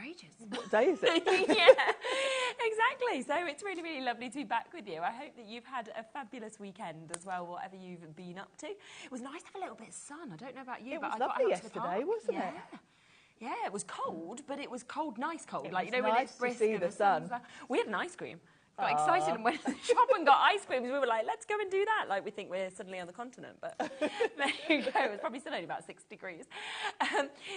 for ages. What day is it? Yeah, exactly. So it's really, really lovely to be back with you. I hope that you've had a fabulous weekend as well, whatever you've been up to. It was nice to have a little bit of sun. I don't know about you, but I got out to the park. It was lovely yesterday, wasn't it? Yeah, it was cold, but it was cold, nice cold. It like, was you know, when nice it's brisk to see and the sun. We had an ice cream. Got excited and went to the shop and got ice creams. We were like, let's go and do that. Like, we think we're suddenly on the continent, but there you go. It was probably still only about 6 degrees.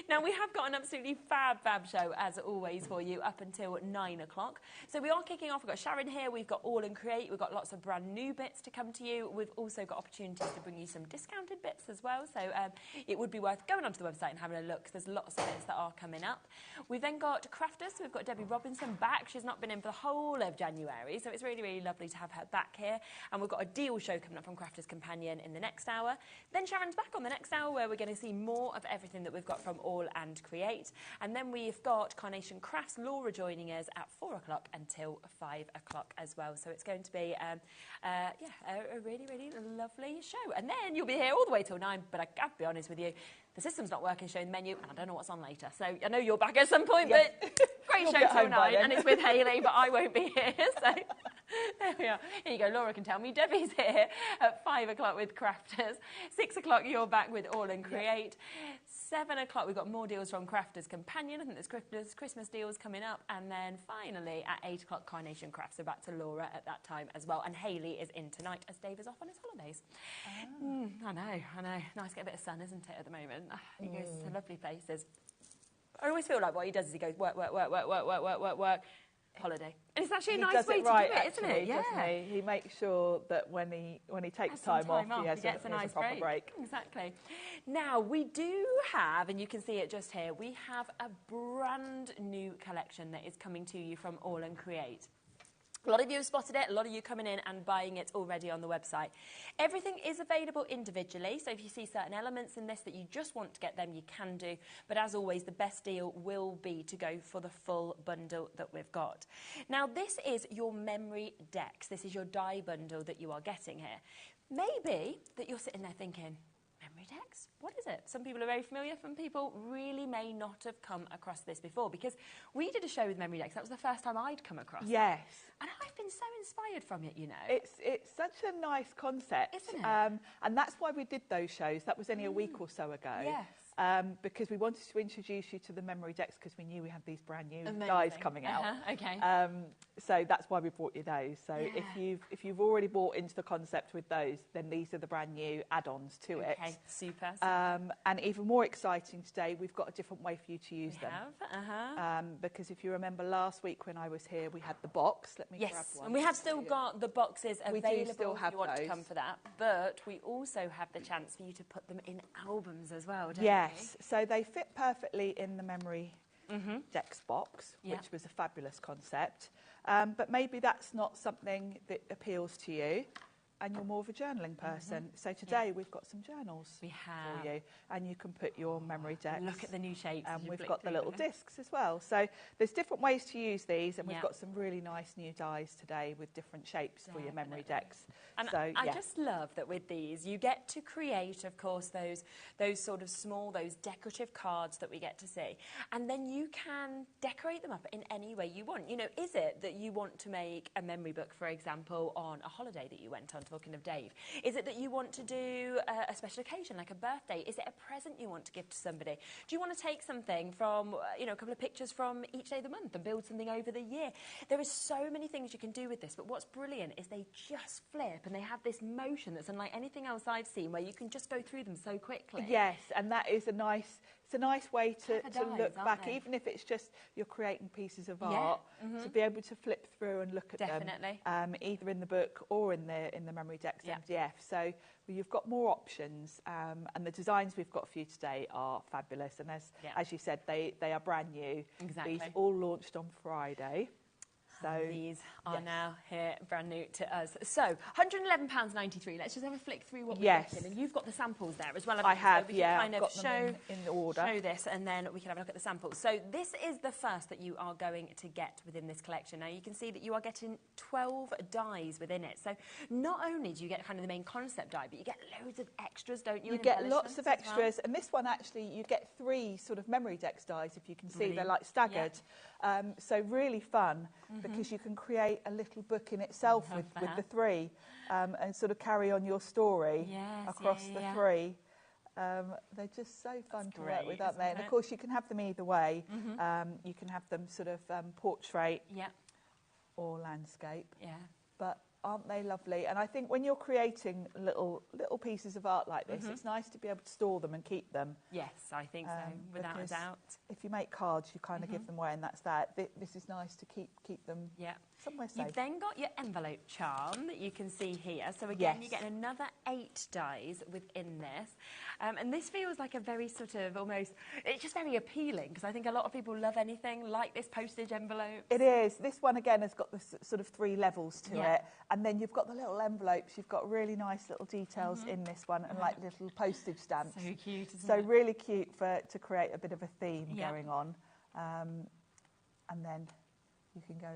Now, we have got an absolutely fab show, as always, for you up until 9 o'clock. So we are kicking off. We've got Sharon here. We've got All and Create. We've got lots of brand new bits to come to you. We've also got opportunities to bring you some discounted bits as well. So it would be worth going onto the website and having a look. There's lots of bits that are coming up. We've then got Crafters. We've got Debbie Robinson back. She's not been in for the whole of January, so it's really, really lovely to have her back here. And we've got a deal show coming up from Crafters Companion in the next hour. Then Sharon's back on the next hour, where we're going to see more of everything that we've got from All and Create. And then we've got Carnation Crafts, Laura joining us at 4 o'clock until 5 o'clock as well. So it's going to be a really, really lovely show. And then you'll be here all the way till 9, but I have to be honest with you, the system's not working showing the menu, and I don't know what's on later. So I know you're back at some point, but great show till 9, and it's with Hayley, but I won't be here. So there we are. Here you go. Laura can tell me. Debbie's here at 5 o'clock with Crafters. 6 o'clock, you're back with All and Create. 7 o'clock, we've got more deals from Crafters Companion. I think there's Christmas deals coming up. And then finally, at 8 o'clock, Carnation Crafts. So back to Laura at that time as well. And Hayley is in tonight, as Dave is off on his holidays. I know. Nice to get a bit of sun, isn't it, at the moment? He goes to lovely places. I always feel like what he does is he goes work, holiday. And it's actually a nice way to do it, isn't it? Yeah. Doesn't he? He makes sure that when he takes time off, he has a nice proper break. Exactly. Now, we do have, and you can see it just here, we have a brand new collection that is coming to you from All and Create. A lot of you have spotted it, a lot of you coming in and buying it already on the website. Everything is available individually, so if you see certain elements in this that you just want to get them, you can do. But as always, the best deal will be to go for the full bundle that we've got. Now, this is your MemoryDex. This is your die bundle that you are getting here. Maybe that you're sitting there thinking, MemoryDex? What is it? Some people are very familiar, some people really may not have come across this before, because we did a show with MemoryDex. That was the first time I'd come across it. Yes. And I've been so inspired from it, you know. It's such a nice concept. Isn't it? And that's why we did those shows. That was only a week or so ago. Yes. Because we wanted to introduce you to the MemoryDex, because we knew we had these brand new dies coming out. Okay. So that's why we brought you those. So if you've already bought into the concept with those, then these are the brand new add-ons to it. Okay, super. And even more exciting today, we've got a different way for you to use them. Because if you remember last week when I was here, we had the box. Let me grab one. And we have still got the boxes available we do still have if you want those. to come for that. But we also have the chance for you to put them in albums as well, don't Yes, so they fit perfectly in the MemoryDex box, which was a fabulous concept. But maybe that's not something that appeals to you, and you're more of a journaling person. So today we've got some journals for you, and you can put your MemoryDex. Look at the new shapes. And we've got the little discs as well. So there's different ways to use these, and we've got some really nice new dies today with different shapes for your MemoryDex. And so, I just love that with these, you get to create, of course, those sort of small, those decorative cards that we get to see. And then you can decorate them up in any way you want. You know, is it that you want to make a memory book, for example, on a holiday that you went on, talking of Dave? Is it that you want to do a special occasion, like a birthday? Is it a present you want to give to somebody? Do you want to take something from, you know, a couple of pictures from each day of the month and build something over the year? There is so many things you can do with this, but what's brilliant is they just flip and they have this motion that's unlike anything else I've seen, where you can just go through them so quickly. Yes, and that is a nice way to look back, even if it's just you're creating pieces of art, to be able to flip through and look at them, either in the book or in the MemoryDex MDF. So you've got more options, and the designs we've got for you today are fabulous. And as you said, they are brand new. Exactly. These all launched on Friday. So these are now here, brand new to us. So £111.93. Let's just have a flick through what we're looking. And you've got the samples there as well. I have, so we can kind of got them in order. Show this, and then we can have a look at the samples. So this is the first that you are going to get within this collection. Now you can see that you are getting 12 dies within it. So not only do you get kind of the main concept die, but you get loads of extras, don't you? You get lots of extras, and this one actually you get 3 sort of MemoryDex dies, if you can see. They're like staggered. So really fun, because you can create a little book in itself with the 3 and sort of carry on your story across the 3. They're just so fun to work with, aren't they? And of course you can have them either way. You can have them sort of portrait or landscape. But aren't they lovely? And I think when you're creating little pieces of art like this, it's nice to be able to store them and keep them. Yes, I think so, without a doubt. If you make cards, you kind of give them away, and that's that. This is nice to keep them somewhere safe. You've then got your envelope charm that you can see here. So again, you get another 8 dies within this. And this feels like a very sort of almost, it's just very appealing, because I think a lot of people love anything like this postage envelope. It is. This one again has got this sort of 3 levels to it. And then you've got the little envelopes. You've got really nice little details in this one, and like little postage stamps. So cute, isn't it? So really cute to create a bit of a theme going on. And then you can go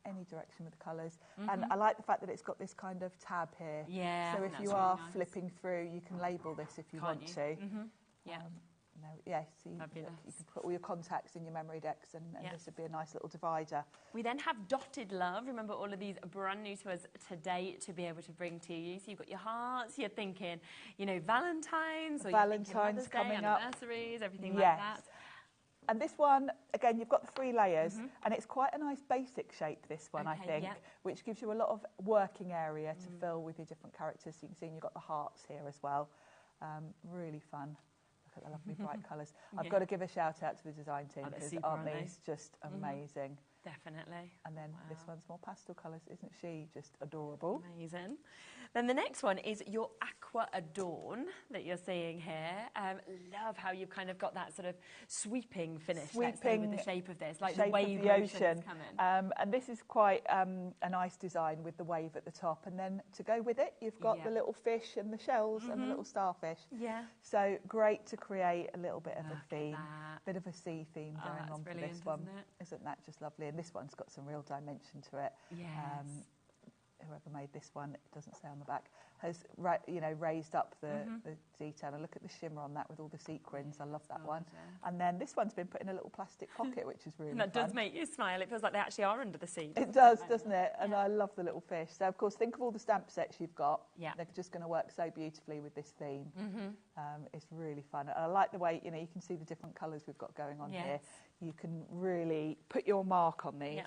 any direction with the colours. And I like the fact that it's got this kind of tab here. So if you are flipping through, you can label this if you want to. So you can put all your contacts in your MemoryDex, and this would be a nice little divider. We then have Dotted Love. Remember, all of these are brand new to us today to be able to bring to you. So you've got your hearts, you're thinking, you know, Valentine's, or Valentine's coming up, anniversaries, everything like that. And this one, again, you've got the 3 layers, and it's quite a nice basic shape, this one, I think, which gives you a lot of working area to fill with your different characters. So you can see you've got the hearts here as well. Really fun. Look at the lovely bright colours. I've got to give a shout out to the design team, because aren't these just amazing? Definitely. And then this one's more pastel colours. Isn't she just adorable? Amazing. Then the next one is your Aqua Adorn that you're seeing here. Love how you've kind of got that sort of sweeping finish with the shape of this, like the wave of the ocean. And this is quite a nice design with the wave at the top. And then to go with it, you've got the little fish and the shells and the little starfish. So great to create a little bit of a theme, bit of a sea theme going on for this one. Isn't that just lovely? And this one's got some real dimension to it. Whoever made this one, it doesn't say on the back, has raised up the detail. And look at the shimmer on that with all the sequins. I love that one. And then this one's been put in a little plastic pocket, which is really fun. That does make you smile. It feels like they actually are under the sea. It does, doesn't it? And I love the little fish. So, of course, think of all the stamp sets you've got. They're just going to work so beautifully with this theme. It's really fun. And I like the way, you can see the different colours we've got going on here. You can really put your mark on these.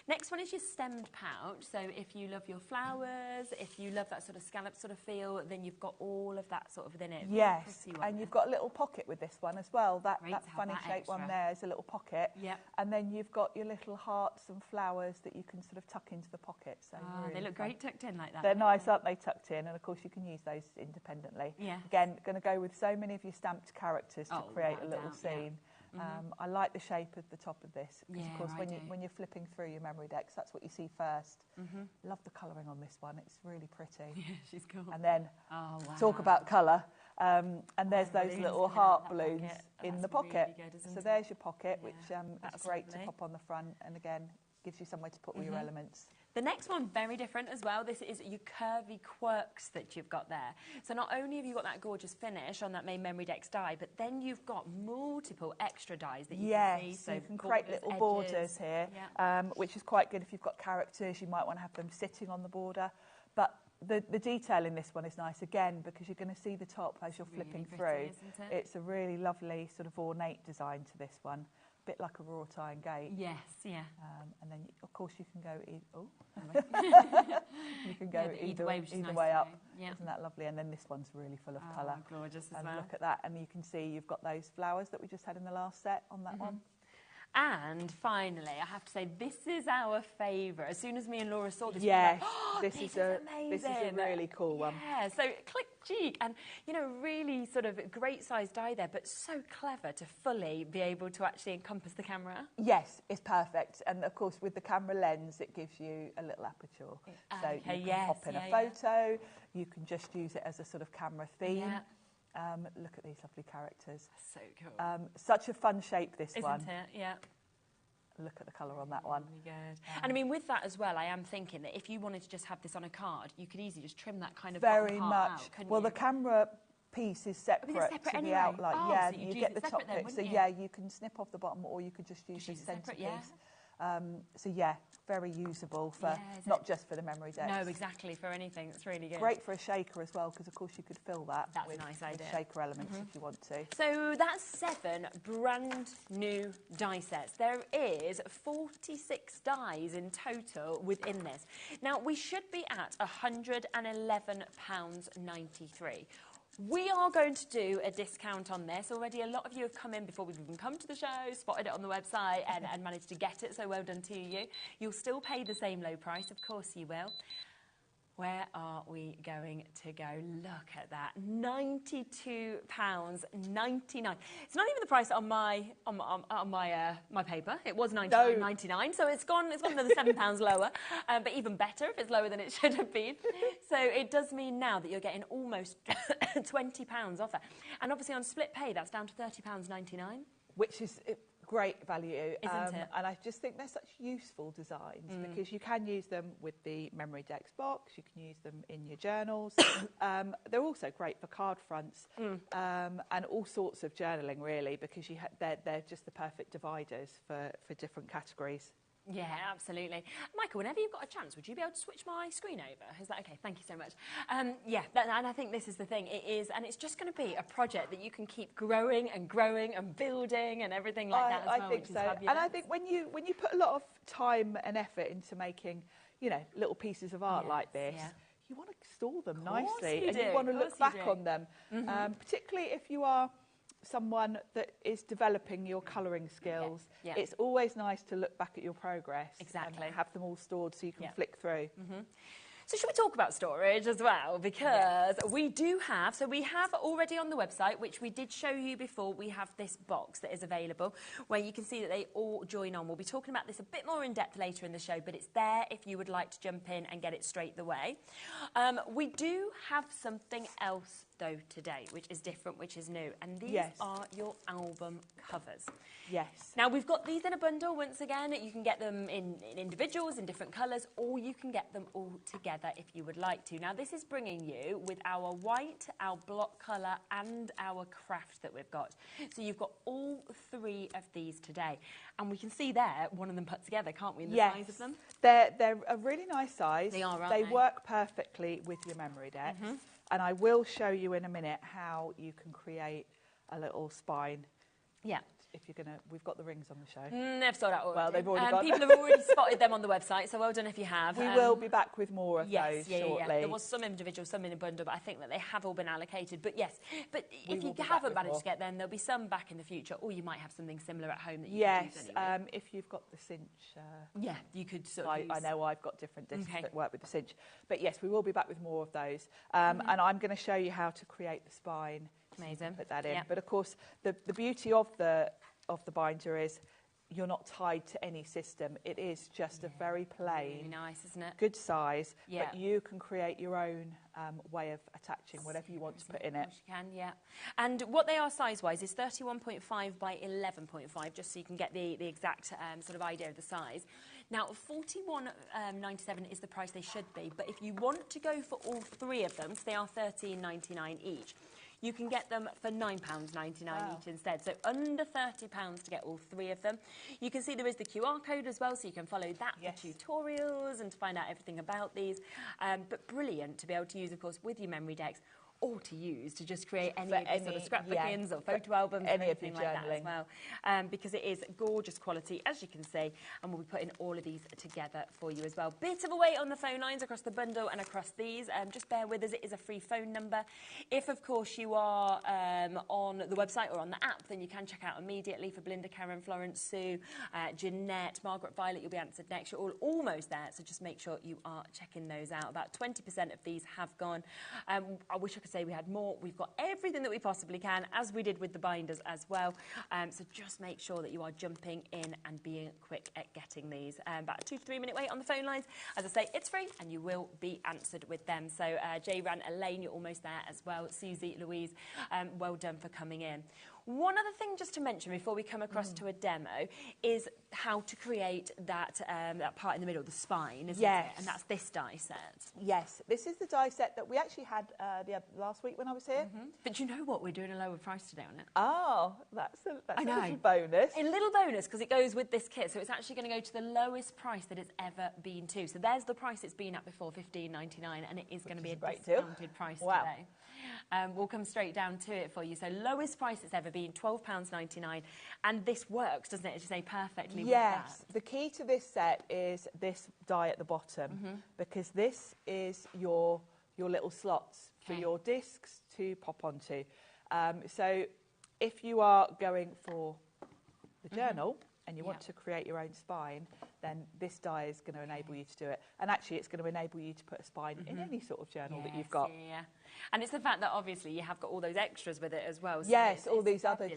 Next one is your stemmed pouch. So if you love your flowers, if you love that sort of scallop sort of feel, then you've got all of that sort of within it. Yes, and you've got a little pocket with this one as well. That funny shape one there is a little pocket. And then you've got your little hearts and flowers that you can sort of tuck into the pocket. So really they look great tucked in like that. They're nice, aren't they, tucked in? And of course you can use those independently. Again, going to go with so many of your stamped characters to create a little scene. I like the shape of the top of this, because of course when you're flipping through your MemoryDex, that's what you see first. Love the colouring on this one, it's really pretty. Yeah, she's cool. And then talk about colour, and there's those little heart balloons in the pocket. Really good, so there's your pocket, which is great to pop on the front, and again gives you somewhere to put all your elements. The next one, very different as well. This is your curvy quirks that you've got there. So not only have you got that gorgeous finish on that main MemoryDex die, but then you've got multiple extra dies that you can see. So you can create little borders here, which is quite good if you've got characters. You might want to have them sitting on the border. But the detail in this one is nice, again, because you're going to see the top as you're flipping through. It's a really lovely sort of ornate design to this one. Bit like a wrought iron gate. Yes, and then of course you can go you can go either way up. Isn't that lovely? And then this one's really full of colour. Gorgeous as and well. Look at that, and you can see you've got those flowers that we just had in the last set on that one. And finally, I have to say, this is our favourite. As soon as me and Laura saw this, yes, we were like, oh, this is amazing. This is a really cool one. Yeah, so click Chic, and you know, really sort of great size die there, but so clever to fully be able to actually encompass the camera. Yes, it's perfect, and of course with the camera lens, it gives you a little aperture, so you can pop in a photo. You can just use it as a sort of camera theme. Yeah. Look at these lovely characters. So cool. Such a fun shape, this one. Isn't it? Yeah. Look at the colour on that one. Really good. And I mean, with that as well, I am thinking that if you wanted to just have this on a card, you could easily just trim that kind of very part much. Out, couldn't well, you? the camera piece is separate, to anyway. the outline. Oh, yeah, so you get the top bit. So yeah, you can snip off the bottom, or you could just use the centrepiece. So yeah, very usable for not just for the MemoryDex. No, exactly, for anything. It's really good. Great for a shaker as well, because of course you could fill that with, a nice idea. with shaker elements if you want to. So that's 7 brand new die sets. There is 46 dies in total within this. Now we should be at £111.93. We are going to do a discount on this. Already a lot of you have come in before we've even come to the show, spotted it on the website and managed to get it, so well done to you. You'll still pay the same low price, of course you will. Where are we going to go? Look at that, £92.99. It's not even the price on my my paper. It was £99.99, so it's gone another £7 lower. But even better if it's lower than it should have been. So it does mean now that you're getting almost £20 off that. And obviously on split pay, that's down to £30.99, which is great value, isn't it? And I just think they're such useful designs because you can use them with the MemoryDex box, you can use them in your journals. They're also great for card fronts and all sorts of journaling, really, because they're just the perfect dividers for different categories. Yeah, absolutely. Michael, whenever you've got a chance, would you be able to switch my screen over? Is that okay? Thank you so much. Yeah, and I think this is the thing. It is, and it's just going to be a project that you can keep growing and building and everything like that as well. I think so. And I think when you put a lot of time and effort into making, you know, little pieces of art like this, you want to store them nicely and you want to look back on them, particularly if you are someone that is developing your colouring skills. It's always nice to look back at your progress and have them all stored so you can flick through. So should we talk about storage as well? Because we do have, so we have already on the website, which we did show you before, we have this box that is available where you can see that they all join on. We'll be talking about this a bit more in depth later in the show, but it's there if you would like to jump in and get it straight away. We do have something else though today, which is different, which is new, and these are your album covers. Now we've got these in a bundle once again. You can get them in individuals in different colours, or you can get them all together if you would like to. Now this is bringing you with our white, our block colour and our craft that we've got. So you've got all 3 of these today, and we can see there one of them put together, can't we, in the size of them? They're a really nice size. They are, aren't they? Work perfectly with your MemoryDex. And I will show you in a minute how you can create a little spine. If you're gonna, we've got the rings on the show. They've sold out already. Well, they've already gone. People have already spotted them on the website, so well done if you have. We will be back with more of those shortly. There was some individual, some in a bundle, but I think that they have all been allocated. But yes, but if you haven't managed to get them, there'll be some back in the future, or you might have something similar at home that you can use anyway. If you've got the cinch. You could sort of use. I know I've got different discs that work with the cinch. But yes, we will be back with more of those. And I'm going to show you how to create the spine. Amazing. Put that in. But of course, the beauty of the binder is you're not tied to any system. It is just a very plain, really nice, isn't it? Good size, but you can create your own way of attaching whatever you want to put in it. You can, And what they are size-wise is 31.5 by 11.5, just so you can get the exact sort of idea of the size. Now, $41.97 is the price they should be, but if you want to go for all 3 of them, so they are $13.99 each, you can get them for £9.99 each instead. So under £30 to get all 3 of them. You can see there is the QR code as well, so you can follow that for tutorials and to find out everything about these. But brilliant to be able to use, of course, with your MemoryDex. or to use to just create any of your sort of scrapbookings or photo albums or anything like that as well, because it is gorgeous quality, as you can see, and we'll be putting all of these together for you as well. Bit of a wait on the phone lines across the bundle and across these. Just bear with us, it is a free phone number. If, of course, you are on the website or on the app, then you can check out immediately for Belinda, Karen, Florence, Sue, Jeanette, Margaret, Violet. You'll be answered next. You're all almost there, so just make sure you are checking those out. About 20% of these have gone. I wish I could say we had more. We've got everything that we possibly can, as we did with the binders as well. So just make sure that you are jumping in and being quick at getting these. About a 2 to 3 minute wait on the phone lines. As I say, it's free and you will be answered with them. So Jay, Ran, Elaine, you're almost there as well. Susie, Louise, well done for coming in. One other thing just to mention before we come across to a demo is how to create that that part in the middle, the spine, isn't it? And that's this die set. Yes, this is the die set that we actually had last week when I was here. But you know what? We're doing a lower price today on it. Oh, that's a little bonus. A little bonus because it goes with this kit. So it's actually going to go to the lowest price that it's ever been to. So there's the price it's been at before, $15.99, and it is going to be a discounted price today. We'll come straight down to it for you. So lowest price it's ever been, £12.99, and this works, doesn't it? As you say, perfectly with that. Yes, the key to this set is this die at the bottom, because this is your little slots for your discs to pop onto. So if you are going for the journal and you want to create your own spine, then this die is going to enable you to do it. And actually, it's going to enable you to put a spine in any sort of journal that you've got. Yeah. And it's the fact that obviously you have got all those extras with it as well. So yes, all these other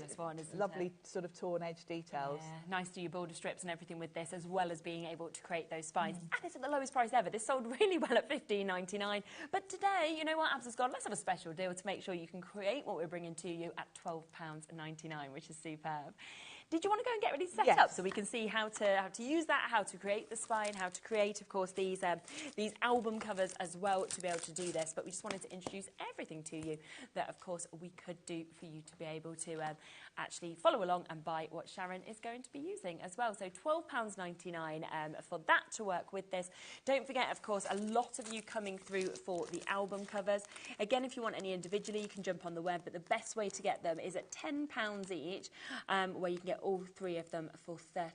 lovely sort of torn edge details. Yeah. Nice to do your border strips and everything with this, as well as being able to create those spines. And it's at the lowest price ever. This sold really well at $15.99. But today, you know what, Abs has gone, let's have a special deal to make sure you can create what we're bringing to you at £12.99, which is superb. Did you want to go and get ready to set up so we can see how to use that, how to create the spine, how to create, of course, these album covers as well to be able to do this? But we just wanted to introduce everything to you that, of course, we could do for you to be able to actually follow along and buy what Sharon is going to be using as well. So £12.99 for that to work with this. Don't forget, of course, a lot of you coming through for the album covers. Again, if you want any individually, you can jump on the web, but the best way to get them is at £10 each, where you can get all 3 of them for £30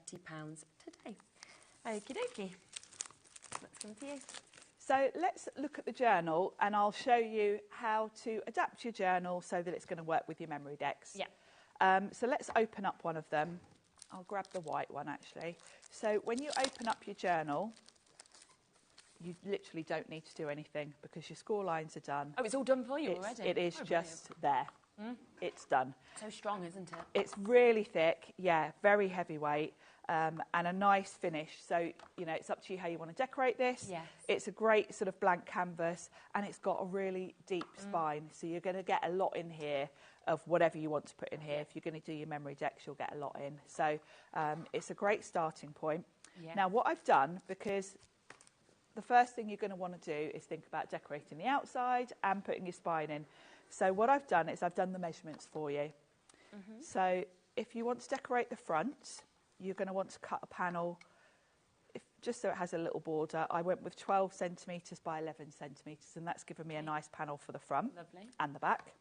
today. Okie dokie. Let's come to you. So let's look at the journal, and I'll show you how to adapt your journal so that it's going to work with your MemoryDex. Yeah. So let's open up one of them. I'll grab the white one actually. So when you open up your journal, you literally don't need to do anything because your score lines are done. Oh, it's all done for you already? It is just there. It's done. So strong, isn't it? It's really thick, yeah, very heavyweight, and a nice finish. So, you know, it's up to you how you want to decorate this. Yes. It's a great sort of blank canvas, and it's got a really deep spine. So you're going to get a lot in here of whatever you want to put in here. If you're going to do your MemoryDex, you'll get a lot in. So it's a great starting point. Yeah. Now, what I've done, because the first thing you're going to want to do is think about decorating the outside and putting your spine in. So what I've done is I've done the measurements for you. So if you want to decorate the front, you're going to want to cut a panel just so it has a little border. I went with 12 centimetres by 11 centimetres, and that's given me a nice panel for the front and the back.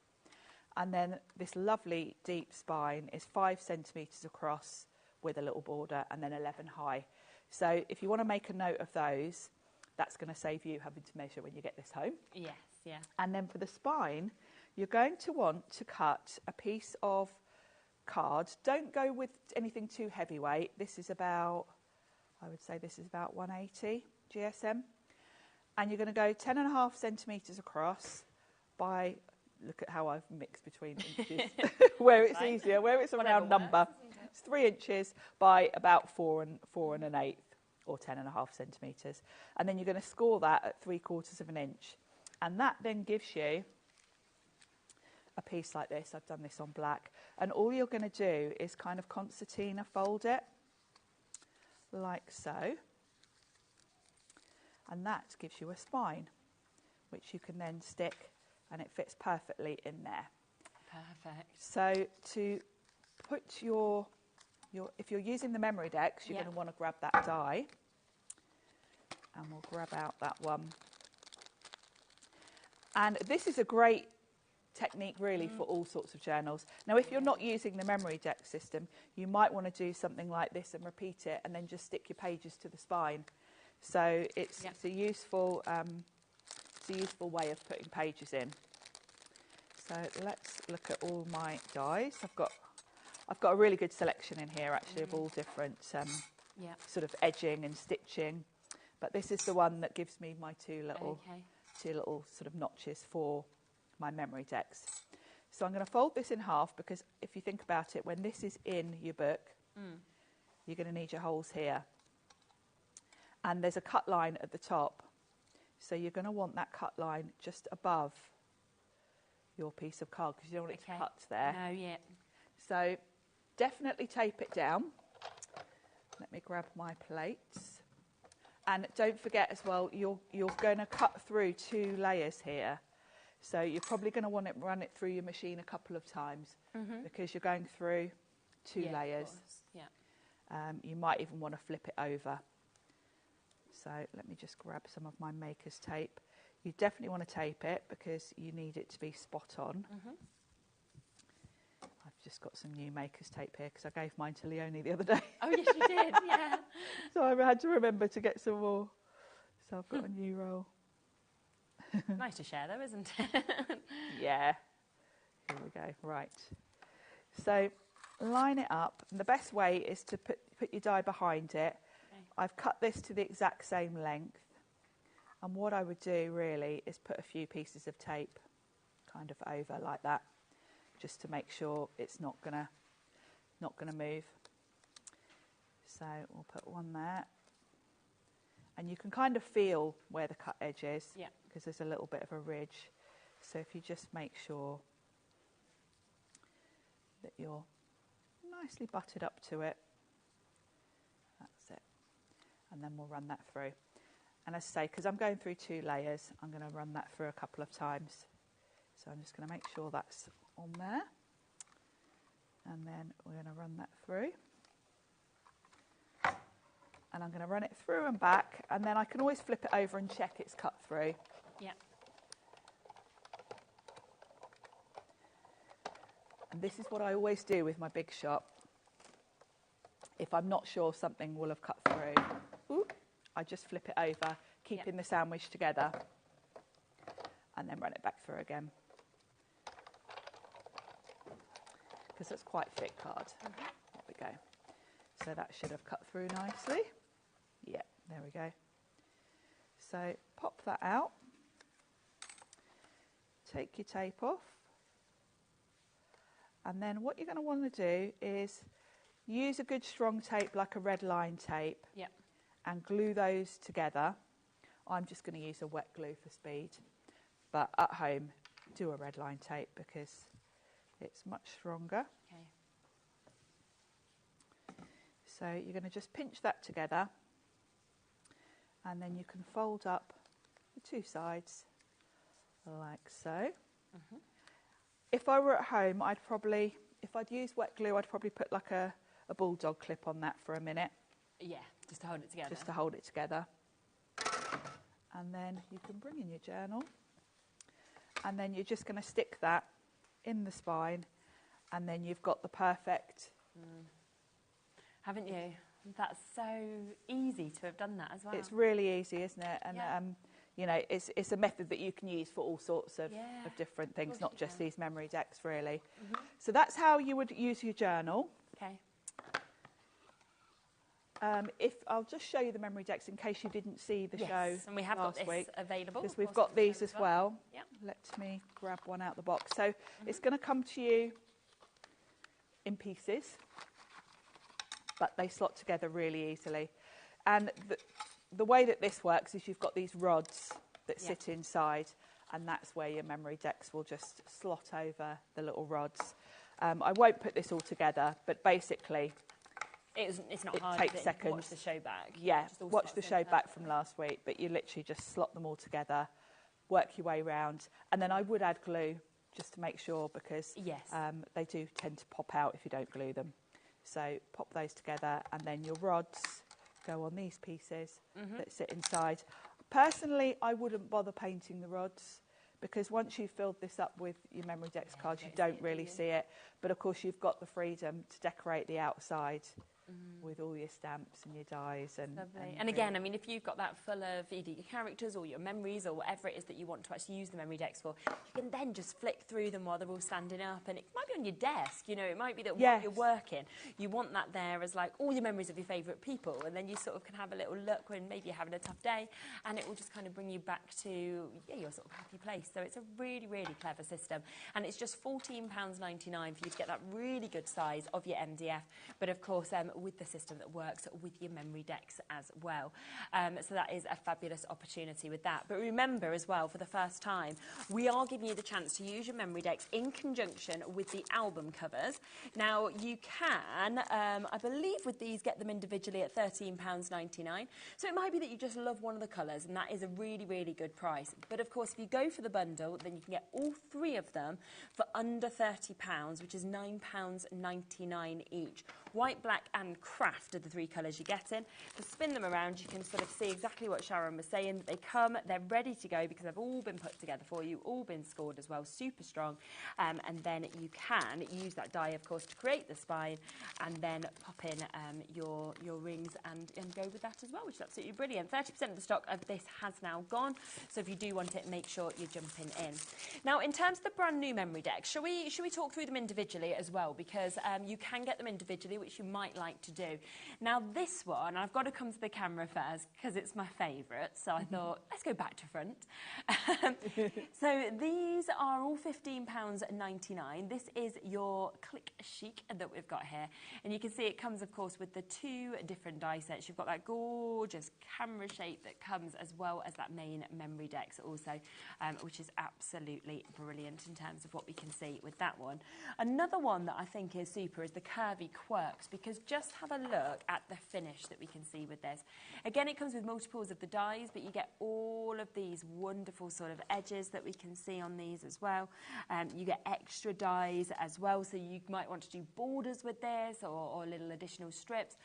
And then this lovely deep spine is 5 centimetres across with a little border, and then 11 high. So if you want to make a note of those, that's going to save you having to measure when you get this home. Yes, yeah. And then for the spine, you're going to want to cut a piece of card. Don't go with anything too heavyweight. This is about, I would say this is about 180 GSM. And you're going to go 10.5 centimetres across by, look at how I've mixed between inches, where it's easier, where it's a round number. It's 3 inches by about 4 and 1/8, or 10.5 centimetres. And then you're going to score that at 3/4 of an inch. And that then gives you a piece like this. I've done this on black. And all you're going to do is kind of concertina fold it, like so. And that gives you a spine, which you can then stick, and it fits perfectly in there. Perfect. So to put your if you're using the MemoryDex, you're going to want to grab that die. And we'll grab out that one. And this is a great technique really for all sorts of journals. Now, if you're not using the MemoryDex system, you might want to do something like this and repeat it and then just stick your pages to the spine. So it's a useful way of putting pages in. So let's look at all my dies. I've got a really good selection in here actually of all different sort of edging and stitching. But this is the one that gives me my two little sort of notches for my MemoryDex. So I'm going to fold this in half because if you think about it, when this is in your book, you're going to need your holes here. And there's a cut line at the top. So you're going to want that cut line just above your piece of card because you don't want it to cut there. No, yeah. So definitely tape it down. Let me grab my plates. And don't forget as well, you're going to cut through 2 layers here. So you're probably going to want to run it through your machine a couple of times because you're going through 2 layers. You might even want to flip it over. So let me just grab some of my maker's tape. You definitely want to tape it because you need it to be spot on. I've just got some new maker's tape here because I gave mine to Leonie the other day. Oh, yes, you did, yeah. So I had to remember to get some more. So I've got a new roll. Nice to share though, isn't it? Yeah. Here we go. Right. So line it up. And the best way is to put your die behind it. Okay. I've cut this to the exact same length. And what I would do really is put a few pieces of tape kind of over like that, just to make sure it's not gonna move. So we'll put one there. And you can kind of feel where the cut edge is because there's a little bit of a ridge. So if you just make sure that you're nicely butted up to it, that's it. And then we'll run that through. And as I say, because I'm going through 2 layers, I'm going to run that through a couple of times. So I'm just going to make sure that's on there. And then we're going to run that through. And I'm going to run it through and back, and then I can always flip it over and check it's cut through. Yeah. And this is what I always do with my big shop. If I'm not sure something will have cut through, I just flip it over, keeping the sandwich together, and then run it back through again. Because it's quite thick card. There we go. So that should have cut through nicely. Yeah, there we go. So pop that out. Take your tape off. And then what you're going to want to do is use a good strong tape like a red line tape and glue those together. I'm just going to use a wet glue for speed. But at home, do a red line tape because it's much stronger. Okay. So you're going to just pinch that together and then you can fold up the 2 sides like so. If I were at home, if I'd use wet glue, I'd probably put like a bulldog clip on that for a minute. Yeah, just to hold it together. Just to hold it together. And then you can bring in your journal and then you're just going to stick that in the spine and then you've got the perfect... Haven't you? That's so easy to have done that as well. It's really easy, isn't it? And you know, it's a method that you can use for all sorts of different things, not just these MemoryDex, really. So that's how you would use your journal. Okay. If I'll just show you the MemoryDex in case you didn't see the show and we have got this week, available. because we've got these as well. Yeah. Let me grab one out the box. So it's going to come to you in pieces, but they slot together really easily. And the way that this works is you've got these rods that sit inside, and that's where your MemoryDex will just slot over the little rods. I won't put this all together, but basically it's not hard. Takes seconds. Watch the show back. Yeah, watch the show back from last week, but you literally just slot them all together, work your way round, and then I would add glue just to make sure because they do tend to pop out if you don't glue them. So pop those together and then your rods go on these pieces that sit inside. Personally, I wouldn't bother painting the rods because once you've filled this up with your MemoryDex cards, you don't really see it. But of course, you've got the freedom to decorate the outside with all your stamps and your dies. And again, I mean, if you've got that full of either your characters or your memories or whatever it is that you want to actually use the MemoryDex for, you can then just flick through them while they're all standing up. And it might be on your desk, you know, it might be that while you're working, you want that there as like all your memories of your favourite people. And then you sort of can have a little look when maybe you're having a tough day, and it will just kind of bring you back to your sort of happy place. So it's a really, really clever system. And it's just £14.99 for you to get that really good size of your MDF. But of course, with the system that works with your MemoryDex as well. So that is a fabulous opportunity with that. But remember as well, for the first time, we are giving you the chance to use your MemoryDex in conjunction with the album covers. Now, you can, I believe with these, get them individually at £13.99. So it might be that you just love one of the colours, and that is a really, really good price. But of course, if you go for the bundle, then you can get all three of them for under £30, which is £9.99 each. White, black and craft are the three colours you're getting. To spin them around, you can sort of see exactly what Sharon was saying. They come, they're ready to go because they've all been put together for you, all been scored as well, super strong. And then you can use that die, of course, to create the spine and then pop in your rings and go with that as well, which is absolutely brilliant. 30% of the stock of this has now gone. So if you do want it, make sure you're jumping in. Now, in terms of the brand new MemoryDex, shall we talk through them individually as well? Because you can get them individually, which you might like to do. Now, this one, I've got to come to the camera first because it's my favourite. So I thought, let's go back to front. So these are all £15.99. This is your Click Chic that we've got here. And you can see it comes, of course, with the two different die sets. You've got that gorgeous camera shape that comes as well as that main MemoryDex also, which is absolutely brilliant in terms of what we can see with that one. Another one that I think is super is the curvy quirks, because just have a look at the finish that we can see with this. Again, it comes with multiples of the dies, but you get all of these wonderful sort of edges that we can see on these as well. You get extra dies as well, so you might want to do borders with this or little additional strips,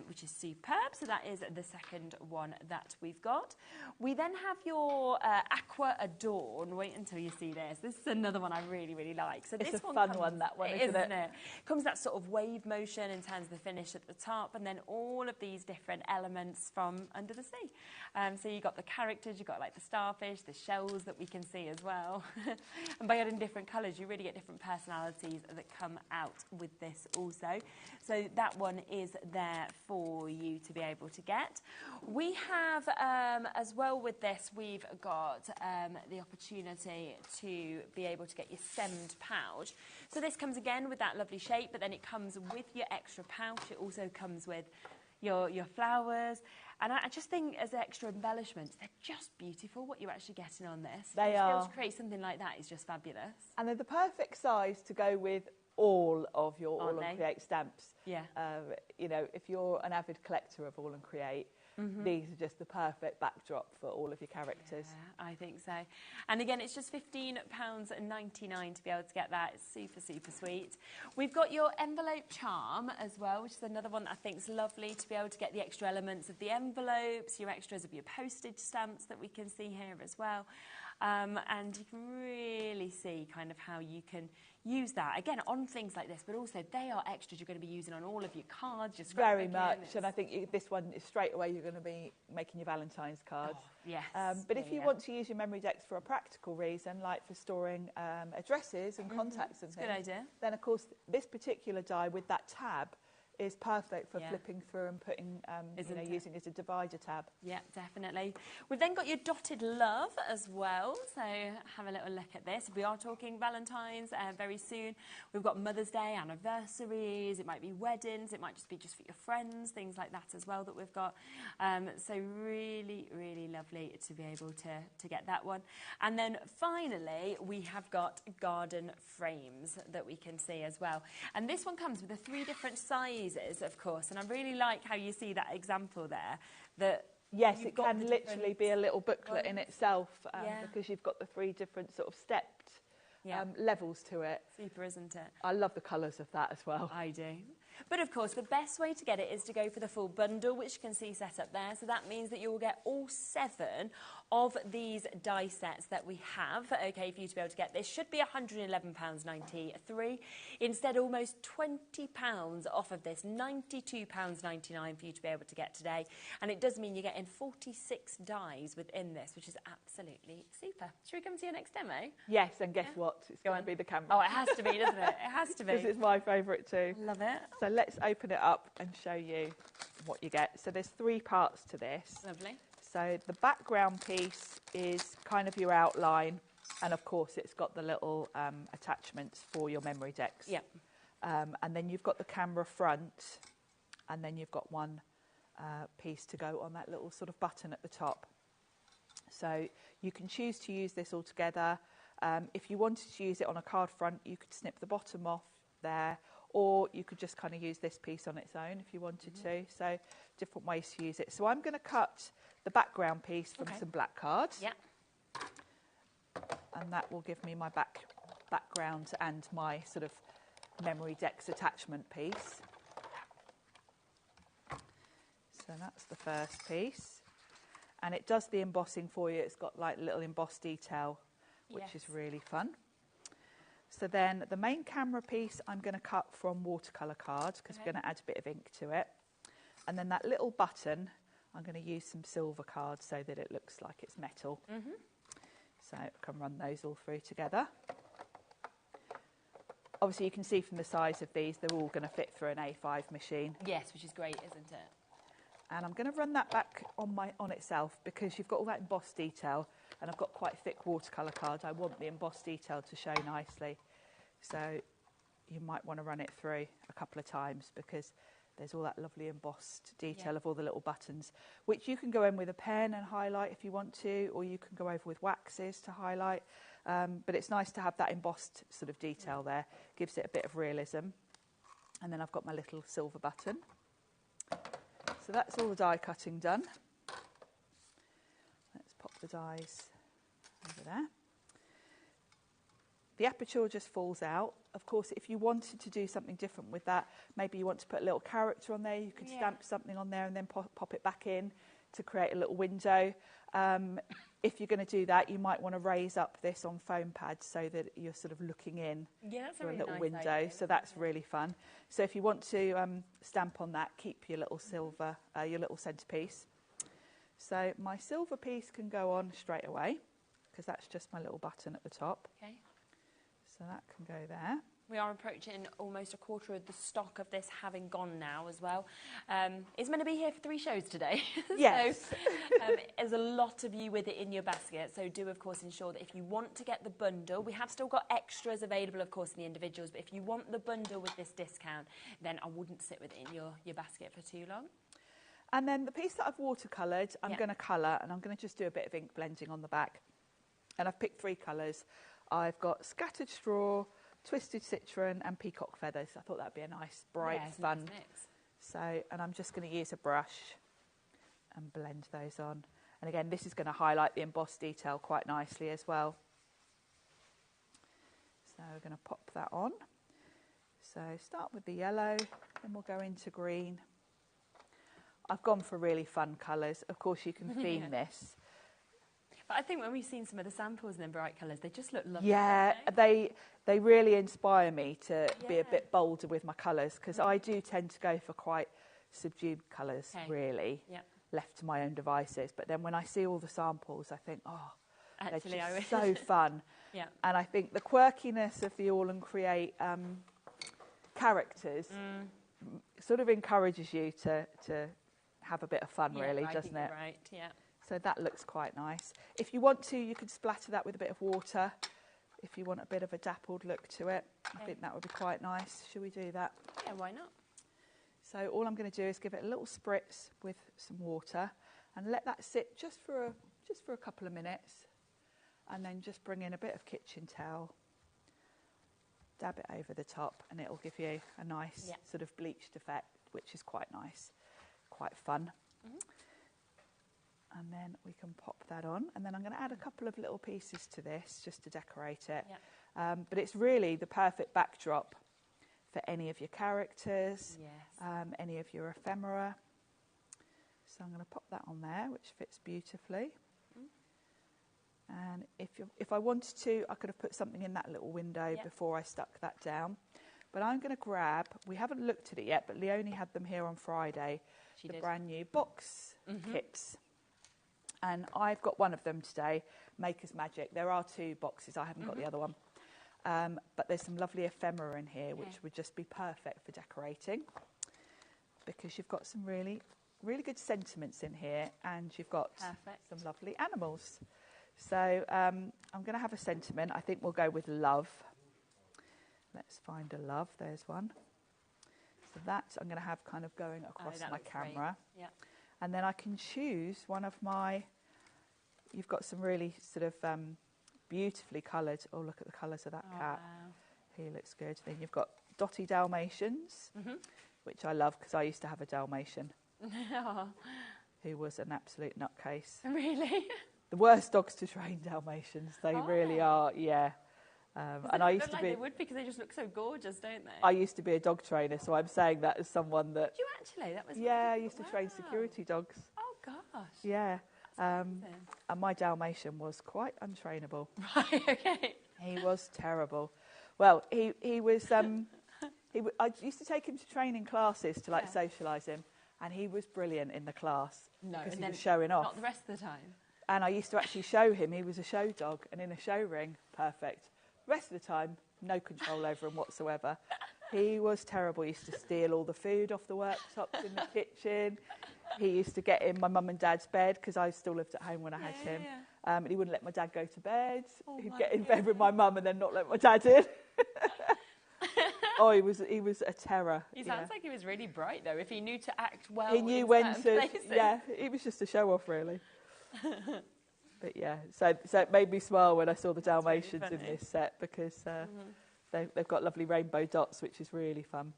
which is superb. So that is the second one that we've got. We then have your Aqua Adorn. Wait until you see this. This is another one I really, really like. So it's this a one fun one, that one, isn't it? Comes that sort of wave motion in terms of the finish at the top, and then all of these different elements from under the sea. So you've got the characters, you've got like the starfish, the shells that we can see as well. And by adding different colours, you really get different personalities that come out with this also. So that one is there for you to be able to get. We have, as well with this, we've got the opportunity to be able to get your stemmed pouch. So this comes again with that lovely shape, but then it comes with your extra pouch. It also comes with your flowers. And I just think as extra embellishments, they're just beautiful what you're actually getting on this. They are. To be able to create something like that is just fabulous. And they're the perfect size to go with all of your All and Create stamps. Yeah. You know, if you're an avid collector of All and Create, these are just the perfect backdrop for all of your characters. Yeah, I think so. And again, it's just £15.99 to be able to get that. It's super, super sweet. We've got your envelope charm as well, which is another one that I think is lovely to be able to get the extra elements of the envelopes, your extras of your postage stamps that we can see here as well. And you can really see kind of how you can use that, again, on things like this, but also they are extras you're going to be using on all of your cards, your Very much, and I think this one is straight away you're going to be making your Valentine's cards. Oh, yes. But if you want to use your MemoryDex for a practical reason, like for storing addresses and contacts and things, good idea. Then of course this particular die with that tab is perfect for flipping through and putting, using as a divider tab. Yeah, definitely. We've then got your dotted love as well. So have a little look at this. We are talking Valentine's very soon. We've got Mother's Day, anniversaries. It might be weddings. It might just be just for your friends, things like that as well that we've got. So really, really lovely to be able to get that one. And then finally, we have got garden frames that we can see as well. And this one comes with the 3 different sizes, of course, and I really like how you see that example there. That yes, it can literally be a little booklet in itself because you've got the 3 different sort of stepped levels to it. Super, isn't it? I love the colours of that as well. I do. But of course, the best way to get it is to go for the full bundle, which you can see set up there. So that means that you will get all 7 of these die sets that we have, okay, for you to be able to get this. Should be £111.93. Instead, almost £20 off of this, £92.99 for you to be able to get today. And it does mean you're getting 46 dies within this, which is absolutely super. Should we come to your next demo? Yes, and guess what? It's going to be the camera. Oh, it has to be, doesn't it? It has to be. This is my favourite too. Love it. So let's open it up and show you what you get. So there's 3 parts to this. Lovely. So the background piece is kind of your outline, and of course it's got the little attachments for your MemoryDex. Yeah. And then you've got the camera front, and then you've got one piece to go on that little sort of button at the top. So you can choose to use this all together. If you wanted to use it on a card front, you could snip the bottom off there, or you could just kind of use this piece on its own if you wanted to. So different ways to use it. So I'm going to cut the background piece from some black cards. Yeah. And that will give me my background and my sort of MemoryDex attachment piece. So that's the first piece. And it does the embossing for you. It's got like little embossed detail, which is really fun. So then the main camera piece I'm going to cut from watercolour cards because we're going to add a bit of ink to it. And then that little button, I'm going to use some silver cards so that it looks like it's metal. So I can run those all through together. Obviously you can see from the size of these, they're all going to fit through an A5 machine. Yes, which is great, isn't it? And I'm going to run that back on itself because you've got all that embossed detail, and I've got quite thick watercolour cards. I want the embossed detail to show nicely. So you might want to run it through a couple of times because there's all that lovely embossed detail of all the little buttons, which you can go in with a pen and highlight if you want to, or you can go over with waxes to highlight. But it's nice to have that embossed sort of detail there. Gives it a bit of realism. And then I've got my little silver button. So that's all the die cutting done. Let's pop the dies over there. The aperture just falls out. Of course, if you wanted to do something different with that, maybe you want to put a little character on there, you could stamp something on there and then pop it back in to create a little window. If you're going to do that, you might want to raise up this on foam pads so that you're sort of looking in for a little window. Idea, so that's really fun. So if you want to stamp on that, keep your little silver, your little centrepiece. So my silver piece can go on straight away because that's just my little button at the top. Okay. So that can go there. We are approaching almost a quarter of the stock of this having gone now as well. It's meant to be here for 3 shows today. Yes. So there's a lot of you with it in your basket. So do, of course, ensure that if you want to get the bundle, we have still got extras available, of course, in the individuals. But if you want the bundle with this discount, then I wouldn't sit with it in your basket for too long. And then the piece that I've watercoloured, I'm going to colour, and I'm going to just do a bit of ink blending on the back. And I've picked 3 colours. I've got scattered straw, twisted citron and peacock feathers. I thought that'd be a nice, bright, fun mix. So, and I'm just going to use a brush and blend those on. And again, this is going to highlight the embossed detail quite nicely as well. So we're going to pop that on. So start with the yellow, then we'll go into green. I've gone for really fun colours. Of course, you can theme this. But I think when we've seen some of the samples in bright colours, they just look lovely. Yeah, they really inspire me to be a bit bolder with my colours because I do tend to go for quite subdued colours, really, left to my own devices. But then when I see all the samples, I think, oh, actually, they're just so fun. And I think the quirkiness of the All and Create characters sort of encourages you to have a bit of fun, really, doesn't it? Right, yeah. So that looks quite nice. If you want to, you could splatter that with a bit of water. If you want a bit of a dappled look to it, I think that would be quite nice. Should we do that? Yeah, why not? So all I'm going to do is give it a little spritz with some water and let that sit just for a couple of minutes, and then just bring in a bit of kitchen towel, dab it over the top, and it'll give you a nice sort of bleached effect, which is quite nice, quite fun. And then we can pop that on, and then I'm going to add a couple of little pieces to this just to decorate it. But it's really the perfect backdrop for any of your characters, yes. any of your ephemera. So I'm going to pop that on there, which fits beautifully. And if I wanted to, I could have put something in that little window before I stuck that down. But I'm going to grab, we haven't looked at it yet, but Leonie had them here on Friday, the brand new box kits. And I've got one of them today, Maker's Magic. There are 2 boxes, I haven't got the other one. But there's some lovely ephemera in here, which would just be perfect for decorating. Because you've got some really, really good sentiments in here, and you've got some lovely animals. So I'm going to have a sentiment. I think we'll go with love. Let's find a love. There's one. So that I'm going to have kind of going across my camera. Yeah. And then I can choose one of my, you've got some really sort of beautifully coloured, oh, look at the colours of that cat. Wow. He looks good. Then you've got dotty Dalmatians, which I love because I used to have a Dalmatian who was an absolute nutcase. Really? The worst dogs to train, Dalmatians. They really are, yeah. And I used to be. They would, because they just look so gorgeous, don't they? I used to be a dog trainer, so I'm saying that as someone that. Did you actually? That was. Yeah, I used to train security dogs. Oh gosh. Yeah. And my Dalmatian was quite untrainable. Right. Okay. He was terrible. Well, he was. I used to take him to training classes to socialise him, and he was brilliant in the class because he was showing off. Not the rest of the time. And I used to actually show him. He was a show dog, and in a show ring, perfect. The rest of the time, no control over him whatsoever. He was terrible. He used to steal all the food off the worktops in the kitchen. He used to get in my mum and dad's bed because I still lived at home when I had him. And he wouldn't let my dad go to bed. He'd get in bed with my mum and then not let my dad in. Oh, he was a terror. He sounds like he was really bright, though. If he knew to act well, he knew when to. Places. Yeah, he was just a show off, really. But yeah, so it made me smile when I saw the Dalmatians in this set because they've got lovely rainbow dots, which is really fun.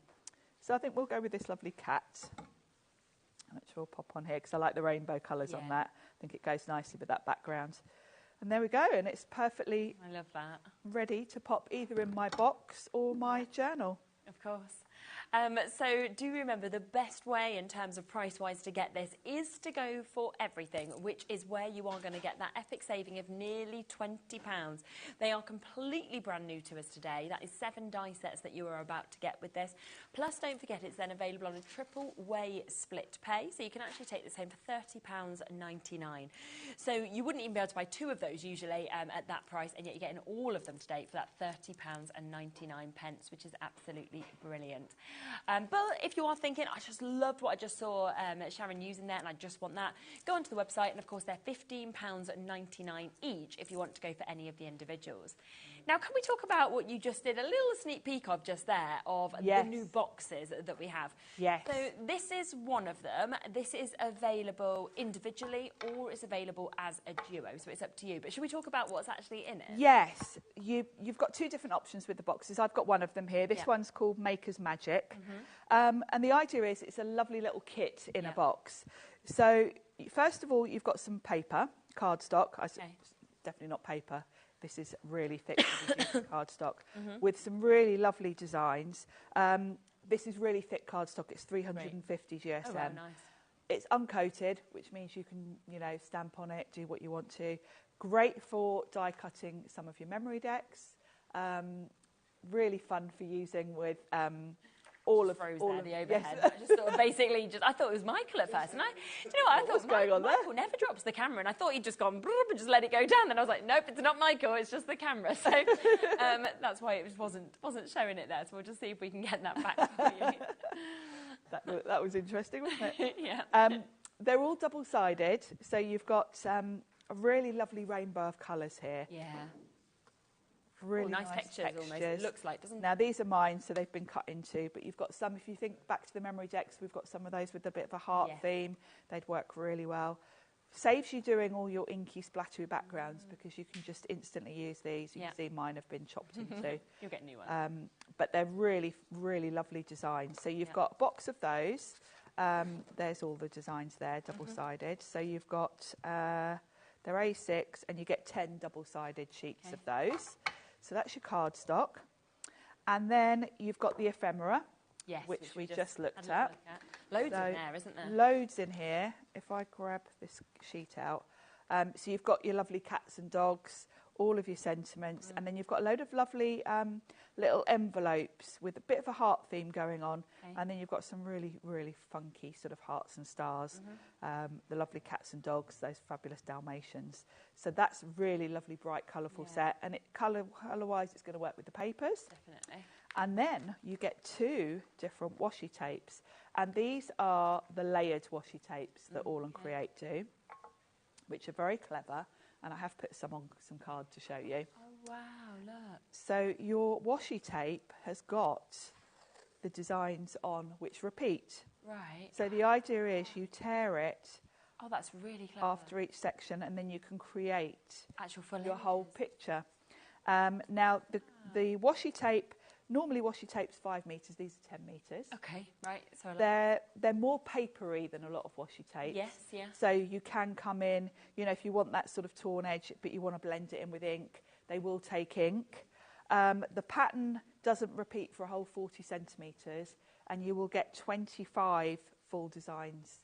So I think we'll go with this lovely cat, which we'll pop on here because I like the rainbow colours on that. I think it goes nicely with that background. And there we go, and it's perfectly I love that. Ready to pop either in my box or my journal. Of course. So do remember, the best way in terms of price-wise to get this is to go for everything, which is where you are going to get that epic saving of nearly £20. They are completely brand new to us today. That is 7 die sets that you are about to get with this. Plus, don't forget, it's then available on a triple-way split pay, so you can actually take this home for £30.99. So you wouldn't even be able to buy 2 of those usually at that price, and yet you're getting all of them today for that £30.99, which is absolutely brilliant. But if you are thinking, I just loved what I just saw Sharon using there and I just want that, go onto the website, and of course they're £15.99 each if you want to go for any of the individuals. Now, can we talk about what you just did a little sneak peek of just there of the new boxes that we have? Yes. So this is one of them. This is available individually or it's available as a duo, so it's up to you. But should we talk about what's actually in it? Yes. You've got 2 different options with the boxes. I've got one of them here. This one's called Maker's Magic. And the idea is it's a lovely little kit in a box. So first of all, you've got some paper, cardstock. Definitely not paper. This is really thick cardstock with some really lovely designs. This is really thick cardstock. It's 350 GSM. Oh, wow, nice. It's uncoated, which means you can, stamp on it, do what you want to. Great for die cutting some of your MemoryDex. Really fun for using with all of the overhead. Yes. I just sort of I thought it was Michael at first, and I thought Michael never drops the camera, and I thought he'd just gone and just let it go down. Then I was like, nope, it's not Michael, it's just the camera. So that's why it wasn't showing it there. So we'll just see if we can get that back for you. That was interesting, wasn't it? Yeah. They're all double-sided, so you've got a really lovely rainbow of colours here. Yeah. Really nice textures almost, it looks like, doesn't it? Now, these are mine, so they've been cut into, but you've got some, if you think back to the MemoryDex, we've got some of those with a bit of a heart theme. They'd work really well. Saves you doing all your inky, splattery backgrounds because you can just instantly use these. You can see mine have been chopped into. You'll get new ones. But they're really, really lovely designs. So you've got a box of those. There's all the designs there, double-sided. So you've got, they're A6, and you get 10 double-sided sheets of those. So that's your cardstock. And then you've got the ephemera, yes, which we just looked at. Loads in there, isn't there? Loads in here. If I grab this sheet out. So you've got your lovely cats and dogs, all of your sentiments, and then you've got a load of lovely little envelopes with a bit of a heart theme going on, and then you've got some really, really funky sort of hearts and stars, the lovely cats and dogs, those fabulous Dalmatians. So that's a really lovely, bright, colourful set, and colour-wise it's going to work with the papers. Definitely. And then you get 2 different washi tapes, and these are the layered washi tapes that All and Create do, which are very clever, and I have put some on some card to show you. Oh wow, look. So your washi tape has got the designs on which repeat. Right. So the idea is you tear it. Oh, that's really clever. After each section, and then you can create actual full your whole picture. Now the washi tape, normally washi tape's 5 metres, these are 10 metres. Okay, right. So they're more papery than a lot of washi tapes. Yes, yeah. So you can come in, you know, if you want that sort of torn edge, but you want to blend it in with ink, they will take ink. The pattern doesn't repeat for a whole 40 centimetres, and you will get 25 full designs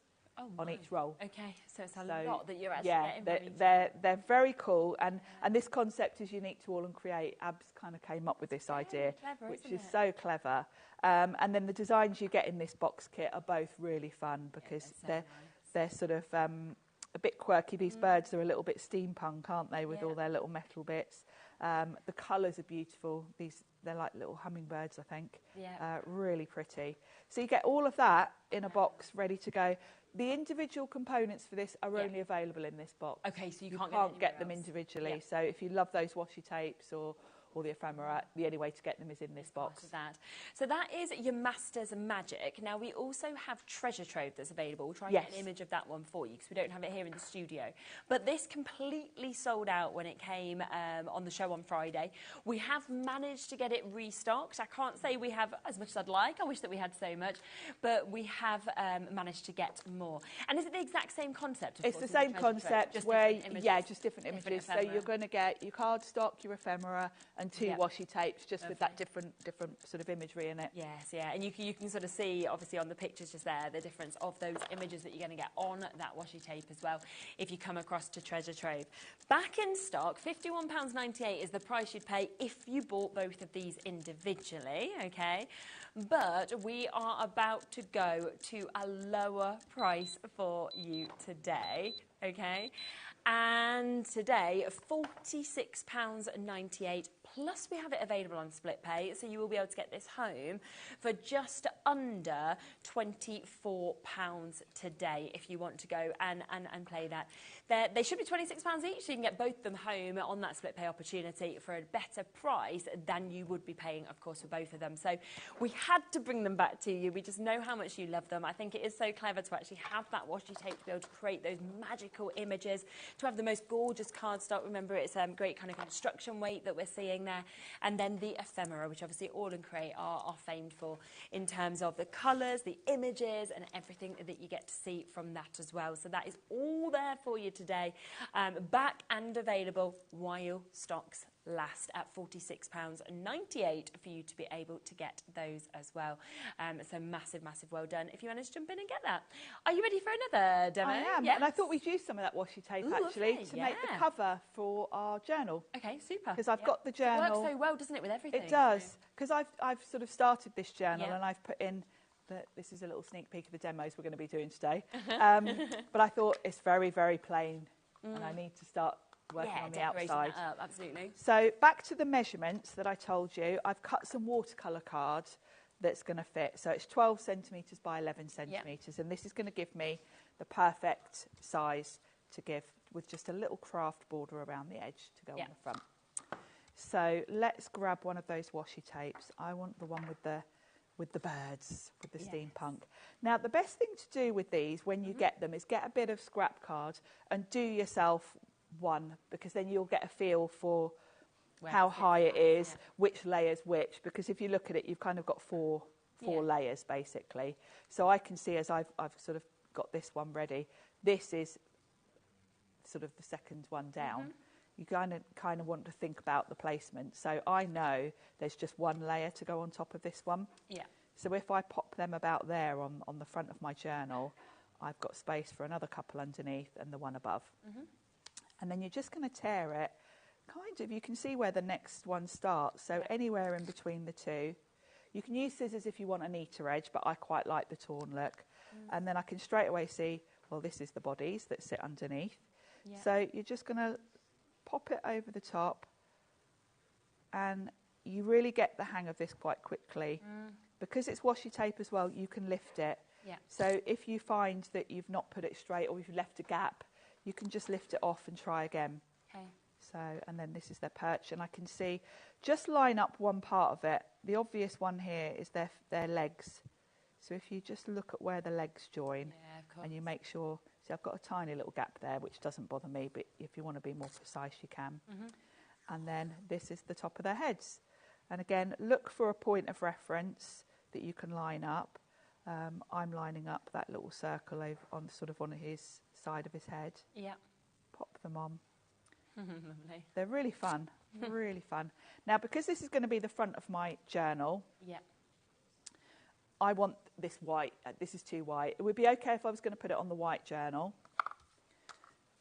on each roll. Okay, so it's a lot that you're actually getting. They're very cool, and this concept is unique to All and Create. Abs kind of came up with this idea, clever, which is so clever. And then the designs you get in this box kit are both really fun because they're sort of a bit quirky. These birds are a little bit steampunk, aren't they, with all their little metal bits. The colours are beautiful. They're like little hummingbirds, I think. Yeah. Really pretty. So you get all of that in a box ready to go. The individual components for this are only available in this box. Okay, so you can't get them individually. Yeah. So if you love those washi tapes or the ephemera, the only way to get them is in this box. So that is your Masters Magic. Now we also have Treasure Trove that's available. We'll try and get an image of that one for you because we don't have it here in the studio. But this completely sold out when it came on the show on Friday. We have managed to get it restocked. I can't say we have as much as I'd like. I wish that we had so much, but we have managed to get more. And is it the exact same concept? It's the same concept, just different images. So you're going to get your cardstock, your ephemera, and 2 washi tapes, just with that different sort of imagery in it. Yes, yeah, and you can sort of see, obviously, on the pictures just there, the difference of those images that you're going to get on that washi tape as well, if you come across to Treasure Trove. Back in stock, £51.98 is the price you'd pay if you bought both of these individually, okay? But we are about to go to a lower price for you today, okay? And today, £46.98, plus we have it available on split pay, so you will be able to get this home for just under £24 today if you want to go and play that. They should be £26 each, so you can get both of them home on that split pay opportunity for a better price than you would be paying, of course, for both of them. So we had to bring them back to you. We just know how much you love them. I think it is so clever to actually have that washi tape to be able to create those magical images, to have the most gorgeous cardstock. Remember, it's great kind of construction weight that we're seeing there. And then the ephemera, which obviously All and Create are famed for in terms of the colours, the images, and everything that you get to see from that as well. So that is all there for you today, back and available while stocks last at £46.98 for you to be able to get those as well. So massive well done if you manage to jump in and get that. Are you ready for another demo? I am, and I thought we'd use some of that washi tape to make the cover for our journal. Okay, super. Because I've got the journal. It works so well, doesn't it, with everything? It does, because I've sort of started this journal and I've put in this is a little sneak peek of the demos we're going to be doing today. But I thought it's very plain, and I need to start working on the outside. That up, absolutely. So back to the measurements that I told you. I've cut some watercolour card that's going to fit. So it's 12 centimetres by 11 centimetres, and this is going to give me the perfect size to give with just a little craft border around the edge to go on the front. So let's grab one of those washi tapes. I want the one with the birds, with the steampunk. Now, the best thing to do with these when you get them is get a bit of scrap card and do yourself one, because then you'll get a feel for how high it is, which layers which, because if you look at it, you've kind of got four layers basically. So I can see as I've sort of got this one ready, this is sort of the second one down. you kind of want to think about the placement. So I know there's just one layer to go on top of this one. Yeah. So if I pop them about there on the front of my journal, I've got space for another couple underneath and the one above. And then you're just going to tear it. Kind of, you can see where the next one starts. So anywhere in between the two. You can use scissors if you want a neater edge, but I quite like the torn look. And then I can straight away see, well, this is the bodies that sit underneath. Yeah. So you're just going to pop it over the top, and you really get the hang of this quite quickly. Because it's washi tape as well, you can lift it. Yeah. So if you find that you've not put it straight or you've left a gap, you can just lift it off and try again. Okay. So, and then this is their perch, and I can see, just line up one part of it. The obvious one here is their legs. So if you just look at where the legs join, and you make sure, see, I've got a tiny little gap there, which doesn't bother me, but if you want to be more precise, you can. And then this is the top of their heads. And again, look for a point of reference that you can line up. I'm lining up that little circle over on sort of on his side of his head. Yeah. Pop them on. Lovely. They're really fun, really fun. Now, because this is going to be the front of my journal, I want this white. This is too white. It would be okay if I was going to put it on the white journal,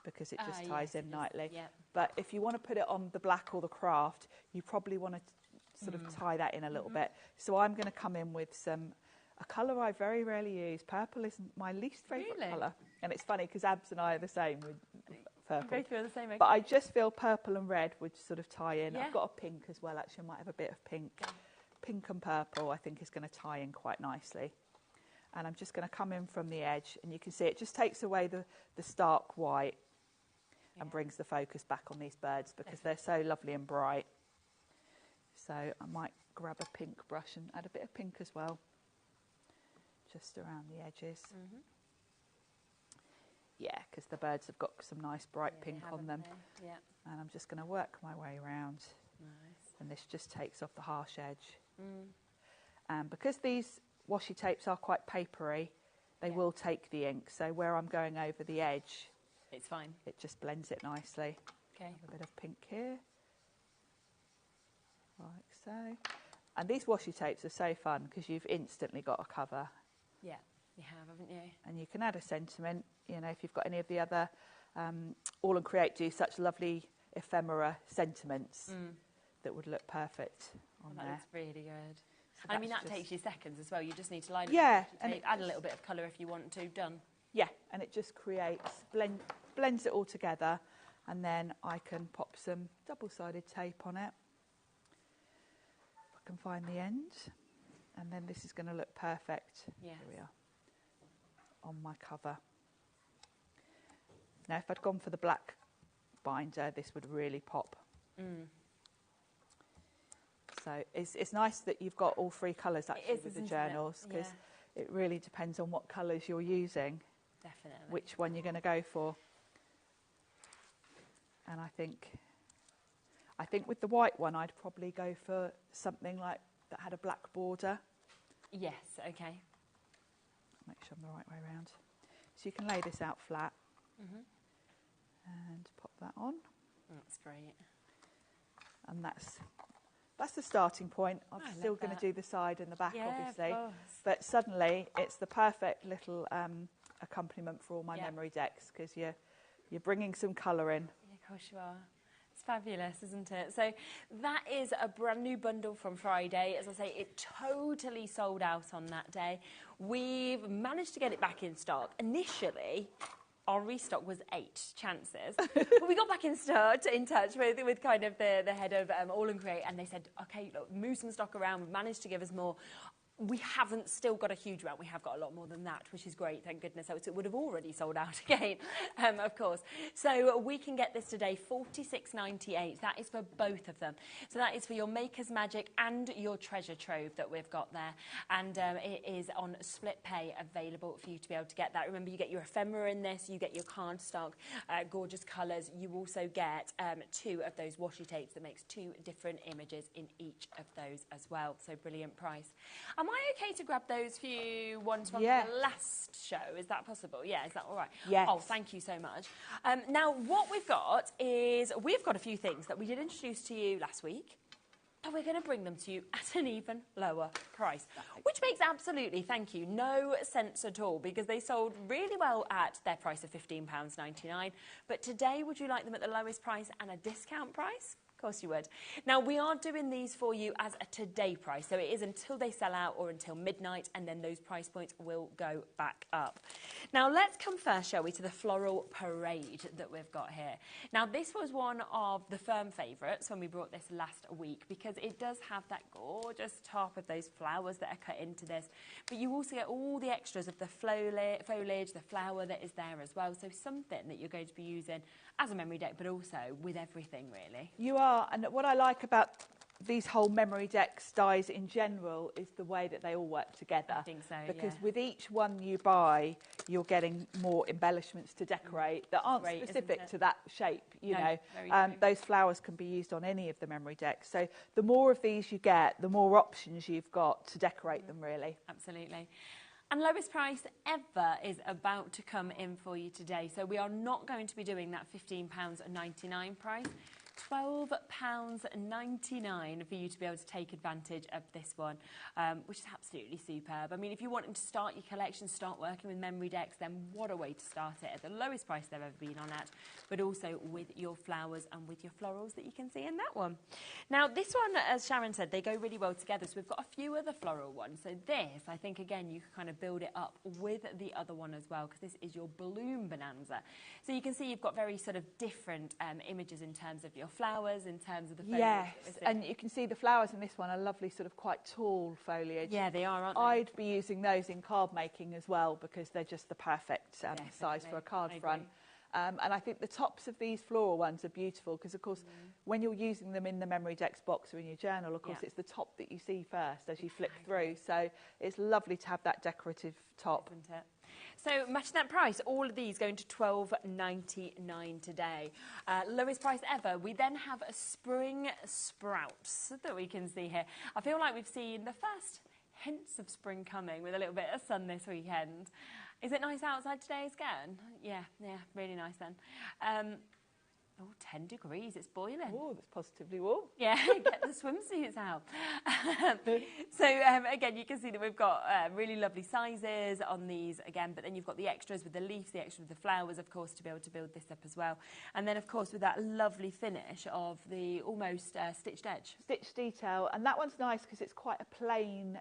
because it just ties in nicely. But if you want to put it on the black or the craft, you probably want to sort of tie that in a little bit. So I'm going to come in with a colour I very rarely use. Purple is my least favourite colour. And it's funny because Abs and I are the same with purple. Both feel the same. But I just feel purple and red would sort of tie in. I've got a pink as well, actually. I might have a bit of pink. Pink and purple, I think, is going to tie in quite nicely. And I'm just going to come in from the edge, and you can see it just takes away the stark white and brings the focus back on these birds because they're so lovely and bright. So I might grab a pink brush and add a bit of pink as well, just around the edges. Yeah, because the birds have got some nice bright pink on them. And I'm just going to work my way around. Nice. And this just takes off the harsh edge. And because these washi tapes are quite papery, they will take the ink. So where I'm going over the edge, it's fine. It just blends it nicely. Okay. A bit of pink here, like so. And these washi tapes are so fun because you've instantly got a cover. Yeah, you have, haven't you? And you can add a sentiment. You know, if you've got any of the other All and Create do such lovely ephemera sentiments that would look perfect on there. That looks really good. So I mean, that takes you seconds as well. You just need to line it. And add a little bit of colour if you want to. Done. Yeah, and it just creates, blends it all together, and then I can pop some double-sided tape on it. If I can find the end, and then this is going to look perfect. Yes. Here we are, on my cover. Now, if I'd gone for the black binder, this would really pop. So it's nice that you've got all three colours actually with the journals, because it really depends on what colours you're using. Definitely. Which one you're going to go for. And I think with the white one, I'd probably go for something like that had a black border. Yes, okay. Make sure I'm the right way around. So you can lay this out flat and pop that on. That's great. And that's the starting point. I'm still going to do the side and the back, obviously. But suddenly, it's the perfect little accompaniment for all my MemoryDex, because you're bringing some colour in. Yeah, of course you are. It's fabulous, isn't it? So that is a brand new bundle from Friday. As I say, it totally sold out on that day. We've managed to get it back in stock. Initially, our restock was 8 chances. But we got back in touch with kind of the head of All and Create, and they said, okay, look, move some stock around. We've managed to give us more. We haven't still got a huge amount. We have got a lot more than that, which is great, thank goodness. So it would have already sold out again, of course. So we can get this today, $46.98. That is for both of them. So that is for your Maker's Magic and your Treasure Trove that we've got there. And it is on split pay, available for you to be able to get that. Remember, you get your ephemera in this, you get your cardstock, gorgeous colours. You also get 2 of those washi tapes that makes 2 different images in each of those as well. So brilliant price. Am I okay to grab those few ones from the last show? Is that possible? Yeah, is that all right? Yes. Oh, thank you so much. Now, what we've got is we've got a few things that we did introduce to you last week. And we're going to bring them to you at an even lower price, which makes absolutely, thank you, no sense at all, because they sold really well at their price of £15.99. But today, would you like them at the lowest price and a discount price? Of course you would. Now, we are doing these for you as a today price, so it is until they sell out or until midnight, and then those price points will go back up. Now, let's come first, shall we, to the Floral Parade that we've got here. Now, this was one of the firm favourites when we brought this last week, because it does have that gorgeous top of those flowers that are cut into this, but you also get all the extras of the foliage, the flower that is there as well, so something that you're going to be using as a memory deck, but also with everything, really. You are, and what I like about these whole MemoryDex dies in general is the way that they all work together. I think so, because with each one you buy, you're getting more embellishments to decorate that aren't specific to that shape. You know, those flowers can be used on any of the MemoryDex. So the more of these you get, the more options you've got to decorate them, really. Absolutely. And lowest price ever is about to come in for you today. So we are not going to be doing that £15.99 price. £12.99 for you to be able to take advantage of this one, which is absolutely superb. I mean, if you're wanting to start your collection, start working with MemoryDex, then what a way to start it at the lowest price they've ever been on at, but also with your flowers and with your florals that you can see in that one. Now, this one, as Sharon said, they go really well together, so we've got a few other floral ones. So this, I think, again, you can kind of build it up with the other one as well, because this is your Bloom Bonanza. So you can see you've got very sort of different images in terms of your flowers, in terms of the foliage. Yes, and you can see the flowers in this one are lovely, sort of quite tall foliage. Yeah, they are, aren't they? I'd be using those in card making as well, because they're just the perfect size for a card front. And I think the tops of these floral ones are beautiful, because of course when you're using them in the MemoryDex box or in your journal, of course it's the top that you see first as you flip through. So it's lovely to have that decorative top. Isn't it? So matching that price, all of these going to £12.99 today. Lowest price ever. We then have a spring sprouts that we can see here. I feel like we've seen the first hints of spring coming with a little bit of sun this weekend. Is it nice outside today again? Yeah, really nice then. Oh, 10 degrees, it's boiling. Oh, that's positively warm. Yeah, get the swimsuits out. So, again, you can see that we've got really lovely sizes on these again, but then you've got the extras with the leaves, the extras with the flowers, of course, to be able to build this up as well. And then, of course, with that lovely finish of the almost stitched edge. Stitched detail, and that one's nice because it's quite a plain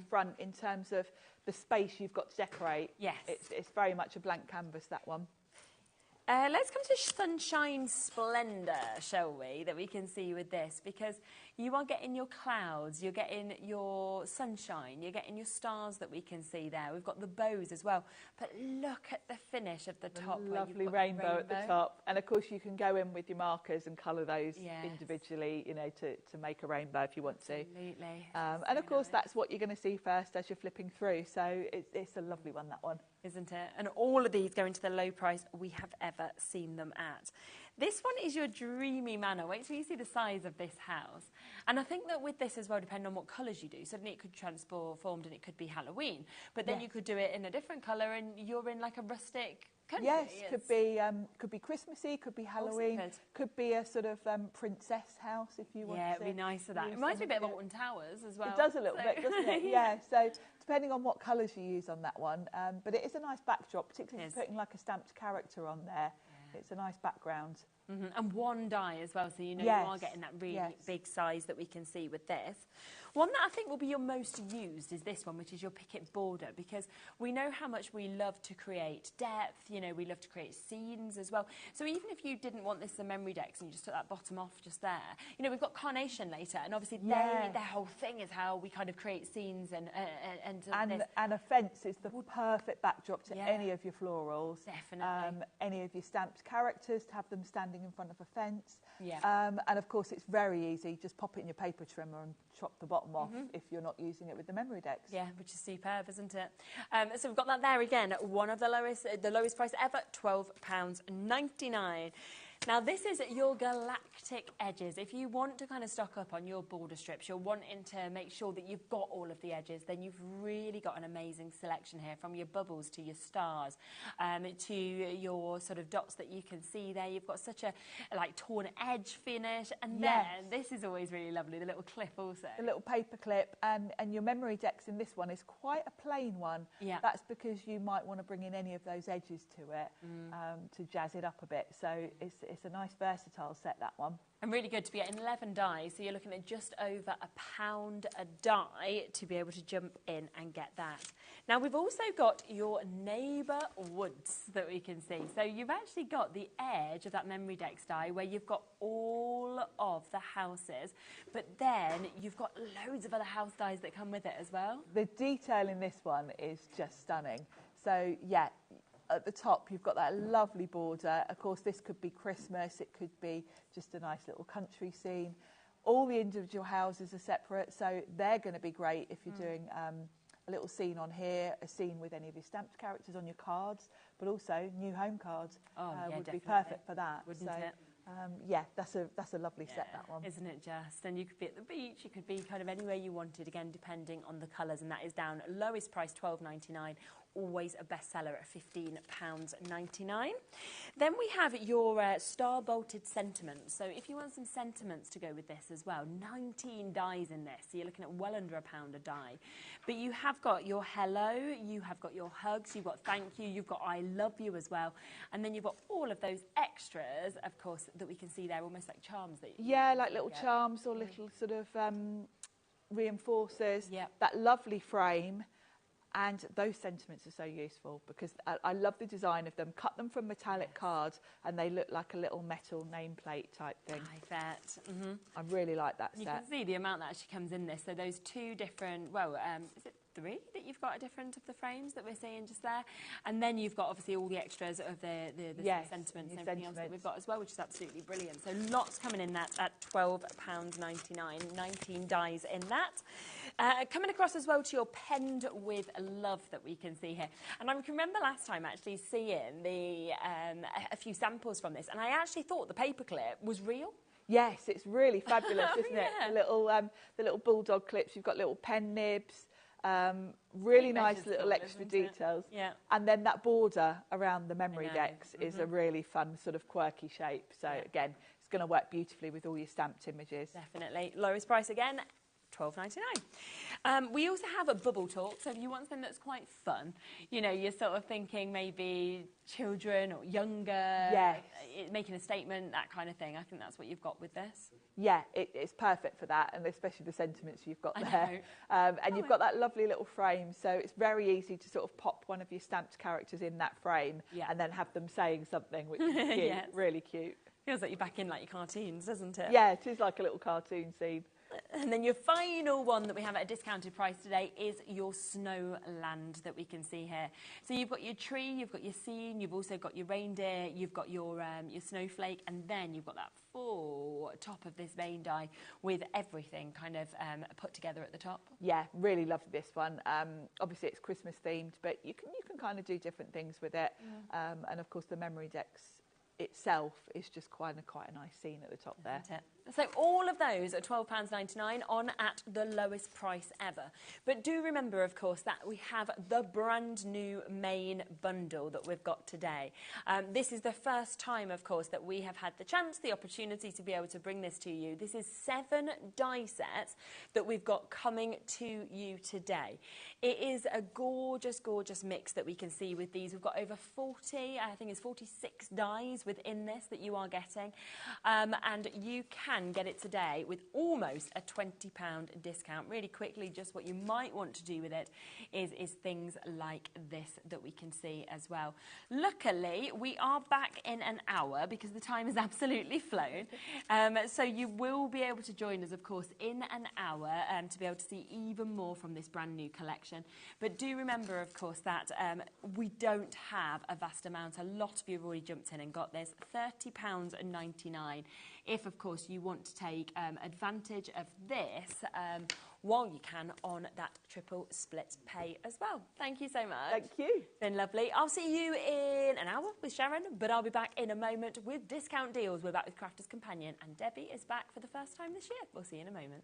front in terms of the space you've got to decorate. Yes. It's very much a blank canvas, that one. Let's come to Sunshine Splendour, shall we, that we can see with this, because you are getting your clouds, you're getting your sunshine, you're getting your stars that we can see there. We've got the bows as well, but look at the finish of the top. Lovely rainbow at the top, and of course you can go in with your markers and colour those individually, you know, to make a rainbow if you want to. Absolutely. And of course that's what you're going to see first as you're flipping through, so it's a lovely one, that one. Isn't it? And all of these going to the low price we have ever seen them at. This one is your dreamy manor. Wait till you see the size of this house. And I think that with this as well, depending on what colours you do, suddenly it could transform and it could be Halloween. But then you could do it in a different colour and you're in like a rustic country. Yes, could be Christmassy, could be Halloween, could be a sort of princess house if you want to. Yeah, it'd be nice for that. It reminds me a bit of Alton Towers as well. It does a little bit, doesn't it? Yeah, so depending on what colours you use on that one. But it is a nice backdrop, particularly if you're putting like a stamped character on there. Yeah. It's a nice background. And one die as well, so you know you are getting that really big size that we can see with this. One that I think will be your most used is this one, which is your picket border, because we know how much we love to create depth, you know, we love to create scenes as well. So even if you didn't want this in MemoryDex and you just took that bottom off just there, you know, we've got Carnation later, and obviously their whole thing is how we kind of create scenes and a fence is the perfect backdrop to any of your florals. Definitely. Any of your stamped characters, to have them standing in front of a fence. Yeah. And of course it's very easy, just pop it in your paper trimmer and chop the bottom off if you're not using it with the MemoryDex. Yeah, which is superb, isn't it? So we've got that there again, one of the lowest price ever, £12.99. Now this is your galactic edges. If you want to kind of stock up on your border strips, you're wanting to make sure that you've got all of the edges, then you've really got an amazing selection here, from your bubbles to your stars, to your sort of dots that you can see there. You've got such a like torn edge finish, and then this is always really lovely, the little clip also. The little paper clip, and your MemoryDex in this one is quite a plain one. Yeah. That's because you might want to bring in any of those edges to it to jazz it up a bit. So it's a nice versatile set, that one. And really good to be getting 11 dies, so you're looking at just over £1 a die to be able to jump in and get that. Now we've also got your neighbour woods that we can see. So you've actually got the edge of that MemoryDex die where you've got all of the houses, but then you've got loads of other house dies that come with it as well. The detail in this one is just stunning. So yeah, at the top you've got that lovely border. Of course, this could be Christmas, it could be just a nice little country scene. All the individual houses are separate, so they're going to be great if you're doing a little scene on here, a scene with any of your stamped characters on your cards, but also new home cards would definitely be perfect for that. Wouldn't it? Yeah, that's a lovely set, that one. Isn't it just? And you could be at the beach, you could be kind of anywhere you wanted, again, depending on the colours, and that is down lowest price, £12.99, always a bestseller at £15.99. Then we have your star-bolted sentiments. So if you want some sentiments to go with this as well, 19 dies in this, so you're looking at well under £1 a die. But you have got your hello, you have got your hugs, you've got thank you, you've got I love you as well, and then you've got all of those extras, of course, that we can see there, almost like charms. That like little charms or little sort of reinforcers. That lovely frame. And those sentiments are so useful because I love the design of them. Cut them from metallic cards and they look like a little metal nameplate type thing. I bet. I really like that set. You can see the amount that actually comes in this. So those two different, is it 3 that you've got a different of the frames that we're seeing just there? And then you've got obviously all the extras of the sentiments and everything else that we've got as well, which is absolutely brilliant. So lots coming in that at £12.99, 19 dies in that. Coming across as well to your penned with love that we can see here. And I can remember last time actually seeing the a few samples from this, and I actually thought the paperclip was real. Yes, it's really fabulous, isn't it? The little bulldog clips, you've got little pen nibs. Really nice little extra details. Yeah. And then that border around the MemoryDex is a really fun sort of quirky shape. So again, it's going to work beautifully with all your stamped images. Definitely. Lowest price again, £12.99. We also have a bubble talk, so if you want something that's quite fun, you know, you're sort of thinking maybe children or younger, making a statement, that kind of thing. I think that's what you've got with this. Yeah, it's perfect for that, and especially the sentiments you've got there. And you've got that lovely little frame, so it's very easy to sort of pop one of your stamped characters in that frame and then have them saying something, which is cute, really cute. Feels like you're back in like your cartoons, doesn't it? Yeah, it is like a little cartoon scene. And then your final one that we have at a discounted price today is your snowland that we can see here. So you've got your tree, you've got your scene, you've also got your reindeer, you've got your snowflake, and then you've got that full top of this main die with everything kind of put together at the top. Yeah, really love this one. Obviously it's Christmas themed, but you can kind of do different things with it. And of course the MemoryDex itself is just quite a nice scene at the top there. So all of those are £12.99 on at the lowest price ever. But do remember, of course, that we have the brand new main bundle that we've got today. This is the first time, of course, that we have had the chance, the opportunity to be able to bring this to you. This is 7 die sets that we've got coming to you today. It is a gorgeous, gorgeous mix that we can see with these. We've got over 40, I think it's 46 dies within this that you are getting. And you can get it today with almost a £20 discount. Really quickly, just what you might want to do with it is things like this that we can see as well. Luckily, we are back in an hour because the time has absolutely flown. So you will be able to join us, of course, in an hour to be able to see even more from this brand new collection. But do remember, of course, that we don't have a vast amount. A lot of you have already jumped in and got this. £30.99 if, of course, you want to take advantage of this while you can on that triple split pay as well. Thank you so much. Thank you. It's been lovely. I'll see you in an hour with Sharon, but I'll be back in a moment with discount deals. We're back with Crafter's Companion, and Debbie is back for the first time this year. We'll see you in a moment.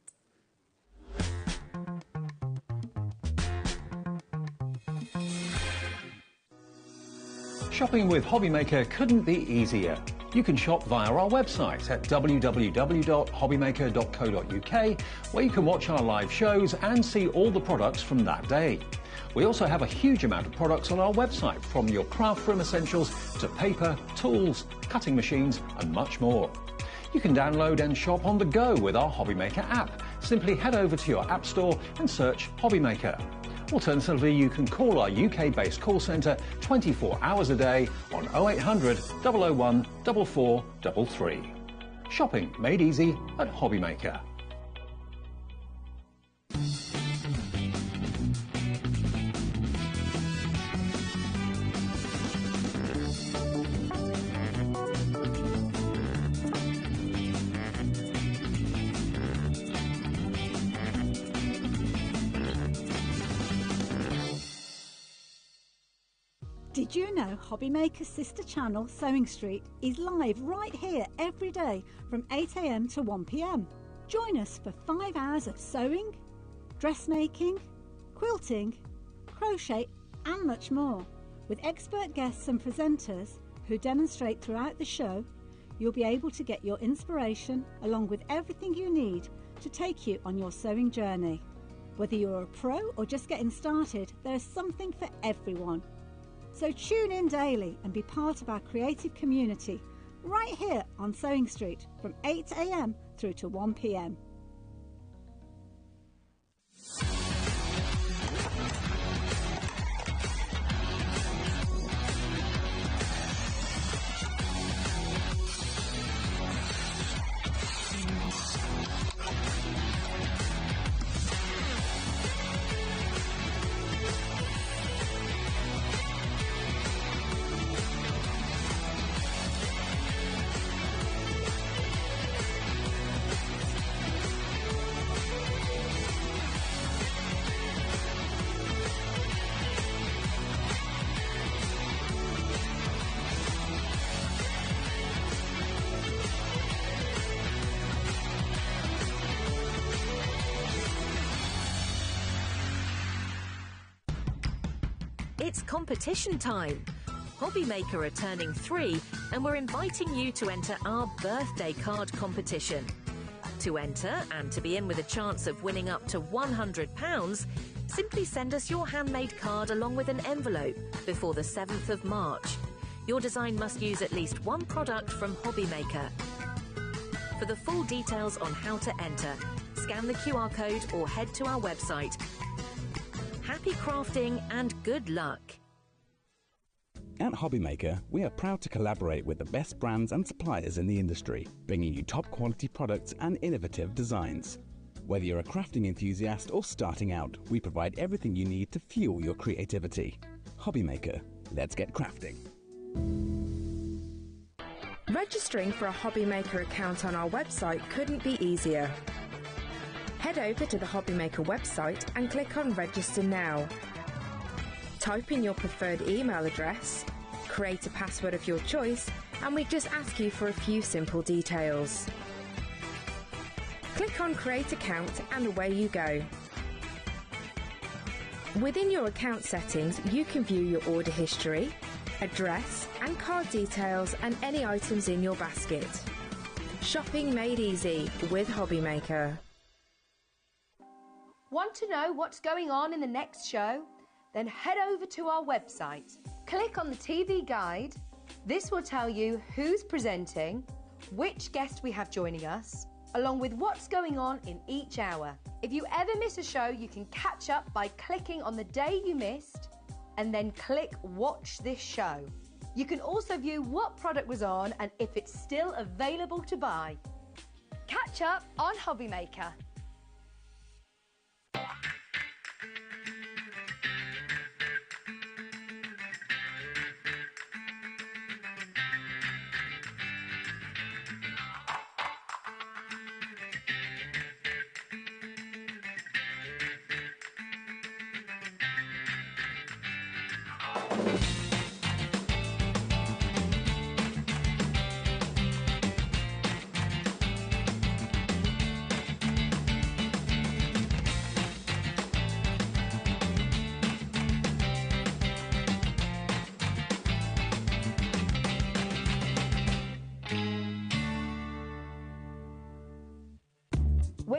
Shopping with HobbyMaker couldn't be easier. You can shop via our website at www.hobbymaker.co.uk, where you can watch our live shows and see all the products from that day. We also have a huge amount of products on our website, from your craft room essentials to paper, tools, cutting machines and much more. You can download and shop on the go with our HobbyMaker app. Simply head over to your app store and search HobbyMaker. Alternatively, you can call our UK-based call centre 24 hours a day on 0800 001 4433. Shopping made easy at HobbyMaker. Did you know HobbyMaker's sister channel, Sewing Street, is live right here every day from 8 AM to 1 PM? Join us for 5 hours of sewing, dressmaking, quilting, crochet and much more. With expert guests and presenters who demonstrate throughout the show, you'll be able to get your inspiration along with everything you need to take you on your sewing journey. Whether you're a pro or just getting started, there's something for everyone. So tune in daily and be part of our creative community right here on Sewing Street from 8 AM through to 1 PM. It's competition time. HobbyMaker are turning 3 and we're inviting you to enter our birthday card competition. To enter and to be in with a chance of winning up to £100, simply send us your handmade card along with an envelope before the 7th of March. Your design must use at least one product from HobbyMaker. For the full details on how to enter, scan the QR code or head to our website. Happy crafting and good luck. At HobbyMaker, we are proud to collaborate with the best brands and suppliers in the industry, bringing you top quality products and innovative designs. Whether you're a crafting enthusiast or starting out, we provide everything you need to fuel your creativity. HobbyMaker, let's get crafting. Registering for a HobbyMaker account on our website couldn't be easier. Head over to the HobbyMaker website and click on Register Now. Type in your preferred email address, create a password of your choice, and we just ask you for a few simple details. Click on Create Account and away you go. Within your account settings, you can view your order history, address and card details and any items in your basket. Shopping made easy with HobbyMaker. Want to know what's going on in the next show? Then head over to our website. Click on the TV guide. This will tell you who's presenting, which guest we have joining us, along with what's going on in each hour. If you ever miss a show, you can catch up by clicking on the day you missed and then click Watch This Show. You can also view what product was on and if it's still available to buy. Catch up on HobbyMaker.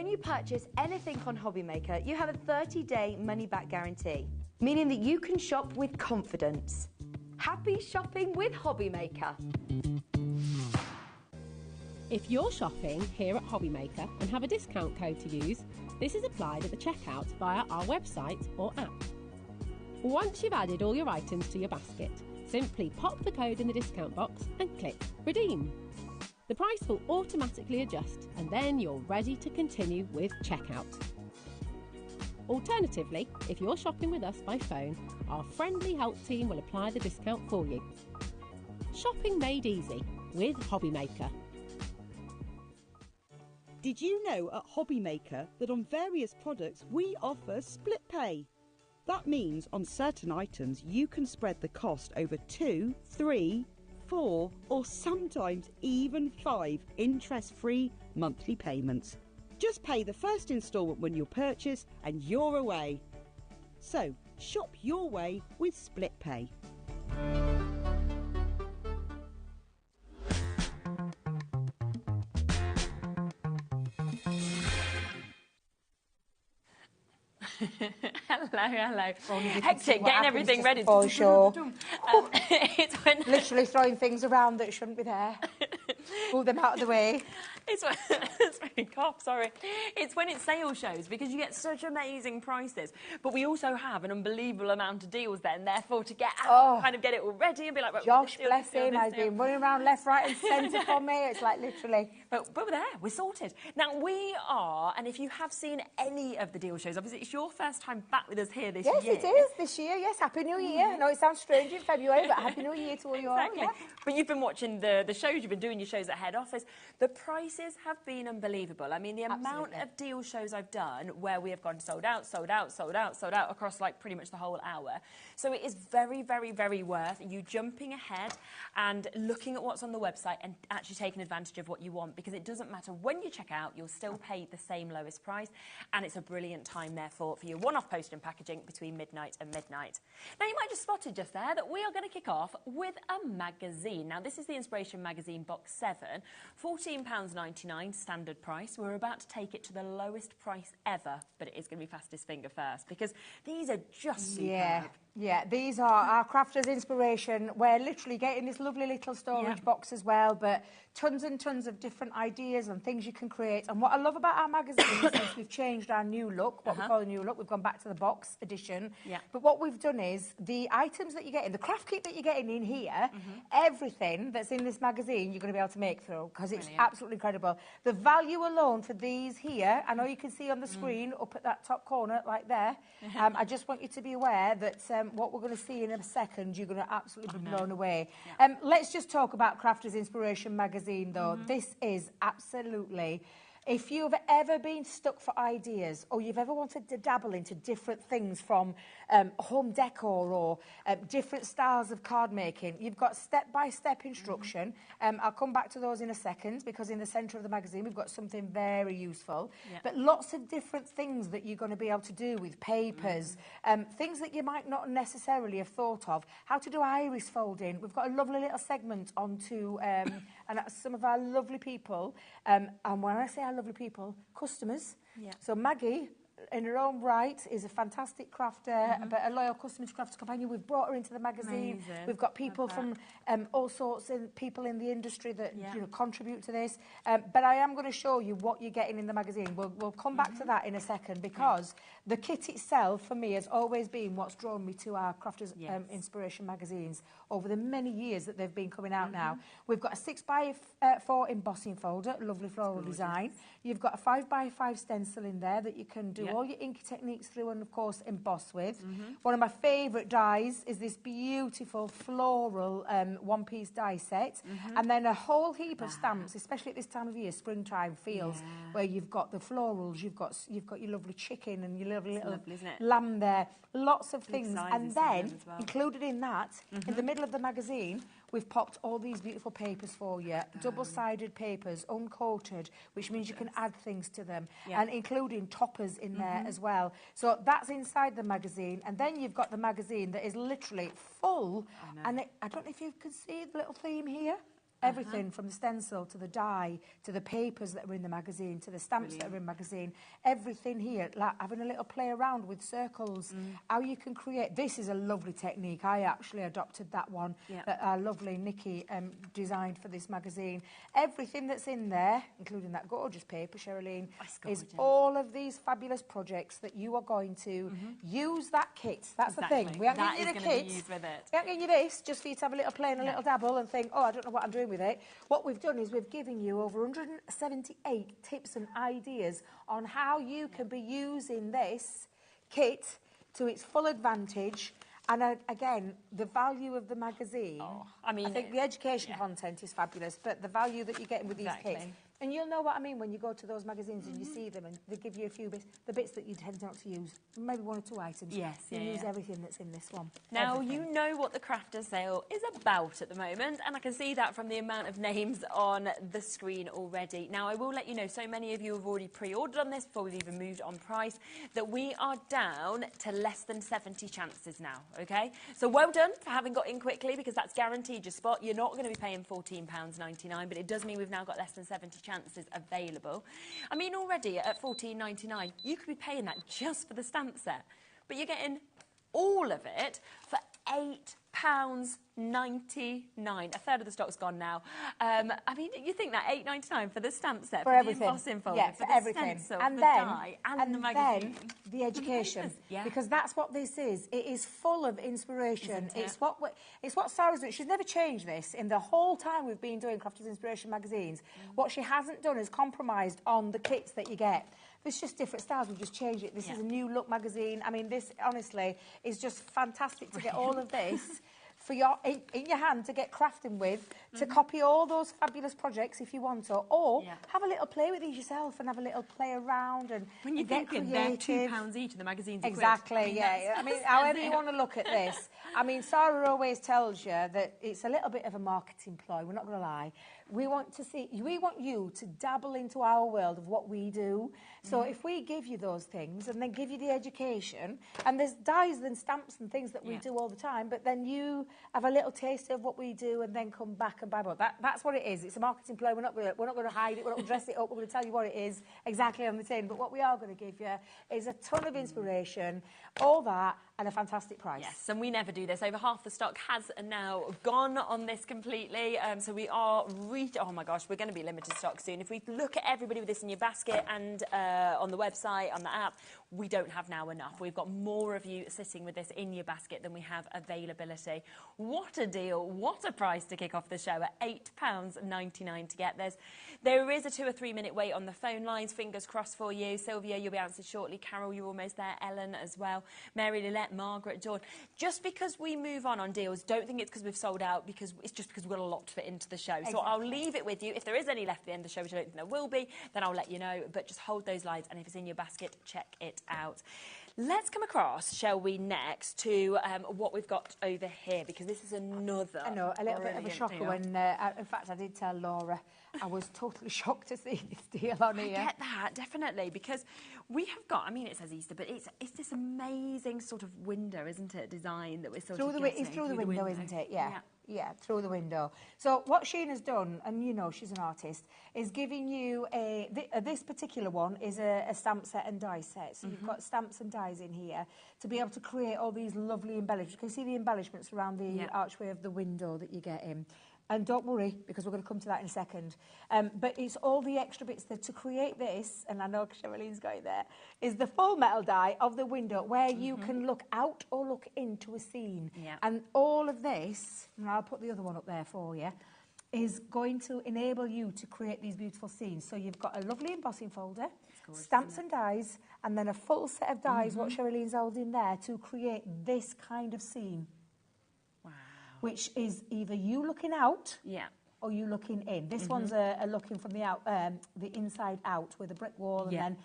when you purchase anything on HobbyMaker, you have a 30-day money-back guarantee, meaning that you can shop with confidence. Happy shopping with HobbyMaker. If you're shopping here at HobbyMaker and have a discount code to use, this is applied at the checkout via our website or app. Once you've added all your items to your basket, simply pop the code in the discount box and click Redeem. The price will automatically adjust and then you're ready to continue with checkout. Alternatively, if you're shopping with us by phone, our friendly help team will apply the discount for you. Shopping made easy with HobbyMaker. Did you know at HobbyMaker that on various products we offer split pay? That means on certain items you can spread the cost over 2, 3, 4 or sometimes even 5 interest-free monthly payments. Just pay the first instalment when you purchase and you're away. So shop your way with split pay. Hello. Hectic, getting everything ready. For sure. It's when literally throwing things around that shouldn't be there. Move them out of the way. It's when it's sale shows, because you get such amazing prices. But we also have an unbelievable amount of deals then, therefore to get out, kind of get it all ready and be like, right, Josh, bless him, has been running around left, right and centre for me. It's like literally. But we're there, we're sorted. Now we are, and if you have seen any of the deal shows, obviously it's your first time back with us here this year. Yes, it is this year. Yes, Happy New Year. I know it sounds strange in February, but Happy New Year to all you all. Exactly. Yeah. But you've been watching the shows, you've been doing your shows at head office. The prices have been unbelievable. I mean, the amount of deal shows I've done where we have gone sold out across like pretty much the whole hour. So it is very, very, very worth you jumping ahead and looking at what's on the website and actually taking advantage of what you want, because it doesn't matter when you check out, you'll still pay the same lowest price, and it's a brilliant time therefore for your one-off post and packaging between midnight and midnight. Now you might have spotted just there that we are going to kick off with a magazine. Now this is the Inspiration Magazine Box 7, £14.99 standard price. We're about to take it to the lowest price ever, but it is going to be fastest finger first, because these are just superb. Yeah, these are our Crafters Inspiration. We're literally getting this lovely little storage box as well, but tons and tons of different ideas and things you can create. And what I love about our magazine is we've changed our new look, what we call a new look. We've gone back to the box edition. Yeah. But what we've done is the items that you're getting, the craft kit that you're getting in here, everything that's in this magazine you're going to be able to make through, because it's absolutely incredible. The value alone for these here, I know you can see on the screen up at that top corner, like there. I just want you to be aware that what we're going to see in a second, you're going to absolutely be blown away. Yeah. Let's just talk about Crafters Inspiration Magazine, though. This is absolutely... If you've ever been stuck for ideas, or you've ever wanted to dabble into different things from home decor or different styles of card making, you've got step-by-step instruction. I'll come back to those in a second, because in the centre of the magazine we've got something very useful. But lots of different things that you're going to be able to do with papers, things that you might not necessarily have thought of. How to do iris folding. We've got a lovely little segment onto and some of our lovely people. And when I say our lovely people, customers. So Maggie, in her own right, is a fantastic crafter, but a loyal customer to Crafters Companion. We've brought her into the magazine. Amazing. We've got people from all sorts of people in the industry that you know, contribute to this. But I am going to show you what you're getting in the magazine. We'll come back to that in a second, because the kit itself, for me, has always been what's drawn me to our Crafters Inspiration magazines over the many years that they've been coming out now. We've got a 6x4 embossing folder, lovely floral design. You've got a 5x5 stencil in there that you can do all your inky techniques through and, of course, emboss with. One of my favourite dies is this beautiful floral one-piece die set. And then a whole heap of stamps, especially at this time of year, springtime feels, where you've got the florals, you've got your lovely chicken and your lovely little lamb there. Lots of things. And then, included in that, in the middle of the magazine, we've popped all these beautiful papers for you, double-sided papers, uncoated, which means you can add things to them, and including toppers in there as well. So that's inside the magazine, and then you've got the magazine that is literally full, and I don't know if you can see the little theme here. Everything from the stencil to the die, to the papers that are in the magazine, to the stamps that are in the magazine. Everything here, like having a little play around with circles, how you can create. This is a lovely technique. I actually adopted that one that our lovely Nikki designed for this magazine. Everything that's in there, including that gorgeous paper, Sherilyn, is all of these fabulous projects that you are going to use that kit. That's the thing. We haven't given you the kit. We haven't given you this just for you to have a little play and a little dabble and think, oh, I don't know what I'm doing with it. What we've done is we've given you over 178 tips and ideas on how you can be using this kit to its full advantage. And again, the value of the magazine. I think the education content is fabulous, but the value that you're getting with these kits. And you'll know what I mean when you go to those magazines and you see them and they give you a few bits, the bits that you tend not to use, maybe 1 or 2 items. Yes, you use everything that's in this one. Now, you know what the Crafters Sale is about at the moment, and I can see that from the amount of names on the screen already. Now, I will let you know, so many of you have already pre-ordered on this before we've even moved on price, that we are down to less than 70 chances now, OK? So well done for having got in quickly, because that's guaranteed your spot. You're not going to be paying £14.99, but it does mean we've now got less than 70 chances available. I mean, already at £14.99, you could be paying that just for the stamp set, but you're getting all of it for £8.99. A third of the stock's gone now. I mean, you think that £8.99 for the stamp set, for everything, the embossing folder, for the everything, stencil, and the then die, and the magazine, then the education, because that's what this is. It is full of inspiration. It's what Sarah's doing. She's never changed this in the whole time we've been doing Crafters Inspiration magazines. What she hasn't done is compromised on the kits that you get. It's just different styles. We've just changed it. This is a new look magazine. I mean, this honestly is just fantastic to get all of this for your in your hand to get crafting with, to copy all those fabulous projects if you want to, or have a little play with these yourself and have a little play around and when you get think creative. They're £2 each and the magazine's exactly, I mean, however you want to look at this. I mean, Sarah always tells you that it's a little bit of a marketing ploy. We're not going to lie. We want you to dabble into our world of what we do. So if we give you those things and then give you the education, and there's dies and stamps and things that we do all the time, but then you have a little taste of what we do and then come back and buy more. That's what it is. It's a marketing ploy. We're not going to hide it. We're not going to dress it up. We're going to tell you what it is exactly on the tin. But what we are going to give you is a ton of inspiration, all that, and a fantastic price. Yes, and we never do this. Over half the stock has now gone on this completely. So we are oh my gosh, we're going to be limited stock soon. If we look at everybody with this in your basket and on the website, on the app, we don't have now enough. We've got more of you sitting with this in your basket than we have availability. What a deal. What a price to kick off the show at £8.99 to get this. There is a 2 or 3 minute wait on the phone lines. Fingers crossed for you. Sylvia, you'll be answered shortly. Carol, you're almost there. Ellen as well. Mary Lillette, Margaret, Dawn. Just because we move on deals, don't think it's because we've sold out, because it's just because we've got a lot to fit into the show. So I'll leave it with you. If there is any left at the end of the show, which I don't think there will be, then I'll let you know. But just hold those lines, and if it's in your basket, check it out. Let's come across, shall we, next to what we've got over here, because this is another. I know, a little bit of a shocker deal. when, in fact, I did tell Laura, I was totally shocked to see this deal on here. I get that, definitely, because we have got, I mean, it says Easter, but it's this amazing sort of window, isn't it, design that we're sort of getting. It's through the window, isn't it? Yeah, through the window. So what Sheena's done, and you know she's an artist, is giving you this particular one is a stamp set and die set. So you've got stamps and dies in here to be able to create all these lovely embellishments. You can see the embellishments around the archway of the window that you get in. And don't worry, because we're going to come to that in a second. But it's all the extra bits that to create this, and I know Sherilyn's going there, is the full metal die of the window where you can look out or look into a scene. Yeah. And all of this, and I'll put the other one up there for you, is going to enable you to create these beautiful scenes. So you've got a lovely embossing folder, stamps and dies, and then a full set of dies, what Sherilyn's holding there, to create this kind of scene. Which is either you looking out or you looking in. This one's a looking from the inside out with a brick wall, and then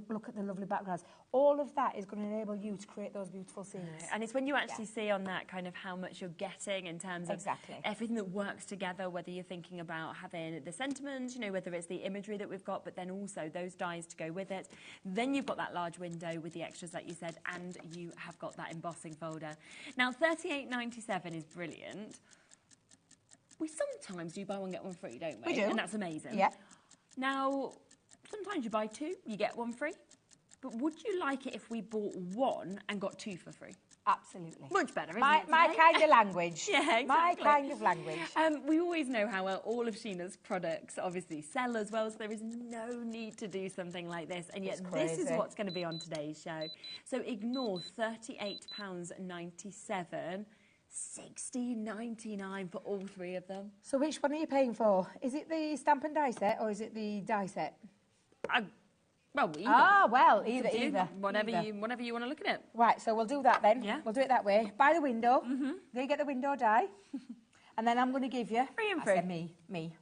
look at the lovely backgrounds. All of that is going to enable you to create those beautiful scenes. And it's when you actually see on that kind of how much you're getting in terms of everything that works together, whether you're thinking about having the sentiments, you know, whether it's the imagery that we've got, but then also those dies to go with it. Then you've got that large window with the extras, like you said, and you have got that embossing folder. Now, $38.97 is brilliant. we sometimes do buy one, get one free, don't we? We do. And that's amazing. Yeah. Now, sometimes you buy 2, you get 1 free. But would you like it if we bought 1 and got 2 for free? Absolutely. Much better, isn't my, it? My kind of language. Yeah, exactly. My kind of language. We always know how well all of Sheena's products obviously sell as well, so there is no need to do something like this. And yet this is what's going to be on today's show. So ignore £38.97. $16.99 for all 3 of them. So which one are you paying for? Is it the stamp and die set or is it the die set? Well, either. Ah, well, either. Whatever you want to look at it. Right, so we'll do that then. Yeah. We'll do it that way. By the window. They get the window die. And then I'm going to give you... Free and free. Me.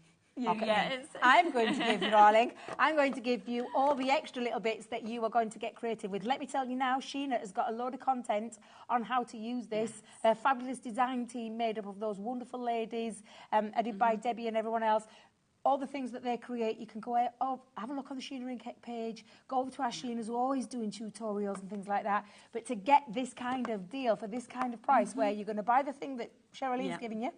I'm going to give you, darling, I'm going to give you all the extra little bits that you are going to get creative with. Let me tell you now, Sheena has got a load of content on how to use this. Her fabulous design team made up of those wonderful ladies, edited by Debbie and everyone else. All the things that they create, you can go out, have a look on the Sheena and Cake page, go over to our Sheenas who are always doing tutorials and things like that. But to get this kind of deal for this kind of price where you're going to buy the thing that Cheryleen's giving you,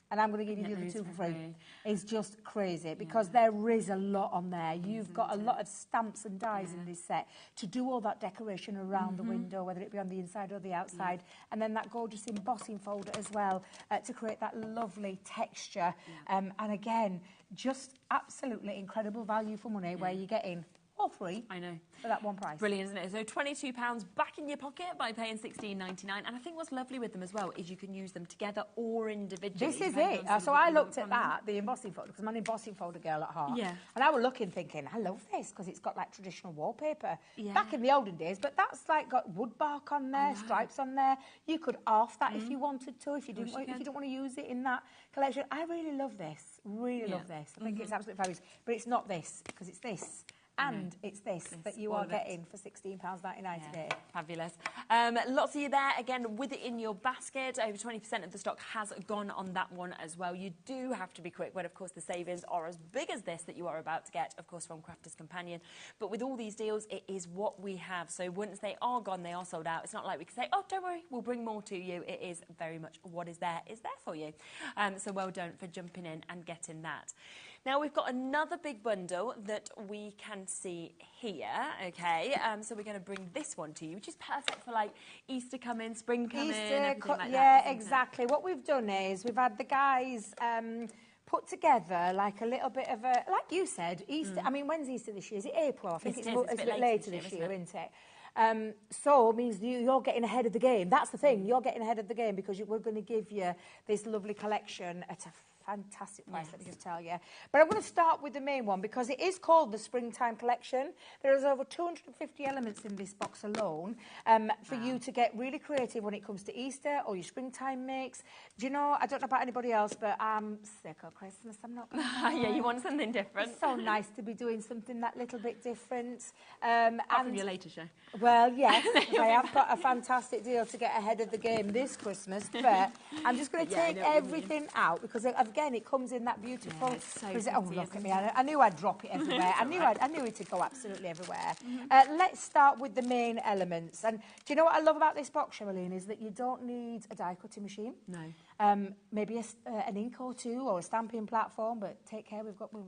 and I'm going to give you the other 2 for free. It's just crazy because there is a lot on there. You've got a lot of stamps and dies in this set to do all that decoration around the window, whether it be on the inside or the outside. And then that gorgeous embossing folder as well to create that lovely texture. And again, just absolutely incredible value for money where you're getting all 3. I know. For that one price. Brilliant, isn't it? So £22 back in your pocket by paying $16.99. And I think what's lovely with them as well is you can use them together or individually. This is it. So I looked at that, the embossing folder, because I'm an embossing folder girl at heart. Yeah. And I was looking, thinking, I love this because it's got like traditional wallpaper. Yeah. Back in the olden days, but that's like got wood bark on there, stripes on there. You could half that if you wanted to, if you didn't want to use it in that collection. I really love this. Really love this. I think it's absolutely fabulous. But it's not this, because it's this. And it's this that you are getting for £16.99 today. Fabulous. Lots of you there, again, with it in your basket. Over 20% of the stock has gone on that one as well. You do have to be quick when, of course, the savings are as big as this that you are about to get, of course, from Crafter's Companion. But with all these deals, it is what we have. So once they are gone, they are sold out. It's not like we can say, oh, don't worry, we'll bring more to you. It is very much what is there for you. So well done for jumping in and getting that. Now, we've got another big bundle that we can see here, okay? So we're going to bring this one to you, which is perfect for, like, Easter coming, spring coming, everything like that. Yeah, exactly. What we've done is we've had the guys put together, like, a little bit of a... Like you said, Easter... I mean, when's Easter this year? Is it April? I think it's a bit later this year, isn't it? So it means you're getting ahead of the game. That's the thing. You're getting ahead of the game because we're going to give you this lovely collection at a fantastic price, let me just tell you. But I'm going to start with the main one because it is called the Springtime Collection. There is over 250 elements in this box alone for you to get really creative when it comes to Easter or your springtime makes. Do you know, I don't know about anybody else, but I'm sick of Christmas. I'm not going to yeah, you want something different. It's so nice to be doing something that little bit different. And from your later show. Well, yes, I have got a fantastic deal to get ahead of the game this Christmas, but I'm just going to take everything out because, again, it comes in that beautiful... Yeah, so oh, look at me. I knew I'd drop it everywhere. I knew it would go absolutely everywhere. Let's start with the main elements. And do you know what I love about this box, Sherilyn, is that you don't need a die cutting machine. No. Maybe an ink or two or a stamping platform, but take care, don't worry,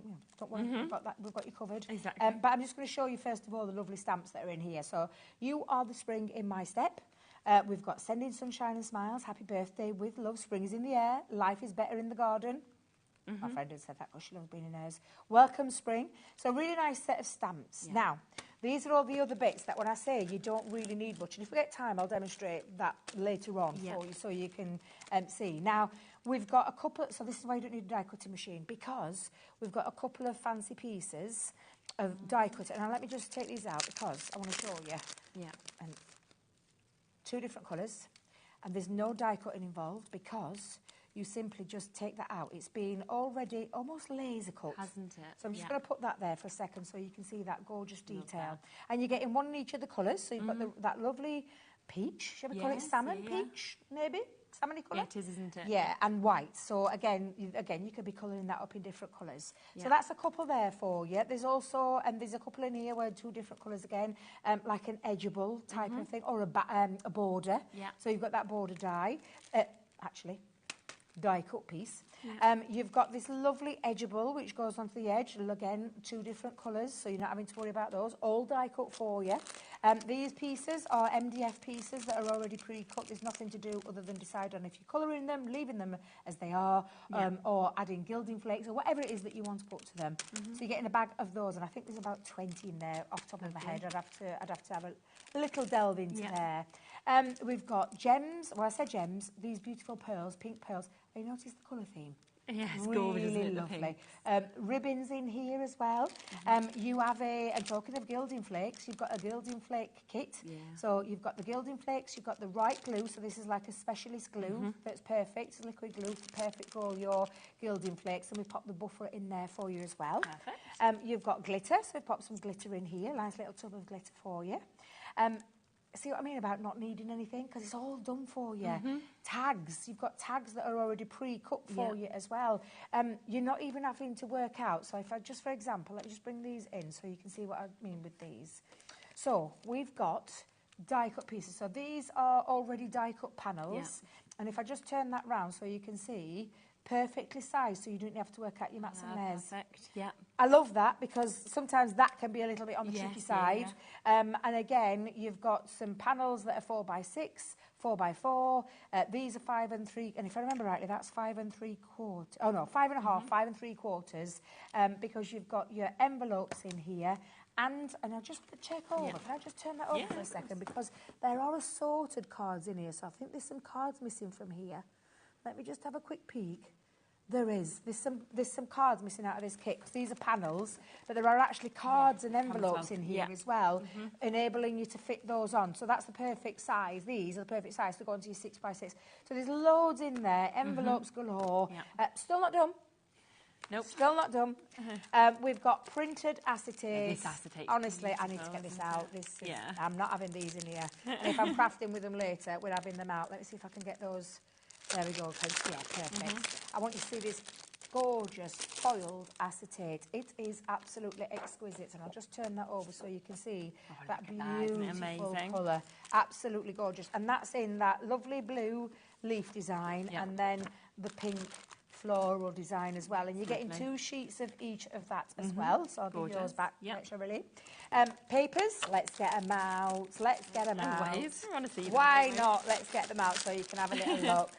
we've got you covered. Exactly. But I'm just going to show you, first of all, the lovely stamps that are in here. So, you are the spring in my step. We've got sending sunshine and smiles, happy birthday with love, spring is in the air, life is better in the garden. My friend had said that because she loves being in hers. Welcome spring. So really nice set of stamps. Yeah. Now, these are all the other bits that when I say you don't really need much, and if we get time, I'll demonstrate that later on for you so you can see. Now, we've got a couple, so this is why you don't need a die cutting machine, because we've got a couple of fancy pieces of die cutter. Now, let me just take these out because I want to show you. Yeah. And 2 different colours, and there's no die cutting involved because you simply just take that out. It's been already almost laser cut. Hasn't it? So I'm just going to put that there for a second so you can see that gorgeous detail. And you're getting one in each of the colours. So you've got that lovely peach. Shall we call it salmon peach, maybe? Salmon-y colour? Yeah, it is, isn't it? Yeah, and white. So again, you could be colouring that up in different colours. So that's a couple there for you. There's also, and there's a couple in here where 2 different colours again, like an edgeable type of thing, or a border. Yeah. So you've got that border die. Actually, die cut piece. You've got this lovely edgeable, which goes onto the edge. Again, 2 different colours, so you're not having to worry about those. All die cut for you. These pieces are MDF pieces that are already pre-cut. There's nothing to do other than decide on if you're colouring them, leaving them as they are, or adding gilding flakes, or whatever it is that you want to put to them. So you're getting a bag of those, and I think there's about 20 in there off the top of my head. I'd have to have a little delve into there. We've got gems. Well, I said gems. These beautiful pearls, pink pearls. Have you noticed the colour theme? Yes, really gorgeous, isn't it, lovely. Ribbons in here as well. You have and talking of gilding flakes, you've got a gilding flake kit. So you've got the gilding flakes, you've got the right glue, so this is like a specialist glue that's perfect. It's liquid glue, perfect for all your gilding flakes, and we pop the buffer in there for you as well. Perfect. You've got glitter, so we've popped some glitter in here, nice little tub of glitter for you. See what I mean about not needing anything? Because it's all done for you. Tags. You've got tags that are already pre-cut for you as well. You're not even having to work out. So if I just, for example, let me just bring these in so you can see what I mean with these. So we've got die-cut pieces. So these are already die-cut panels. And if I just turn that round so you can see, perfectly sized, so you don't have to work out your mats and layers. Perfect. Yeah. I love that because sometimes that can be a little bit on the tricky side. And again, you've got some panels that are 4x6, 4x4. These are 5 and 3, and if I remember rightly, that's 5 3/4. Oh no, 5 1/2, 5 3/4. Because you've got your envelopes in here. And I just want to check over. Can I just turn that over for a second? Because there are assorted cards in here, so I think there's some cards missing from here. Let me just have a quick peek. There's some cards missing out of this kit. These are panels, but there are actually cards and envelopes in here as well, enabling you to fit those on. So that's the perfect size. These are the perfect size to go into your 6x6. So there's loads in there, envelopes galore. Still not done. Nope. Still not done. We've got printed acetate. This acetate. Honestly, I need to get this out. I'm not having these in here. And if I'm crafting with them later, we're having them out. Let me see if I can get those. There we go. Perfect. I want you to see this gorgeous foiled acetate. It is absolutely exquisite, and I'll just turn that over so you can see that beautiful colour. Absolutely gorgeous. And that's in that lovely blue leaf design, and then the pink floral design as well. And you're getting 2 sheets of each of that as well. So I'll give yours back extra really. Papers, let's get them out. Let's get them out. Always. I want to see them. Why not? Let's get them out so you can have a little look.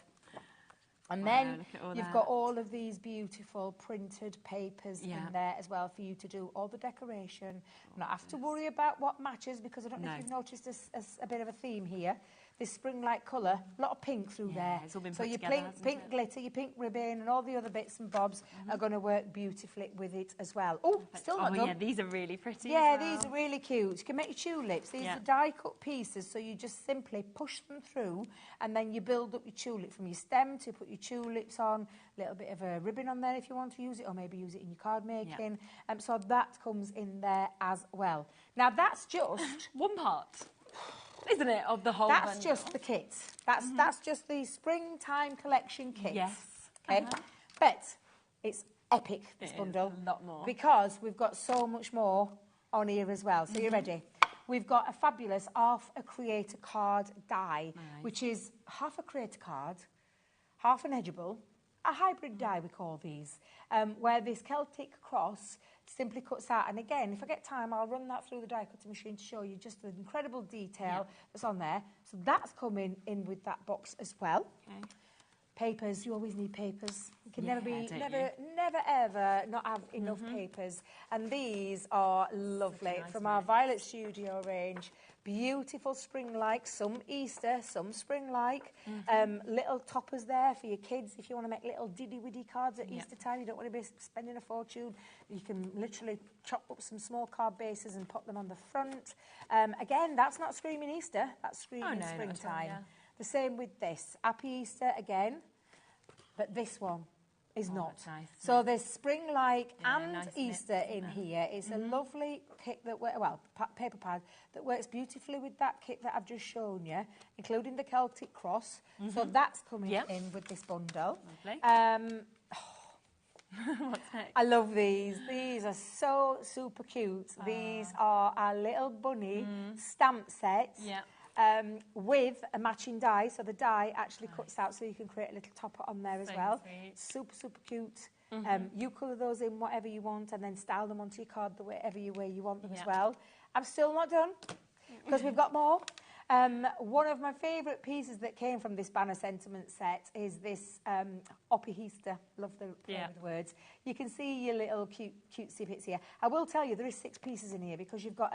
And then you've got all of these beautiful printed papers in there as well for you to do all the decoration. Not have to worry about what matches, because I don't know if you've noticed a bit of a theme here. This spring-like colour, a lot of pink through there. It's all been so put your together, pink glitter, your pink ribbon, and all the other bits and bobs are going to work beautifully with it as well. Oh, still not done. Yeah, these are really pretty. Yeah, these are really cute. You can make your tulips. These are die-cut pieces, so you just simply push them through, and then you build up your tulip from your stem to put your tulips on. A little bit of a ribbon on there if you want to use it, or maybe use it in your card making. So that comes in there as well. Now that's just one part, isn't it, of the whole That's bundle? just the kit. That's just the springtime collection kit. Yes. Okay. But it's epic, this bundle. A lot more. Because we've got so much more on here as well. So you ready? We've got a fabulous half a creator card die, which is half a creator card, half an edgeable, a hybrid die we call these, where this Celtic cross simply cuts out. And again, if I get time, I'll run that through the die cutting machine to show you just the incredible detail that's on there. So that's coming in with that box as well. Papers, you always need papers. You can never ever not have enough papers. And these are lovely from our Violet Studio range. Beautiful spring-like, some Easter, some spring-like. Little toppers there for your kids if you want to make little diddy-widdy cards at Easter time. You don't want to be spending a fortune. You can literally chop up some small card bases and put them on the front. Again, that's not screaming Easter, that's screaming springtime. The same with this. Happy Easter again, but this one is not. Nice, so there's spring-like and nice Easter in here. It's a lovely kit that paper pad that works beautifully with that kit that I've just shown you, including the Celtic cross. So that's coming in with this bundle. Lovely. What's next? I love these. These are so super cute. These are our little bunny stamp sets. with a matching die. So the die actually cuts out so you can create a little topper on there as well. Sweet. Super, super cute. You colour those in whatever you want and then style them onto your card the way you want them as well. I'm still not done because we've got more. One of my favourite pieces that came from this banner sentiment set is this Oppihista. Love the words. You can see your little cutesy bits here. I will tell you there is 6 pieces in here because you've got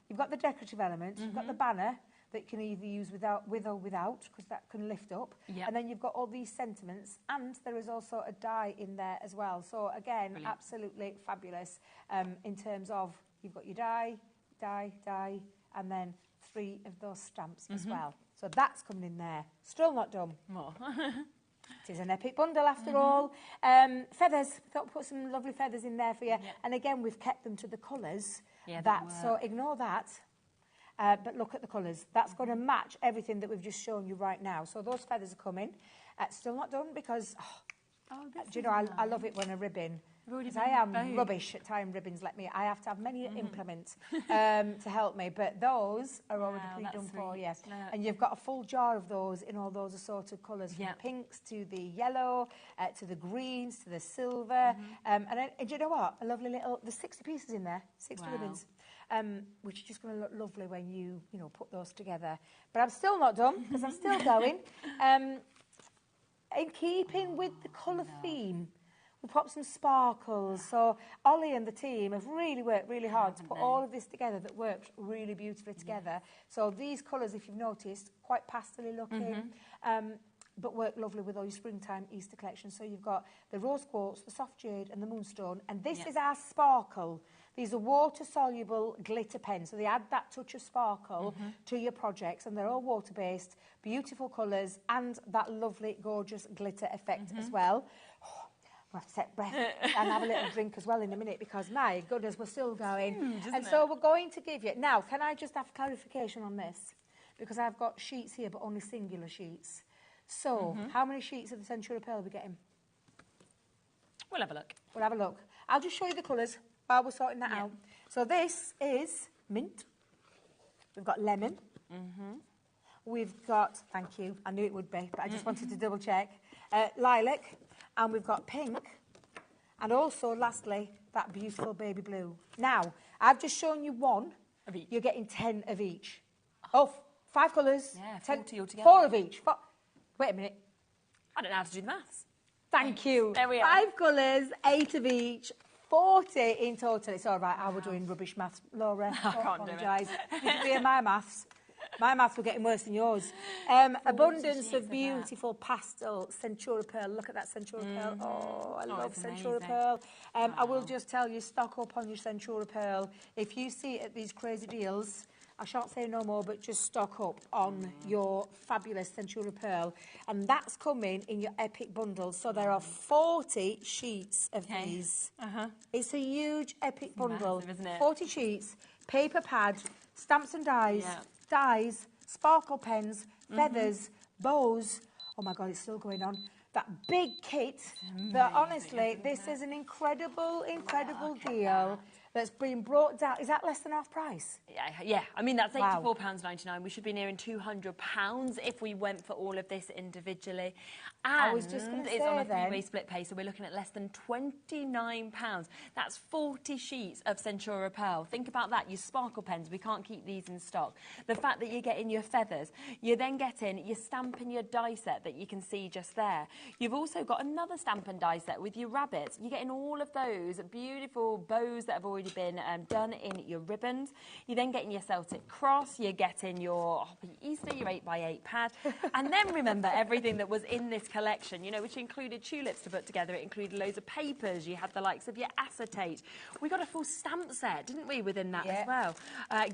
the decorative element, you've got the banner that you can either use with or without because that can lift up, and then you've got all these sentiments, and there is also a die in there as well. So again, absolutely fabulous in terms of you've got your die, and then 3 of those stamps as well. So that's coming in there. Still not done. More. It is an epic bundle after all. Feathers. Thought put some lovely feathers in there for you. And again, we've kept them to the colours. So ignore that. But look at the colours. That's going to match everything that we've just shown you right now. So those feathers are coming. Still not done because, do you know, I love it when a ribbon, because I am rubbish at tying ribbons. I have to have many implements to help me. But those are already pre-done for you. And you've got a full jar of those in all those assorted colours, from the pinks to the yellow, to the greens, to the silver. And do you know what? A lovely little, there's 60 pieces in there, 60 ribbons. Which is just going to look lovely when you put those together. But I'm still not done because I'm still going. In keeping with the colour theme, we popped some sparkles. So Ollie and the team have really worked really hard to put all of this together that works really beautifully together. So these colours, if you've noticed, quite pastel-y looking. But work lovely with all your springtime Easter collection. So you've got the rose quartz, the soft jade and the moonstone. And this is our sparkle. These are water-soluble glitter pens. So they add that touch of sparkle to your projects. And they're all water-based, beautiful colours, and that lovely, gorgeous glitter effect as well. Oh, I'm going to have to take breath and have a little drink as well in a minute because, my goodness, we're still going. And so we're going to give you... Now, can I just have clarification on this? Because I've got sheets here, but only singular sheets. So, how many sheets of the Centura Pearl are we getting? We'll have a look. We'll have a look. I'll just show you the colours while we're sorting that out. So this is mint. We've got lemon. We've got, thank you, I knew it would be, but I just wanted to double check. Lilac. And we've got pink. And also, lastly, that beautiful baby blue. Now, I've just shown you 1 of each. You're getting 10 of each. Oh, 5 colours. Yeah, 10 altogether. 4 of each. Wait a minute. I don't know how to do the maths. Thank you. There we are. 5 colours, 8 of each, 40 in total. It's all right. I was doing rubbish maths, Laura. I can't do it. You can be in my maths. My maths were getting worse than yours. Abundance of beautiful pastel Centura Pearl. Look at that Centura Pearl. Oh, I love Centura Pearl. I will just tell you, stock up on your Centura Pearl. If you see it at these crazy deals, I shan't say no more, but just stock up on your fabulous Centura Pearl. And that's coming in your epic bundles. So there are 40 sheets of these. It's a huge epic bundle. Massive, isn't it? 40 sheets, paper pad, stamps and dies, dies, sparkle pens, feathers, bows. Oh my God, it's still going on. That big kit. That honestly, this is an incredible deal. That's been brought down. Is that less than half price? Yeah. I mean, that's £84.99. We should be nearing £200 if we went for all of this individually. And I was just going to say it's on a 3-way split pay, so we're looking at less than £29. That's 40 sheets of Centura Pearl. Think about that. Your sparkle pens, we can't keep these in stock. The fact that you're getting your feathers, you're then getting your stamp and your die set that you can see just there. You've also got another stamp and die set with your rabbits. You're getting all of those beautiful bows that have already been done in your ribbons. You're then getting your Celtic cross, you're getting your Hobby Easter, your 8x8 pad, and then remember everything that was in this collection, you know, which included tulips to put together. It included loads of papers. You had the likes of your acetate. We got a full stamp set, didn't we, within that as well?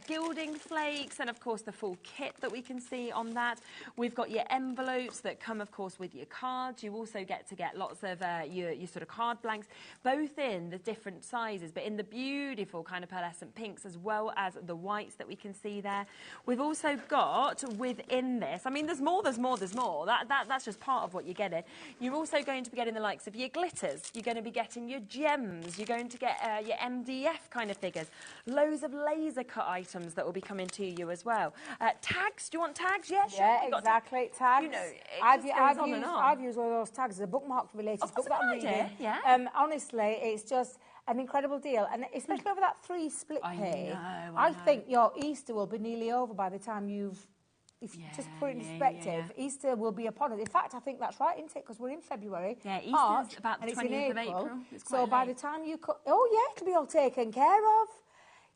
Gilding flakes, and of course the full kit that we can see on that. We've got your envelopes that come, of course, with your cards. You also get lots of your sort of card blanks, both in the different sizes, but in the beautiful beautiful kind of pearlescent pinks as well as the whites that we can see there. We've also got within this, I mean, there's more. That's just part of what you're getting. You're also going to be getting the likes of your glitters. You're going to be getting your gems. You're going to get your MDF kind of figures. Loads of laser cut items that will be coming to you as well. Tags, do you want tags? Yeah, sure. Yeah, exactly, tags. You know, I've used all those tags as a bookmark for my latest book that I'm reading. Yeah. Honestly, it's just an incredible deal, and especially over that 3 split pay. I think your Easter will be nearly over by the time just put it in perspective, Easter will be upon us. In fact, I think that's right, isn't it? Because we're in February. Yeah, Easter's March, about the 20th of April. So by the time you it'll be all taken care of.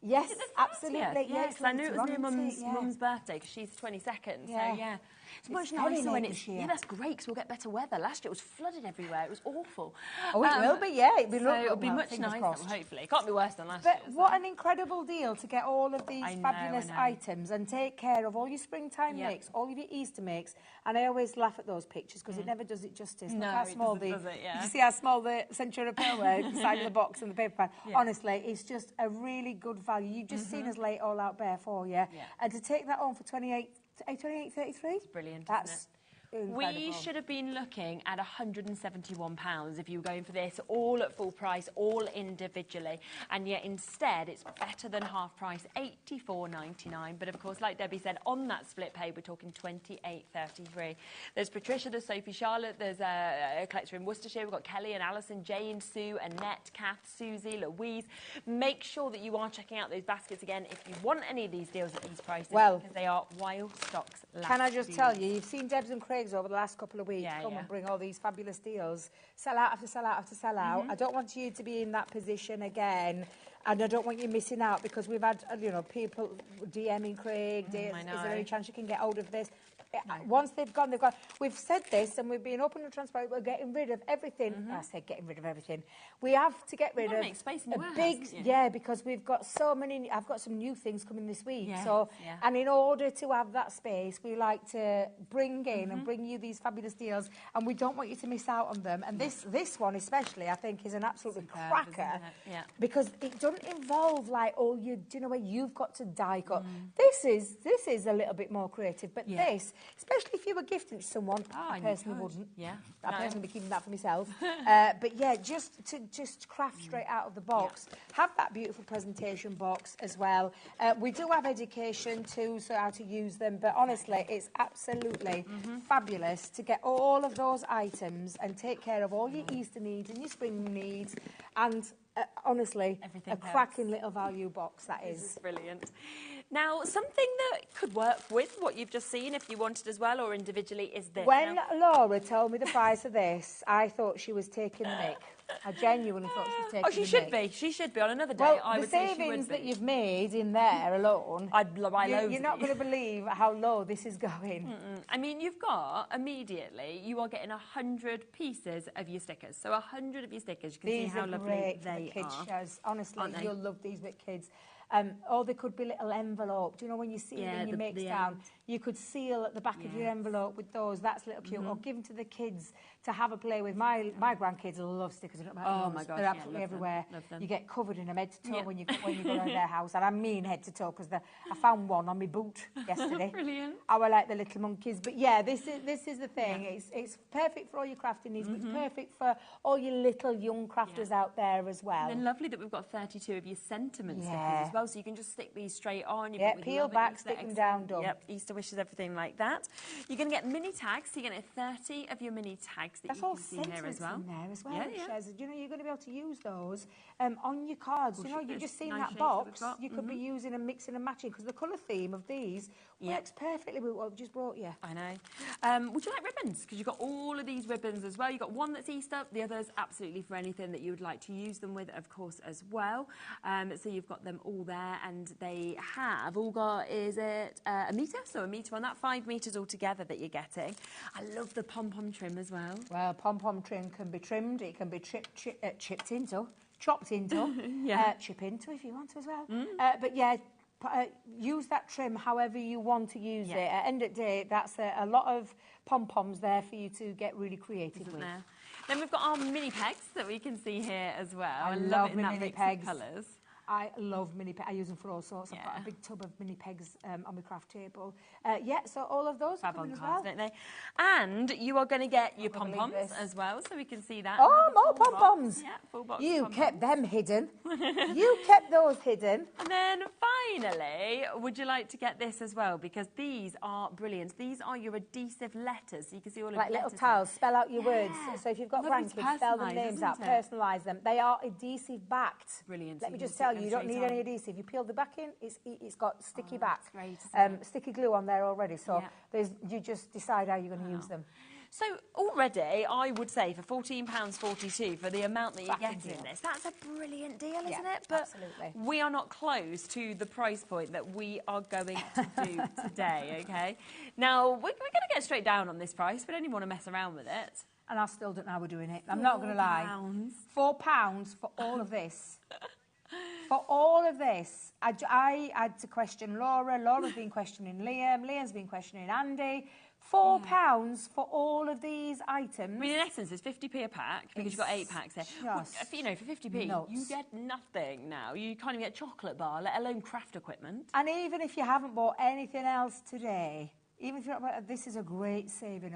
Yes, absolutely. Yeah, because I knew it was my mum's birthday, because she's 22nd. So, yeah. It's much nicer when it's... Yeah, that's great, because we'll get better weather. Last year it was flooded everywhere. It was awful. Oh, it will be, yeah. It'll be much nicer, hopefully. It can't be worse than last year. But what an incredible deal to get all of these fabulous items and take care of all your springtime makes, all of your Easter makes. And I always laugh at those pictures, because it never does it justice. No, Look how small does it, you see how small the Century Pearl were inside of the box and the paper pad. Honestly, it's just a really good value. You've just seen us lay it all out bare for you. And to take that on for 28.33. It's brilliant, That's isn't it? incredible. We should have been looking at £171 if you were going for this, all at full price, all individually. And yet instead, it's better than half price, $84.99. But of course, like Debbie said, on that split pay, we're talking $28.33. There's Patricia, there's Sophie, Charlotte, there's a collector in Worcestershire. We've got Kelly and Alison, Jane, Sue, Annette, Kath, Susie, Louise. Make sure that you are checking out those baskets again if you want any of these deals at these prices, because they are while stocks last. Can I just tell you, you've seen Debs and Craig's over the last couple of weeks come and bring all these fabulous deals. Sell out after sell out after sell out. I don't want you to be in that position again. And I don't want you missing out, because we've had, people DMing Craig. Is there any chance you can get hold of this? Once they've gone, they've gone. We've said this, and we've been open and transparent. We're getting rid of everything. I said getting rid of everything. We have to get rid of make space in the warehouse, big, because we've got so many. I've got some new things coming this week. And in order to have that space, we like to bring in and bring you these fabulous deals, and we don't want you to miss out on them. And this one especially, I think, is an absolute cracker, because it doesn't involve like where you've got to die cut. This is a little bit more creative, but this. Especially if you were gifting it to someone, I personally wouldn't. I personally be keeping that for myself. But yeah, just craft straight out of the box. Have that beautiful presentation box as well. We do have education too, so how to use them. But honestly, it's absolutely fabulous to get all of those items and take care of all your Easter needs and your spring needs. And honestly, everything cracking little value box that is. This is brilliant. Now, something that could work with what you've just seen, if you wanted as well, or individually, is this. When Laura told me the price of this, I thought she was taking the mick. I genuinely thought she was taking the mick. Oh, she should be. She should be. On another day, I would say she would be. The savings that you've made in there alone, you're not going to believe how low this is going. I mean, you've got, immediately, you are getting 100 pieces of your stickers. So 100 of your stickers. You can see how lovely they kids are. Shows. Honestly, you'll love these with kids. Or they could be little envelope. Do you know when you seal in your mix down? You could seal at the back of your envelope with those. That's a little cute. Or give them to the kids to have a play with. My grandkids love stickers. I don't know about yours. They're absolutely everywhere. You get covered in them head to toe when you go around their house. And I mean head to toe, because I found one on my boot yesterday. Brilliant. I were like the little monkeys. But yeah, this is the thing. It's perfect for all your crafting needs, but it's perfect for all your little young crafters out there as well. And then lovely that we've got 32 of your sentiment stickers as well. So you can just stick these straight on. Peel back, stick them down, done. Yep, Easter wishes, everything like that. You're going to get mini tags. So you're going to get 30 of your mini tags that you can see here as well. In there as well. You know, you're going to be able to use those on your cards. You know, you've just seen that box. You could be using and mixing and matching, because the colour theme of these works perfectly with what I've just brought you. I know. Would you like ribbons? Because you've got all of these ribbons as well. You've got one that's Easter, the other's absolutely for anything that you would like to use them with, of course, as well. So you've got them all there, and they have all got, is it a metre? So a metre on that, 5 metres altogether that you're getting. I love the pom-pom trim as well. Well, pom-pom trim can be trimmed, it can be chopped into, chip into if you want to as well. But yeah, use that trim however you want to use it. At the end of the day, that's a lot of pom-poms there for you to get really creative with. Then we've got our mini pegs that we can see here as well. I love it in mini that mix pegs. of colours. I love mini pegs. I use them for all sorts. I've got a big tub of mini pegs on my craft table. So all of those are coming as well. Don't they? And you are going to get your pom-poms as well, so we can see that. Oh, more pom-poms. Yeah, full box. You kept them hidden. You kept those hidden. And then finally, would you like to get this as well? Because these are brilliant. These are your adhesive letters, so you can see all of the like little tiles. Spell out your words. So if you've got grandkids, spell the names out. Personalise them. They are adhesive backed. Brilliant. Let me just tell you, you don't need any adhesive. You peel the back in, it's got sticky back. Sticky glue on there already. So you just decide how you're going to use them. So already, I would say for £14.42 for the amount that you get in this, that's a brilliant deal, isn't it? But absolutely. we are not close to the price point that we are going to do today, okay? Now, we're going to get straight down on this price. We don't even want to mess around with it. And I still don't know how we're doing it. I'm not going to lie. £4 for all of this. For all of this, I had to question Laura. Laura's been questioning Liam. Liam's been questioning Andy. £4 for all of these items. I mean, in essence, it's 50p a pack because you've got 8 packs there. Well, you know, for 50p, you get nothing now. You can't even get a chocolate bar, let alone craft equipment. And even if you haven't bought anything else today, even if you're not, this is a great saving,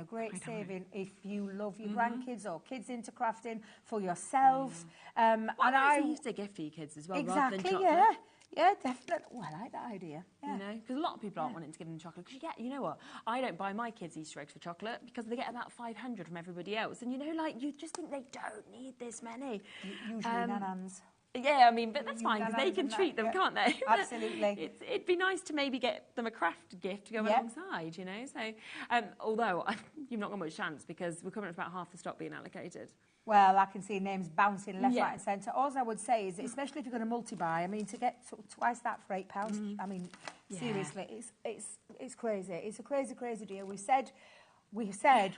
if you love your grandkids or kids into crafting for yourself. And it's a Easter gift for your kids as well, rather than chocolate. Yeah, definitely. Oh, I like that idea. Yeah. You know, because a lot of people aren't wanting to give them chocolate. Because you know what? I don't buy my kids Easter eggs for chocolate because they get about 500 from everybody else. And you know, like, you just think they don't need this many. Usually nanans. Yeah, I mean, but that's fine because they can treat them, can't they? Absolutely. It'd be nice to maybe get them a craft gift to go alongside, you know. So, although you've not got much chance because we're coming up to about half the stock being allocated. Well, I can see names bouncing left, right and centre. All I would say is, especially if you're going to multi-buy, I mean, to get twice that for £8, I mean, seriously, it's crazy. It's a crazy, crazy deal. We said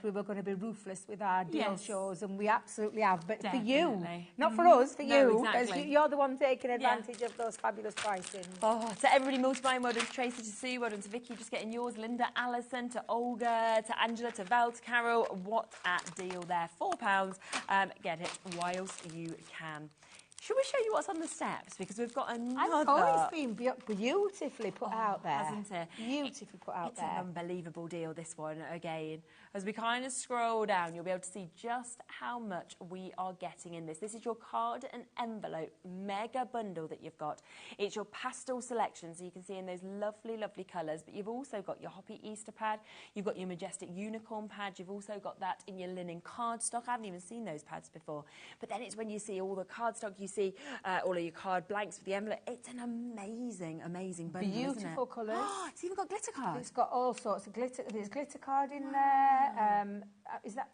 we were going to be ruthless with our deal shows, and we absolutely have. But for you, not for us, for you, because you're the one taking advantage of those fabulous pricing. Oh, to everybody multiplying, well done to Tracy, to Sue, well done to Vicky, just getting yours, Linda, Alison, to Olga, to Angela, to Val, to Carol. What a deal there. £4. Get it whilst you can. Should we show you what's on the steps? Because we've got another... Oh, it's been beautifully put out there. Hasn't it? Beautifully put out there. It's an unbelievable deal, this one, again. As we kind of scroll down, you'll be able to see just how much we are getting in this. This is your card and envelope mega bundle that you've got. It's your pastel selection, so you can see in those lovely, lovely colours. But you've also got your Hoppy Easter pad. You've got your Majestic Unicorn pad. You've also got that in your linen cardstock. I haven't even seen those pads before. But then it's when you see all the cardstock, you see all of your card blanks for the envelope. It's an amazing, amazing bundle, beautiful colours. It's even got glitter cards. It's got all sorts of glitter. There's glitter card in there. Is that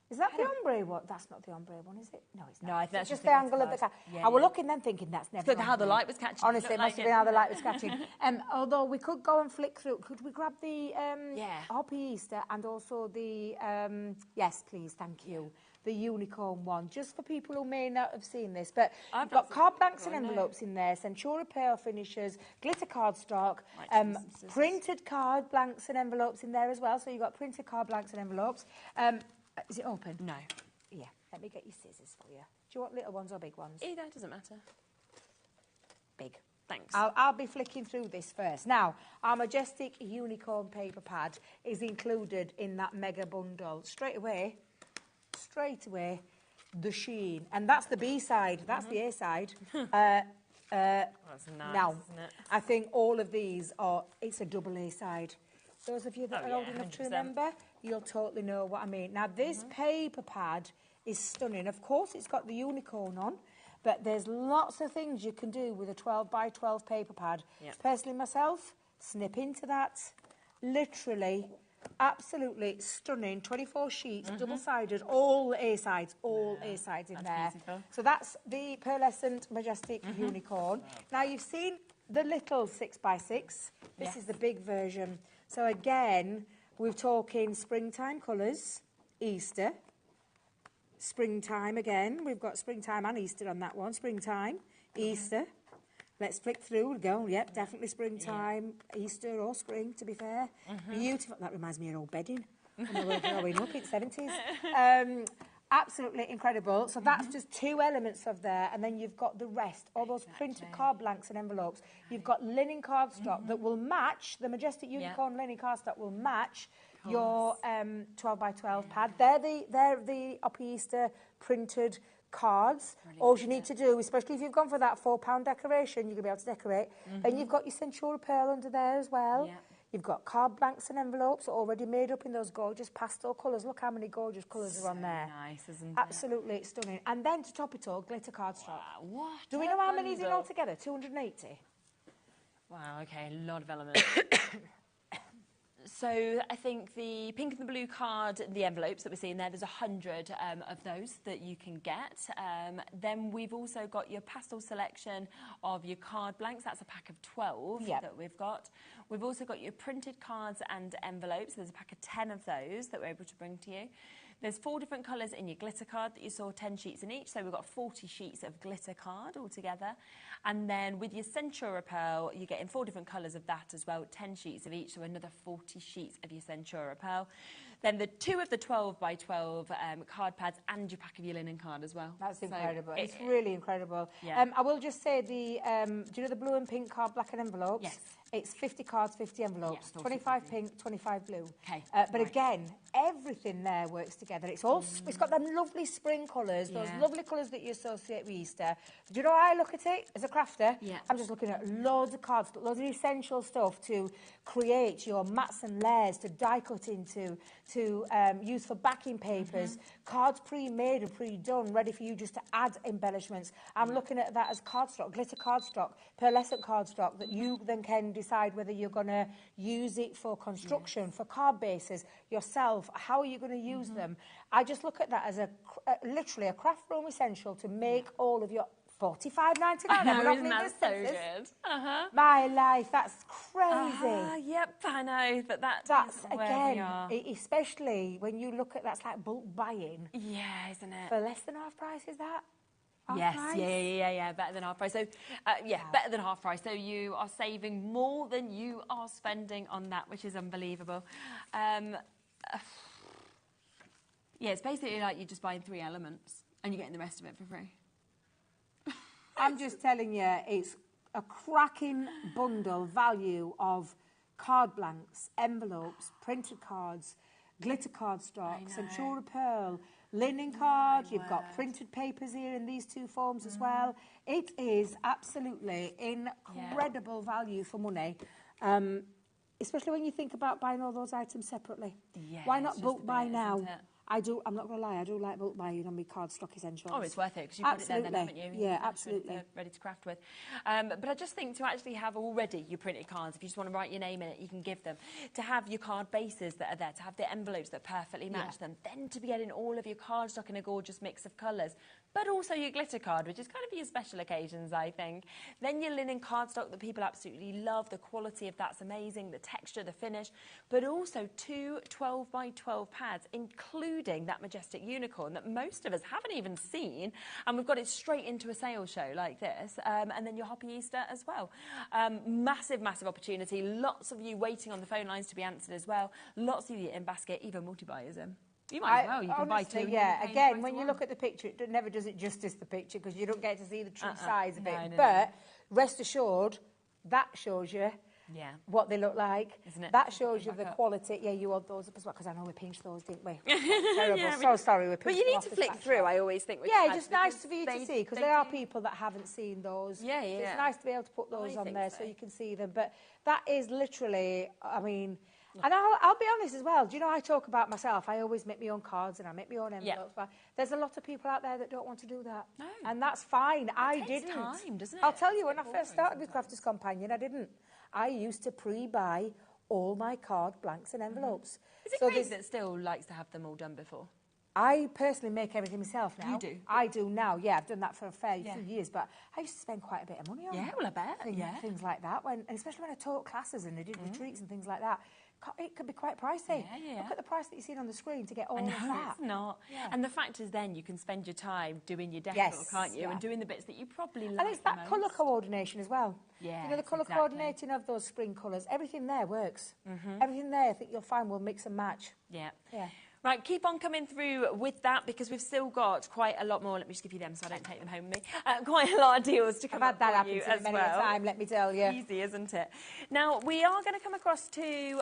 the ombre one? That's not the ombre one, is it? No, it's not. No, I think that's just the angle of the card. I was looking then thinking that's never. It's how the light was catching. Honestly, it must have been how the light was catching. Although we could go and flick through. Could we grab the Hoppy Easter and also the yes, please, thank you. The unicorn one, just for people who may not have seen this. But I've got card blanks and envelopes in there, Centura pearl finishes, glitter cardstock, printed card blanks and envelopes in there as well. So you've got printed card blanks and envelopes. Is it open? No. Yeah, let me get your scissors for you. Do you want little ones or big ones? Either, doesn't matter. Big. Thanks. I'll be flicking through this first. Now, our Majestic Unicorn paper pad is included in that mega bundle. Straight away, the sheen. And that's the B side. That's the A side. That's nice, now, isn't it? I think all of these are, it's a double A side. Those of you that are old enough to remember, you'll totally know what I mean. Now, this paper pad is stunning. Of course, it's got the unicorn on, but there's lots of things you can do with a 12 by 12 paper pad. Yep. Personally, myself, snip into that. Literally, absolutely stunning. 24 sheets, double-sided, all A-sides, A-sides in there. Beautiful. So that's the pearlescent Majestic Unicorn. Now, you've seen the little 6x6. This is the big version. So, again, we're talking springtime colours, Easter, springtime again. We've got springtime and Easter on that one. Springtime, Easter. Let's flick through and go. Yep, definitely springtime, Easter or spring, to be fair. Beautiful. That reminds me of old bedding when I was growing up in the 70s. Absolutely incredible. So that's just 2 elements of there, and then you've got the rest, all those printed card blanks and envelopes. You've got linen cardstock that will match, the Majestic Unicorn linen cardstock will match your 12 by 12 pad. They're the Happy Easter printed cards. Brilliant. All you need to do, especially if you've gone for that £4 decoration, you're going to be able to decorate. And you've got your Centura Pearl under there as well. You've got card blanks and envelopes already made up in those gorgeous pastel colours. Look how many gorgeous colours are on there. Nice, isn't it? Absolutely stunning. And then to top it all, glitter cardstock. Wow, what? Do we know how many is in altogether? 280? Wow, okay, a lot of elements. So I think the pink and the blue card, the envelopes that we're seeing there's 100 of those that you can get. Then we've also got your pastel selection of your card blanks. That's a pack of 12 that we've got. We've also got your printed cards and envelopes. There's a pack of 10 of those that we're able to bring to you. There's 4 different colours in your glitter card that you saw, 10 sheets in each. So we've got 40 sheets of glitter card altogether. And then with your Centura Pearl, you're getting 4 different colours of that as well, 10 sheets of each, so another 40 sheets of your Centura Pearl. Then the 2 of the 12 by 12 card pads and your pack of your linen card as well. That's incredible. It's really incredible. I will just say do you know the blue and pink card black and envelopes? Yes. It's 50 cards, 50 envelopes, 25 pink, 25 blue. Okay. But again, everything there works together. It's all it's got them lovely spring colours, those lovely colours that you associate with Easter. Do you know how I look at it as a crafter? I'm just looking at loads of cards, loads of essential stuff to create your mats and layers, to die cut into, to use for backing papers, cards pre-made and pre-done, ready for you just to add embellishments. I'm looking at that as cardstock, glitter cardstock, pearlescent cardstock that you then can decide whether you're going to use it for construction, for card bases, yourself, how are you going to use them. I just look at that as literally a craft room essential to make all of your $45.99. Isn't that so good? My life, that's crazy. Yep, I know, but that's again, especially when you look at that's like bulk buying. Yeah, isn't it? For less than half price, is that? Yes, yeah, better than half price. So, better than half price. So you are saving more than you are spending on that, which is unbelievable. It's basically like you're just buying 3 elements and you're getting the rest of it for free. I'm just telling you, it's a cracking bundle value of card blanks, envelopes, printed cards, glitter cardstock, Centura Pearl, linen card, you've got printed papers here in these 2 forms as well. It is absolutely incredible value for money, especially when you think about buying all those items separately. Why not bulk buy now? I'm not going to lie, I do like bulk buying on my cardstock essentials. Oh, it's worth it, because you've got it there then, haven't you? Yeah, absolutely. Ready to craft with. But I just think to actually have already your printed cards, if you just want to write your name in it, you can give them. To have your card bases that are there, to have the envelopes that perfectly match them, then to be getting all of your cardstock in a gorgeous mix of colours, but also your glitter card, which is kind of for your special occasions, I think. Then your linen cardstock that people absolutely love, the quality of that's amazing, the texture, the finish, but also 2 12 by 12 pads, including that Majestic Unicorn that most of us haven't even seen, and we've got it straight into a sales show like this, and then your Happy Easter as well. Massive opportunity. Lots of you waiting on the phone lines to be answered as well. Lots of you in basket, even multi-buyers in. You might as well. You can buy 2. Again, when you look at the picture, it never does it justice, the picture, because you don't get to see the true size of it. But rest assured, that shows you what they look like. Isn't it? That shows you the quality. Yeah, you want those up as well, because I know we pinched those, didn't we? Terrible. So sorry, we pinched them. But you need to flick through, I always think. Just nice for you to see, because there are people that haven't seen those. Yeah. It's nice to be able to put those on there so you can see them. But that is literally, I mean... And I'll be honest as well. Do you know, I talk about myself. I always make my own cards and I make my own envelopes. But there's a lot of people out there that don't want to do that. No. And that's fine. I didn't. Time, doesn't it? I'll tell you, when I first started with Crafters Companion, I didn't. I used to pre-buy all my card blanks and envelopes. Is it crazy that still likes to have them all done before? I personally make everything myself now. You do? I do now, yeah. I've done that for a few years, but I used to spend quite a bit of money on well, I bet. Things like that, and especially when I taught classes and I did retreats and things like that. It could be quite pricey. Look at the price that you see on the screen to get all of that. It's not. And the fact is then you can spend your time doing your decor, can't you? And doing the bits that you probably like. And it's that colour coordination as well. Yeah, you know, the colour coordinating of those spring colours, everything there works. Everything there, I think you'll find will mix and match. Yeah. Right, keep on coming through with that because we've still got quite a lot more. Let me just give you them so I don't take them home with me. Quite a lot of deals to come up for you as well. Many a time, let me tell you. Easy, isn't it? Now, we are going to come across to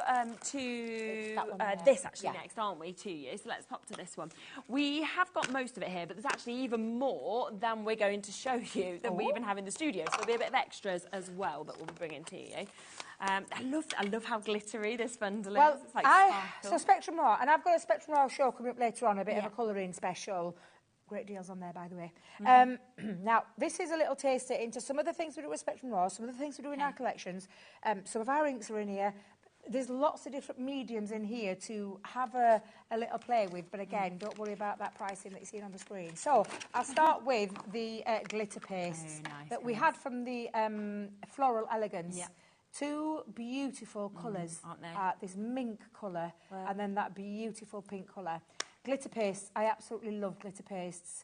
this actually next, aren't we, to you? So let's pop to this one. We have got most of it here, but there's actually even more than we're going to show you than we even have in the studio. So there'll be a bit of extras as well that we'll be bringing to you. I love how glittery this bundle is. It's like so Spectrum Noir, and I've got a Spectrum Noir show coming up later on, a bit of a colouring special. Great deals on there, by the way. Now, this is a little taster into some of the things we do with Spectrum Noir, some of the things we do in our collections. Some of our inks are in here. There's lots of different mediums in here to have a little play with, but again, don't worry about that pricing that you're seeing on the screen. So, I'll start with the glitter pastes that we had from the Floral Elegance. Yeah. Two beautiful colours, aren't they? This mink colour and then that beautiful pink colour. Glitter pastes, I absolutely love glitter pastes.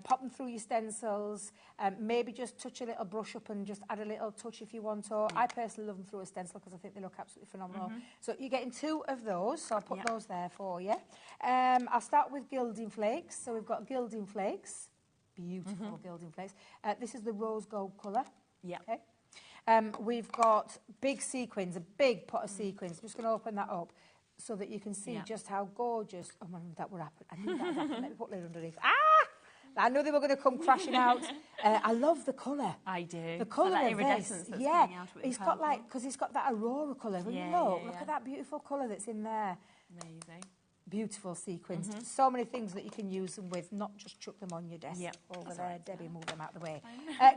Pop them through your stencils, maybe just touch a little brush up and just add a little touch if you want to. I personally love them through a stencil because I think they look absolutely phenomenal. So you're getting two of those, so I'll put those there for you. I'll start with gilding flakes. So we've got gilding flakes, beautiful gilding flakes. This is the rose gold colour. Yeah. Okay. We've got big sequins, a big pot of sequins. I'm just going to open that up so that you can see just how gorgeous. Oh, man, that would happen. I knew that would happen. Let me put lid underneath. I knew they were going to come crashing out. I love the colour. I do. The colour of this. Yeah, he's got like, because he's got that aurora colour. Look at that beautiful colour that's in there. Amazing. Beautiful sequins. So many things that you can use them with, not just chuck them on your desk over there. Right. Debbie, move them out of the way.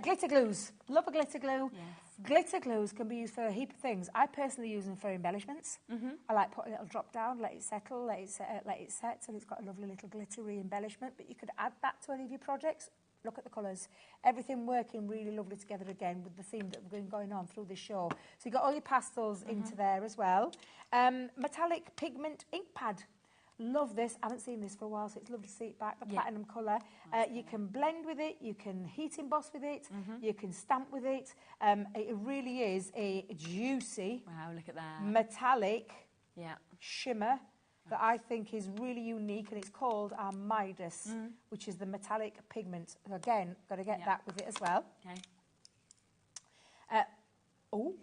Glitter glues. Love a glitter glue. Yes. Glitter glues can be used for a heap of things. I personally use them for embellishments. I like put a little drop down, let it settle, let it set, and it's got a lovely little glittery embellishment. But you could add that to any of your projects. Look at the colours. Everything working really lovely together again with the theme that we've been going on through this show. So you've got all your pastels into there as well. Metallic pigment ink pad. Love this. I haven't seen this for a while, so it's lovely to see it back, the platinum colour. You can blend with it, you can heat emboss with it, you can stamp with it. It really is a juicy, look at that, metallic shimmer that I think is really unique, and it's called our Midas, which is the metallic pigment. Again, got to get that with it as well. Okay.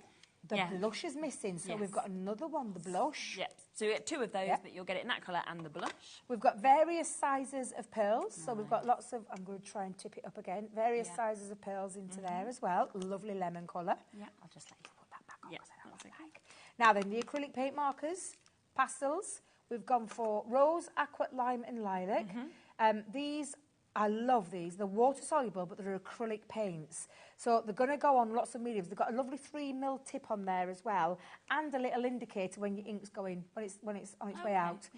The blush is missing, so we've got another one, the blush. Yep. So we get two of those, but you'll get it in that colour and the blush. We've got various sizes of pearls, so we've got lots of, I'm going to try and tip it up again, various sizes of pearls into there as well. Lovely lemon colour. Yeah. I'll just let you put that back on. Now then, the acrylic paint markers, pastels, we've gone for rose, aqua, lime and lilac. These, I love these. They're water soluble, but they're acrylic paints. So they're going to go on lots of mediums. They've got a lovely 3mm tip on there as well, and a little indicator when your ink's going, when it's on its way out.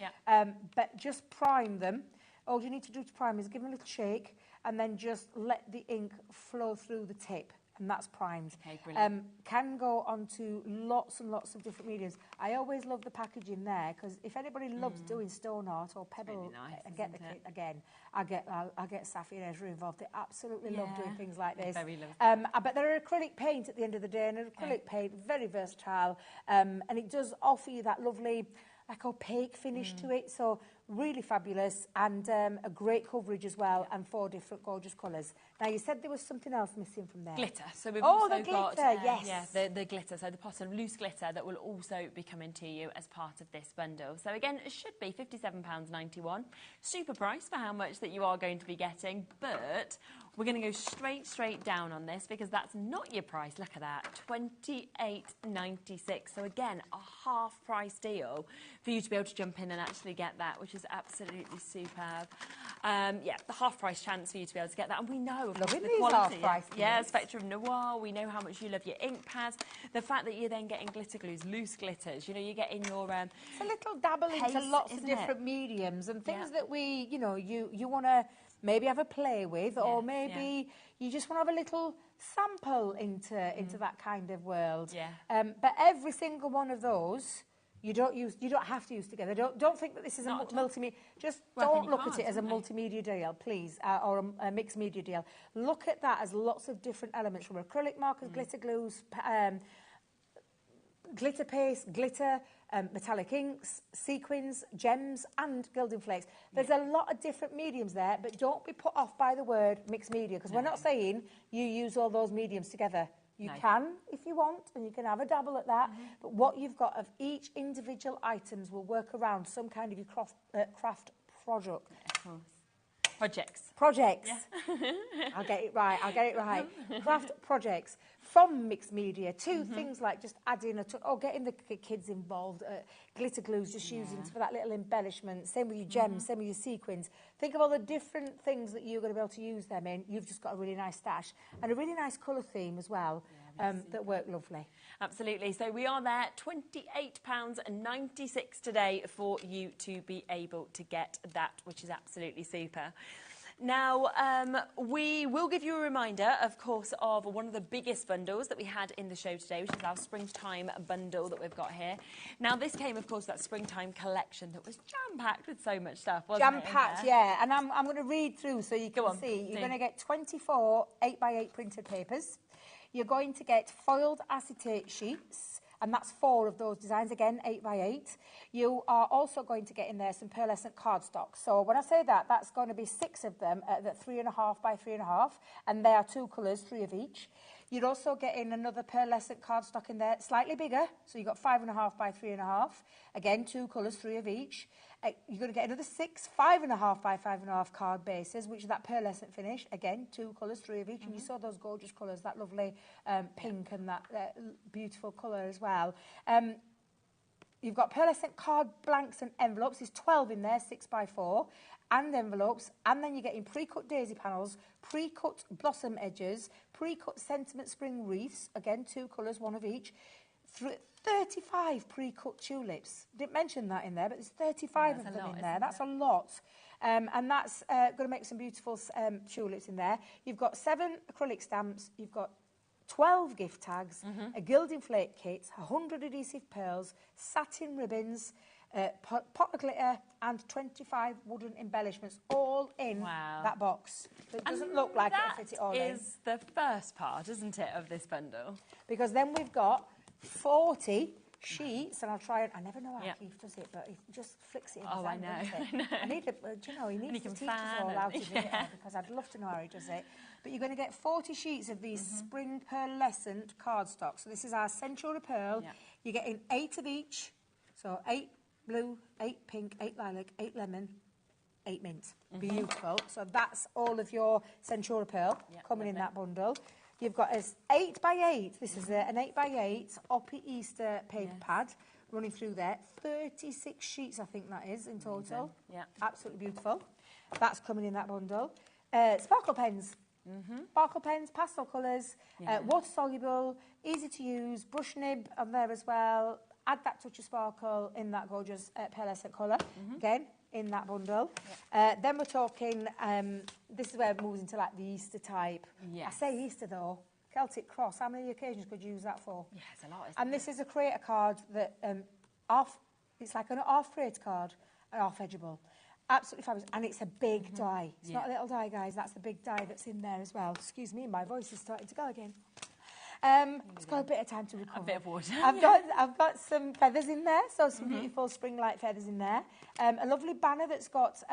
But just prime them. All you need to do to prime is give them a little shake, and then just let the ink flow through the tip. And that's primed. Okay, brilliant. Can go onto lots and lots of different mediums. I always love the packaging there, because if anybody loves doing stone art or pebble, really nice, and get the kit again, I get Safi and Ezra involved. They absolutely love doing things like this. Very lovely. But they're acrylic paint at the end of the day, and an acrylic paint, very versatile, and it does offer you that lovely, like opaque finish to it. So really fabulous, and a great coverage as well, and 4 different gorgeous colours. Now, you said there was something else missing from there. Glitter. So we've also the got glitter, yes. the glitter, so the pot of loose glitter that will also be coming to you as part of this bundle. So again, it should be £57.91. Super price for how much that you are going to be getting, but we're going to go straight down on this, because that's not your price. Look at that, £28.96. So again, a half price deal for you to be able to jump in and actually get that, which is absolutely superb. The half price chance for you to be able to get that, and we know the quality. Spectrum Noir. We know how much you love your ink pads. The fact that you're then getting glitter glues, loose glitters. You know, you're getting your it's a little dabble into lots of different mediums and things that we, you know, you want to maybe have a play with, or maybe you just want to have a little sample into that kind of world. But every single one of those, you don't have to use together. Don't think that this is a multimedia. Just don't look at it as a multimedia deal, please, or a mixed media deal. Look at that as lots of different elements, from acrylic markers, glitter glues, glitter paste, glitter, metallic inks, sequins, gems and gilding flakes. There's a lot of different mediums there, but don't be put off by the word mixed media, because we're not saying you use all those mediums together. You can if you want, and you can have a dabble at that, but what you've got of each individual items will work around some kind of your craft project. Of course. Projects. Yeah. I'll get it right. Craft projects from mixed media to things like just adding or getting the kids involved. Glitter glues, just using for that little embellishment. Same with your gems, same with your sequins. Think of all the different things that you're going to be able to use them in. You've just got a really nice stash and a really nice colour theme as well. That work lovely. Absolutely. So we are there, £28.96 today for you to be able to get that, which is absolutely super. Now, we will give you a reminder, of course, of one of the biggest bundles that we had in the show today, which is our springtime bundle that we've got here. Now, this came, of course, that springtime collection that was jam-packed with so much stuff, wasn't it? Jam-packed, yeah. And I'm going to read through so you can see. You're going to get 24 8x8 printed papers. You're going to get foiled acetate sheets, and that's 4 of those designs, again, 8x8. You are also going to get in there some pearlescent cardstock. So when I say that, that's going to be 6 of them at 3.5 by 3.5, and they are 2 colours, 3 of each. You're also getting another pearlescent cardstock in there, slightly bigger, so you've got 5.5 by 3.5. Again, 2 colours, 3 of each. You're going to get another 6 5.5 by 5.5 card bases, which is that pearlescent finish. Again, 2 colours, 3 of each. And you saw those gorgeous colours, that lovely pink and that beautiful colour as well. You've got pearlescent card blanks and envelopes. There's 12 in there, 6 by 4, and envelopes. And then you're getting pre-cut daisy panels, pre-cut blossom edges, pre-cut sentiment spring wreaths. Again, 2 colours, 1 of each. 35 pre-cut tulips. Didn't mention that in there, but there's 35 of them in there. That's a lot. And that's going to make some beautiful tulips in there. You've got 7 acrylic stamps. You've got 12 gift tags, a gilding flake kit, 100 adhesive pearls, satin ribbons, pot of glitter, and 25 wooden embellishments, all in that box. So it doesn't look like it'll fit it all in. That is the first part, isn't it, of this bundle? Because then we've got 40 sheets, and I'll try it. I never know how Keith does it, but he just flicks it in his hand, doesn't it? I need to, do you know, he needs to teach us all how to do it, because I'd love to know how he does it. But you're going to get 40 sheets of these spring pearlescent cardstock. So this is our Centura Pearl. You're getting 8 of each. So 8 blue, 8 pink, 8 lilac, 8 lemon, 8 mint. Beautiful. So that's all of your Centura Pearl coming in that bundle. You've got an 8x8. This is an 8x8 Oppie Easter paper pad running through there. 36 sheets, I think that is, in total. Yeah. Absolutely beautiful. That's coming in that bundle. Sparkle pens. Sparkle pens, pastel colours, water soluble, easy to use, brush nib on there as well. Add that touch of sparkle in that gorgeous pearlescent colour. Again, in that bundle. Then we're talking, this is where it moves into like the Easter type. I say Easter though. Celtic cross, how many occasions could you use that for? Yeah, it's a lot, isn't and this is a creator card that, it's like an half creator card, and half edgeable. Absolutely fabulous. And it's a big die. It's not a little die, guys. That's the big die that's in there as well. Excuse me, my voice is starting to go again. It's got a bit of time to recover. A bit of water. I've got some feathers in there, so some beautiful spring light feathers in there. A lovely banner that's got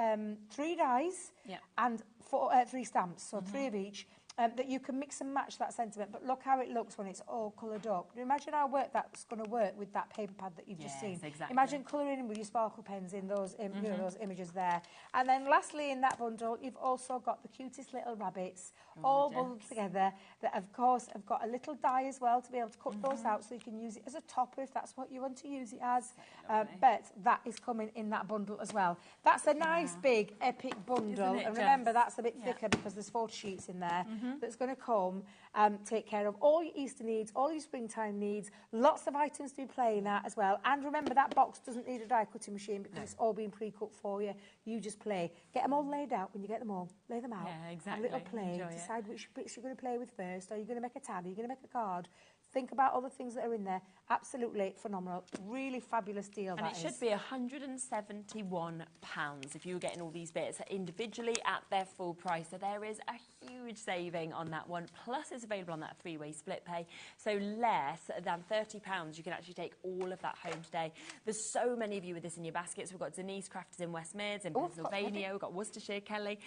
3 dies and 3 stamps, so 3 of each. That you can mix and match that sentiment, but look how it looks when it's all coloured up. Imagine how that's going to work with that paper pad that you've just seen. Exactly. Imagine colouring in with your sparkle pens in those, you know, those images there. And then lastly in that bundle, you've also got the cutest little rabbits, all bundled together, that of course have got a little die as well to be able to cut those out so you can use it as a topper if that's what you want to use it as. But that is coming in that bundle as well. That's a nice big epic bundle. And remember, that's a bit thicker because there's 4 sheets in there. That's going to come take care of all your Easter needs, all your springtime needs, lots of items to be playing at as well. And remember, that box doesn't need a die cutting machine because it's all been pre-cut for you. You just play. Get them all laid out when you get them all. Lay them out. Yeah, exactly. A little play. Decide which bits you're going to play with first. Are you going to make a tab? Are you going to make a card? Think about all the things that are in there. Absolutely phenomenal. Really fabulous deal. And it should be £171 if you were getting all these bits individually at their full price. So there is a huge saving saving on that one. Plus, it's available on that 3-way split pay. So less than £30, you can actually take all of that home today. There's so many of you with this in your baskets. We've got Denise Crafters in West Mids, in Pennsylvania. We've got Worcestershire, Kelly.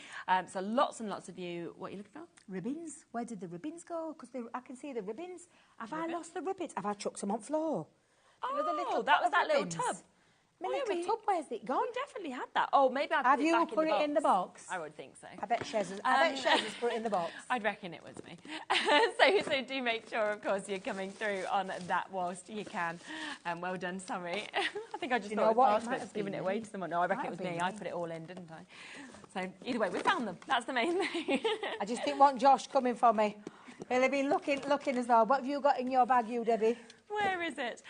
So lots and lots of you. What are you looking for? Ribbons. Where did the ribbons go? Because I can see the ribbons. Have I lost the ribbons? Have I chucked them on floor? Oh, that was that little tub. My little tub, where's it gone? We definitely had that. Oh, maybe I put it back in the box. Have you put it in the box? I would think so. I bet Shez has put it in the box. I'd reckon it was me. so do make sure, of course, you're coming through on that whilst you can. Well done, sorry. I think I just thought it was fast, but giving it away to someone. No, I reckon it was me. I put it all in, didn't I? So either way, we found them. That's the main thing. I just didn't want Josh coming for me. He'll have been looking as well. What have you got in your bag, you, Debbie? Where is it?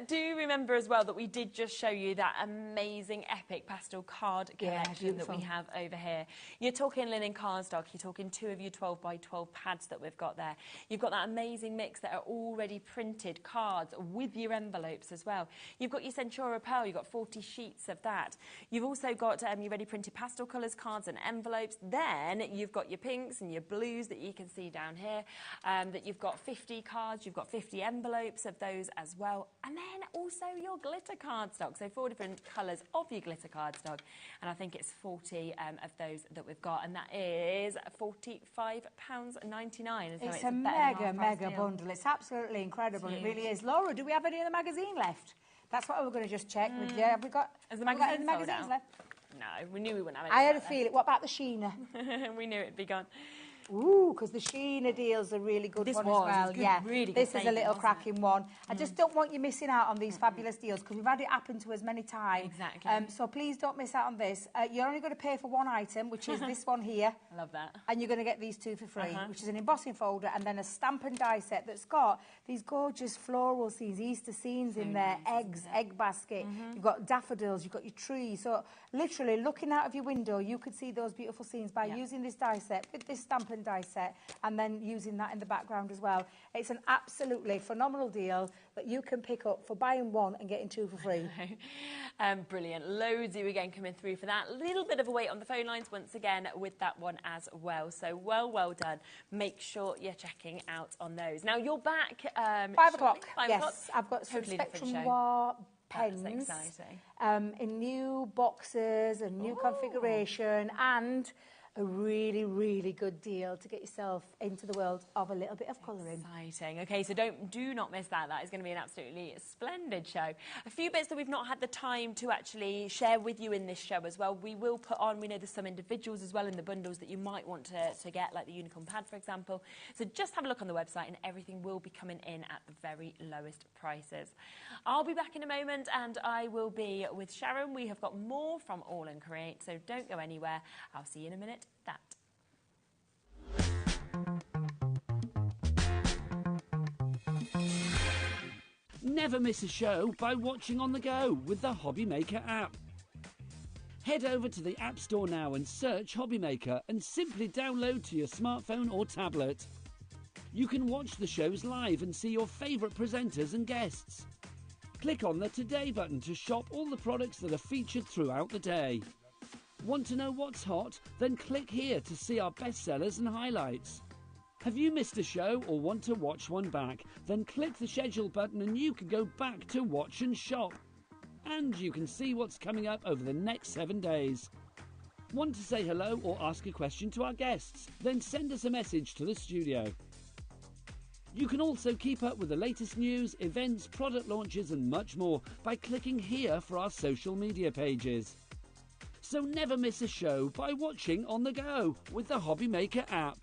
Do remember as well that we did just show you that amazing epic pastel card collection that we have over here. You're talking linen cardstock, you're talking 2 of your 12 by 12 pads that we've got there. You've got that amazing mix that are already printed cards with your envelopes as well. You've got your Centura Pearl, you've got 40 sheets of that. You've also got your ready printed pastel colours, cards and envelopes. Then you've got your pinks and your blues that you can see down here. That you've got 50 cards, you've got 50 envelopes of those as well, and then also your glitter cardstock, so 4 different colours of your glitter cardstock, and I think it's 40 of those that we've got, and that is £45.99. It's a mega bundle. It's absolutely incredible. It really is. Laura, do we have any of the magazine left? That's what we're going to just check with you. Have we got? Has the magazine sold out? Left? No, we knew we wouldn't have it. I had a feeling. What about the Sheena? We knew it'd be gone. Ooh, because the Sheena deal's a really good one as well. Yeah, this is a little cracking one. I just don't want you missing out on these fabulous deals because we've had it happen to us many times. Exactly. So please don't miss out on this. You're only going to pay for one item, which is this one here. I love that. And you're going to get these 2 for free, which is an embossing folder and then a stamp and die set that's got these gorgeous floral scenes, Easter scenes in there, eggs, egg basket. You've got daffodils, you've got your tree. So literally looking out of your window, you could see those beautiful scenes by using this die set with this stamp and die set and then using that in the background as well. It's an absolutely phenomenal deal that you can pick up for buying 1 and getting 2 for free. Brilliant. Loads of you again coming through for that. Little bit of a wait on the phone lines once again with that one as well. So well done. Make sure you're checking out on those. Now you're back 5 o'clock. 5 yes, o'clock. I've got some Totally Spectrum different show. Noir pens That's exciting. in new boxes and new configuration and a really good deal to get yourself into the world of a little bit of colouring. Exciting. Okay, so do not miss that. That is going to be an absolutely splendid show. A few bits that we've not had the time to actually share with you in this show as well. We will put on, we know there's some individuals as well in the bundles that you might want to get, like the unicorn pad, for example. So just have a look on the website and everything will be coming in at the very lowest prices. I'll be back in a moment and I will be with Sharon. We have got more from All and Create, so don't go anywhere. I'll see you in a minute. Never miss a show by watching on the go with the HobbyMaker app. Head over to the App Store now and search HobbyMaker and simply download to your smartphone or tablet. You can watch the shows live and see your favourite presenters and guests. Click on the Today button to shop all the products that are featured throughout the day. Want to know what's hot? Then click here to see our bestsellers and highlights. Have you missed a show or want to watch one back? Then click the schedule button and you can go back to watch and shop. And you can see what's coming up over the next 7 days. Want to say hello or ask a question to our guests? Then send us a message to the studio. You can also keep up with the latest news, events, product launches and much more by clicking here for our social media pages. So never miss a show by watching on the go with the HobbyMaker app.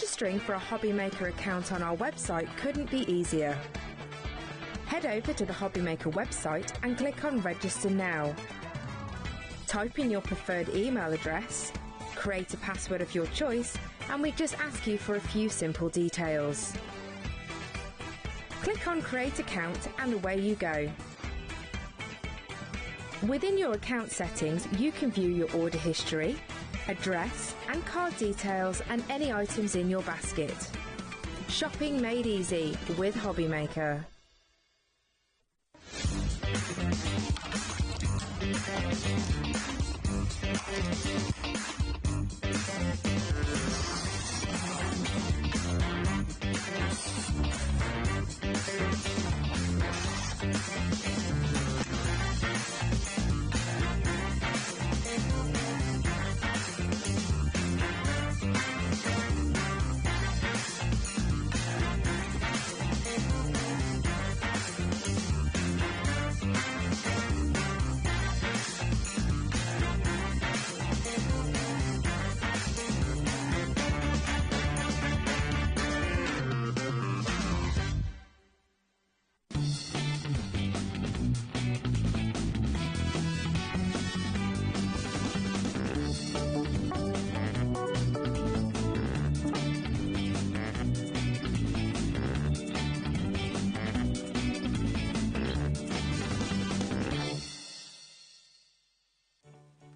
Registering for a HobbyMaker account on our website couldn't be easier. Head over to the HobbyMaker website and click on Register Now. Type in your preferred email address, create a password of your choice, and we just ask you for a few simple details. Click on Create Account and away you go. Within your account settings, you can view your order history, address and card details and any items in your basket. Shopping made easy with HobbyMaker.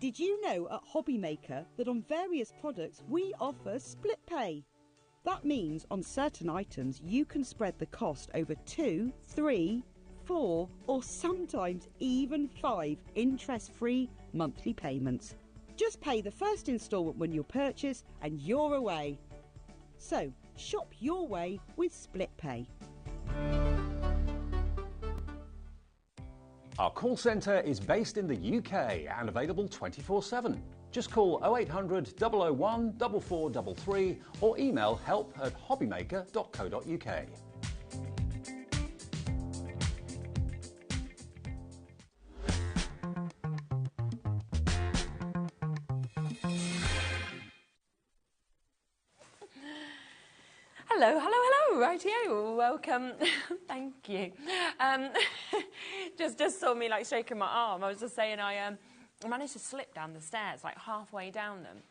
Did you know at HobbyMaker that on various products we offer split pay? That means on certain items you can spread the cost over 2, 3, 4 or sometimes even 5 interest-free monthly payments. Just pay the first instalment when you purchase and you're away. So shop your way with split pay. Our call centre is based in the UK and available 24/7. Just call 0800 001 4433 or email help@hobbymaker.co.uk. Hello, hello, hello, rightio, welcome, thank you. Just saw me like shaking my arm. I was just saying I managed to slip down the stairs, like halfway down them.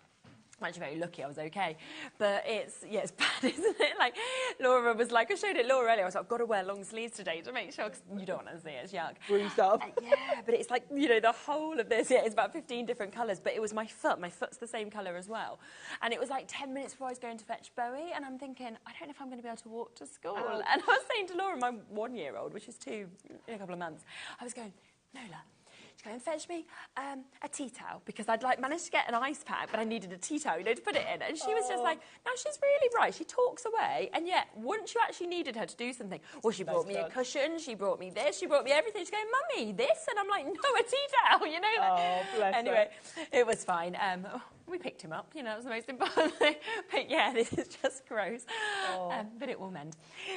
I'm actually very lucky I was okay, but it's bad, isn't it? Like Laura was like, I showed it Laura earlier, I was like, I've got to wear long sleeves today to make sure, because you don't want to see it, it's yuck. Bruised up. Yeah, but it's like, you know, the whole of this, it's about 15 different colours, but it was my foot's the same colour as well. And it was like 10 minutes before I was going to fetch Bowie, and I'm thinking, I don't know if I'm going to be able to walk to school. Oh. And I was saying to Laura, my 1-year-old, which is 2 in a couple of months, I was going, Nola, go and fetch me a tea towel, because I'd like managed to get an ice pack, but I needed a tea towel, you know, to put it in. And she was just like, no, she's really right. She talks away, and yet once you actually needed her to do something, well, she brought me a cushion, she brought me this, she brought me everything. She's going, Mummy, this, and I'm like, no, a tea towel, you know. Oh, bless anyway, her. it was fine. We picked him up, you know, that was the most important thing. But yeah, this is just gross. But it will mend.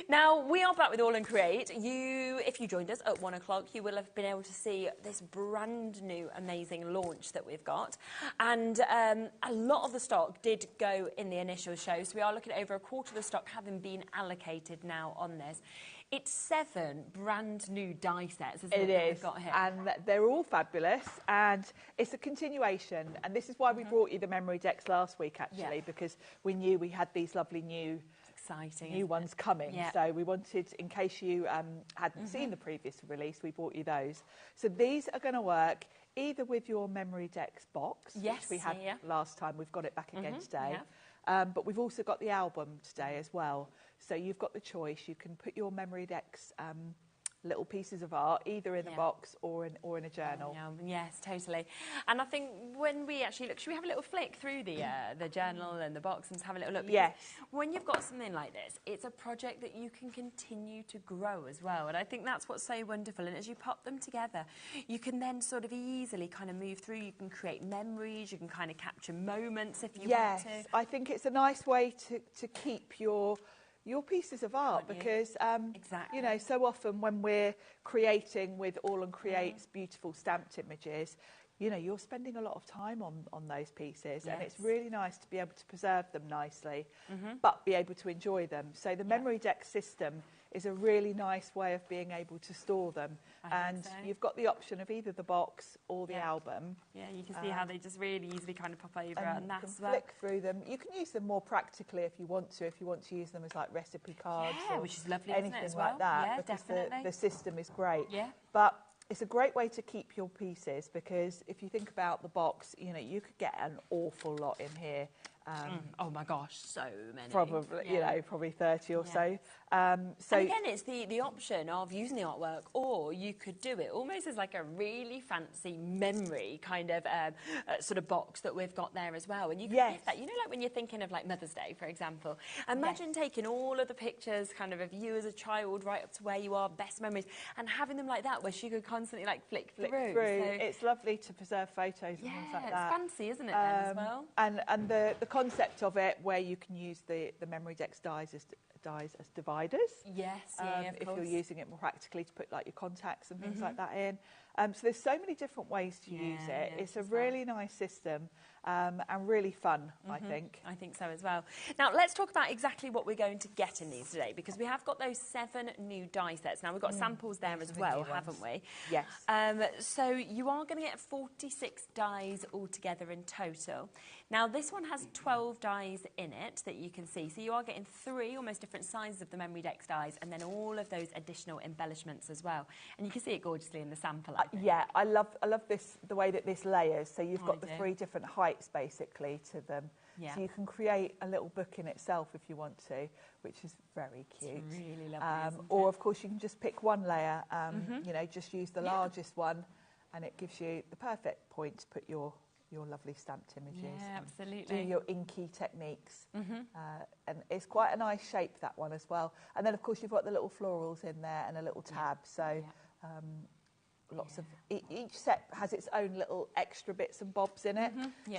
Now, we are back with All and Create. If you joined us at 1 o'clock, you will have been able to see this brand new amazing launch that we've got. And a lot of the stock did go in the initial show, so we are looking at over a quarter of the stock having been allocated now on this. It's 7 brand new die sets, isn't it? It is, we've got here. and they're all fabulous, and it's a continuation, and this is why we brought you the MemoryDex last week, actually, because we knew we had these lovely new ones coming. Yeah. So we wanted, in case you hadn't seen the previous release, we brought you those. So these are going to work either with your MemoryDex box, which we had last time. We've got it back again today. Yeah. But we've also got the album today as well. So you've got the choice. You can put your MemoryDex little pieces of art either in a box or in a journal. Yes, totally. And I think when we actually look, should we have a little flick through the journal and the box and have a little look? Because yes. When you've got something like this, it's a project that you can continue to grow as well. And I think that's what's so wonderful. And as you pop them together, you can then sort of easily kind of move through. You can create memories. You can kind of capture moments if you want to. Yes, I think it's a nice way to keep your pieces of art, because you know, so often when we're creating with All and Create's beautiful stamped images, you know, you're spending a lot of time on those pieces, and it's really nice to be able to preserve them nicely, but be able to enjoy them. So the MemoryDex system is a really nice way of being able to store them. And you've got the option of either the box or the album. Yeah, you can see how they just really easily kind of pop over, and that's you can flick through them. You can use them more practically if you want to use them as like recipe cards, or which is lovely, anything isn't it, as well? like that. Yeah, because definitely. The system is great. Yeah. But it's a great way to keep your pieces, because if you think about the box, you know, you could get an awful lot in here. Oh my gosh, so many. Probably, you know, probably 30 or so. So and again, it's the option of using the artwork, or you could do it almost as like a really fancy memory kind of sort of box that we've got there as well. And you can give that, you know, like when you're thinking of like Mother's Day, for example. Imagine taking all of the pictures kind of you as a child right up to where you are, best memories, and having them like that where she could constantly like flick through. So it's lovely to preserve photos and things like that. It's fancy, isn't it, then, as well? And the concept of it, where you can use the MemoryDex dies as dividers. Yes, if you're using it more practically to put like your contacts and things like that in. So there's so many different ways to use it. It's a really nice system and really fun, I think. I think so as well. Now, let's talk about exactly what we're going to get in these today, because we have got those 7 new die sets. Now, we've got samples there as well, haven't we? Yes. So you are going to get 46 dies altogether in total. Now, this one has 12 dies in it that you can see. So you are getting 3 almost different sizes of the MemoryDex dies, and then all of those additional embellishments as well. And you can see it gorgeously in the sample. Yeah, I love this, the way that this layers. So you've got the 3 different heights basically to them. Yeah. So you can create a little book in itself if you want to, which is very cute. It's really lovely, or of course you can just pick one layer, you know, just use the largest one, and it gives you the perfect point to put your lovely stamped images. Yeah, absolutely. Do your inky techniques. And it's quite a nice shape, that one as well. And then of course you've got the little florals in there and a little tab. So lots of each set has its own little extra bits and bobs in it.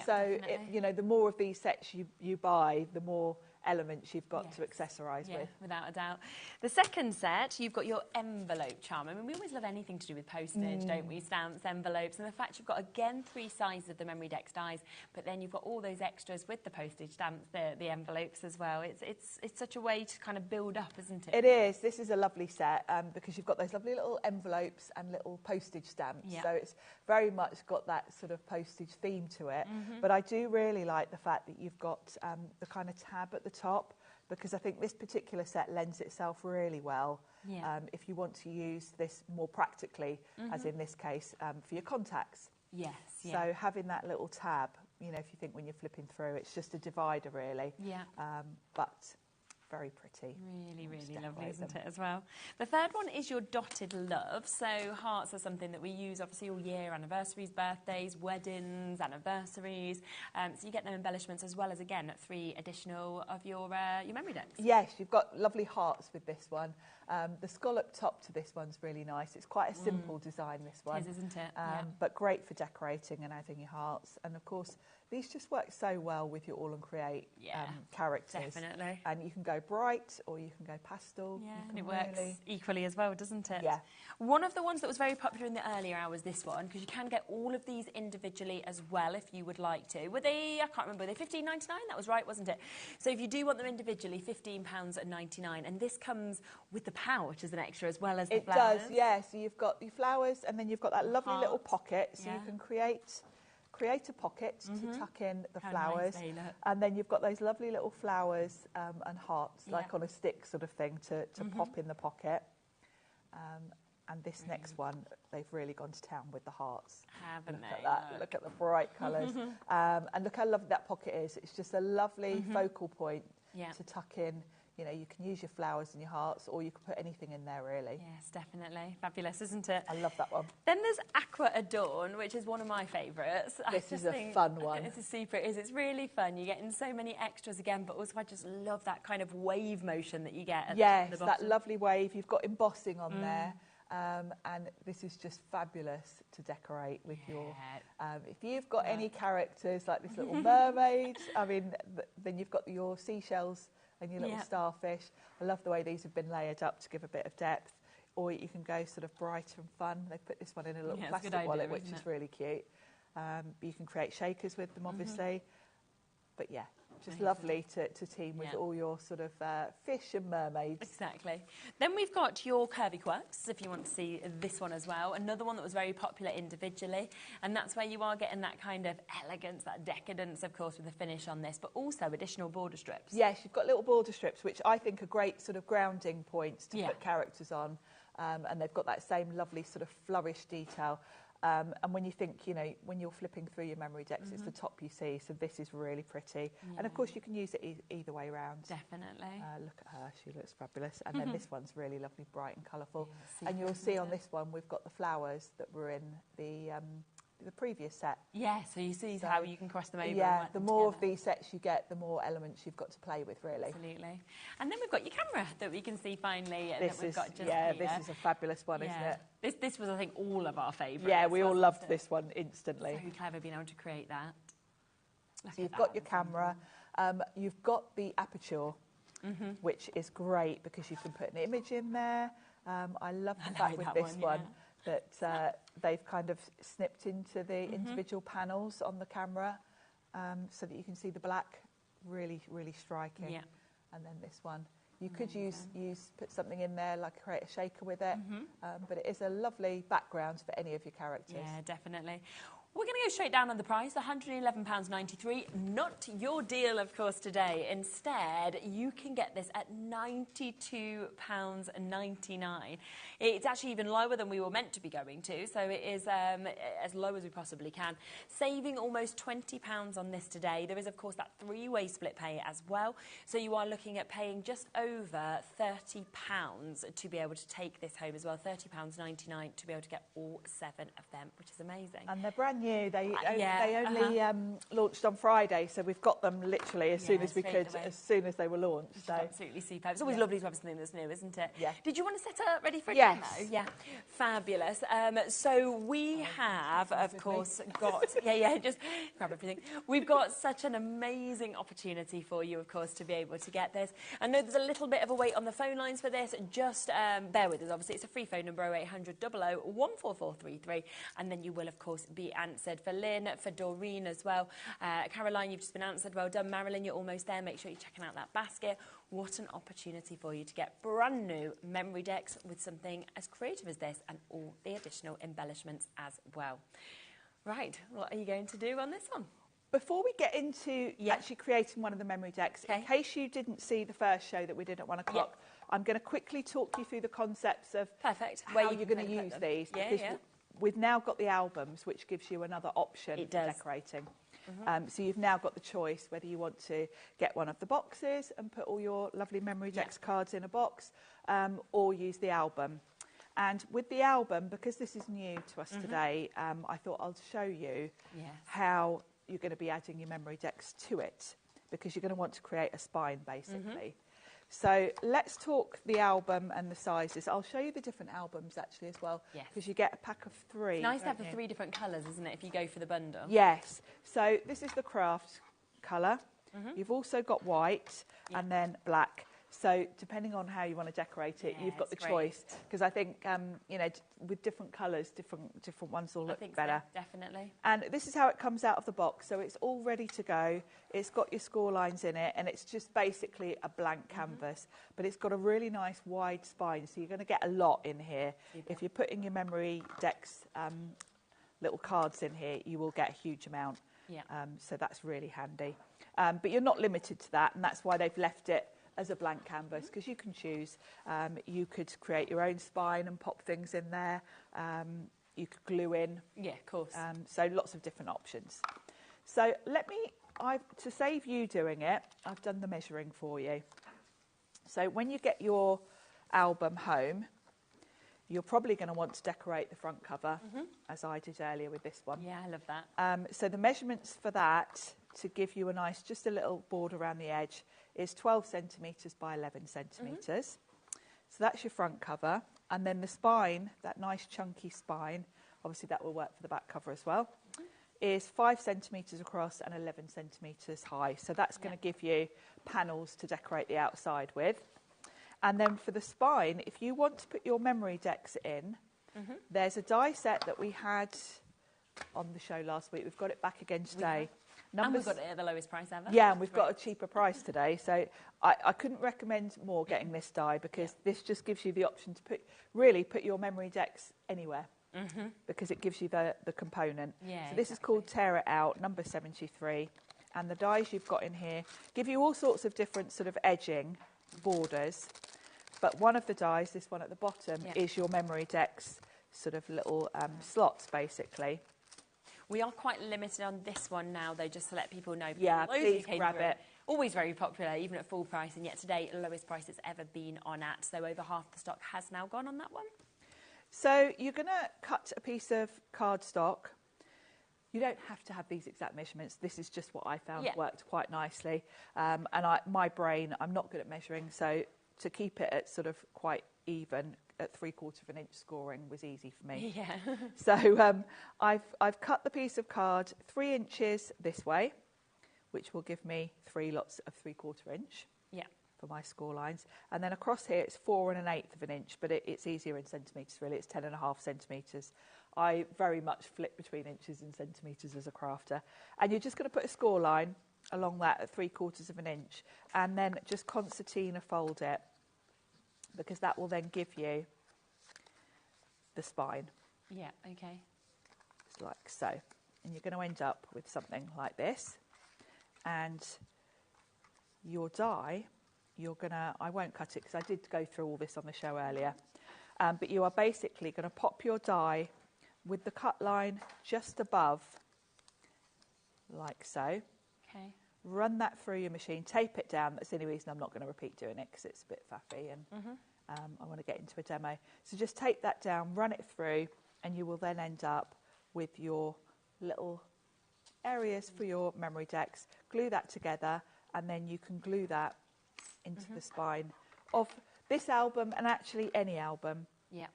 So you know, the more of these sets you buy, the more elements you've got to accessorise with. Without a doubt. The second set, you've got your envelope charm. I mean, we always love anything to do with postage, don't we? Stamps, envelopes, and the fact you've got, again, 3 sizes of the MemoryDex dies, but then you've got all those extras with the postage stamps, the envelopes as well. It's such a way to kind of build up, isn't it? It is. This is a lovely set because you've got those lovely little envelopes and little postage stamps. So it's very much got that sort of postage theme to it. But I do really like the fact that you've got the kind of tab at the top, because I think this particular set lends itself really well if you want to use this more practically, as in this case, for your contacts. So having that little tab, you know, if you think when you're flipping through, it's just a divider really. But very pretty. Really, really lovely, isn't it, as well? The third one is your dotted love. So hearts are something that we use obviously all year, anniversaries, birthdays, weddings, anniversaries. So you get them embellishments as well as, again, 3 additional of your MemoryDex. Yes, you've got lovely hearts with this one. The scallop top to this one's really nice. It's quite a simple design, this one. It is, isn't it? But great for decorating and adding your hearts. And of course, these just work so well with your All and Create characters. Definitely. And you can go bright or you can go pastel. And it works equally as well, doesn't it? Yeah. One of the ones that was very popular in the earlier hours, this one, because you can get all of these individually as well if you would like to. Were they, I can't remember, were they $15.99? That was right, wasn't it? So if you do want them individually, £15.99. And this comes with the pouch as an extra as well as the flowers. It does, yeah. So you've got your flowers and then you've got that lovely little pocket. So you can create a pocket to tuck in the flowers, nice and then you've got those lovely little flowers and hearts, like on a stick sort of thing, to pop in the pocket. And this next one, they've really gone to town with the hearts. Haven't they? At that. Look at the bright colours. And look how lovely that pocket is. It's just a lovely focal point to tuck in. You know, you can use your flowers and your hearts, or you can put anything in there, really. Yes, definitely. Fabulous, isn't it? I love that one. Then there's Aqua Adorn, which is one of my favourites. This is a fun one. It's a super. It's really fun. You're getting so many extras again, but also I just love that kind of wave motion that you get at the bottom. That lovely wave. You've got embossing on there. And this is just fabulous to decorate with your... if you've got any characters like this little mermaid, I mean, then you've got your seashells and your little starfish. I love the way these have been layered up to give a bit of depth. Or you can go sort of brighter and fun. They put this one in a little plastic wallet, which is really cute. You can create shakers with them, obviously. But yeah, just lovely to team with all your sort of fish and mermaids. Exactly. Then we've got your curvy quirks, if you want to see this one as well. Another one that was very popular individually, and that's where you are getting that kind of elegance, that decadence, of course, with the finish on this, but also additional border strips. Yes, you've got little border strips, which I think are great sort of grounding points to put characters on, and they've got that same lovely sort of flourish detail. And when you think, you know, when you're flipping through your MemoryDex, it's the top you see, so this is really pretty. And of course you can use it either way around. Definitely. Look at her, she looks fabulous. And then this one's really lovely, bright and colourful. And you'll see on this one, we've got the flowers that were in the previous set. Yeah, so you see how you can cross them over. Yeah, the more of these sets you get, the more elements you've got to play with, really. Absolutely. And then we've got your camera that we can see finally. This is a fabulous one, isn't it? This was, I think, all of our favourites. Yeah, we all loved this one instantly. So clever being able to create that. So you've got your camera, you've got the aperture, which is great because you can put an image in there. I love the fact with this one that they've kind of snipped into the individual panels on the camera so that you can see the black, really, really striking. Yeah. And then this one. You could put something in there, like create a shaker with it, but it is a lovely background for any of your characters. Yeah, definitely. We're going to go straight down on the price, £111.93. Not your deal, of course, today. Instead, you can get this at £92.99. It's actually even lower than we were meant to be going to, so it is as low as we possibly can. Saving almost £20 on this today. There is, of course, that three-way split pay as well. So you are looking at paying just over £30 to be able to take this home as well. £30.99 to be able to get all 7 of them, which is amazing. And they're brand new. They only launched on Friday, so we've got them literally as soon as we could, as soon as they were launched. So. Absolutely superb. It's always lovely to have something that's new, isn't it? Yeah. Did you want to set up ready for a demo? Yeah. Fabulous. So we have, of course, got... just grab everything. We've got such an amazing opportunity for you, of course, to be able to get this. I know there's a little bit of a wait on the phone lines for this. Just bear with us, obviously. It's a free phone number, 0800 00 14433, and then you will, of course, be answered. For Lynn, for Doreen as well. Caroline, you've just been answered. Well done. Marilyn, you're almost there. Make sure you're checking out that basket. What an opportunity for you to get brand new MemoryDex with something as creative as this and all the additional embellishments as well. Right, what are you going to do on this one? Before we get into actually creating one of the MemoryDex, in case you didn't see the first show that we did at 1 o'clock, I'm going to quickly talk you through the concepts of how you're going to use these. Because we've now got the albums, which gives you another option for decorating. So you've now got the choice whether you want to get one of the boxes and put all your lovely MemoryDex cards in a box, or use the album. And with the album, because this is new to us today, I thought I'll show you how you're going to be adding your MemoryDex to it, because you're going to want to create a spine, basically. So let's talk the album and the sizes. I'll show you the different albums actually as well, because you get a pack of 3. It's nice to have the 3 different colours, isn't it, if you go for the bundle? Yes. So this is the craft colour. You've also got white and then black. So depending on how you want to decorate it, you've got the choice. Because I think, you know, with different colours, different ones will look better. So, definitely. And this is how it comes out of the box. So it's all ready to go. It's got your score lines in it, and it's just basically a blank canvas. But it's got a really nice wide spine, so you're going to get a lot in here. If you're putting your MemoryDex little cards in here, you will get a huge amount. So that's really handy. But you're not limited to that, and that's why they've left it as a blank canvas, because you can choose. You could create your own spine and pop things in there. You could glue in. Yeah, of course. So lots of different options. So to save you doing it, I've done the measuring for you. So when you get your album home, you're probably going to want to decorate the front cover, as I did earlier with this one. Yeah, I love that. So the measurements for that, to give you just a little border around the edge, is 12 centimetres by 11 centimetres. So that's your front cover. And then the spine, that nice chunky spine, obviously that will work for the back cover as well, is 5 centimetres across and 11 centimetres high. So that's going to give you panels to decorate the outside with. And then for the spine, if you want to put your MemoryDex in, there's a die set that we had on the show last week. We've got it back again today. And we've got it at the lowest price ever. Yeah, and we've got a cheaper price today. So I couldn't recommend more getting this die, because this just gives you the option to put your MemoryDex anywhere, because it gives you the component. Yeah, so this is called Tear It Out, number 73. And the dies you've got in here give you all sorts of different sort of edging borders. But one of the dies, this one at the bottom, is your MemoryDex sort of little slots, basically. We are quite limited on this one now, though, just to let people know. Yeah, please grab it. Always very popular, even at full price, and yet today, the lowest price it's ever been on at. So over half the stock has now gone on that one. So you're going to cut a piece of cardstock. You don't have to have these exact measurements. This is just what I found worked quite nicely. And my brain, I'm not good at measuring, so to keep it at sort of quite even, at 3/4 of an inch scoring was easy for me. Yeah. So I've cut the piece of card 3 inches this way, which will give me 3 lots of 3/4 inch. Yeah. For my score lines. And then across here it's 4 1/8 of an inch, but it's easier in centimetres really. It's 10.5 centimetres. I very much flip between inches and centimetres as a crafter. And you're just going to put a score line along that at 3/4 of an inch, and then just concertina fold it, because that will then give you the spine. Yeah, okay. Just like so. And you're going to end up with something like this. And your die, I won't cut it because I did go through all this on the show earlier, but you are basically going to pop your die with the cut line just above, like so. Okay. Run that through your machine, tape it down. That's the only reason I'm not going to repeat doing it, because it's a bit faffy and I want to get into a demo. So just tape that down, run it through, and you will then end up with your little areas for your MemoryDex. Glue that together, and then you can glue that into the spine of this album, and actually any album. Yeah.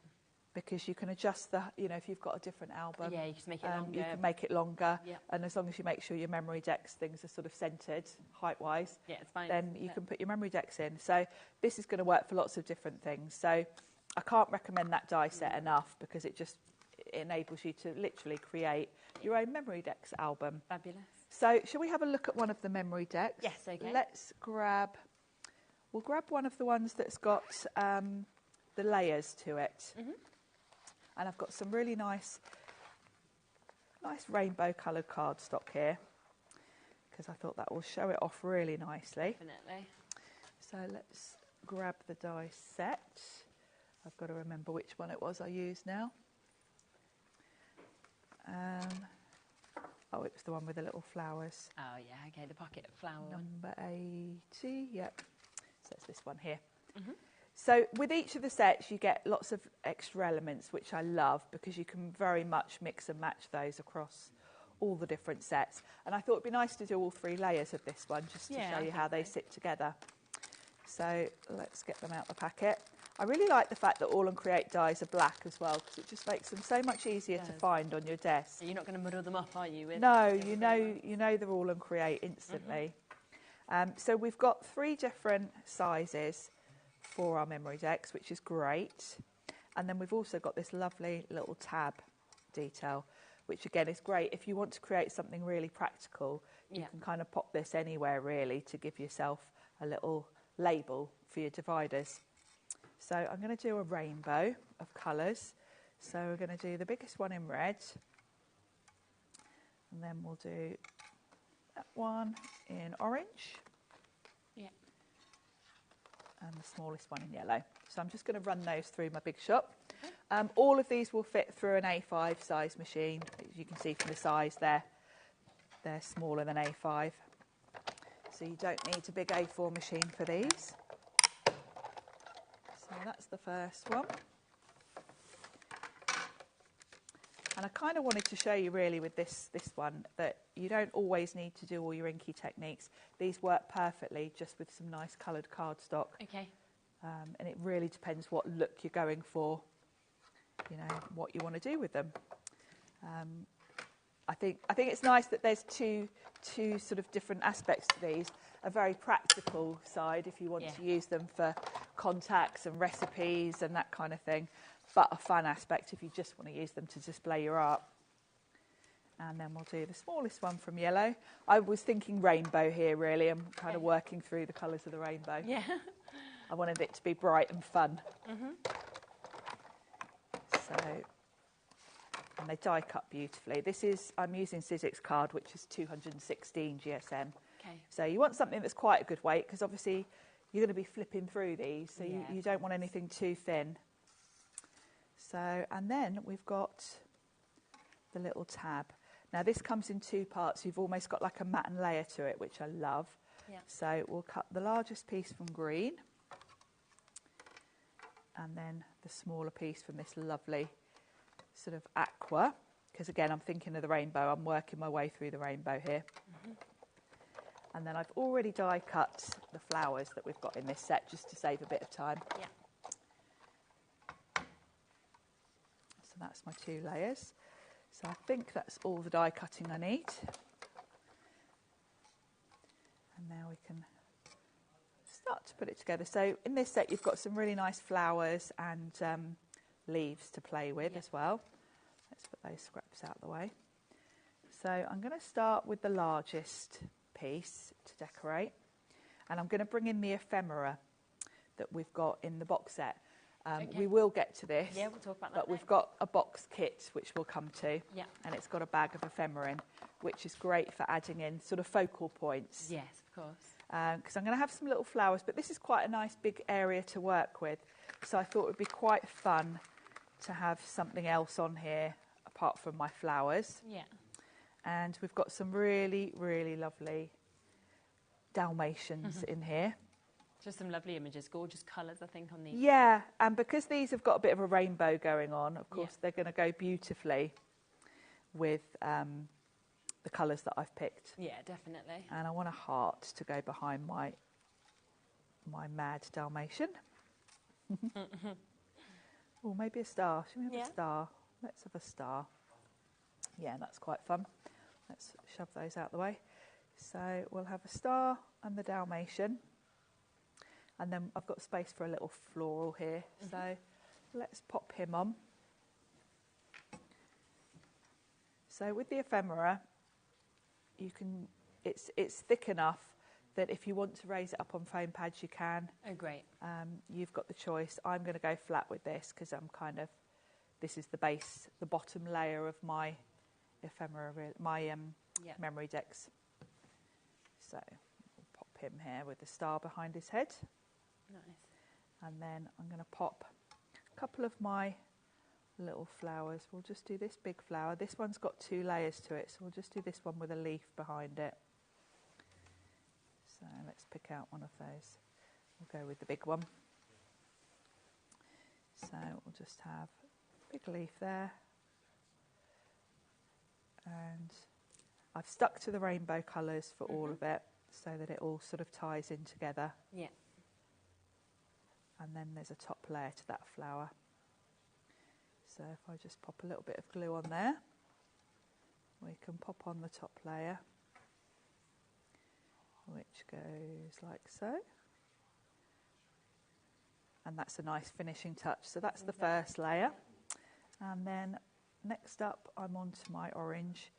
Because you can adjust if you've got a different album. Yeah, you can make it longer. You can make it longer. Yeah. And as long as you make sure your MemoryDex things are sort of centred, height-wise, it's fine, then you can put your MemoryDex in. So this is going to work for lots of different things. So I can't recommend that die set enough, because it just enables you to literally create your own MemoryDex album. Fabulous. So shall we have a look at one of the MemoryDex? Yes, okay. We'll grab one of the ones that's got the layers to it. And I've got some really nice rainbow coloured cardstock here, because I thought that will show it off really nicely. Definitely. So let's grab the die set. I've got to remember which one it was I used now. Oh, it was the one with the little flowers. Oh, yeah, okay, the pocket flower one. Number 80, yep. So it's this one here. So with each of the sets, you get lots of extra elements, which I love, because you can very much mix and match those across all the different sets. And I thought it'd be nice to do all 3 layers of this one, just to show you how they sit together. So let's get them out the packet. I really like the fact that All and Create dies are black as well, because it just makes them so much easier to find on your desk. So you're not going to muddle them up, are you? No, you know they're All and Create instantly. So we've got 3 different sizes for our MemoryDex, which is great. And then we've also got this lovely little tab detail, which again is great if you want to create something really practical. You can kind of pop this anywhere really to give yourself a little label for your dividers. So I'm going to do a rainbow of colours. So we're going to do the biggest one in red, and then we'll do that one in orange. And the smallest one in yellow. So I'm just going to run those through my big shop. All of these will fit through an A5 size machine. As you can see from the size there, they're smaller than A5. So you don't need a big A4 machine for these. So that's the first one. And I kind of wanted to show you really with this one that you don't always need to do all your inky techniques. These work perfectly just with some nice coloured cardstock. Okay. And it really depends what look you're going for, what you want to do with them. I think it's nice that there's two sort of different aspects to these. A very practical side if you want to use them for contacts and recipes and that kind of thing, but a fun aspect if you just want to use them to display your art. And then we'll do the smallest one from yellow. I was thinking rainbow here, really. I'm kind of working through the colours of the rainbow. Yeah. I wanted it to be bright and fun. So, and they die cut beautifully. This is, I'm using Sizzix card, which is 216 GSM. Okay. So you want something that's quite a good weight, because obviously you're going to be flipping through these, so you don't want anything too thin. So, and then we've got the little tab. Now this comes in two parts. You've almost got like a matte layer to it, which I love. Yeah. So we'll cut the largest piece from green, and then the smaller piece from this lovely sort of aqua, because again I'm thinking of the rainbow. I'm working my way through the rainbow here. And then I've already die cut the flowers that we've got in this set, just to save a bit of time. Yeah. So that's my 2 layers. So I think that's all the die cutting I need. And now we can start to put it together. So in this set you've got some really nice flowers and leaves to play with as well. Let's put those scraps out of the way. So I'm going to start with the largest piece to decorate, and I'm going to bring in the ephemera that we've got in the box set. We will get to this, we'll talk about that but we've got a box kit which we'll come to, and it's got a bag of ephemera in, which is great for adding in sort of focal points. Yes, of course. Because I'm going to have some little flowers, but this is quite a nice big area to work with, so I thought it would be quite fun to have something else on here apart from my flowers. Yeah. And we've got some really, really lovely Dalmatians in here. Just some lovely images, gorgeous colours, I think, on these. Yeah, and because these have got a bit of a rainbow going on, of course, they're going to go beautifully with the colours that I've picked. Yeah, definitely. And I want a heart to go behind my mad Dalmatian. Or maybe a star. Should we have a star? Let's have a star. Yeah, that's quite fun. Let's shove those out the way. So we'll have a star and the Dalmatian. And then I've got space for a little floral here. So let's pop him on. So with the ephemera, you can, it's thick enough that if you want to raise it up on foam pads, you can. Oh, great. You've got the choice. I'm going to go flat with this because I'm kind of, this is the base, the bottom layer of my ephemera, my MemoryDex. So we'll pop him here with the star behind his head. Nice. And then I'm going to pop a couple of my little flowers. We'll just do this big flower. This one's got 2 layers to it, so we'll just do this one with a leaf behind it. So let's pick out one of those. We'll go with the big one. So we'll just have a big leaf there. And I've stuck to the rainbow colours for all of it, so that it all sort of ties in together. Yeah. And then there's a top layer to that flower. So if I just pop a little bit of glue on there, we can pop on the top layer, which goes like so. And that's a nice finishing touch. So that's the first layer. And then next up, I'm on to my orange.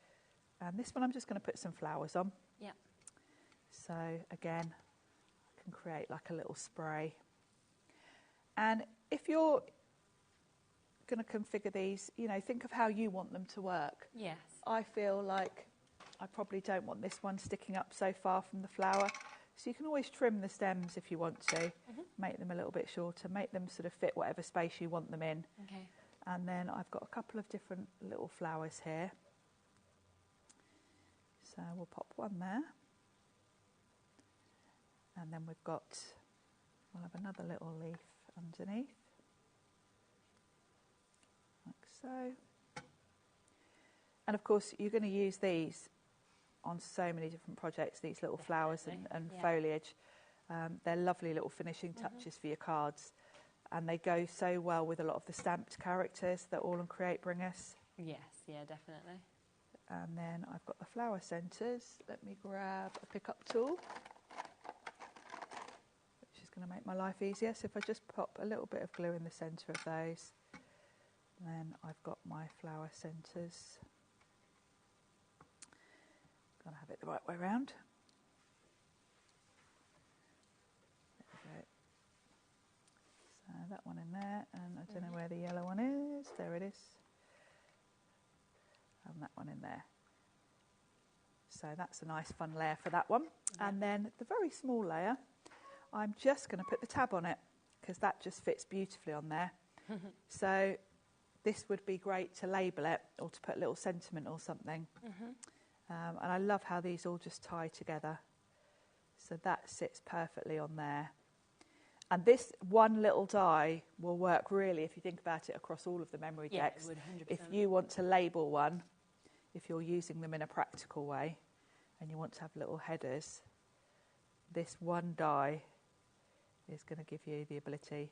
And this one I'm just going to put some flowers on. Yeah. So again, I can create like a little spray. And if you're going to configure these, you know, think of how you want them to work. Yes. I feel like I probably don't want this one sticking up so far from the flower. So you can always trim the stems if you want to, make them a little bit shorter, make them sort of fit whatever space you want them in. Okay. And then I've got a couple of different little flowers here. So we'll pop one there. And then we'll have another little leaf underneath, like so. And of course, you're going to use these on so many different projects, these little flowers and foliage. They're lovely little finishing touches for your cards. And they go so well with a lot of the stamped characters that All and Create bring us. Yes, yeah, definitely. And then I've got the flower centres. Let me grab a pickup tool, which is going to make my life easier. So if I just pop a little bit of glue in the centre of those, then I've got my flower centres. Got to have it the right way around. There we go. So that one in there, and I don't know where the yellow one is. There it is. And that one in there. So that's a nice fun layer for that one. And then the very small layer, I'm just going to put the tab on it because that just fits beautifully on there. So this would be great to label it or to put a little sentiment or something. And I love how these all just tie together. So that sits perfectly on there. And this one little die will work really, if you think about it, across all of the MemoryDex. Yeah, it would, 100%. If you want to label one, if you're using them in a practical way, and you want to have little headers, this one die is going to give you the ability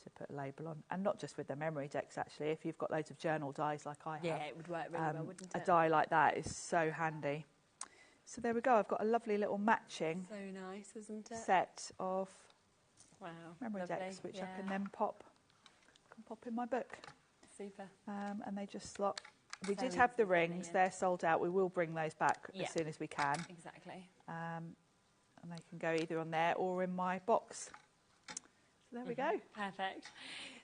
to put a label on. And not just with the MemoryDex, actually. If you've got loads of journal dies like I have. Yeah, it would work really well, wouldn't it? A die like that is so handy. So there we go. I've got a lovely little matching so nice, isn't it? set of MemoryDex, lovely. Which I can then pop in my book. Super. And they just slot. We So did have the easy, rings. brilliant. They're sold out. We will bring those back Yeah. as soon as we can. Exactly. And they can go either on there or in my box. So there we go. Perfect.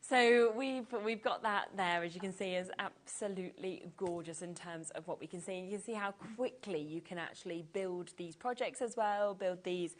So we've got that there, as you can see, is absolutely gorgeous in terms of what we can see. And you can see how quickly you can actually build these projects as well, build these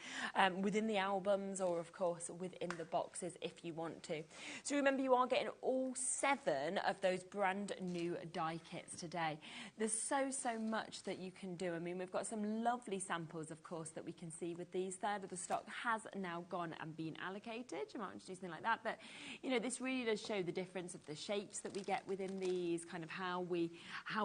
within the albums or, of course, within the boxes if you want to. So remember, you are getting all 7 of those brand new die kits today. There's so much that you can do. I mean, we've got some lovely samples, of course, that we can see with these. Third of the stock has now gone and been allocated. You might want to do something like that. But, you know, this really does show the difference of the shapes that we get within these, kind of how we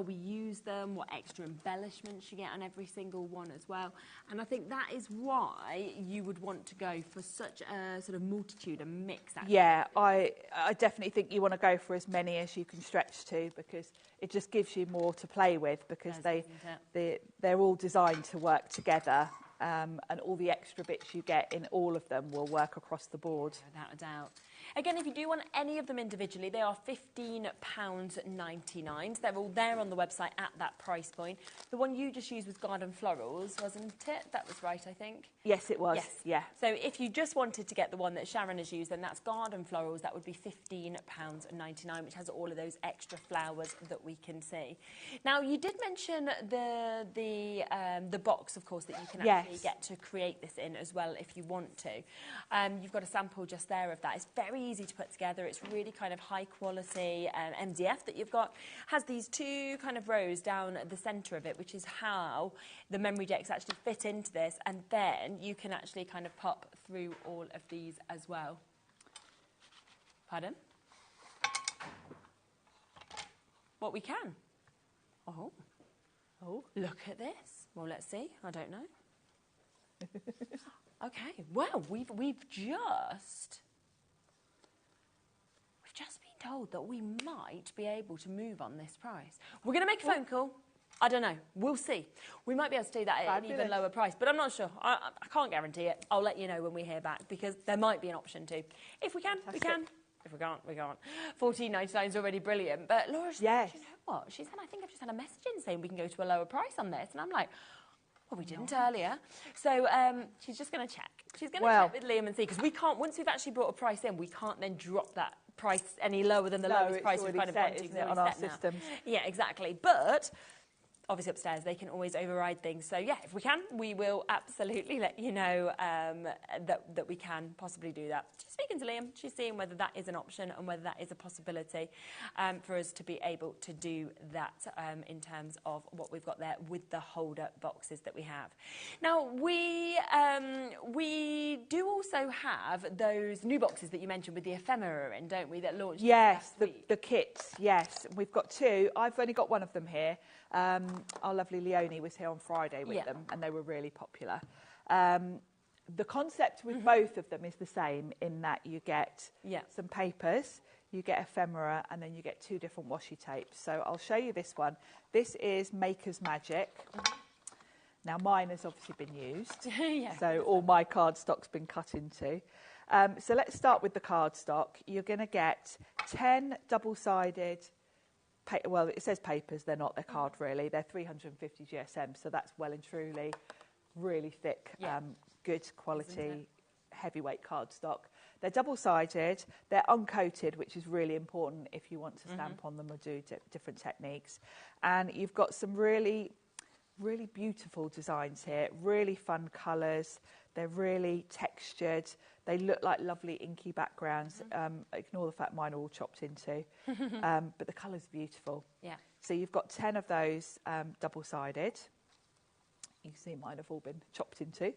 use them, what extra embellishments you get on every single one as well. And I think that is why you would want to go for such a sort of multitude, a mix. Actually. Yeah, I definitely think you want to go for as many as you can stretch to, because it just gives you more to play with, because they're all designed to work together. And all the extra bits you get in all of them will work across the board. Without a doubt. Again, if you do want any of them individually, they are £15.99. They're all there on the website at that price point. The one you just used was Garden Florals, wasn't it? That was right, I think. Yes, it was. Yes. Yeah. So if you just wanted to get the one that Sharon has used, then that's Garden Florals. That would be £15.99, which has all of those extra flowers that we can see. Now, you did mention the box, of course, that you can actually get to create this in as well if you want to. You've got a sample just there of that. It's very easy to put together. It's really kind of high quality MDF that you've got. Has these 2 kind of rows down at the centre of it, which is how the MemoryDex actually fit into this, and then you can actually kind of pop through all of these as well. Pardon? What we can. Oh, look at this. Well, let's see. I don't know. Okay. Well, we've just been told that we might be able to move on this price. We're going to make a phone call. I don't know. We'll see. We might be able to do that at an even lower price, but I'm not sure. I can't guarantee it. I'll let you know when we hear back, because there might be an option too. If we can, we can. If we can't, we can't. £14.99 is already brilliant. But Laura said, you know what? She said, I think I've just had a message in saying we can go to a lower price on this. And I'm like, well, we didn't earlier. So she's just going to check. She's going to check with Liam and see, because we can't, once we've actually brought a price in, we can't then drop that price any lower than the lowest price we've kind of gone to, isn't it, on our systems. Yeah, exactly. But obviously upstairs they can always override things. So yeah, if we can, we will absolutely let you know that we can possibly do that. She's speaking to Liam. She's seeing whether that is an option and whether that is a possibility for us to be able to do that in terms of what we've got there with the holder boxes that we have. Now, we do also have those new boxes that you mentioned with the ephemera in, don't we, that launched last week? The kits, yes. We've got 2. I've only got one of them here. Our lovely Leonie was here on Friday with them, and they were really popular. The concept with both of them is the same, in that you get some papers, you get ephemera, and then you get 2 different washi tapes. So I'll show you this one. This is Maker's Magic. Now, mine has obviously been used, so all my cardstock's been cut into. So let's start with the cardstock. You're going to get 10 double-sided well, it says papers, they're not, they're card really. They're 350 GSM, so that's well and truly really thick, good quality, heavyweight cardstock. They're double-sided, they're uncoated, which is really important if you want to stamp on them or do different techniques. And you've got some really beautiful designs here, really fun colours. They're really textured. They look like lovely inky backgrounds. Ignore the fact mine are all chopped into. But the colour's beautiful. Yeah. So you've got 10 of those double-sided. You can see mine have all been chopped into.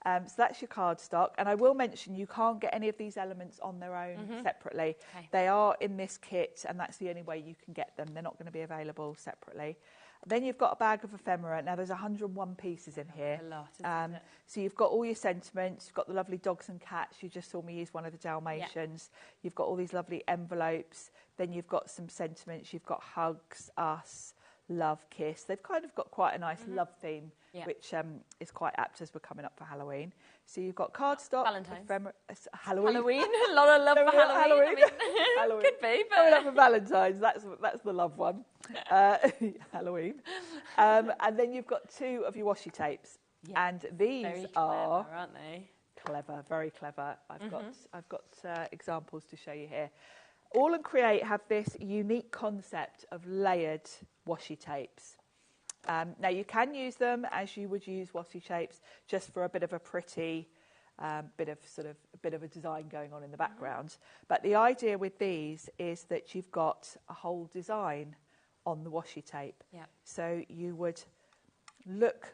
So that's your cardstock. And I will mention you can't get any of these elements on their own separately. Okay. They are in this kit, and that's the only way you can get them. They're not going to be available separately. Then you've got a bag of ephemera. Now, there's 101 pieces in here. A lot, isn't it? So you've got all your sentiments. You've got the lovely dogs and cats. You just saw me use one of the Dalmatians. Yeah. You've got all these lovely envelopes. Then you've got some sentiments. You've got hugs, us, love, kiss. They've kind of got quite a nice love theme, which is quite apt as we're coming up for Halloween. So you've got cardstock, ephemera, Halloween. A lot of love for Halloween. I mean, Halloween. Could be, but coming up for Valentine's. That's the love one. Halloween. And then you've got 2 of your washi tapes, and these very are clever, aren't they? Clever, very clever. I've got examples to show you here. All and Create have this unique concept of layered washi tapes. Now you can use them as you would use washi tapes, just for a bit of a pretty, bit of a design going on in the background. But the idea with these is that you've got a whole design on the washi tape. Yeah. So you would look.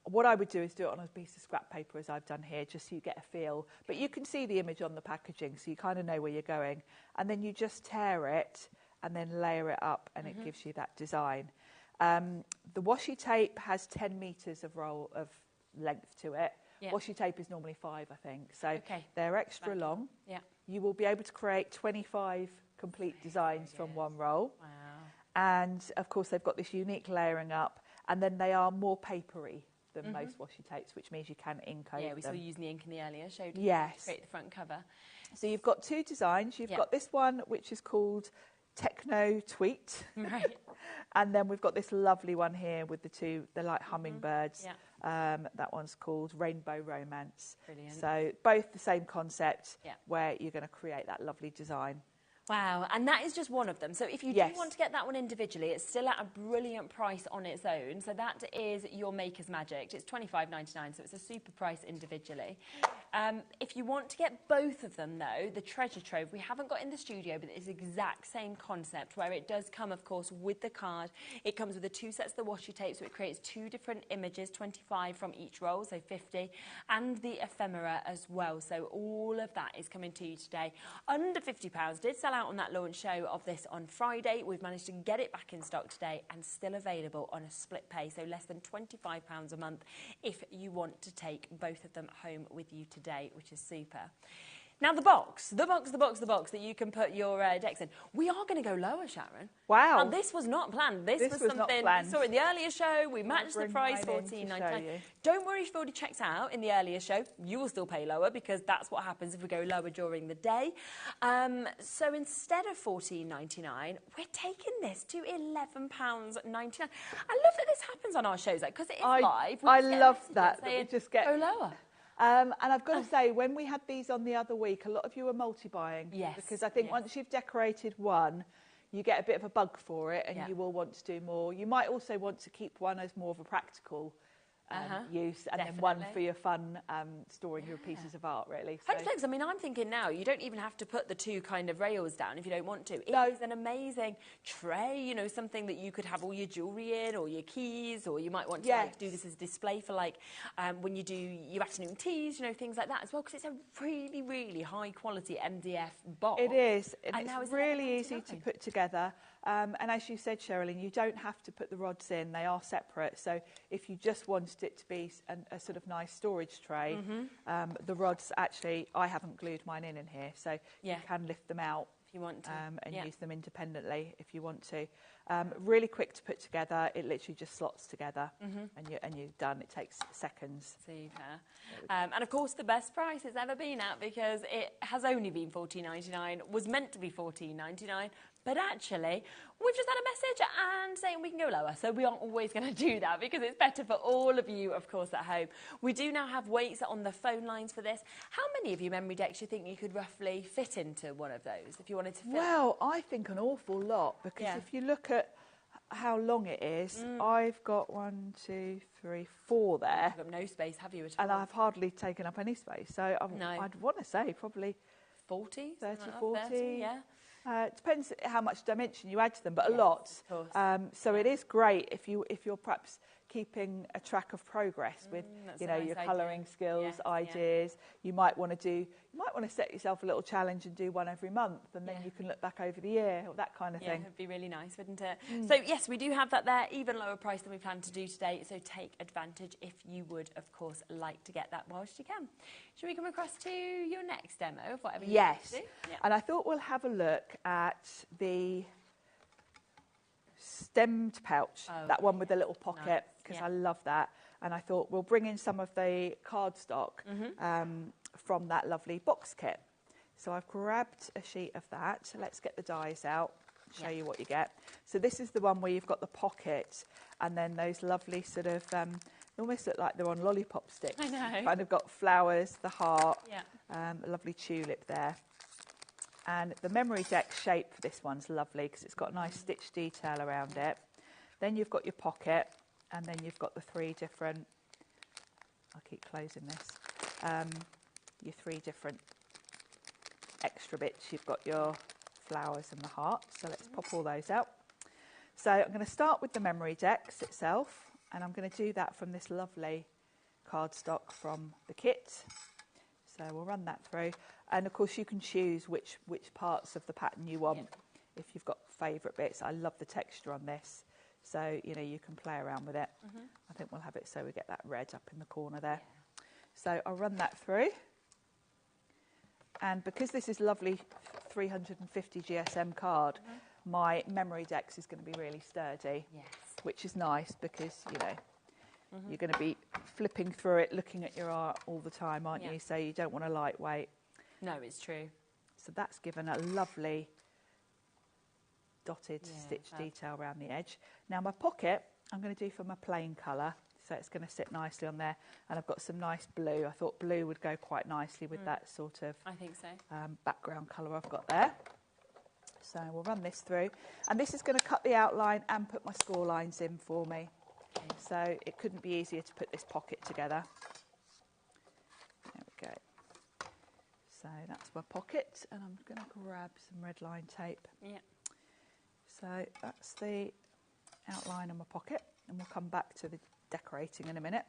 What I would do is do it on a piece of scrap paper, as I've done here, just so you get a feel. But you can see the image on the packaging, so you kind of know where you're going. And then you just tear it and then layer it up, and it gives you that design. The washi tape has 10 metres of length to it. Yeah. Washi tape is normally 5, I think. So they're extra long. Yeah. You will be able to create 25 complete designs from one roll. Wow. And, of course, they've got this unique layering up. And then they are more papery than most washi tapes, which means you can ink over them. Yeah, we saw you using the ink in the earlier show to create the front cover. So you've got 2 designs. You've got this one, which is called Techno Tweet. Right. And then we've got this lovely one here with they're like hummingbirds. Yeah. That one's called Rainbow Romance. Brilliant. So both the same concept, where you're going to create that lovely design. Wow, and that is just one of them. So if you do want to get that one individually, it's still at a brilliant price on its own. So that is your Maker's Magic. It's $25.99, so it's a super price individually. If you want to get both of them, though, the Treasure Trove, we haven't got in the studio, but it's the exact same concept, where it does come, of course, with the card. It comes with the 2 sets of the washi tape, so it creates 2 different images, 25 from each roll, so 50, and the ephemera as well. So all of that is coming to you today. Under £50, did sell out on that launch show of this on Friday. We've managed to get it back in stock today and still available on a split pay, so less than £25 a month if you want to take both of them home with you today, which is super. Now the box that you can put your decks in. We are going to go lower, Sharon. Wow. And this was not planned. This was something we saw in the earlier show. We matched the price, $14.99. Don't worry if you've already checked out in the earlier show. You will still pay lower, because that's what happens if we go lower during the day. So instead of $14.99, we're taking this to £11.99. I love that this happens on our shows, because it is live. I love that we just get go lower. And I've got to say, when we had these on the other week, a lot of you were multi-buying. Yes. Because I think once you've decorated one, you get a bit of a bug for it, and you will want to do more. You might also want to keep one as more of a practical use, and then one for your fun storing your pieces of art, really. So. 100%. I mean, I'm thinking now, you don't even have to put the 2 kind of rails down if you don't want to. It is an amazing tray, you know, something that you could have all your jewellery in, or your keys, or you might want to like, do this as a display for like when you do your afternoon teas, you know, things like that as well, because it's a really, really high quality MDF box. It is. And it's really easy to put together. And as you said, Sherilyn, you don't have to put the rods in. They are separate. So if you just wanted it to be a sort of nice storage tray, the rods, actually, I haven't glued mine in here. So you can lift them out if you want to, and use them independently if you want to. Really quick to put together. It literally just slots together, and you're done. It takes seconds. Super. And of course, the best price it's ever been at, because it has only been $14.99. Was meant to be $14.99, But actually, we've just had a message and saying we can go lower. So we aren't always going to do that because it's better for all of you, of course, at home. We do now have weights on the phone lines for this. How many of you MemoryDex do you think you could roughly fit into one of those if you wanted to fit? Well, I think an awful lot, because if you look at how long it is, I've got 1, 2, 3, 4 there. You've got no space, have you, at all? And I've hardly taken up any space. So I'd want to say probably 40, 30, like 40. 30, yeah. It depends how much dimension you add to them, but a lot. Of course. So it is great if you're perhaps keeping a track of progress with your colouring skills, ideas. You might want to set yourself a little challenge and do one every month, and then you can look back over the year, or that kind of thing. It'd be really nice, wouldn't it? So yes, we do have that there, even lower price than we planned to do today. So take advantage if you would, of course, like to get that whilst you can. Should we come across to your next demo of whatever you want to do? And I thought we'll have a look at the stemmed pouch, that one with the little pocket, because I love that. And I thought we'll bring in some of the cardstock from that lovely box kit. So I've grabbed a sheet of that. So let's get the dies out, show you what you get. So this is the one where you've got the pocket and then those lovely sort of, they almost look like they're on lollipop sticks. I know. Kind of got flowers, the heart, a lovely tulip there. And the MemoryDex shape for this one's lovely because it's got a nice stitch detail around it. Then you've got your pocket, and then you've got the 3 different, I'll keep closing this, your 3 different extra bits. You've got your flowers and the heart, so let's pop all those out. So I'm going to start with the MemoryDex itself, and I'm going to do that from this lovely cardstock from the kit. So we'll run that through. And of course you can choose which parts of the pattern you want if you've got favourite bits. I love the texture on this. So, you can play around with it. I think we'll have it so we get that red up in the corner there. So I'll run that through. And because this is lovely 350 GSM card, my MemoryDex is going to be really sturdy, which is nice because, you're going to be flipping through it, looking at your art all the time, aren't you? So you don't want a lightweight. No, it's true. So that's given a lovely dotted stitch detail around the edge. Now my pocket, I'm going to do from a plain colour, so it's going to sit nicely on there. And I've got some nice blue. I thought blue would go quite nicely with that sort of I think so. Background colour I've got there. So we'll run this through. And this is going to cut the outline and put my score lines in for me. So it couldn't be easier to put this pocket together. There we go. So that's my pocket, and I'm going to grab some red line tape. So that's the outline of my pocket, and we'll come back to the decorating in a minute.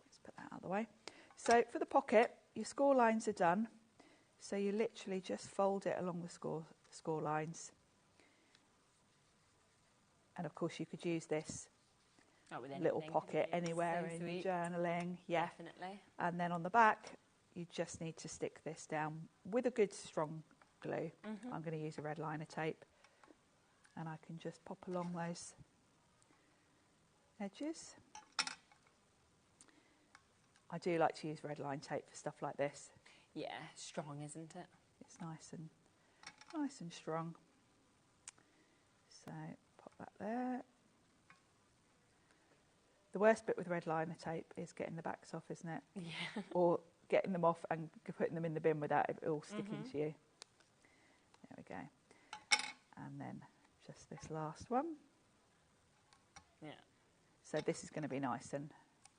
Let's put that out of the way. So for the pocket, your score lines are done. So you literally just fold it along the score lines. And of course you could use this little pocket anywhere in journaling. Definitely. And then on the back, you just need to stick this down with a good strong glue. I'm going to use a red liner tape, and I can just pop along those edges. I do like to use red line tape for stuff like this. Yeah, strong, isn't it? It's nice and strong. So pop that there. The worst bit with red liner tape is getting the backs off, isn't it? Yeah. Or getting them off and putting them in the bin without it all sticking to you. There we go. And then just this last one. Yeah. So this is going to be nice and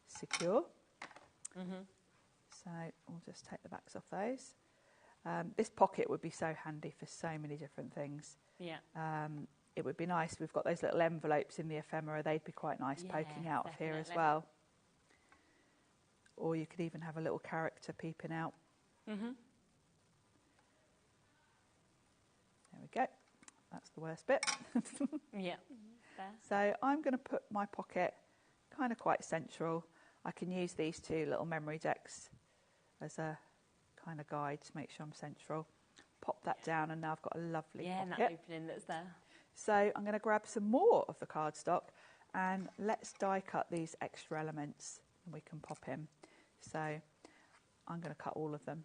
secure. So we'll just take the backs off those. This pocket would be so handy for so many different things. Yeah. It would be nice. We've got those little envelopes in the ephemera. They'd be quite nice poking out of here as well. Or you could even have a little character peeping out. There we go. That's the worst bit. Yeah. So I'm going to put my pocket kind of quite central. I can use these 2 little MemoryDex as a kind of guide to make sure I'm central. Pop that down, and now I've got a lovely pocket. and that opening that's there. So I'm going to grab some more of the cardstock, and let's die cut these extra elements, and we can pop in. So I'm going to cut all of them.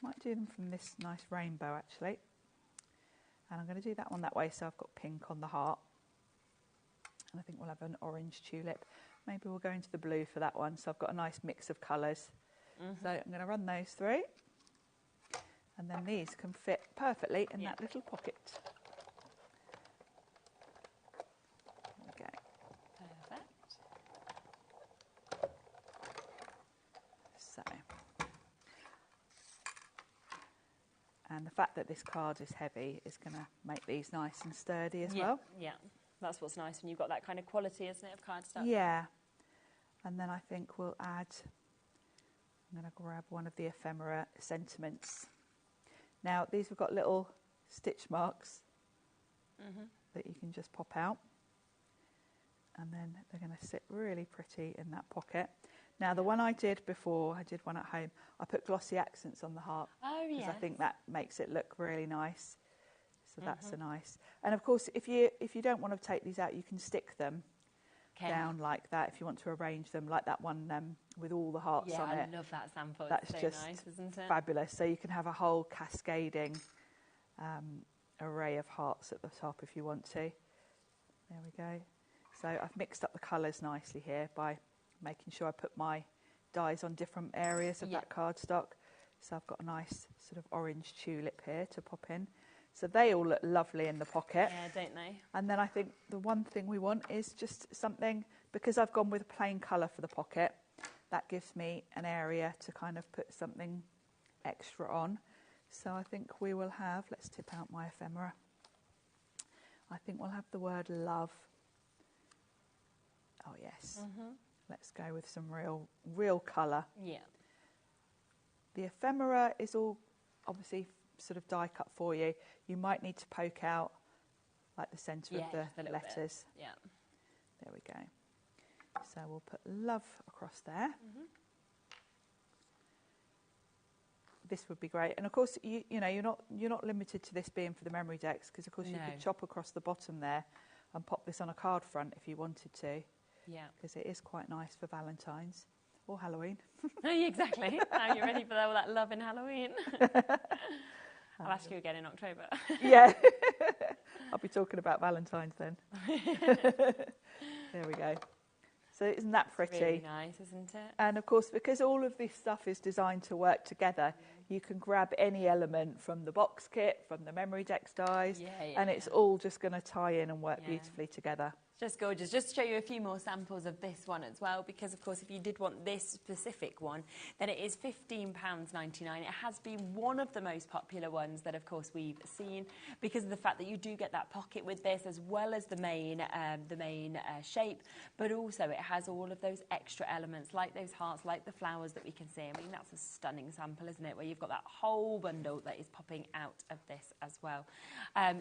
Might do them from this nice rainbow actually. And I'm going to do that one that way, so I've got pink on the heart. And I think we'll have an orange tulip. Maybe we'll go into the blue for that one. So I've got a nice mix of colours. So I'm going to run those through. And then these can fit perfectly in that little pocket. There we go. Perfect. So. And the fact that this card is heavy is going to make these nice and sturdy as well. Yeah, that's what's nice when you've got that kind of quality, isn't it, of cardstock? Yeah. And then I think we'll add, I'm going to grab one of the ephemera sentiments. Now, these have got little stitch marks that you can just pop out. And then they're going to sit really pretty in that pocket. Now, the one I did before, I did one at home, I put glossy accents on the heart. Oh, yes. Because I think that makes it look really nice. So that's a nice. And of course, if you don't want to take these out, you can stick them down like that if you want to arrange them, like that one with all the hearts on it. Yeah, I love that sample. That's it's so just nice, isn't it? fabulous. So you can have a whole cascading array of hearts at the top if you want to. There we go. So I've mixed up the colours nicely here by making sure I put my dies on different areas of that cardstock. So I've got a nice sort of orange tulip here to pop in. So they all look lovely in the pocket. Yeah, don't they? And then I think the one thing we want is just something, because I've gone with a plain colour for the pocket, that gives me an area to kind of put something extra on. So I think we will have, let's tip out my ephemera. I think we'll have the word love. Oh yes. Let's go with some real colour. Yeah. The ephemera is all obviously sort of die cut for you. You might need to poke out like the centre of the letters. Yeah. There we go. So we'll put love across there. This would be great. And of course, you know, you're not limited to this being for the MemoryDex, because of course you could chop across the bottom there and pop this on a card front if you wanted to. Yeah. Because it is quite nice for Valentine's or Halloween. Oh, yeah, exactly. Now you're ready for all that love in Halloween. I'll ask you again in October. Yeah. I'll be talking about Valentine's then. There we go. So isn't that pretty? It's really nice, isn't it? And of course, because all of this stuff is designed to work together, you can grab any element from the box kit, from the MemoryDex dies, and it's all just going to tie in and work beautifully together. Just gorgeous. Just to show you a few more samples of this one as well, because of course if you did want this specific one, then it is £15.99. It has been one of the most popular ones that of course we've seen, because of the fact that you do get that pocket with this, as well as the main shape, but also it has all of those extra elements like those hearts, like the flowers that we can see. I mean, that's a stunning sample, isn't it, where you've got that whole bundle that is popping out of this as well.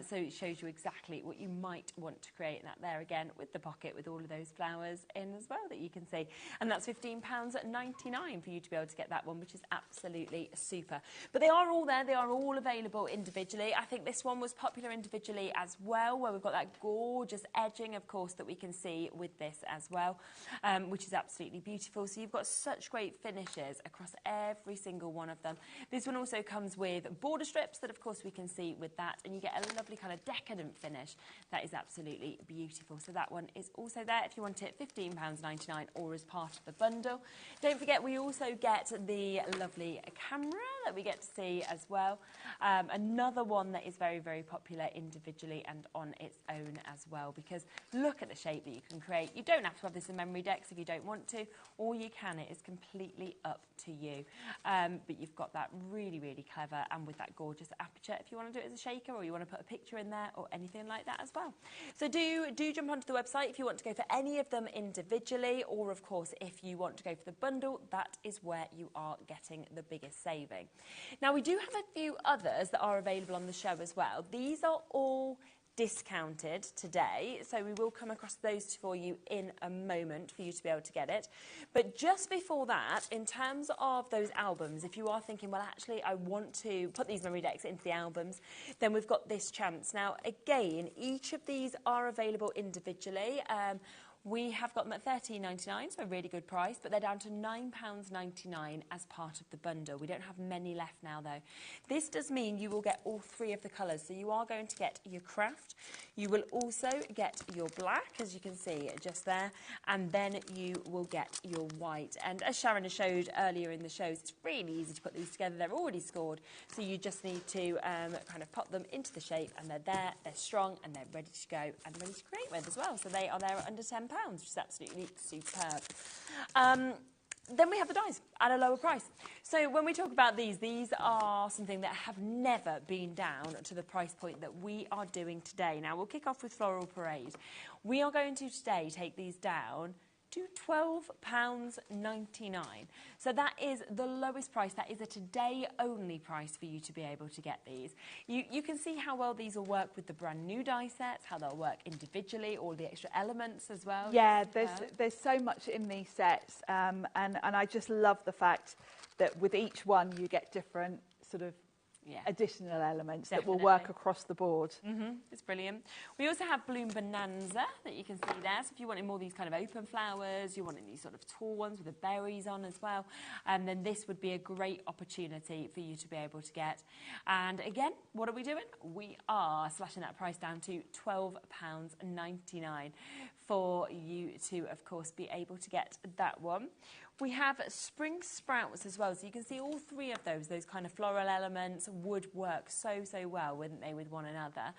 So it shows you exactly what you might want to create, and that there again with the pocket with all of those flowers in as well that you can see. And that's £15.99 for you to be able to get that one, which is absolutely super. But they are all there. They are all available individually. I think this one was popular individually as well, where we've got that gorgeous edging, of course, that we can see with this as well, which is absolutely beautiful. So you've got such great finishes across every single one of them. This one also comes with border strips that, of course, we can see with that, and you get a lovely kind of decadent finish that is absolutely beautiful. So that one is also there if you want it, £15.99 or as part of the bundle. Don't forget, we also get the lovely camera that we get to see as well. Another one that is very, very popular individually and on its own as well, because look at the shape that you can create. You don't have to have this in MemoryDex if you don't want to, or you can. It is completely up to you. But you've got that really, really clever and with that gorgeous aperture if you want to do it as a shaker, or you want to put a picture in there or anything like that as well. So do jump onto the website if you want to go for any of them individually, or of course if you want to go for the bundle, that is where you are getting the biggest saving. Now we do have a few others that are available on the show as well. These are all discounted today, so we will come across those for you in a moment for you to be able to get it. But just before that, in terms of those albums, if you are thinking, well, actually I want to put these MemoryDex into the albums, then we've got this chance. Now again, each of these are available individually. We have got them at £13.99, so a really good price, but they're down to £9.99 as part of the bundle. We don't have many left now, though. This does mean you will get all 3 of the colours. So you are going to get your craft. You will also get your black, as you can see just there, and then you will get your white. And as Sharon has showed earlier in the shows, it's really easy to put these together. They're already scored, so you just need to kind of pop them into the shape, and they're there, they're strong, and they're ready to go and ready to create with as well. So they are there at under £10, which is absolutely superb. Then we have the dies at a lower price. So when we talk about these are something that have never been down to the price point that we are doing today. Now, we'll kick off with Floral Parade. We are going to today take these down to £12.99. So that is the lowest price. That is a today only price for you to be able to get these. You can see how well these will work with the brand new die sets, how they'll work individually, all the extra elements as well. Yeah, there's so much in these sets, and I just love the fact that with each one you get different sort of additional elements that will work across the board. It's brilliant. We also have Bloom Bonanza that you can see there. So if you wanted more of these kind of open flowers, you wanted these sort of tall ones with the berries on as well, then this would be a great opportunity for you to be able to get. And again, what are we doing? We are slashing that price down to £12.99 for you to, of course, be able to get that one. We have Spring Sprouts as well, so you can see all 3 of those kind of floral elements would work so well, wouldn't they, with one another.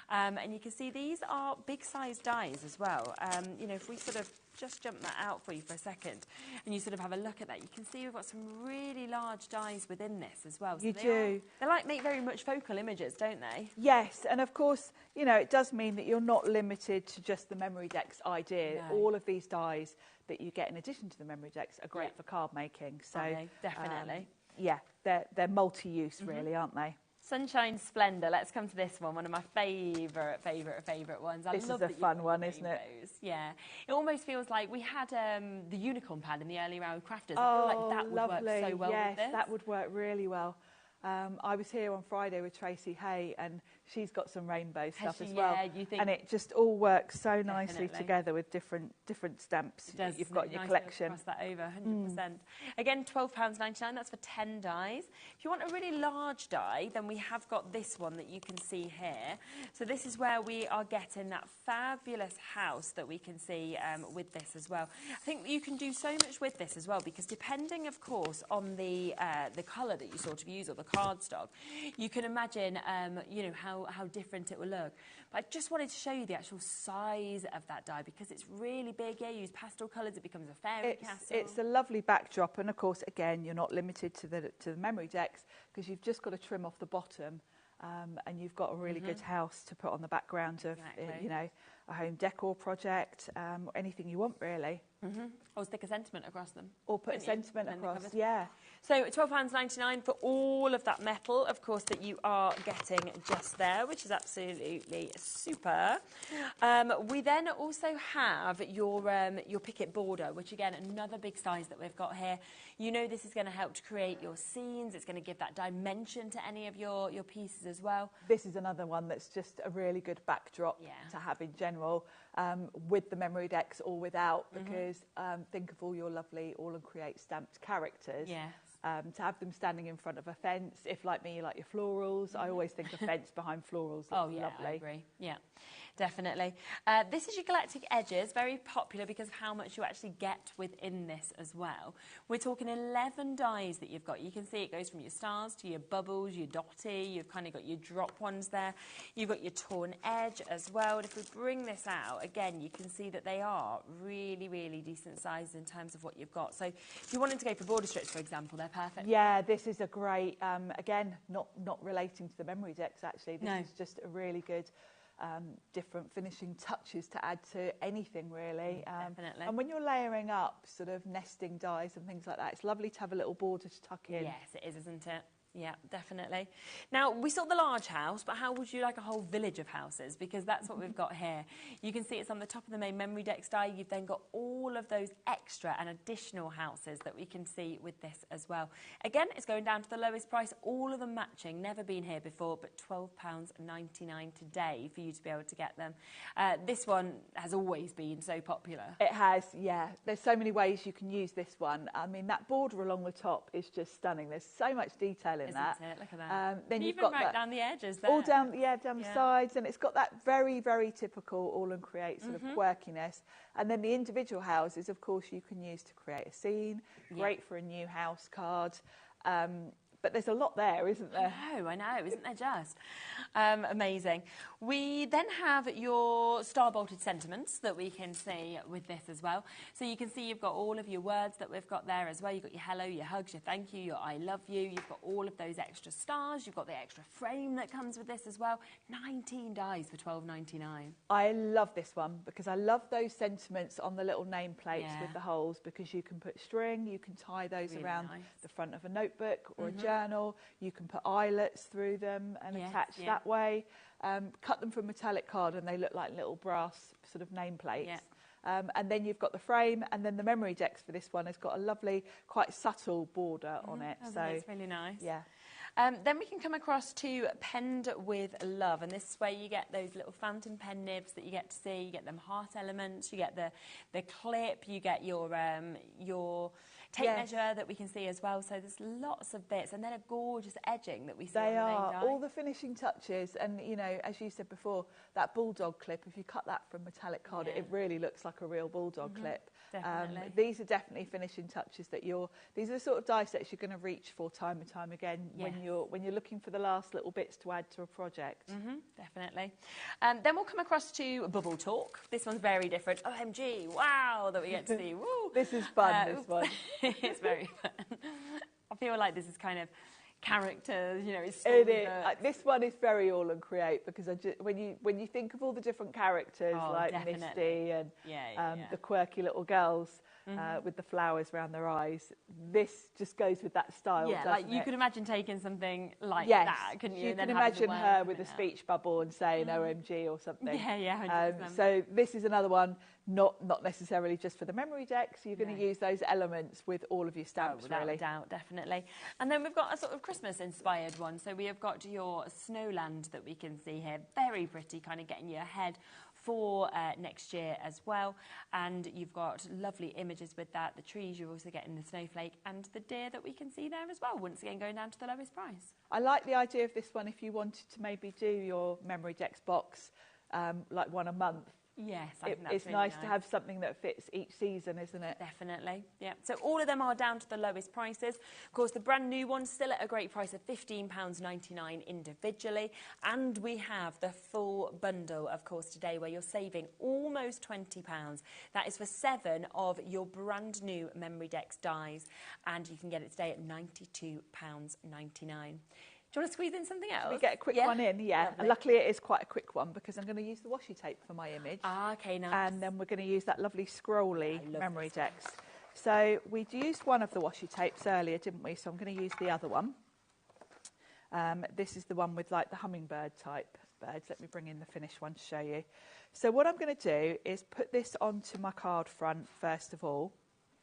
And you can see these are big size dies as well. You know, if we sort of just jump that out for you for a second and you sort of have a look at that, you can see we've got some really large dies within this as well. So you do. They like make very much focal images, don't they? Yes, and of course, you know, it does mean that you're not limited to just the MemoryDex idea. No. All of these dies that you get in addition to the MemoryDex are great for card making. So definitely. Yeah, they're multi-use really, aren't they? Sunshine Splendour. Let's come to this one of my favourite ones. This is a fun one, isn't it? Yeah. It almost feels like we had the unicorn pad in the early round crafters. I feel like that would work so well with this. That would work really well. I was here on Friday with Tracy Hay, and she's got some rainbow stuff as well. You think and it just all works so nicely together with different stamps that you've got in your collection. Cross that over, 100%. Again, £12.99, that's for 10 dies. If you want a really large die, then we have got this one that you can see here. So this is where we are getting that fabulous house that we can see with this as well. I think you can do so much with this as well, because depending, of course, on the colour that you sort of use or the cardstock, you can imagine, you know, how different it will look. But I just wanted to show you the actual size of that die, because it's really big. Yeah, you use pastel colours, it becomes a fairy castle. It's a lovely backdrop, and of course, again, you're not limited to the MemoryDex, because you've just got to trim off the bottom, and you've got a really good house to put on the background of, you know, a home decor project, anything you want, really. Or stick a sentiment across them. Or put a sentiment across, yeah. So £12.99 for all of that metal, of course, that you are getting just there, which is absolutely super. We then also have your picket border, which, again, another big size that we've got here. You know, this is going to help to create your scenes. It's going to give that dimension to any of your pieces as well. This is another one that's just a really good backdrop to have in general, with the MemoryDex or without, because think of all your lovely All and Create stamped characters. Yes. To have them standing in front of a fence, if like me you like your florals, I always think a fence behind florals looks lovely. I agree. Yeah, definitely. This is your Galactic Edges, very popular because of how much you actually get within this as well. We're talking 11 dies that you've got. You can see it goes from your stars to your bubbles, your dotty, you've kind of got your drop ones there. You've got your torn edge as well. And if we bring this out, again, you can see that they are really, really decent sizes in terms of what you've got. So if you wanted to go for border strips, for example, they're perfect. Yeah, this is a great, again, not relating to the MemoryDex actually. This is just a really good different finishing touches to add to anything really. Definitely. And when you're layering up sort of nesting dies and things like that, it's lovely to have a little border to tuck in. Yes, it is, isn't it? Yeah, definitely. Now, we saw the large house, but how would you like a whole village of houses? Because that's what we've got here. You can see it's on the top of the main MemoryDex die. You've then got all of those extra and additional houses that we can see with this as well. Again, it's going down to the lowest price, all of them matching, never been here before, but £12.99 today for you to be able to get them. This one has always been so popular. It has, yeah. There's so many ways you can use this one. I mean, that border along the top is just stunning. There's so much detail in that. Look at that. Then you've even got right that, down the edges there. all down, down the sides, and it's got that very, very typical all and create sort of quirkiness. And then the individual houses, of course, you can use to create a scene. Great for a new house card. But there's a lot there, isn't there? I know, isn't there just? Amazing. We then have your star-bolted sentiments that we can see with this as well. So you can see you've got all of your words that we've got there as well. You've got your hello, your hugs, your thank you, your I love you. You've got all of those extra stars. You've got the extra frame that comes with this as well. 19 dies for £12.99. I love this one because I love those sentiments on the little nameplates with the holes, because you can put string, you can tie those really around the front of a notebook or a journal. You can put eyelets through them and attach that way. Cut them from metallic card and they look like little brass sort of nameplates. And then you've got the frame, and then the MemoryDex for this one has got a lovely, quite subtle border on it. So it's really nice. Yeah. Then we can come across to Penned with Love, and this is where you get those little fountain pen nibs that you get to see. You get them heart elements, you get the clip, you get your tape measure that we can see as well. So there's lots of bits, and then a gorgeous edging that we see. They are all the finishing touches, and you know, as you said before, that bulldog clip. If you cut that from metallic card, it really looks like a real bulldog clip. Definitely. These are definitely finishing touches that these are the sort of die sets you're going to reach for time and time again when you're looking for the last little bits to add to a project. Definitely. Then we'll come across to Bubble Talk. This one's very different. OMG, wow, that we get to see. Woo. This is fun, this one. It's very fun. I feel like this is kind of characters, you know, it's it is. This one is very all and create, because when you think of all the different characters like Misty and the quirky little girls with the flowers around their eyes, this just goes with that style. Yeah, like you could imagine taking something like that, couldn't you? You can imagine her with a speech bubble and saying OMG or something. Yeah. So this is another one, not necessarily just for the MemoryDex. You're going to use those elements with all of your stamps, without really. a doubt, definitely. And then we've got a sort of Christmas-inspired one. So we have got your Snowland that we can see here. Very pretty, kind of getting you ahead for next year as well. And you've got lovely images with that. The trees, you're also getting the snowflake and the deer that we can see there as well. Once again, going down to the lowest price. I like the idea of this one if you wanted to maybe do your MemoryDex box like one a month. Yes, I think that's it's really nice to have something that fits each season, isn't it? Definitely, yeah. So all of them are down to the lowest prices. Of course, the brand new one's still at a great price of £15.99 individually. And we have the full bundle, of course, today, where you're saving almost £20. That is for 7 of your brand new MemoryDex dies. And you can get it today at £92.99. Do you want to squeeze in something else? Should we get a quick one in? Yeah. And luckily it is quite a quick one, because I'm going to use the washi tape for my image. Okay, nice. And then we're going to use that lovely scrolly MemoryDex. So we used one of the washi tapes earlier, didn't we? So I'm going to use the other one. This is the one with like the hummingbird type birds. Let me bring in the finished one to show you. So what I'm going to do is put this onto my card front first of all.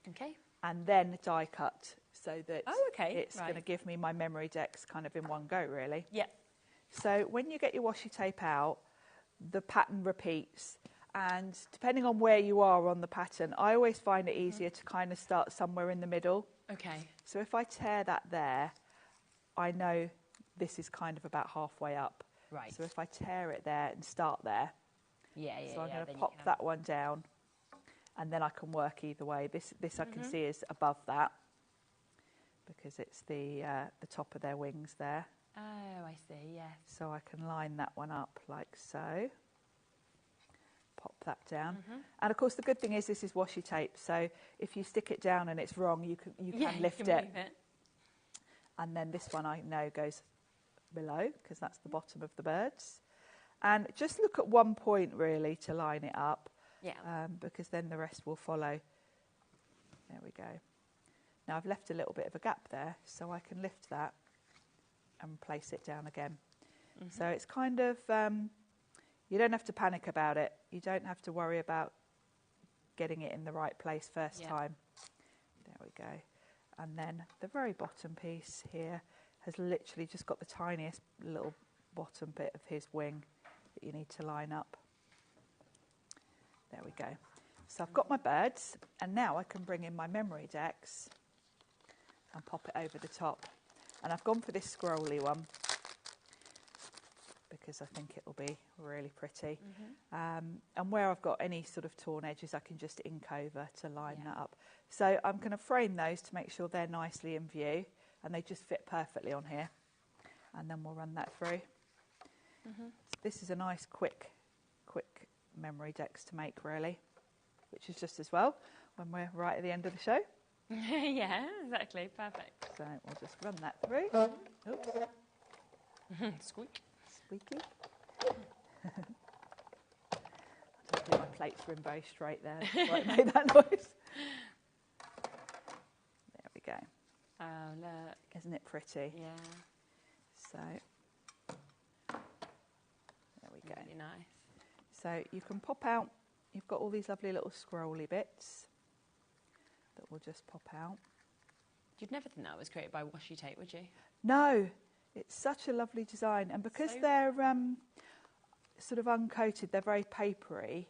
Okay. And then die cut, so that it's right. going to give me my MemoryDex kind of in one go, really. Yeah. So when you get your washi tape out, the pattern repeats. And depending on where you are on the pattern, I always find it easier to kind of start somewhere in the middle. Okay. So if I tear that there, I know this is kind of about halfway up. Right. So if I tear it there and start there, so I'm going to pop that one down. And then I can work either way. This I can see is above that, because it's the top of their wings there. Oh, I see, yes. So I can line that one up like so. Pop that down. And of course the good thing is this is washi tape, so if you stick it down and it's wrong, you can lift it. Move it. And then this one I know goes below, because that's the bottom of the birds. And just look at one point really to line it up. Yeah. Because then the rest will follow. There we go. Now I've left a little bit of a gap there, so I can lift that and place it down again. So it's kind of, you don't have to panic about it. You don't have to worry about getting it in the right place first time. There we go. And then the very bottom piece here has literally just got the tiniest little bottom bit of his wing that you need to line up. There we go. So I've got my birds, and now I can bring in my MemoryDex and pop it over the top. And I've gone for this scrolly one because I think it'll be really pretty. And where I've got any sort of torn edges, I can just ink over to line that up. So I'm going to frame those to make sure they're nicely in view, and they just fit perfectly on here. And then we'll run that through. So this is a nice quick MemoryDex to make, really, which is just as well when we're right at the end of the show. Yeah, exactly. Perfect. So we'll just run that through. Oops. Squeak. Squeaky. I don't think my plates were in very straight there. That's why it made that noise. There we go. Oh, look. Isn't it pretty? Yeah. So, there we go. Really nice. So you can pop out, you've got all these lovely little scrolly bits that will just pop out. You'd never think that was created by washi tape, would you? No, it's such a lovely design. And because they're sort of uncoated, they're very papery,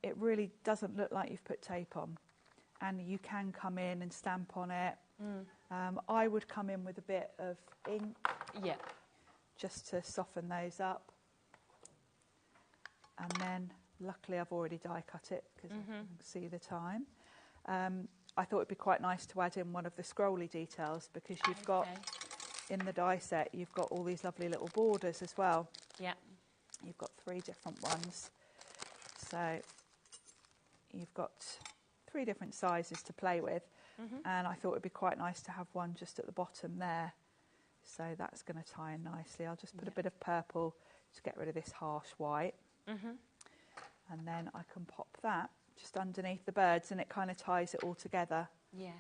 it really doesn't look like you've put tape on. And you can come in and stamp on it. I would come in with a bit of ink just to soften those up. And then, luckily, I've already die cut it because I can see the time. I thought it'd be quite nice to add in one of the scrolly details because you've got, in the die set, you've got all these lovely little borders as well. Yeah. You've got 3 different ones. So you've got 3 different sizes to play with. And I thought it'd be quite nice to have one just at the bottom there. So that's going to tie in nicely. I'll just put a bit of purple to get rid of this harsh white. And then I can pop that just underneath the birds, and it kind of ties it all together. Yes.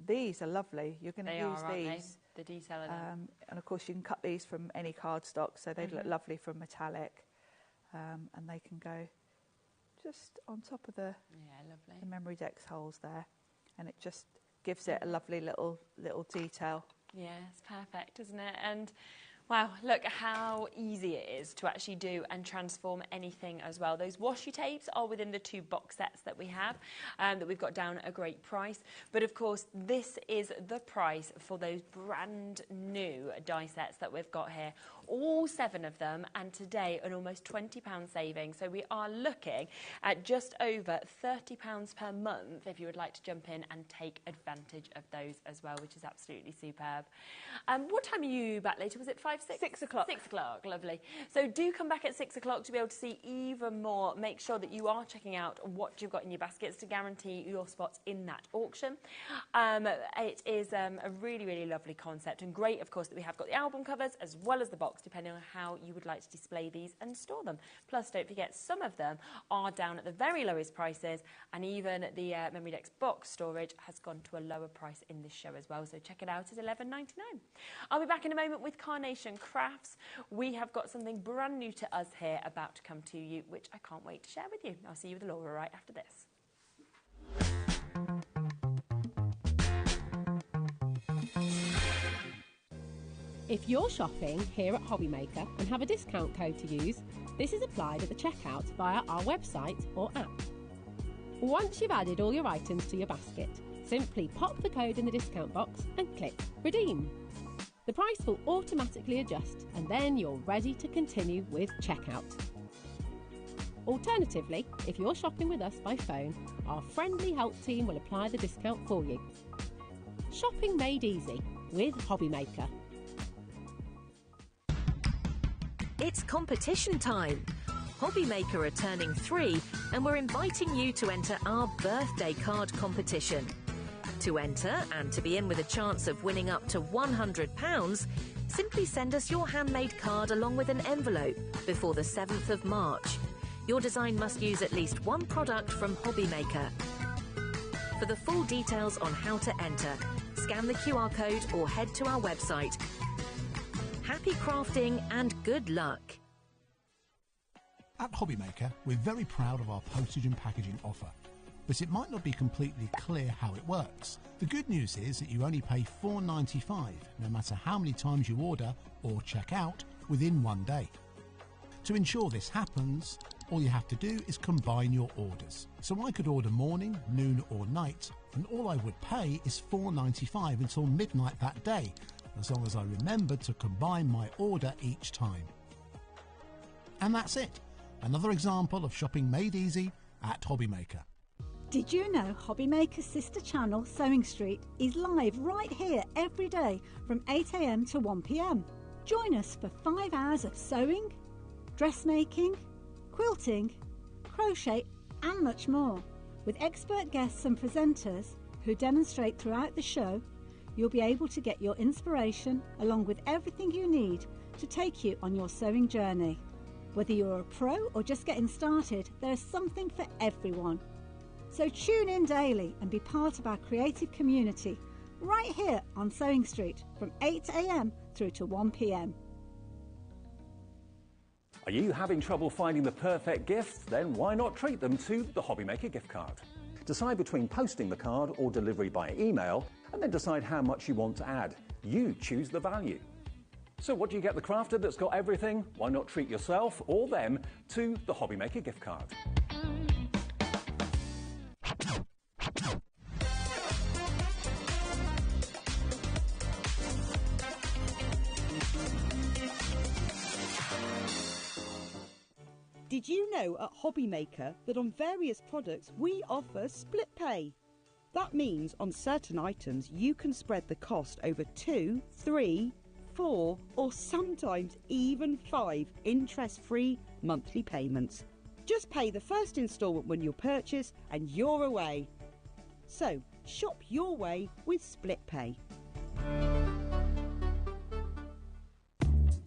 These are lovely. You're going to use these. The detail of them. And of course you can cut these from any cardstock, so they'd look lovely from metallic. And they can go just on top of the MemoryDex holes there, and it just gives it a lovely little detail. Yeah, it's perfect, isn't it? And wow, look how easy it is to actually do and transform anything as well. Those washi tapes are within the 2 box sets that we have, that we've got down at a great price. But of course, this is the price for those brand new die sets that we've got here. All 7 of them, and today an almost £20 saving. So we are looking at just over £30 per month if you would like to jump in and take advantage of those as well, which is absolutely superb. What time are you back later? Was it 5, 6? 6 o'clock. 6 o'clock, lovely. So do come back at 6 o'clock to be able to see even more. Make sure that you are checking out what you've got in your baskets to guarantee your spots in that auction. It is a really, really lovely concept, and great, of course, that we have got the album covers as well as the box, depending on how you would like to display these and store them. Plus, don't forget, some of them are down at the very lowest prices, and even the MemoryDex box storage has gone to a lower price in this show as well, so check it out at $11.99. I'll be back in a moment with Carnation Crafts. We have got something brand new to us here about to come to you, which I can't wait to share with you. I'll see you with Laura right after this. If you're shopping here at HobbyMaker and have a discount code to use, this is applied at the checkout via our website or app. Once you've added all your items to your basket, simply pop the code in the discount box and click Redeem. The price will automatically adjust, and then you're ready to continue with checkout. Alternatively, if you're shopping with us by phone, our friendly help team will apply the discount for you. Shopping made easy with HobbyMaker. It's competition time. HobbyMaker are turning 3, and we're inviting you to enter our birthday card competition. To enter and to be in with a chance of winning up to £100, simply send us your handmade card along with an envelope before the 7th of March. Your design must use at least 1 product from HobbyMaker. For the full details on how to enter, scan the QR code or head to our website. Happy crafting and good luck. At HobbyMaker, we're very proud of our postage and packaging offer, but it might not be completely clear how it works. The good news is that you only pay $4.95 no matter how many times you order or check out within 1 day. To ensure this happens, all you have to do is combine your orders. So I could order morning, noon or night, and all I would pay is $4.95 until midnight that day, as long as I remembered to combine my order each time. And that's it. Another example of shopping made easy at HobbyMaker. Did you know HobbyMaker's sister channel, Sewing Street, is live right here every day from 8 AM to 1 PM? Join us for 5 hours of sewing, dressmaking, quilting, crochet and much more. With expert guests and presenters who demonstrate throughout the show, you'll be able to get your inspiration along with everything you need to take you on your sewing journey. Whether you're a pro or just getting started, there's something for everyone. So tune in daily and be part of our creative community right here on Sewing Street from 8 AM through to 1 PM. Are you having trouble finding the perfect gift? Then why not treat them to the HobbyMaker gift card? Decide between posting the card or delivery by email, and then decide how much you want to add. You choose the value. So what do you get the crafter that's got everything? Why not treat yourself or them to the HobbyMaker gift card? Did you know at HobbyMaker that on various products we offer split pay? That means on certain items you can spread the cost over 2, 3, 4 or sometimes even 5 interest-free monthly payments. Just pay the first instalment when you purchase and you're away. So shop your way with split pay.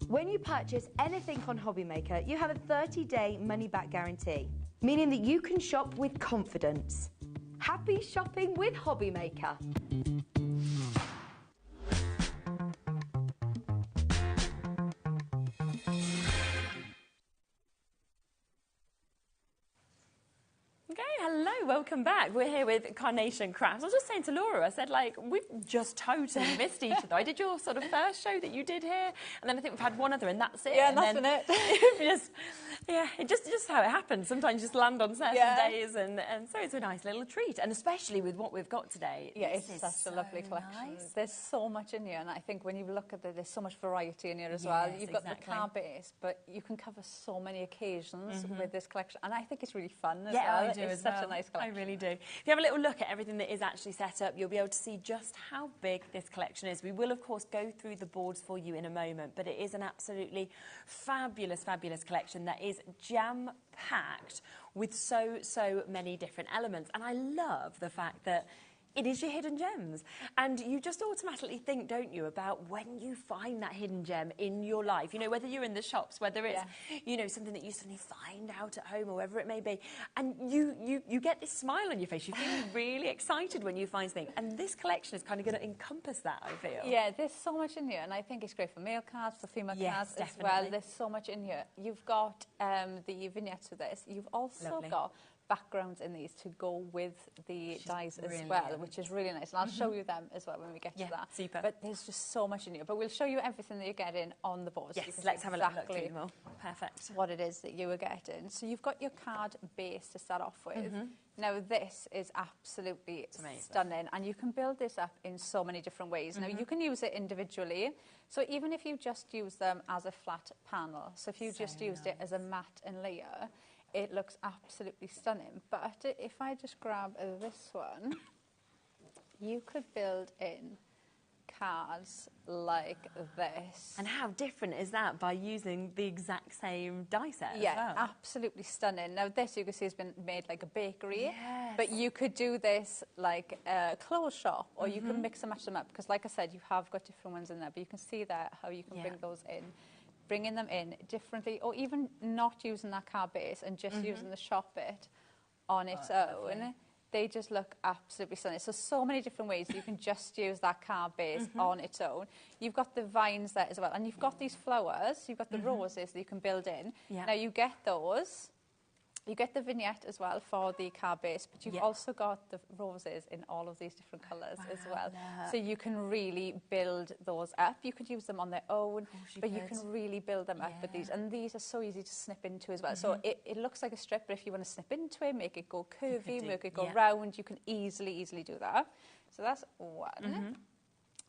When you purchase anything on HobbyMaker, you have a 30-day money-back guarantee, meaning that you can shop with confidence. Happy shopping with HobbyMaker. Hello, welcome back. We're here with Carnation Crafts. I was just saying to Laura, I said, like, we've just totally missed each other. I did your sort of first show that you did here, and then I think we've had one other, and that's it. Yeah, and that's been it. It's just how it happens. Sometimes you just land on certain days, and so it's a nice little treat, and especially with what we've got today. Yeah, it's such a lovely collection. Nice. There's so much in here, and I think when you look at it, there's so much variety in here as well. You've got the car base, but you can cover so many occasions with this collection, and I think it's really fun as well. It's such a nice collection. I really do. If you have a little look at everything that is actually set up, you'll be able to see just how big this collection is. We will, of course, go through the boards for you in a moment, but it is an absolutely fabulous, fabulous collection that is jam-packed with so many different elements. And I love the fact that it is your hidden gems. And you just automatically think, don't you, about when you find that hidden gem in your life. You know, whether you're in the shops, whether it's, you know, something that you suddenly find out at home or wherever it may be. And you get this smile on your face. You feel really excited when you find something. And this collection is kind of going to encompass that, I feel. Yeah, there's so much in here. And I think it's great for male cards, for female cards as well. There's so much in here. You've got the vignettes with this. You've also got backgrounds in these to go with the dies as well, which is really nice. And I'll show you them as well when we get to that. Super. But there's just so much in here. But we'll show you everything that you're getting on the board. Yes, let's have a look through them all. Perfect. What it is that you were getting. So you've got your card base to start off with. Now this is absolutely stunning, and you can build this up in so many different ways. Now you can use it individually. So even if you just use them as a flat panel, so if you just used it as a mat and layer, it looks absolutely stunning. But if I just grab this one, you could build in cards like this. And how different is that by using the exact same die set Yeah, as well? absolutely stunning. Now this you can see has been made like a bakery, but you could do this like a clothes shop, or you can mix and match them up, because like I said, you have got different ones in there, but you can see there how you can bring those in. Bringing them in differently, or even not using that card base and just using the shop bit on its own. They just look absolutely stunning. So many different ways you can just use that card base on its own. You've got the vines there as well, and you've got these flowers. You've got the roses that you can build in. Now you get those. You get the vignette as well for the card base, but you've also got the roses in all of these different colours as well. So you can really build those up. You could use them on their own, but you can really build them up with these. And these are so easy to snip into as well. So it looks like a strip, but if you want to snip into it, make it go curvy, make it go round, you can easily do that. So that's one.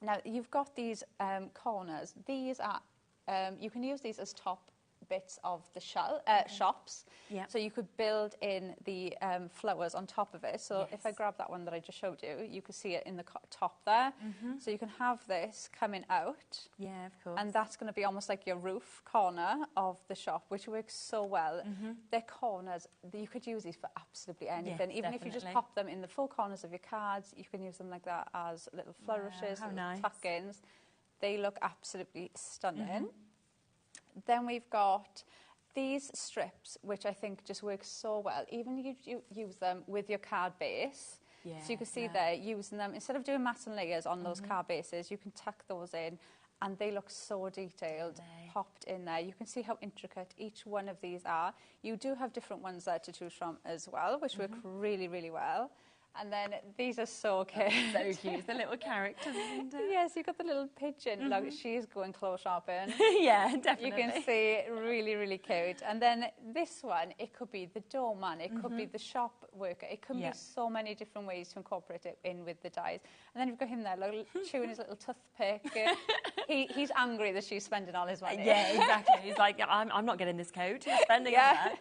Now, you've got these corners. These are, you can use these as top bits of the shops. So you could build in the flowers on top of it. So if I grab that one that I just showed you, you can see it in the top there. So you can have this coming out. Yeah, of course. And that's going to be almost like your roof corner of the shop, which works so well. They're corners. You could use these for absolutely anything. Even if you just pop them in the four corners of your cards, you can use them like that as little flourishes, little tuck-ins. They look absolutely stunning. Then we've got these strips, which I think just work so well. Even you use them with your card base. So you can see there, using them, instead of doing mats and layers on those card bases, you can tuck those in, and they look so detailed, popped in there. You can see how intricate each one of these are. You do have different ones there to choose from as well, which work really, really well. And then these are so cute. So cute, the little characters. Yes, you've got the little pigeon. Look, she's going clothes shopping. Yeah, definitely. You can see really, really cute. And then this one, it could be the doorman, it could be the shop worker. It could be so many different ways to incorporate it in with the dies. And then you've got him there, like, chewing his little toothpick. He's angry that she's spending all his money. Yeah, exactly. He's like, I'm not getting this coat. He's spending all that.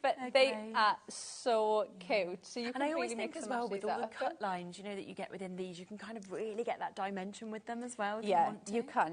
But they are so cute. So you can I always really think mix as and well match with these all the up. cut lines, you know, that you get within these, you can kind of really get that dimension with them as well. If Yeah, you want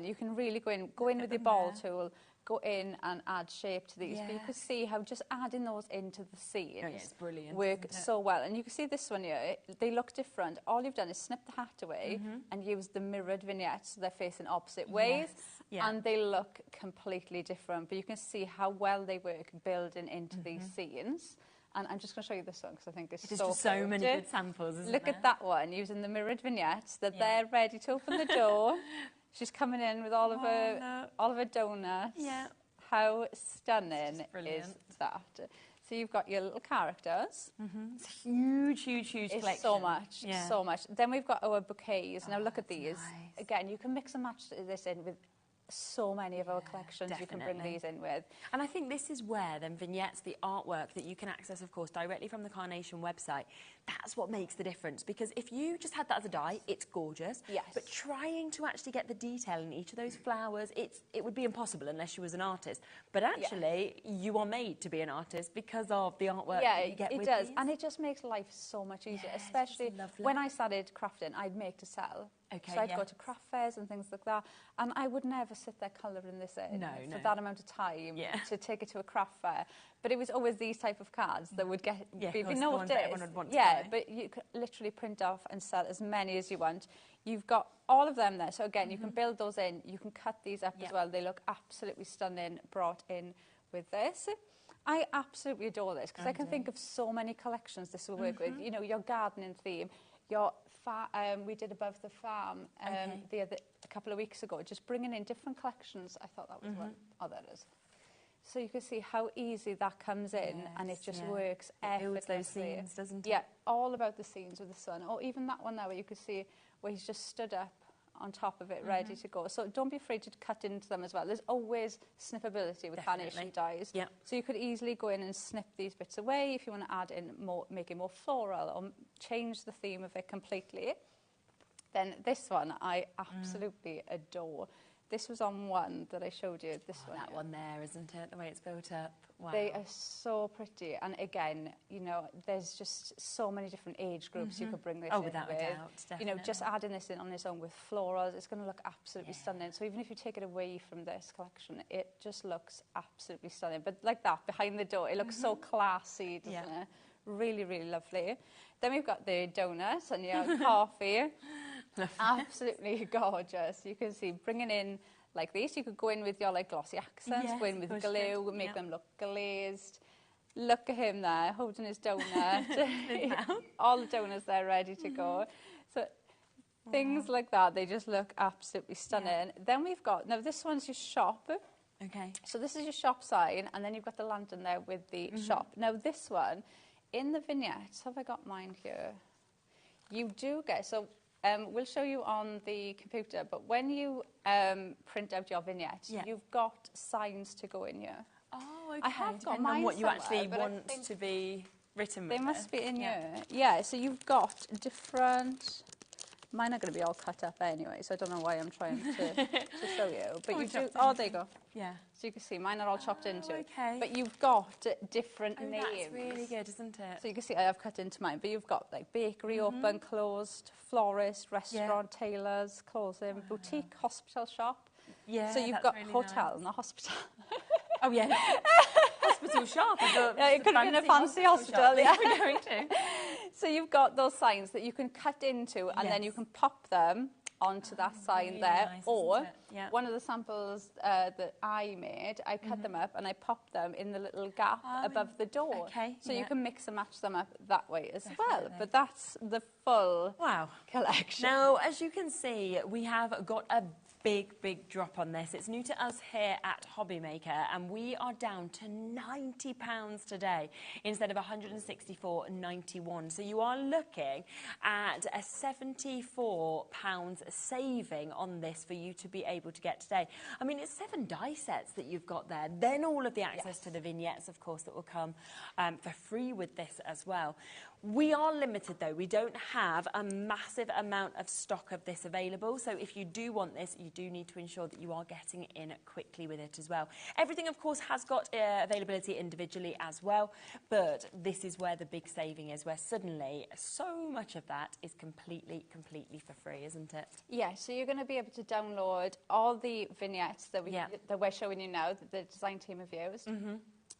to. you can really go in with your ball tool, go in and add shape to these. But you can see how just adding those into the scenes it's brilliant, work so well. And you can see this one here, they look different. All you've done is snip the hat away and use the mirrored vignettes, so they're facing opposite ways. And they look completely different. But you can see how well they work building into these scenes. And I'm just going to show you this one because I think it's so just so many good samples, isn't Look there? at that one, using the mirrored vignettes. That they're ready to open the door. She's coming in with all of her donuts. Yeah. How stunning is that? So you've got your little characters. It's a huge, huge, huge It's collection. so much, so much. Then we've got our bouquets. Now look at these. Nice. Again, you can mix and match this in with so many of our collections you can bring these in with. And I think this is where then vignettes, the artwork that you can access, of course, directly from the Carnation website, that's what makes the difference. Because if you just had that as a die, it's gorgeous. Yes. But trying to actually get the detail in each of those flowers, it would be impossible unless you was an artist. But actually, you are made to be an artist because of the artwork that you get with does. these. And it just makes life so much easier, especially when I started crafting, I'd make to sell. So I'd go to craft fairs and things like that, and I would never sit there colouring this in for that amount of time to take it to a craft fair. But it was always these type of cards that would be noticed. But you could literally print off and sell as many as you want. You've got all of them there. So again, you can build those in. You can cut these up as well. They look absolutely stunning brought in with this. I absolutely adore this because I can think of so many collections this will work with. You know, your gardening theme, your we did Above the Farm a couple of weeks ago, just bringing in different collections. I thought that was one. Oh, there it is. So you can see how easy that comes in, and it just works effortlessly. Those scenes, doesn't it? Yeah, all about the scenes with the sun. Or even that one there where you could see where he's just stood up on top of it, ready to go. So don't be afraid to cut into them as well. There's always snippability with Carnation dies. Yeah. So you could easily go in and snip these bits away if you want to add in more, make it more floral or change the theme of it completely. Then this one I absolutely adore. This was on one that I showed you. This one. That one there, isn't it? The way it's built up. Wow. They are so pretty. And again, you know, there's just so many different age groups you could bring this in without a doubt, definitely. You know, just adding this in on its own with florals, it's going to look absolutely stunning. So even if you take it away from this collection, it just looks absolutely stunning. But like that, behind the door, it looks so classy, doesn't it? Really, really lovely. Then we've got the donuts and your coffee. Absolutely gorgeous. You can see bringing in like this. You could go in with your like glossy accents, go in with glue, make them look glazed. Look at him there, holding his donut. All the donuts there ready to go. So things like that, they just look absolutely stunning. Then we've got, now this one's your shop. Okay. So this is your shop sign, and then you've got the lantern there with the shop. Now this one, in the vignettes, have I got mine here? You do get, so we'll show you on the computer, but when you print out your vignettes, you've got signs to go in here. Oh, okay. I have got mine on what you actually but want to be written with they must be in yeah. here. Yeah, so you've got different... Mine are going to be all cut up anyway, so I don't know why I'm trying to show you. But you do... Oh, there you go. Yeah. So you can see, mine are all chopped into. Okay. But you've got different names. That's really good, isn't it? So you can see I have cut into mine, but you've got like bakery, open, closed, florist, restaurant, tailors, closing, boutique, hospital shop. Yeah, so you've got really hotel, not hospital. Oh, yeah. Hospital shop. Yeah, it could have been a fancy hospital. Yeah. We're going to. So you've got those signs that you can cut into, and then you can pop them onto that sign really there. nice, Or yeah. one of the samples that I made, I cut them up and I popped them in the little gap above the door. Okay. So you can mix and match them up that way as well. But that's the full collection. Now, as you can see, we have got a big drop on this. It's new to us here at HobbyMaker, and we are down to £90 today instead of £164.91. So you are looking at a £74 saving on this for you to be able to get today. I mean, it's 7 die sets that you've got there. Then all of the access to the vignettes, of course, that will come for free with this as well. We are limited though. We don't have a massive amount of stock of this available. So if you do want this, you do need to ensure that you are getting it in quickly with it as well. Everything, of course, has got availability individually as well. But this is where the big saving is, where suddenly so much of that is completely for free, isn't it? Yeah, so you're going to be able to download all the vignettes that, that we're showing you now, that the design team have used.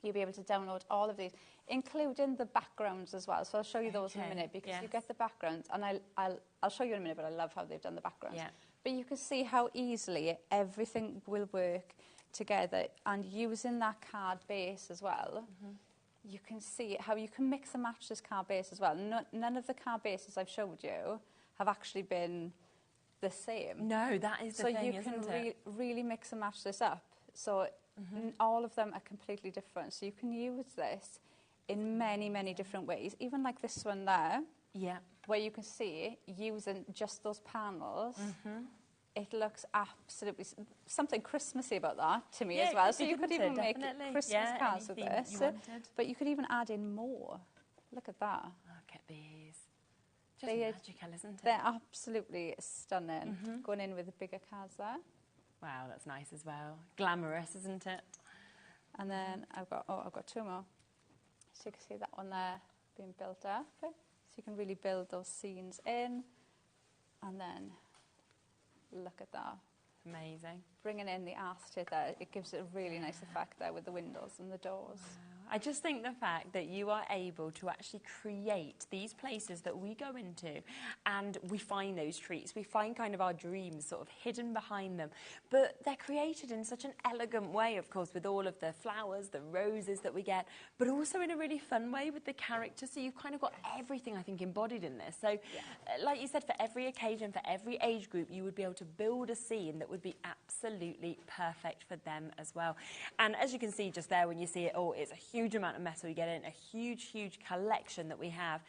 You'll be able to download all of these, including the backgrounds as well. So I'll show you those in a minute, because you get the backgrounds, and I'll show you in a minute, but I love how they've done the backgrounds. Yeah. But you can see how easily everything will work together, and using that card base as well, you can see how you can mix and match this card base as well. None of the card bases I've showed you have actually been the same. No, that is the thing, isn't it? So you can really mix and match this up. So all of them are completely different. So you can use this in many different ways. Even like this one there, where you can see using just those panels, it looks absolutely something Christmassy about that to me as well. So you could even make Christmas cards with this, but you could even add in more. Look at that. Look at these. Just magical, isn't it? They're absolutely stunning. Going in with the bigger cards there. Wow, that's nice as well. Glamorous, isn't it? And then I've got 2 more. So you can see that one there being built up. So you can really build those scenes in. And then look at that. Amazing. Bringing in the artist there, it gives it a really nice effect there with the windows and the doors. Wow. I just think the fact that you are able to actually create these places that we go into and we find those treats, we find kind of our dreams sort of hidden behind them, but they're created in such an elegant way, of course, with all of the flowers, the roses that we get, but also in a really fun way with the characters. So you've kind of got everything, I think, embodied in this. So like you said, for every occasion, for every age group, you would be able to build a scene that would be absolutely perfect for them as well. And as you can see just there, when you see it all, it's a huge amount of metal you get in, a huge collection that we have,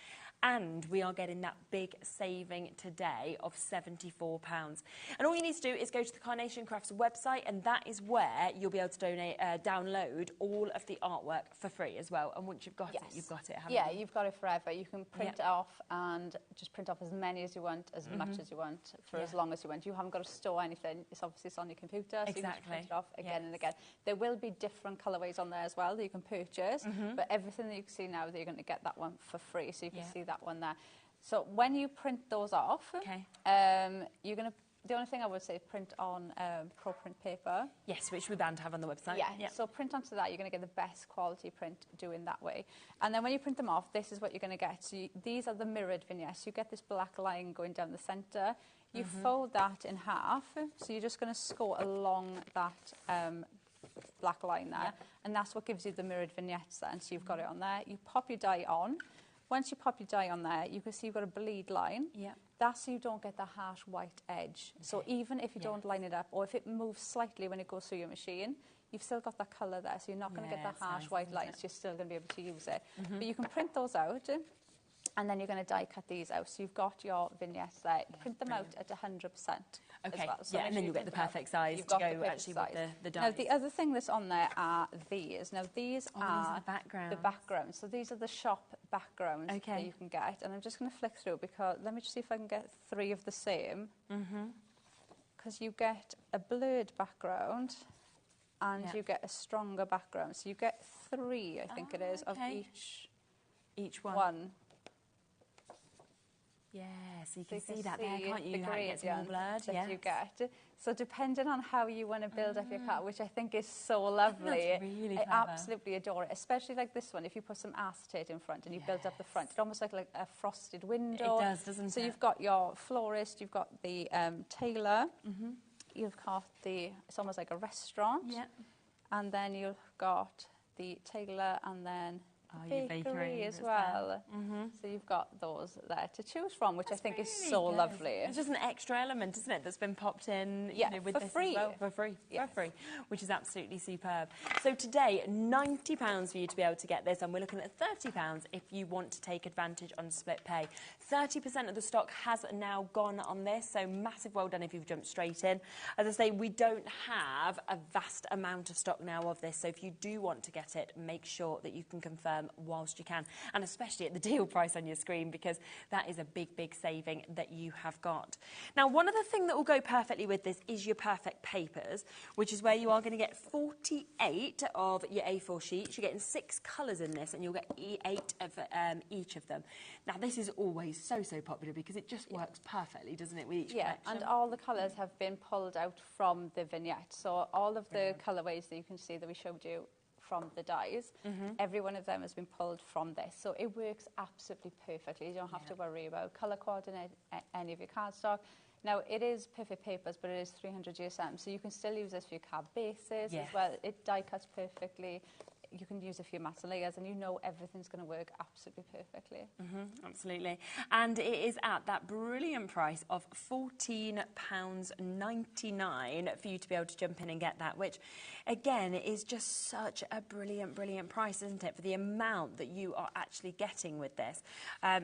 and we are getting that big saving today of £74. And all you need to do is go to the Carnation Crafts website, and that is where you'll be able to download all of the artwork for free as well. And once you've got it, you've got it, haven't you? You've got it forever. You can print it off and just print off as many as you want, as much as you want, for as long as you want. You haven't got to store anything. It's obviously on your computer, so you can just print it off again and again. There will be different colourways on there as well that you can purchase, but everything that you can see now, that you're going to get that one for free, so you can see that one there. So when you print those off, you're going to, the only thing I would say, print on Pro Print paper. Yes, which we're bound to have on the website. Yeah, so print onto that, you're going to get the best quality print doing that way. And then when you print them off, this is what you're going to get. So these are the mirrored vignettes. You get this black line going down the centre. You fold that in half, so you're just going to score along that black line there, and that's what gives you the mirrored vignettes then. So you've got it on there. You pop your die on. Once you pop your die on there, you can see you've got a bleed line. Yeah. That's so you don't get the harsh white edge. Okay. So even if you don't line it up, or if it moves slightly when it goes through your machine, you've still got that colour there, so you're not going to get the harsh white lines. You're still going to be able to use it. But you can print those out, and then you're going to die cut these out. So you've got your vignettes there. You print them out at 100%. Okay. As well. So and then you get the perfect size to go actually with the dies. Now the other thing that's on there are these. Now these are the backgrounds. So these are the shop backgrounds that you can get. And I'm just going to flick through because let me just see if I can get 3 of the same. Because you get a blurred background and you get a stronger background. So you get 3, I think it is, of each one. Yeah, so you can see that there, can't you? How it gets more blurred. That you get. So depending on how you want to build up your card, which I think is so lovely. That's really clever. I absolutely adore it, especially like this one. If you put some acetate in front and you build up the front, it's almost like a frosted window. It does, doesn't it? So you've got your florist, you've got the tailor, you've got it's almost like a restaurant. Yeah. And then you've got the tailor and then bakery as well. So you've got those there to choose from, which I think is so lovely. It's just an extra element, isn't it, that's been popped in with for this free. As well. For free. For free, which is absolutely superb. So today, £90 for you to be able to get this, and we're looking at £30 if you want to take advantage on split pay. 30% of the stock has now gone on this, so massive well done if you've jumped straight in. As I say, we don't have a vast amount of stock now of this, so if you do want to get it, make sure that you can confirm whilst you can, and especially at the deal price on your screen, because that is a big saving that you have got. Now, one other thing that will go perfectly with this is your perfect papers, which is where you are going to get 48 of your A4 sheets. You're getting 6 colours in this, and you'll get 8 of each of them. Now, this is always so popular because it just works perfectly, doesn't it, with each collection? And all the colours have been pulled out from the vignette, so all of the colourways that you can see that we showed you from the dies, every one of them has been pulled from this, so it works absolutely perfectly. You don't have to worry about colour coordinate any of your cardstock. Now, it is perfect papers, but it is 300 GSM, so you can still use this for your card bases as well. It die cuts perfectly. You can use it for your matte layers, and you know everything's going to work absolutely perfectly. Absolutely. And it is at that brilliant price of £14.99 for you to be able to jump in and get that, which, again, is just such a brilliant price, isn't it, for the amount that you are actually getting with this.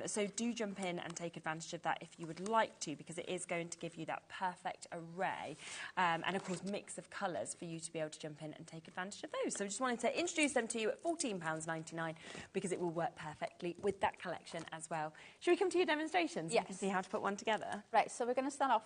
So do jump in and take advantage of that if you would like to, because it is going to give you that perfect array and, of course, mix of colours for you to be able to jump in and take advantage of those. So I just wanted to introduce them to you at £14.99 because it will work perfectly with that collection as well. Should we come to your demonstrations? Yes. You can see how to put one together. Right, so we're going to start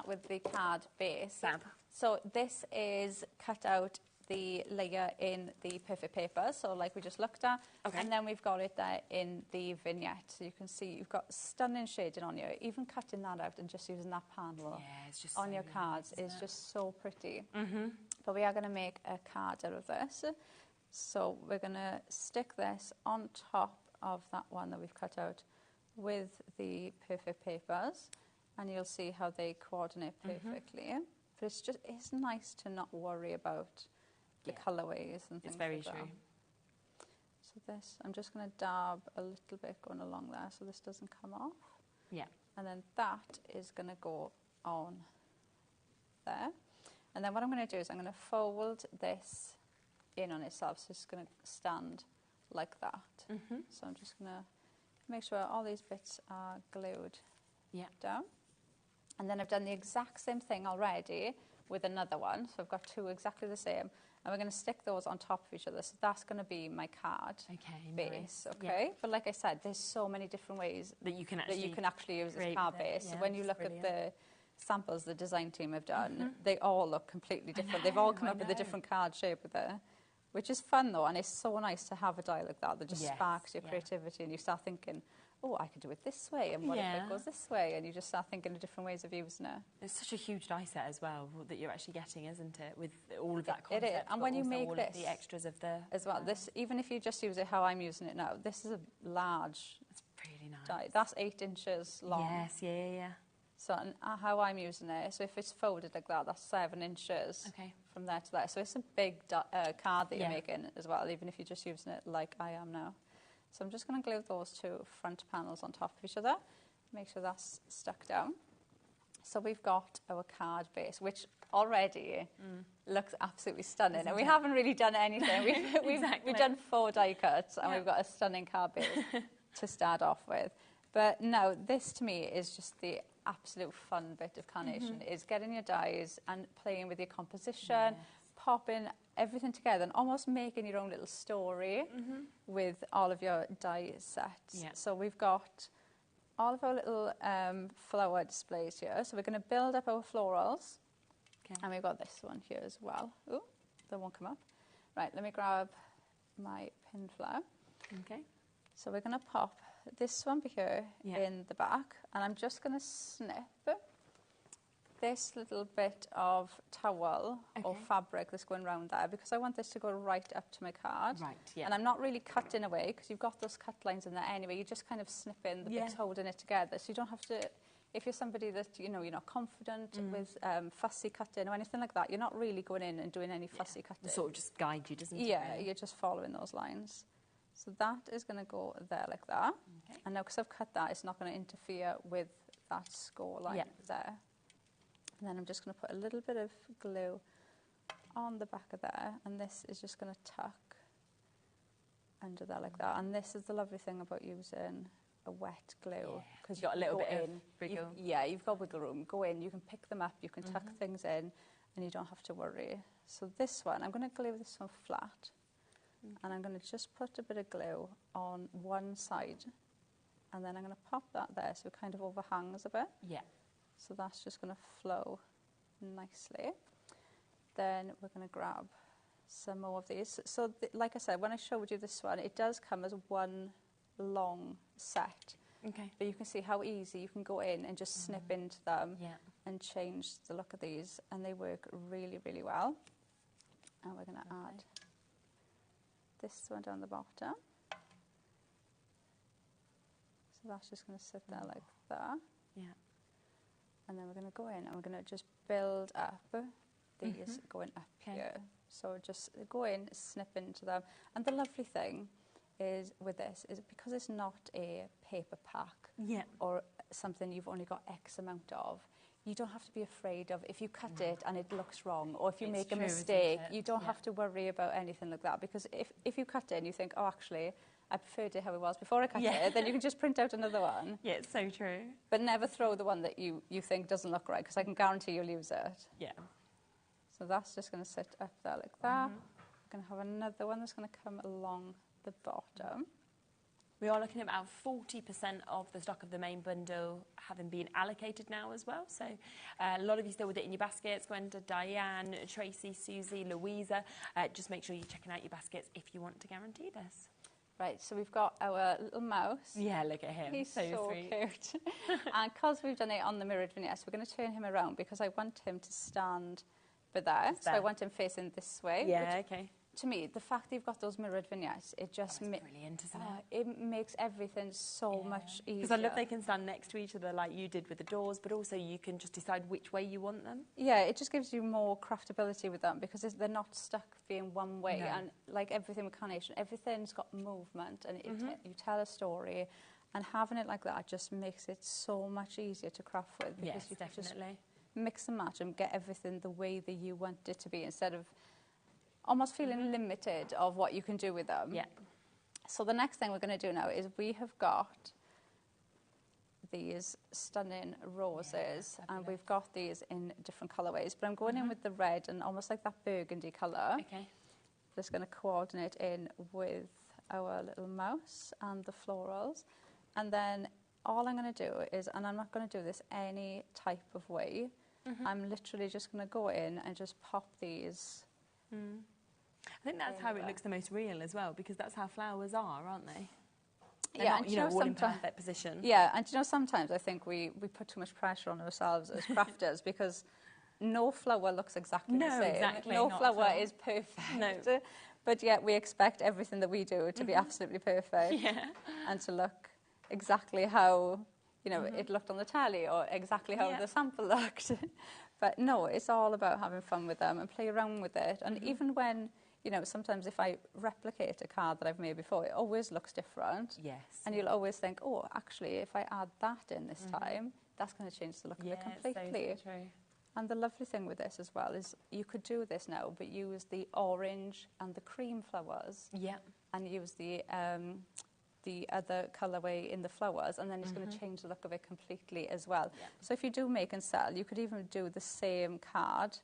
with the card base. Fab. So this is cut out the layer in the perfect paper, so like we just looked at, and then we've got it there in the vignette. So you can see you've got stunning shading on you. Even cutting that out and just using that panel it's just on your cards is just so pretty. But we are going to make a card out of this. So we're going to stick this on top of that one that we've cut out with the perfect papers, and you'll see how they coordinate perfectly. But it's nice to not worry about the colourways and things. It's very like that. true. So this, I'm just going to dab a little bit going along there so this doesn't come off. Yeah. And then that is going to go on there. And then what I'm going to do is I'm going to fold this in on itself, so it's going to stand like that. So I'm just going to make sure all these bits are glued down. And then I've done the exact same thing already with another one, so I've got 2 exactly the same, and we're going to stick those on top of each other, so that's going to be my card base. But like I said, there's so many different ways that you can actually use this card base. So when you look at the samples the design team have done, they all look completely different. They've all come up with a different card shape with it, which is fun though, and it's so nice to have a die like that just sparks your creativity, and you start thinking, oh, I could do it this way, and what if it goes this way, and you just start thinking of different ways of using it. It's such a huge die set as well that you're actually getting, isn't it, with all of that concept. It is, and when you make all this, of the extras of the as well, this, even if you just use it how I'm using it now, this is a large really nice die. That's 8 inches long. Yes, yeah. So how I'm using it, so if it's folded like that, that's 7 inches from there to there. So it's a big card that you're making as well, even if you're just using it like I am now. So I'm just going to glue those 2 front panels on top of each other, make sure that's stuck down. So we've got our card base, which already looks absolutely stunning. Isn't and we haven't really done anything. We've done 4 die cuts, and we've got a stunning card base to start off with. But no, this to me is just the absolute fun bit of Carnation, is getting your dies and playing with your composition, popping everything together and almost making your own little story with all of your die sets. Yeah. So we've got all of our little flower displays here. So we're going to build up our florals. Okay. And we've got this one here as well. Ooh, that won't come up. Right, let me grab my pin flower. Okay. So we're going to pop this one here in the back, and I'm just going to snip this little bit of towel or fabric that's going around there, because I want this to go right up to my card. Right, yeah. And I'm not really cutting away, because you've got those cut lines in there anyway. You just kind of snip in the bits holding it together, so you don't have to. If you're somebody that, you know, you're not confident with fussy cutting or anything like that, you're not really going in and doing any fussy cutting. It sort of just guide you, doesn't it? Yeah, you're just following those lines. So that is going to go there like that. Okay. And now, because I've cut that, it's not going to interfere with that score line there. And then I'm just going to put a little bit of glue on the back of there, and this is just going to tuck under there like that. And this is the lovely thing about using a wet glue, because you've got a little bit of wiggle. You've got wiggle room. Go in, you can pick them up, you can tuck things in, and you don't have to worry. So this one, I'm going to glue this one flat, and I'm going to just put a bit of glue on one side, and then I'm going to pop that there so it kind of overhangs a bit. Yeah. So that's just going to flow nicely. Then we're going to grab some more of these. So like I said, when I showed you this one, it does come as one long set. Okay. But you can see how easy you can go in and just snip into them and change the look of these, and they work really, really well. And we're going to add this one down the bottom. So that's just going to sit there like that. Yeah. And then we're going to go in and we're going to just build up these going up here. So just go in, snip into them. And the lovely thing is with this is because it's not a paper pack or something you've only got X amount of, you don't have to be afraid of if you cut it and it looks wrong, or if you make a mistake, you don't have to worry about anything like that. Because if you cut it and you think, oh, actually, I preferred it how it was before I cut it, then you can just print out another one. Yeah, it's so true. But never throw the one that you think doesn't look right, because I can guarantee you'll use it. Yeah. So that's just going to sit up there like that. We're going to have another one that's going to come along the bottom. We are looking at about 40% of the stock of the main bundle having been allocated now as well. So a lot of you still with it in your baskets. Gwenda, Diane, Tracy, Susie, Louisa. Just make sure you're checking out your baskets if you want to guarantee this. Right, so we've got our little mouse. Yeah, look at him. He's so sweet. Cute. And because we've done it on the mirrored vignettes, we're going to turn him around because I want him to stand for there. So I want him facing this way. Yeah, okay. To me, the fact that you've got those mirrored vignettes, it just brilliant, isn't it? It makes everything so much easier. Because I love they can stand next to each other like you did with the doors, but also you can just decide which way you want them. Yeah, it just gives you more craftability with them because they're not stuck being one way. No. And like everything with Carnation, everything's got movement, and you tell a story, and having it like that just makes it so much easier to craft with. Because you definitely. Just mix and match and get everything the way that you want it to be, instead of almost feeling limited of what you can do with them. Yeah. So the next thing we're going to do now is we have got these stunning roses, and we've got these in different colourways, but I'm going in with the red and almost like that burgundy colour. Okay. Just going to coordinate in with our little mouse and the florals, and then all I'm going to do is, and I'm not going to do this any type of way, I'm literally just going to go in and just pop these. I think that's how it looks the most real as well, because that's how flowers are, aren't they? They're yeah, not, you know, all in perfect position. Yeah, and you know, sometimes I think we put too much pressure on ourselves as crafters because no flower looks exactly the same. Exactly, no flower is perfect. No. But yet we expect everything that we do to be absolutely perfect and to look exactly how you know, it looked on the telly or exactly how the sample looked. But no, it's all about having fun with them and play around with it. And even when, you know, sometimes if I replicate a card that I've made before, it always looks different. Yes. And you'll always think, oh, actually, if I add that in this time, that's going to change the look of it completely. So true. And the lovely thing with this as well is you could do this now, but use the orange and the cream flowers. Yeah. And use the other colourway in the flowers, and then it's going to change the look of it completely as well. Yeah. So if you do make and sell, you could even do the same card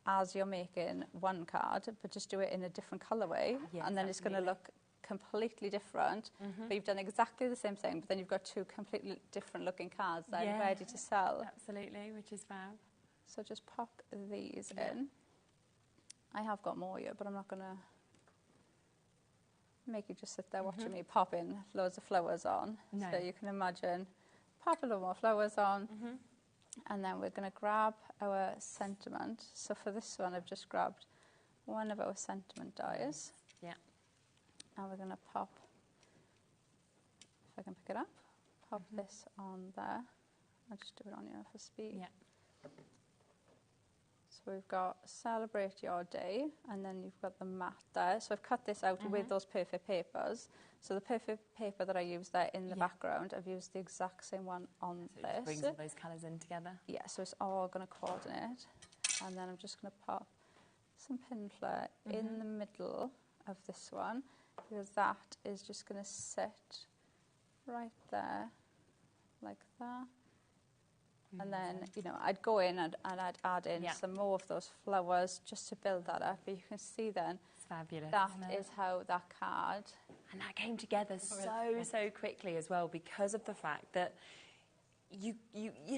as you're making one card, but just do it in a different colourway, and then it's going to look completely different, but you've done exactly the same thing, but then you've got two completely different looking cards that are ready to sell. Absolutely, which is fab. So just pop these in. I have got more here, but I'm not going to make you just sit there watching me pop in loads of flowers on. No. So you can imagine pop a little more flowers on, and then we're going to grab our sentiment. So for this one, I've just grabbed one of our sentiment dies. Yeah. And we're going to pop, if I can pick it up, pop this on there. I'll just do it on here for speed. Yeah. So we've got Celebrate Your Day, and then you've got the mat there. So I've cut this out with those perfect papers. So the perfect paper that I used there in the background, I've used the exact same one on so this. It brings all those colours in together. Yeah, so it's all going to coordinate. And then I'm just going to pop some pin flare in the middle of this one, because that is just going to sit right there, like that. And then, you know, I'd go in and I'd add in some more of those flowers just to build that up. But you can see then, it's fabulous, that is how that card... And that came together so quickly as well, because of the fact that you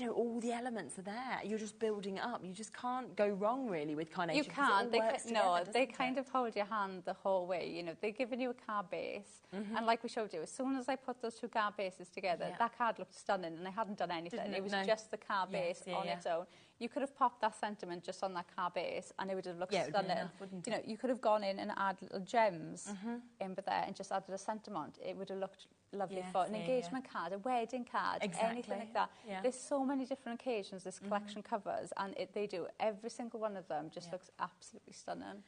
know, all the elements are there. You're just building it up. You just can't go wrong, really, with Carnation. You can't. They kind of hold your hand the whole way. You know, they're giving you a card base. And like we showed you, as soon as I put those two card bases together, that card looked stunning, and I hadn't done anything. It was just the card base on its own. You could have popped that sentiment just on that card base, and it would have looked stunning. Enough, you know, you could have gone in and added little gems in there and just added a sentiment. It would have looked lovely for an engagement card, a wedding card, anything like that. There's so many different occasions this collection covers, and they do. Every single one of them just looks absolutely stunning.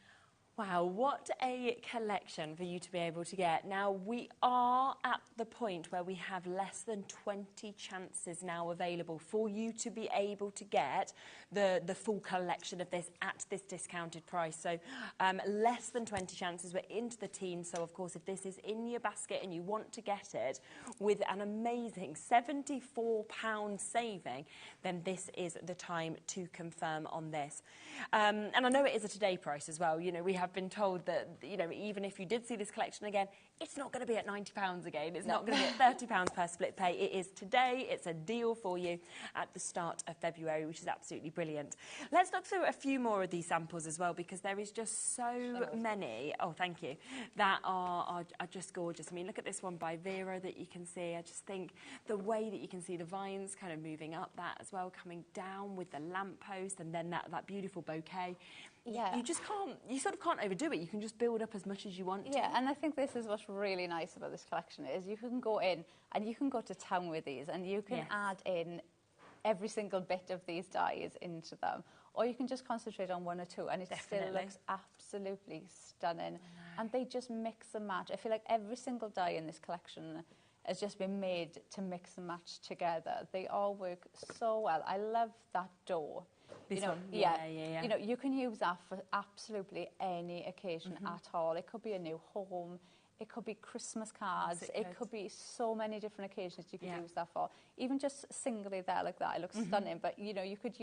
Wow, what a collection for you to be able to get. Now, we are at the point where we have less than 20 chances now available for you to be able to get the full collection of this at this discounted price. So less than 20 chances. We're into the teens. So, of course, if this is in your basket and you want to get it with an amazing £74 saving, then this is the time to confirm on this. And I know it is a today price as well. You know, we have been told that, you know, even if you did see this collection again, it's not going to be at £90 again. It's not going to be at £30 per split pay. It is today. It's a deal for you at the start of February, which is absolutely brilliant. Let's look through a few more of these samples as well, because there is just so many, thank you, that are just gorgeous. I mean, look at this one by Vera that you can see. I just think the way that you can see the vines kind of moving up that as well, coming down with the lamppost, and then that beautiful bouquet. Yeah. You just can't, you sort of can't overdo it. You can just build up as much as you want to. Yeah, and I think this is what's really nice about this collection is you can go in and you can go to town with these, and you can add in every single bit of these dies into them, or you can just concentrate on one or two, and it still looks absolutely stunning. And they just mix and match. I feel like every single die in this collection has just been made to mix and match together. They all work so well. I love that door. This you know, one? Yeah. You know, you can use that for absolutely any occasion at all. It could be a new home. It could be Christmas cards. It could be so many different occasions you could use that for. Even just singly there like that, it looks stunning. But, you know, you could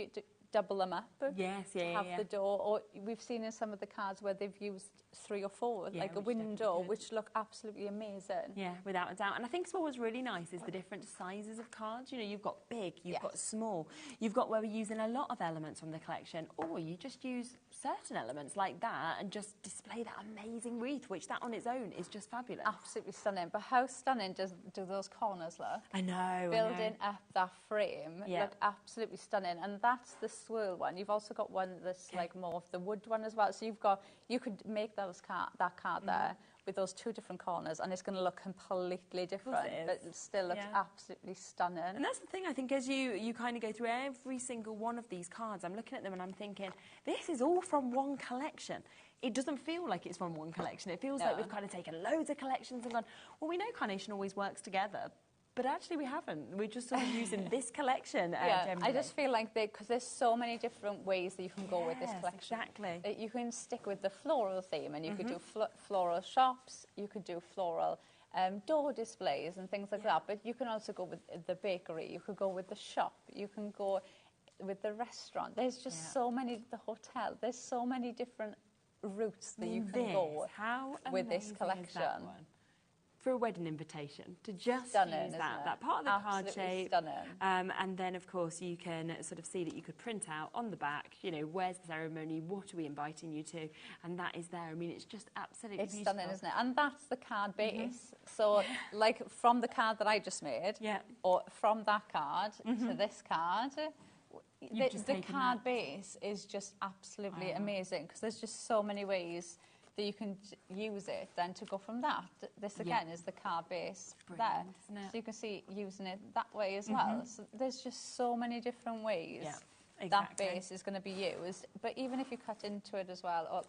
double them up. Have the door. Or we've seen in some of the cards where they've used 3 or 4, like a window, which look absolutely amazing. Yeah, without a doubt. And I think what was really nice is the different sizes of cards. You know, you've got big, you've got small, you've got where we're using a lot of elements from the collection, or you just use certain elements like that and just display that amazing wreath, which that on its own is just fabulous. Absolutely stunning. But how stunning do those corners look? I know. Building up that frame look absolutely stunning. And that's the swirl one. You've also got one that's like more of the wood one as well. So you could make that card there with those two different corners, and it's going to look completely different, but it still looks absolutely stunning. And that's the thing, I think, as you kind of go through every single one of these cards, I'm looking at them and I'm thinking, this is all from one collection. It doesn't feel like it's from one collection. It feels like we've kind of taken loads of collections and gone, well, we know Carnation always works together, but actually we haven't. We're just sort of using this collection. I just feel like because there's so many different ways that you can go with this collection. Exactly. You can stick with the floral theme, and you could do floral shops, you could do floral door displays and things like that, but you can also go with the bakery, you could go with the shop, you can go with the restaurant. There's just so many, the hotel, there's so many different routes that you can go with this collection. For a wedding invitation, to just stunning, use that part of the card shape. Stunning. And then, of course, you can sort of see that you could print out on the back, you know, where's the ceremony, what are we inviting you to, and that is there. I mean, it's just absolutely beautiful. Stunning, isn't it? And that's the card base. So, like, from the card that I just made, or from that card to this card, the card base is just absolutely amazing, because there's just so many ways that you can use it then to go from that. This again is the card base there. So you can see using it that way as well. So there's just so many different ways that base is going to be used. But even if you cut into it as well,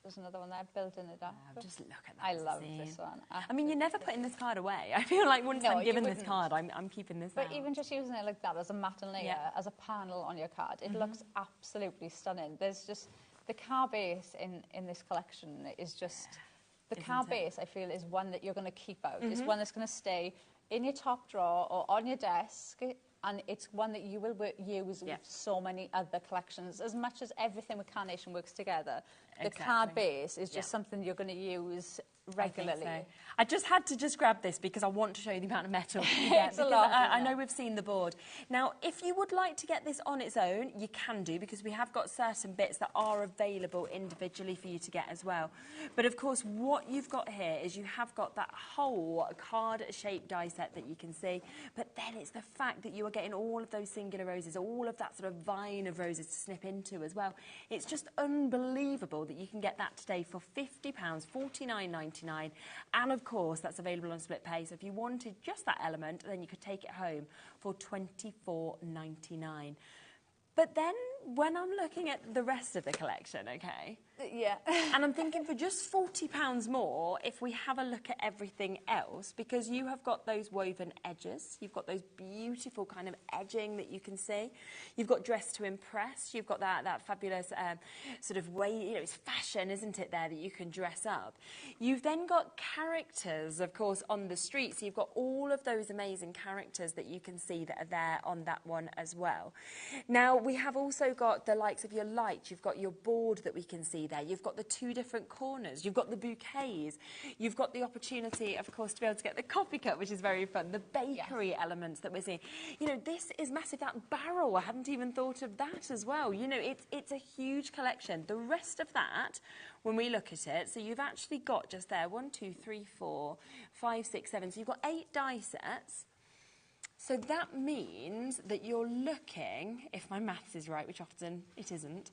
there's another one there, building it up. Just look at that. I love this one. Absolutely. I mean, you're never putting this card away. I feel like once I'm given this card, I'm keeping this But out. even just using it like that as a matte layer, as a panel on your card, it looks absolutely stunning. There's just... The card base in this collection is just... The card base, I feel, is one that you're going to keep out. It's one that's going to stay in your top drawer or on your desk, and it's one that you will use with so many other collections. As much as everything with Carnation works together, the card base is just something you're going to use regularly. I just had to grab this because I want to show you the amount of metal you get. It's a lot. I know we've seen the board. Now, if you would like to get this on its own, you can do, because we have got certain bits that are available individually for you to get as well. But of course, what you've got here is you have got that whole card-shaped die set that you can see, but then it's the fact that you are getting all of those singular roses, all of that sort of vine of roses to snip into as well. It's just unbelievable that you can get that today for £50, $49.99, and of course that's available on split pay. So if you wanted just that element, then you could take it home for $24.99. But then when I'm looking at the rest of the collection, okay, and I'm thinking for just £40 more, if we have a look at everything else, because you have got those woven edges, you've got those beautiful kind of edging that you can see, you've got dress to impress, you've got that fabulous sort of way, you know, it's fashion, isn't it, there, that you can dress up. You've then got characters, of course, on the street, so you've got all of those amazing characters that you can see that are there on that one as well. Now, we have also got the likes of your light, you've got your board that we can see there, you've got the two different corners, you've got the bouquets, you've got the opportunity, of course, to be able to get the coffee cup, which is very fun, the bakery elements that we're seeing. You know, this is massive, that barrel, I hadn't even thought of that as well. You know, it's a huge collection. The rest of that, when we look at it, so you've actually got just there 1, 2, 3, 4, 5, 6, 7, so you've got 8 die sets. So that means that you're looking, if my maths is right, which often it isn't,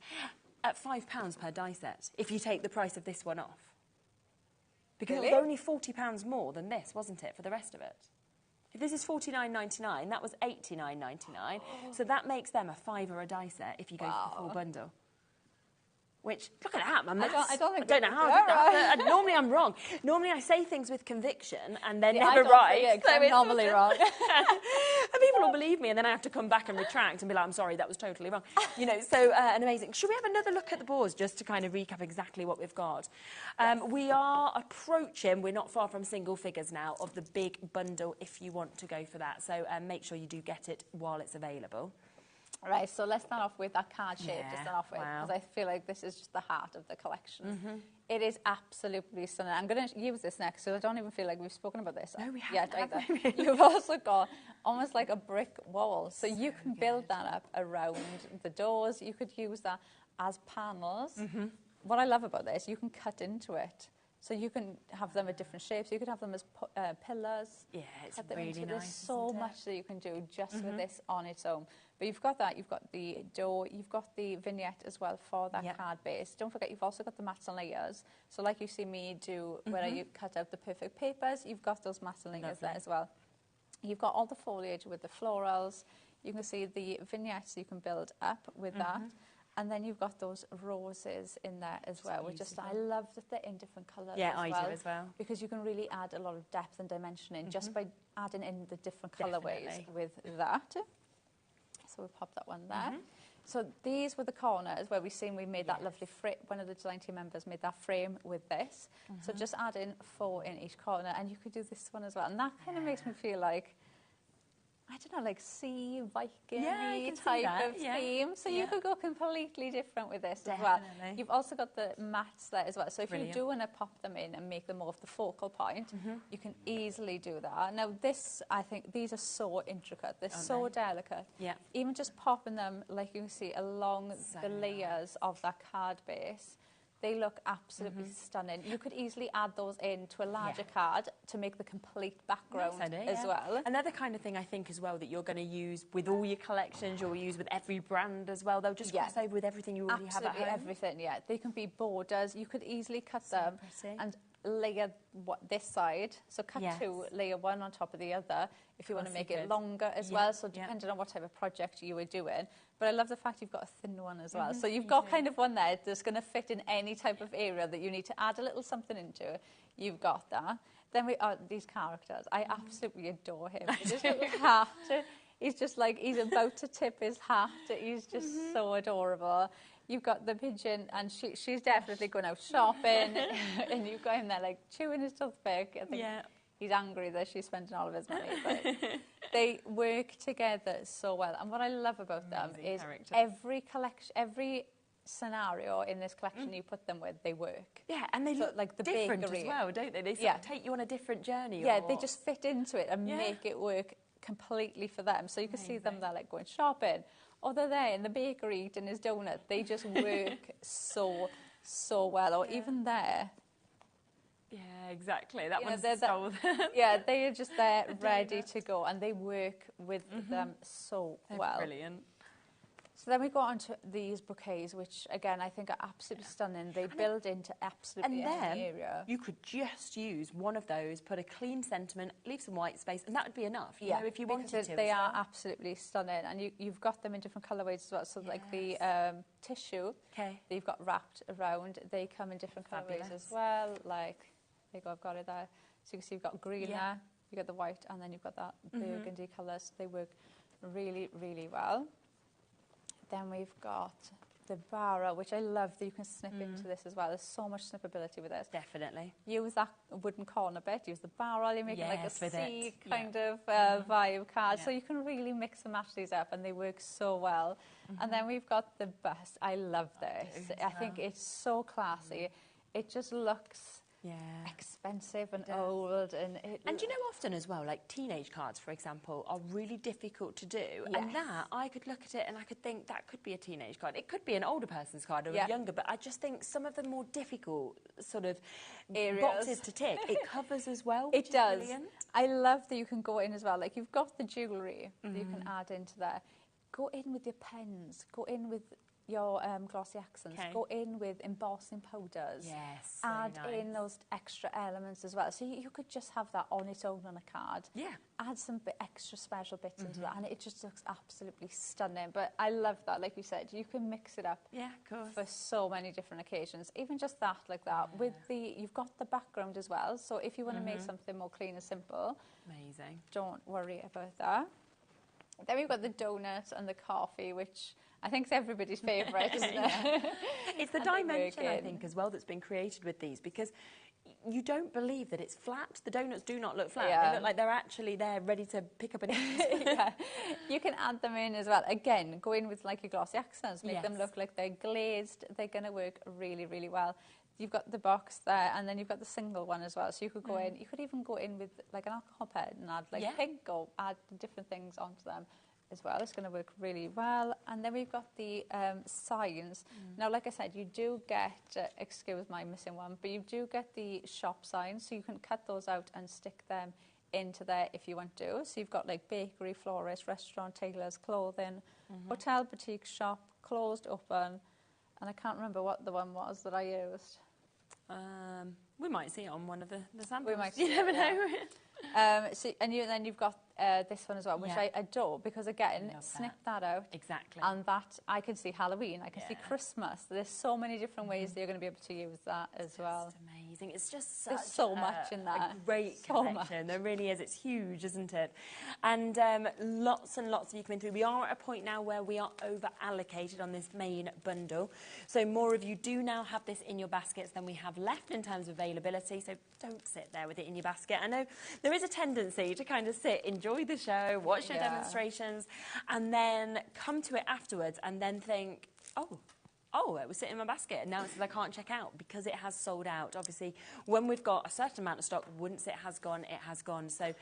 at £5 per die set, if you take the price of this one off. Because it was only £40 more than this, wasn't it, for the rest of it? If this is $49.99, that was $89.99, so that makes them a £5 a die set if you go for the full bundle. Which, look at that, my maths. I don't know how I did that. Normally I'm wrong. Normally I say things with conviction and they're never right. So I'm normally wrong. And people will believe me, and then I have to come back and retract and be like, I'm sorry, that was totally wrong. You know, so an amazing. Should we have another look at the boards just to kind of recap exactly what we've got? We are approaching, we're not far from single figures now, of the big bundle if you want to go for that. So make sure you do get it while it's available. Right, so let's start off with that card shape to start off with, because I feel like this is just the heart of the collection. It is absolutely stunning. I'm going to use this next, so I don't even feel like we've spoken about this. No, we haven't. Either. You've also got almost like a brick wall, so you can build that up around the doors. You could use that as panels. What I love about this, you can cut into it So you can have them at different shapes. You could have them as pillars. Yeah, it's cut them really into. nice. There's so much that you can do just with this on its own. But you've got that. You've got the door. You've got the vignette as well for that card base. Don't forget, you've also got the mats and layers. So like you see me do, where you cut out the perfect papers, you've got those mats and layers there as well. You've got all the foliage with the florals. You can see the vignettes you can build up with that. And then you've got those roses in there as well, which just, I love that they're in different colours do as well. Because you can really add a lot of depth and dimension in just by adding in the different colourways with that. So we'll pop that one there. So these were the corners where we've seen we made that lovely frame. One of the design team members made that frame with this. So just add in 4 in each corner, and you could do this one as well. And that kind of makes me feel like, I don't know, like sea Viking type of theme. So you could go completely different with this as well. You've also got the mats there as well. So if you do want to pop them in and make them more of the focal point, you can easily do that. Now this, I think, these are so intricate. They're so delicate. Even just popping them, like you can see, along the layers of that card base, they look absolutely stunning. You could easily add those into a larger card to make the complete background as well. Another kind of thing I think as well that you're going to use with all your collections, you'll use with every brand as well. They'll just cross over with everything you already have at home. Everything, They can be borders. You could easily cut them and layer this side. So cut 2, layer 1 on top of the other if you want to make it longer as well. So depending on what type of project you were doing. But I love the fact you've got a thin one as well. So you've got kind of one there that's going to fit in any type of area that you need to add a little something into. You've got that. Then we are these characters. I absolutely adore him. His little hat. He's just like, he's about to tip his hat. He's just so adorable. You've got the pigeon, and she's definitely going out shopping. And you've got him there like chewing his toothpick. I think he's angry that she's spending all of his money. But they work together so well. And what I love about them is every collection, every scenario in this collection you put them with, they work. Yeah, and they look like the different bakery as well, don't they? They sort of take you on a different journey. Yeah, they just fit into it and make it work completely for them. So you can see them there like going shopping, or they're there in the bakery eating his donut. They just work so well. Or even there. Yeah, exactly. That one's they are just there ready to go, and they work with them so well. Brilliant. So then we go on to these bouquets, which again I think are absolutely stunning. They build into absolutely any area. You could just use one of those, put a clean sentiment, leave some white space, and that would be enough. You know, if you wanted to. They are absolutely stunning, and you've got them in different colourways as well. So like the tissue that you've got wrapped around, they come in different colourways as well. Like, there you go, I've got it there. So you can see you've got green there, you've got the white, and then you've got that burgundy colour. So they work really, really well. Then we've got the barrel, which I love that you can snip into this as well. There's so much snippability with this. Definitely. Use that wooden corner bit, use the barrel, you make it like a sea kind of vibe card. So you can really mix and match these up, and they work so well. And then we've got the bust. I love this. I think it's so classy. It just looks expensive and old, and you know, often as well, like teenage cards, for example, are really difficult to do. And that, I could look at it and I could think that could be a teenage card. It could be an older person's card or a younger, but I just think some of the more difficult sort of boxes to tick, it covers as well. It does. Brilliant. I love that you can go in as well. Like, you've got the jewellery that you can add into there. Go in with your pens. Go in with your glossy accents. Go in with embossing powders. Yes. Add in those extra elements as well. So you could just have that on its own on a card. Yeah. Add some extra special bits into that, and it just looks absolutely stunning. But I love that, like you said, you can mix it up. Yeah, of course. For so many different occasions. Even just that, like that. With you've got the background as well. So if you want to make something more clean and simple, amazing. Don't worry about that. Then we've got the donut and the coffee, which I think is everybody's favourite, isn't it? It's the dimension, I think, as well, that's been created with these, because you don't believe that it's flat. The donuts do not look flat. They look like they're actually there ready to pick up an eat. You can add them in as well. Again, go in with like your glossy accents, make them look like they're glazed. They're going to work really, really well. You've got the box there, and then you've got the single one as well. So you could go in, you could even go in with like an alcohol pen and add like pink, or add different things onto them. as well. It's going to work really well. And then we've got the signs. Now, like I said, you do get, excuse my missing one, but you do get the shop signs, so you can cut those out and stick them into there if you want to. So you've got like bakery, florist, restaurant, tailors, clothing, hotel, boutique, shop, closed, open, and I can't remember what the one was that I used. We might see it on one of the samples. We might see you never know. Then you've got this one as well, which I adore, because again, snip that out. Exactly. And that, I can see Halloween, I can see Christmas. There's so many different ways that you're going to be able to use that as well. It's amazing. It's just There's so much in that. A great collection. There really is. It's huge, isn't it? And lots and lots of you coming through. We are at a point now where we are over allocated on this main bundle. So more of you do now have this in your baskets than we have left in terms of availability. So don't sit there with it in your basket. I know there is a tendency to kind of sit, enjoy the show, watch your demonstrations, and then come to it afterwards and then think, oh, it was sitting in my basket and now it says I can't check out because it has sold out. Obviously, when we've got a certain amount of stock, once it has gone, it has gone. So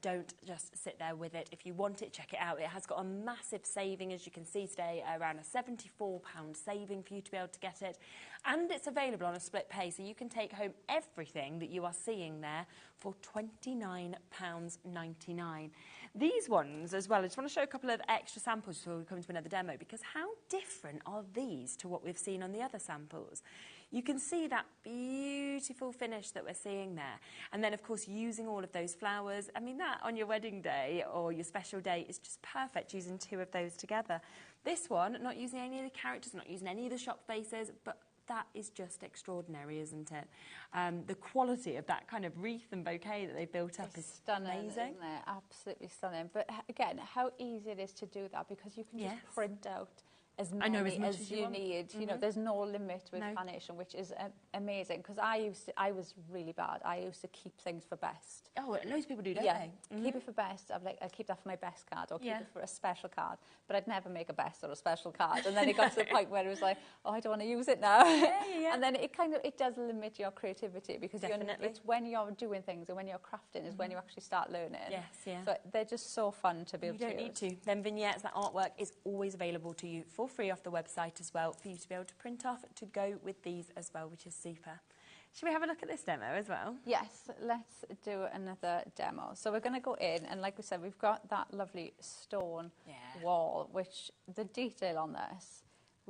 don't just sit there with it. If you want it, check it out. It has got a massive saving, as you can see today, around a £74 saving for you to be able to get it. And it's available on a split pay, so you can take home everything that you are seeing there for £29.99. These ones as well, I just want to show a couple of extra samples before we come to another demo, because how different are these to what we've seen on the other samples? You can see that beautiful finish that we're seeing there. And then, of course, using all of those flowers. I mean, that on your wedding day or your special day is just perfect, using two of those together. This one, not using any of the characters, not using any of the shop faces, but that is just extraordinary, isn't it? The quality of that kind of wreath and bouquet that they've built up is stunning, amazing. Isn't it? Absolutely stunning. But again, how easy it is to do that, because you can just print out as many as you need. You know, there's no limit with Carnation, which is amazing. Because I was really bad. I used to keep things for best. Oh, loads of people do, don't they? Keep it for best. I keep that for my best card, or keep it for a special card. But I'd never make a best or a special card. And then it got to the point where it was like, oh, I don't want to use it now. And then it does limit your creativity, because it's when you're doing things and when you're crafting is when you actually start learning. So they're just so fun to be able to use. You don't need to. Then vignettes, that artwork is always available to you for free off the website as well, for you to be able to print off to go with these as well, which is super. Should we have a look at this demo as well? Yes, let's do another demo. So we're going to go in, and like we said, we've got that lovely stone wall, which the detail on this,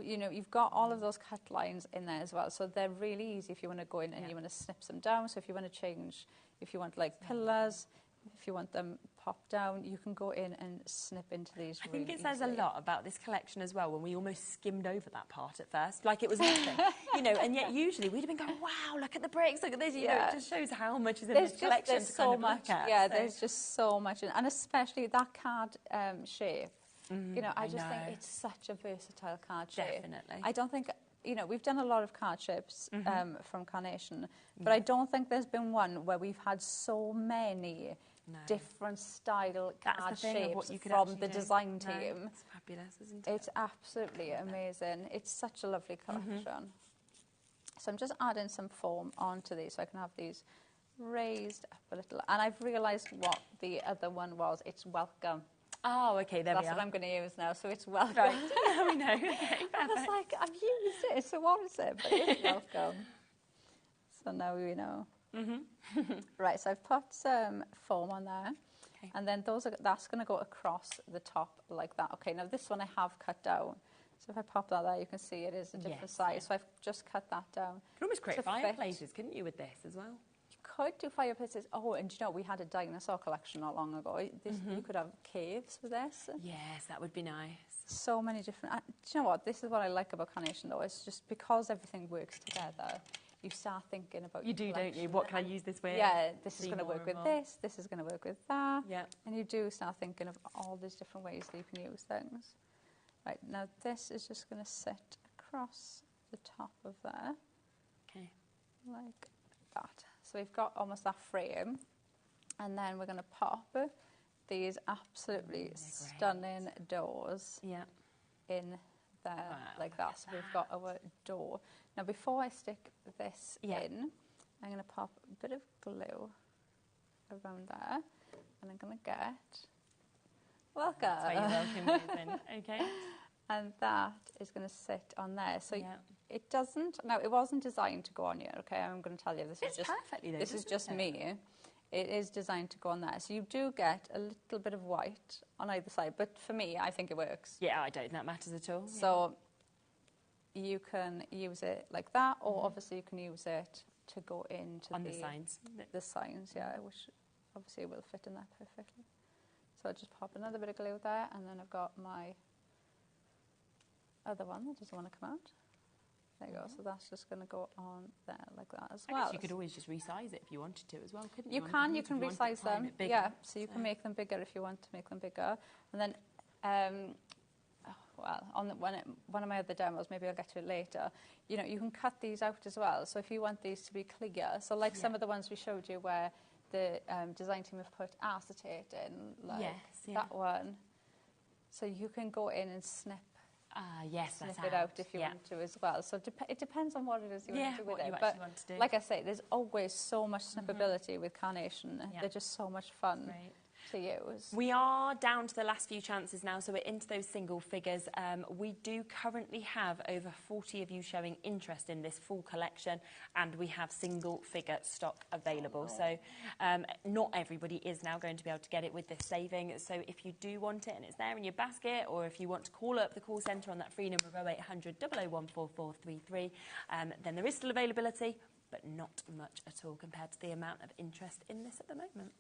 you know, you've got all of those cut lines in there as well, so they're really easy if you want to go in and you want to snip some down. So if you want to change, if you want like pillars, if you want them popped down, you can go in and snip into these. I think it says a lot about this collection as well, when we almost skimmed over that part at first, like it was nothing, you know, and yet usually we'd have been going, wow, look at the bricks, look at this, you know, it just shows how much is in this collection. There's so much, there's just so much, and especially that card shape. You know, I just think it's such a versatile card shape. Definitely. I don't think, you know, we've done a lot of card shapes from Carnation, but I don't think there's been one where we've had so many different style card shapes from the design team. It's fabulous, isn't it? It's absolutely amazing. It's such a lovely collection. So I'm just adding some foam onto these so I can have these raised up a little. And I've realised what the other one was. It's welcome. Oh, okay, there we are. That's what I'm going to use now, so it's welcome. Right, now we know. Okay, I was like, I've used it, so what is it? But it's welcome. So now we know. Right, so I've put some foam on there, and then that's going to go across the top like that. Okay, now this one I have cut down. So if I pop that there, you can see it is a different size. So I've just cut that down. You could almost create fireplaces, couldn't you, with this as well? Could do fireplaces. Oh, and you know, we had a dinosaur collection not long ago. You could have caves with this. Yes, that would be nice. So many different... do you know what? This is what I like about Carnation, though. It's just because everything works together, you start thinking about... You do, don't you? What can I use this with? Yeah, this is going to work with this. This is going to work with that. Yeah. And you do start thinking of all these different ways that you can use things. Right, now this is just going to sit across the top of there. Okay. Like that. So we've got almost that frame, and then we're going to pop these absolutely stunning doors in there like that. So we've got our door. Now before I stick this in, I'm going to pop a bit of glue around there, and I'm going to get, Welcome. That's where your welcome goes in. Okay. And that is going to sit on there. So it doesn't. Now, it wasn't designed to go on you. Okay, I'm going to tell you this. It's perfectly though. This is just me. It is designed to go on there. So you do get a little bit of white on either side. But for me, I think it works. Yeah, I don't think that matters at all. So you can use it like that, or obviously you can use it to go into on the signs. The signs, yeah, which obviously will fit in there perfectly. So I'll just pop another bit of glue there, and then I've got my other one that doesn't want to come out. There you go. So that's just going to go on there like that as well. I guess you could always just resize it if you wanted to as well, couldn't you? You can resize them. Yeah, so you can make them bigger if you want to make them bigger. And then, well, on one of my other demos, maybe I'll get to it later, you know, you can cut these out as well. So if you want these to be clear, so like some of the ones we showed you where the design team have put acetate in, like that one. So you can go in and snip it out if you want to as well. So it depends on what it is you want to do with it. But like I say, there's always so much snippability with Carnation. They're just so much fun to use. We are down to the last few chances now, so we're into those single figures. We do currently have over 40 of you showing interest in this full collection, and we have single figure stock available. So not everybody is now going to be able to get it with this saving. So if you do want it and it's there in your basket, or if you want to call up the call centre on that free number of 0800 001 4433, then there is still availability, but not much at all compared to the amount of interest in this at the moment.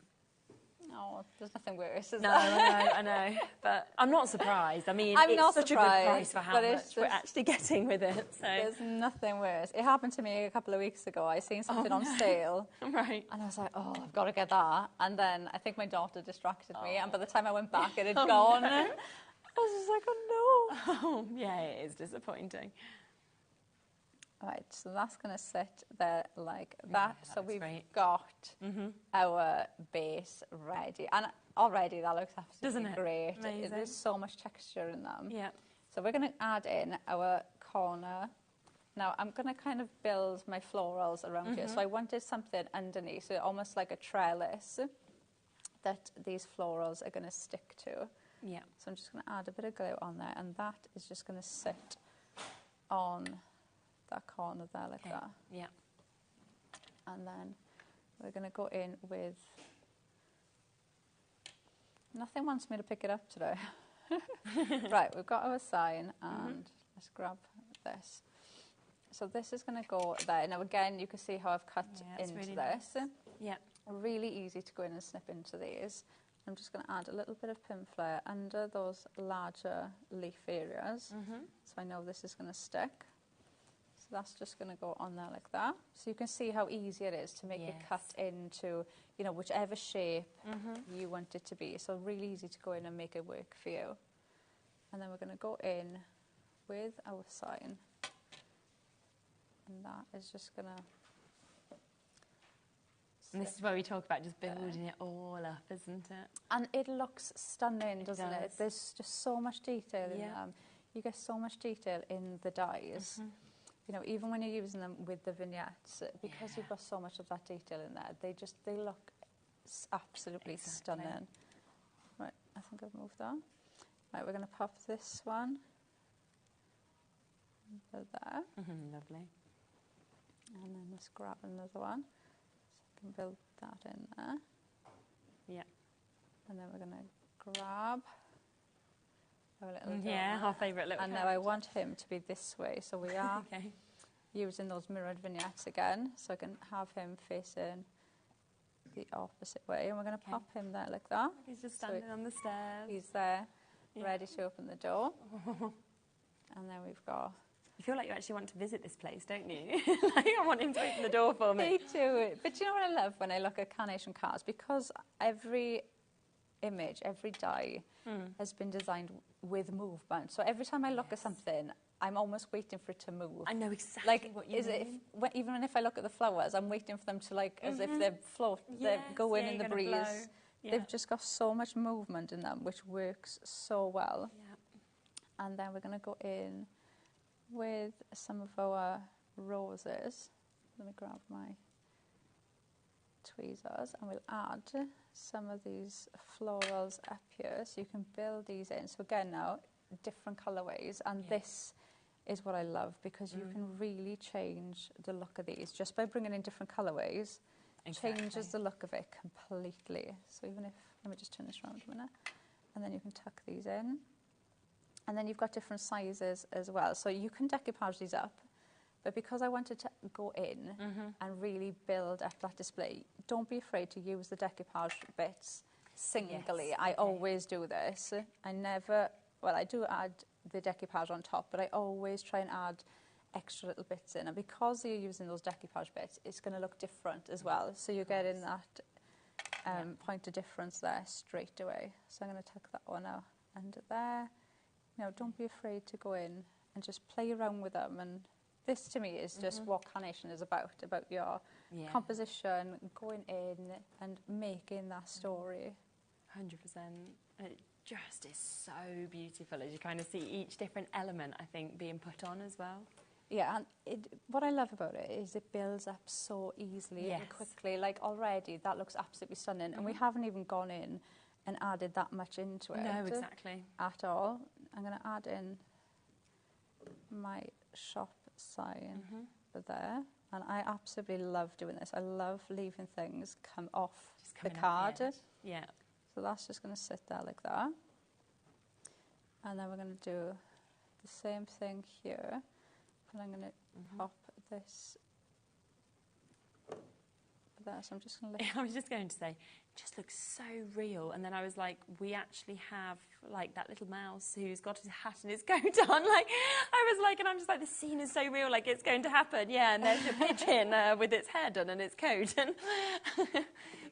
Oh, there's nothing worse, is there? I know. But I'm not surprised. I mean, it's such a good price for how much we're actually getting with it. So. There's nothing worse. It happened to me a couple of weeks ago. I seen something on sale. Right. And I was like, oh, I've got to get that. And then I think my daughter distracted me. And by the time I went back, it had gone. No. I was just like, oh, no. Oh, yeah, it is disappointing. Right, so that's going to sit there like that. So we've got our base ready. And already that looks absolutely great. There's so much texture in them. Yeah. So we're going to add in our corner. Now, I'm going to kind of build my florals around here. So I wanted something underneath, so almost like a trellis that these florals are going to stick to. Yeah. So I'm just going to add a bit of glue on there, and that is just going to sit on that corner there like that. Yeah. And then we're going to go in with... Nothing wants me to pick it up today. Right, we've got our sign, and let's grab this. So this is going to go there. Now again, you can see how I've cut into really this. Nice. Yeah. Really easy to go in and snip into these. I'm just going to add a little bit of pin flare under those larger leaf areas. So I know this is going to stick. So that's just going to go on there like that. So you can see how easy it is to make it cut into, you know, whichever shape you want it to be. So really easy to go in and make it work for you. And then we're going to go in with our sign. And that is just going to... And this is where we talk about just building it all up, isn't it? And it looks stunning, doesn't it? There's just so much detail in them. You get so much detail in the dies. You know, even when you're using them with the vignettes, because you've got so much of that detail in there, they look absolutely stunning. Right, I think I've moved on. Right, we're going to pop this one over there. Lovely. And then let's grab another one. So I can build that in there. Yeah. And then we're going to grab our little our favourite little And now I want him to be this way, so we are using those mirrored vignettes again, so I can have him facing the opposite way, and we're going to pop him there like that. He's just standing on the stairs. He's there, ready to open the door. And then we've got... You feel like you actually want to visit this place, don't you? Like, I want him to open the door for me. Me too. But you know what I love when I look at Carnation Crafts? Because every image, every die has been designed with movement. So every time I look at something, I'm almost waiting for it to move. I know exactly what you mean. Even if I look at the flowers, I'm waiting for them to, like, as if they're they're going in the breeze. They've just got so much movement in them, which works so well. Yeah. And then we're going to go in with some of our roses. Let me grab my tweezers, and we'll add some of these florals up here, so you can build these in. So again now, different colourways, and this is what I love, because you can really change the look of these just by bringing in different colourways. Changes the look of it completely. So even if, let me just turn this around a minute, and then you can tuck these in, and then you've got different sizes as well, so you can decoupage these up. But because I wanted to go in and really build up that display, don't be afraid to use the decoupage bits singly. I always do this. I never, well, I do add the decoupage on top, but I always try and add extra little bits in. And because you're using those decoupage bits, it's going to look different as well. So you're getting that point of difference there straight away. So I'm going to tuck that one out under there. Now, don't be afraid to go in and just play around with them. And this, to me, is just what Carnation is about your composition, going in and making that story. 100%. It just is so beautiful as you kind of see each different element, I think, being put on as well. Yeah, and what I love about it is it builds up so easily and quickly. Like already, that looks absolutely stunning. And we haven't even gone in and added that much into it. No, exactly. At all. I'm going to add in my shop sign for there. And I absolutely love doing this. I love leaving things come off the card. Yeah. So that's just going to sit there like that. And then we're going to do the same thing here. And I'm going to pop this there. So I'm just going to I was just going to say, it just looks so real. And then I was like, we actually have like that little mouse who's got his hat and his coat on. Like, I was like, and I'm just like, the scene is so real, like it's going to happen. Yeah, and there's your pigeon with its head on and its coat. And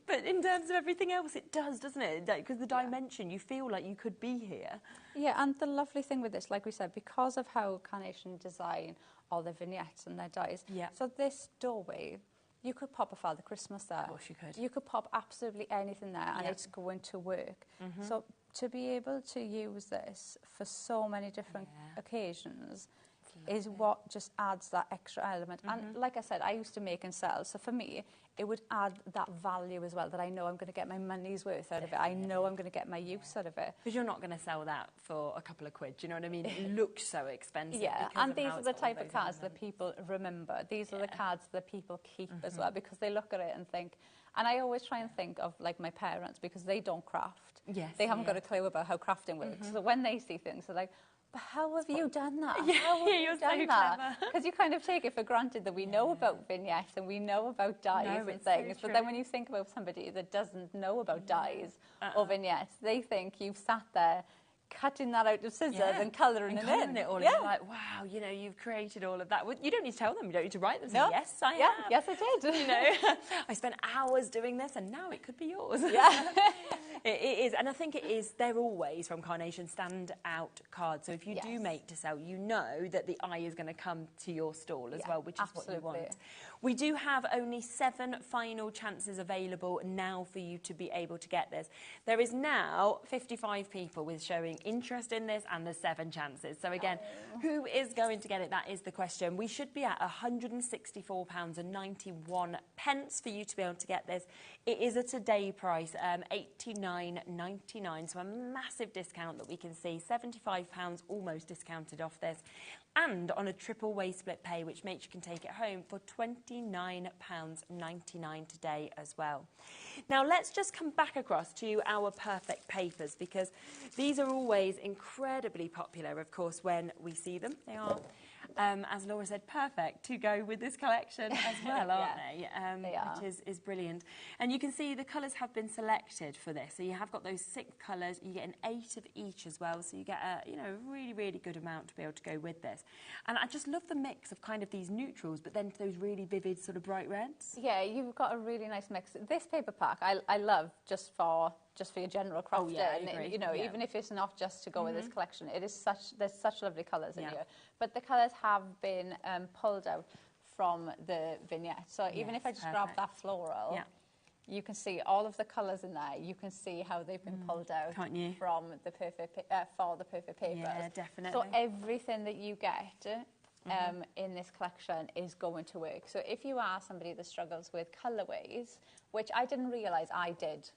but in terms of everything else, it does, doesn't it? Because the dimension, you feel like you could be here. Yeah, and the lovely thing with this, like we said, because of how Carnation design all their vignettes and their dies, so this doorway, you could pop a Father Christmas there. Of course you could. You could pop absolutely anything there and it's going to work. So to be able to use this for so many different occasions is what just adds that extra element. And like I said, I used to make and sell, so for me, it would add that value as well, that I know I'm going to get my money's worth out of it. I know I'm going to get my use out of it. Because you're not going to sell that for a couple of quid, do you know what I mean? It looks so expensive. Yeah, and these are the type of cards that people remember. These are the cards that people keep as well, because they look at it and think, and I always try and think of like my parents, because they don't craft. Yes, they haven't got a clue about how crafting works. So when they see things, they're like, but how have you done that? Yeah, how have you done so that? Because you kind of take it for granted that we know about vignettes and we know about dyes and things. But then when you think about somebody that doesn't know about dyes or vignettes, they think you've sat there cutting that out of scissors and colouring it in. It all in. You're like, wow, you know, you've created all of that. Well, you don't need to tell them. You don't need to write them. Say, yes, I have. Yes, I did. You know, I spent hours doing this, and now it could be yours. Yeah. It is, and I think it is. They're always from Carnation stand-out cards. So if you do make to sell, you know that the eye is going to come to your stall as well, which is what you want. We do have only 7 final chances available now for you to be able to get this. There is now 55 people with showing interest in this, and there's 7 chances. So again, who is going to get it? That is the question. We should be at £164.91 for you to be able to get this. It is a today price, £89.99, so a massive discount that we can see. £75 almost discounted off this, and on a triple way split pay, which makes you can take it home for £29.99 today as well. Now let's just come back across to our perfect papers, because these are always incredibly popular, of course, when we see them. They are, as Laura said, perfect to go with this collection as well, aren't they? They are. Which is brilliant. And you can see the colours have been selected for this. So you have got those 6 colours. You get an 8 of each as well. So you get a really, really good amount to be able to go with this. And I just love the mix of kind of these neutrals, but then those really vivid sort of bright reds. Yeah, you've got a really nice mix. This paper pack I love just for your general crafting. Yeah, I agree. You know, even if it's not just to go with this collection, there's such lovely colours in here. But the colours have been pulled out from the vignette. So even if I just grab that floral, you can see all of the colours in there. You can see how they've been pulled out from the perfect for the perfect papers. Yeah, definitely. So everything that you get in this collection is going to work. So if you are somebody that struggles with colourways, which I didn't realise I did.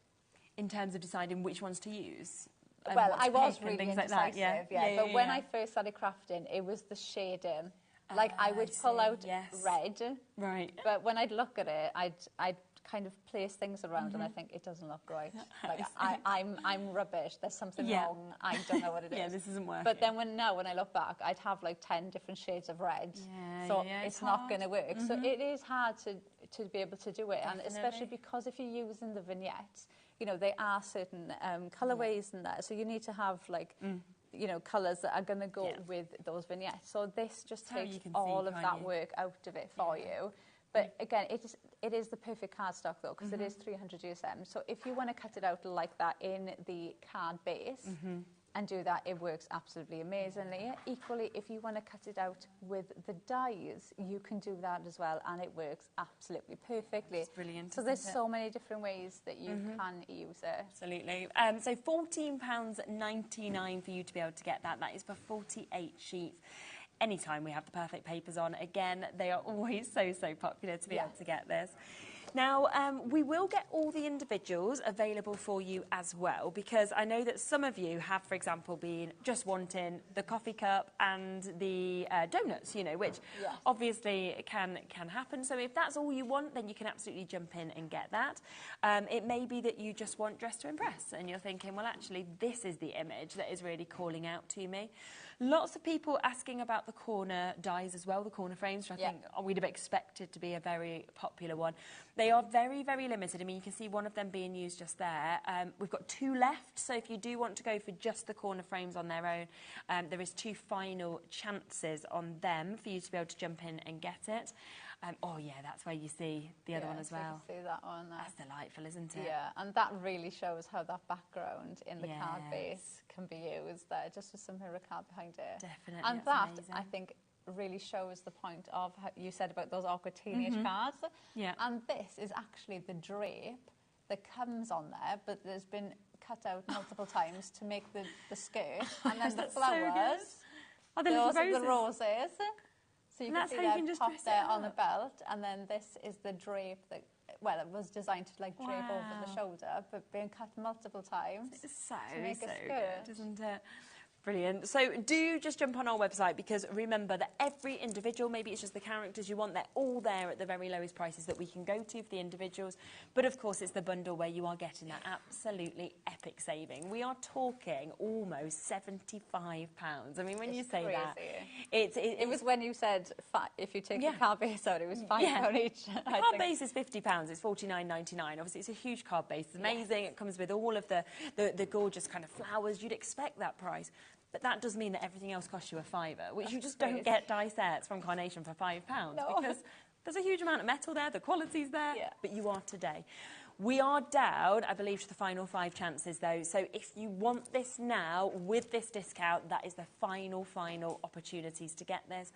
In terms of deciding which ones to use? Well, I was really indecisive, like that, but when I first started crafting, it was the shading. Like, I would pull out red, right? But when I'd look at it, I'd kind of place things around and I think it doesn't look right. Like, I'm rubbish. There's something wrong. I don't know what it is. Yeah, this isn't working. But then when I look back, I'd have like 10 different shades of red. So it's not going to work. So it is hard to be able to do it, and especially because if you're using the vignettes, you know, there are certain colourways in there, so you need to have like you know, colours that are going to go with those vignettes. So this just takes all of that work out of it for you. But again, it is the perfect cardstock though, because it is 300 GSM. So if you want to cut it out like that in the card base and do that, it works absolutely amazingly. Equally, if you want to cut it out with the dies, you can do that as well, and it works absolutely perfectly. It's brilliant. So there's so many different ways that you can use it. Absolutely. So £14.99 for you to be able to get that. That is for 48 sheets. Anytime we have the perfect papers on, again, they are always so popular to be able to get this. Now, we will get all the individuals available for you as well, because I know that some of you have, for example, been just wanting the coffee cup and the donuts, you know, which obviously can happen. So if that's all you want, then you can absolutely jump in and get that. It may be that you just want Dress to Impress, and you're thinking, well, actually, this is the image that is really calling out to me. Lots of people asking about the corner dies as well, the corner frames, which I think we'd have expected to be a very popular one. They are very limited. I mean, you can see one of them being used just there. We've got 2 left, so if you do want to go for just the corner frames on their own, there is 2 final chances on them for you to be able to jump in and get it. Oh yeah, that's where you see the other one as well. You can see that one there. That's delightful, isn't it? Yeah, and that really shows how that background in the card base can be used there, just with some hero card behind it. Definitely. And that, amazing. I think, really shows the point of how you said about those awkward teenage cards. Yeah. And this is actually the drape that comes on there, but there's been cut out multiple times to make the skirt, and then the flowers. Oh, those are the roses. So you and can see that pop there on the belt, and then this is the drape that, well, it was designed to like drape over the shoulder, but being cut multiple times. It's so good, isn't it? Brilliant. So do just jump on our website, because remember that every individual, maybe it's just the characters you want, they're all there at the very lowest prices that we can go to for the individuals. But of course, it's the bundle where you are getting that absolutely epic saving. We are talking almost £75. I mean, when you say that, it was when you said if you take the card base out, it was £5 each. The card base is £50. It's $49.99. Obviously, it's a huge card base. It's amazing. It comes with all of the gorgeous kind of flowers. You'd expect that price. But that does mean that everything else costs you a £5, which you just don't get die sets from Carnation for £5 because there's a huge amount of metal there, the quality's there, but you are today. We are down, I believe, to the final 5 chances, though. So if you want this now with this discount, that is the final opportunities to get this.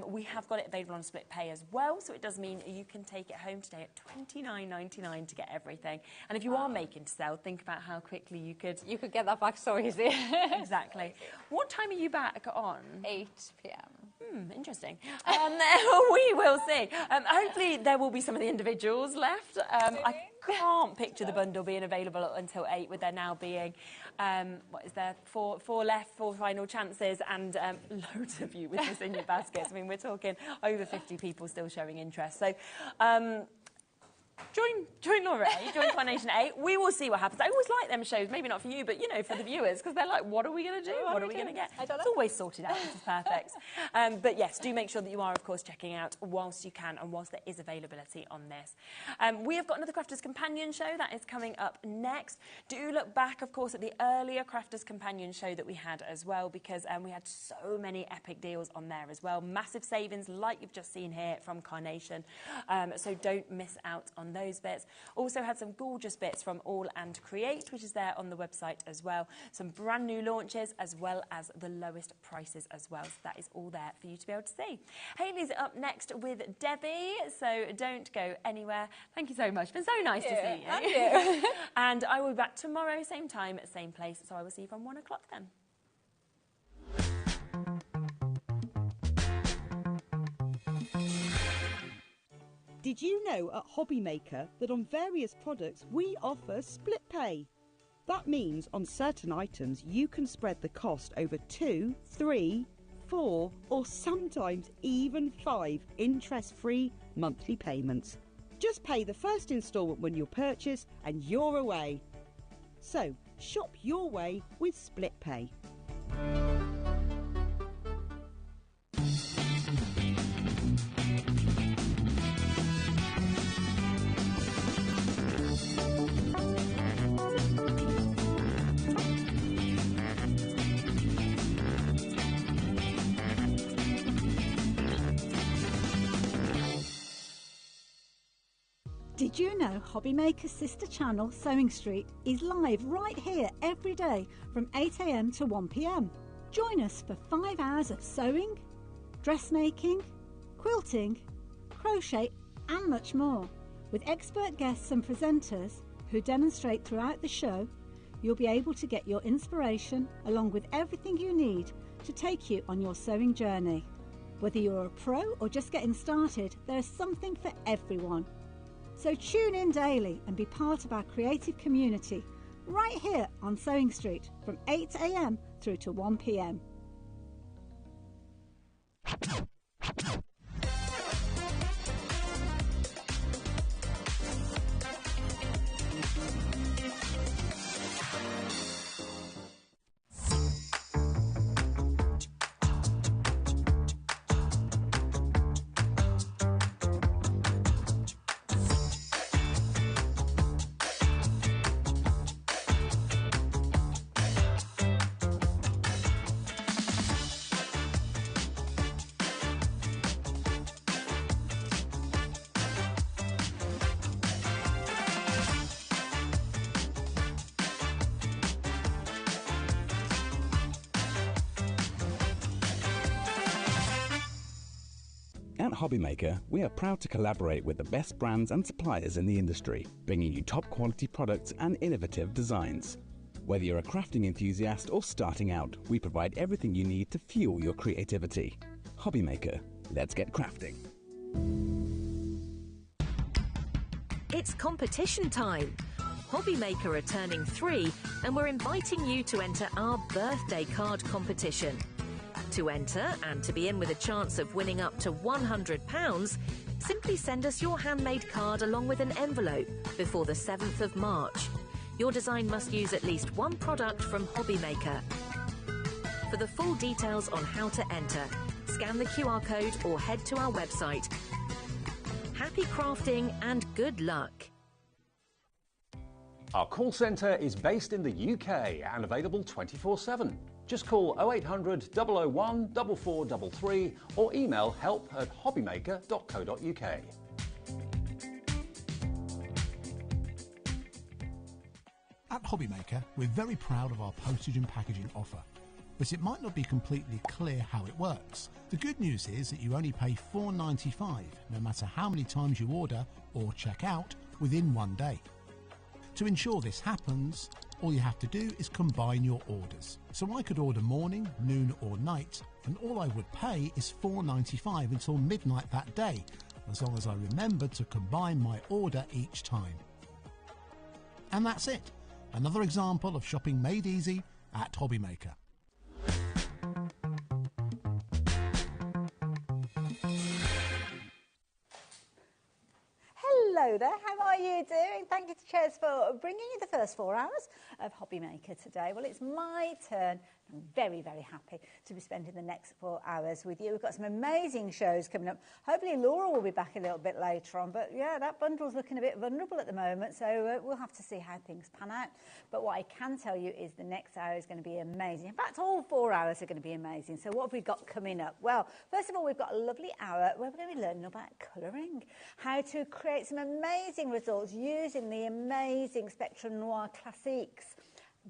We have got it available on split pay as well, so it does mean you can take it home today at $29.99 to get everything. And if you are making to sell, think about how quickly you could get that back so easy. Exactly. What time are you back on? 8 p.m. Interesting. We will see. Hopefully there will be some of the individuals left. I can't picture the bundle being available until 8, with there now being, what is there, 4 left, 4 final chances, and loads of you with this in your baskets. I mean, we're talking over 50 people still showing interest. So, join Laura 8, join Carnation 8. We will see what happens. I always like them shows, maybe not for you, but, you know, for the viewers, because they're like, what are we going to do? What are we going to get? It's always sorted out, which is perfect. But, yes, do make sure that you are, of course, checking out whilst you can and whilst there is availability on this. We have got another Crafters Companion show that is coming up next. Do look back, of course, at the earlier Crafters Companion show that we had as well, because we had so many epic deals on there as well. Massive savings, like you've just seen here from Carnation. So don't miss out on those bits. Also had some gorgeous bits from All and Create, which is there on the website as well. Some brand new launches, as well as the lowest prices as well. So that is all there for you to be able to see. Hayley's up next with Debbie, so don't go anywhere. Thank you so much. It's been so nice to see you. Thank you. And I will be back tomorrow, same time, same place. So I will see you from 1 o'clock then. Did you know at HobbyMaker that on various products we offer split pay? That means on certain items you can spread the cost over 2, 3, 4 or sometimes even 5 interest-free monthly payments. Just pay the first instalment when you purchase and you're away. So shop your way with split pay. Did you know HobbyMaker's sister channel, Sewing Street, is live right here every day from 8 AM to 1 PM? Join us for 5 hours of sewing, dressmaking, quilting, crochet and much more. With expert guests and presenters who demonstrate throughout the show, you'll be able to get your inspiration along with everything you need to take you on your sewing journey. Whether you're a pro or just getting started, there's something for everyone. So tune in daily and be part of our creative community right here on Sewing Street from 8 AM through to 1 PM. At HobbyMaker, we are proud to collaborate with the best brands and suppliers in the industry, bringing you top quality products and innovative designs. Whether you're a crafting enthusiast or starting out, we provide everything you need to fuel your creativity. HobbyMaker, let's get crafting. It's competition time. HobbyMaker are turning 3 and we're inviting you to enter our birthday card competition. To enter and to be in with a chance of winning up to £100, simply send us your handmade card along with an envelope before the 7th of March. Your design must use at least one product from HobbyMaker. For the full details on how to enter, scan the QR code or head to our website. Happy crafting and good luck. Our call centre is based in the UK and available 24/7. Just call 0800 001 4433 or email help@hobbymaker.co.uk. At HobbyMaker, we're very proud of our postage and packaging offer, but it might not be completely clear how it works. The good news is that you only pay £4.95 no matter how many times you order or check out within 1 day. To ensure this happens, all you have to do is combine your orders. So I could order morning, noon or night, and all I would pay is £4.95 until midnight that day, as long as I remember to combine my order each time. And that's it. Another example of shopping made easy at HobbyMaker. Hello there, how are you doing? Thank you to Chairs for bringing you the first 4 hours of HobbyMaker today. Well, it's my turn. I'm very, very happy to be spending the next 4 hours with you. We've got some amazing shows coming up. Hopefully Laura will be back a little bit later on, but yeah, that bundle's looking a bit vulnerable at the moment, so we'll have to see how things pan out. But what I can tell you is the next hour is going to be amazing. In fact, all 4 hours are going to be amazing. So what have we got coming up? Well, first of all, we've got a lovely hour where we're going to be learning about colouring, how to create some amazing results using the amazing Spectrum Noir Classiques.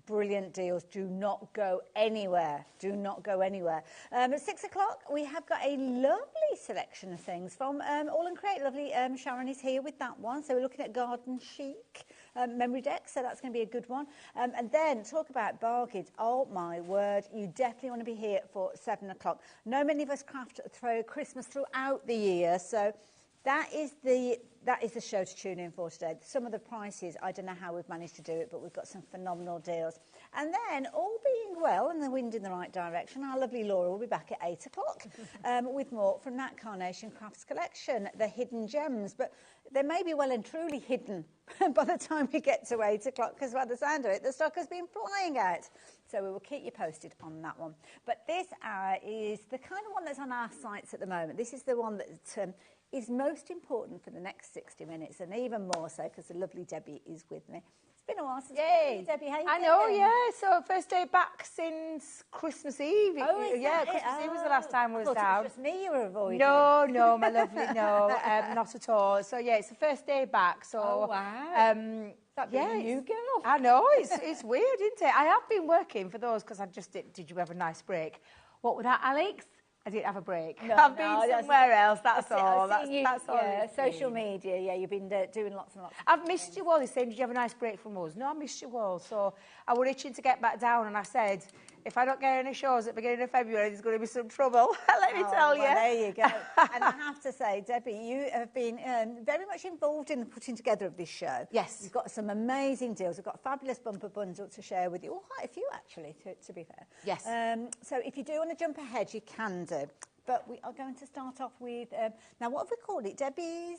Brilliant deals. Do not go anywhere. Do not go anywhere. At 6 o'clock, we have got a lovely selection of things from All and Create. Lovely Sharon is here with that one. So we're looking at Garden Chic, MemoryDex, so that's going to be a good one. And then talk about bargains. Oh, my word. You definitely want to be here for 7 o'clock. No many of us craft through Christmas throughout the year, so That is the show to tune in for today. Some of the prices, I don't know how we've managed to do it, but we've got some phenomenal deals. And then, all being well and the wind in the right direction, our lovely Laura will be back at 8 o'clock with more from that Carnation Crafts collection, the hidden gems. But they may be well and truly hidden by the time we get to 8 o'clock, because by the sound of it, the stock has been flying out. So we will keep you posted on that one. But this hour is the kind of one that's on our sites at the moment. This is the one that is most important for the next 60 minutes, and even more so because the lovely Debbie is with me. It's been a while since Debbie. How you I doing? know, yeah. So first day back since Christmas Eve. Oh, yeah, Christmas Eve was the last time I was down. It was just me you were avoiding. No, my lovely, no, not at all. So yeah, it's the first day back. So wow. Yeah, new girl. I know, it's weird, isn't it? I have been working for those because I just did you have a nice break? What with that, Alex? I didn't have a break. No, I've been somewhere else, that's all. That's all. Yeah, social media, yeah, you've been doing lots and lots. I've missed you all. They're saying, did you have a nice break from us? No, I missed you all. So I was itching to get back down, and I said, if I don't get any shows at the beginning of February, there's going to be some trouble. Let me tell you. Well, there you go. And I have to say, Debbie, you have been very much involved in the putting together of this show. Yes. You've got some amazing deals. We've got a fabulous bumper bundle to share with you. Well, quite a few, actually, to be fair. Yes. So if you do want to jump ahead, you can do. But we are going to start off with, now what have we called it? Debbie's...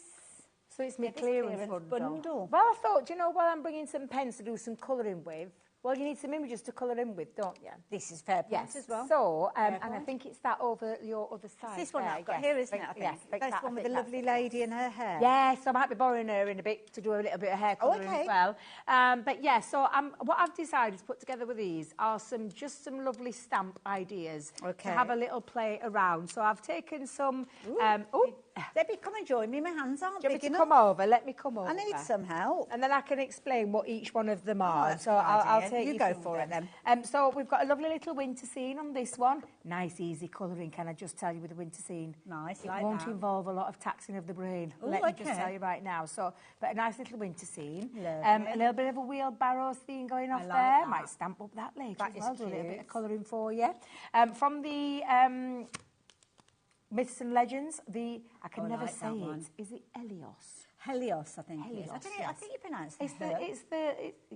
So it's my clearance bundle. Well, I thought, do you know, while I'm bringing some pens to do some colouring with, well, you need some images to colour in with, don't you? This is fair point as well. So, and I think it's that over your other side. It's this one I've got here, isn't it, I think? Yes, That's one with the lovely lady in her hair. Yes, I might be borrowing her in a bit to do a little bit of hair colouring as well. But yeah, so what I've decided to put together with these are just some lovely stamp ideas to have a little play around. So I've taken some... Debbie, come and join me. My hands aren't big enough. Come over? Let me come over. I need some help. And then I can explain what each one of them are. So I'll take you go for it then. So we've got a lovely little winter scene on this one. Nice, easy colouring, can I just tell you, with the winter scene. Nice, It won't involve a lot of taxing of the brain. Let me just tell you right now. So, but a nice little winter scene. A little bit of a wheelbarrow theme going off there. That. Might stamp up that later That as well. is Do a little cute. bit of colouring for you. From the... Myths and Legends, I can never say it. Is it Helios? Helios, I think. Helios, I think you pronounce it.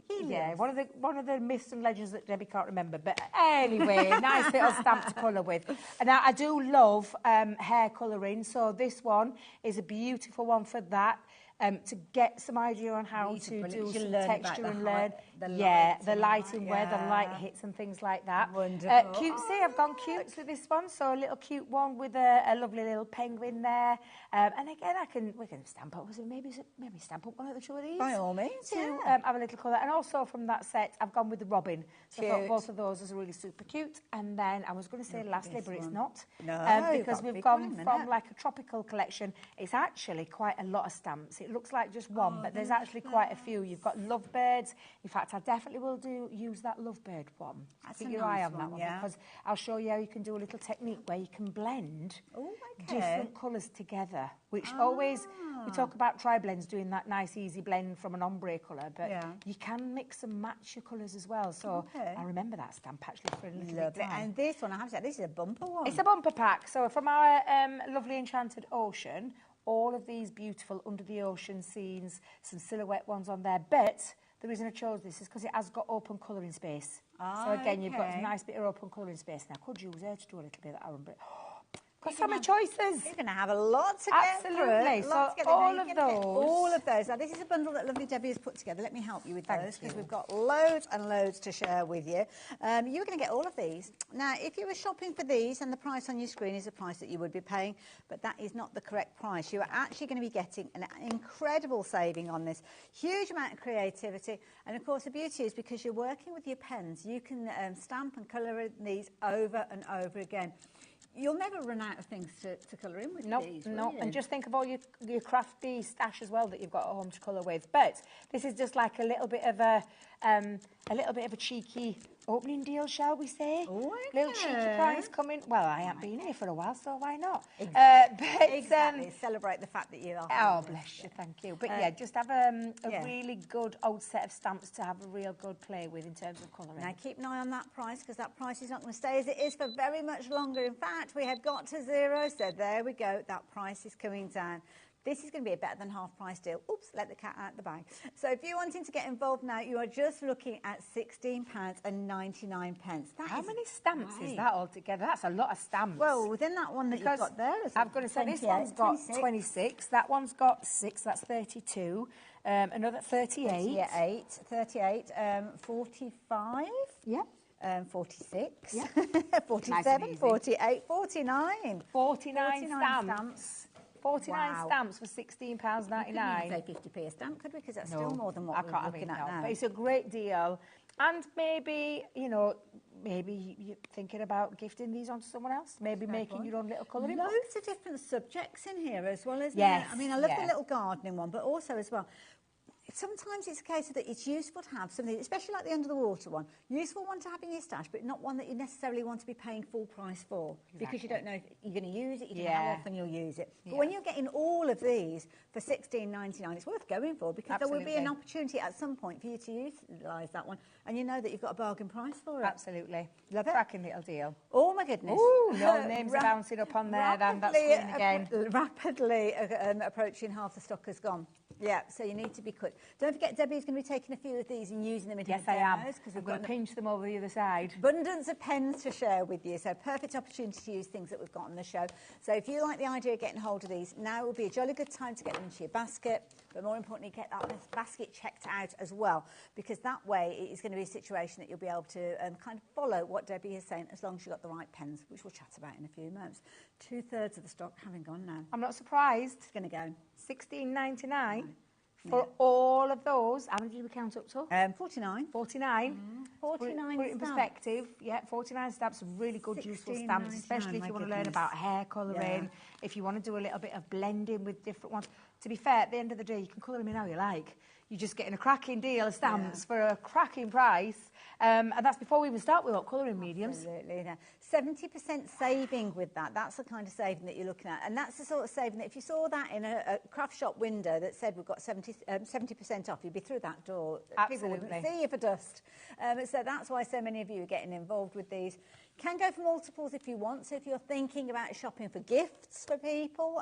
It's one of the myths and legends that Debbie can't remember. But anyway, nice little stamp to colour with. And I do love hair colouring, so this one is a beautiful one for that. To get some idea on how to do some texture and learn. The lighting, where the light hits and things like that. Wonderful. Cutesy, I've gone cutes with this one. So a little cute one with a lovely little penguin there. And again, we can stamp up. Maybe stamp up one of the two of these. By all means, to have a little colour. And also from that set, I've gone with the robin. So I thought both of those are really super cute. And then I was going to say lastly, but it's not. No, because we've gone from like a tropical collection. It's actually quite a lot of stamps. It looks like just one, but there's actually quite a few. You've got lovebirds. In fact, I definitely will use that lovebird one. Keep your eye on that one, because I'll show you how you can do a little technique where you can blend different colours together, which always, we talk about tri-blends, doing that nice easy blend from an ombre colour, but you can mix and match your colours as well. So I remember that stamp actually for a little bit of time. And this one, I have to say, this is a bumper one. It's a bumper pack. So from our lovely Enchanted Ocean, all of these beautiful under the ocean scenes, some silhouette ones on there. But the reason I chose this is because it has got open colouring space. So again, you've got a nice bit of open colouring space. Now, I could use her to do a little bit of that ombre. Got so many choices. You're going to have a lot to get through. Absolutely. So all of those. All of those. Now, this is a bundle that lovely Debbie has put together. Let me help you with those, because we've got loads and loads to share with you. You're going to get all of these. Now, if you were shopping for these, and the price on your screen is the price that you would be paying, but that is not the correct price. You are actually going to be getting an incredible saving on this. Huge amount of creativity. And, of course, the beauty is because you're working with your pens, you can stamp and colour these over and over again. You'll never run out of things to colour in with these, will you? And just think of all your crafty stash as well that you've got at home to colour with. But this is just like a little bit of a cheeky opening deal, shall we say? Little cheeky prize coming. Well, I haven't been here for a while, so why not? Exactly. Celebrate the fact that you are. Oh, bless you, thank you. But yeah, just have a really good old set of stamps to have a real good play with in terms of colouring. Now, keep an eye on that price, because that price is not going to stay as it is for very much longer. In fact, we have got to zero, so there we go. That price is coming down. this is going to be a better than half price deal. Oops, let the cat out the bag. So if you're wanting to get involved now, you are just looking at £16.99. How many stamps is that altogether? That's a lot of stamps. Well, within that one that you've got there, I've got to say, this one's got 26, that one's got 6, that's 32, another 38. 38, 45. Yep. 46, yeah. 47, 48, 49. 49 stamps. 49 stamps for £16.99. Say 50p a stamp, could we? Because that's still more than what we're looking at now. But it's a great deal. And maybe, you know, maybe you're thinking about gifting these on to someone else. Maybe making your own little colouring book. Loads of different subjects in here as well, isn't there? I mean, I love the little gardening one, but also as well, sometimes it's a case of that it's useful to have something, especially like the under the water one, useful one to have in your stash, but not one that you necessarily want to be paying full price for, because you don't know if you're going to use it, you don't know how often you'll use it. But when you're getting all of these for £16.99, it's worth going for, because there will be an opportunity at some point for you to utilise that one, and you know that you've got a bargain price for it. Absolutely. Love it. Cracking little deal. Oh my goodness. Ooh, no names are bouncing up on there, then that's screen again. Rapidly approaching half the stock has gone. Yeah, so you need to be quick. Don't forget, Debbie's going to be taking a few of these and using them in Yes, I am. Because we're going to pinch them over the other side. Abundance of pens to share with you, so perfect opportunity to use things that we've got on the show. So if you like the idea of getting hold of these, now will be a jolly good time to get them into your basket, but more importantly, get that basket checked out as well, because that way it is going to be a situation that you'll be able to kind of follow what Debbie is saying, as long as you've got the right pens, which we'll chat about in a few moments. 2/3 of the stock having gone now. I'm not surprised. It's going to go. £16.99 for all of those. How many did we count up to? 49. 49. 49 Put it in perspective. Yeah, 49 stamps are really good, useful stamps, especially if you want to learn about hair colouring, if you want to do a little bit of blending with different ones. To be fair, at the end of the day, you can colour them in how you like. You're just getting a cracking deal of stamps for a cracking price. And that's before we even start with what colouring mediums. Absolutely. Yeah. 70% saving with that. That's the kind of saving that you're looking at. And that's the sort of saving that if you saw that in a craft shop window that said we've got 70% off, you'd be through that door. Absolutely. People wouldn't see you for dust. So that's why so many of you are getting involved with these. Can go for multiples if you want. So if you're thinking about shopping for gifts for people,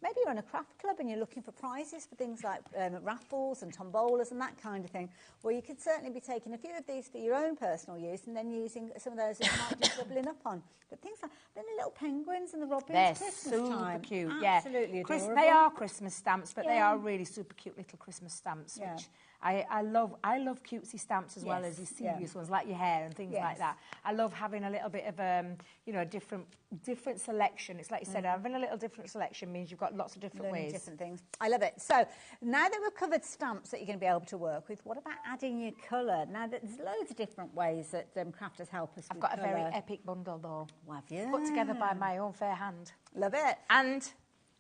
maybe you're in a craft club and you're looking for prizes for things like raffles and tombolas and that kind of thing, well, you could certainly be taking a few of these for your own personal use and then using some of those that you might just doubling up on. But things like the little penguins and the robins, they're Christmas super time. cute. Absolutely adorable. They are Christmas stamps, but they are really super cute little Christmas stamps, which I love cutesy stamps as well as your serious ones, like your hair and things like that. I love having a little bit of you know, a different selection. It's like you said, having a little different selection means you've got lots of different ways. Different things. I love it. So now that we've covered stamps that you're going to be able to work with, what about adding your colour? Now, there's loads of different ways that crafters help us with I've got colour. a very epic bundle, though. Have you? Put together by my own fair hand. Love it.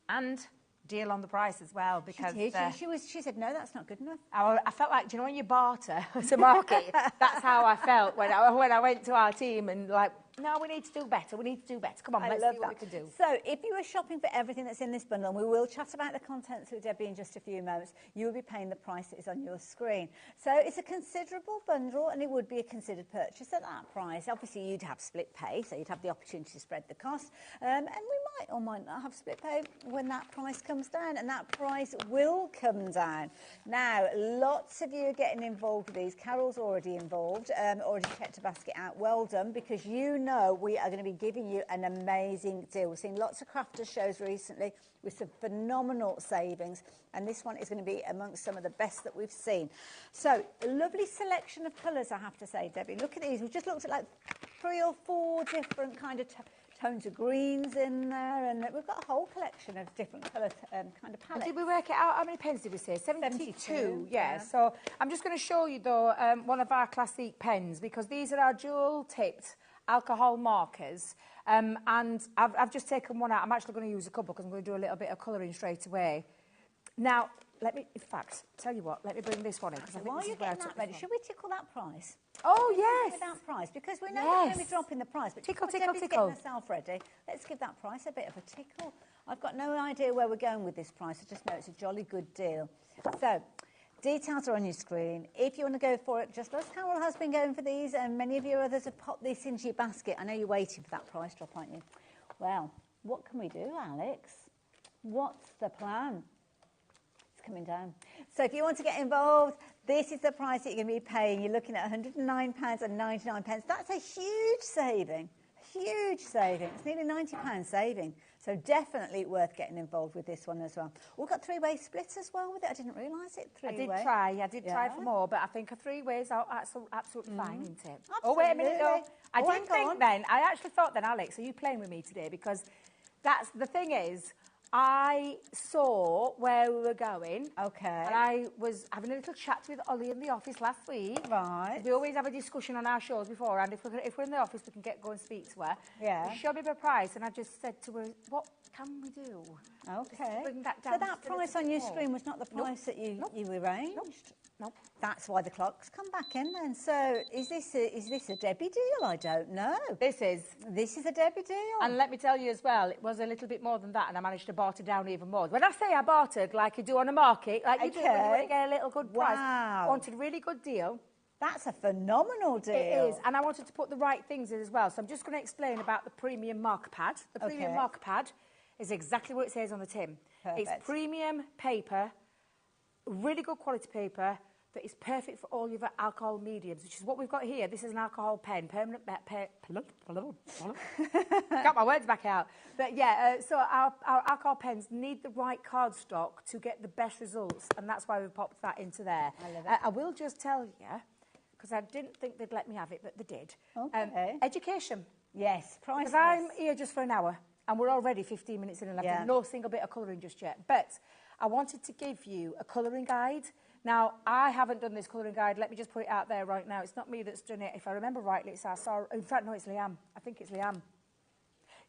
And deal on the price as well, because she said no, that's not good enough. I felt like, do you know, when you barter to market, that's how I felt when I went to our team and like, no, we need to do better. We need to do better. Come on, let's see what we can do. So if you were shopping for everything that's in this bundle, and we will chat about the contents with Debbie in just a few moments, you will be paying the price that is on your screen. So it's a considerable bundle, and it would be a considered purchase at that price. Obviously, you'd have split pay, so you'd have the opportunity to spread the cost. And we might or might not have split pay when that price comes down, and that price will come down. Now, lots of you are getting involved with these. Carol's already involved, already checked a basket out. Well done, because you know we are going to be giving you an amazing deal. We've seen lots of crafters shows recently with some phenomenal savings, and this one is going to be amongst some of the best that we've seen. So, a lovely selection of colours, I have to say, Debbie. Look at these. We've just looked at like 3 or 4 different kind of tones of greens in there, and we've got a whole collection of different colour kind of palettes. Did we work it out? How many pens did we say? 72. Yeah. So I'm just going to show you, though, one of our classic pens, because these are our dual-tipped alcohol markers, and I've just taken one out. I'm actually going to use a couple because I'm going to do a little bit of colouring straight away. Now, let me, in fact, tell you what, let me bring this one in. While you're getting that ready, should we tickle that price? Oh, yes. That price, because we know we're going to be dropping the price. But tickle. Getting herself ready, let's give that price a bit of a tickle. I've got no idea where we're going with this price. I just know it's a jolly good deal. So, details are on your screen. If you want to go for it, just as Carol has been going for these, and many of you others have popped this into your basket. I know you're waiting for that price drop, aren't you? Well, what can we do, Alex? What's the plan? coming down. So if you want to get involved, this is the price that you're going to be paying. You're looking at £109.99. That's a huge saving. Huge saving. It's nearly £90 saving. So definitely worth getting involved with this one as well. We've got three-way splits as well with it. I didn't realise it. Three-way. I did try for more, but I think a three-way is absolutely fine, isn't it? Absolutely. Oh, wait a minute, though. I didn't think then, I actually thought then, Alex, are you playing with me today? Because that's the thing is, I saw where we were going. Okay. And I was having a little chat with Ollie in the office last week. Right. We always have a discussion on our shows before, and if we're in the office, we can go and speak to her. Yeah. She showed me the price, and I just said to her, what can we do? Okay. Bring that down. So that price on your screen was not the price that you arranged? Nope. That's why the clock's come back in then. So is this a Debbie deal? I don't know. This is a Debbie deal. And let me tell you as well, it was a little bit more than that, and I managed to barter down even more. When I say I bartered, like you do on a market, like you do when you want to get a little good price. Wow. Wanted a really good deal. That's a phenomenal deal. It is, and I wanted to put the right things in as well. So I'm just going to explain about the premium marker pad. The premium marker pad is exactly what it says on the tin. Perfect. It's premium paper, really good quality paper that is perfect for all your alcohol mediums, which is what we've got here. This is an alcohol pen, permanent got my words back out. But yeah, so our alcohol pens need the right cardstock to get the best results, and that's why we've popped that into there. I love it. I will just tell you, because I didn't think they'd let me have it, but they did. Okay. Education. Yes, priceless. Because I'm here just for an hour, and we're already 15 minutes in, and I've done no single bit of colouring just yet. But I wanted to give you a colouring guide. Now, I haven't done this colouring guide. Let me just put it out there right now. It's not me that's done it. If I remember rightly, it's our Sarah. In fact, no, it's Liam. I think it's Liam.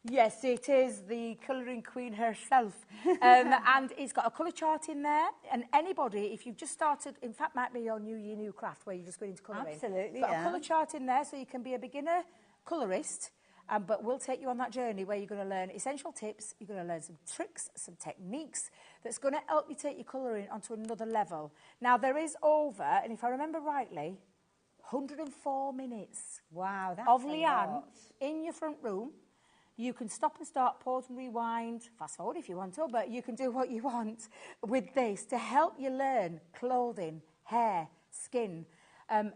Yes, it is the colouring queen herself. And it's got a colour chart in there. And anybody, if you've just started, in fact, might be your new craft where you're just going into colouring. Absolutely, got a colour chart in there so you can be a beginner colourist. But we'll take you on that journey where you're going to learn essential tips, you're going to learn some tricks, some techniques that's going to help you take your colouring onto another level. Now, there is over, and if I remember rightly, 104 minutes of Leanne in your front room. You can stop and start, pause and rewind, fast forward if you want to, but you can do what you want with this to help you learn clothing, hair, skin.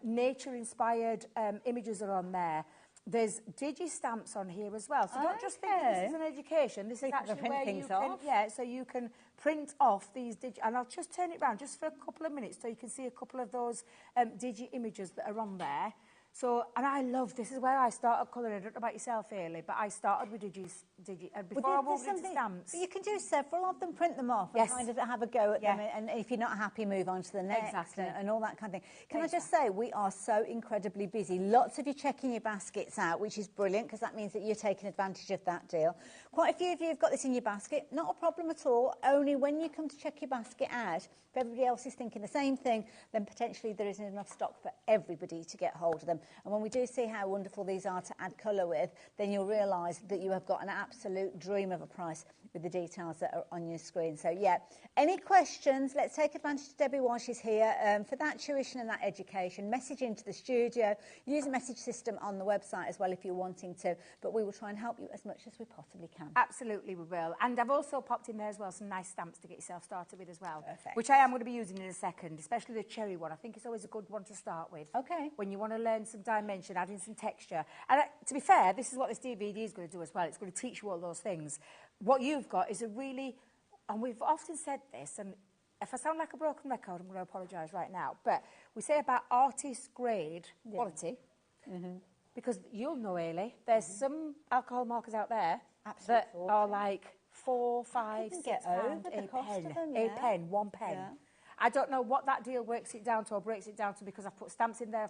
Nature-inspired images are on there. There's digi-stamps on here as well. So don't just think that this is an education. This is actually where you can, so you can print off these and I'll just turn it around just for a couple of minutes so you can see a couple of those digi-images that are on there. So, and I love, this is where I started colouring. I don't know about yourself, Hayley, but I started with before I moved into stamps. You can do several of them, print them off and kind of have a go at them, and if you're not happy, move on to the next and all that kind of thing. Can I just say, we are so incredibly busy. Lots of you checking your baskets out, which is brilliant, because that means that you're taking advantage of that deal. Quite a few of you have got this in your basket. Not a problem at all. Only when you come to check your basket out, if everybody else is thinking the same thing, then potentially there isn't enough stock for everybody to get hold of them. And when we do see how wonderful these are to add colour with, then you'll realise that you have got an absolute dream of a price with the details that are on your screen. So, yeah, any questions? Let's take advantage of Debbie while she's here for that tuition and that education. Message into the studio. Use a message system on the website as well if you're wanting to. But we will try and help you as much as we possibly can. Absolutely, we will. And I've also popped in there as well some nice stamps to get yourself started with as well. Perfect. Which I am going to be using in a second, especially the cherry one. I think it's always a good one to start with. Okay. When you want to learn some dimension, adding some texture. And to be fair, this is what this DVD is going to do as well. It's going to teach you all those things. What you've got is a really, and we've often said this, and if I sound like a broken record, I'm going to apologise right now, but we say about artist grade quality, because you'll know, Hayley, there's some alcohol markers out there that are like 4, 5, 6 pounds a pen. A pen, one pen. Yeah. I don't know what that deal works it down to or breaks it down to, because I've put stamps in there,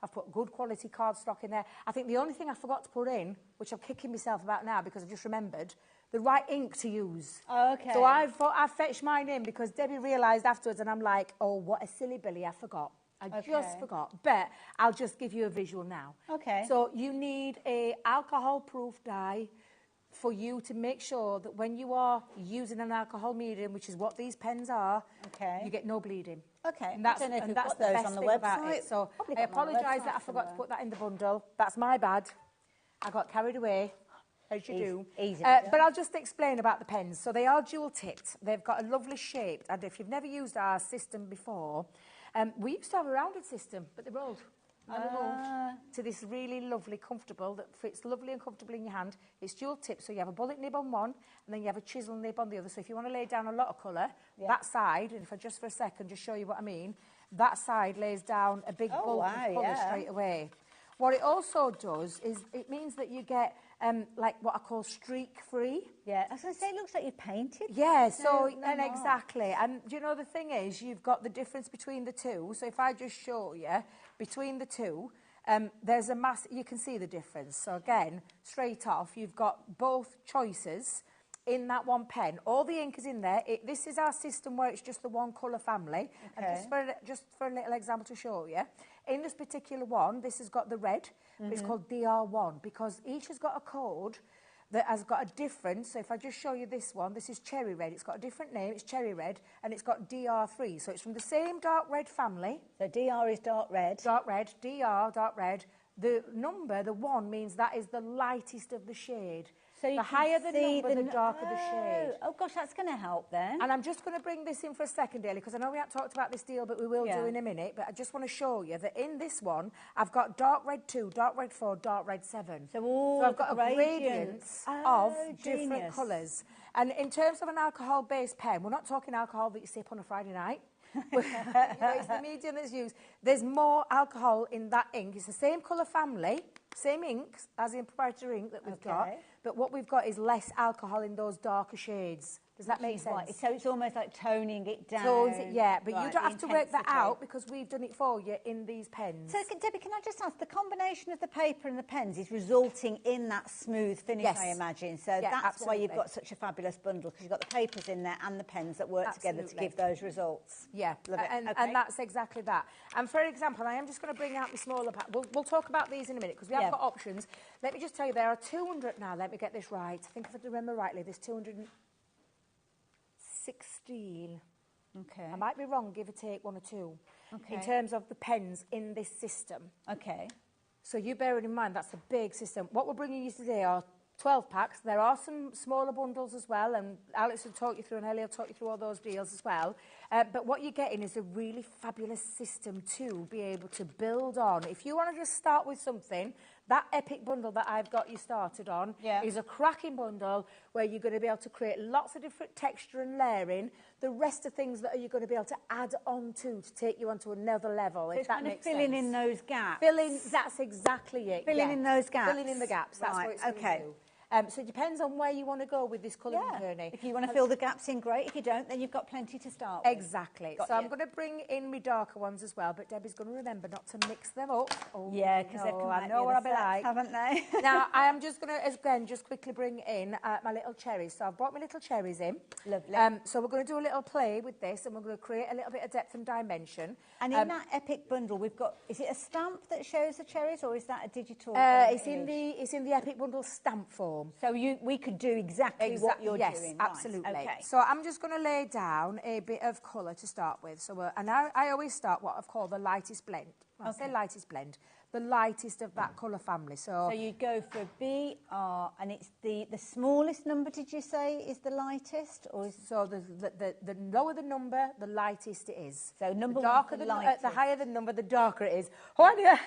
I've put good quality cardstock in there. I think the only thing I forgot to put in, which I'm kicking myself about now because I've just remembered, the right ink to use. Okay. So I fetched mine in because Debbie realised afterwards, and I'm like, oh, what a silly Billy, I forgot. I just forgot. But I'll just give you a visual now. Okay. So you need a alcohol-proof die for you to make sure that when you are using an alcohol medium, which is what these pens are, you get no bleeding. Okay. And that's, I don't know if and you've that's got the those best on the thing about website. it. So Probably I got them on the apologise website that I forgot to somewhere. put that in the bundle. That's my bad. I got carried away. as you do. Easy. But I'll just explain about the pens. So they are dual-tipped. They've got a lovely shape. And if you've never used our system before, we used to have a rounded system, but they're old. To this really lovely, comfortable, that fits lovely and comfortably in your hand. It's dual tip, so you have a bullet nib on one, and then you have a chisel nib on the other. So if you want to lay down a lot of colour, that side, and if I just for a second just show you what I mean, that side lays down a big bulk of colour straight away. What it also does is it means that you get like what I call streak-free. Yeah, I was going to say, it looks like you've painted. Yeah, so, and exactly. And do you know, the thing is, you've got the difference between the two. So if I just show you, between the two, there's a you can see the difference. So again, straight off, you've got both choices in that one pen. All the ink is in there. This is our system where it's just the one colour family. And just for a little example to show you, in this particular one, this has got the red, but it's called DR1 because each has got a code that has got a difference. So if I just show you this one, this is cherry red. It's got a different name, it's cherry red, and it's got DR3. So it's from the same dark red family. So DR is dark red. Dark red, DR, dark red. The number, the 1, means that is the lightest of the shade. So the higher the number, the darker the shade. Oh gosh, that's going to help then. And I'm just going to bring this in for a second, Daly, because I know we haven't talked about this deal, but we will do in a minute. But I just want to show you that in this one, I've got dark red 2, dark red 4, dark red 7. So I've got a gradient of different colours. And in terms of an alcohol-based pen, we're not talking alcohol that you sip on a Friday night. It's the medium that's used. There's more alcohol in that ink. It's the same colour family, same inks as in proprietary ink that we've got, but what we've got is less alcohol in those darker shades. Does that make sense? So it's almost like toning it down. Tones it, yeah, but you don't have to work that out because we've done it for you in these pens. So, Debbie, can I just ask, the combination of the paper and the pens is resulting in that smooth finish, I imagine. So that's why you've got such a fabulous bundle, because you've got the papers in there and the pens that work together to give those results. Yeah, love it. And that's exactly that. And for example, I am just going to bring out my smaller pack. We'll talk about these in a minute because we have got options. Let me just tell you, there are 200 now. Let me get this right. I think if I remember rightly, there's 216. Okay. I might be wrong, give or take 1 or 2. Okay. In terms of the pens in this system. Okay. So you bear it in mind, that's a big system. What we're bringing you today are 12 packs. There are some smaller bundles as well, and Alex will talk you through, and Ellie will talk you through all those deals as well. But what you're getting is a really fabulous system to be able to build on. If you want to just start with something, that epic bundle that I've got you started on is a cracking bundle where you're going to be able to create lots of different texture and layering. The rest of things that you're going to be able to add on to take you onto another level, so if that makes sense. Filling in those gaps. That's exactly it. Filling in those gaps. Filling in the gaps, that's what it's going to do. So it depends on where you want to go with this colouring journey. If you want to fill the gaps in, great. If you don't, then you've got plenty to start with. Exactly. I'm going to bring in my darker ones as well, but Debbie's going to remember not to mix them up. Oh, yeah, because they've come out I know what I'll be like, haven't they? Now, I am just going to, again, just quickly bring in my little cherries. So I've brought my little cherries in. Lovely. So we're going to do a little play with this, and we're going to create a little bit of depth and dimension. And in that epic bundle, we've got, is it a stamp that shows the cherries, or is that a digital? It's in the epic bundle stamp form. So we could do exactly what you're doing. Yes, absolutely. Right. Okay. So I'm just going to lay down a bit of colour to start with. So, and I always start what I've called the lightest blend. When I say lightest blend, the lightest of that colour family. So you go for BR, and it's the smallest number. Did you say is the lightest, or is the lower the number, the lightest it is. So number the darker the lightest. The higher the number, the darker it is. Oh, yeah.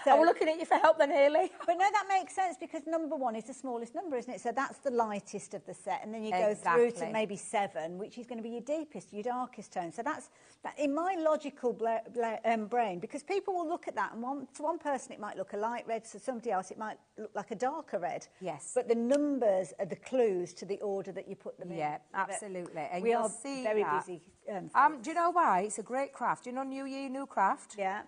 So, I'm looking at you for help then, Hayley. But no, that makes sense because number 1 is the smallest number, isn't it? So that's the lightest of the set, and then you go through to maybe 7, which is going to be your deepest, your darkest tone. So that's in my logical brain, because people will look at that, and to one person it might look a light red, to somebody else it might look like a darker red. Yes. But the numbers are the clues to the order that you put them in. Yeah, absolutely. And we are very busy. Do you know why? It's a great craft. Do you know New Year, New Craft? Yeah.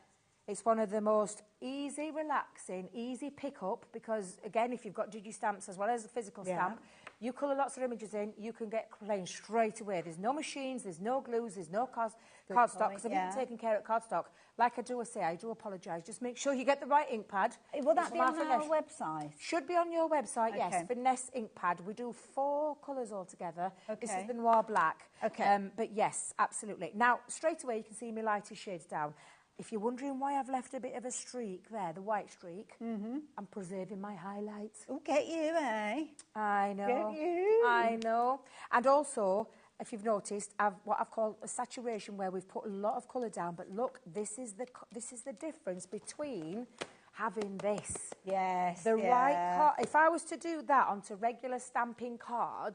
It's one of the most easy, relaxing, easy pick-up because, again, if you've got digi-stamps as well as a physical stamp, you colour lots of images in, you can get playing straight away. There's no machines, there's no glues, there's no cardstock, because I've been taking care of cardstock. Like I do say, I do apologise. Just make sure you get the right ink pad. Will that be on our website? Should be on your website, yes. Finesse ink pad. We do 4 colours altogether. This is the Noir Black. Okay. But yes, absolutely. Now, straight away, you can see my lightest shades down. if you're wondering why I've left a bit of a streak there, the white streak, I'm preserving my highlights. Oh, get you, eh? I know. Get you. I know. And also, if you've noticed, what I've called a saturation, where we've put a lot of colour down. But look, this is the difference between having this. Yes. The right card. If I was to do that onto regular stamping card,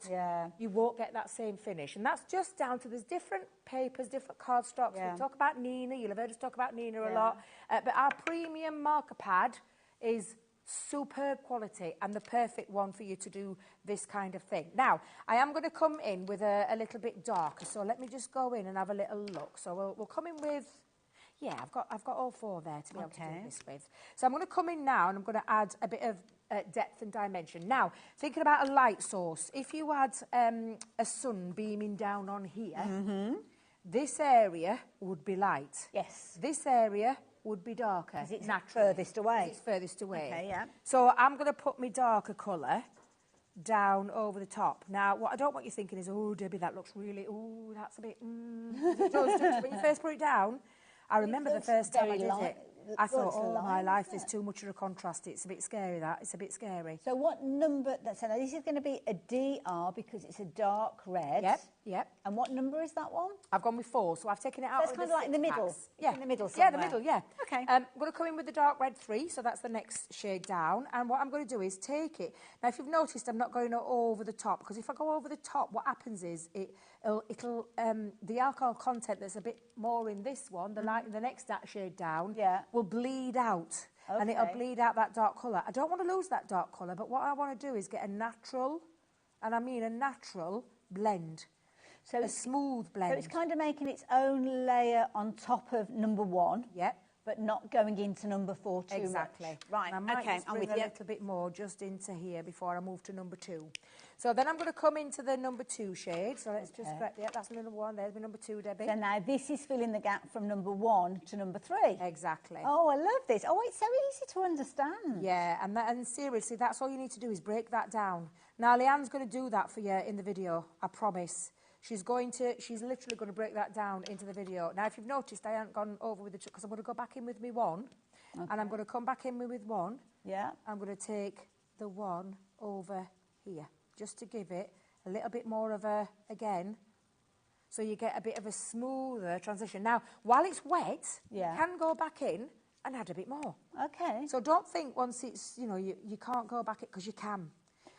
you won't get that same finish. And that's just down to there's different papers, different card stocks. We talk about Nina. You'll have heard us talk about Nina a lot. But our premium marker pad is superb quality and the perfect one for you to do this kind of thing. Now, I am going to come in with a little bit darker. So let me just go in and have a little look. So we'll come in with... Yeah, I've got all four there to be able to do this with. So I'm going to come in now and I'm going to add a bit of depth and dimension. Now, thinking about a light source, if you had a sun beaming down on here, this area would be light. Yes. This area would be darker. Because it's furthest away. It's furthest away. Okay, yeah. So I'm going to put my darker colour down over the top. Now, what I don't want you thinking is, oh, Debbie, that looks really, oh, that's a bit, It does, when you first put it down, I remember the first time I did it, I thought, oh, my life, there's too much of a contrast. It's a bit scary, that. It's a bit scary. So what number... So this is going to be a DR because it's a dark red. Yep. And what number is that one? I've gone with 4, so I've taken it out. That's kind of like in the middle. Yeah. In the middle somewhere. Yeah, the middle, yeah. Okay. I'm going to come in with the dark red 3, so that's the next shade down. And what I'm going to do is take it. Now, if you've noticed, I'm not going over the top, because if I go over the top, what happens is the alcohol content that's a bit more in this one, the next shade down, will bleed out. Okay. And it'll bleed out that dark colour. I don't want to lose that dark colour, but what I want to do is get a natural, and I mean a natural blend. So a smooth blend. So it's kind of making its own layer on top of number 1. Yep. But not going into number 4 too exactly. much. Right, I might just bring a little bit more just into here before I move to number 2. So then I'm going to come into the number 2 shade. So let's just grab, that's number 1. There's my number 2, Debbie. So now this is filling the gap from number 1 to number 3. Exactly. Oh, I love this. Oh, it's so easy to understand. Yeah, and seriously, that's all you need to do is break that down. Now, Leanne's going to do that for you in the video, I promise. She's literally going to break that down into the video. Now, if you've noticed, I haven't gone over with the... Because I'm going to go back in with me 1. Okay. And I'm going to come back in with 1. Yeah. I'm going to take the 1 over here, just to give it a little bit more of a, again, so you get a bit of a smoother transition. Now, while it's wet, you can go back in and add a bit more. Okay. So don't think once it's, you can't go back, because you can.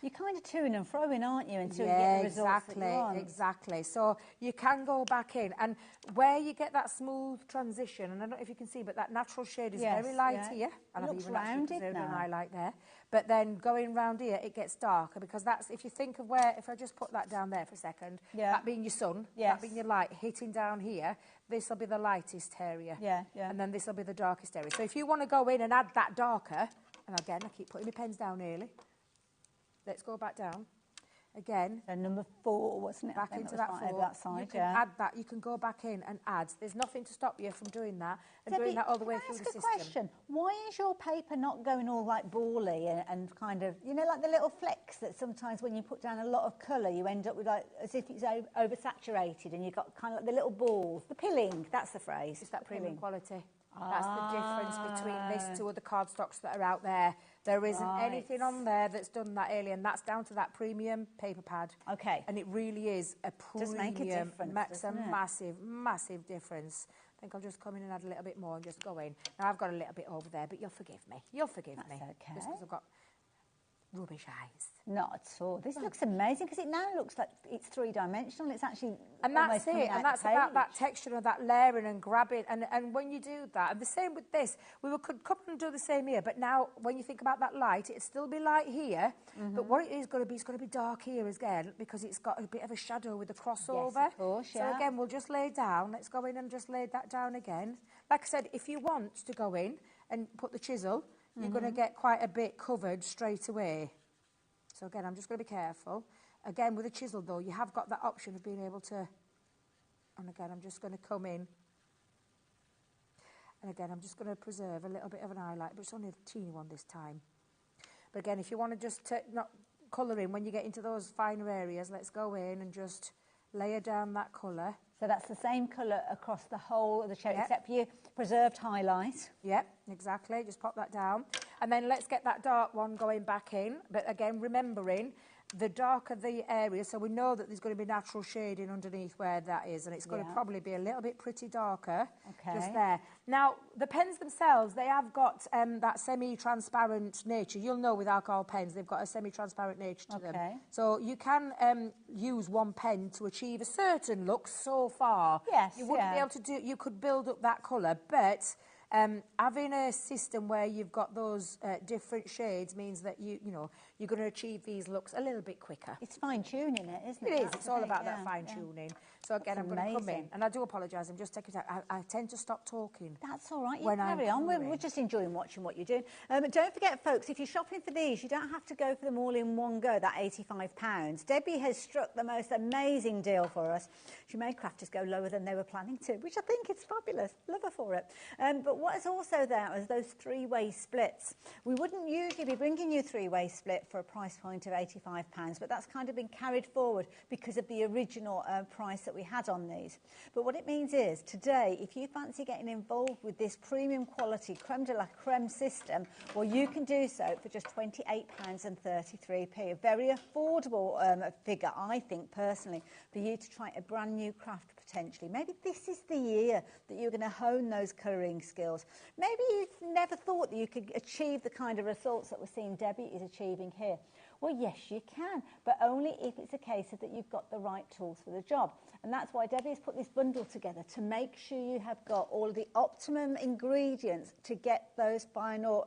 You're kind of toing and froing, aren't you, until you get the results that you want. Exactly. So you can go back in. And where you get that smooth transition, and I don't know if you can see, but that natural shade is very light here. And I've even actually preserved an highlight there. But then going round here, it gets darker, because that's, if you think of where, if I just put that down there for a second, that being your sun, that being your light hitting down here, this will be the lightest area. And then this will be the darkest area. So if you want to go in and add that darker, and again, I keep putting my pens down early. Let's go back down. Again. So number 4, wasn't it? Back into that 4. That side, you can add that. You can go back in and add. There's nothing to stop you from doing that and doing that all the way through the system. Question. Why is your paper not going all like bally and kind of, like the little flecks that sometimes when you put down a lot of colour, you end up with like, as if it's oversaturated and you've got kind of like the little balls. The pilling, that's the phrase. It's that premium quality. That's the difference between this to other cardstocks that are out there. There isn't anything on there that's done that early, and that's down to that premium paper pad. Okay. And it really is a premium. Does make a difference, Makes a massive, massive difference. I think I'll just come in and add a little bit more and just go in. Now, I've got a little bit over there, but you'll forgive me. You'll forgive me. That's okay. Just because I've got rubbish eyes. Not at all. This looks amazing, because it now looks like it's 3-dimensional. It's actually and that's it. And that's about that texture and that layering and grabbing. And when you do that, and the same with this, we could come and do the same here. But now, when you think about that light, it'd still be light here. But what it is going to be, it's going to be dark here again, because it's got a bit of a shadow with the crossover. Yes, of course, So again, we'll just lay down. Let's go in and just lay that down again. Like I said, if you want to go in and put the chisel, you're going to get quite a bit covered straight away. So again, I'm just going to be careful. Again, with a chisel, though, you have got that option of being able to... And again, I'm just going to come in. And again, I'm just going to preserve a little bit of an highlight, but it's only a teeny one this time. But again, if you want to just not colour in when you get into those finer areas, let's go in and just layer down that colour So that's the same colour across the whole of the cherry, except for your preserved highlight. Yep, exactly. Just pop that down. And then let's get that dark one going back in. But again, remembering the darker the area, so we know that there's going to be natural shading underneath where that is, and it's going to probably be a little bit pretty darker just there. Now, the pens themselves, they have got that semi-transparent nature. You'll know with alcohol pens, they've got a semi-transparent nature to them. So you can use one pen to achieve a certain look so far. Yes, you wouldn't be able to do, you could build up that colour, but having a system where you've got those different shades means that you know you're going to achieve these looks a little bit quicker. It's fine-tuning it, isn't it? It is. It's all about that fine-tuning. So again, I'm going to come in, and I do apologise. I'm just taking time. I tend to stop talking. That's all right. You carry on. We're just enjoying watching what you're doing. Don't forget, folks, if you're shopping for these, you don't have to go for them all in one go. That £85. Debbie has struck the most amazing deal for us. She made crafters go lower than they were planning to, which I think is fabulous. Love her for it. But what is also there is those three-way splits. We wouldn't usually be bringing you a three-way split for a price point of £85, but that's kind of been carried forward because of the original price that we had on these. But what it means is, today, if you fancy getting involved with this premium quality creme de la creme system, well, you can do so for just £28.33. A very affordable figure, I think, personally, for you to try a brand new craft potentially. Maybe this is the year that you're going to hone those colouring skills. Maybe you've never thought that you could achieve the kind of results that we're seeing Debbie is achieving here. Well, yes, you can, but only if it's a case of that you've got the right tools for the job. And that's why Debbie has put this bundle together, to make sure you have got all of the optimum ingredients to get those final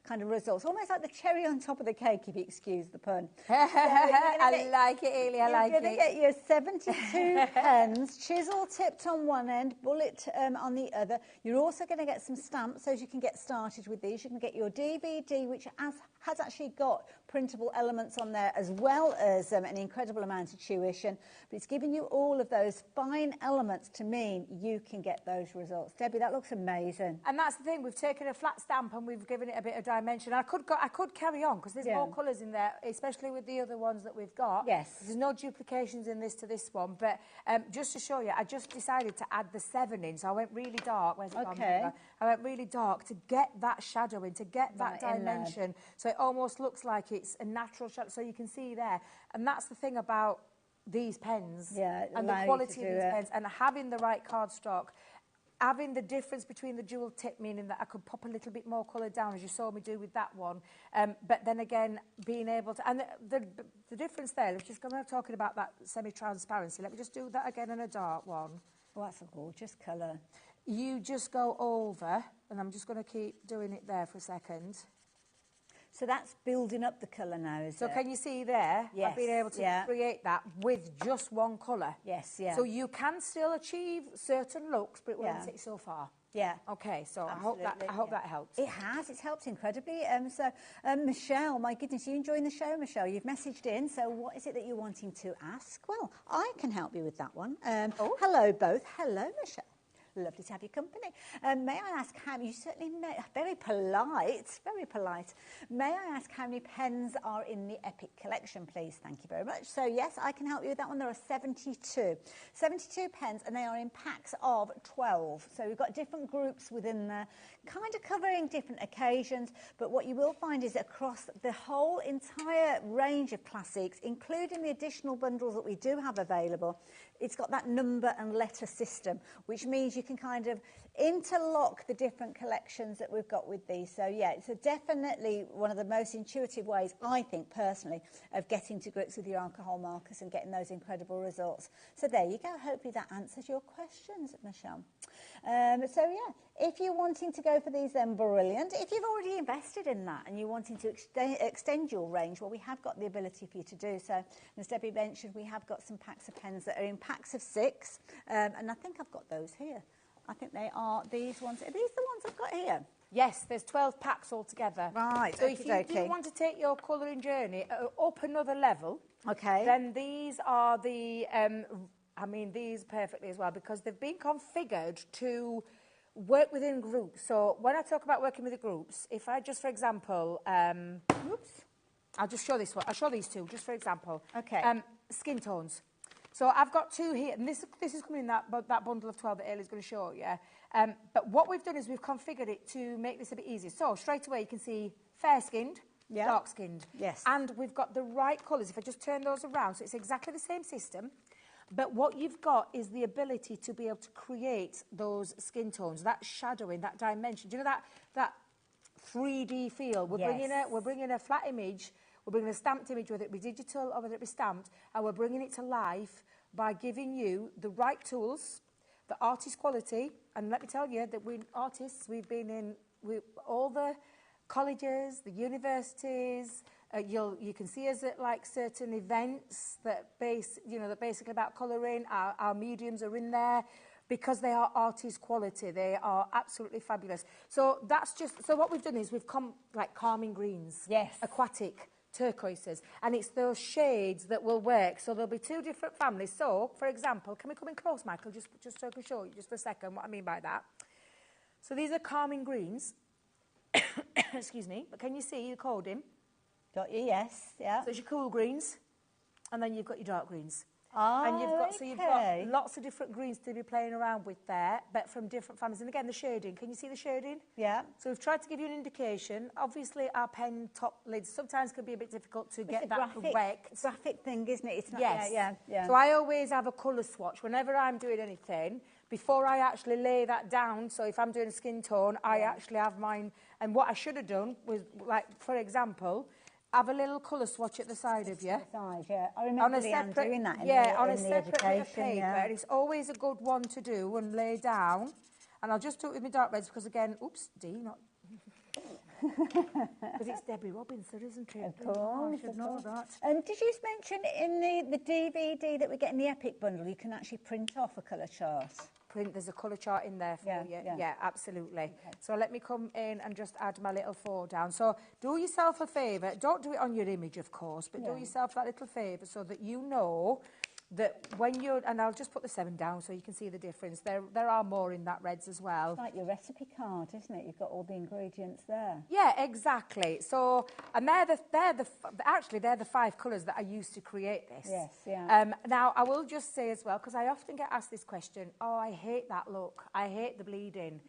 kind of results. Almost like the cherry on top of the cake, if you excuse the pun. I like it, Ailey, I like it. You're going to get your 72 pens, chisel tipped on one end, bullet on the other. You're also going to get some stamps so you can get started with these. You can get your DVD, which has actually got printable elements on there, as well as an incredible amount of tuition. But it's giving you all of those fine elements to mean you can get those results. Debbie, that looks amazing. And that's the thing, we've taken a flat stamp and we've given it a bit of dimension. I could carry on because there's more colours in there, especially with the other ones that we've got. Yes. There's no duplications in this to this one, but just to show you, I just decided to add the 7 in, so I went really dark. Where's it gone? I went really dark to get that shadow in, to get that dimension, so it almost looks like it's a natural shadow, so you can see there. And that's the thing about these pens, and the quality of these pens, and having the right cardstock, having the difference between the dual tip, meaning that I could pop a little bit more colour down, as you saw me do with that one, but then again being able to, and the difference there, let's just go on talking about that semi-transparency. Let me just do that again in a dark one. Oh, that's a gorgeous colour. You just go over, and I'm just going to keep doing it there for a second. So that's building up the colour now, is it? So can you see there? Yes. I've been able to create that with just one colour. Yes, So you can still achieve certain looks, but it won't take so far. Yeah. Okay, so I hope that helps. It has. It's helped incredibly. Michelle, my goodness, are you enjoying the show, Michelle? You've messaged in. So what is it that you're wanting to ask? Well, I can help you with that one. Hello, both. Hello, Michelle. Lovely to have your company. May I ask how you certainly may, very polite. May I ask how many pens are in the Epic collection, please? Thank you very much. So yes, I can help you with that one. There are 72 pens, and they are in packs of 12. So we've got different groups within there, kind of covering different occasions. But what you will find is across the whole entire range of classics, including the additional bundles that we do have available, it's got that number and letter system, which means you can kind of interlock the different collections that we've got with these. So yeah, it's definitely one of the most intuitive ways, I think personally, of getting to grips with your alcohol markers and getting those incredible results. So there you go. Hopefully that answers your questions, Michelle. So yeah, if you're wanting to go for these, then brilliant. If you've already invested in that and you're wanting to extend your range, well, we have got the ability for you to do so. And as Debbie mentioned, we have got some packs of pens that are in packs of 6, and I think I've got those here. I think they are these ones. Are these the ones I've got here? Yes, there's 12 packs altogether. Right, so if you do want to take your colouring journey up another level, then these are the, I mean, these perfectly as well, because they've been configured to work within groups. So when I talk about working with the groups, if I just, for example, I'll just show this one. I'll show these two, just for example. Okay. Skin tones. So I've got 2 here, and this is coming in that bundle of 12 that Ailey's going to show you. But what we've done is we've configured it to make this a bit easier. So straight away you can see fair-skinned, dark-skinned. Yes. And we've got the right colours. If I just turn those around, so it's exactly the same system. But what you've got is the ability to be able to create those skin tones, that shadowing, that dimension. Do you know that 3D feel? We're bringing a flat image, we're bringing a stamped image, whether it be digital or whether it be stamped, and we're bringing it to life by giving you the right tools, the artist quality. And let me tell you that we're artists. We've been in all the colleges, the universities. You can see us at like certain events that basically about colouring. Our mediums are in there because they are artist quality. They are absolutely fabulous. So what we've done is we've come like calming greens, aquatic turquoises, and it's those shades that will work. So there'll be 2 different families. So, for example, can we come in close, Michael, just so I can show you just for a second what I mean by that. So these are calming greens. Excuse me, but can you see the coding? Got you, yes, yeah. So it's your cool greens, and then you've got your dark greens. And you've got lots of different greens to be playing around with there, but from different families. And again, the shading. Can you see the shading? Yeah. So we've tried to give you an indication. Obviously, our pen top lids sometimes can be a bit difficult to get that correct. Graphic thing, isn't it? It's not. Yes. Yeah. So I always have a colour swatch whenever I'm doing anything. Before I actually lay that down, so if I'm doing a skin tone, I actually have mine. And what I should have done was, like, for example, have a little colour swatch at the side of you. I remember Leanne doing that in on a the separate bit of education, paper. And it's always a good one to do and lay down. And I'll just do it with my dark reds because, again, oops, not... Because it's Debbie Robinson, isn't it? Of course. I should know that. Did you mention in the DVD that we get in the Epic bundle, you can actually print off a colour chart? There's a colour chart in there for you. Yeah, absolutely. Okay. So let me come in and just add my little 4 down. So do yourself a favour. Don't do it on your image, of course, but do yourself that little favour so that you know that when you're... And I'll just put the 7 down so you can see the difference. There are more in that reds as well. It's like your recipe card, isn't it? You've got all the ingredients there. Yeah, exactly. So, and they're the 5 colours that I used to create this. Yes, yeah. Now, I will just say as well, because I often get asked this question, oh, I hate that look. I hate the bleeding.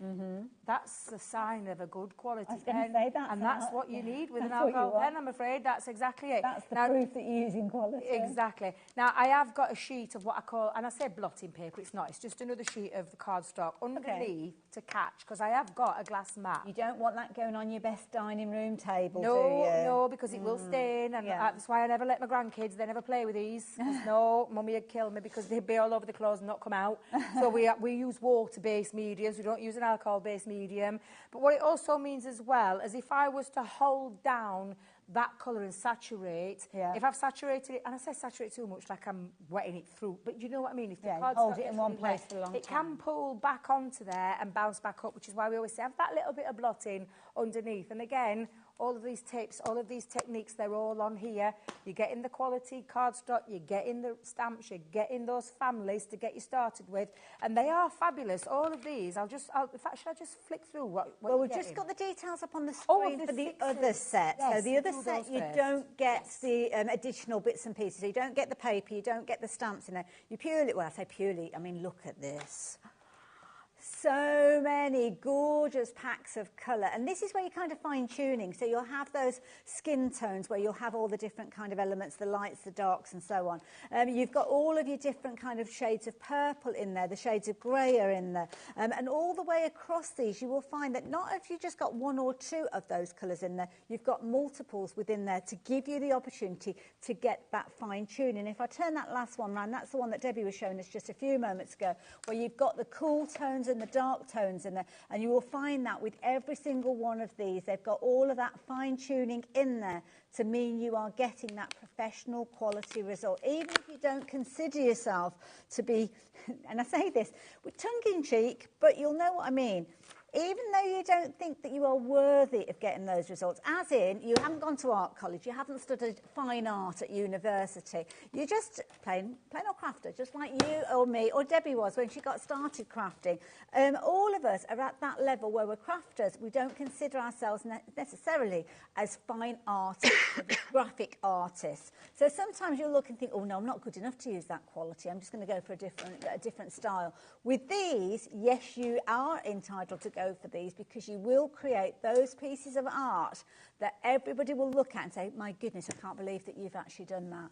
That's a sign of a good quality pen. And that's what you need with an alcohol pen, I'm afraid. That's exactly it. That's the proof that you're using quality. Exactly. Now, I have got a sheet of what I call, and I say blotting paper, it's not, it's just another sheet of the cardstock underneath to catch, because I have got a glass mat. You don't want that going on your best dining room table, do you? No, because it will stain, and that's why I never let my grandkids, they never play with these. No, Mummy would kill me because they'd be all over the clothes and not come out. So we use water-based mediums, we don't use an alcohol-based medium. But what it also means as well, is if I was to hold down that colour and saturate. If I've saturated it, and I say saturate too much, like I'm wetting it through, but you know what I mean? If the card's hold it in one place for a long time. It can pull back onto there and bounce back up, which is why we always say have that little bit of blotting underneath. And again, all of these tips, all of these techniques, they're all on here. You're getting the quality cardstock, you're getting the stamps, you're getting those families to get you started with, and they are fabulous. All of these, in fact, should I just flick through what well, we've just got the details up on the screen for the other set. Yes, so the other set, you don't get the additional bits and pieces. So you don't get the paper, you don't get the stamps in there. You purely, well, I say purely, I mean, look at this. So many gorgeous packs of colour, and this is where you're kind of fine-tuning. So you'll have those skin tones where you'll have all the different kind of elements, the lights, the darks, and so on. You've got all of your different kind of shades of purple in there, the shades of grey are in there, and all the way across these you will find that not if you just got 1 or 2 of those colours in there, you've got multiples within there to give you the opportunity to get that fine-tuning. If I turn that last one round, that's the one that Debbie was showing us just a few moments ago, where you've got the cool tones and the dark tones in there, and you will find that with every single one of these they've got all of that fine-tuning in there to mean you are getting that professional quality result, even if you don't consider yourself to be and I say this with tongue-in-cheek, but you'll know what I mean. even though you don't think that you are worthy of getting those results, as in you haven't gone to art college, you haven't studied fine art at university, you're just plain old crafter, just like you or me or Debbie was when she got started crafting. All of us are at that level where we're crafters. We don't consider ourselves necessarily as fine artists, graphic artists. So sometimes you'll look and think, oh no, I'm not good enough to use that quality. I'm just going to go for a different style. With these, yes, you are entitled to go for these because you will create those pieces of art that everybody will look at and say, my goodness, I can't believe that you've actually done that.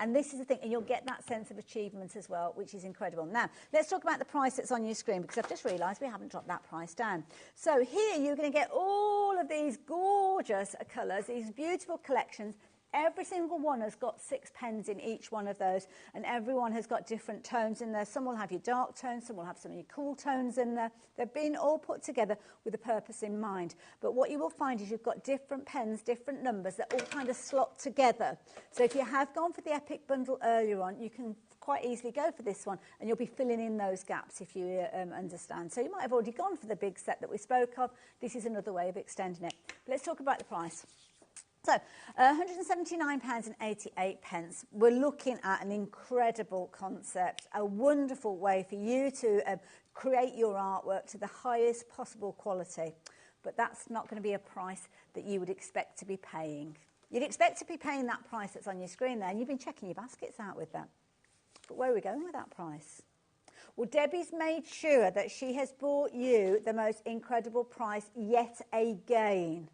And this is the thing, and you'll get that sense of achievement as well, which is incredible. Now, let's talk about the price that's on your screen, because I've just realised we haven't dropped that price down. So here you're going to get all of these gorgeous colours, these beautiful collections. Every single one has got 6 pens in each one of those, and everyone has got different tones in there. Some will have your dark tones, some will have some of your cool tones in there. They've been all put together with a purpose in mind. But what you will find is you've got different pens, different numbers that all kind of slot together. So if you have gone for the Epic bundle earlier on, you can quite easily go for this one, and you'll be filling in those gaps if you understand. So you might have already gone for the big set that we spoke of. This is another way of extending it. But let's talk about the price. So, £179.88. We're looking at an incredible concept, a wonderful way for you to create your artwork to the highest possible quality. But that's not going to be a price that you would expect to be paying. You'd expect to be paying that price that's on your screen there, and you've been checking your baskets out with that. But where are we going with that price? Well, Debbie's made sure that she has brought you the most incredible price yet again.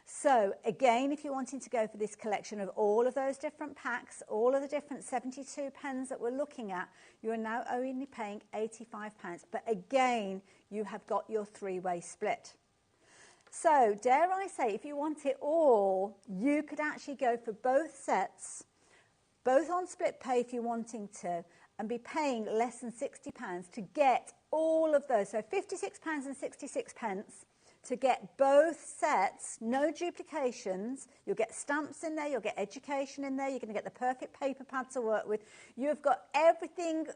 So, again, if you're wanting to go for this collection of all of those different packs, all of the different 72 pens that we're looking at, you are now only paying £85. But again, you have got your 3-way split. So, dare I say, if you want it all, you could actually go for both sets, both on split pay if you're wanting to, and be paying less than £60 to get all of those. So, £56.66. To get both sets, no duplications. You'll get stamps in there, you'll get education in there, you're going to get the perfect paper pad to work with. You've got everything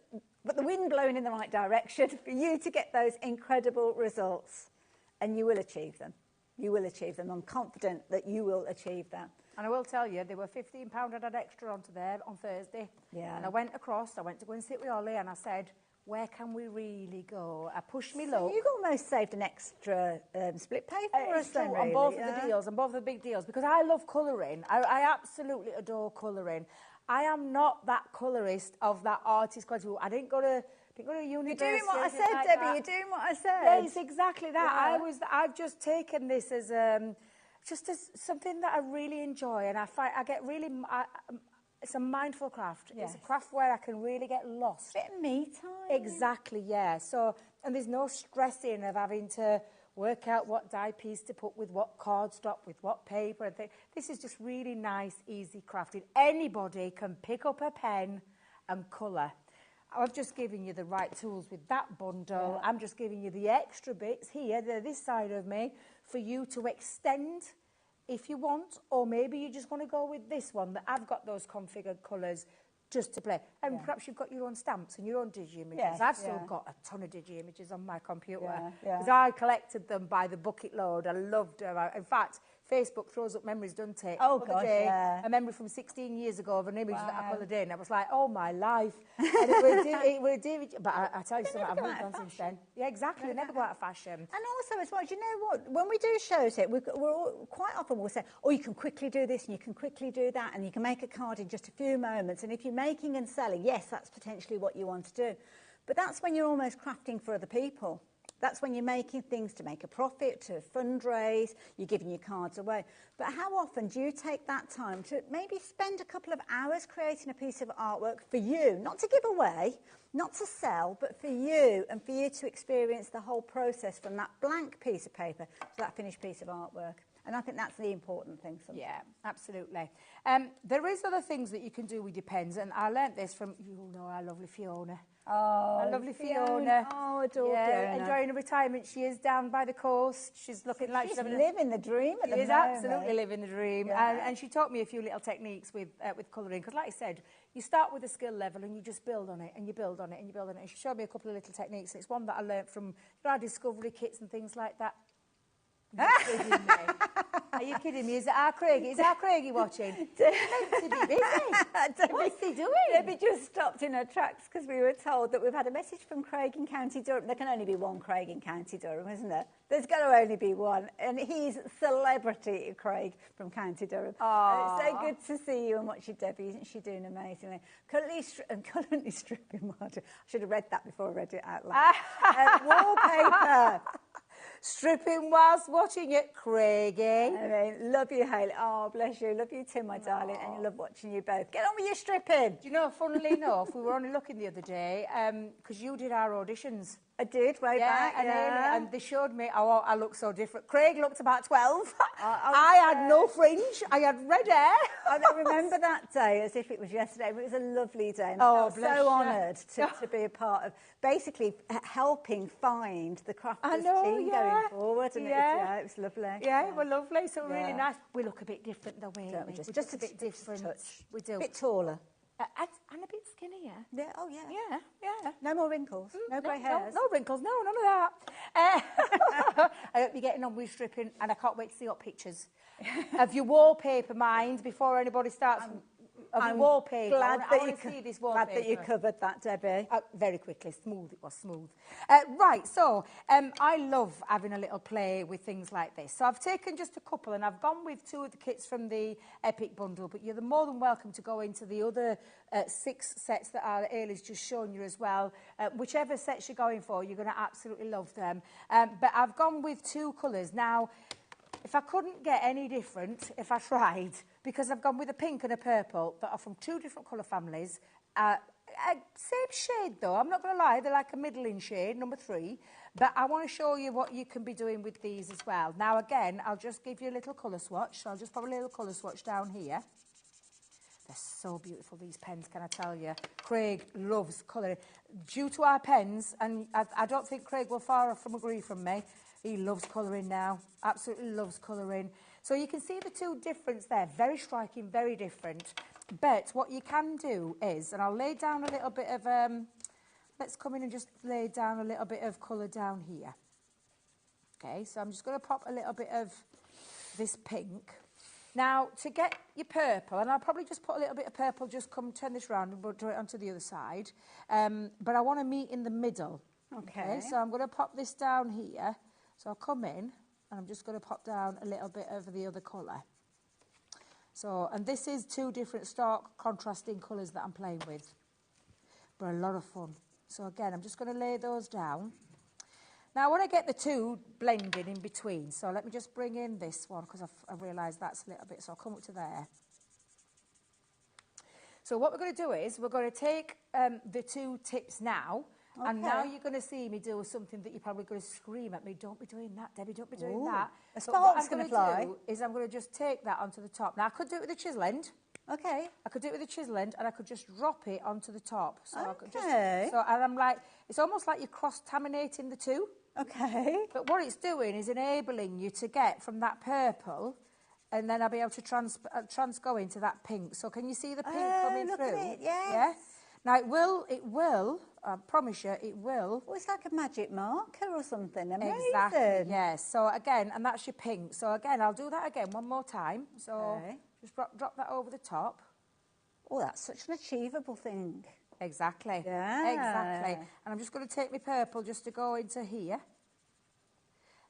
but the wind blowing in the right direction for you to get those incredible results. And you will achieve them. You will achieve them. I'm confident that you will achieve that. And I will tell you, there were £15 I had extra onto there on Thursday. Yeah. And I went to go and sit with Ollie, and I said, where can we really go? I pushed me So luck. you've almost saved an extra split pay for us then, really. On both of the deals, on both of the big deals, because I love colouring. I absolutely adore colouring. I am not that colourist of that artist quality. I didn't go to university. You're doing what I said, like Debbie. that. You're doing what I said. Yes, exactly that. Yeah. I've just taken this as just as something that I really enjoy, and I get really. It's a mindful craft. Yes. It's a craft where I can really get lost. Bit of me time. Exactly, yeah. So, and there's no stressing of having to work out what die piece to put with what cardstock, with what paper. And this is just really nice, easy crafting. Anybody can pick up a pen and colour. I've just given you the right tools with that bundle. Yeah. I'm just giving you the extra bits here, this side of me, for you to extend if you want, or maybe you just want to go with this one that I've got those configured colours just to play. And perhaps you've got your own stamps and your own digi-images. Yes, I've still got a ton of digi-images on my computer Yeah. because I collected them by the bucket load. I loved them. In fact, Facebook throws up memories, doesn't it? Oh, gosh, yeah. A memory from 16 years ago of an image that I coloured in. I was like, oh, my life. And it would do, but I tell you something, I've moved on since then. Yeah, exactly. They never go out of fashion. And also as well, do you know what? When we do shows here, we're all, quite often we'll say, oh, you can quickly do this and you can quickly do that and you can make a card in just a few moments. And if you're making and selling, yes, that's potentially what you want to do. But that's when you're almost crafting for other people. That's when you're making things to make a profit, to fundraise, you're giving your cards away. But how often do you take that time to maybe spend a couple of hours creating a piece of artwork for you, not to give away, not to sell, but for you, and for you to experience the whole process from that blank piece of paper to that finished piece of artwork? And I think that's the important thing sometimes. Yeah, absolutely. There is other things that you can do with your pens, and I learnt this from, you'll know our lovely Fiona. Oh, our lovely Fiona. Oh, adore yeah, Fiona. enjoying a retirement. She is down by the coast. She's looking like she's living the dream at the moment. She is absolutely living the dream. Yeah. And she taught me a few little techniques with colouring, because like I said, you start with a skill level and you just build on it and you build on it and you build on it. And she showed me a couple of little techniques. It's one that I learnt from our discovery kits and things like that. Are you kidding me? Is it our Craigie? Is our Craigie watching? Meant to be busy. What's he doing? Debbie just stopped in her tracks because we were told that we've had a message from Craig in County Durham. There can only be one Craig in County Durham, isn't there? There's going to only be one. And he's celebrity Craig from County Durham. It's so good to see you and watch you, Debbie. Isn't she doing amazingly? Currently stripping water. I should have read that before I read it out loud. Wallpaper. Stripping whilst watching it, Craigie. I mean, love you, Hayley. Oh, bless you. Love you too, my darling. And you love watching you both. Get on with your stripping. Do you know, funnily enough, we were only looking the other day because you did our auditions. I did, way back. And they showed me, oh, I look so different. Craig looked about 12. I had no fringe. I had red hair. I remember that day as if it was yesterday. It was a lovely day. And I felt so honoured to be a part of basically helping find the crafters team going forward. And it was lovely. Yeah, it was lovely. So really nice. We look a bit different though, we? Just a bit different. Touch. We do. A bit taller. And a bit skinnier. Yeah, oh yeah. Yeah. No more wrinkles. No grey hairs. No wrinkles. No, none of that. I hope you're getting on with stripping, and I can't wait to see your pictures of your wallpaper, mind, before anybody starts. I'm wallpaper. Glad that you covered that, Debbie. Very quickly. Smooth. It was smooth. Right, so I love having a little play with things like this. So I've taken just a couple and I've gone with 2 of the kits from the Epic bundle, but you're more than welcome to go into the other 6 sets that Ailey's just shown you as well. Whichever sets you're going for, you're going to absolutely love them. But I've gone with 2 colours. Now, if I couldn't get any different, if I tried, because I've gone with a pink and a purple that are from 2 different colour families. Same shade though, I'm not going to lie, they're like a middling shade, number 3. But I want to show you what you can be doing with these as well. Now again, I'll just give you a little colour swatch. So I'll just put a little colour swatch down here. They're so beautiful, these pens, can I tell you. Craig loves colouring. Due to our pens, and I don't think Craig will far off from agree from me, he loves colouring now, absolutely loves colouring. So you can see the 2 difference there, very striking, very different. But what you can do is, and I'll lay down a little bit of, let's come in and just lay down a little bit of colour down here. Okay, so I'm just going to pop a little bit of this pink. Now, to get your purple, and I'll probably just put a little bit of purple, just come turn this round and we'll do it onto the other side. But I want to meet in the middle. Okay, so I'm going to pop this down here. So I'll come in and I'm just going to pop down a little bit of the other colour. So, and this is 2 different stark contrasting colours that I'm playing with. But a lot of fun. So again, I'm just going to lay those down. Now I want to get the 2 blended in between. So let me just bring in this one because I realised that's a little bit. So I'll come up to there. So what we're going to do is we're going to take the 2 tips now. Okay. And now you're going to see me do something that you're probably going to scream at me. Don't be doing that, Debbie. Don't be doing that. A spark's going to fly. Is I'm going to just take that onto the top. Now I could do it with a chisel end. Okay. I could do it with a chisel end, and I could just drop it onto the top. So I could okay. And I'm like, it's almost like you're cross-laminating the 2. Okay. But what it's doing is enabling you to get from that purple, and then I'll be able to go into that pink. So can you see the pink coming look through? At it, yes. Yeah. Now it will, I promise you, it will. Oh, it's like a magic marker or something, amazing. Exactly, yes. So again, and that's your pink. So again, I'll do that again one more time. So just drop that over the top. Oh, that's such an achievable thing. Exactly. Yeah. Exactly. And I'm just going to take my purple just to go into here.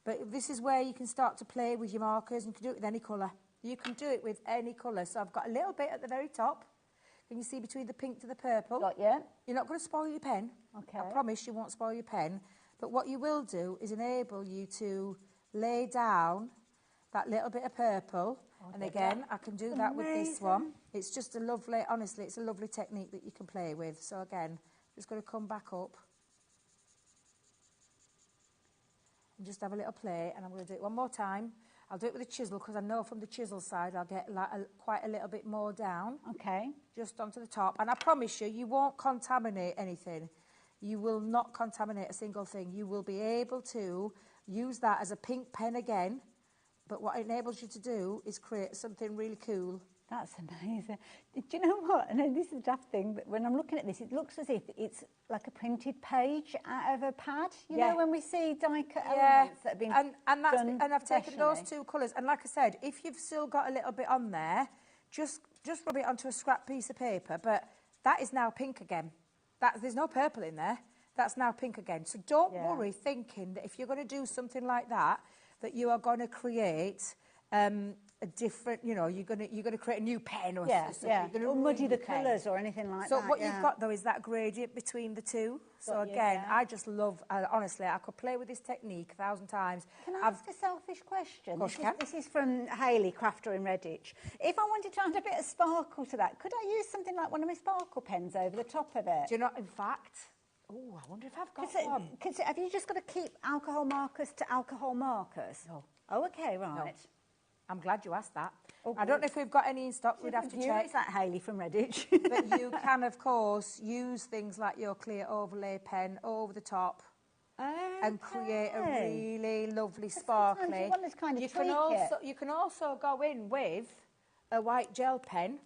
But this is where you can start to play with your markers, and you can do it with any colour. You can do it with any colour. So I've got a little bit at the very top. Can you see between the pink to the purple? Got you. You're not going to spoil your pen. Okay. I promise you won't spoil your pen. But what you will do is enable you to lay down that little bit of purple. And again, I can do that with this one. It's just a lovely, honestly, it's a lovely technique that you can play with. So again, just going to come back up. And just have a little play. And I'm going to do it one more time. I'll do it with a chisel because I know from the chisel side I'll get like quite a little bit more down. Okay. Just onto the top. And I promise you, you won't contaminate anything. You will not contaminate a single thing. You will be able to use that as a pink pen again, but what it enables you to do is create something really cool. That's amazing. Do you know what? And this is a daft thing, but when I'm looking at this, it looks as if it's like a printed page out of a pad. You know, when we see die-cut elements that have been and I've taken those two colours. And like I said, if you've still got a little bit on there, just rub it onto a scrap piece of paper. But that is now pink again. There's no purple in there. That's now pink again. So don't worry thinking that if you're going to do something like that, that you are going to create a different, you know, you're going to create a new pen or something. Or muddy the colours or anything like that. So what you've got, though, is that gradient between the two. So again, I just love, honestly, I could play with this technique 1,000 times. Can I ask a selfish question? Of course you can. This is from Hayley, crafter in Redditch. If I wanted to add a bit of sparkle to that, could I use something like one of my sparkle pens over the top of it? Do you know, in fact, oh, I wonder if I've got one. Have you just got to keep alcohol markers to alcohol markers? No. Oh, okay, right. No. I'm glad you asked that. Oh, I don't know if we've got any in stock. We'd have to check. Is that Hayley from Redditch? But you can, of course, use things like your clear overlay pen over the top and create a really lovely sparkly. You can also go in with a white gel pen.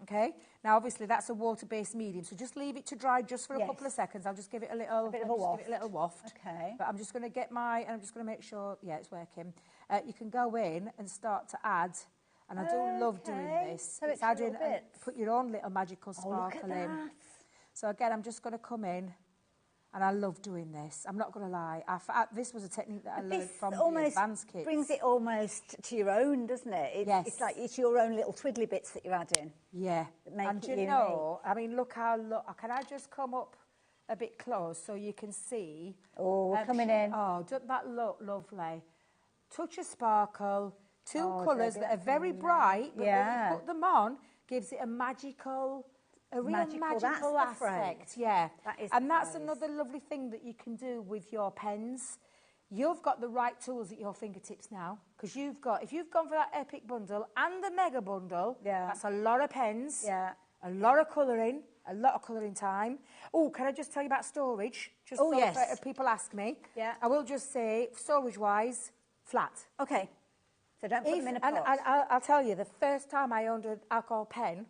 Okay. Now, obviously, that's a water-based medium, so just leave it to dry just for a couple of seconds. I'll just give it a bit of a waft. Okay. But I'm just going to get and I'm just going to make sure, it's working. You can go in and start to add, and I do love doing this. So it's adding, put your own little magical sparkle in. So again, I'm just going to come in, and I love doing this. I'm not going to lie. This was a technique that I learned from the advanced kits. Brings it almost to your own, doesn't it? It's like it's your own little twiddly bits that you're adding. Yeah. And you know, I mean, look how, can I just come up a bit close so you can see? Oh, we're coming in. Oh, doesn't that look lovely? Touch of sparkle, two colours that are very bright, but when you put them on, gives it a magical... A real magical aspect, that's another lovely thing that you can do with your pens. You've got the right tools at your fingertips now, because if you've gone for that epic bundle and the mega bundle, that's a lot of pens, a lot of colouring time. Oh, can I just tell you about storage? Just if people ask me. Yeah. I will just say, storage-wise, flat. Okay. So don't put them in a pot. And I'll tell you, the first time I owned an alcohol pen,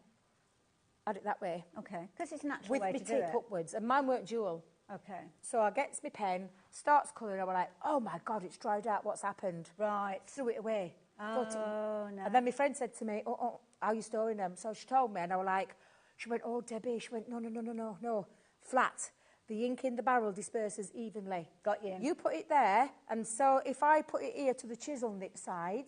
I did it that way. Okay. Because it's a natural way to do it. With my tip upwards, and mine weren't dual. Okay. So I get my pen, starts colouring, and I'm like, oh my God, it's dried out, what's happened? Right. Threw it away. Oh, no. And then my friend said to me, how are you storing them? So she told me, and I was like, she went, oh, Debbie, she went, no, flat. The ink in the barrel disperses evenly. Got you. You put it there, and so if I put it here to the chisel nip side,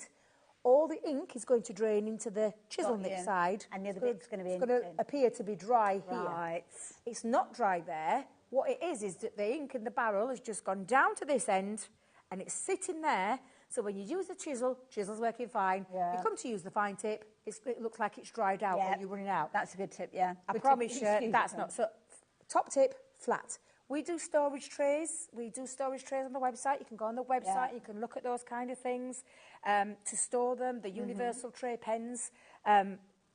all the ink is going to drain into the chisel nip side. And the other bit's going to be It's going to appear to be dry here. Right. It's not dry there. What it is that the ink in the barrel has just gone down to this end, and it's sitting there. So when you use the chisel's working fine. Yeah. You come to use the fine tip, it looks like it's dried out or you're running out. That's a good tip, yeah. I promise you, that's not. So top tip, flat. We do storage trays. We do storage trays on the website. You can go on the website. You can look at those kind of things to store them. The universal tray pens.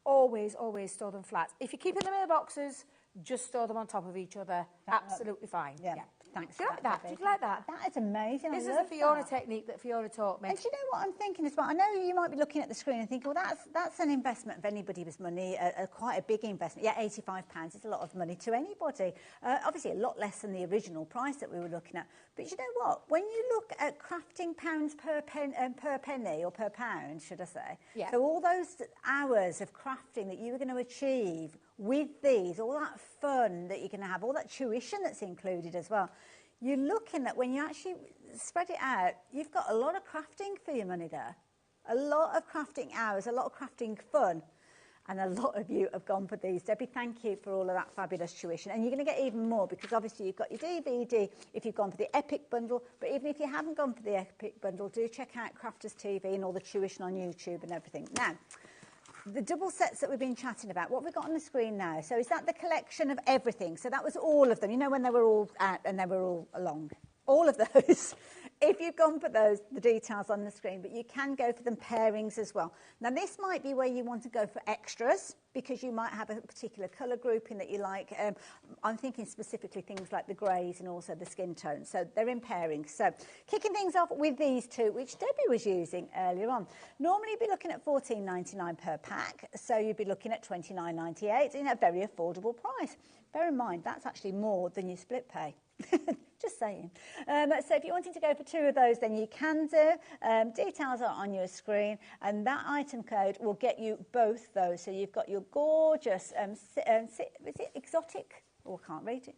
Always store them flat. If you're keeping them in the boxes, just store them on top of each other. Absolutely fine. Yeah. Thanks. Do you like that? Did you like that? That is amazing. This is a Fiona technique that Fiona taught me. And do you know what I'm thinking as well? I know you might be looking at the screen and thinking, well, that's an investment of anybody's money, quite a big investment. Yeah, £85 is a lot of money to anybody. Obviously, a lot less than the original price that we were looking at. But you know what? When you look at crafting pounds per penny, or per pound, should I say? Yeah. So all those hours of crafting that you were going to achieve with these, all that fun that you're going to have, all that tuition that's included as well, you're looking at, when you actually spread it out, you've got a lot of crafting for your money there. A lot of crafting hours, a lot of crafting fun. And a lot of you have gone for these. Debbie, thank you for all of that fabulous tuition. And you're going to get even more, because obviously you've got your DVD if you've gone for the Epic Bundle. But even if you haven't gone for the Epic Bundle, do check out Crafters TV and all the tuition on YouTube and everything. Now, the double sets that we've been chatting about, what have we got on the screen now? So is that the collection of everything? So that was all of them, you know, when they were all out and they were all along. All of those if you've gone for those, the details on the screen, but you can go for them pairings as well. Now, this might be where you want to go for extras, because you might have a particular colour grouping that you like. I'm thinking specifically things like the greys and also the skin tones. So they're in pairings. So kicking things off with these two, which Debbie was using earlier on. Normally you'd be looking at $14.99 per pack. So you'd be looking at $29.98 in a very affordable price. Bear in mind, that's actually more than your split pay. Just saying. So if you're wanting to go for two of those, then you can do. Details are on your screen, and that item code will get you both those. So you've got your gorgeous, is it exotic? Oh, I can't read it.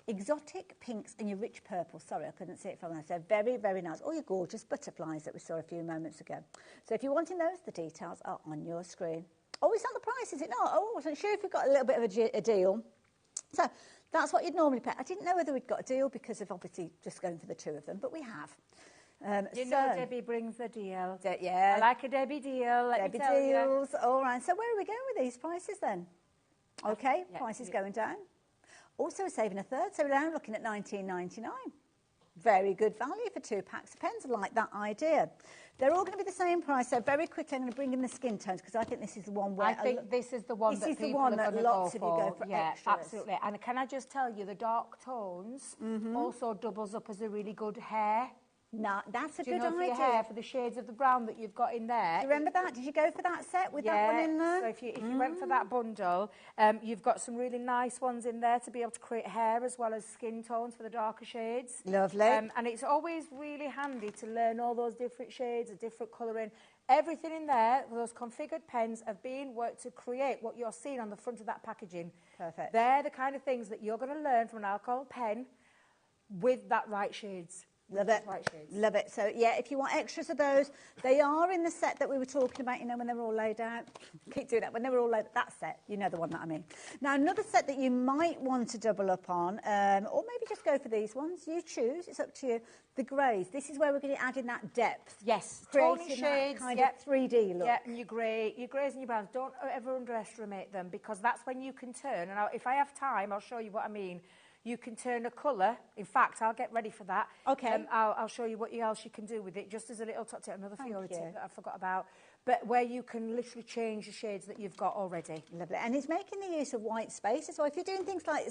Exotic pinks and your rich purple. Sorry, I couldn't see it from there. So very, very nice. Or your gorgeous butterflies that we saw a few moments ago. So if you're wanting those, the details are on your screen. Oh, it's not the price, is it not? Oh, I wasn't sure if we've got a little bit of a deal. So that's what you'd normally pay. I didn't know whether we'd got a deal because of obviously just going for the two of them, but we have. You know Debbie brings the deal. Yeah. I like a Debbie deal. Debbie deals. All right. So where are we going with these prices then? Okay, yeah, prices going down. Also saving a third, so we're now looking at $19.99. Very good value for 2 packs of pens. I like that idea. They're all going to be the same price, so very quickly I'm going to bring in the skin tones because I think this is the one where... I think this is the one that people are going to go for. Go for yeah, extras. Absolutely. And can I just tell you, the dark tones also doubles up as a really good hair. No, that's a good idea. For your hair, for the shades of the brown that you've got in there. Do you remember that? Did you go for that set with that one in there? So if you went for that bundle, you've got some really nice ones in there to be able to create hair as well as skin tones for the darker shades. Lovely. And it's always really handy to learn all those different shades, a different colouring. Everything in there, those configured pens have been worked to create what you're seeing on the front of that packaging. Perfect. They're the kind of things that you're going to learn from an alcohol pen with that right shades. Love it. Love it. So, yeah, if you want extras of those, they are in the set that we were talking about, you know, when they were all laid out. Keep doing that. When they were all laid out, that set, you know the one that I mean. Now, another set that you might want to double up on, or maybe just go for these ones. You choose. It's up to you. The greys. This is where we're going to add in that depth. Yes. Creating Tony shades. That kind of 3D look. Yeah, and your greys and your browns. Don't ever underestimate them because that's when you can turn. And if I have time, I'll show you what I mean. You can turn a colour. In fact, I'll get ready for that. Okay. I'll show you what else you can do with it, just as a little top tip, another Fiora tip that I forgot about. But where you can literally change the shades that you've got already. Lovely. And it's making the use of white space as well. If you're doing things like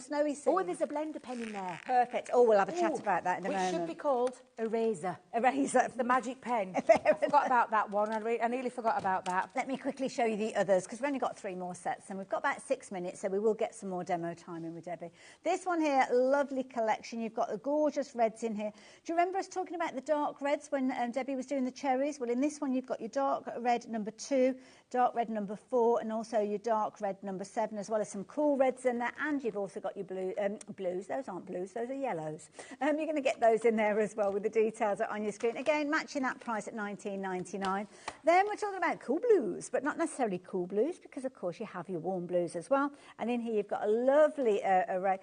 snowy scenes. Oh, there's a blender pen in there. Perfect. Oh, we'll have a chat about that in a moment. Which should be called Eraser. Eraser. The magic pen. I forgot about that one. I nearly forgot about that. Let me quickly show you the others, because we've only got 3 more sets, and we've got about 6 minutes, so we will get some more demo time in with Debbie. This one here, lovely collection. You've got the gorgeous reds in here. Do you remember us talking about the dark reds when Debbie was doing the cherries? Well, in this one, you've got your dark red number 2, dark red number 4, and also your dark red number 7, as well as some cool reds in there. And you've also got your blues. Those aren't blues, those are yellows. You're going to get those in there as well with the details on your screen. Again, matching that price at $19.99. Then we're talking about cool blues, but not necessarily cool blues, because of course you have your warm blues as well. And in here you've got a lovely array.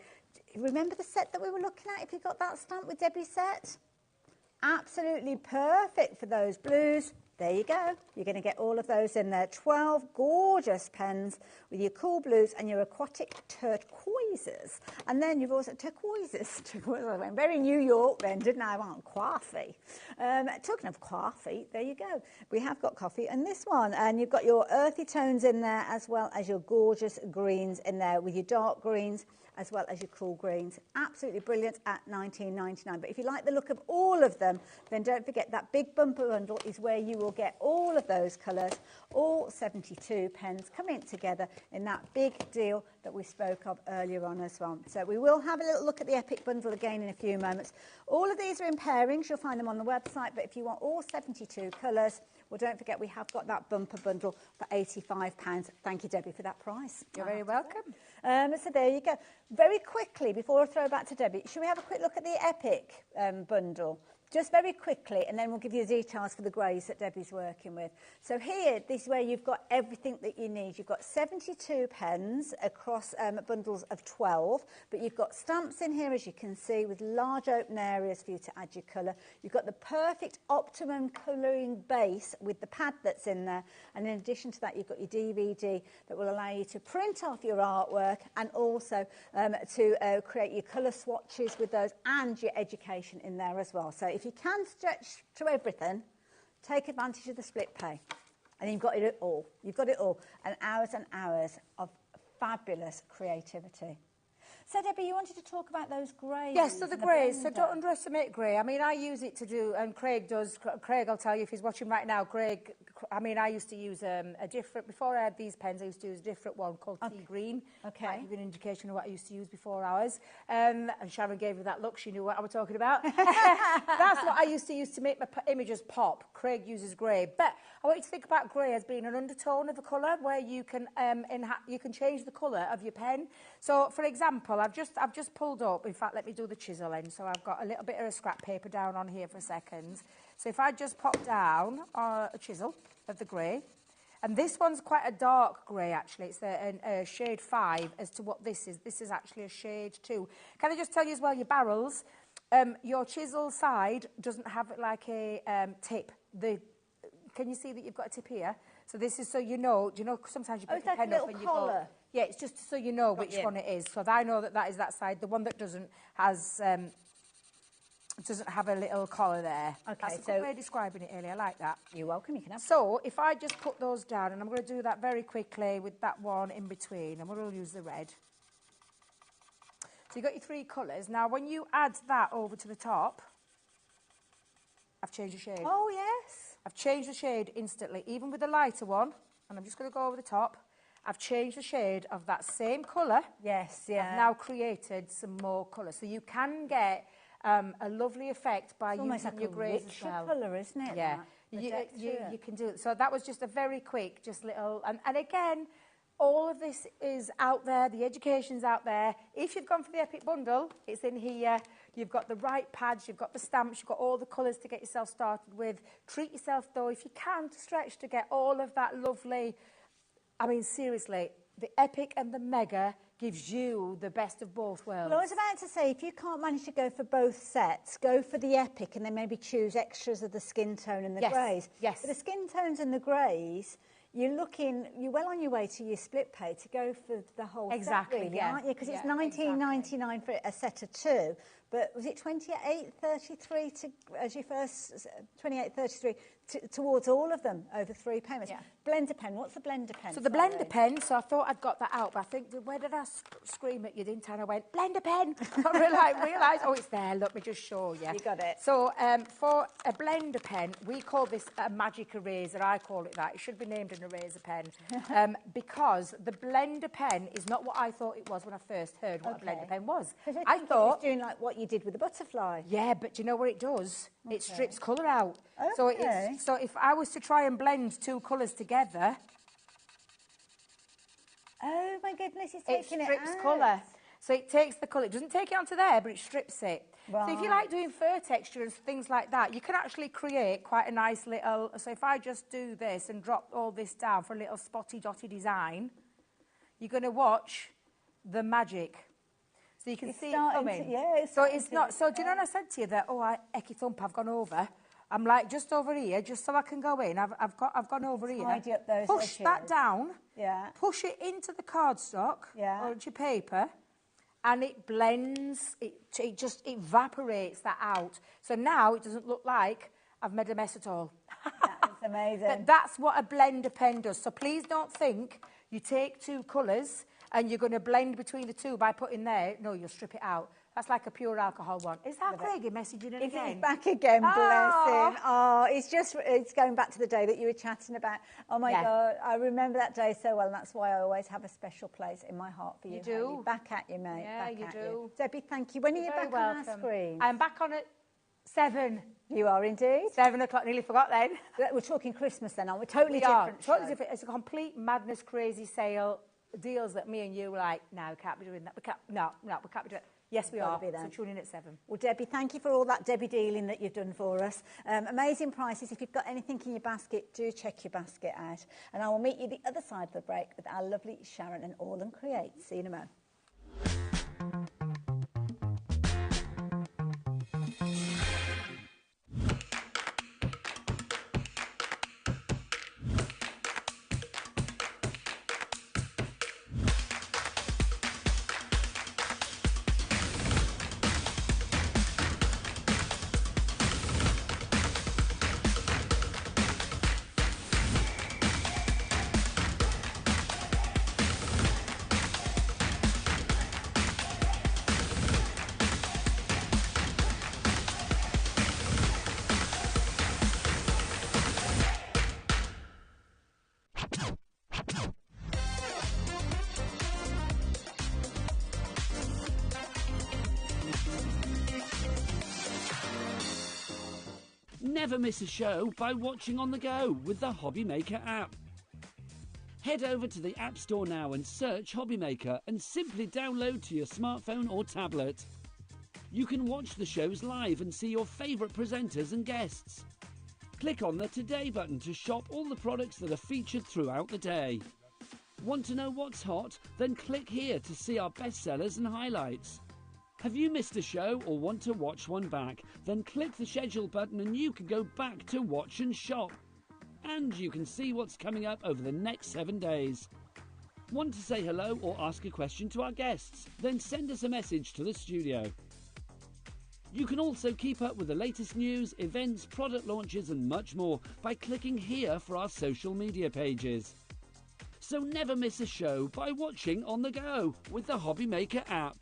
Remember the set that we were looking at, if you got that stamp with Debbie's set? Absolutely perfect for those blues. There you go. You're going to get all of those in there. 12 gorgeous pens with your cool blues and your aquatic turquoises. And then you've also turquoises. Very New York then, didn't I? Well, coffee. Talking of coffee, there you go. We have got coffee. And this one, and you've got your earthy tones in there as well as your gorgeous greens in there with your dark greens as well as your cool greens. Absolutely brilliant at $19.99. But if you like the look of all of them, then don't forget that big bumper bundle is where you will get all of those colours, all 72 pens coming together in that big deal that we spoke of earlier on as well. So we will have a little look at the Epic bundle again in a few moments. All of these are in pairings. You'll find them on the website. But if you want all 72 colours, well, don't forget we have got that bumper bundle for £85. Thank you, Debbie, for that price. You're very welcome. So there you go. Very quickly, before I throw back to Debbie, should we have a quick look at the Epic bundle? Just very quickly, and then we'll give you the details for the greys that Debbie's working with. So here, this is where you've got everything that you need. You've got 72 pens across bundles of 12, but you've got stamps in here, as you can see, with large open areas for you to add your colour. You've got the perfect optimum colouring base with the pad that's in there, and in addition to that, you've got your DVD that will allow you to print off your artwork and also to create your colour swatches with those and your education in there as well. So if you can stretch to everything, take advantage of the split pay. And you've got it all. You've got it all. And hours of fabulous creativity. So, Debbie, you wanted to talk about those greys. Yes, so the greys. So don't underestimate grey. I mean, I use it to do, and Craig does. Craig, I'll tell you if he's watching right now. Craig, I mean, I used to use a different, before I had these pens, I used to use a different one called Tea Green. Okay. I'll give you an indication of what I used to use before ours. And Sharon gave me that look. She knew what I was talking about. That's what I used to use to make my images pop. Craig uses grey. But I want you to think about grey as being an undertone of a colour where you can change the colour of your pen. So, for example, I've just pulled up, in fact, let me do the chisel in. So I've got a little bit of scrap paper down on here for a second. So if I just pop down a chisel of the grey, and this one's quite a dark grey, actually. It's a shade 5 as to what this is. This is actually a shade 2. Can I just tell you as well, your barrels, your chisel side doesn't have like a tip. Can you see that you've got a tip here? So this is so you know, do you know, sometimes you pick a pen up and you go... Yeah, it's just so you know which one it is. So I know that is that side. The one that doesn't have a little collar there. Okay, that's a good way of describing it, Ellie. I like that. You're welcome. You can have. So if I just put those down, and I'm going to do that very quickly with that one in between, and we'll use the red. So you've got your 3 colours. Now, when you add that over to the top, I've changed the shade. Oh, yes. I've changed the shade instantly, even with the lighter one. And I'm just going to go over the top. I've changed the shade of that same colour. Yes, yeah. I've now created some more colour. So you can get a lovely effect by using your greys as well. It's colour, isn't it? Yeah. You can do it. So that was just a very quick, just little... And again, all of this is out there. The education's out there. If you've gone for the Epic Bundle, it's in here. You've got the right pads, you've got the stamps, you've got all the colours to get yourself started with. Treat yourself, though, if you can, to stretch to get all of that lovely... I mean, seriously, the Epic and the Mega gives you the best of both worlds. Well, I was about to say, if you can't manage to go for both sets, go for the Epic and then maybe choose extras of the skin tone and the greys. Yes. For the skin tones and the greys, you're well on your way to your split pay to go for the whole set, really, aren't you? Because it's $19.99 for a set of 2. But was it $28.33 as your first $28.33 towards all of them over 3 payments? Yeah. Blender pen. What's the blender pen? So the blender pen. So I thought I'd got that out, but I think where did I scream at you, didn't I? And I went blender pen. I realised. Oh, it's there. Let me just show you. You got it. So for a blender pen, we call this a magic eraser. I call it that. It should be named an eraser pen because the blender pen is not what I thought it was when I first heard what a blender pen was. I thought it was doing like what you did with the butterfly. Yeah, but do you know what it does? Okay. It strips colour out. Okay. So if I was to try and blend 2 colours together... Oh, my goodness, it's taking it out. It strips colour. So it takes the colour. It doesn't take it onto there, but it strips it. Right. So if you like doing fur texture and things like that, you can actually create quite a nice little... So if I just do this and drop all this down for a little spotty, dotty design, you're going to watch the magic. So you can see it coming. It's not... So do you know when I said to you that, Ecky Thump, I've gone over? I'm like, just over here, just so I can go in. I've gone over here. Tidy up those Push edges. that down. Yeah. Push it into the cardstock or into your paper, and it blends. It just evaporates that out. So now it doesn't look like I've made a mess at all. That's amazing. But that's what a blender pen does. So please don't think you take 2 colours and you're going to blend between the 2 by putting there. No, you'll strip it out. That's like a pure alcohol one. Is that Craigie messaging it again? He's back again, bless him. Oh, it's going back to the day that you were chatting about. Oh, my God, I remember that day so well, and that's why I always have a special place in my heart for you. You do? Back at you, mate. Yeah, you do. Debbie, thank you. When are you back on our screen? I'm back on at 7. You are indeed. 7 o'clock, nearly forgot then. We're talking Christmas then, aren't we? Totally different. Totally different. It's a complete madness, crazy sale. Deals that me and you were like, no, we can't be doing that. We can't be doing it. Yes, we are. So tune in at 7. Well, Debbie, thank you for all that Debbie dealing that you've done for us. Amazing prices. If you've got anything in your basket, do check your basket out. And I will meet you the other side of the break with our lovely Sharon and All and Create. See you in a moment. never miss a show by watching on the go with the HobbyMaker app. Head over to the App Store now and search HobbyMaker and simply download to your smartphone or tablet. You can watch the shows live and see your favourite presenters and guests. Click on the Today button to shop all the products that are featured throughout the day. Want to know what's hot? Then click here to see our bestsellers and highlights. Have you missed a show or want to watch one back? Then click the schedule button and you can go back to watch and shop. And you can see what's coming up over the next 7 days. Want to say hello or ask a question to our guests? Then send us a message to the studio. You can also keep up with the latest news, events, product launches and much more by clicking here for our social media pages. So never miss a show by watching on the go with the HobbyMaker app.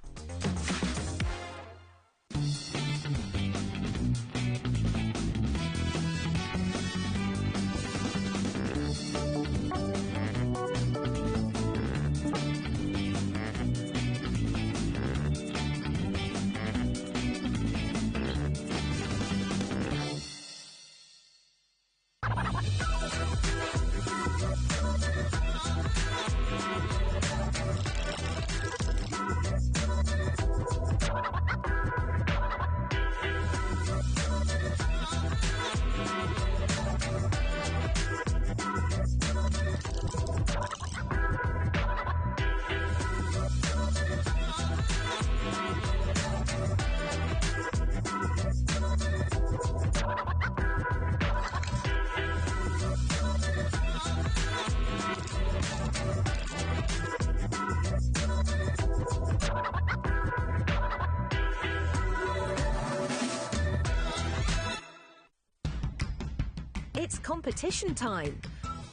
It's competition time.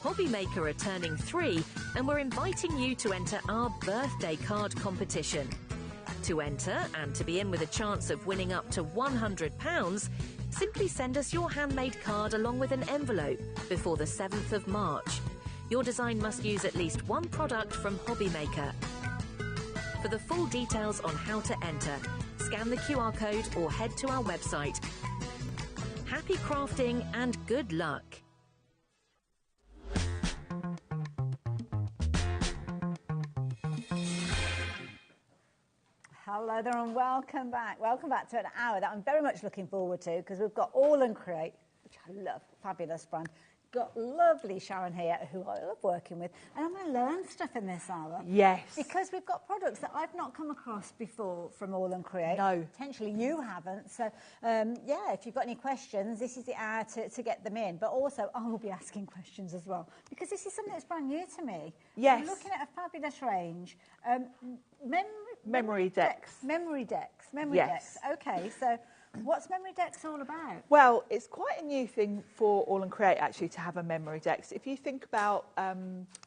HobbyMaker are turning 3 and we're inviting you to enter our birthday card competition. To enter and to be in with a chance of winning up to £100, simply send us your handmade card along with an envelope before the 7th of March. Your design must use at least one product from HobbyMaker. For the full details on how to enter, scan the QR code or head to our website. Happy crafting and good luck. Hello there and welcome back. Welcome back to an hour that I'm very much looking forward to because we've got All and Create, which I love, fabulous brand. Got lovely Sharon here, who I love working with, and I'm going to learn stuff in this hour. Yes. Because we've got products that I've not come across before from All and Create. No. Potentially you haven't. So, yeah, if you've got any questions, this is the hour to get them in. But also, I will be asking questions as well, because this is something that's brand new to me. Yes. I'm looking at a fabulous range. MemoryDex. MemoryDex. Yes. Okay, so what's MemoryDex all about? Well, it's quite a new thing for All and Create, actually, to have a MemoryDex. If you think about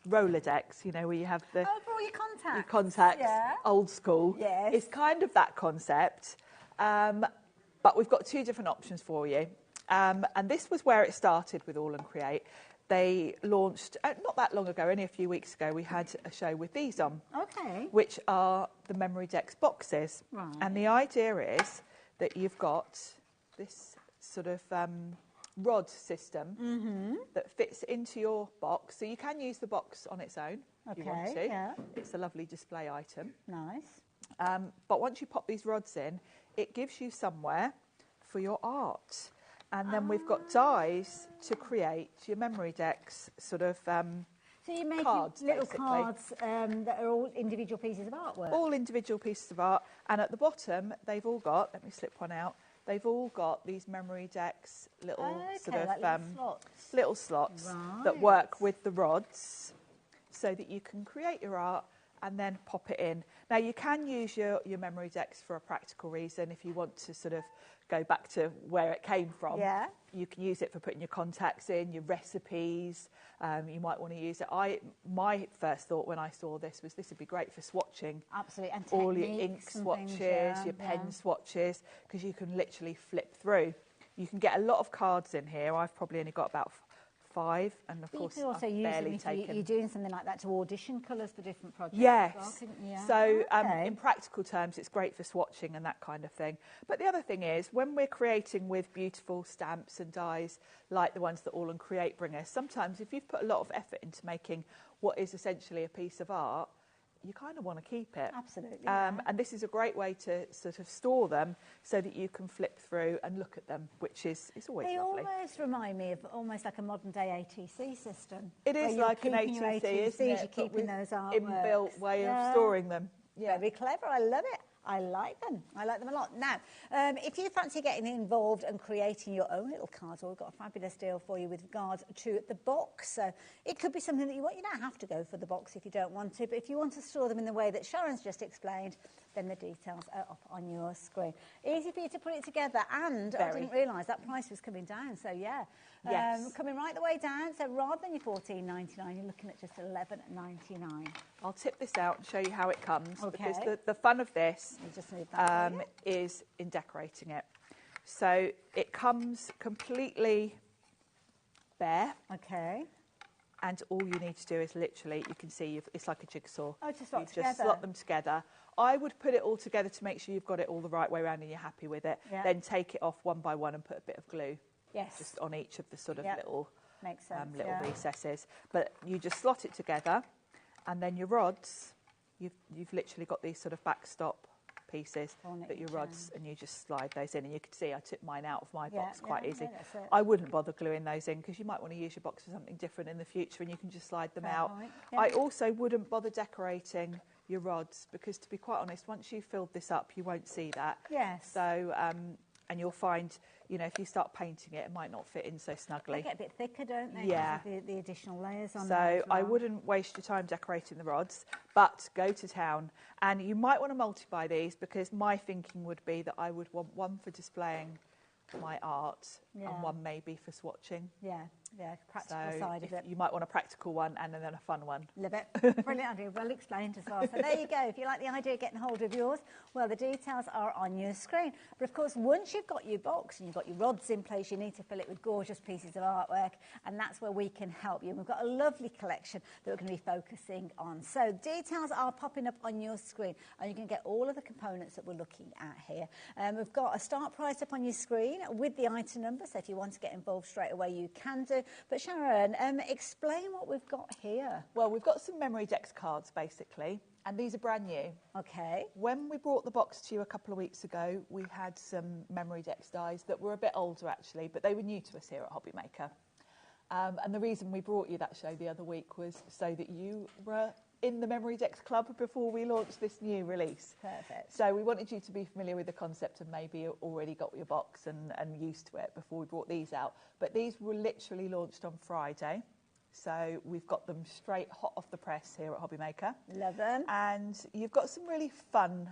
Rolodex, you know, where you have the... Oh, for all your contacts. Your contacts, yeah. Old school. Yes. It's kind of that concept, but we've got 2 different options for you. And this was where it started with All and Create. They launched, not that long ago, only a few weeks ago, we had a show with these on. Okay. Which are the MemoryDex boxes. Right. And the idea is that you've got this sort of rod system that fits into your box. So you can use the box on its own if you want to. Yeah. It's a lovely display item. Nice. But once you pop these rods in, it gives you somewhere for your art. And then we've got dies to create your MemoryDex sort of so you make cards, little basically. cards that are all individual pieces of artwork? All individual pieces of art. And at the bottom, they've all got, let me slip one out, they've all got these MemoryDex little sort of like little slots that work with the rods so that you can create your art and then pop it in. Now, you can use your MemoryDex for a practical reason if you want to sort of go back to where it came from. Yeah. You can use it for putting your contacts in, your recipes. You might want to use it. My first thought when I saw this was this would be great for swatching. Absolutely. And all your ink swatches, your pen swatches, because you can literally flip through. You can get a lot of cards in here. I've probably only got about 5, and of course you also I've use barely them if taken. you're doing something like that to audition colours for different projects. Yes. As well, yeah. So in practical terms, it's great for swatching and that kind of thing. But the other thing is, when we're creating with beautiful stamps and dies like the ones that All and Create bring us, sometimes if you've put a lot of effort into making what is essentially a piece of art, you kind of want to keep it. Absolutely. And this is a great way to sort of store them so that you can flip through and look at them, which is always lovely. They almost remind me of almost like a modern day ATC system. It is like an ATC, isn't it? You're keeping those artworks. Inbuilt way of storing them. Yeah. Very clever. I love it. I like them. I like them a lot. Now, if you fancy getting involved and creating your own little cards, well, we've got a fabulous deal for you with regards to the box. So it could be something that you want. You don't have to go for the box if you don't want to, but if you want to store them in the way that Sharon's just explained, then the details are up on your screen. Easy for you to put it together, and I didn't realise that price was coming down. So yeah, coming right the way down. So rather than your $14.99, you're looking at just $11.99. I'll tip this out and show you how it comes, Okay. because the fun of this just move that is in decorating it. So it comes completely bare. Okay. And all you need to do is literally, you can see, it's like a jigsaw. Oh, just slot you just slot them together. I would put it all together to make sure you've got it all the right way around and you're happy with it. Yeah. Then take it off one by one and put a bit of glue. Yes. Just on each of the sort of little, makes sense, little recesses. But you just slot it together, and then your rods, you've literally got these sort of backstop pieces that your rods, and you just slide those in. And you can see I took mine out of my box quite easy. I wouldn't bother gluing those in because you might want to use your box for something different in the future, and you can just slide them out. I also wouldn't bother decorating your rods because, to be quite honest, once you've filled this up, you won't see that. Yes. So, and you'll find, you know, if you start painting it, it might not fit in so snugly. They get a bit thicker, don't they? Yeah. The additional layers on there. So I wouldn't waste your time decorating the rods, but go to town. And you might want to multiply these, because my thinking would be that I would want one for displaying my art and one maybe for swatching. Yeah, practical side of it. You might want a practical one and then a fun one. Love it. Brilliant idea. Well explained as well. So there you go. If you like the idea of getting hold of yours, well, the details are on your screen. But of course, once you've got your box and you've got your rods in place, you need to fill it with gorgeous pieces of artwork, and that's where we can help you. And we've got a lovely collection that we're going to be focusing on. So details are popping up on your screen, and you can get all of the components that we're looking at here. We've got a start price up on your screen with the item number, so if you want to get involved straight away, you can do. But Sharon, explain what we've got here. Well, we've got some MemoryDex cards, basically, and these are brand new. Okay. When we brought the box to you a couple of weeks ago, we had some MemoryDex dies that were a bit older, actually, but they were new to us here at HobbyMaker. And the reason we brought you that show the other week was so that you were in the MemoryDex Club before we launched this new release. Perfect. So we wanted you to be familiar with the concept and maybe already got your box and used to it before we brought these out. But these were literally launched on Friday. So we've got them straight hot off the press here at HobbyMaker. Love them. And you've got some really fun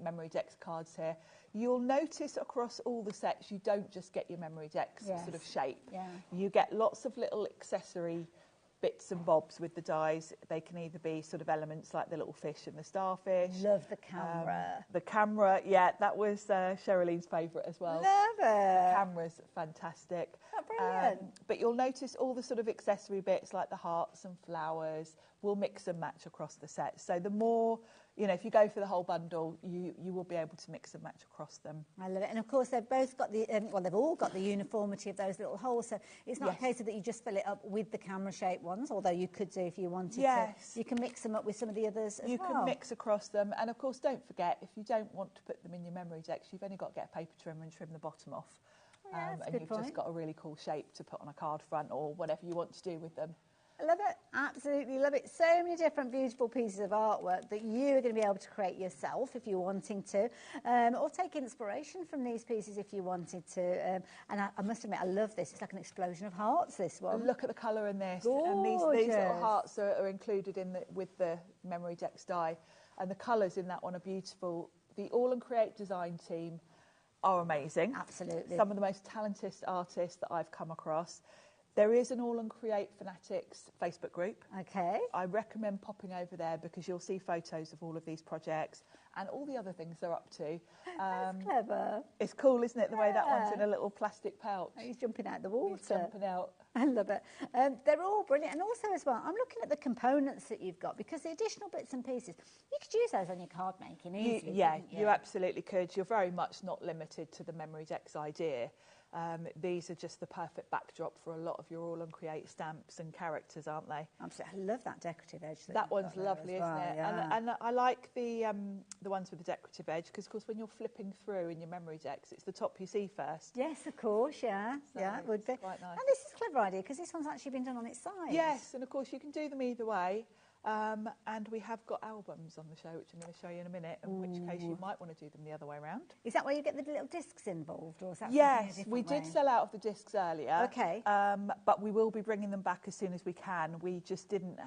MemoryDex cards here. You'll notice across all the sets, you don't just get your MemoryDex sort of shape. Yeah. You get lots of little accessory bits and bobs with the dies. They can either be sort of elements like the little fish and the starfish. Love the camera. The camera, yeah, that was Sherilyn's favourite as well. Love it. The camera's fantastic. Oh, brilliant. But you'll notice all the sort of accessory bits like the hearts and flowers will mix and match across the set. So the more, you know, if you go for the whole bundle, you will be able to mix and match across them. I love it. And of course, they've both got the, well, they've all got the uniformity of those little holes. So it's not a case of that you just fill it up with the camera-shaped ones, although you could do if you wanted to. You can mix them up with some of the others as well. You can mix across them. And of course, don't forget, if you don't want to put them in your MemoryDex, you've only got to get a paper trimmer and trim the bottom off. And you've just got a really cool shape to put on a card front or whatever you want to do with them. I love it. Absolutely love it. So many different beautiful pieces of artwork that you are going to be able to create yourself if you're wanting to, or take inspiration from these pieces if you wanted to. And I must admit, I love this. It's like an explosion of hearts, this one. Look at the colour in this. Gorgeous. And these little hearts are included in with the MemoryDex die. And the colours in that one are beautiful. The All and Create design team are amazing. Absolutely. Some of the most talented artists that I've come across. There is an All and Create Fanatics Facebook group. Okay. I recommend popping over there because you'll see photos of all of these projects and all the other things they're up to. That's clever. It's cool, isn't it, the way that one's in a little plastic pouch. Oh, he's jumping out the water. He's jumping out. I love it. They're all brilliant. And also as well, I'm looking at the components that you've got, because the additional bits and pieces, you could use those on your card making easily. You absolutely could. You're very much not limited to the MemoryDex idea. These are just the perfect backdrop for a lot of your all-on-create stamps and characters, aren't they? Absolutely. I love that decorative edge. That one's lovely, isn't it? Yeah. And I like the ones with the decorative edge, because, of course, when you're flipping through in your MemoryDex, it's the top you see first. Yes, of course, yeah. So yeah, it would be. Quite nice. And this is a clever idea, because this one's actually been done on its side. Yes, and, of course, you can do them either way. And we have got albums on the show, which I'm going to show you in a minute, in which case you might want to do them the other way around. Is that where you get the little discs involved, or is that Yes, we did sell out of the discs earlier. Okay. But we will be bringing them back as soon as we can. We just didn't,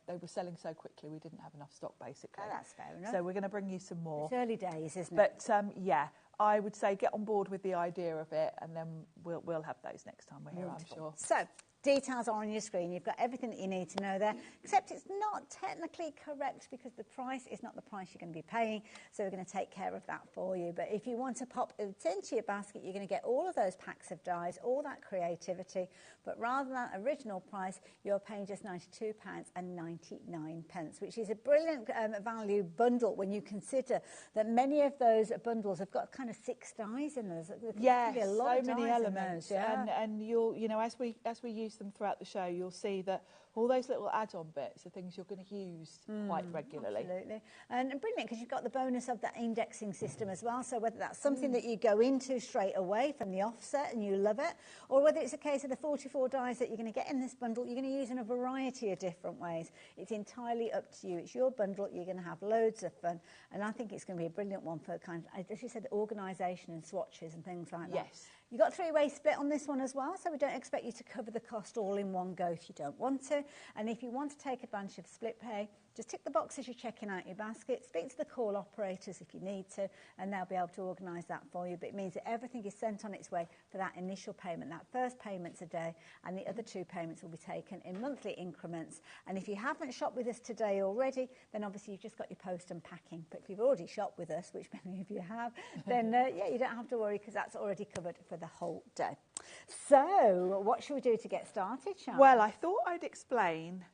they were selling so quickly, we didn't have enough stock, basically. Oh, that's fair enough. So we're going to bring you some more. It's early days, isn't it? But, yeah, I would say get on board with the idea of it, and then we'll have those next time we're here, I'm sure. So, details are on your screen. You've got everything that you need to know there, except it's not technically correct because the price is not the price you're going to be paying, so we're going to take care of that for you. But if you want to pop it into your basket, you're going to get all of those packs of dies, all that creativity, but rather than that original price, you're paying just £92.99, which is a brilliant value bundle when you consider that many of those bundles have got kind of 6 dies in those. Yes, a lot so of many dies elements, in those, yeah. and you'll, as we use them throughout the show, you'll see that all those little add-on bits are things you're going to use quite regularly. Absolutely. And brilliant, because you've got the bonus of that indexing system as well, so whether that's something that you go into straight away from the offset and you love it, or whether it's a case of the 44 dies that you're going to get in this bundle, you're going to use in a variety of different ways. It's entirely up to you. It's your bundle. You're going to have loads of fun, and I think it's going to be a brilliant one for kind of, as you said, organisation and swatches and things like that. Yes. You've got a 3-way split on this one as well, so we don't expect you to cover the cost all in one go if you don't want to. And if you want to take advantage of split pay, just tick the box as you're checking out your basket, speak to the call operators if you need to, and they'll be able to organise that for you. But it means that everything is sent on its way for that initial payment. That first payment's a day, and the other 2 payments will be taken in monthly increments. And if you haven't shopped with us today already, then obviously you've just got your post and packing. But if you've already shopped with us, which many of you have, then yeah, you don't have to worry, because that's already covered for the whole day. So what should we do to get started, Sharon? Well, I thought I'd explain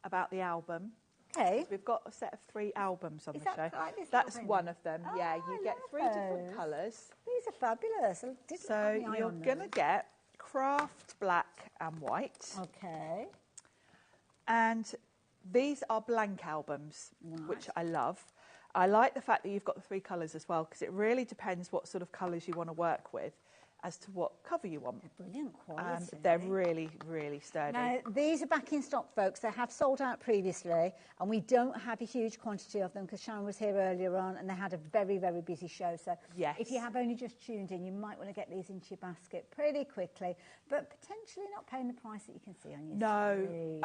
about the album. Okay. We've got a set of 3 albums on the show. Like this That's album? one of them. Oh, yeah, you get 3 different colours. These are fabulous. So you're going to get craft black and white. Okay. And these are blank albums, which I love. I like the fact that you've got the 3 colours as well, because it really depends what sort of colours you want to work with as to what cover you want. They're brilliant quality. They're really, really sturdy. Now, these are back in stock, folks. They have sold out previously, and we don't have a huge quantity of them because Sharon was here earlier on and they had a very, very busy show. So yes. If you have only just tuned in, you might want to get these into your basket pretty quickly, but potentially not paying the price that you can see on your screen.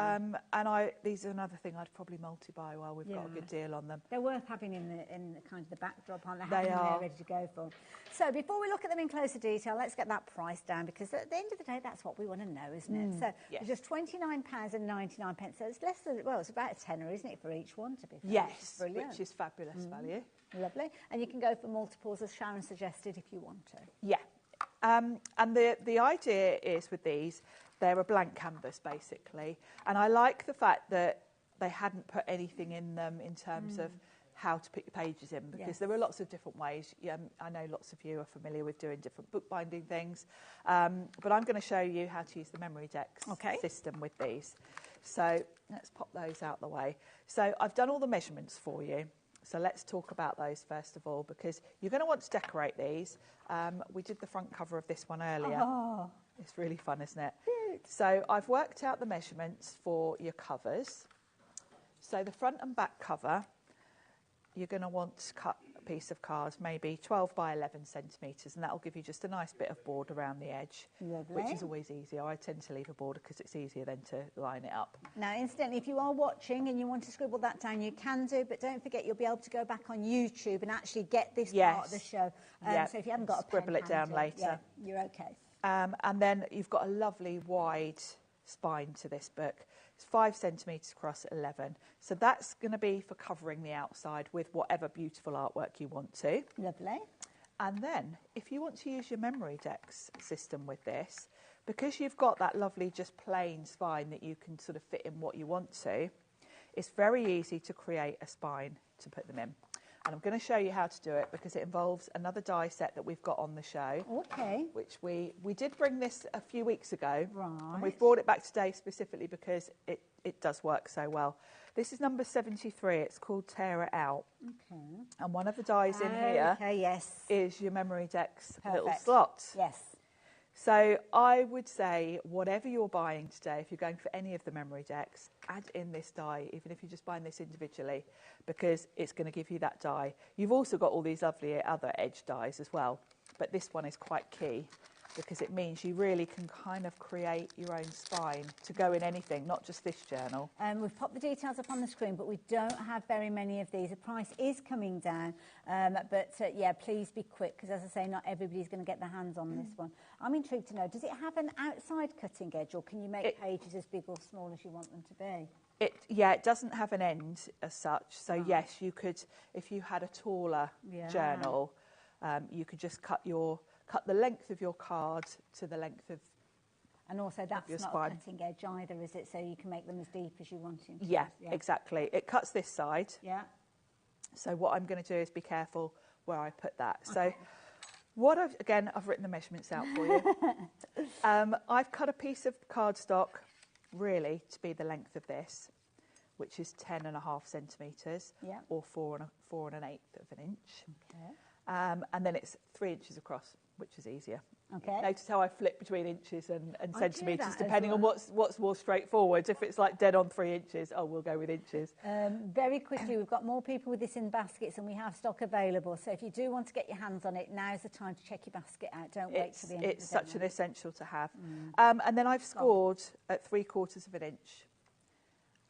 And these are another thing I'd probably multi-buy while we've got a good deal on them. They're worth having in the kind of the backdrop, aren't they? They are. They're ready to go for. So before we look at them in closer detail, let's get that price down, because at the end of the day, that's what we want to know, isn't it? So it's just £29.99. So it's less than, well, it's about a tenner, isn't it, for each one, to be fair? Yes, brilliant. which is fabulous value. Lovely. And you can go for multiples, as Sharon suggested, if you want to. Yeah. And the idea is with these, they're a blank canvas, basically. And I like the fact that they hadn't put anything in them in terms of how to put your pages in, because there are lots of different ways. I know lots of you are familiar with doing different bookbinding things, but I'm going to show you how to use the MemoryDex system with these. So let's pop those out the way. So I've done all the measurements for you. So let's talk about those first of all, because you're going to want to decorate these. We did the front cover of this one earlier. Oh. It's really fun, isn't it? So I've worked out the measurements for your covers. So the front and back cover, you're going to want to cut a piece of card, maybe 12 by 11 centimetres, and that'll give you just a nice bit of board around the edge, which is always easier. I tend to leave a border because it's easier then to line it up. Now, incidentally, if you are watching and you want to scribble that down, you can do, but don't forget you'll be able to go back on YouTube and actually get this part of the show. So if you haven't got a pen scribble it down later. You're okay. And then you've got a lovely wide spine to this book. It's 5 centimetres across, 11. So that's going to be for covering the outside with whatever beautiful artwork you want to. Lovely. And then, if you want to use your MemoryDex system with this, because you've got that lovely just plain spine that you can sort of fit in what you want to, it's very easy to create a spine to put them in. And I'm going to show you how to do it because it involves another die set that we've got on the show. Okay. Which we did bring this a few weeks ago. Right. And we've brought it back today specifically because it does work so well. This is number 73. It's called Tear It Out. Okay. And one of the dies in here is your MemoryDex little slots. Yes. So I would say whatever you're buying today, if you're going for any of the MemoryDex, add in this die, even if you're just buying this individually, because it's going to give you that die. You've also got all these lovely other edge dies as well, but this one is quite key because it means you really can kind of create your own spine to go in anything, not just this journal. We've popped the details up on the screen, but we don't have very many of these. The price is coming down, yeah, please be quick, because as I say, not everybody's going to get their hands on this one. I'm intrigued to know, does it have an outside cutting edge, or can you make pages as big or small as you want them to be? It doesn't have an end as such, so yes, you could, if you had a taller journal, you could just cut the length of your card to the length of and also that's your not spine. a cutting edge either, is it? So you can make them as deep as you want them to. Yeah, exactly. It cuts this side. Yeah. So what I'm going to do is be careful where I put that. Okay. So I've written the measurements out for you. I've cut a piece of cardstock really to be the length of this, which is 10.5 centimetres, or 4 1/8 of an inch. Okay. And then it's 3 inches across, which is easier. Okay. Notice how I flip between inches and centimetres, depending on what's more straightforward. If it's like dead on 3 inches, we'll go with inches. Very quickly, we've got more people with this in baskets, and we have stock available. So if you do want to get your hands on it, now's the time to check your basket out. Don't wait till the end of the It's such an essential to have. Mm. And then I've scored at 3/4 of an inch.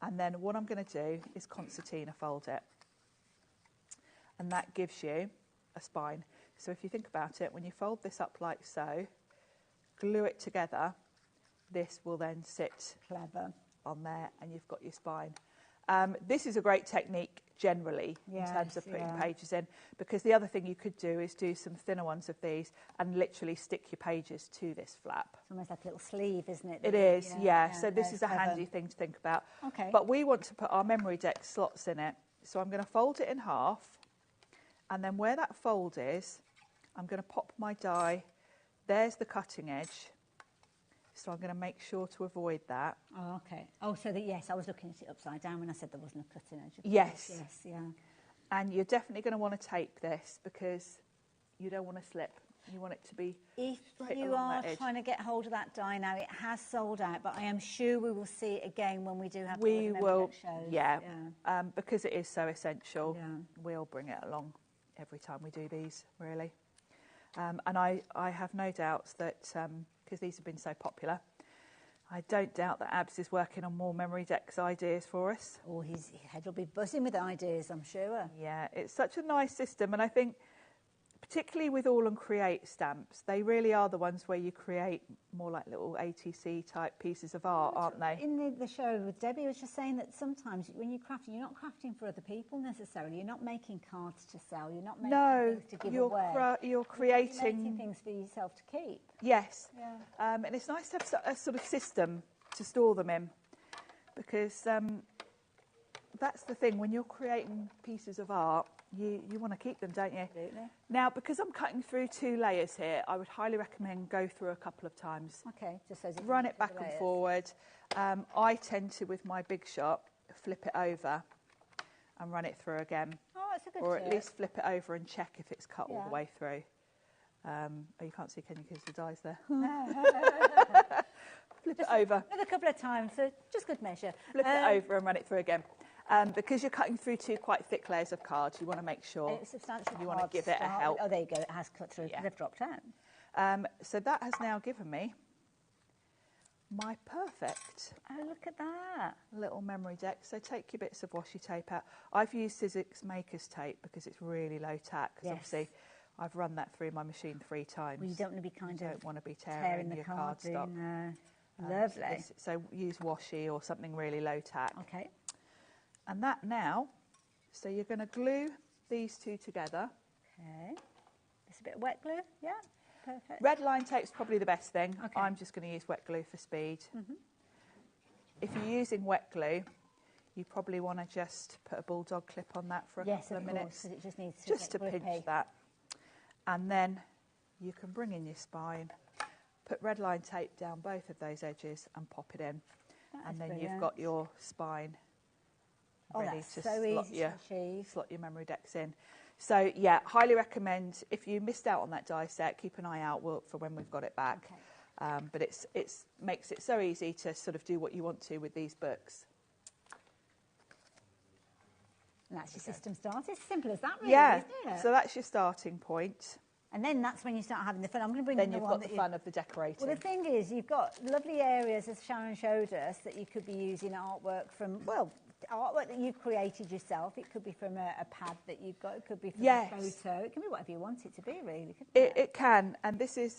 And then what I'm going to do is concertina fold it. And that gives you a spine. So if you think about it, when you fold this up like so, glue it together, this will then sit on there and you've got your spine. This is a great technique generally in terms of putting pages in, because the other thing you could do is do some thinner ones of these and literally stick your pages to this flap. It's almost like a little sleeve, isn't it? It is, yeah. So this is a handy thing to think about. Okay. But we want to put our MemoryDex slots in it. So I'm going to fold it in half, and then where that fold is, I'm going to pop my die. There's the cutting edge. So I'm going to make sure to avoid that. Oh, okay. Oh, so that, yes, I was looking at it upside down when I said there wasn't a cutting edge. Yes. Yes, yeah. And you're definitely going to want to tape this because you don't want to slip. You want it to be If straight you along are that edge. trying to get hold of that die now, it has sold out, but I am sure we will see it again when we do have We the will, shows. yeah. Because it is so essential, we'll bring it along every time we do these, really. And I have no doubts that, because these have been so popular, I don't doubt that Abs is working on more MemoryDex ideas for us. Oh, his head will be buzzing with ideas, I'm sure. Yeah, it's such a nice system, and I think particularly with All and Create stamps, they really are the ones where you create more like little ATC type pieces of art, aren't they? In the show with Debbie was just saying that sometimes when you're crafting, you're not crafting for other people necessarily. You're not making cards to sell. You're not making things to give away. You're creating... You're making things for yourself to keep. Yes. Yeah. And it's nice to have a sort of system to store them in, because that's the thing, when you're creating pieces of art, you want to keep them, don't you? Absolutely. Now, because I'm cutting through 2 layers here, I would highly recommend go through a couple of times. Okay, just so run it back and forward. I tend to, with my Big Shot, flip it over and run it through again. Oh, that's a good Or tip. at least flip it over and check if it's cut all the way through. Oh, you can't see, can you, because the die's there. Flip it over. A couple of times, so just good measure. Flip it over and run it through again. Because you're cutting through 2 quite thick layers of cards, you want to make sure you want to give it a help. Oh, there you go. It has cut through. They've dropped out. So that has now given me my perfect. Oh, look at that. Little MemoryDex. So take your bits of washi tape out. I've used Sizzix Maker's tape because it's really low tack. Because obviously I've run that through my machine 3 times. Well, you don't want to be don't want to be tearing your cardstock. Lovely. So use washi or something really low tack. Okay. And that now, so you're going to glue these two together. Okay. Just a bit of wet glue, yeah, perfect. Red line tape's probably the best thing. Okay. I'm just going to use wet glue for speed. If you're using wet glue, you probably want to just put a bulldog clip on that for a couple of minutes. Yes, of course, because it just needs to just to get pinch grippy. that. And then you can bring in your spine, put red line tape down both of those edges and pop it in. And then you've got your spine ready to slot your MemoryDex in. So, yeah, highly recommend, if you missed out on that die set, keep an eye out for when we've got it back. Okay. But it makes it so easy to sort of do what you want to with these books. And that's your system start. It's as simple as that, really, yeah, isn't it? So that's your starting point. And then that's when you start having the fun. I'm going to bring then in the you've one got the fun of the decorating. Well, the thing is, you've got lovely areas, as Sharon showed us, that you could be using artwork from, well, artwork that you've created yourself. It could be from a pad that you've got. It could be from a photo. It can be whatever you want it to be, really. It can. And this is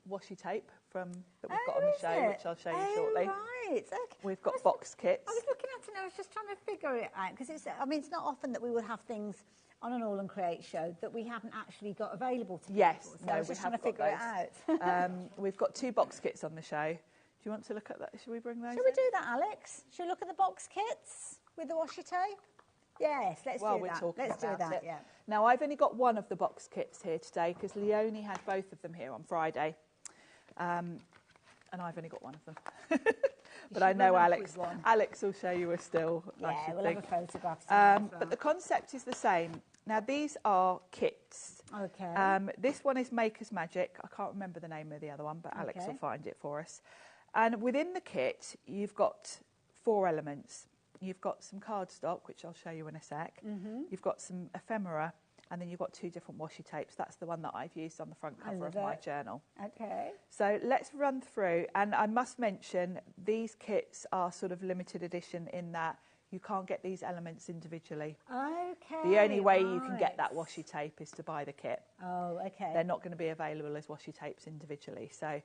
washi tape that we've got on the show, which I'll show you shortly. Right. Okay. We've got box kits. I was looking at it and I was just trying to figure it out, because it's not often that we would have things on an All and Create show that we haven't actually got available to people. So I was just trying to figure it out. We've got 2 box kits on the show. Do you want to look at that? Should we bring those Shall we do that, Alex? Shall we look at the box kits with the washi tape? Yes, let's do that. Let's do that, yeah. Now, I've only got one of the box kits here today because Leonie had both of them here on Friday. And I've only got one of them. But I know Alex will show you a still. Yeah, we'll have a photograph. But the concept is the same. Now, these are kits. Okay. This one is Maker's Magic. I can't remember the name of the other one, but Alex will find it for us. And within the kit, you've got 4 elements. You've got some cardstock, which I'll show you in a sec. You've got some ephemera, and then you've got 2 different washi tapes. That's the one that I've used on the front cover of my journal. Okay. So let's run through. And I must mention, these kits are sort of limited edition in that you can't get these elements individually. Okay. The only way you can get that washi tape is to buy the kit. Oh, okay. They're not going to be available as washi tapes individually. So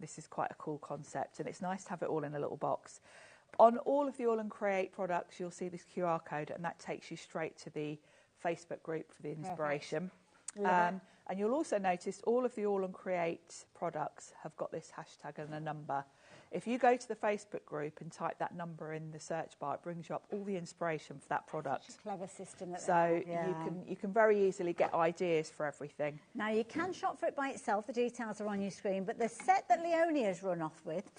this is quite a cool concept, and it's nice to have it all in a little box. On all of the All and Create products, you'll see this QR code, and that takes you straight to the Facebook group for the inspiration. And you'll also notice all of the All and Create products have got this hashtag and a number. If you go to the Facebook group and type that number in the search bar, it brings you up all the inspiration for that product. Such a clever system. So you can very easily get ideas for everything. Now, you can shop for it by itself. The details are on your screen. But the set that Leonie has run off with,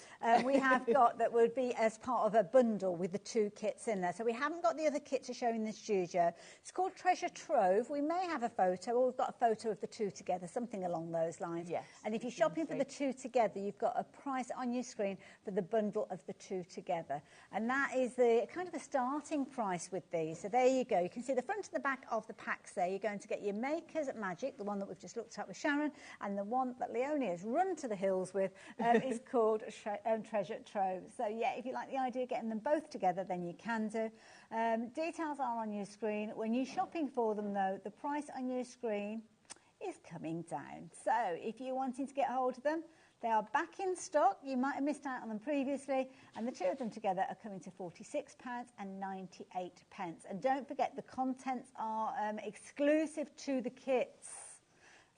we have got that would be as part of a bundle with the 2 kits in there. So we haven't got the other kit to show in the studio. It's called Treasure Trove. We may have a photo, or we've got a photo of the 2 together, something along those lines. Yes. And if you're shopping for the 2 together, you've got a price on your screen for the bundle of the 2 together. And that is the kind of a starting price with these. So there you go. You can see the front and the back of the packs there. You're going to get your Maker's Magic, the one that we've just looked at with Sharon, and the one that Leonie has run to the hills with is called Treasure Trove. So yeah, if you like the idea of getting them both together, then you can do. Details are on your screen. When you're shopping for them, though, the price on your screen is coming down. So if you're wanting to get hold of them, they are back in stock. You might have missed out on them previously, and the 2 of them together are coming to £46.98. And don't forget, the contents are exclusive to the kits.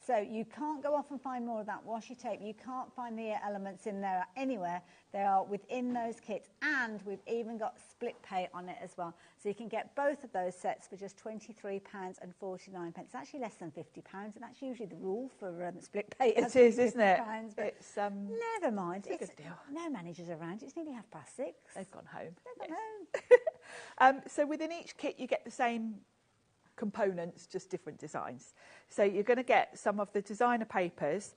So you can't go off and find more of that washi tape. You can't find the elements in there anywhere. They are within those kits, and we've even got split pay on it as well. So you can get both of those sets for just £23.49. It's actually less than £50, and that's usually the rule for split pay. It is, isn't it? It's never mind. It's a good deal. No managers around. It's nearly 6:30. They've gone home. They've gone home. So within each kit, you get the same components, just different designs. So you're going to get some of the designer papers.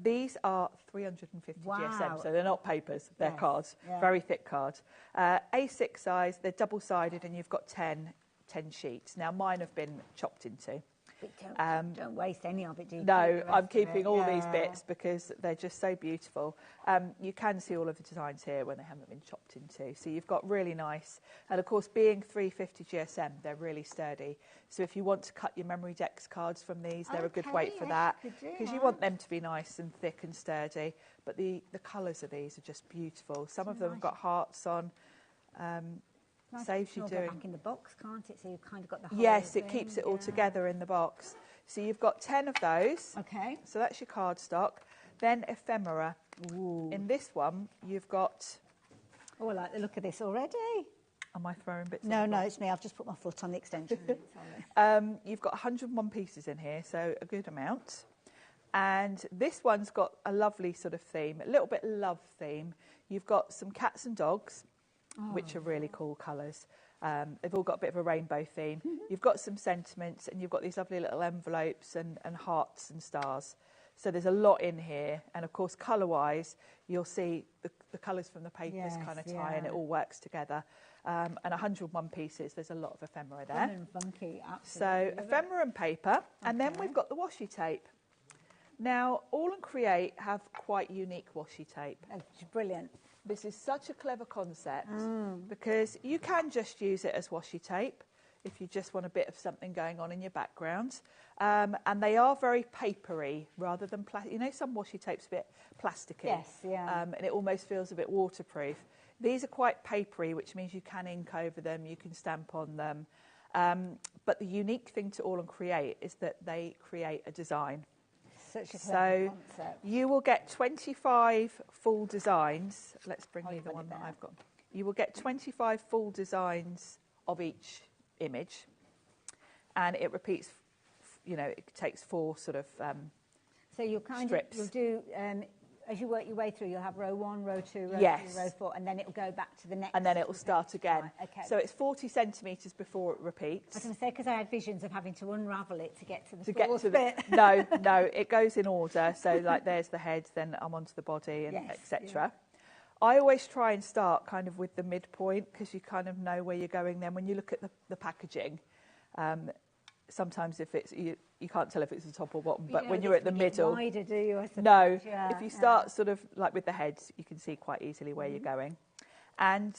These are 350 GSM, so they're not papers, they're cards, very thick cards. A6 size, they're double-sided, and you've got 10 sheets. Now, mine have been chopped into. Don't waste any of it, do you? No, I'm keeping all these bits because they're just so beautiful. You can see all of the designs here when they haven't been chopped into. So you've got really nice, and of course being 350 GSM, they're really sturdy. So if you want to cut your MemoryDex cards from these, they're a good weight for that, because you want them to be nice and thick and sturdy. But the colours of these are just beautiful. Some of them have got hearts on. Saves you doing back in the box, can't it? So you've kind of got the whole Yes, it keeps it all together in the box. So you've got 10 of those. Okay. So that's your cardstock. Then ephemera. Ooh. In this one, you've got... Oh, I like the look of this already. Am I throwing bits? No, it's me. I've just put my foot on the extension. You've got 101 pieces in here, so a good amount. And this one's got a lovely sort of theme, a little bit love theme. You've got some cats and dogs, which are really cool colours. They've all got a bit of a rainbow theme. You've got some sentiments, and you've got these lovely little envelopes and hearts and stars. So there's a lot in here. And of course, colour-wise, you'll see the colours from the papers kind of tie, and it all works together. And 101 pieces, there's a lot of ephemera there. Fun and funky, absolutely. So ephemera and paper, and then we've got the washi tape. Now, All and Create have quite unique washi tape. It's brilliant. This is such a clever concept because you can just use it as washi tape if you just want a bit of something going on in your background. And they are very papery rather than plastic. You know, some washi tape's a bit plasticky. Yes, yeah. And it almost feels a bit waterproof. These are quite papery, which means you can ink over them, you can stamp on them. But the unique thing to All and Create is that they create a design. Such a clever concept. You will get 25 full designs. Let's bring you the one that I've got. You will get 25 full designs of each image, and it repeats. You know, it takes 4 sort of so you'll kind strips. You'll do as you work your way through. You'll have row 1, row 2, row 3, row 4, and then it will go back to the next. And then it will start again. Right, okay. So it's 40 centimetres before it repeats. I was going to say, because I had visions of having to unravel it to get to the fourth bit. No, it goes in order. So like there's the head, then I'm onto the body, and etc. I always try and start kind of with the midpoint because you kind of know where you're going. Then when you look at the packaging, sometimes if it's you can't tell if it's the top or bottom, but when you're at the middle, wider, do you? I suppose? No, if you start sort of like with the heads, you can see quite easily where you're going. And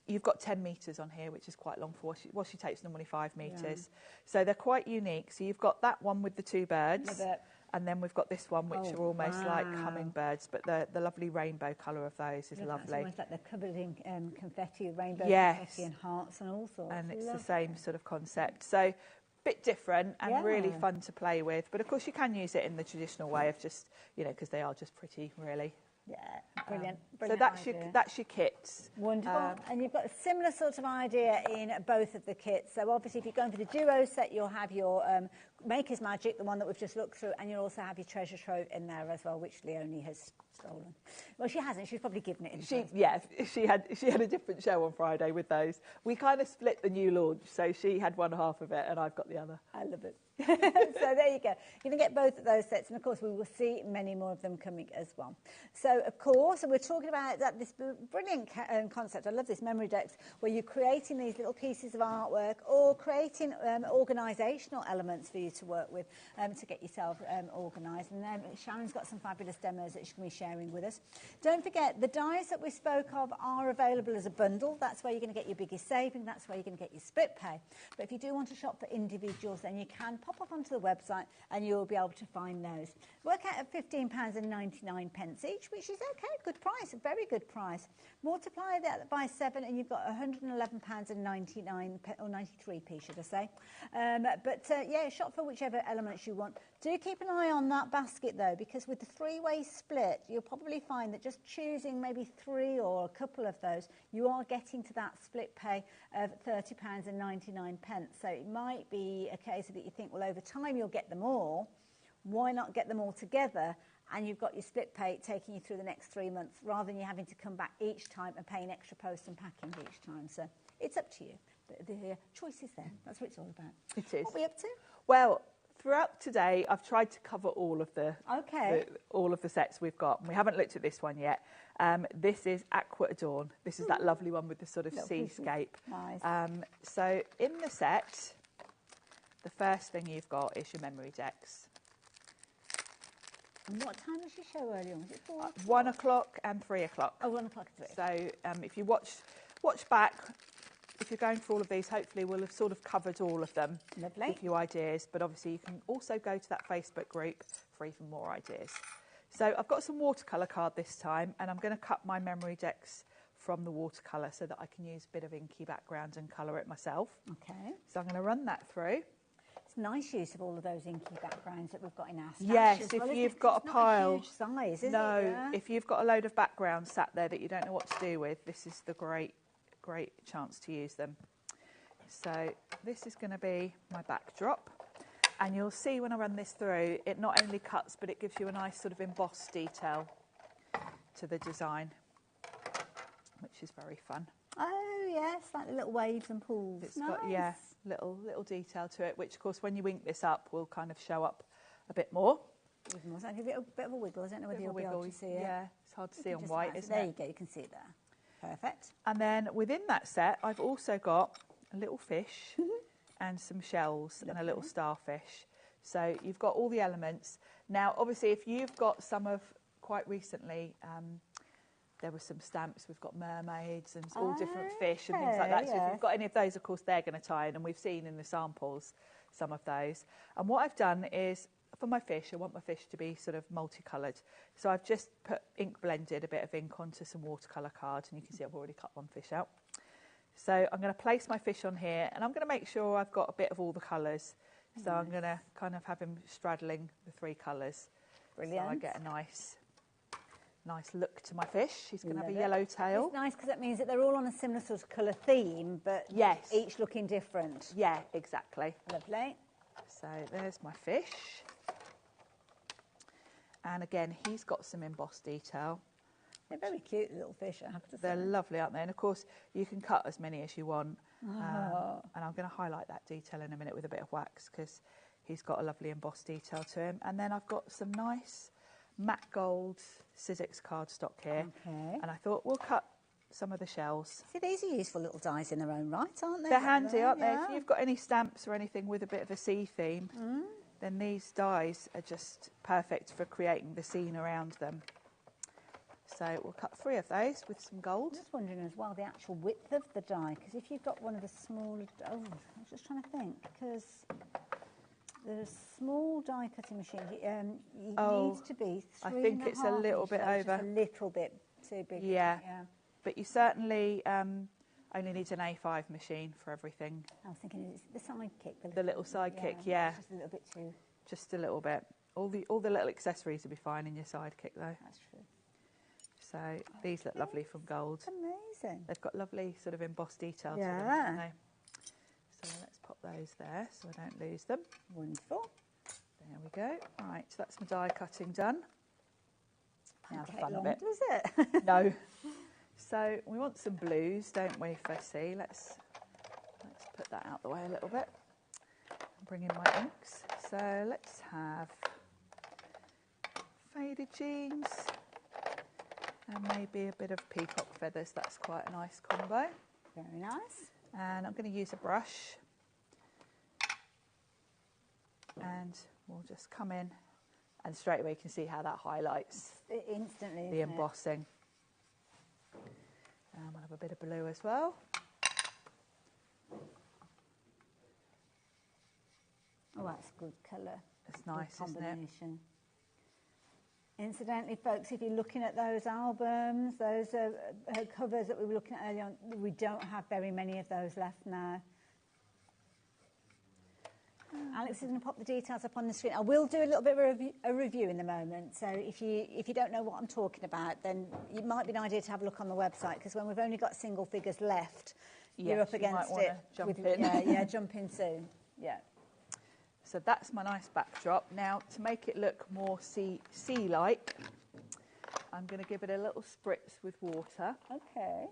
you've got 10 metres on here, which is quite long for washi tape's normally 5 metres. So they're quite unique. So you've got that one with the 2 birds. And then we've got this one, which are almost like hummingbirds, but the lovely rainbow colour of those is lovely. It's almost like they're covered in confetti, rainbow confetti and hearts and all sorts. And it's the same sort of concept. So bit different and really fun to play with. But of course you can use it in the traditional way of just, you know, because they are just pretty, really. Yeah, brilliant. So that's your kits. Wonderful. And you've got a similar sort of idea in both of the kits. So obviously if you're going for the duo set, you'll have your Maker's Magic, the one that we've just looked through, and you'll also have your treasure trove in there as well, which Leonie has stolen. Well, she hasn't. She's probably given it in. She had a different show on Friday with those. We kind of split the new launch, so she had one half of it and I've got the other. I love it. So there you go. You're going to get both of those sets, and of course we will see many more of them coming as well. So of course we're talking about this brilliant concept. I love this MemoryDex, where you're creating these little pieces of artwork or creating organisational elements for you to work with to get yourself organised. And Sharon's got some fabulous demos that she's going to be sharing with us. Don't forget, the dies that we spoke of are available as a bundle. That's where you're going to get your biggest saving. That's where you're going to get your split pay. But if you do want to shop for individuals, then you can pop up onto the website and you'll be able to find those. Work out at £15.99 each, which is okay, good price, a very good price. Multiply that by 7 and you've got £111.99 or 93p, should I say. Yeah, shop for whichever elements you want. Do keep an eye on that basket though, because with the 3-way split, you'll probably find that just choosing maybe 3 or a couple of those, you are getting to that split pay of £30.99. So it might be a case that you think, well, over time you'll get them all. Why not get them all together? And you've got your split pay taking you through the next 3 months, rather than you having to come back each time and paying extra post and packing each time. So it's up to you. The choice is there. That's what it's all about. It is. What are we up to? Well, throughout today, I've tried to cover all of the sets we've got. We haven't looked at this one yet. This is Aqua Adorn. This is that lovely one with the sort of seascape. Nice. So in the set, the first thing you've got is your MemoryDex. And what time was your show earlier on? Was it 4 o'clock? 1 o'clock and 3 o'clock. Oh, 1 o'clock and 3. So if you watch back, if you're going through all of these, hopefully we'll have sort of covered all of them. Lovely. With a few ideas, but obviously you can also go to that Facebook group for even more ideas. So I've got some watercolour card this time, and I'm going to cut my MemoryDex from the watercolour so that I can use a bit of inky background and colour it myself. Okay. So I'm going to run that through. It's nice use of all of those inky backgrounds that we've got in our stash. Yes, as if well, you've got a pile. Not a huge size, is no, it? Yeah. if you've got a load of backgrounds sat there that you don't know what to do with, this is the great chance to use them. So this is going to be my backdrop. And you'll see when I run this through, it not only cuts, but it gives you a nice sort of embossed detail to the design, which is very fun. Oh, yes, like the little waves and pools. It's got, yeah, little detail to it, which, of course, when you ink this up, will kind of show up a bit more. Even more. So give it a bit of a wiggle. I don't know whether you'll be able to see it. Yeah, it's hard to see on white, isn't it? There you go, you can see it there. Perfect. And then within that set, I've also got a little fish and some shells and a little starfish. So you've got all the elements. Now, obviously, if you've got some of, quite recently, there were some stamps. We've got mermaids and all different fish and things like that. So if you've got any of those, of course, they're going to tie in. And we've seen in the samples some of those. And what I've done is, for my fish, I want my fish to be sort of multicoloured. So I've just put blended a bit of ink onto some watercolour cards. And you can see I've already cut one fish out. So I'm going to place my fish on here. And I'm going to make sure I've got a bit of all the colours. So I'm going to kind of have him straddling the 3 colours. Brilliant. So I get a nice look to my fish. He's going to have a yellow tail. It's nice because that means that they're all on a similar sort of colour theme, but each looking different. Yeah, exactly. Lovely. So there's my fish. And again, he's got some embossed detail. They're very cute little fish, I have to say. They're lovely, aren't they? And of course, you can cut as many as you want. And I'm going to highlight that detail in a minute with a bit of wax because he's got a lovely embossed detail to him. And then I've got some nice matte gold Sizzix cardstock here. Okay. And I thought we'll cut some of the shells. See, these are useful little dies in their own right, aren't they? They're handy, aren't they? If you've got any stamps or anything with a bit of a sea theme, then these dies are just perfect for creating the scene around them. So we'll cut 3 of those with some gold. I'm just wondering as well the actual width of the die, because if you've got one of the smaller... Oh, I was just trying to think, because the small die cutting machine, it needs to be 3.5 I think it's a little bit over. Just a little bit too big. Yeah, but you certainly only need an A5 machine for everything. I was thinking it's the sidekick. The little sidekick, yeah. Just a little bit too... Just a little bit. All the little accessories will be fine in your sidekick, though. That's true. So these look lovely from gold. Amazing. They've got lovely sort of embossed detail to them, haven't they? So let's pop those there so I don't lose them. Wonderful. There we go. Right, so that's my die cutting done. Now the fun bit. Does it? No. So we want some blues, don't we, Fessy? Let's put that out the way a little bit. Bring in my inks. So let's have faded jeans. And maybe a bit of peacock feathers. That's quite a nice combo. Very nice. And I'm going to use a brush. And we'll just come in. And straight away you can see how that highlights instantly the embossing. And we'll have a bit of blue as well. Oh, that's good colour. It's nice, isn't it? Incidentally, folks, if you're looking at those albums, those covers that we were looking at earlier on, we don't have very many of those left now. Alex is going to pop the details up on the screen. I will do a little bit of a review in a moment. So if you don't know what I'm talking about, then it might be an idea to have a look on the website, because when we've only got single figures left, you're up against it. Jump in. Yeah, jump in soon. Yeah. So that's my nice backdrop. Now, to make it look more sea-like, I'm going to give it a little spritz with water. Okay.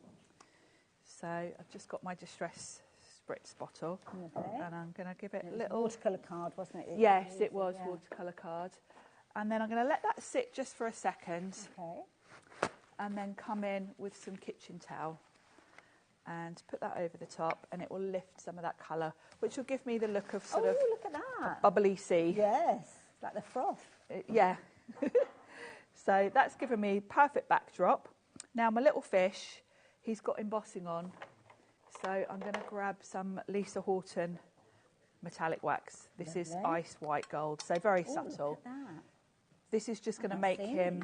So I've just got my Distress spritz bottle. Okay. And I'm going to give it a was little... watercolour card, wasn't it? Yes, it was watercolour card. And then I'm going to let that sit just for a second. Okay. And then come in with some kitchen towel. and put that over the top, and it will lift some of that colour, which will give me the look of sort of look at that. bubbly sea. Yes, it's like the froth. Yeah. So that's given me perfect backdrop. Now my little fish, he's got embossing on, so I'm going to grab some Lisa Horton metallic wax. This is ice white gold, so very subtle. Look at that. This is just going to make him...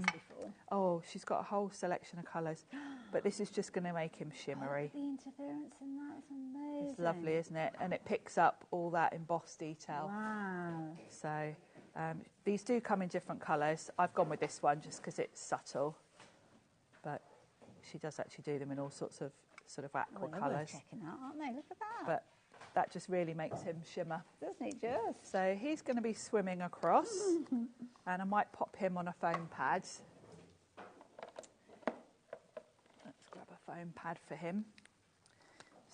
Oh, she's got a whole selection of colours, but this is just going to make him shimmery. The interference in that is amazing. It's lovely, isn't it? And it picks up all that embossed detail. Wow. So these do come in different colours. I've gone with this one just because it's subtle, but she does actually do them in all sorts of sort of aqua colours. Checking out, aren't they? Look at that. But that just really makes him shimmer. Doesn't it just? So he's going to be swimming across, and I might pop him on a foam pad. Let's grab a foam pad for him.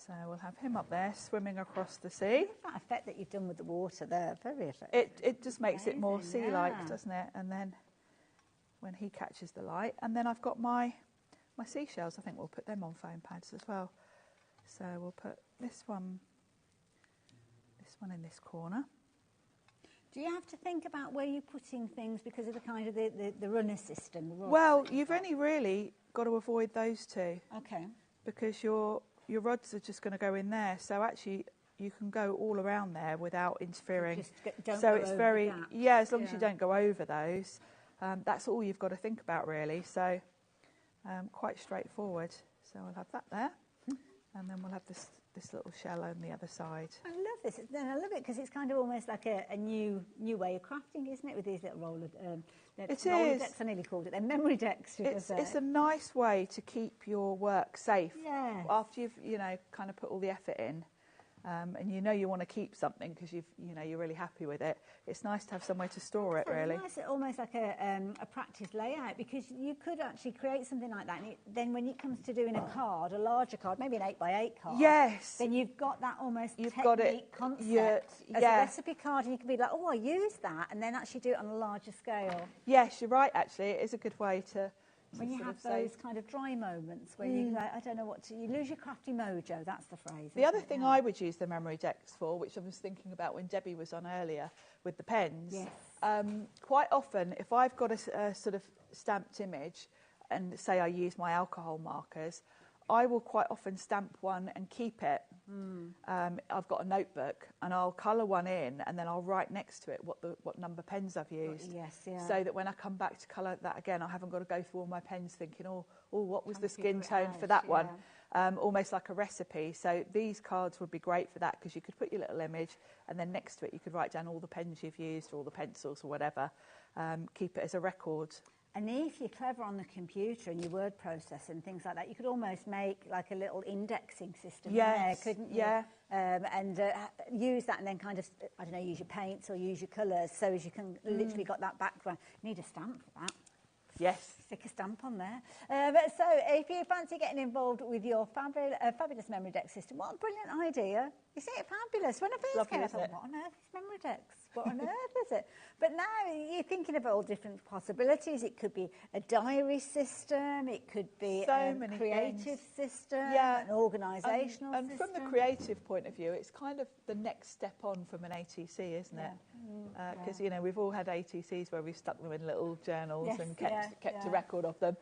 So we'll have him up there swimming across the sea. That effect that you've done with the water there, very effective. It just makes it more sea-like, doesn't it? And then when he catches the light, and then I've got my seashells. I think we'll put them on foam pads as well. So we'll put this one in this corner. Do you have to think about where you're putting things because of the kind of the runner system? Well, you've only really got to avoid those two. Okay. Because your rods are just going to go in there. So actually, you can go all around there without interfering. So it's very as long as you don't go over those. That's all you've got to think about really. So quite straightforward. So I'll have that there, and then we'll have this little shell on the other side. I love this. I love it because it's kind of almost like a new way of crafting, isn't it? With these little roller. It is. MemoryDex, I nearly called it. They're MemoryDex. It's a nice way to keep your work safe. Yeah. After you've kind of put all the effort in, and you want to keep something because you're really happy with it. It's nice to have somewhere to store it. Really. Nice, almost like a practice layout, because you could actually create something like that, and then when it comes to doing a card, a larger card, maybe an 8x8 card. Yes. Then you've got that almost got it concept as a recipe card, and you can be like, oh, I use that, and then actually do it on a larger scale. Yes, you're right. Actually, it is a good way to. When you have those kind of dry moments where you go, I don't know what to... You lose your crafty mojo, that's the phrase. The other thing I would use the MemoryDex for, which I was thinking about when Debbie was on earlier with the pens, quite often if I've got a sort of stamped image and say I use my alcohol markers, I will quite often stamp one and keep it. I've got a notebook and I'll colour one in and then I'll write next to it what number pens I've used. So that when I come back to colour that again, I haven't got to go through all my pens thinking, what was the skin tone for that one? Almost like a recipe. So these cards would be great for that because you could put your little image and then next to it you could write down all the pens you've used or all the pencils or whatever. Keep it as a record. And if you're clever on the computer and your word processor and things like that, you could almost make like a little indexing system there, couldn't you? Yeah. And use that and then kind of, I don't know, use your paints or use your colours so as you can literally got that background. You need a stamp for that. Yes. Stick a stamp on there. So if you fancy getting involved with your fabulous MemoryDex system, what a brilliant idea. Isn't it fabulous? When I first came, I thought, what on earth is MemoryDex? What on earth is it? But now you're thinking of all different possibilities. It could be a diary system. It could be a creative system, an organisational system. And from the creative point of view, it's kind of the next step on from an ATC, isn't it? Because, we've all had ATCs where we've stuck them in little journals and kept a record of them.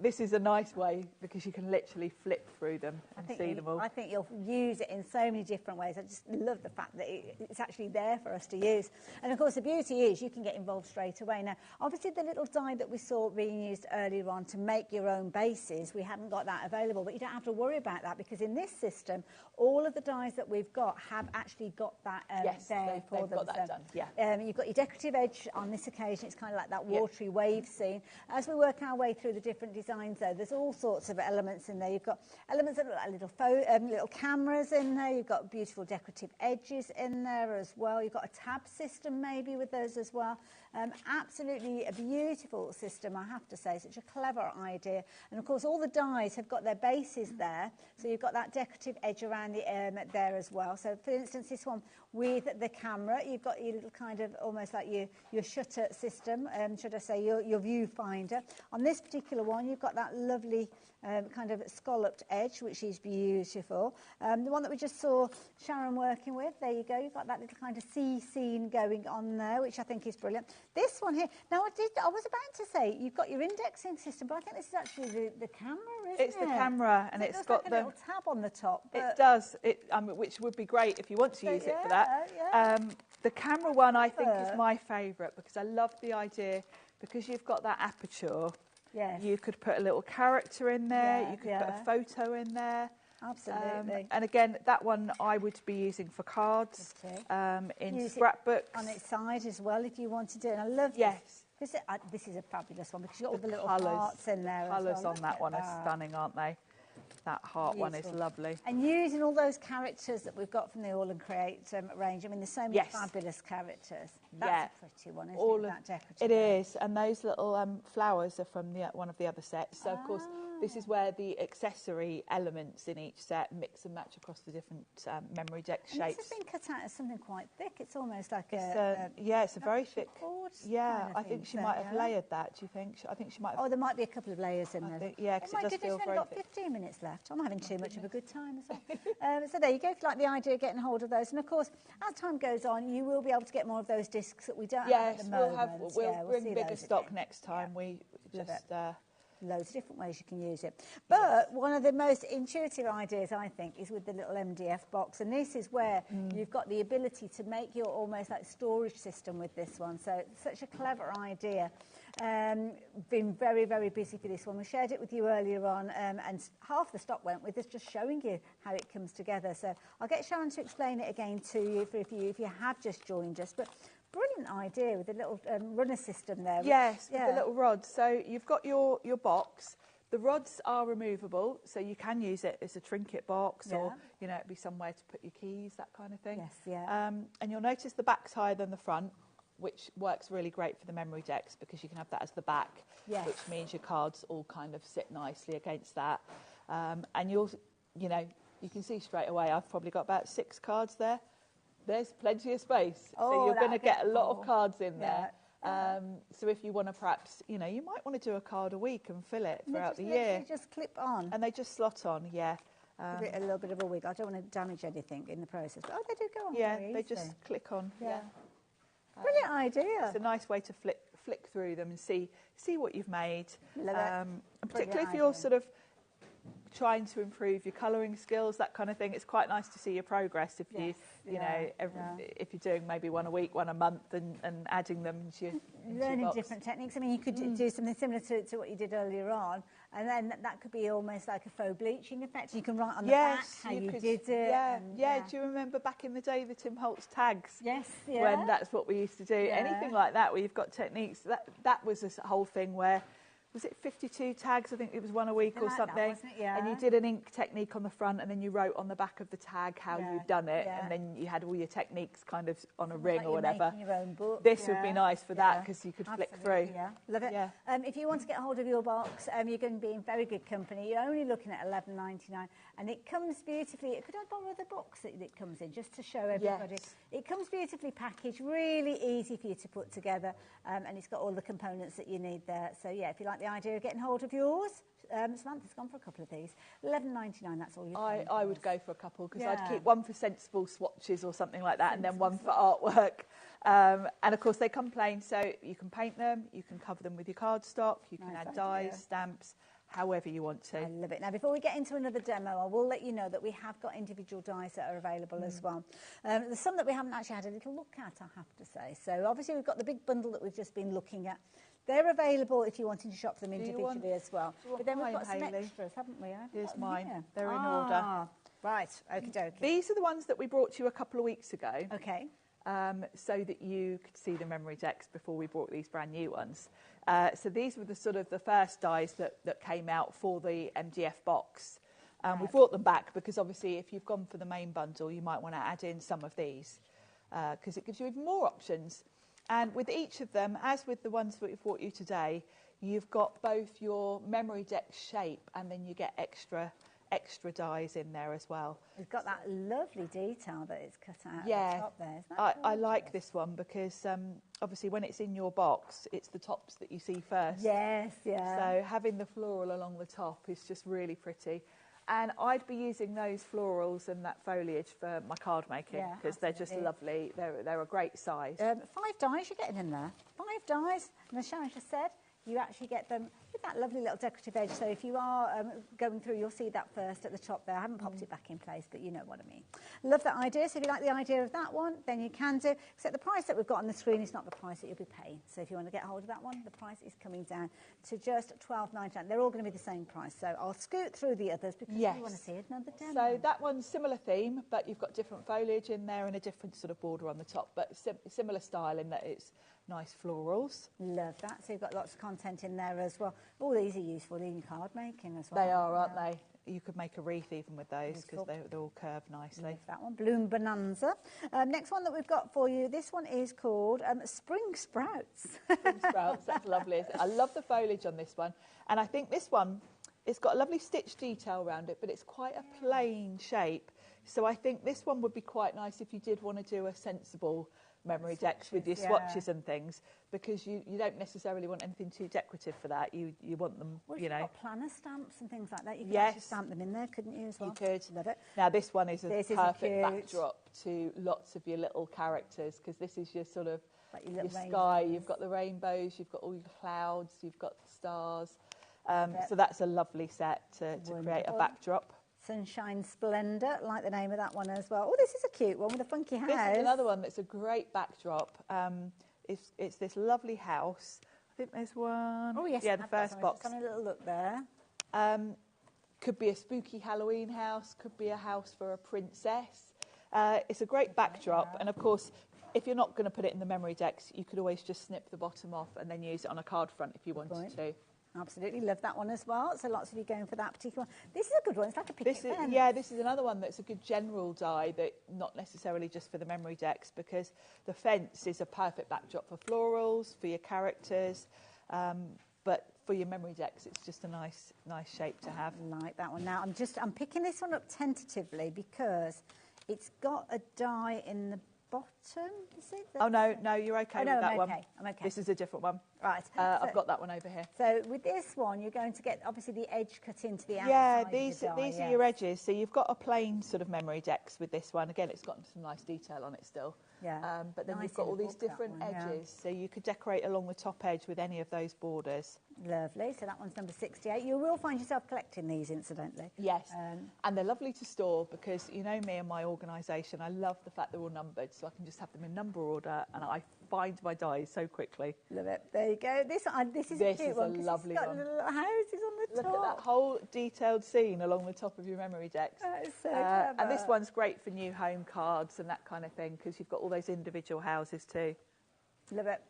This is a nice way because you can literally flip through them and see them all. I think you'll use it in so many different ways. I just love the fact that it's actually there for us to use. And of course, the beauty is you can get involved straight away. Now, obviously, the little die that we saw being used earlier on to make your own bases, we haven't got that available, but you don't have to worry about that because in this system, all of the dies that we've got have actually got that there for them. Got that done. Yeah. You've got your decorative edge on this occasion. It's kind of like that watery wave scene. As we work our way through the different designs, though, there's all sorts of elements in there. You've got elements of little cameras in there. You've got beautiful decorative edges in there as well. You've got a tab system maybe with those as well. Absolutely a beautiful system, I have to say. Such a clever idea. And of course, all the dies have got their bases there. So you've got that decorative edge around the there as well. So for instance, this one with the camera. You've got your little kind of almost like your shutter system, should I say, your viewfinder. On this particular one, you've got that lovely kind of scalloped edge, which is beautiful. The one that we just saw Sharon working with, there you go. You've got that little kind of sea scene going on there, which I think is brilliant. This one here, now I was about to say you've got your indexing system, but I think this is actually the camera, isn't it? It's the camera, and it's got like a little tab on the top. It does, which would be great if you want to use it for that. Yeah. The camera one I think is my favourite because I love the idea, because you've got that aperture. Yes. You could put a little character in there, you could put a photo in there. Absolutely. And again, that one I would be using for cards, in scrapbooks. On its side as well if you want to do it. And I love this. This is a fabulous one because you've got all the little hearts in there. The colours on that one are stunning, aren't they? That heart one is lovely. And using all those characters that we've got from the All and Create range. I mean, there's so many fabulous characters. That's a pretty one, isn't it? That decorative. It is. And those little flowers are from one of the other sets. So, of course, this is where the accessory elements in each set mix and match across the different MemoryDex shapes. This has been cut out as something quite thick. It's almost like it's a very thick. Yeah, I think she might have layered that. Do you think? I think she might have. Oh, there might be a couple of layers in there. Because it does feel very thick. We've got 15 minutes left. I'm having too much of a good time as well. So there you go. If you like the idea of getting hold of those, and of course, as time goes on, you will be able to get more of those discs that we don't have at the moment. We'll bring bigger stock next time. We just. Loads of different ways you can use it. But one of the most intuitive ideas, I think, is with the little MDF box. And this is where you've got the ability to make your almost like storage system with this one. So it's such a clever idea. Been very, very busy for this one. We shared it with you earlier on, and half the stock went with us just showing you how it comes together. So I'll get Sharon to explain it again to you if you have just joined us. But brilliant idea with the little runner system there. Yes, with the little rods. So you've got your box. The rods are removable, so you can use it as a trinket box or, it'd be somewhere to put your keys, that kind of thing. Yes, and you'll notice the back's higher than the front, which works really great for the MemoryDex because you can have that as the back, which means your cards all kind of sit nicely against that. And you can see straight away I've probably got about 6 cards there. There's plenty of space, so you're going to get a lot of cards in there. So if you want to perhaps, you might want to do a card a week and fill it throughout the year. They just clip on. And they just slot on, Give it a little bit of a wiggle. I don't want to damage anything in the process. But, they do go on very they easily. just click on. Brilliant idea. It's a nice way to flick through them and see what you've made. Love it. And particularly if you're sort of trying to improve your colouring skills, that kind of thing, it's quite nice to see your progress if you if you're doing maybe one a week, one a month, and adding them into your learning box. Different techniques. I mean, you could do something similar to what you did earlier on, and then that could be almost like a faux bleaching effect. You can write on the back how you did it. Do you remember back in the day the Tim Holtz tags? Yes, when that's what we used to do. Anything like that where you've got techniques, that was this whole thing where, was it 52 tags? I think it was one a week or something. That, wasn't it? And you did an ink technique on the front, and then you wrote on the back of the tag how you'd done it, and then you had all your techniques kind of on a ring or whatever. Your own book. This would be nice for that because you could flick through. Yeah, love it. Yeah. If you want to get hold of your box, you're going to be in very good company. You're only looking at $11.99, and it comes beautifully. Could I borrow the box that it comes in just to show everybody? Yes. It comes beautifully packaged, really easy for you to put together, and it's got all the components that you need there. So yeah, if you like the idea of getting hold of yours, Samantha's gone for a couple of these. $11.99, that's all you're paying. I would go for a couple because I'd keep one for sensible swatches or something like that, and then one for artwork. And of course they come plain, so you can paint them, you can cover them with your cardstock, you can add dies, stamps, however you want to. I love it. Now, before we get into another demo, I will let you know that we have got individual dies that are available as well. There's some that we haven't actually had a little look at, I have to say. So obviously we've got the big bundle that we've just been looking at. They're available if you're wanting to shop them individually as well. But then we've got some extras, haven't we? Here's mine. They're in order. Right, okie dokie. These are the ones that we brought to you a couple of weeks ago. Okay. So that you could see the MemoryDex before we brought these brand new ones. So these were the sort of the first dies that came out for the MDF box. We brought them back because obviously if you've gone for the main bundle, you might want to add in some of these because it gives you even more options. And with each of them, as with the ones that we've brought you today, you've got both your MemoryDex shape and then you get extra extra dies in there as well. It's got that lovely detail that it's cut out at the top there. Isn't that I like this one because obviously when it's in your box, it's the tops that you see first. Yes, yeah. So having the floral along the top is just really pretty. And I'd be using those florals and that foliage for my card making because they're just lovely. They're a great size. 5 dies you're getting in there. 5 dies. And as Sharon just said, you actually get them with that lovely little decorative edge. So if you are going through, you'll see that first at the top there. I haven't popped it back in place, but you know what I mean. Love that idea. So if you like the idea of that one, then you can do. Except the price that we've got on the screen is not the price that you'll be paying. So if you want to get hold of that one, the price is coming down to just $12.99. They're all going to be the same price. So I'll scoot through the others because you want to see another demo. So that one's similar theme, but you've got different foliage in there and a different sort of border on the top, but similar style in that it's nice florals. Love that. So you've got lots of content in there as well. All these are useful in card making as well. They are, aren't they? You could make a wreath even with those because they're all curved nicely. Love that one. Bloom Bonanza. Next one that we've got for you, this one is called Spring Sprouts. Spring Sprouts, that's lovely. I love the foliage on this one. And I think this one, it's got a lovely stitch detail around it, but it's quite a plain shape. So I think this one would be quite nice if you did want to do a sensible MemoryDex with your swatches and things, because you don't necessarily want anything too decorative for that. You want them, you know. Got planner stamps and things like that. You could actually stamp them in there, couldn't you, as well? You could. Love it. Now this one is a perfect backdrop to lots of your little characters, because this is your sort of like your sky. You've got the rainbows, you've got all your clouds, you've got the stars. So that's a lovely set to create a backdrop. Sunshine Splendour, like the name of that one as well. Oh, this is a cute one with a funky house. This is another one that's a great backdrop. It's this lovely house. I think there's one. Oh, yes. Yeah, the first box. Just having a little look there. Could be a spooky Halloween house, could be a house for a princess. It's a great backdrop. And, of course, if you're not going to put it in the MemoryDex, you could always just snip the bottom off and then use it on a card front if you wanted to. Absolutely, love that one as well. So lots of you going for that particular one. This is a good one. It's like a picket fence. Yeah, this is another one that's a good general die, that not necessarily just for the MemoryDex, because the fence is a perfect backdrop for florals, for your characters, but for your MemoryDex, it's just a nice shape to have. I like that one. Now I'm picking this one up tentatively because it's got a die in the bottom, is it? Oh, no, you're okay with that one. I'm okay. This is a different one. Right. I've got that one over here. So with this one, you're going to get, obviously, the edge cut into the outside Yeah, of the die, these are your edges. So you've got a plain sort of MemoryDex with this one. Again, it's got some nice detail on it still. Yeah. But then you've got all these different edges. So you could decorate along the top edge with any of those borders. Lovely. So that one's number 68. You will find yourself collecting these, incidentally. Yes. And they're lovely to store because, you know me and my organisation, I love the fact they're all numbered, so I can just have them in number order and I find my dies so quickly. Love it. There you go. This is a cute one. This is a lovely one. Little houses on the top. Look at that whole detailed scene along the top of your MemoryDex. That is so clever. And this one's great for new home cards and that kind of thing because you've got all those individual houses too. Love it.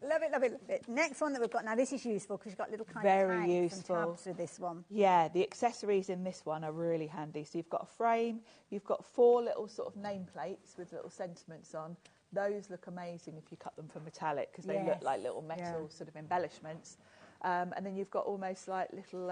Love it, love it, love it. Next one that we've got now, this is useful because you've got little kind of tags and tabs with this one. Yeah, the accessories in this one are really handy. So you've got a frame, you've got 4 little sort of nameplates with little sentiments on. Those look amazing if you cut them for metallic because they look like little metal sort of embellishments. And then you've got almost like little,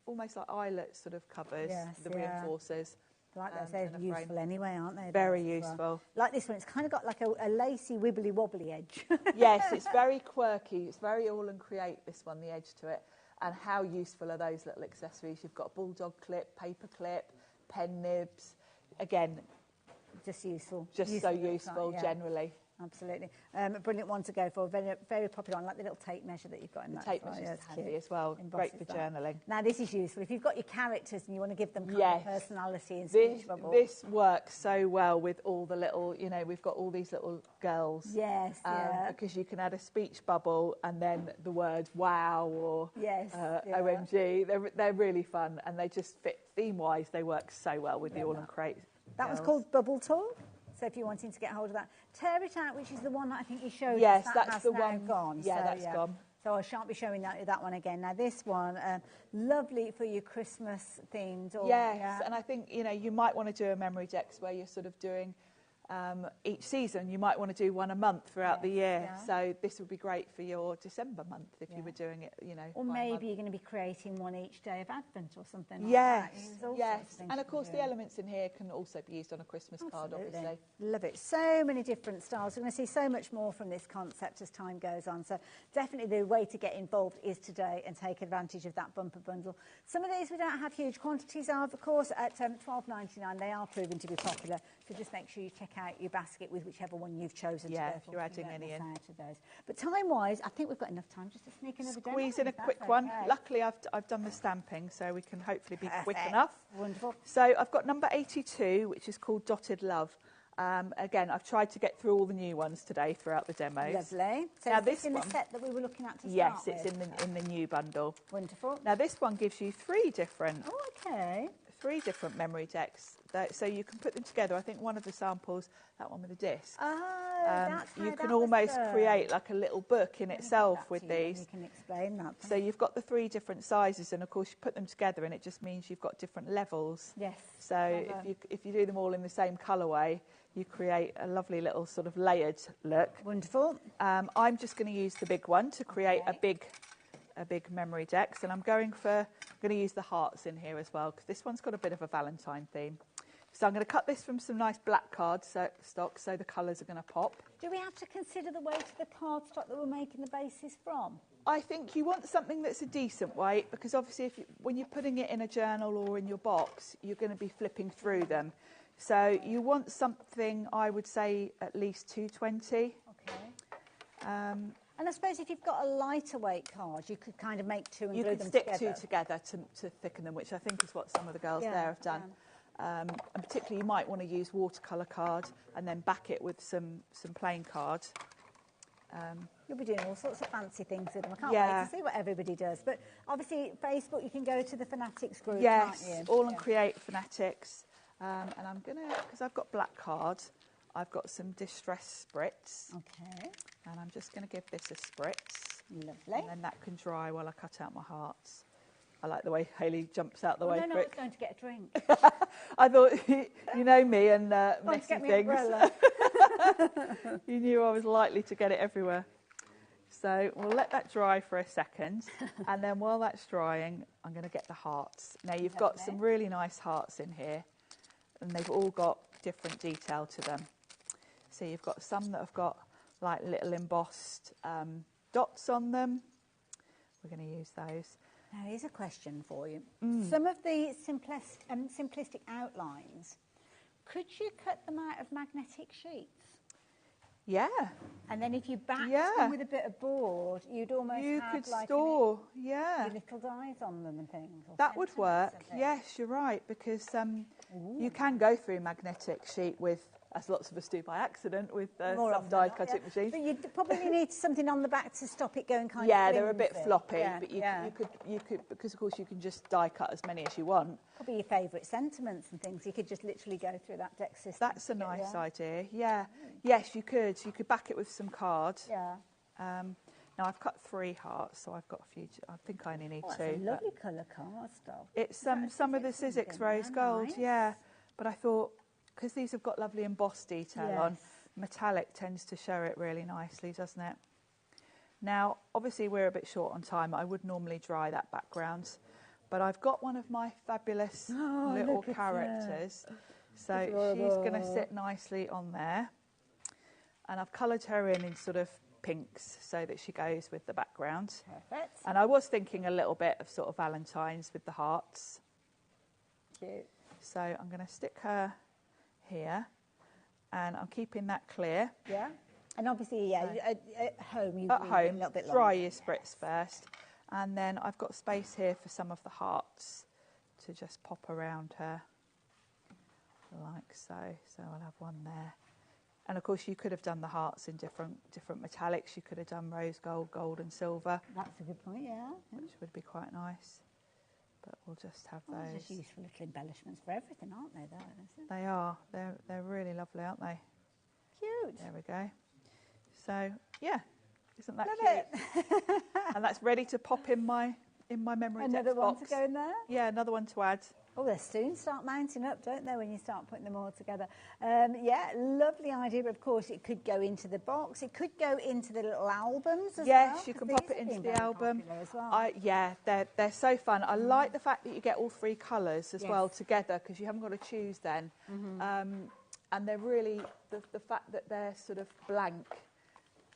almost like eyelet sort of covers, the reinforcers. Like those, they're useful anyway, aren't they? Very useful. Well. Like this one, it's kind of got like a lacy, wibbly wobbly edge. Yes, it's very quirky. It's very all and create, this one, the edge to it. And how useful are those little accessories? You've got a bulldog clip, paper clip, pen nibs. Again, just useful. Just so useful generally. Absolutely. A brilliant one to go for. Very, very popular one, like the little tape measure that you've got in that. The tape measure is handy as well. Great for journaling. Now, this is useful. If you've got your characters and you want to give them kind of personality and speech bubble. This works so well with all the little, you know, we've got all these little girls. Yes, because you can add a speech bubble and then the words wow or OMG. They're really fun and they just fit theme-wise. They work so well with the All and Create. That was called Bubble Talk. So if you're wanting to get hold of that, Tear It Out, which is the one that I think you showed us, that's the one gone. Yeah, that's gone. So I shan't be showing that one again. Now this one, lovely for your Christmas themed. Yes, and I think, you know, you might want to do a MemoryDex where you're sort of doing each season. You might want to do one a month throughout the year. So this would be great for your December month if you were doing it, you know. Or maybe you're going to be creating one each day of Advent or something like that. Yes. And of course the elements in here can also be used on a Christmas card, obviously. Love it. So many different styles. We're going to see so much more from this concept as time goes on. So definitely the way to get involved is today and take advantage of that bumper bundle. Some of these we don't have huge quantities of course, at $12.99. They are proving to be popular. So just make sure you check out your basket with whichever one you've chosen to go for. If you're adding any in. To those. But time-wise, I think we've got enough time just to sneak another demo. Squeeze in a quick one. Luckily, I've done the stamping, so we can hopefully be quick enough. Wonderful. So I've got number 82, which is called Dotted Love. Again, I've tried to get through all the new ones today throughout the demos. Lovely. So now is this in the set that we were looking at to start with? Yes, it's in the new bundle. Wonderful. Now this one gives you three different MemoryDex. So you can put them together. I think one of the samples, that one with the disc. Oh, that's how you can that almost was create like a little book in itself with these. You can explain that. So you've got the three different sizes, and of course you put them together, and it just means you've got different levels. Yes. So if you do them all in the same colourway, you create a lovely little sort of layered look. Wonderful. I'm just going to use the big one to create a big MemoryDex, and I'm going to use the hearts in here as well, because this one's got a bit of a Valentine theme. So I'm going to cut this from some nice black cardstock, so the colours are going to pop. Do we have to consider the weight of the cardstock that we're making the bases from? I think you want something that's a decent weight, because obviously when you're putting it in a journal or in your box, you're going to be flipping through them. So you want something, I would say, at least 220. Okay. And I suppose if you've got a lighter weight card, you could kind of make two and glue them together. You could stick two together to thicken them, which I think is what some of the girls there have done. And particularly you might want to use watercolour card and then back it with some plain card. You'll be doing all sorts of fancy things with them. I can't wait to see what everybody does. But obviously, Facebook, you can go to the Fanatics group, can't you? All and Create Fanatics. And I'm going to, because I've got black card, I've got some distress spritz. Okay. And I'm just going to give this a spritz. Lovely. And then that can dry while I cut out my hearts. I like the way Hayley jumps out the way quick. No, I was going to get a drink. I thought, you know me and messy things. You knew I was likely to get it everywhere. So we'll let that dry for a second. And then while that's drying, I'm going to get the hearts. Now you've got some really nice hearts in here. And they've all got different detail to them. So you've got some that have got like little embossed dots on them. We're going to use those. Now, here's a question for you. Some of the simplistic outlines, could you cut them out of magnetic sheets? Yeah. And then if you backed them with a bit of board, you'd almost have like store, your little dies on them and things. That would work. Yes, you're right, because you can go through magnetic sheet with, as lots of us do by accident, with some die cutting machines. But you'd probably need something on the back to stop it going kind of Yeah, they're a bit floppy, but you could, because of course you can just die cut as many as you want. Probably your favourite sentiments and things. You could just literally go through that deck system. That's a nice idea. Yeah. Yes, you could. You could back it with some card. Yeah. Now I've cut 3 hearts, so I've got a few. I think I only need 2. That's a lovely colour card stuff. It's some of the Sizzix rose gold. Nice. Yeah, but I thought, because these have got lovely embossed detail on, metallic tends to show it really nicely, doesn't it? Now, obviously we're a bit short on time. I would normally dry that background, but I've got one of my fabulous little characters. So she's going to sit nicely on there. And I've coloured her in sort of pinks so that she goes with the background. Perfect. And I was thinking a little bit of sort of Valentine's with the hearts. Cute. So I'm going to stick her here, and I'm keeping that clear. Yeah. And obviously, at home, you at leave home, it a little bit dry longer. your spritz first. And then I've got space here for some of the hearts to just pop around her, like so. So I'll have one there. And of course, you could have done the hearts in different metallics. You could have done rose gold, gold and silver. That's a good point, yeah. Which would be quite nice. But we'll just have those. Just useful little embellishments for everything, aren't they? They are. They're really lovely, aren't they? Cute. There we go. So yeah, isn't that Love cute? And that's ready to pop in my MemoryDex Another one box. to go in there. Yeah, another one to add. Oh, they soon start mounting up, don't they, when you start putting them all together? Yeah, lovely idea. But of course, it could go into the box. It could go into the little albums as well. Yes, you can pop it into the album. As well. Yeah, they're so fun. I like the fact that you get all three colours as well together, because you haven't got to choose then. And they're really, the fact that they're sort of blank,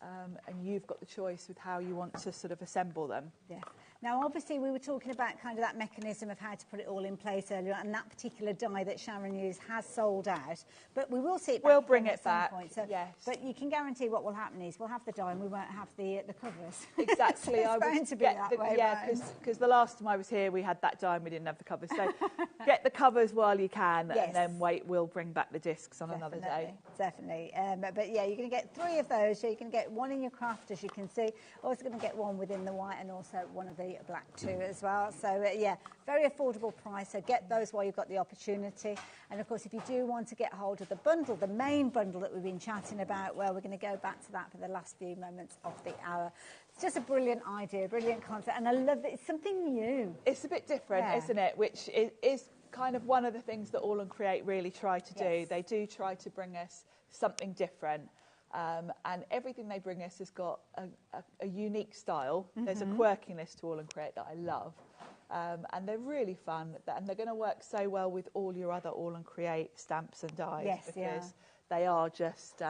and you've got the choice with how you want to sort of assemble them. Yeah. Now, obviously, we were talking about kind of that mechanism of how to put it all in place earlier, and that particular die that Sharon used has sold out, but we will see it back. We'll bring it at some back, point. So, yes. But you can guarantee what will happen is we'll have the die and we won't have the covers. Exactly. So it's bound to be that way. Yeah, because the last time I was here, we had that die and we didn't have the covers. So get the covers while you can, and then wait. We'll bring back the discs on another day. Definitely. But yeah, you're going to get 3 of those. So you're going to get one in your craft, as you can see. Also going to get one within the white, and also one of the black too as well. So yeah, very affordable price. So get those while you've got the opportunity. And of course, if you do want to get hold of the bundle, the main bundle that we've been chatting about, well, we're going to go back to that for the last few moments of the hour. It's just a brilliant idea, brilliant concept, and I love that it's something new. It's a bit different, isn't it? Which is kind of one of the things that All and Create really try to do. They do try to bring us something different. And everything they bring us has got a unique style. There's a quirkiness to All and Create that I love. And they're really fun. And they're going to work so well with all your other All and Create stamps and dies. Because they are just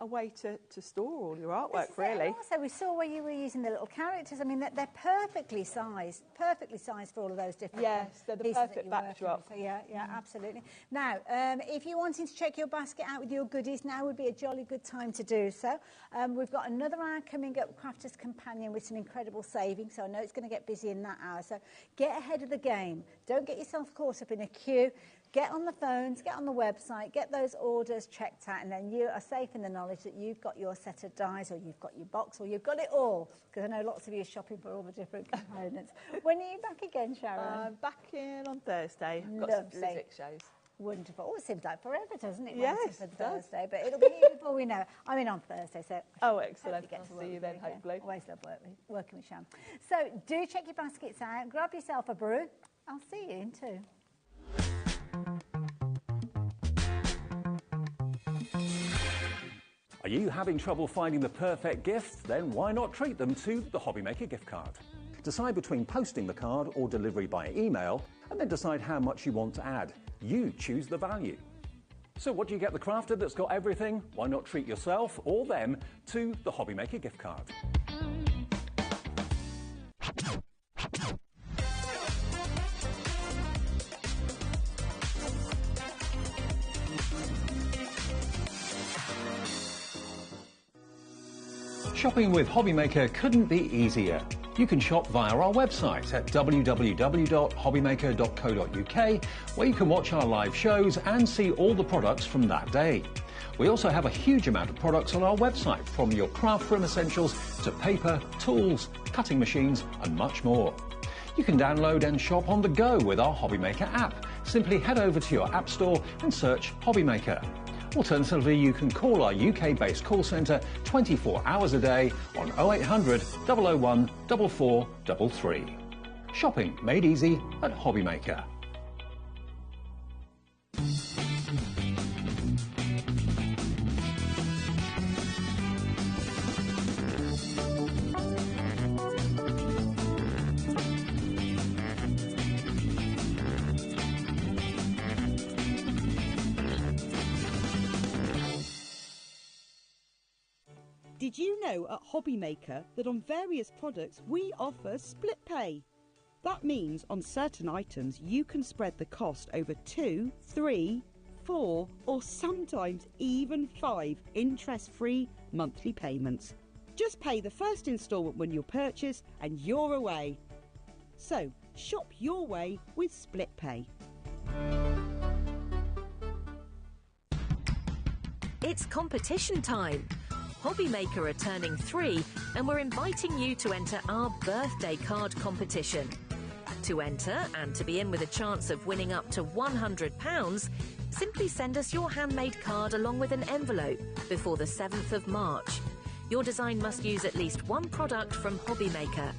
a way to store all your artwork, really. Also, we saw where you were using the little characters. I mean, they're perfectly sized for all of those different they're the perfect backdrop. So, yeah, absolutely. Now, if you're wanting to check your basket out with your goodies, now would be a jolly good time to do so. We've got another hour coming up, Crafter's Companion, with some incredible savings, so I know it's going to get busy in that hour. So get ahead of the game. Don't get yourself caught up in a queue. Get on the phones, get on the website, get those orders checked out, and then you are safe in the knowledge that you've got your set of dies, or you've got your box, or you've got it all, because I know lots of you are shopping for all the different components. When are you back again, Sharon? Back in on Thursday. I've got some civic shows. Wonderful. Oh, it seems like forever, doesn't it? Yes, for Thursday, but it'll be here before we know it. I'm in on Thursday, so... Oh, excellent. I'll see you then, hopefully. Always love working with Sharon. So do check your baskets out, grab yourself a brew. I'll see you in 2. Are you having trouble finding the perfect gift? Then why not treat them to the HobbyMaker gift card? Decide between posting the card or delivery by email, and then decide how much you want to add. You choose the value. So what do you get the crafter that's got everything? Why not treat yourself or them to the HobbyMaker gift card? Shopping with HobbyMaker couldn't be easier. You can shop via our website at www.hobbymaker.co.uk, where you can watch our live shows and see all the products from that day. We also have a huge amount of products on our website, from your craft room essentials to paper, tools, cutting machines and much more. You can download and shop on the go with our HobbyMaker app. Simply head over to your app store and search HobbyMaker. Alternatively, you can call our UK-based call centre 24 hours a day on 0800 001 4433. Shopping made easy at HobbyMaker. Did you know at HobbyMaker that on various products we offer split pay? That means on certain items you can spread the cost over 2, 3, 4 or sometimes even 5 interest-free monthly payments. Just pay the first instalment when you purchase and you're away. So shop your way with split pay. It's competition time. HobbyMaker are turning 3 and we're inviting you to enter our birthday card competition. To enter and to be in with a chance of winning up to £100, simply send us your handmade card along with an envelope before the 7th of March. Your design must use at least one product from HobbyMaker.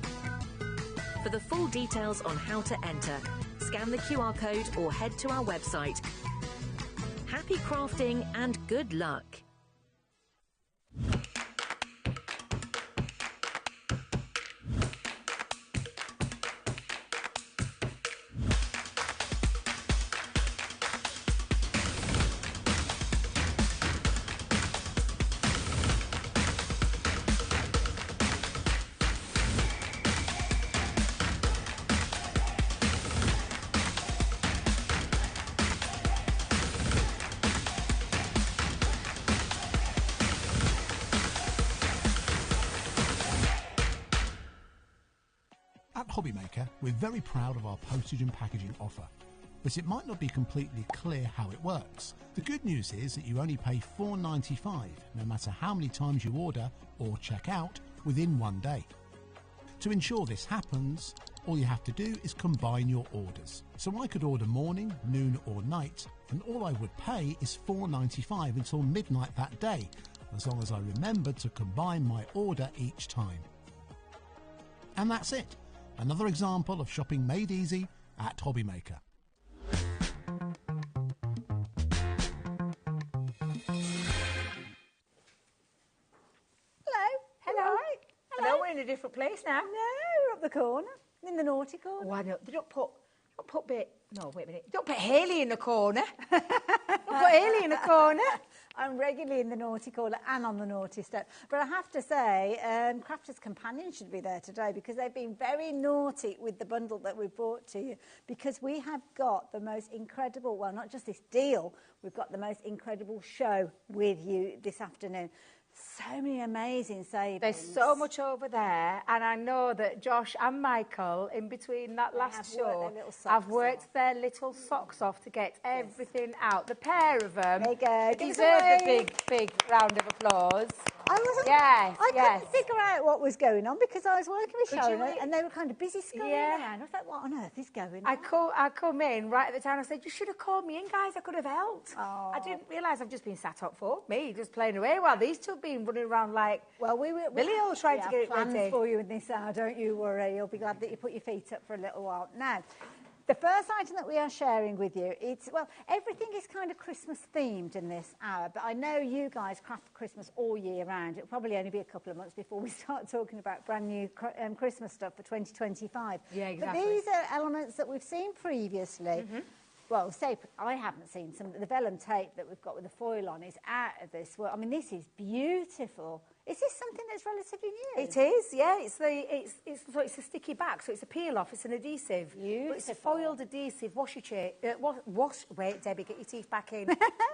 For the full details on how to enter, Scan the QR code or head to our website. Happy crafting and good luck. At HobbyMaker, we're very proud of our postage and packaging offer, but it might not be completely clear how it works. The good news is that you only pay $4.95 no matter how many times you order or check out within 1 day. To ensure this happens, all you have to do is combine your orders. So I could order morning, noon or night, and all I would pay is $4.95 until midnight that day, as long as I remembered to combine my order each time. And that's it. Another example of shopping made easy at HobbyMaker. Hello. Hello, we're in a different place now. No, we're up the corner, in the naughty corner. Oh, I know. They don't put no, wait a minute. Don't put Hayley in the corner. Don't put Hayley in the corner. I'm regularly in the naughty corner and on the naughty step. But I have to say, Crafters Companion should be there today because they've been very naughty with the bundle that we've brought to you, because we have got the most incredible, well, not just this deal, we've got the most incredible show with you this afternoon. So many amazing savings. There's so much over there, and I know that Josh and Michael, in between that last show, have worked their little socks off to get everything out. The pair of them deserve a big round of applause. I couldn't figure out what was going on because I was working with Sharon and they were kind of busy scurrying around. I thought, what on earth is going on? I come in right at the time. I said, you should have called me in, guys. I could have helped. Oh. I didn't realise I've just been sat up for me, just playing away while these two have been running around like Billy-o trying to get it ready. Plans for you in this hour, don't you worry. You'll be glad that you put your feet up for a little while. Now, the first item that we are sharing with you, everything is kind of Christmas themed in this hour, but I know you guys craft for Christmas all year round. It'll probably only be a couple of months before we start talking about brand new Christmas stuff for 2025. Yeah, exactly. But these are elements that we've seen previously. Mm-hmm. Well, say I haven't seen some. The vellum tape that we've got with the foil on is out of this world. I mean, this is beautiful. Is this something that's relatively new? It is, yeah. It's a sticky back, so it's a peel off. It's an adhesive. Beautiful. But it's a foiled adhesive washi tape. Wait, Debbie, get your teeth back in.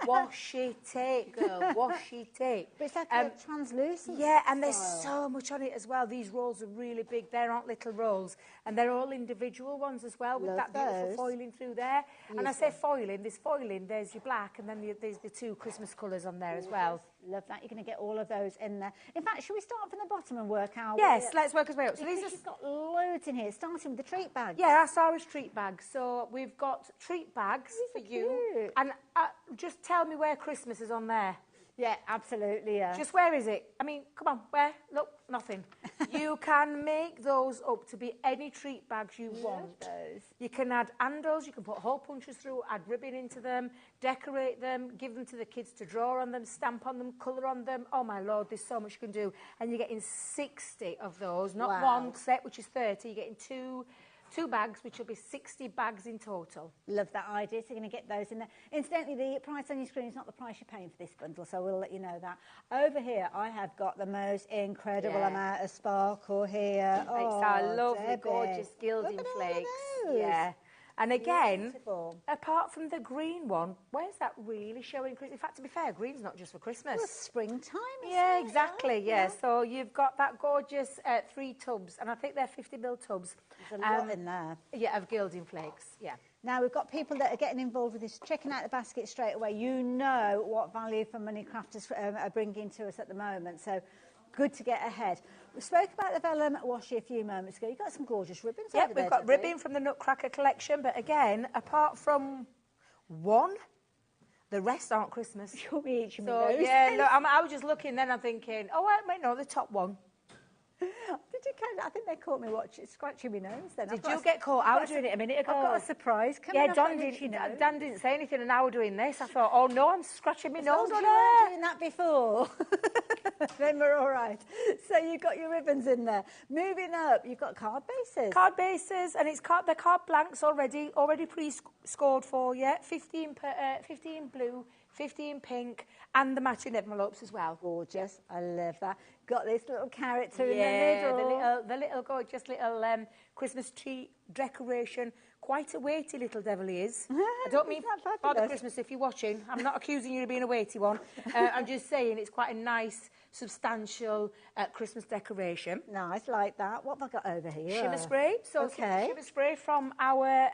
Washi tape, girl. Washi tape. But it's like translucent. Yeah, and there's so much on it as well. These rolls are really big. They aren't little rolls, and they're all individual ones as well, with that beautiful foiling through there. Beautiful. And I say foiling. There's your black, and then there's the two Christmas colours on there as well. Love that. You're going to get all of those in there. In fact, should we start from the bottom and work out? Yes, let's work our way up. So she's got loads in here, starting with the treat bags. Yeah, our Sarah's treat bags. So we've got treat bags for you. Cute. And just tell me where Christmas is on there. Yeah, absolutely, yeah. Just where is it? I mean, come on, where? Look, nothing. You can make those up to be any treat bags you want. Those. You can add handles, you can put hole punches through, add ribbon into them, decorate them, give them to the kids to draw on them, stamp on them, colour on them. Oh, my Lord, there's so much you can do. And you're getting 60 of those, not one set, which is 30. You're getting two bags, which will be 60 bags in total. Love that idea. So you're going to get those in there. Incidentally, the price on your screen is not the price you're paying for this bundle, so we'll let you know that. Over here, I have got the most incredible amount of sparkle here. It's our lovely, gorgeous gilding flakes. Yeah. And again, apart from the green one, where's that really showing? In fact, to be fair, green's not just for Christmas. Well, springtime. Yeah, exactly. Yeah. So you've got that gorgeous 3 tubs, and I think they're 50ml tubs. There's a lot in there. Yeah, of gilding flakes. Yeah. Now, we've got people that are getting involved with this, checking out the basket straight away. You know what value for money crafters are bringing to us at the moment. So good to get ahead. We spoke about the vellum washi a few moments ago. You've got some gorgeous ribbons over there. We've got ribbon from the Nutcracker collection, but again, apart from one, the rest aren't Christmas. You'll be each so, yeah, look, I was just looking then, I'm thinking, oh, wait, no, the top one. Did you catch? I think they caught me scratching my nose then. Did you get caught? I was doing it a minute ago. I've got a surprise coming up. Dan didn't say anything and I was doing this. I thought, oh no, I'm scratching my nose on you weren't doing that before. Then we're all right. So you've got your ribbons in there. Moving up, you've got card bases. Card bases, and they're card blanks already pre-scored for you. 15 blue, 15 pink, and the matching envelopes as well. Gorgeous. I love that. Got this little character in the middle. the little gorgeous little Christmas tree decoration. Quite a weighty little devil he is. I don't mean Father Christmas if you're watching. I'm not accusing you of being a weighty one. I'm just saying it's quite a nice, substantial Christmas decoration. Nice, like that. What have I got over here? Shimmer spray. So shimmer spray from our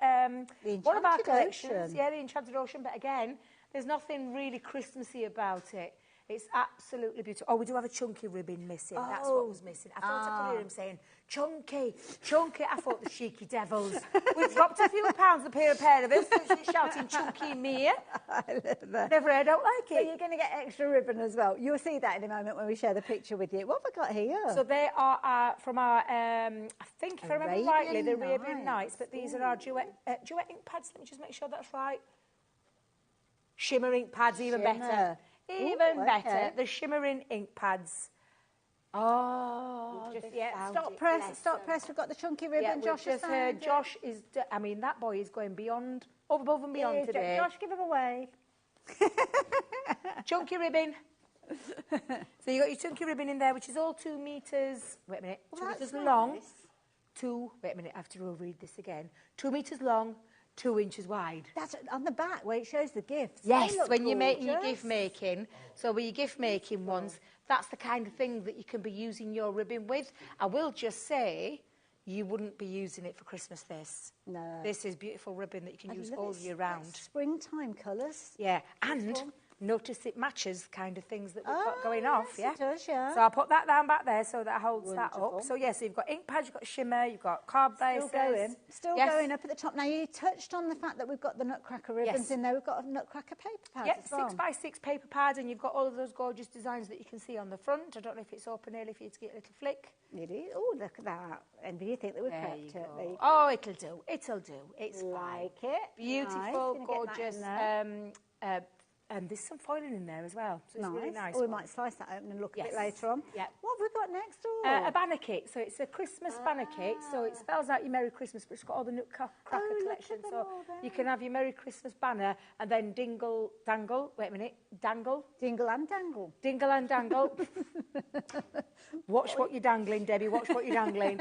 one of our collections. Yeah, the Enchanted Ocean. But again, there's nothing really Christmassy about it. It's absolutely beautiful. Oh, we do have a chunky ribbon missing. That's what was missing. I thought I could hear him saying, chunky, chunky. I thought the cheeky devils. We've dropped a few pounds a pair of us. She's shouting chunky me. I love that. Never heard, I don't like it. So you're going to get extra ribbon as well. You'll see that in a moment when we share the picture with you. What have I got here? So they are from our, I think if I remember rightly, the Arabian Nights, but these are our duet ink pads. Let me just make sure that's right. Shimmer ink pads, even better. Even better, the shimmering ink pads. Oh, stop press. We've got the chunky ribbon. Josh has heard. Josh is. I mean, that boy is going beyond, above and beyond today. Josh, give him a wave. Chunky ribbon. So you got your chunky ribbon in there, which is all 2 meters. Wait a minute. 2 meters long. Wait a minute. I have to read this again. 2 meters long. 2 inches wide. That's on the back where it shows the gifts. Yes, when you're making your gift making. So with your gift making ones, that's the kind of thing that you can be using your ribbon with. I will just say, you wouldn't be using it for Christmas this. No. This is beautiful ribbon that you can use all year round. Springtime colours. Yeah, and notice it matches kind of things that we've got going off, It does, yeah. So I'll put that down back there so that holds that up. So, so you've got ink pads, you've got shimmer, you've got card bases. Still going up at the top. Now, you touched on the fact that we've got the Nutcracker ribbons in there. We've got a Nutcracker paper pad as well. 6x6 paper pad, and you've got all of those gorgeous designs that you can see on the front. I don't know if it's open early for you to get a little flick. It is. Oh, look at that. And do you think that we've prepped it? Oh, it'll do. It'll do. It's like it. Beautiful, gorgeous. And there's some foiling in there as well. So it's really nice. We might slice that open and look at it later on. Yeah. What have we got next? A banner kit. So it's a Christmas banner kit. So it spells out your Merry Christmas, but it's got all the Nutcracker collection. So you can have your Merry Christmas banner and then dangle. Wait a minute. Dangle. Dingle and dangle. Dingle and dangle. Watch what you're dangling, Debbie. Watch what you're dangling.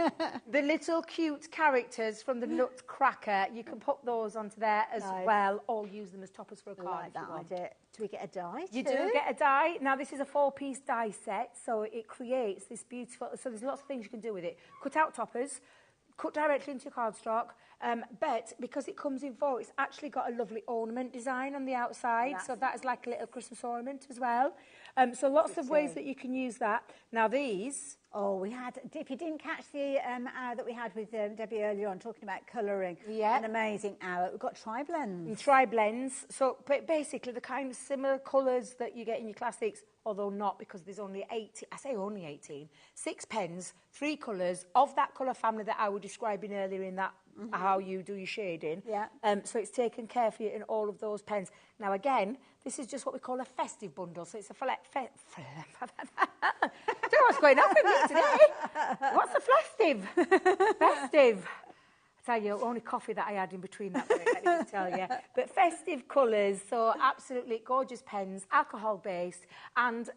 The little cute characters from the Nutcracker, you can put those onto there as well, or use them as toppers for a card. I like that idea. Do we get a die You do get a die. Now, this is a 4-piece die set, so it creates this beautiful... So there's lots of things you can do with it. Cut out toppers, cut directly into your cardstock, but because it comes in 4, it's actually got a lovely ornament design on the outside, so that is like a little Christmas ornament as well. So lots of ways that you can use that. Now, these... Oh, we had, if you didn't catch the hour that we had with Debbie earlier on, talking about colouring, an amazing hour. We've got tri-blends. Tri-blends. So basically the kind of similar colours that you get in your classics, although not, because there's only 18, I say only 18, 6 pens, 3 colours of that colour family that I was describing earlier in that, how you do your shading. Yeah. So it's taken care for you in all of those pens. Now, again, this is just what we call a festive bundle. So it's a I don't know what's going on with me today. What's a festive? Festive. I tell you, only coffee that I had in between that break, let me just tell you. But festive colours, so absolutely gorgeous pens, alcohol-based, and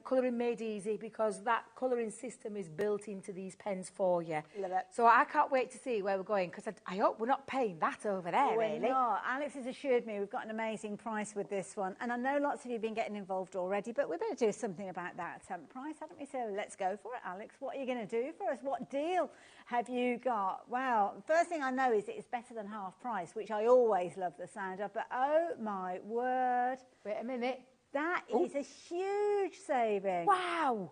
colouring made easy because that colouring system is built into these pens for you. Love it. So I can't wait to see where we're going because I hope we're not paying that over there, really. We're not. Alex has assured me we've got an amazing price with this one, and I know lots of you have been getting involved already, but we better do something about that price, haven't we? So let's go for it, Alex. What are you going to do for us? What deal have you got? Well, first thing I know is it's better than half price, which I always love the sound of, but oh my word. Wait a minute. That is a huge saving. Wow.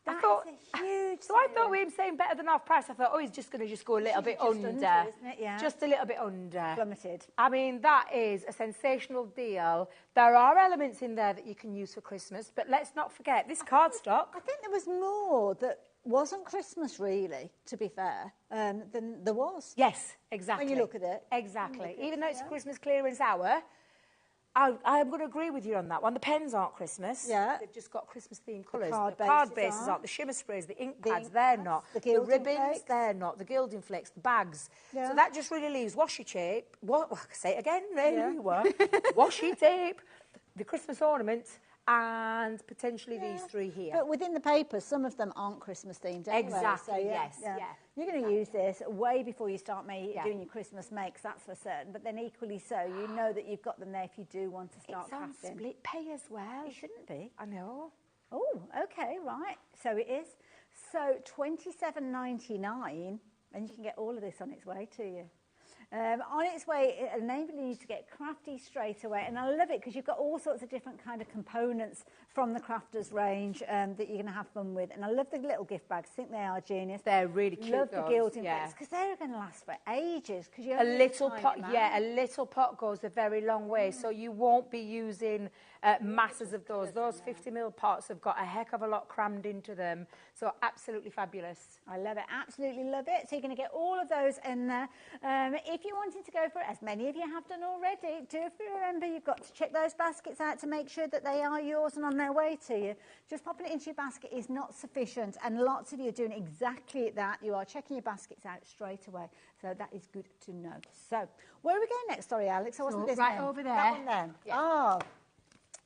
That's a huge So I thought we were saying better than half price. I thought, he's just going to just go a little bit under. Isn't it? Yeah. Just a little bit under. Plummeted. I mean, that is a sensational deal. There are elements in there that you can use for Christmas, but let's not forget this cardstock. I think there was more that wasn't Christmas really, to be fair, than there was. Yes, exactly. When you look at it. Exactly. Even though it's a Christmas clearance hour, I'm going to agree with you on that one. The pens aren't Christmas. Yeah. They've just got Christmas-themed colours. The card bases aren't. The shimmer sprays, the ink pads, they're not. The ribbons, flakes. They're not. The gilding flakes, the bags. Yeah. So that just really leaves washi tape. I can say it again. There you were. Washi tape, the Christmas ornaments, and potentially these three here. But within the papers, some of them aren't Christmas themed anyway. Exactly, so, yes. You're going to use this way before you start doing your Christmas makes, that's for certain. But then equally so, you know that you've got them there if you do want to start crafting. It's on split pay as well. It shouldn't be. I know. Oh, okay, right. So it is. So $27.99, and you can get all of this on its way to you. On its way, enabling you to get crafty straight away. And I love it because you've got all sorts of different kind of components from the crafters range that you're going to have fun with. And I love the little gift bags. I think they are genius. They're really cute. Love the gilding bags because they're going to last for ages. Because a little pot, a little pot goes a very long way. So you won't be using masses of those. Those 50ml pots have got a heck of a lot crammed into them. So absolutely fabulous. I love it. Absolutely love it. So you're going to get all of those in there. If you're wanting to go for it, as many of you have done already, do remember you've got to check those baskets out to make sure that they are yours and on their way to you. Just popping it into your basket is not sufficient, and lots of you are doing exactly that. You are checking your baskets out straight away. So that is good to know. So where are we going next? Sorry, Alex, I wasn't listening. Right over there. That one there. Yeah. Oh,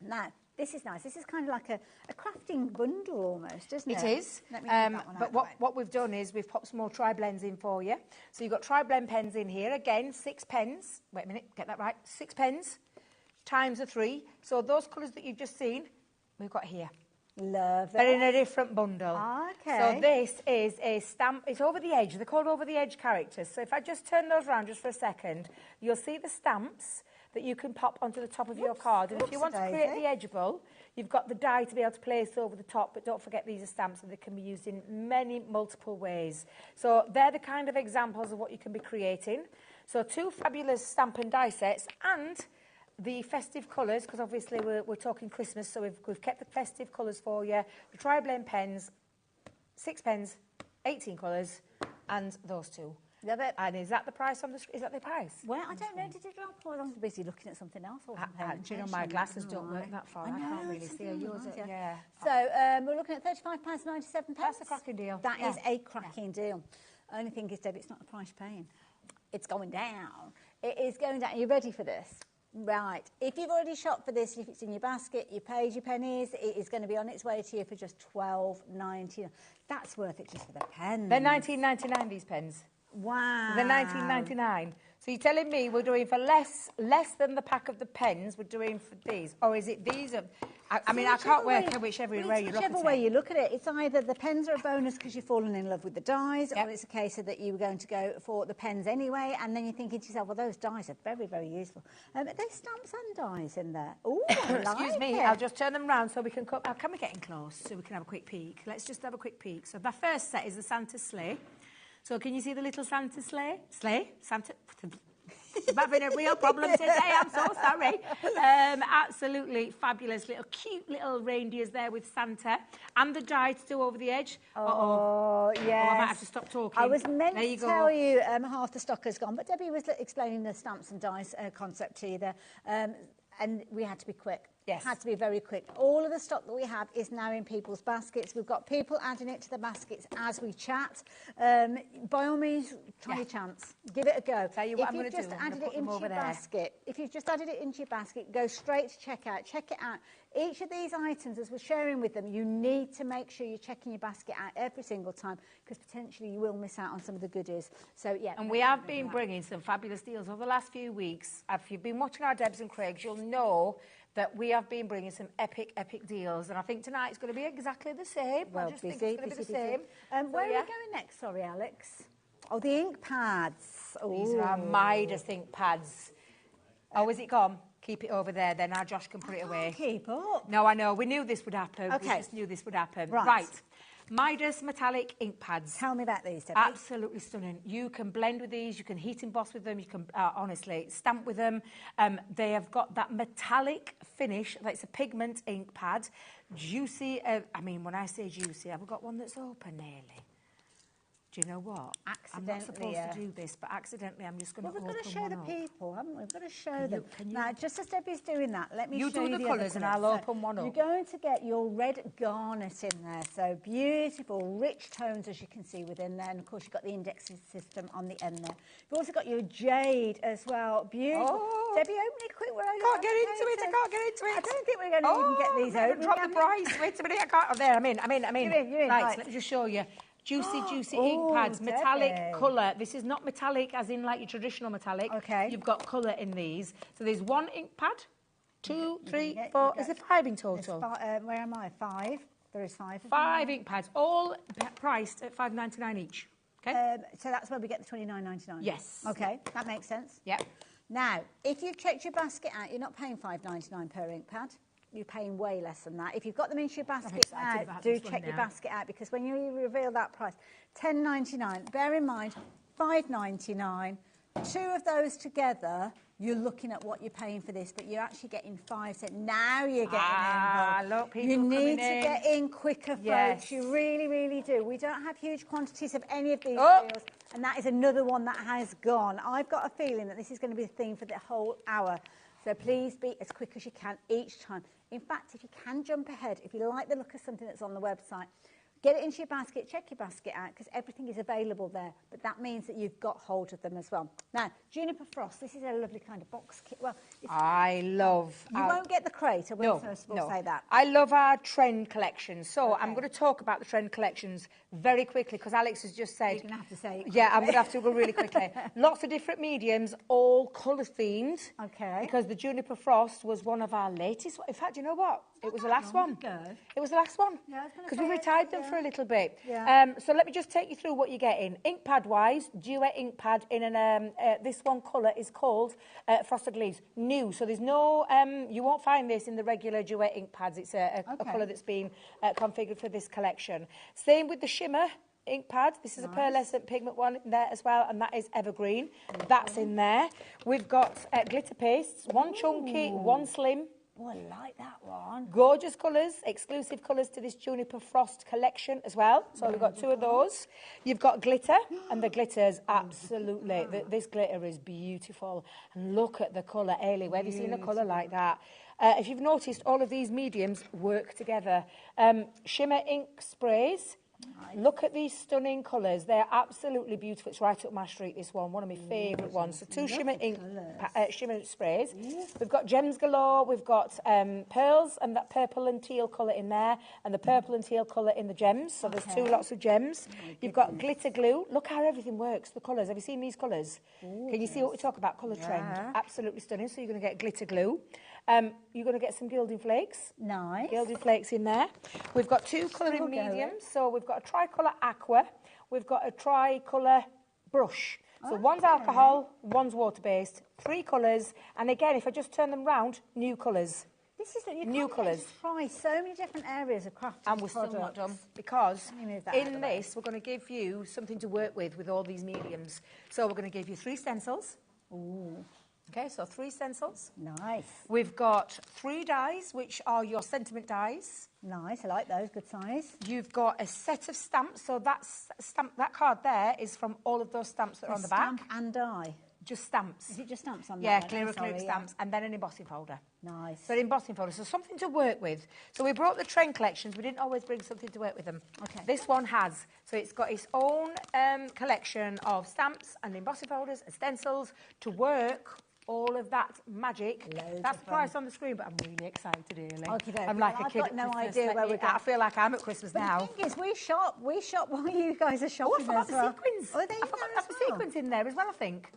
now. This is nice. This is kind of like a crafting bundle almost, isn't it? It is. But what we've done is we've popped some more tri-blends in for you. So you've got tri-blend pens in here. Again, 6 pens. Wait a minute, get that right. 6 pens times a 3. So those colours that you've just seen, we've got here. Love it. They're in a different bundle. Okay. So this is a stamp. It's over the edge. They're called over the edge characters. So if I just turn those around just for a second, you'll see the stamps that you can pop onto the top of your card. And if you want to create the edgeable, you've got the die to be able to place over the top, but don't forget these are stamps and they can be used in many multiple ways. So they're the kind of examples of what you can be creating. So 2 fabulous stamp and die sets and the festive colours, because obviously we're talking Christmas, so we've kept the festive colours for you. The tri-blend pens, 6 pens, 18 colours, and those 2. Love it. And is that the price on the screen? Is that the price? Well, I don't know. Did it drop? Or I was busy looking at something else. Or do you know, my glasses don't work that far. I can't really see yours. Yeah. So we're looking at £35.97. That's a cracking deal. That is a cracking deal. Only thing is, Deb, it's not the price paying. It's going down. It is going down. Are you ready for this? Right. If you've already shopped for this, if it's in your basket, you paid your pennies, it is going to be on its way to you for just $12.99. That's worth it just for the pens. They're $19.99, these pens. Wow. They're $19.99. So you're telling me we're doing for less than the pack of the pens we're doing for these? Or is it these? I mean, I can't work out whichever way you look at it. Whichever way you look at it. It's either the pens are a bonus because you've fallen in love with the dies, or it's a case of that you were going to go for the pens anyway, and then you're thinking to yourself, well, those dies are very, very useful. There's stamps and dies in there. Oh, excuse me, I'll just turn them round so we can... can we get in close so we can have a quick peek? Let's just have a quick peek. So the first set is the Santa sleigh. So can you see the little Santa sleigh? Santa... I'm having a real problem today, I'm so sorry. Absolutely fabulous, cute little reindeers there with Santa. And the die to do over the edge. Oh, yes. I might have to stop talking. I was meant to tell you half the stock has gone, but Debbie was explaining the stamps and dies concept to you there. And we had to be quick. Yes. Had to be very quick. All of the stock that we have is now in people's baskets. We've got people adding it to the baskets as we chat. By all means, try your chance. Give it a go. Tell you what I'm going to do. If you've just added it into your basket, go straight to checkout. Check it out. Each of these items, as we're sharing with them, you need to make sure you're checking your basket out every single time because potentially you will miss out on some of the goodies. So, yeah. And we have been bringing some fabulous deals over the last few weeks. If you've been watching our Debs and Craigs, you'll know that we have been bringing some epic deals. And I think tonight's going to be exactly the same. Well, I just think it's going to be the same. Where are we going next? Sorry, Alex. Oh, the ink pads. These are our Midas ink pads. Oh, is it gone? Keep it over there, then our Josh can put it away. Keep up. No, I know. We knew this would happen. Okay. We just knew this would happen. Right. Midas metallic ink pads. Tell me about these, Debbie. Absolutely stunning. You can blend with these. You can heat emboss with them. You can, honestly, stamp with them. They have got that metallic finish. That's a pigment ink pad. Juicy, I mean, when I say juicy, I've got one that's open nearly. Do you know what? I'm not supposed to do this, but accidentally I'm just going to open one up. We've got to show the people, haven't we? We've got to show them. Now, just as Debbie's doing that, let me show you the colours and I'll open one up. You're going to get your red garnet in there. So beautiful, rich tones, as you can see within there. And, of course, you've got the indexing system on the end there. You've also got your jade as well. Beautiful. Oh. Debbie, open it quick. I can't get into it. I don't think we're going to even get these open. Drop the price. Wait a minute. I can't. Oh, there, I'm in. You're in. Right, let me just show you. Juicy ink pads, metallic colour. This is not metallic as in like your traditional metallic. Okay. You've got colour in these. So there's 1 ink pad, 2, 3, 4. Is there 5 in total? Where am I? 5. There is 5. 5 ink pads, all priced at $5.99 each. Okay. So that's where we get the $29.99. Yes. Okay, that makes sense. Yep. Now, if you've checked your basket out, you're not paying $5.99 per ink pad. You're paying way less than that. If you've got them into your basket out, do check your basket out, because when you reveal that price, $10.99, bear in mind, $5.99, 2 of those together, you're looking at what you're paying for this, but you're actually getting 5 cents. Now you're getting look, people you need to in. get in quicker, Yes. folks. You really, really do. We don't have huge quantities of any of these reels, and that is another one that has gone. I've got a feeling that this is going to be a theme for the whole hour. So please be as quick as you can each time. In fact, if you can jump ahead, if you like the look of something that's on the website, get it into your basket, check your basket out, because everything is available there. But that means that you've got hold of them as well. Now, Juniper Frost, this is a lovely kind of box kit. Well, I love... You won't get the crate, I will first of all say that. I love our trend collection. So I'm going to talk about the trend collections very quickly, because Alex has just said... You're going to have to say it. Yeah, I'm going to have to go really quickly. Lots of different mediums, all colour themed. Okay. Because the Juniper Frost was one of our latest... In fact, you know what? It was the last one. It was the last one. Yeah, because we retired them for a little bit. Yeah. So let me just take you through what you're getting. Ink pad wise, duet ink pad in an this one colour is called Frosted Leaves. New. So there's no you won't find this in the regular duet ink pads. It's a colour that's been configured for this collection. Same with the shimmer ink pad. This is a pearlescent pigment one in there as well, and that is evergreen. That's in there. We've got glitter pastes, one chunky, one slim. Oh, I like that one. Gorgeous colours, exclusive colours to this Juniper Frost collection as well. So we've got 2 of those. You've got glitter, and the glitter's absolutely, this glitter is beautiful. And look at the colour, Ailey, where have you seen a colour like that? If you've noticed, all of these mediums work together. Shimmer ink sprays. Look at these stunning colours. They're absolutely beautiful. It's right up my street, this one of my favourite ones. So 2 shimmer ink shimmer sprays. We've got gems galore. We've got pearls and that purple and teal colour in there, and the purple and teal colour in the gems. So there's 2 lots of gems. You've got glitter glue. Look how everything works, the colours. Have you seen these colours? Can you see what we talk about? Colour trend. Absolutely stunning. So you're going to get glitter glue. You're going to get some gilding flakes. Nice. Gilding flakes in there. We've got 2 colouring mediums. So we've got a tricolour aqua. We've got a tricolour brush. So one's alcohol, one's water-based, 3 colours. And again, if I just turn them round, new colours. This is new colours. Try so many different areas of crafting. And we're still not done, because in this, we're going to give you something to work with all these mediums. So we're going to give you 3 stencils. Ooh. Okay, so 3 stencils. Nice. We've got 3 dies, which are your sentiment dies. Nice, I like those, good size. You've got a set of stamps, so that card there is from all of those stamps that are on the back. Stamp and die? Just stamps. Is it just stamps on that? Yeah, clear acrylic stamps, and then an embossing folder. Nice. So an embossing folder, so something to work with. So we brought the trend collections, we didn't always bring something to work with them. Okay. This one has, so it's got its own collection of stamps and embossing folders and stencils to work all of that magic. That's the price on the screen, but I'm really excited, really. I'm like a kid at Christmas. I've got no idea where we're going. I feel like I'm at Christmas now. The thing is, we shop while you guys are shopping. Oh, I forgot the sequins. Oh, I forgot the sequins in there as well, I think.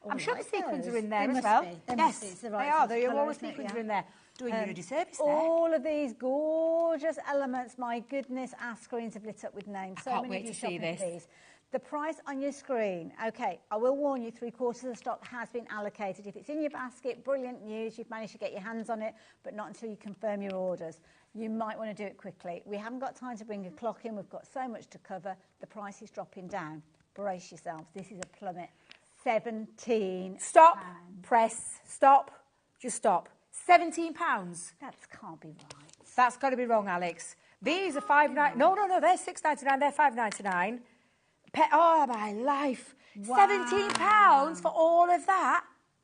I'm sure the sequins are in there as well. Yes, they are. All the sequins are in there. Doing you a disservice there. All of these gorgeous elements, my goodness, our screens have lit up with names. So can't many wait of you to see shopping, this. please. The price on your screen. Okay, I will warn you, 3/4 of the stock has been allocated. If it's in your basket, brilliant news. You've managed to get your hands on it, but not until you confirm your orders. You might want to do it quickly. We haven't got time to bring a clock in. We've got so much to cover. The price is dropping down. Brace yourselves. This is a plummet. 17. Stop. Press. Stop. Just stop. £17. That can't be right. That's got to be wrong, Alex. These are $5.99. No, they're $6.99. They're $5.99. Oh, my life. Wow. £17 for all of that.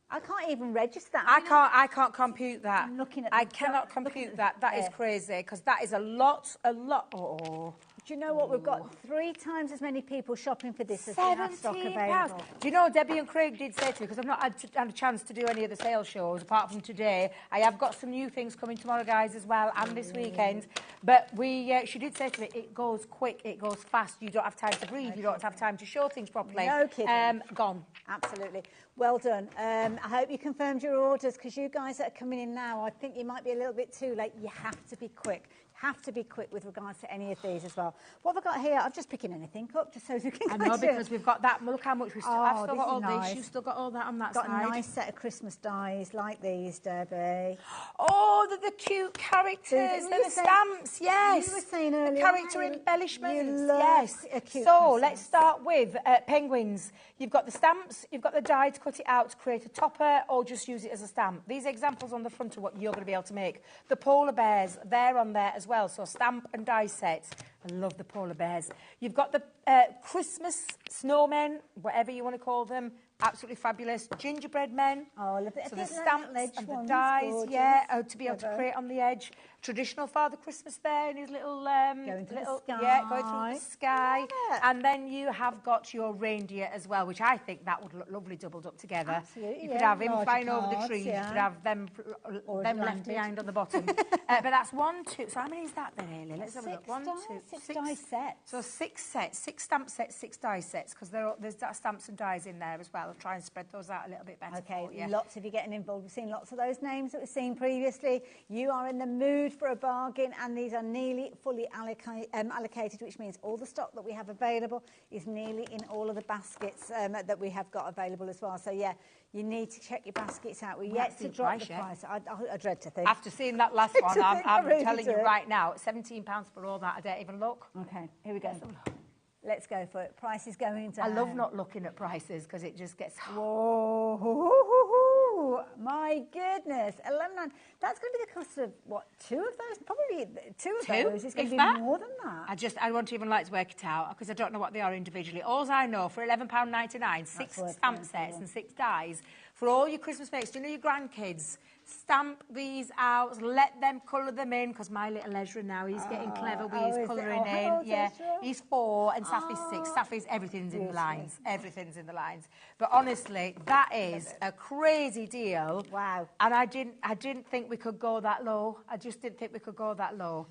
I can't even register that. I can't compute that. I'm looking at I cannot compute that. That is crazy, because that is a lot. Oh. Do you know what? We've got 3 times as many people shopping for this as we have stock available. Do you know, Debbie and Craig did say to me, because I've not had a chance to do any of the sales shows apart from today. I have got some new things coming tomorrow, guys, as well, and this weekend. But she did say to me, it goes quick, it goes fast. You don't have time to breathe. You don't have time to show things properly. No kidding. Gone. Absolutely. Well done. I hope you confirmed your orders, because you guys that are coming in now, I think you might be a little bit too late. You have to be quick. Have to be quick with regards to any of these as well. What have I got here? I'm just picking anything up just so we can. I know, because we've got that. Look how much we've still. I've still got all this. You've still got all that on that side. Got a nice set of Christmas dies like these, Debbie. Oh, the cute characters. They're the stamps. Yes. You were saying earlier. The character embellishments. You love yes. A cute so Christmas. let's start with penguins. You've got the stamps. You've got the die to cut it out to create a topper, or just use it as a stamp. These examples on the front are what you're going to be able to make. The polar bears, they're on there as well. So stamp and die sets. I love the polar bears. You've got the Christmas snowmen, whatever you want to call them. Absolutely fabulous. Gingerbread men. Oh, look at so the stamps and the dies, to be able to create on the edge. Traditional Father Christmas there in his little going through the sky. Yeah, going through the sky. Yeah. And then you have got your reindeer as well, which I think that would look lovely doubled up together. Absolutely. You could have him flying over the trees. Yeah. You could have them left behind on the bottom. But that's 1, 2. So how many is that then, Hayley? Let's have a look. 1, 2, 6 die sets. So 6 sets, 6 stamp sets, 6 die sets, because there's stamps and dies in there as well. I'll try and spread those out a little bit better. Okay, for you. lots of you getting involved. We've seen lots of those names that we've seen previously. You are in the mood for a bargain, and these are nearly fully allocated, which means all the stock that we have available is nearly in all of the baskets that we have got available as well. So yeah, you need to check your baskets out. We're yet to drop the price. I dread to think. After seeing that last one, I'm really telling you right now, £17 for all that. I don't even look. Okay, here we go. Let's go for it. Price is going down. I love not looking at prices because it just gets... Whoa! My goodness. £11.99. That's going to be the cost of, what, 2 of those? Probably 2 of those. It's going to be more than that. I won't even like to work it out because I don't know what they are individually. All I know, for £11.99, 6 stamp sets and 6 dies, for all your Christmas makes, do you know your grandkids? Stamp these out, let them colour them in, because my little Ezra now, he's getting clever with his colouring in. Yeah, he's 4 and Safi's 6. Safi's, everything's in the lines. Everything's in the lines. But honestly, that is a crazy deal. Wow. And I didn't think we could go that low. I just didn't think we could go that low.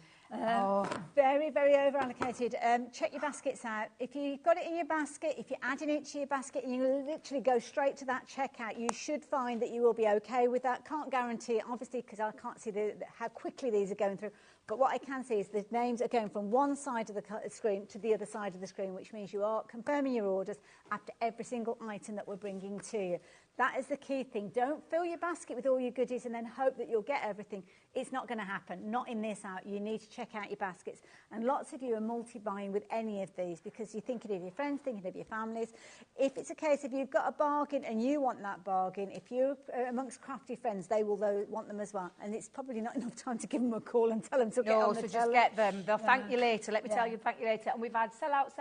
Very, very over allocated. Check your baskets out. If you've got it in your basket, if you're adding it to your basket and you literally go straight to that checkout, you should find that you will be okay with that. Can't guarantee it, obviously, because I can't see how quickly these are going through. But what I can see is the names are going from one side of the screen to the other side of the screen, which means you are confirming your orders after every single item that we're bringing to you. That is the key thing. Don't fill your basket with all your goodies and then hope that you'll get everything. It's not going to happen. Not in this out. You need to check out your baskets. And lots of you are multi-buying with any of these because you're thinking of your friends, thinking of your families. If it's a case of you've got a bargain and you want that bargain, if you're amongst crafty friends, they will want them as well. And it's probably not enough time to give them a call and tell them to get on the just get them. They'll thank you later. Let me tell you, thank you later. And we've had sell out.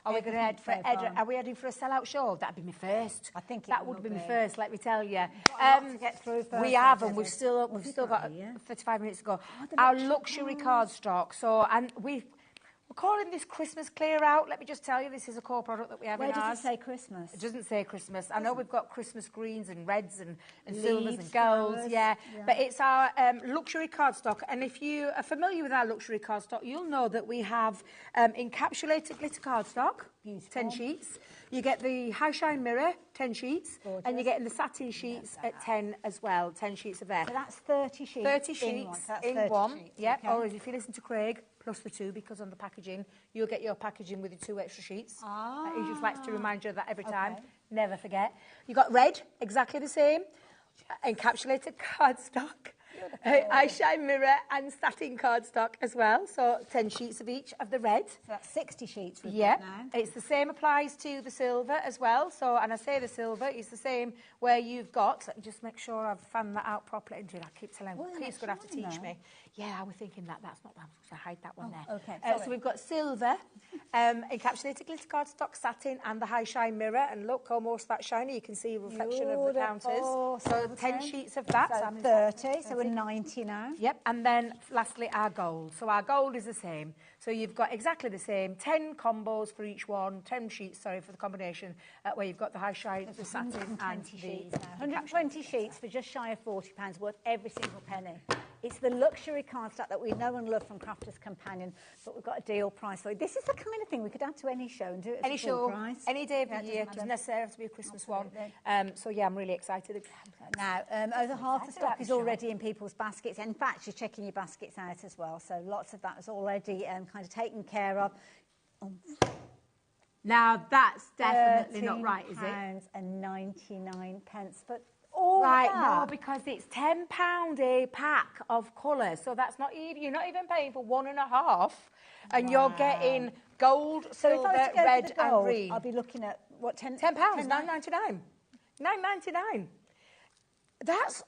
Are we going to head for Are we heading for a sell-out show? That'd be my first. I think that would be my first. Let me tell you. To get through first, we have, and we've still got 35 minutes to go. Our luxury cardstock. So, and we're calling this Christmas clear out. Let me just tell you, this is a core product that we have in ours. Where does it say Christmas? It doesn't say Christmas. I know we've got Christmas greens and reds and silvers and golds, yeah. But it's our luxury cardstock. And if you are familiar with our luxury cardstock, you'll know that we have encapsulated glitter cardstock, 10 sheets. You get the high shine mirror, 10 sheets. Gorgeous. And you're getting the satin sheets at 10 as well, 10 sheets of there. So that's 30 sheets. 30 sheets in one. Yeah. Okay. Or if you listen to Craig, plus the 2, because on the packaging, you'll get your packaging with the 2 extra sheets. He just likes to remind you of that every time. Never forget. You got red, exactly the same. Encapsulated cardstock. eyeshine mirror and satin cardstock as well. So 10 sheets of each of the red. So that's 60 sheets. Yeah, it's the same applies to the silver as well. So, and I say the silver, it's the same where you've got. Let me just make sure I've fanned that out properly. I keep telling him, Keith's going to have to teach me. Yeah, I was thinking that's not that. I'm supposed to hide that one there. Okay. So we've got silver, encapsulated glitter cardstock, satin, and the high shine mirror. And look, almost that shiny. You can see a reflection of the counters. So 10 sheets of that. So 30. So we're 90 now. Yep. And then lastly, our gold. So our gold is the same. So you've got exactly the same. 10 combos for each one. 10 sheets, sorry, for the combination. Where you've got the high shine, the satin, and the 120 sheets for just shy of £40 worth every single penny. It's the luxury cardstock that we know and love from Crafters Companion, but we've got a deal price. So this is the kind of thing we could add to any show and do it at any a full show, price. any day of the year. It doesn't necessarily have to be a Christmas one. So yeah, I'm really excited. Now, over half the stock is already in people's baskets. In fact, you're checking your baskets out as well. So lots of that is already kind of taken care of. Now that's definitely not right, is it? £13.99 for right, that. no, because it's £10 a pack of colours, so that's not even, you're not even paying for 1.5, and you're getting gold, silver, red, and green. I'll be looking at what £10, £9.99. £9.99. That's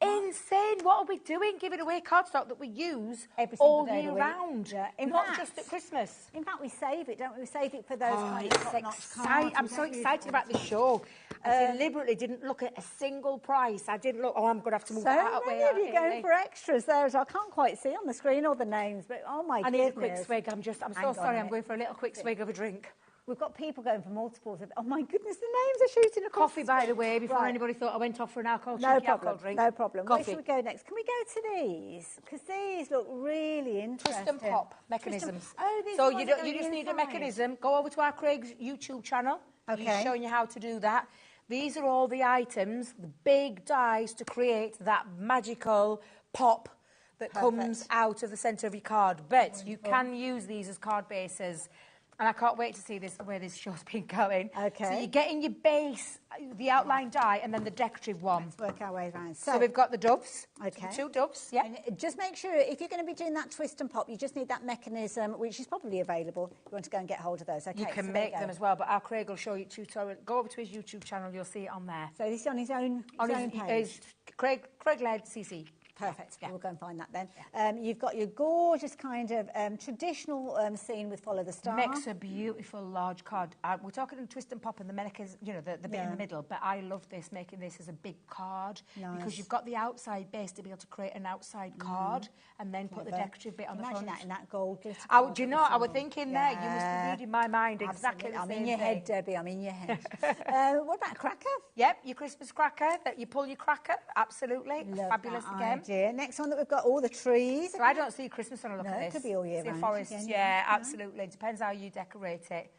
insane. What are we doing? Giving away cardstock that we use all year round, not just at Christmas. In fact, we save it, don't we? We save it for those kind of top-notch cards. I'm so excited about this show. I deliberately didn't look at a single price. I didn't look. Oh, I'm going to have to move that out. So many of you going for extras there. So I can't quite see on the screen all the names, but oh my goodness. I need a quick swig. I'm so sorry. I'm going for a little quick swig of a drink. We've got people going for multiples of... Oh, my goodness, the names are shooting across. Coffee, by the way, before anybody thought I went off for an alcohol drink. No problem. Coffee. Where should we go next? Can we go to these? Because these look really interesting. Twist and pop mechanisms. These so you just need a mechanism. Go over to our Craig's YouTube channel. Okay. He's showing you how to do that. These are all the items, the big dies to create that magical pop that comes out of the centre of your card. But you can use these as card bases. And I can't wait to see the way this show's been going. Okay. So you're getting your base, the outline die, and then the decorative one. Let's work our way around. So we've got the doves. Okay. 2 doves, yeah. And just make sure, if you're going to be doing that twist and pop, you just need that mechanism, which is probably available. You want to go and get hold of those. Okay, you can make them as well, but our Craig will show you tutorial. Go over to his YouTube channel, you'll see it on there. So this is on his own page? Craig Laird CC. Perfect. Yeah. We'll go and find that then. Yeah. You've got your gorgeous kind of traditional scene with Follow the Star. Makes a beautiful large card. We're talking twist and pop and the mechanism, you know, the bit in the middle. But I love this, making this as a big card because you've got the outside base to be able to create an outside card and then put the decorative bit on the front. Imagine that in that gold glitter. Do you know? I was thinking there. You must be reading my mind exactly. I'm in your head, Debbie. I'm in your head. What about a cracker? Yep, your Christmas cracker. That you pull your cracker. Absolutely, love fabulous that again. Idea. Next one that we've got all the trees. So I don't see Christmas when I look at this. It could be all year round. See a forest. Yeah, absolutely. Depends how you decorate it.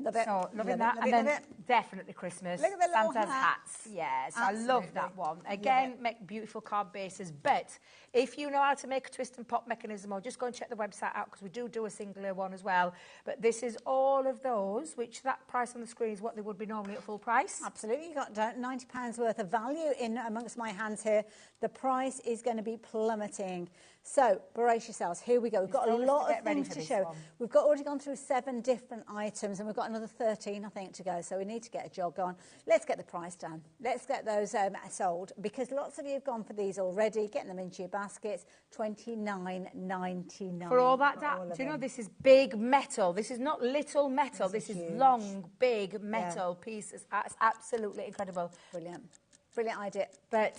Love it. So loving that, and then definitely Christmas. Look at the little Santa's hats. Yes, absolutely. I love that one. Again, make beautiful card bases. But if you know how to make a twist and pop mechanism, or just go and check the website out because we do a singular one as well. But this is all of those, which that price on the screen is what they would be normally at full price. Absolutely, you got £90 worth of value in amongst my hands here. The price is going to be plummeting. So brace yourselves. Here we go. We've got a lot of things to show. We've already gone through 7 different items, and we've got another 13, I think, to go. So we need to get a jog on. Let's get the price down. Let's get those sold, because lots of you have gone for these already, getting them into your baskets. $29.99 for all that. Do you know this is big metal? This is not little metal. This is long, big metal pieces. It's absolutely incredible. Brilliant. Brilliant idea. But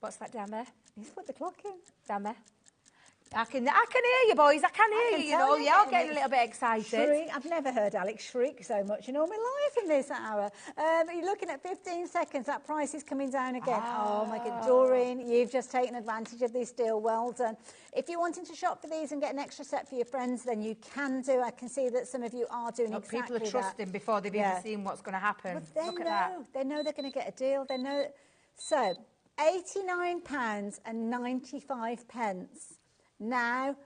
what's that down there? You just put the clock in. Down there. I can hear you, boys. I can hear you, you know. You're getting a little bit excited. Shriek. I've never heard Alex shriek so much in all my life in this hour. You're looking at 15 seconds. That price is coming down again. Oh, my God. Doreen, you've just taken advantage of this deal. Well done. If you're wanting to shop for these and get an extra set for your friends, then you can do. I can see that some of you are doing exactly that. People are trusting before they've even seen what's going to happen. Look at that. They know they're going to get a deal. They know. So, £89.95. Now,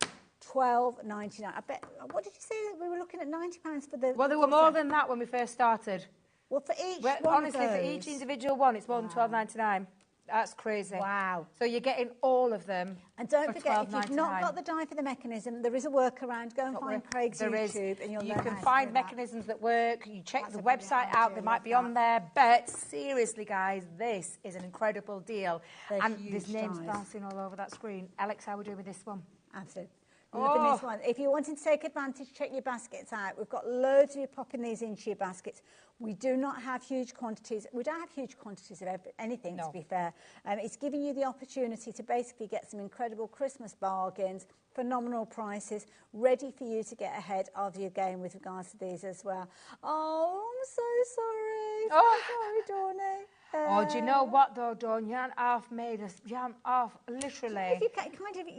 £12.99. I bet. What did you say? We were looking at £90 for the. Well, there were more than that when we first started. Well, for each honestly, for each individual one, it's more than £12.99. That's crazy. Wow. So you're getting all of them. And don't forget, if you've not got the die for the mechanism, there is a workaround. Go and find Craig's YouTube and you'll learn how to You can find mechanisms that work. You check the website out. They might be on there. But seriously, guys, this is an incredible deal. And there's names dancing all over that screen. Alex, how are we doing with this one? Absolutely. Look at this one. If you're wanting to take advantage, check your baskets out. We've got loads of you popping these into your baskets. We do not have huge quantities. We don't have huge quantities of anything, to be fair. It's giving you the opportunity to basically get some incredible Christmas bargains, phenomenal prices, ready for you to get ahead of your game with regards to these as well. Oh, I'm so sorry. Oh, sorry, Dawney. Oh, do you know what though, Dawn? You haven't half made us. You haven't half, literally. If you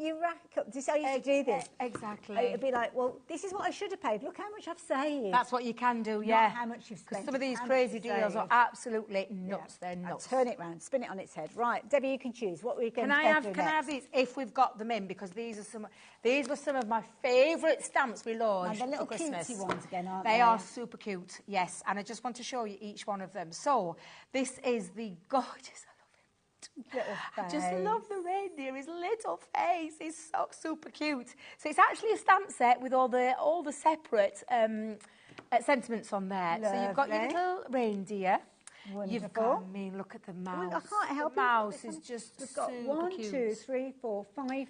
you rack up. Do you see how you used to do this? Exactly. It'd be like, well, this is what I should have paid. Look how much I've saved. That's what you can do, yeah. Not how much you've spent. Because some of these crazy deals are absolutely nuts. Yeah. They're nuts. I'll turn it round, spin it on its head. Right, Debbie, you can choose. What we're going to Can I have these if we've got them in? Because these were some of my favourite stamps we launched and the little for Christmas. cutesy ones again, aren't they? They are super cute, yes. And I just want to show you each one of them. So this is the gorgeous. I just love the reindeer. His little face is so super cute. So it's actually a stamp set with all the separate sentiments on there. Lovely. So you've got your little reindeer. Wonderful. You've got, I mean, look at the mouse. I can't help the mouse is just We've got super 1, cute. 2, 3, 4, 5.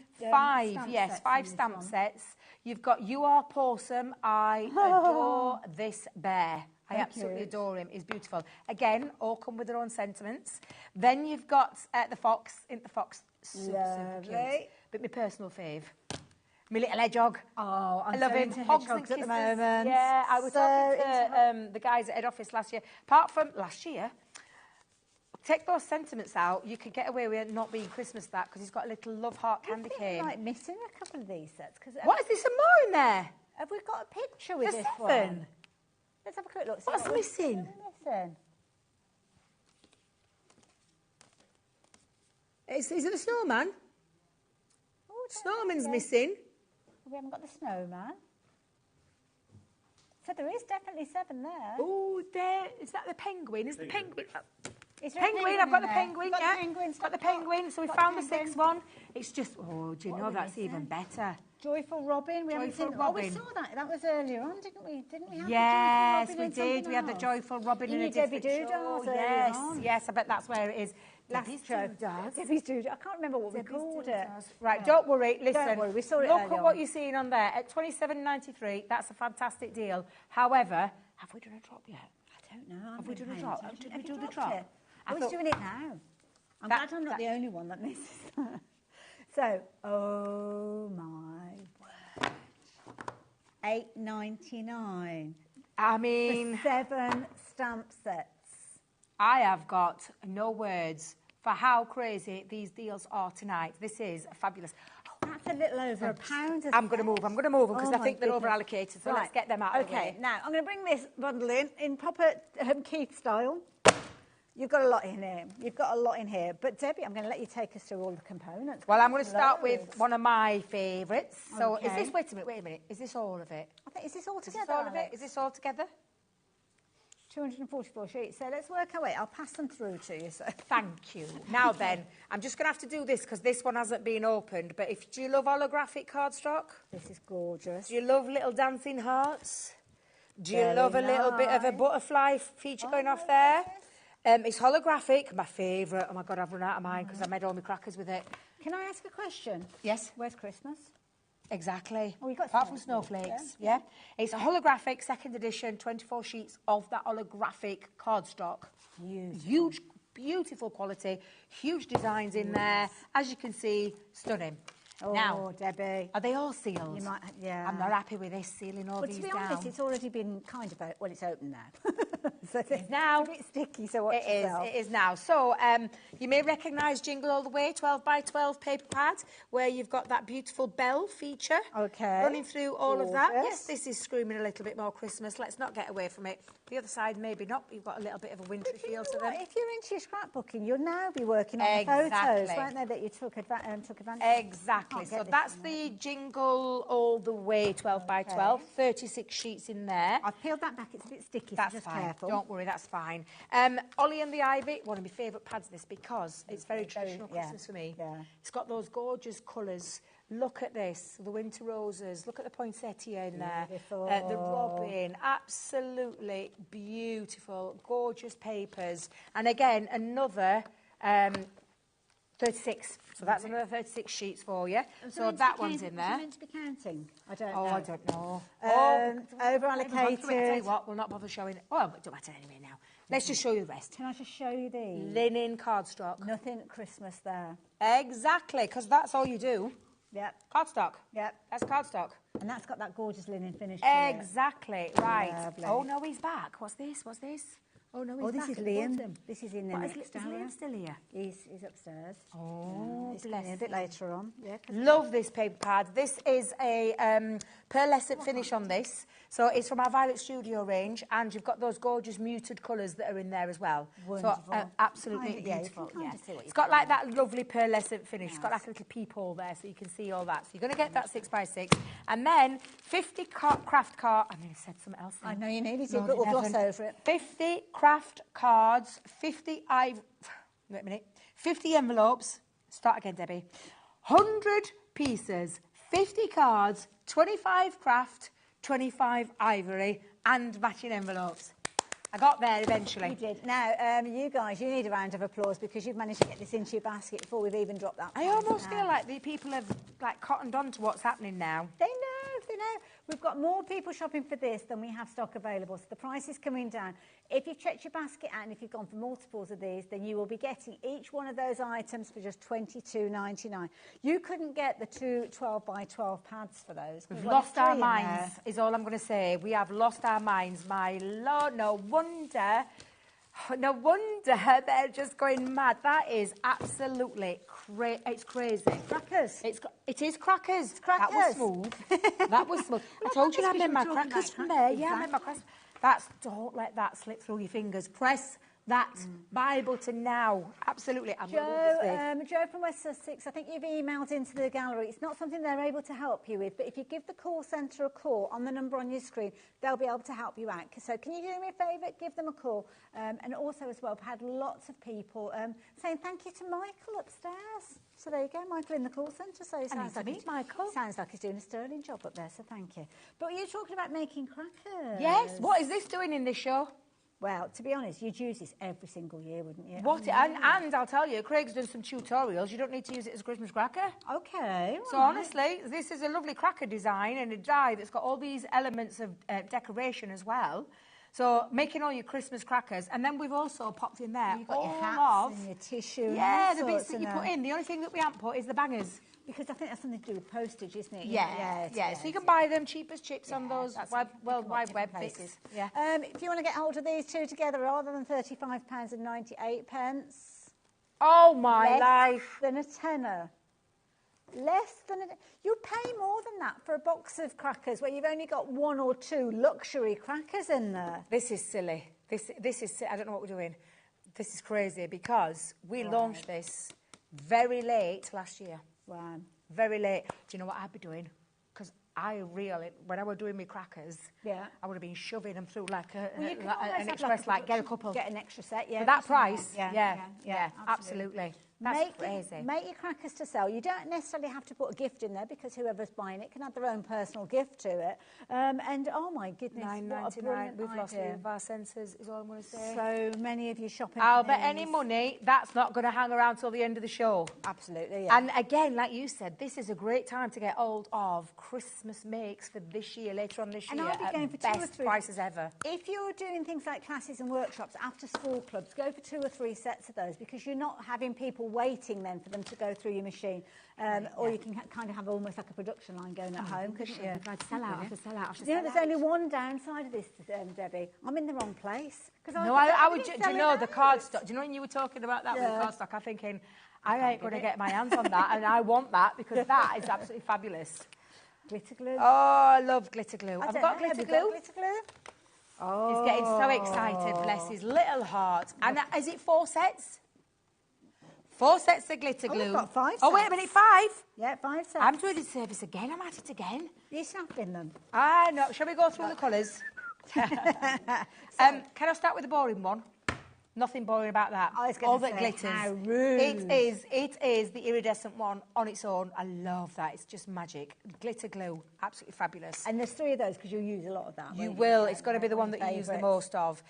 Five stamp sets. You've got You Are Possum. I adore this bear. I absolutely adore him. He's beautiful. Again, all come with their own sentiments. Then you've got the fox. Isn't the fox super cute? But my personal fave. My little hedgehog. Oh, I love him. Hedgehogs at the moment. Yeah, I was talking to the guys at head office last year. Apart from last year, take those sentiments out, you could get away with it not being Christmas that because he's got a little love heart candy cane. Like missing a couple of these sets. What is there some more in there? Have we got a picture with There's this 7. one? Let's have a quick look. What's missing? Is it a snowman? Oh, Snowman's missing. We haven't got the snowman. So there is definitely 7 there. Oh, there. Is that the penguin? Is the penguin? Is there a penguin? I've got the penguin, Got yeah. the penguin. Got the penguin. So we found the 6th one. It's just, oh, do you know that's even better? Joyful Robin. We haven't seen. Robin. Oh, we saw that. That was earlier on, didn't we? Didn't we have yes, the Joyful Robin we did. We had the Joyful Robin in a Debbie different Doodles show. earlier on. Yes, I bet that's where it is. Last show. Debbie's Doodles. I can't remember what we called it. Right, don't worry. Listen, don't worry. We saw it look earlier at what on. you're seeing on there. At $27.93, that's a fantastic deal. However, have we done a drop yet? I don't know. Have we done a drop? Did we do the drop? I was doing it now. I'm glad I'm not the only one that misses that. So, oh my word. $8.99. I mean... For 7 stamp sets. I have got no words for how crazy these deals are tonight. This is fabulous. That's a little over £1. I'm going to move them because I think they're over allocated. So let's get them out of the way. Okay, now I'm going to bring this bundle in proper Keith style. You've got a lot in here. You've got a lot in here. But Debbie, I'm going to let you take us through all the components. Well, I'm going to start with one of my favourites. So Okay. is this, wait a minute, is this all of it? I think, is this all together? Is this all of it? Is this all together? 244 sheets. So let's work our way. I'll pass them through to you. So. Thank you. Now then, I'm just going to have to do this because this one hasn't been opened. But do you love holographic cardstock? This is gorgeous. Do you love little dancing hearts? Do you love a little bit of a butterfly feature going off there? It's holographic, my favourite. Oh my God, I've run out of mine because I made all my crackers with it. Can I ask a question? Yes. Where's Christmas? Exactly. Oh, you got apart from snowflakes, yeah. It's a holographic 2nd edition, 24 sheets of that holographic cardstock. Huge, beautiful quality, huge designs in there. As you can see, stunning. Oh, now, Debbie. Are they all sealed? You might, yeah. I'm not happy with this sealing all these down. But to be honest, it's already been kind of, well, it's open now. So it's now. It's a bit sticky, so watch yourself. It is now. So you may recognise Jingle All the Way 12 by 12 paper pad, where you've got that beautiful bell feature running through all of that. Yes, this is screaming a little bit more Christmas. Let's not get away from it. The other side, maybe not. You've got a little bit of a wintry feel to them. If you're into your scrapbooking, you'll now be working on the photos, won't they, that you took advantage of? exactly. So that's the jingle all the way, 12 by 12, 36 sheets in there. I've peeled that back, it's a bit sticky, that's so just fine. careful. Don't worry, that's fine. Ollie and the Ivy, one of my favourite pads, this, because it's very traditional Christmas for me. Yeah. It's got those gorgeous colours. Look at this, the winter roses. Look at the poinsettia in there. The robin, absolutely beautiful, gorgeous papers. And again, another 36. So that's another 36 sheets for you. So that one's in there. Are you meant to be counting? I don't know. I don't know. Over allocated. Tell you what, we'll not bother showing it. Oh, it don't matter anyway now. Let's just show you the rest. Can I just show you these? Linen cardstock. Nothing Christmas there. Exactly, because that's all you do. Yep. Cardstock. Yep. That's cardstock. And that's got that gorgeous linen finish Exactly, right. Lovely. Oh, no, he's back. What's this? Oh, no, he's back. This is Liam. This is in the next Is Liam still here? He's upstairs. Oh, he's coming a bit later on. Yeah, love this paper pad. This is a pearlescent finish on this. So it's from our Violet Studio range, and you've got those gorgeous muted colours that are in there as well. Wonderful. So absolutely beautiful. It's got like that lovely pearlescent finish. It's got like a little peephole there, so you can see all that. So you're going to get that 6x6, and then 50 craft card. I mean, I said something else. I know you needed to, but we'll gloss over it. 50 craft cards, 50 wait a minute, 50 envelopes. Start again, Debbie. 100 pieces, 50 cards, 25 craft, 25 ivory, and matching envelopes. I got there eventually. You did. Now, you guys, you need a round of applause because you've managed to get this into your basket before we've even dropped that. I almost feel like the people have like cottoned on to what's happening now. They know. We've got more people shopping for this than we have stock available, so the price is coming down. If you've checked your basket out and if you've gone for multiples of these, then you will be getting each one of those items for just $22.99. You couldn't get the two 12 by 12 pads for those. We've lost our minds, is all I'm going to say. We have lost our minds. My Lord, no wonder they're just going mad. That is absolutely it's crazy. Crackers. It is crackers. It's crackers. That was smooth. That was smooth. I told you I made my crackers from there. Yeah, I made my crackers. Don't let that slip through your fingers. Press that buy button now. Absolutely. Joe from West Sussex, I think you've emailed into the gallery. It's not something they're able to help you with, but if you give the call centre a call on the number on your screen, they'll be able to help you out. So can you do me a favour? Give them a call. And also as well, I've had lots of people saying thank you to Michael upstairs. So there you go, Michael in the call centre. So it sounds like Michael. Sounds like he's doing a sterling job up there, so thank you. But you're talking about making crackers. Yes. What is this doing in this show? Well, to be honest, you'd use this every single year, wouldn't you? And I'll tell you, Craig's done some tutorials. You don't need to use it as a Christmas cracker. Okay. So honestly, this is a lovely cracker design and a die that's got all these elements of decoration as well. So making all your Christmas crackers, and then we've also popped in there you've got your hats and your tissue. Yeah, the bits that you put in. The only thing that we haven't put is the bangers. Because I think that's something to do with postage, isn't it? Yeah. So you can buy them cheap as chips on those World Wide Web places. Yeah. If you want to get hold of these two together, rather than £35.98, oh my life! Less than a tenner. Less than you'd pay more than that for a box of crackers where you've only got one or two luxury crackers in there. This is silly. This is. I don't know what we're doing. This is crazy because we launched this very late last year. Wow. Very late. Do you know what I'd be doing? Because when I was doing my crackers, I would have been shoving them through like an express, get a couple. Get an extra set, For that price, absolutely. That's crazy. Make your crackers to sell. You don't necessarily have to put a gift in there because whoever's buying it can add their own personal gift to it. And oh my goodness, $9.99. We've lost all of our senses, is all I'm going to say. So many of you shopping. I'll bet any money that's not going to hang around till the end of the show. Absolutely, yeah. And again, like you said, this is a great time to get hold of Christmas makes for this year, later on this year. And I'll be going for best 2 or 3 prices ever. If you're doing things like classes and workshops, after school clubs, go for 2 or 3 sets of those because you're not having people waiting then for them to go through your machine. Or you can kind of have almost like a production line going at home, couldn't you? Sell out after sell out after sell out. There's only one downside of this, Debbie. I'm in the wrong place. No, I would. Do you know the cardstock? Do you know when you were talking about that with the cardstock? I'm thinking, I ain't going to get my hands on that, and I want that because that is absolutely fabulous. Glitter glue. Oh, I love glitter glue. I've got glitter glue. Glitter glue. Oh, he's getting so excited. Bless his little heart. And is it 4 sets? 4 sets of glitter glue. We've got 5 sets. Oh, wait a minute, 5? Yeah, 5 sets. I'm doing the service again. I'm at it again. You're snapping them. I know. Shall we go through the colours? Can I start with the boring one? Nothing boring about that. I was All going that to say, glitters. how rude. It is the iridescent one on its own. I love that. It's just magic. Glitter glue, absolutely fabulous. And there's 3 of those because you'll use a lot of that. You will. It's got to be the one that you use the most of.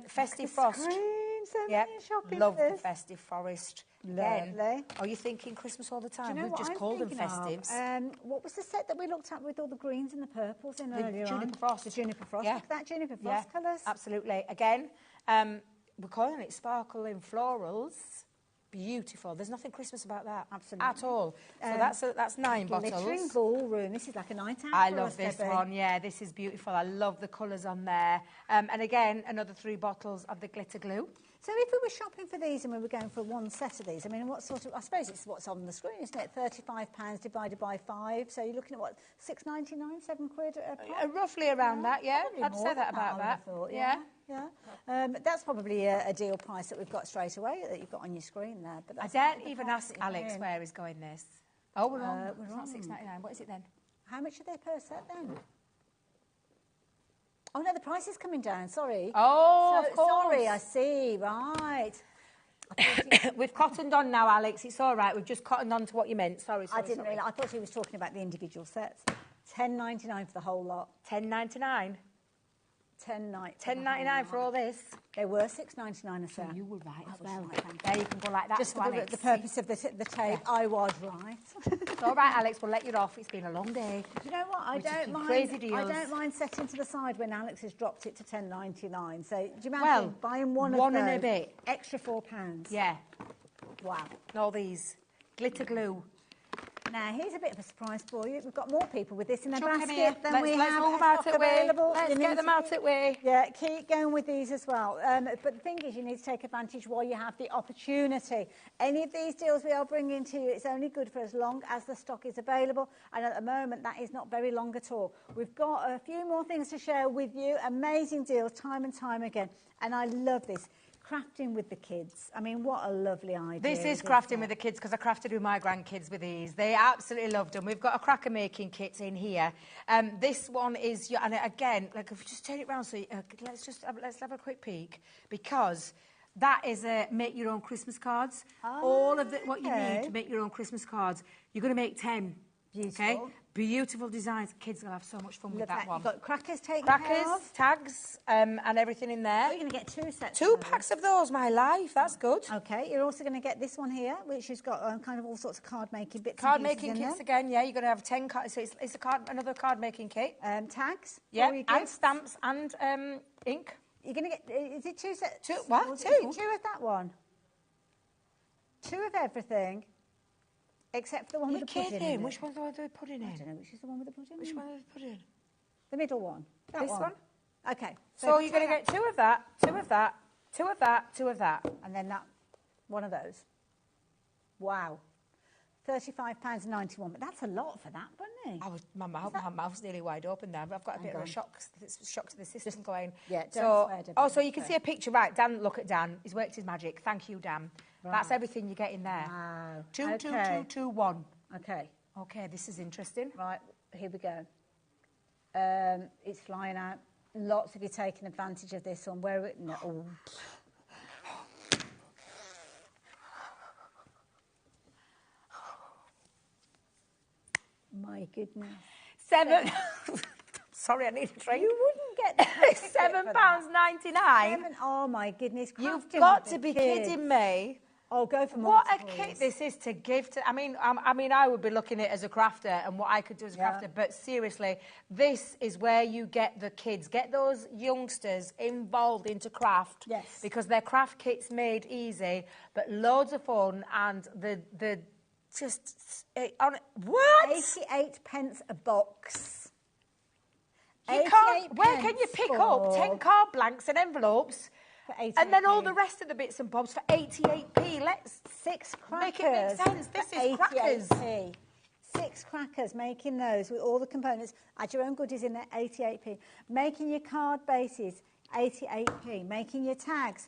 Festive Frost. Yeah, love the Festive Forest. Lovely. Are you thinking Christmas all the time? Do you know We've what just I'm called them thinking festives. What was the set that we looked at with all the greens and the purples in earlier on? Juniper Frost. The Juniper Frost. Yeah. Look at that Juniper Frost colours. Absolutely. Again, we're calling it sparkling florals. Beautiful. There's nothing Christmas about that. Absolutely. At all. So that's 9 bottles. Glittering ballroom. This is like a night out. I for love us, this Debbie. one. Yeah, this is beautiful. I love the colours on there. And again, another 3 bottles of the glitter glue. So if we were shopping for these and we were going for one set of these, I mean, what sort of, I suppose it's what's on the screen, isn't it? £35 divided by 5. So you're looking at what, £6.99, £7 a pop? Roughly around that, yeah. Probably I'd more say than that about I would that. have thought, yeah. That's probably a deal price that we've got straight away that you've got on your screen there. But I that's daren't not the even price ask that you're Alex paying. where he's going this. Oh, we're on. We're It's not on. £6.99. What is it then? How much are they per set then? Oh no, the price is coming down. Sorry. Oh, of course. Sorry, I see. Right. We've cottoned on now, Alex. It's all right. We've just cottoned on to what you meant. Sorry. I didn't realise. I thought he was talking about the individual sets. £10.99 for the whole lot. £10.99. £10.99 for all this. They were £6.99 a set. So you were right as well. There you can go like that. Just to for Alex. the purpose of the tape, I was right. It's all right, Alex. We'll let you off. It's been a long day. Do you know what? I don't mind setting to the side when Alex has dropped it to £10.99. So do you imagine buying one of those? And a bit. Extra £4. Yeah. Wow. All these glitter glue. Now, here's a bit of a surprise for you. We've got more people with this in their Chuck 'em basket here. than Let's we move have out stock of way. available. Let's You get need them to out of way. Yeah, keep going with these as well. But the thing is, you need to take advantage while you have the opportunity. Any of these deals we are bringing to you, it's only good for as long as the stock is available. And at the moment, that is not very long at all. We've got a few more things to share with you. Amazing deals, time and time again. And I love this. Crafting with the kids. I mean, what a lovely idea. This is crafting with the kids because I crafted with my grandkids with these. They absolutely loved them. We've got a cracker making kit in here. This one is, and again, like if you just turn it around, so let's have a quick peek because that is make your own Christmas cards. All of what you need to make your own Christmas cards. You're going to make 10. Beautiful. Okay? Beautiful designs. Kids will have so much fun with that one. You've got crackers taken care of. Tags, and everything in there. You're going to get 2 sets. 2 packs of those, my life. That's good. Okay, you're also going to get this one here, which has got kind of all sorts of card making bits. Card and pieces making in kits there. again, yeah. You're going to have 10 cards. So it's another card making kit. Tags. Yeah, for your and gifts. stamps and ink. You're going to get. Is it 2 sets? 2 what? Or is 2? it 2 of that one. 2 of everything. Except for the one with the pudding in it. Which one do I put in? I don't know. Which is the one with the pudding? Which one do I put in? The middle one. This one? Okay. So you're going to get 2 of that, 2 of that, 2 of that, 2 of that. And then that, one of those. Wow. £35.91. But that's a lot for that, wasn't it? My mouth's nearly wide open there. But I've got a bit of a shock to the system going. Yeah, don't swear, Debbie. so you can see a picture. Right, Dan, look at Dan. He's worked his magic. Thank you, Dan. Right. That's everything you get in there. Wow. 2, Okay. 2, 2, 2, 1. Okay. Okay, this is interesting. Right, here we go. It's flying out. Lots of you taking advantage of this one. Where it? No. Oh. My goodness. 7. Sorry, I need a drink. You wouldn't get £7.99. Oh my goodness! You've crafting got with to the be kids. kidding me. Oh, go for What a multiples. kit this is to give to... I mean, I would be looking at it as a crafter and what I could do as a crafter, but seriously, this is where you get the kids, get those youngsters involved into craft. Yes. Because their craft kit's made easy, but loads of fun and the just... what? 88 pence a box. You can't... Where can you pick up 10 card blanks and envelopes... And then all the rest of the bits and bobs for 88p. Let's 6 crackers. make it make sense. This is crackers. 6 crackers, making those with all the components. Add your own goodies in there, 88p. Making your card bases, 88p. Making your tags,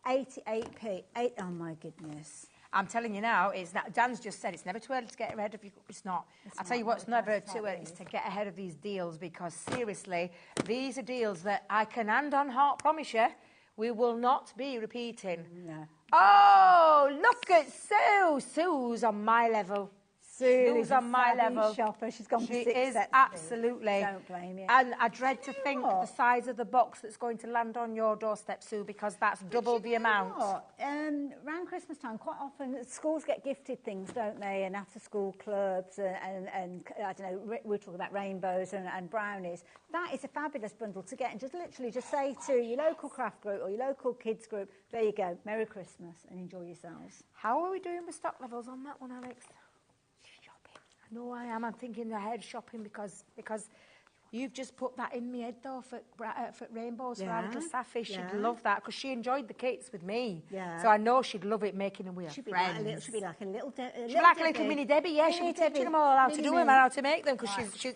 88p. Oh my goodness. I'm telling you now, Dan's just said it's never too early to get ahead of you. It's not. I'll tell you what's never too early is to get ahead of these deals, because seriously, these are deals that I can hand on heart promise you we will not be repeating. No. Oh, look at Sue. Sue's on my level. Sue's on my level. Shopper. She's gone for 6 is sets. Absolutely. Don't blame you. And I dread to think the size of the box that's going to land on your doorstep, Sue, because that's double the amount. Around Christmas time, quite often schools get gifted things, don't they? And after-school clubs and I don't know, we're talking about rainbows and brownies. That is a fabulous bundle to get, and just literally just say to your local craft group or your local kids group, there you go, Merry Christmas and enjoy yourselves. How are we doing with stock levels on that one, Alex? No, I am. I'm thinking ahead shopping because you've just put that in my head though for rainbows for our little Safi. She'd love that because she enjoyed the kits with me. Yeah. So I know she'd love it making them with her friends. She'd be like a little mini Debbie. Yeah, she'd be teaching them all how to do them and how to make them because she's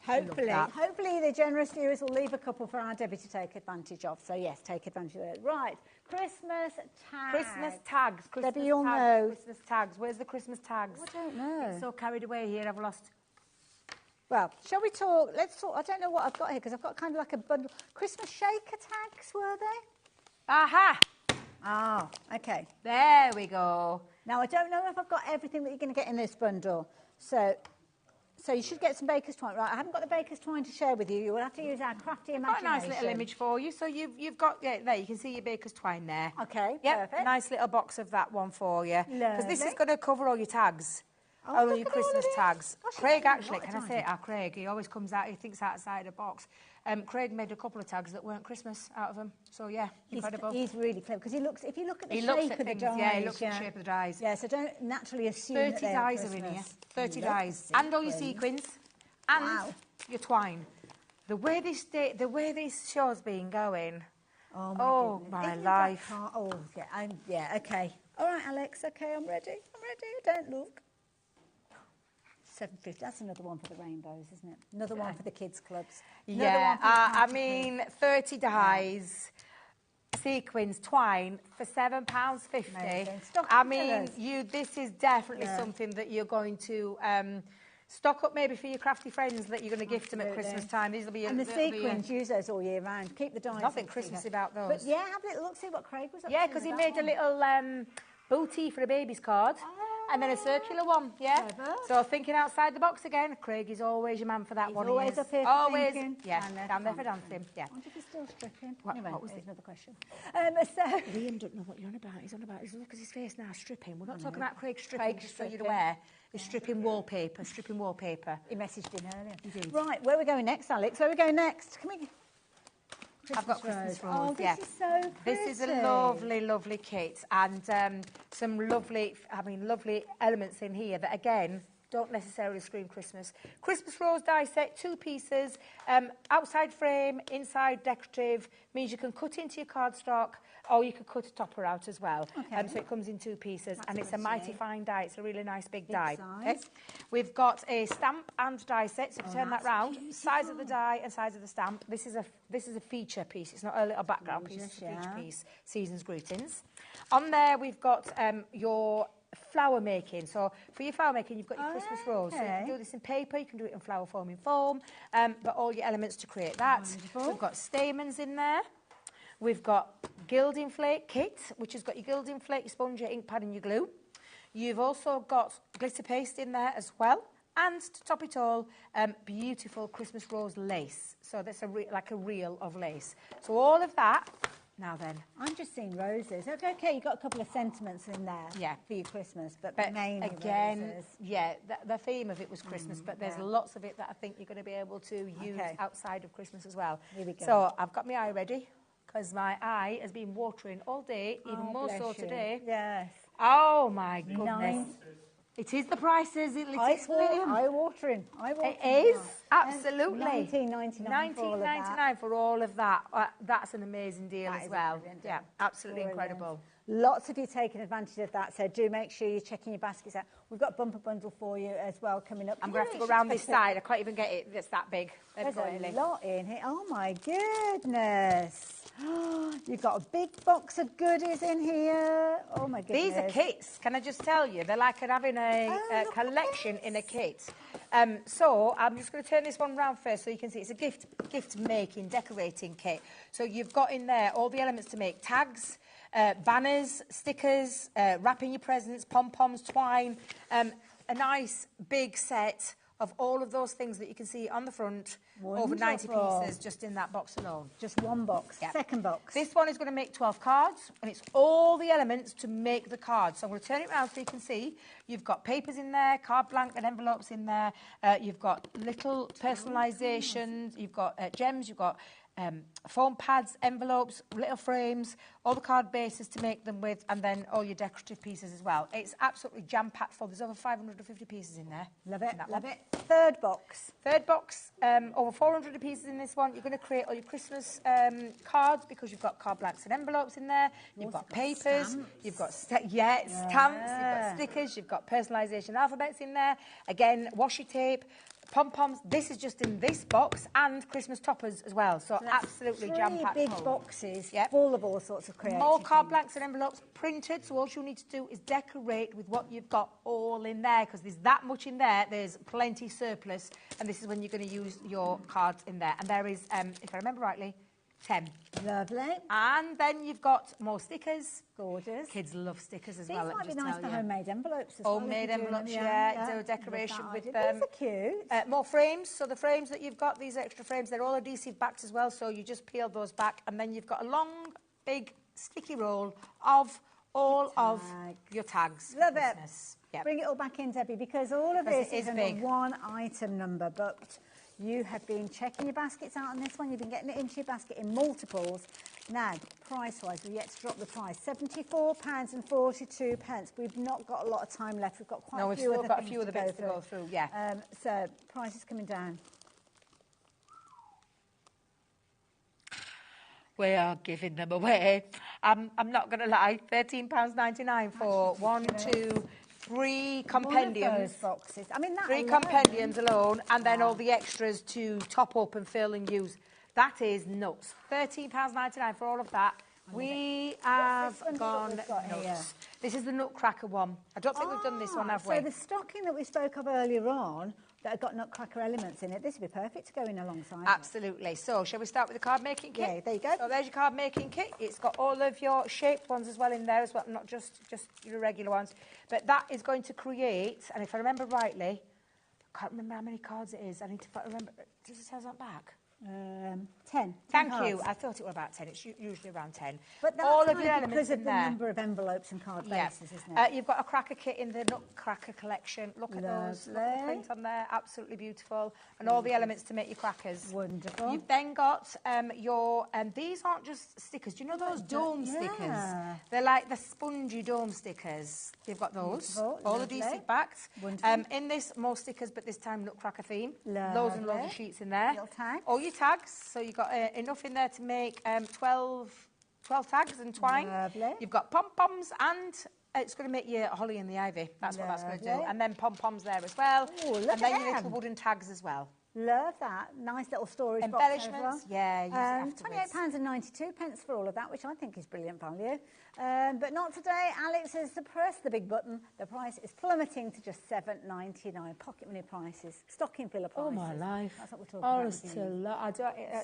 hopefully the generous viewers will leave a couple for our Debbie to take advantage of. So yes, take advantage of it. Right. Christmas tags. Debbie, you'll know. Christmas tags. Where's the Christmas tags? I don't know. I'm so carried away here, I've lost. Well, shall we talk? Let's talk. I don't know what I've got here because I've got kind of like a bundle. Christmas shaker tags, were they? Aha! Ah, okay. There we go. Now, I don't know if I've got everything that you're going to get in this bundle. So you should get some baker's twine. Right, I haven't got the baker's twine to share with you. You will have to use our crafty imagination. Got a nice little image for you. So you've got, there, you can see your baker's twine there. Okay, yep, perfect. Nice little box of that one for you. Because this is going to cover all your tags. Oh, all your Christmas tags. Craig, actually, can I say it? Our Craig, he always comes out, he thinks outside the box. Craig made a couple of tags that weren't Christmas out of them. So, yeah, incredible. He's really clever because if you look at the shape of the dies. Yeah, he looks at the shape of the dies. Yeah, so don't naturally assume 30 that they're dies Christmas. are in here. 30 dies. And all your sequins. And your twine. The way this show's been going. Oh, my life. Yeah, okay. All right, Alex, okay, I'm ready. Don't look. $7.50. That's another one for the rainbows, isn't it? Another one for the kids' clubs. Yeah, I mean, 30 dies, sequins, twine for £7.50. I mean, this is definitely something that you're going to stock up maybe for your crafty friends that you're going to gift them at Christmas time. These will be and the sequins, use those all year round. Keep the dies. Nothing Christmassy about those. But yeah, have a little look, see what Craig was up to. Yeah, because he made a little booty for a baby's card. And then a circular one, yeah. Clever. So thinking outside the box again. Craig is always your man for that one. Always up here for thinking. Yeah, down there for dancing. Yeah. I wonder if he's still stripping. Anyway, what was another question? Liam don't know what you're on about. He's on about. Look at his face now, stripping. We're not talking about Craig stripping. Just so you're aware, he's stripping wallpaper. He messaged in earlier. He did. Right, where are we going next, Alex? Where are we going next? Come here. I've got Christmas rose. Oh, this is so pretty. This is a lovely, lovely kit, and some lovely elements in here that, again, don't necessarily scream Christmas. Christmas rose die set, 2 pieces, outside frame, inside decorative, means you can cut into your cardstock, or you could cut a topper out as well. Okay. So it comes in 2 pieces, and it's a mighty fine die. It's a really nice big die. Okay. We've got a stamp and die set, so if you turn that round, size of the die and size of the stamp. This is a feature piece. It's not a little background piece, it's a feature piece. Season's greetings. On there, we've got your flower making. So for your flower making, you've got your Christmas rose. So you can do this in paper, you can do it in flower forming foam, but all your elements to create that. Wonderful. We've got stamens in there. We've got gilding flake kit, which has got your gilding flake, your sponge, your ink pad and your glue. You've also got glitter paste in there as well. And to top it all, beautiful Christmas rose lace. So that's like a reel of lace. So all of that. Now then. I'm just seeing roses. Okay, you've got a couple of sentiments in there for your Christmas, but mainly again, roses. Yeah, the theme of it was Christmas, but there's lots of it that I think you're going to be able to use outside of Christmas as well. Here we go. So I've got my eye ready, because my eye has been watering all day, even more so today. Yes. Oh, my goodness. It is the prices. Eye-watering. It is, absolutely. $19.99 for all of that. That's an amazing deal as well. Yeah, absolutely incredible. Lots of you taking advantage of that, so do make sure you're checking your baskets out. We've got a bumper bundle for you as well coming up. I'm going to have to go around this side. I can't even get it. It's that big. There's a lot in here. Oh, my goodness. You've got a big box of goodies in here. Oh, my goodness. These are kits, can I just tell you? They're like having a collection in a kit. So I'm just going to turn this one round first so you can see it's a gift making, decorating kit. So you've got in there all the elements to make tags, banners, stickers, wrapping your presents, pom-poms, twine, a nice big set of all of those things that you can see on the front. Wonderful. Over 90 pieces just in that box alone. Just one box. Yep. Second box. This one is going to make 12 cards, and it's all the elements to make the cards. So I'm going to turn it around so you can see. You've got papers in there, card blank and envelopes in there. You've got little personalisations. You've got gems. You've got foam pads, envelopes, little frames, all the card bases to make them with, and then all your decorative pieces as well. It's absolutely jam-packed full. There's over 550 pieces in there. Love it, love it. Third box. Third box, over 400 pieces in this one. You're going to create all your Christmas cards because you've got card blanks and envelopes in there. You've got papers. Stamps. You've got stamps. You've got stickers. You've got personalisation alphabets in there. Again, washi tape. Pom-poms, this is just in this box, and Christmas toppers as well. So absolutely jam-packed. Three big boxes full of all sorts of creative More card blanks and envelopes printed, so all you'll need to do is decorate with what you've got all in there, because there's that much in there, there's plenty surplus, and this is when you're going to use your cards in there. And there is, if I remember rightly, 10. Lovely. And then you've got more stickers. Gorgeous. Kids love stickers as These well. These might be nice for homemade envelopes as well. Homemade envelopes, do a decoration with them. These are cute. More frames. So the frames that you've got, these extra frames, they're all adhesive backed as well. So you just peel those back, and then you've got a long, big, sticky roll of all of your tags. Love it. Yep. Bring it all back in, Debbie, because all of this is big. one item number, but you have been checking your baskets out on this one. You've been getting it into your basket in multiples. Now, price-wise, we've yet to drop the price. £74.42. We've not got a lot of time left. We've got quite a few other things to go through. Yeah. So, price is coming down. We are giving them away. I'm not going to lie. £13.99 for 1, 2, 3 compendiums. Boxes. I mean, that 3 compendiums alone, and then all the extras to top up and fill and use. That is nuts. £13.99 for all of that. We have gone nuts. This is the Nutcracker one. I don't think we've done this one, have we? So the stocking that we spoke of earlier on, that have got Nutcracker elements in it, this would be perfect to go in alongside. Absolutely. So, shall we start with the card making kit? Yeah, there you go. So there's your card making kit. It's got all of your shaped ones as well in there as well, not just your regular ones. But that is going to create, and if I remember rightly, I can't remember how many cards it is. I need to remember. Does it say that back? 10. Thank you. I thought it was about 10. It's usually around 10. But that's all of your elements because of in the there. number of envelopes and card bases, isn't it? You've got a cracker kit in the Nutcracker collection. Look at those. Look at the print on there. Absolutely beautiful. And all the elements to make your crackers. Wonderful. You've then got your... these aren't just stickers. Do you know those dome stickers? They're like the spongy dome stickers. You've got those. All adhesive backed. In this, more stickers, but this time Nutcracker theme. Loads and loads of sheets in there. Little tags. All your tags. So you've got enough in there to make 12 tags and twine. Lovely. You've got pom-poms, and it's going to make your holly and the ivy. That's what that's going to do. And then pom-poms there as well. Ooh, and then your little wooden tags as well. Love that. Nice little storage embellishments. Box as well. Yeah, use it afterwards. £28.92 for all of that, which I think is brilliant value. But not today. Alex has pressed the big button. The price is plummeting to just $7.99. Pocket money prices, stocking filler prices. Oh my life! That's what we're talking about. It's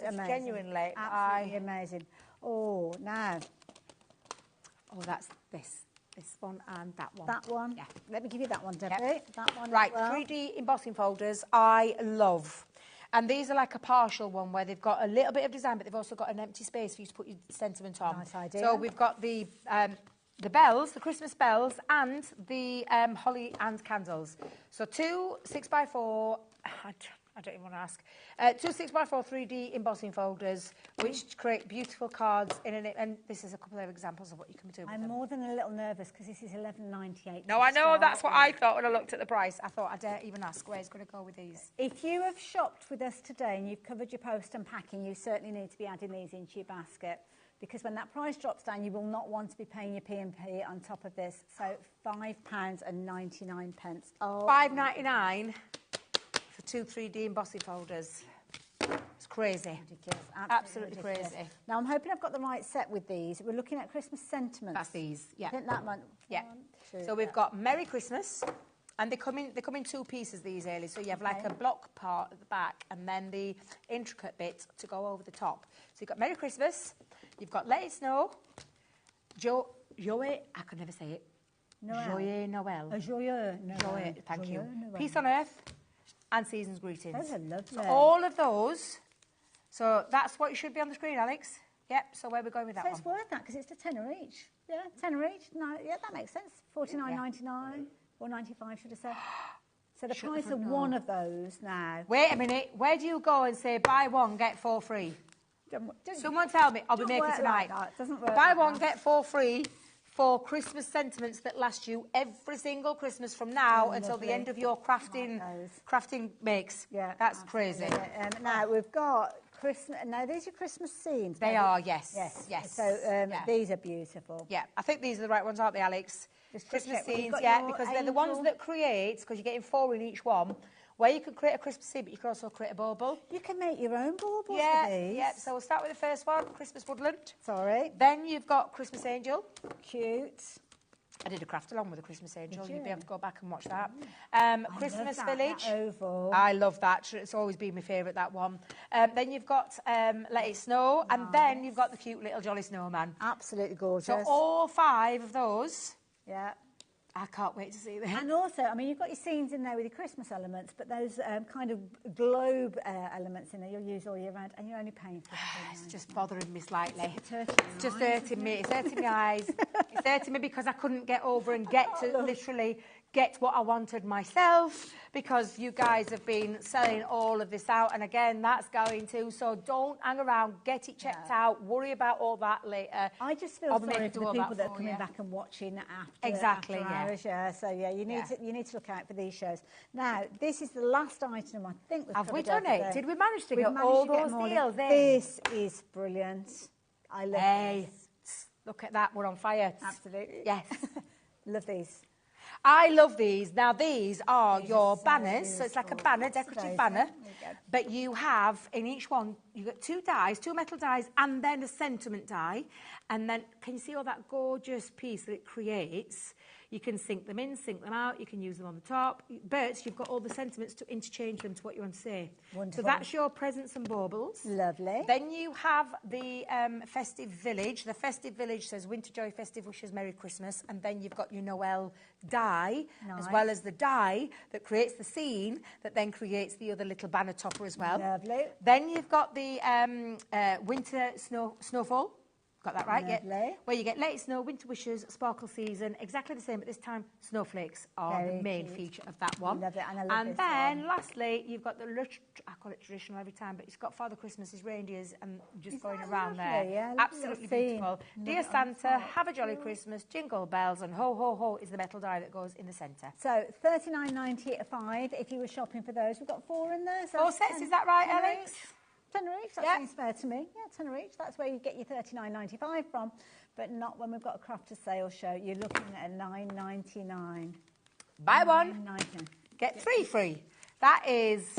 amazing. Genuinely, absolutely amazing. Oh, now. Oh, that's this one and that one. That one? Yeah. Let me give you that one, Debbie. That one right, as well. 3D embossing folders I love. And these are like a partial one where they've got a little bit of design, but they've also got an empty space for you to put your sentiment on. Nice idea. So we've got the bells, the Christmas bells, and the holly and candles. So 2 6x4... I don't even want to ask. 2 6x4 3D embossing folders, which create beautiful cards in it. And this is a couple of examples of what you can do with I'm them. more than a little nervous because this is $11.98. No, I know. That's what I thought when I looked at the price. I thought I dare even ask where it's going to go with these. If you have shopped with us today and you've covered your post and packing, you certainly need to be adding these into your basket, because when that price drops down, you will not want to be paying your P&P on top of this. So £5.99. Oh, $5.99 for 2 3D embossing folders. It's crazy. Ridiculous. Absolutely ridiculous. crazy. Now, I'm hoping I've got the right set with these. We're looking at Christmas sentiments. That's these, yeah. I think that one. Yeah. So we've got Merry Christmas, and they come in two pieces, these, Ailey. So you have like a block part at the back, and then the intricate bit to go over the top. So you've got Merry Christmas, you've got Let It Snow, Joyeux, I could never say it. Noel. Joyeux Noel. Joyeux Noel. Joyeux, thank you. Noel. Peace on Earth and Season's Greetings. Those are lovely. So all of those. So that's what should be on the screen, Alex. Yep, so where are we going with that So one? it's worth that because it's a tenner each. Yeah, tenner each. No, yeah, that makes sense. $49.99 or $95, should I say? So the Shut price the of front one door. of those now. Wait a minute. Where do you go and say buy one, get four free? Someone tell me. I'll be making tonight. Like that. Doesn't work Buy like one, that. get four free for Christmas sentiments that last you every single Christmas from now until the end of your crafting makes. Yeah, that's crazy. Now we've got Christmas. Now these are Christmas scenes. They are, yes. Yes. So these are beautiful. Yeah, I think these are the right ones, aren't they, Alex? Christmas check. Well, you've scenes, got yeah, your because they're the ones angel. that create, because you're getting 4 in each one, where you could create a Christmas scene, but you could also create a bauble. You can make your own baubles Yeah, with these. yeah. So we'll start with the first one, Christmas Woodland. Sorry. Then you've got Christmas Angel. Cute. I did a craft along with a Christmas Angel. Did You'd be you? able to go back and watch that. I Christmas love that, Village. that oval. I love that. It's always been my favourite, that one. Then you've got Let It Snow. And then you've got the cute little Jolly Snowman. Absolutely gorgeous. So all 5 of those. Yeah. I can't wait to see them. And also, I mean, you've got your scenes in there with your Christmas elements, but those kind of globe elements in there you'll use all year round, and you're only paying for It's just bothering me slightly. It's just hurting me. It's hurting my eyes. It's hurting me because I couldn't get over and get to literally get what I wanted myself, because you guys have been selling all of this out, and again, that's going to. So don't hang around. Get it checked out. Worry about all that later. I just feel sorry for the people that are coming back and watching after after hours. Yeah. So yeah, you need to look out for these shows. Now, this is the last item I think we've Have we covered done it? everything. Did we manage to We've get managed all to get those them all in. deals in? This is brilliant. I love this. Look at that. We're on fire. Absolutely. Yes. Love these. I love these. Now, these are your banners. So it's like a banner, decorative Today's banner. one. There you go. But you have, in each one, you've got 2 dies, 2 metal dies, and then a sentiment die. And then, can you see all that gorgeous piece that it creates? You can sink them in, sink them out. You can use them on the top. But you've got all the sentiments to interchange them to what you want to say. Wonderful. So that's your presents and baubles. Lovely. Then you have the Festive Village. The Festive Village says Winter Joy, Festive Wishes, Merry Christmas. And then you've got your Noel die, as well as the die that creates the scene that then creates the other little banner topper as well. Lovely. Then you've got the Winter Snowfall. Got that right? Lovely. Yeah. Where you get Let It Snow, Winter Wishes, Sparkle Season, exactly the same, but this time snowflakes are Very the main cute. feature of that one. Love it, and I love this then one. lastly, you've got the, I call it traditional every time, but it's got Father Christmas's reindeers and just Isn't going that around lovely? there. Yeah, lovely Absolutely little theme. beautiful. Love Dear it on the Santa, top. have a jolly Christmas, jingle bells, and ho, ho, ho is the metal die that goes in the centre. So $39.90 a 5 if you were shopping for those. We've got 4 in there. So 4 sets, is that right, tenner Alex? each. Tenner each, that seems fair to me. Yeah, tenner each. That's where you get your $39.95 from, but not when we've got a craft to sale show. You're looking at a $9.99. Buy one, $9.99. get 3 free. That is...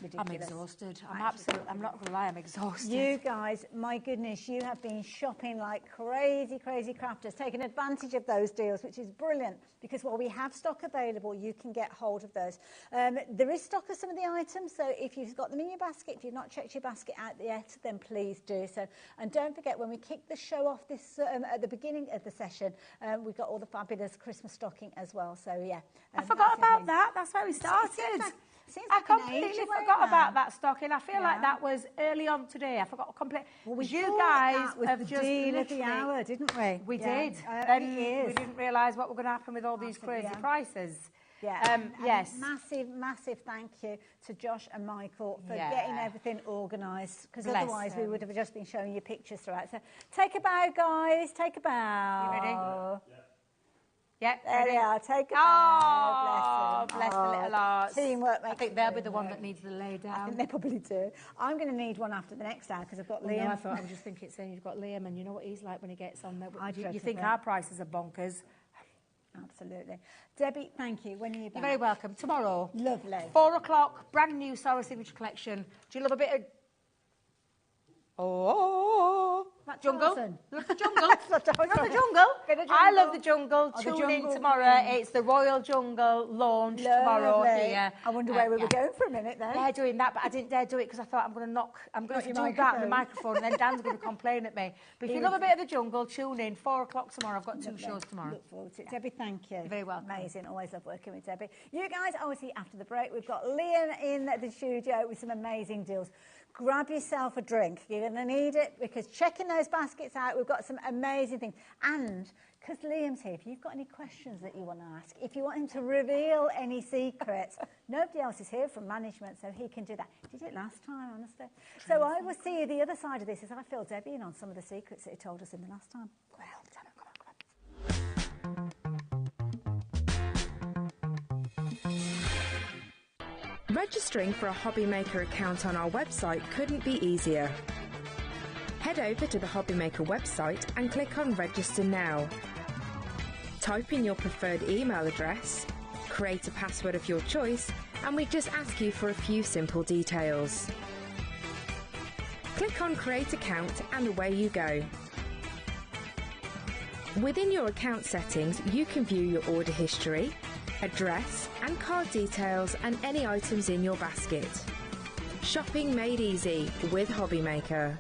Ridiculous. I'm exhausted. I'm not going to lie, I'm exhausted. You guys, my goodness, you have been shopping like crazy, crazy crafters, taking advantage of those deals, which is brilliant, because while we have stock available, you can get hold of those. There is stock of some of the items, so if you've got them in your basket, if you've not checked your basket out yet, then please do so. And don't forget, when we kick the show off this at the beginning of the session, we've got all the fabulous Christmas stocking as well. So, yeah. I forgot about that. That's where we started. I completely forgot about that stocking. I feel like that was early on today. I forgot completely. Well, we you thought guys that was have the just deal of the literally- hour, didn't we? We Yeah. did. It Then is. we didn't realise what was going to happen with all these Absolutely, crazy yeah. prices. Yeah. And yes. Massive, massive thank you to Josh and Michael for Yeah. getting everything organised, because Bless otherwise we them. would have just been showing you pictures throughout. So take a bow, guys. Take a bow. You ready? Yeah. There they are. Take a Oh, bow. bless the little hearts. Teamwork makes I think they'll be the one that needs to lay down. I think they probably do. I'm going to need one after the next hour because I've got Oh, Liam. no, I thought I was just thinking, saying you've got Liam, and you know what he's like when he gets on there. I You dread think it. our prices are bonkers. Absolutely. Debbie, thank you. When are you back? You're very welcome. Tomorrow. Lovely. 4 o'clock, brand new Sour Signature collection. Do you love a bit of... Oh, That's jungle. Tarzan. Love the jungle. That's what I was Love the saying. jungle. Bit of I love jungle. the jungle. Oh, the Tune in jungle. tomorrow. It's the Royal Jungle launch tomorrow Lovely. here. I wonder where we were going for a minute then. They're doing that, but I didn't dare do it because I thought I'm going to your do that on the microphone, and then Dan's going to complain at me. But if you love a bit of the jungle, tune in. 4 o'clock tomorrow. I've got 2 shows tomorrow. Look forward to it. Debbie, thank you. You're very welcome. Amazing. Always love working with Debbie. You guys, obviously, after the break, we've got Liam in the studio with some amazing deals. Grab yourself a drink. You're going to need it because checking those baskets out, we've got some amazing things. And because Liam's here, if you've got any questions that you want to ask, if you want him to reveal any secrets, nobody else is here from management, so he can do that. He did it last time, honestly. So I will see you the other side of this as I fill Debbie in on some of the secrets that he told us in the last time. Well, tell him, come on. Registering for a HobbyMaker account on our website couldn't be easier. Head over to the HobbyMaker website and click on Register Now. Type in your preferred email address, create a password of your choice, and we just ask you for a few simple details. Click on Create Account and away you go. Within your account settings, you can view your order history, address and card details and any items in your basket. Shopping made easy with HobbyMaker.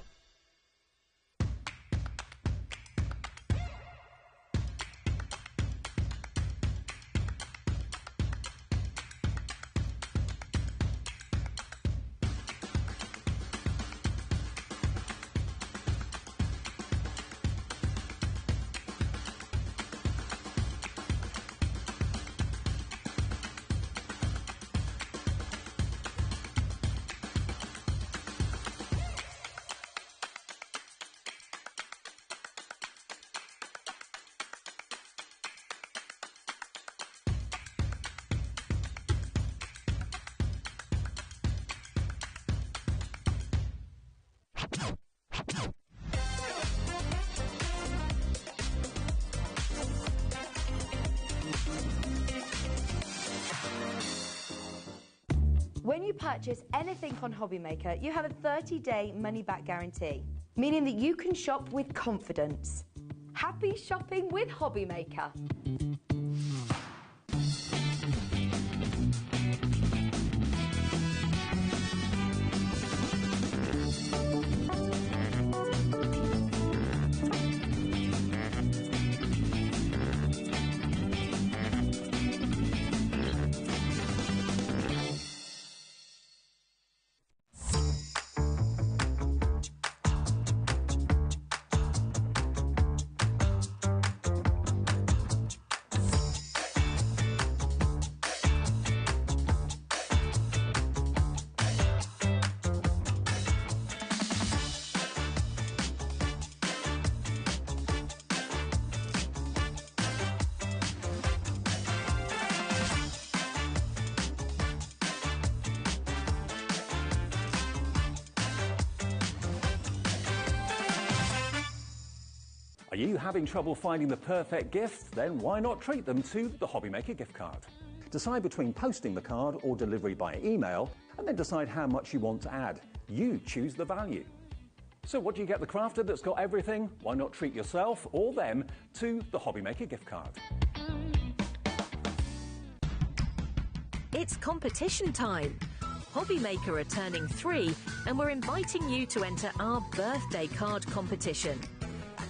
When you purchase anything on HobbyMaker, you have a 30-day money-back guarantee, meaning that you can shop with confidence. Happy shopping with HobbyMaker. Are you having trouble finding the perfect gift? Then why not treat them to the HobbyMaker gift card? Decide between posting the card or delivery by email, and then decide how much you want to add. You choose the value. So what do you get the crafter that's got everything? Why not treat yourself or them to the HobbyMaker gift card? It's competition time. HobbyMaker are turning 3 and we're inviting you to enter our birthday card competition.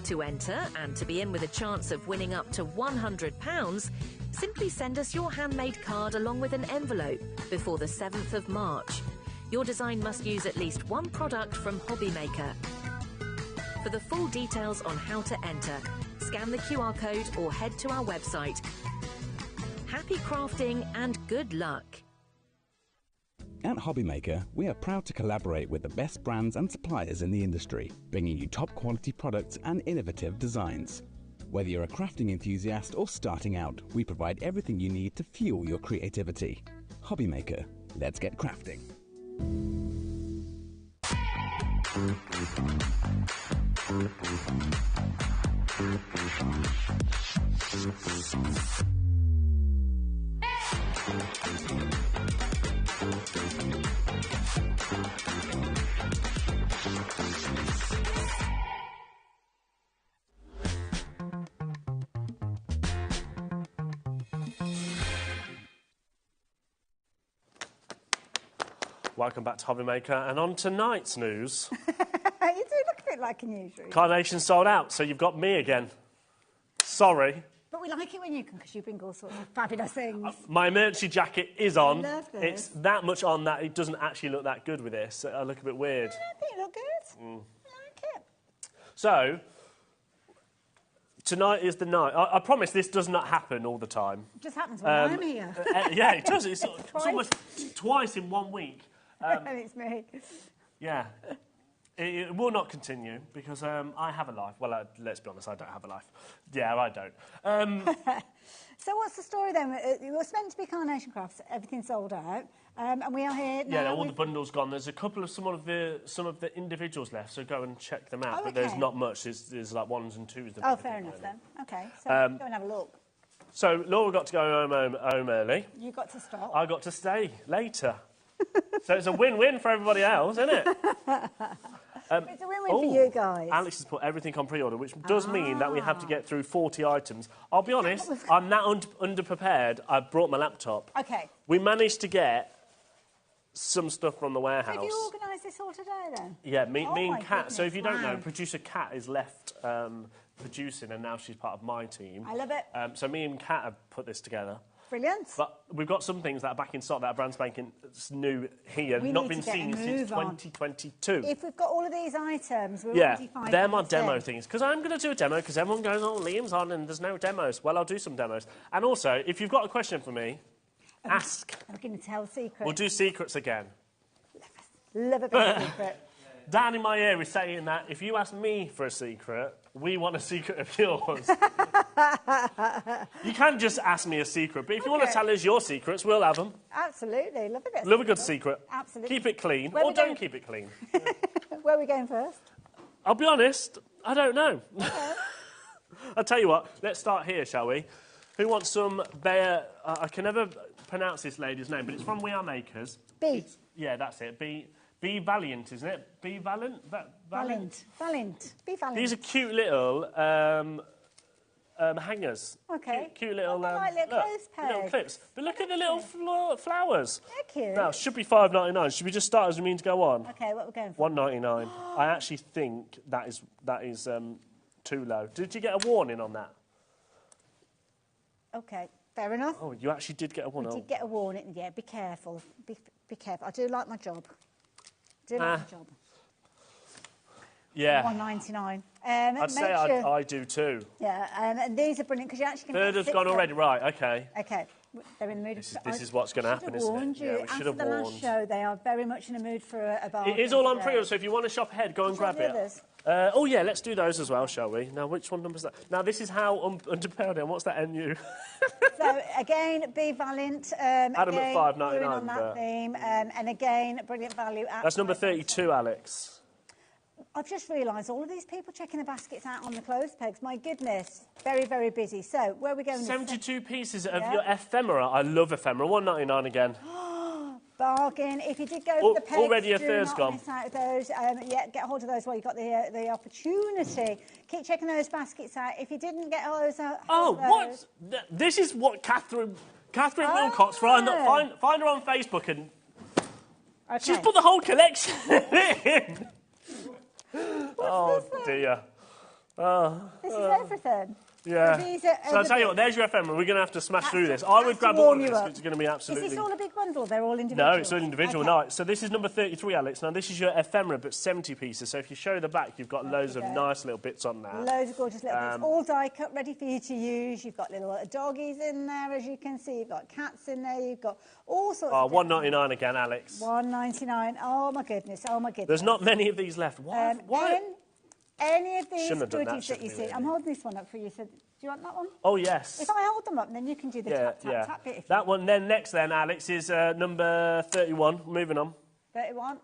To enter and to be in with a chance of winning up to £100, simply send us your handmade card along with an envelope before the 7th of March. Your design must use at least one product from HobbyMaker. For the full details on how to enter, scan the QR code or head to our website. Happy crafting and good luck. At HobbyMaker, we are proud to collaborate with the best brands and suppliers in the industry, bringing you top quality products and innovative designs. Whether you're a crafting enthusiast or starting out, we provide everything you need to fuel your creativity. HobbyMaker, let's get crafting. Welcome back to HobbyMaker, and on tonight's news... You do look a bit like a newsroom. Carnation sold out, so you've got me again. Sorry. But we like it when you come, because you bring all sorts of fabulous things. My emergency jacket is on. I love this. It's that much on that it doesn't actually look that good with this. I look a bit weird. I don't think you look good. I like it. So, tonight is the night. I promise this does not happen all the time. It just happens when I'm here. Yeah, it does. It's almost twice in 1 week. And it's me. Yeah. It will not continue because I have a life. Well, let's be honest, I don't have a life. Yeah, I don't. So what's the story then? It was meant to be Carnation Crafts. Everything sold out. And we are here now. Yeah, all the bundles gone. There's a couple of some of the individuals left, so go and check them out. Oh, but there's not much. There's like ones and twos. Oh, fair enough then. Okay, so go and have a look. So Laura got to go home early. You got to stop. I got to stay later. So it's a win-win for everybody else, isn't it? It's a win-win for you guys. Alex has put everything on pre-order, which does mean that we have to get through 40 items. I'll be honest, I'm that underprepared. I brought my laptop. Okay. We managed to get some stuff from the warehouse. So have you organised this all today then? Yeah, me and Kat. Goodness, So if you don't know, producer Kat is left producing, and now she's part of my team. I love it. So me and Kat have put this together. Brilliant. But we've got some things that are back in stock that are brand spanking new here, We not need been to get seen a since move on. 2022. If we've got all of these items, we're Yeah, already 5 they're my minutes demo in. things. Because I'm going to do a demo, because everyone goes, oh, Liam's on and there's no demos. Well, I'll do some demos. And also, if you've got a question for me, ask. I'm going to tell secrets. We'll do secrets again. Love a bit of secret. Dan in my ear is saying that if you ask me for a secret, we want a secret of yours. You can just ask me a secret, but if you want to tell us your secrets, we'll have them. Absolutely. Love a bit of Love a good secret. Absolutely. Keep it clean, Where or we don't going? keep it clean. Where are we going first? I'll be honest, I don't know. I'll tell you what, let's start here, shall we? Who wants some Bear... I can never pronounce this lady's name, but it's from We Are Makers. Yeah, that's it. Be Valiant, isn't it? Be Valiant? Valiant. Be Valiant. These are cute little hangers. Okay. Cute little, like little clothes little pegs. clips. But look at the little flowers. They're cute. Now, should be $5.99. Should we just start as we mean to go on? Okay, what are we going for? $1.99. I actually think that is too low. Did you get a warning on that? Okay, fair enough. Oh, you actually did get a warning. I did get a warning. Yeah, be careful. Be careful. I do like my job. Do like my job. Yeah. $1.99. I'd say I do too. Yeah, and these are brilliant because you actually can. Third has gone already. Right. Okay. Okay. They're in the mood. This is what's going to happen, isn't it? Yeah, we should have warned you. After the last show, they are very much in the mood for a bargain. It is all on pre-order, so if you want to shop ahead, go and grab it. Oh yeah, let's do those as well, shall we? Now, which one number is that? Now, this is how underpowered I am. What's that NU? So again, Be Valiant. Adam at $5.99. On that theme, and again, brilliant value. That's number 32, Alex. I've just realised all of these people checking the baskets out on the clothes pegs. My goodness, very, very busy. So, where are we going? 72 pieces of your ephemera. I love ephemera. $1.99 again. Bargain. If you did go for the pegs, already a third's do not gone. miss out of those. Yeah, get hold of those while you've got the opportunity. Keep checking those baskets out. If you didn't get those out... what? This is what Catherine Wilcox, find her on Facebook and... She's put the whole collection in. Oh, dear. This is everything. Yeah. So I'll tell you what, there's your ephemera. We're going to have to smash through this. I would grab all of this because it's going to be absolutely... Is this all a big bundle? They're all individual? No, it's all individual. Okay. No. So this is number 33, Alex. Now, this is your ephemera, but 70 pieces. So if you show the back, you've got loads of nice little bits on there. Loads of gorgeous little bits. All die cut, ready for you to use. You've got little doggies in there, as you can see. You've got cats in there. You've got all sorts of... $1.99 again, Alex. $1.99. Oh, my goodness. Oh, my goodness. There's not many of these left. Why? Any of these goodies that you see. I'm holding this one up for you. So, do you want that one? Oh, yes. If I hold them up, then you can do the tap bit. That one then, next then, Alex, is number 31. Moving on. 31.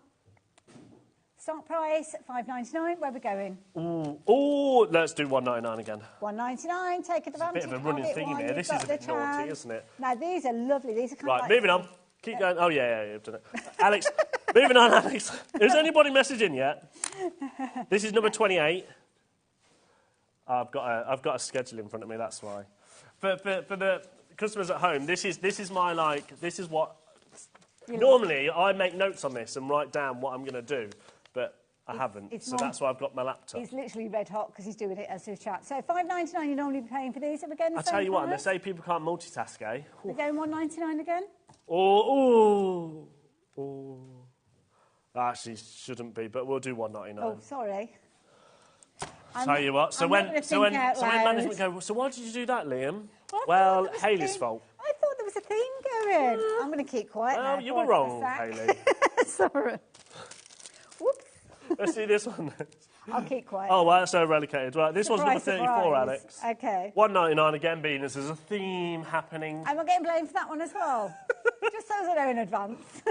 Stock price, $5.99. Where are we going? Ooh, let's do $1.99 again. $1.99. Take advantage. It's a bit of a running thing here. This is a bit naughty, isn't it? Now these are lovely. These are kind of right. Moving on. Keep going. Oh yeah, you've done it. Alex, moving on, Alex. Is anybody messaging yet? This is number 28. I've got a schedule in front of me. That's why. For the customers at home, this is what. Normally, I make notes on this and write down what I'm going to do, but I haven't. So that's why I've got my laptop. He's literally red hot because he's doing it as his chat. So $5.99 you normally be paying for these. Are we going the I same tell you what, colours? and they say people can't multitask, eh? We're going $1.99 again? Oh. Actually, shouldn't be, but we'll do $1.99. Oh, sorry. Tell you what. So when management go, so why did you do that, Liam? Well, Hayley's fault. I thought there was a theme going. I'm going to keep quiet now. Oh, you were wrong, Hayley. Sorry. Whoops. Let's see this one. I'll keep quiet. Oh, well, that's so eradicated. Right, this one's number 34, Alex. Okay. $1.99 again, being as there's a theme happening. Am I getting blamed for that one as well? Just so I know in advance.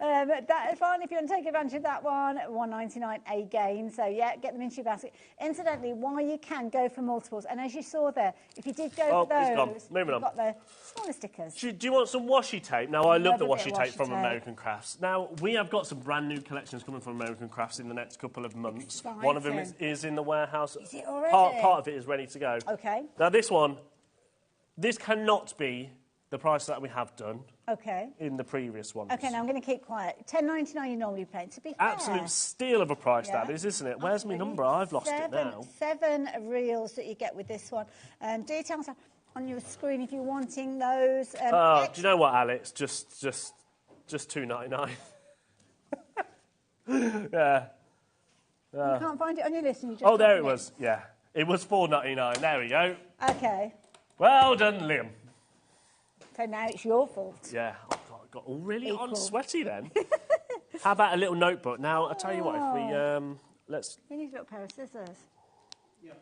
That is fine if you want to take advantage of that one. $1.99 again. So, yeah, get them into your basket. Incidentally, while you can, go for multiples. And as you saw there, if you did go for those, you've got the smaller stickers. Do you want some washi tape? Now, I love the washi tape from American Crafts. Now, we have got some brand new collections coming from American Crafts in the next couple of months. Exciting. One of them is in the warehouse. Is it already? Part of it is ready to go. Okay. Now, this cannot be the price that we have done. Okay. In the previous ones. Okay, now I'm going to keep quiet. $10.99 you normally pay. To be fair. Absolute steal of a price that is, isn't it? Where's my number? I've lost it now. 7 reels that you get with this one. Details on your screen if you're wanting those. Do you know what, Alex? Just $2.99. Yeah. You can't find it on your list. And you just there it was. Yeah, it was $4.99. There we go. Okay. Well done, Liam. So now it's your fault. Yeah. Oh, God, got all really hot and sweaty then. How about a little notebook? Now, I'll tell you what, if we, let's... We need a little pair of scissors. Yeah.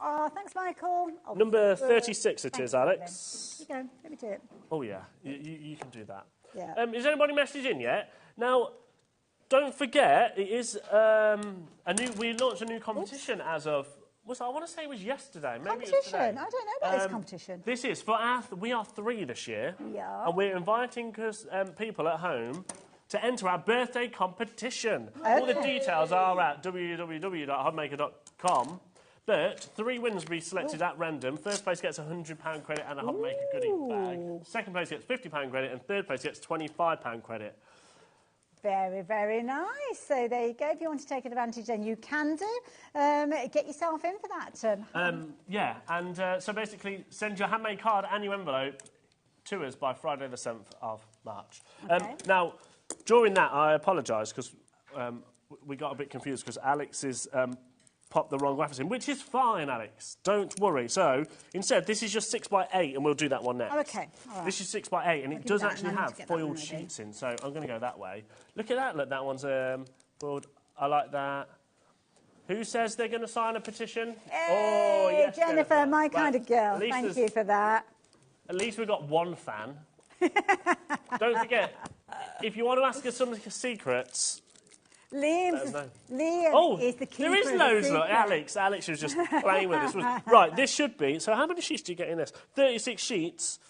Oh, thanks, Michael. Oh, number 36 it is, Alex. Here you go. Let me do it. Oh, yeah. You can do that. Yeah. Is anybody messaging yet? Now, don't forget, it is we launched a new competition as of... I want to say it was yesterday. Maybe competition? It was today. I don't know about this competition. This is for we are 3 this year. Yeah. And we're inviting people at home to enter our birthday competition. Okay. All the details are at www.hobbymaker.com. But 3 winners will be selected at random. First place gets a £100 credit and a HobbyMaker goodie bag. Second place gets £50 credit and third place gets £25 credit. Very, very nice. So there you go. If you want to take advantage, then you can do. Get yourself in for that. Yeah, and so basically send your handmade card and your envelope to us by Friday the 7th of March. Okay. Now, during that, I apologise because we got a bit confused because Alex is... popped the wrong reference in, which is fine, Alex. Don't worry. So, instead, this is just 6x8, and we'll do that one next. Oh, OK. All right. This is 6x8, and it does actually have foiled sheets in, so I'm going to go that way. Look at that. Look, that one's foiled. I like that. Who says they're going to sign a petition? Hey, oh, yes, Jennifer, my kind of girl. Thank you for that. At least we've got one fan. Don't forget, if you want to ask us some secrets... Liam is the keeper. There is loads, look. Alex was just playing with this. Right, this should be... So how many sheets do you get in this? 36 sheets.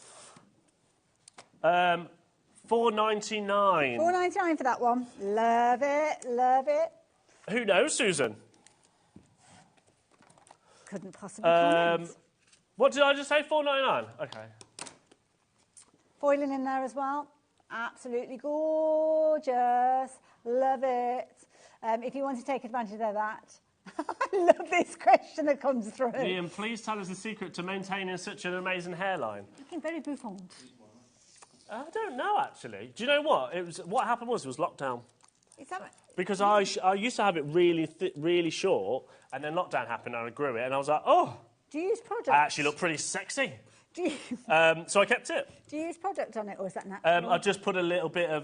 $4.99. $4.99 for that one. Love it, love it. Who knows, Susan? Couldn't possibly comment. What did I just say? $4.99? OK. Foiling in there as well. Absolutely gorgeous. Love it. If you want to take advantage of that, I love this question that comes through. Liam, please tell us the secret to maintaining such an amazing hairline. Looking very bouffant. I don't know, actually. Do you know what? What happened was lockdown. Is that right? Because I used to have it really short, and then lockdown happened and I grew it, and I was like, oh. Do you use product? I actually look pretty sexy. Do you... so I kept it. Do you use product on it, or is that natural? I just put a little bit of...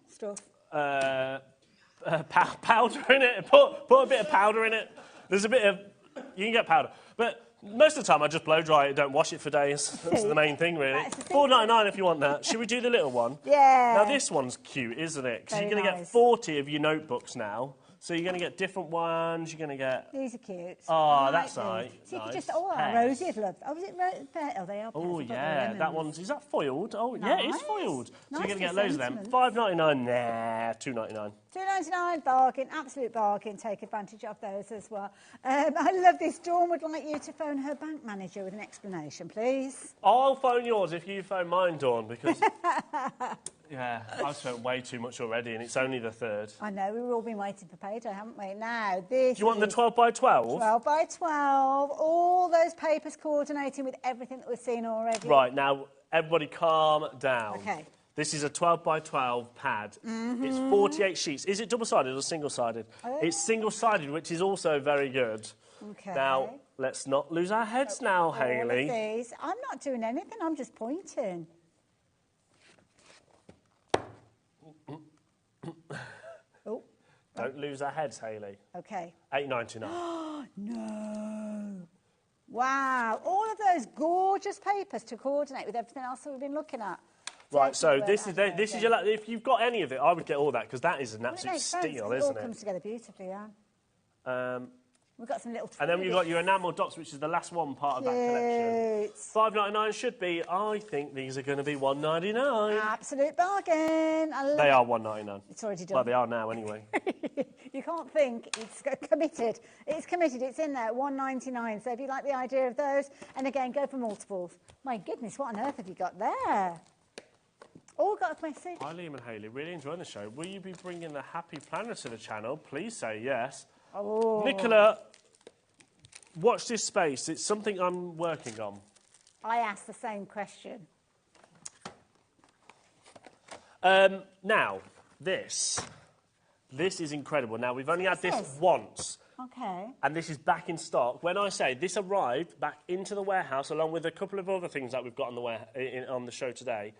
stuff. Powder in it. Put a bit of powder in it. There's a bit of... You can get powder. But most of the time I just blow dry it, don't wash it for days. That's the main thing, really. $4.99 if you want that. Should we do the little one? Yeah. Now, this one's cute, isn't it? Because you're going to get 40 of your notebooks now So you're going to get different ones. You're going to get... These are cute. Oh, that's nice. So you nice. could just... Oh, Rosie'd love... Oh, is it... Oh, they are. Oh, yeah. That one's... Is that foiled? Oh, nice. yeah, it's foiled. So Nice, you're going to get the loads of them. sentiment. $5.99. Nah, $2.99. $2.99, bargain, absolute bargain. Take advantage of those as well. I love this. Dawn would like you to phone her bank manager with an explanation, please. I'll phone yours if you phone mine, Dawn, because... yeah, I've spent way too much already, and it's only the 3rd. I know, we've all been waiting for payday, haven't we? Now, this Do you want the 12 by 12? 12 by 12, all those papers coordinating with everything that we've seen already. Right, now, everybody calm down. OK. This is a 12 by 12 pad. It's 48 sheets. Is it double-sided or single-sided? Oh. It's single-sided, which is also very good. OK. Now, let's not lose our heads now, Hayley. These. I'm not doing anything, I'm just pointing. Oh. Don't lose our heads, Hayley. OK. $8.99. No. Wow. All of those gorgeous papers to coordinate with everything else that we've been looking at. Right, so this is your... If you've got any of it, I would get all that, because that is an absolute steal, isn't It all comes together beautifully, yeah. We've got some little... And then you've got your enamel dots, which is the last one part of that collection. $5.99 should be. I think these are going to be $1.99. Absolute bargain. I love They are $1.99. It's already done. Well, they are now, anyway. You can't think. It's committed. It's committed. It's in there, $1.99. So if you like the idea of those, and again, go for multiples. My goodness, what on earth have you got there? All got a message. Hi, Liam and Hayley. Really enjoying the show. Will you be bringing the Happy Planner to the channel? Please say yes. Oh. Nicola, watch this space. It's something I'm working on. I asked the same question. Now, this is incredible. Now, we've only had this once. OK. And this is back in stock. When I say this arrived back into the warehouse, along with a couple of other things that we've got on the show today,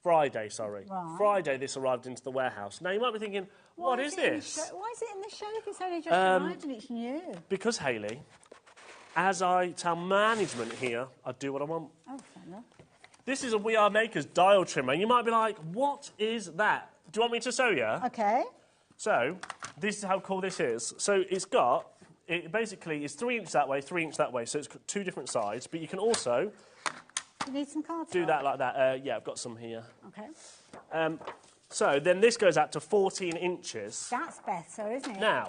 Friday, sorry. Right. Friday, this arrived into the warehouse. Now, you might be thinking, what is this? Why is it in the show if it's only just arrived and it's new? Because, Hayley, as I tell management here, I do what I want. Oh, fair enough. This is a We Are Makers dial trimmer. You might be like, what is that? Do you want me to show you? OK. So, this is how cool this is. So, it basically is 3 inch that way, 3 inch that way. So, it's got 2 different sides. But you can also... You need some cards? Do that like that. Yeah, I've got some here. OK. So then this goes out to 14 inches. That's better, isn't it? Now,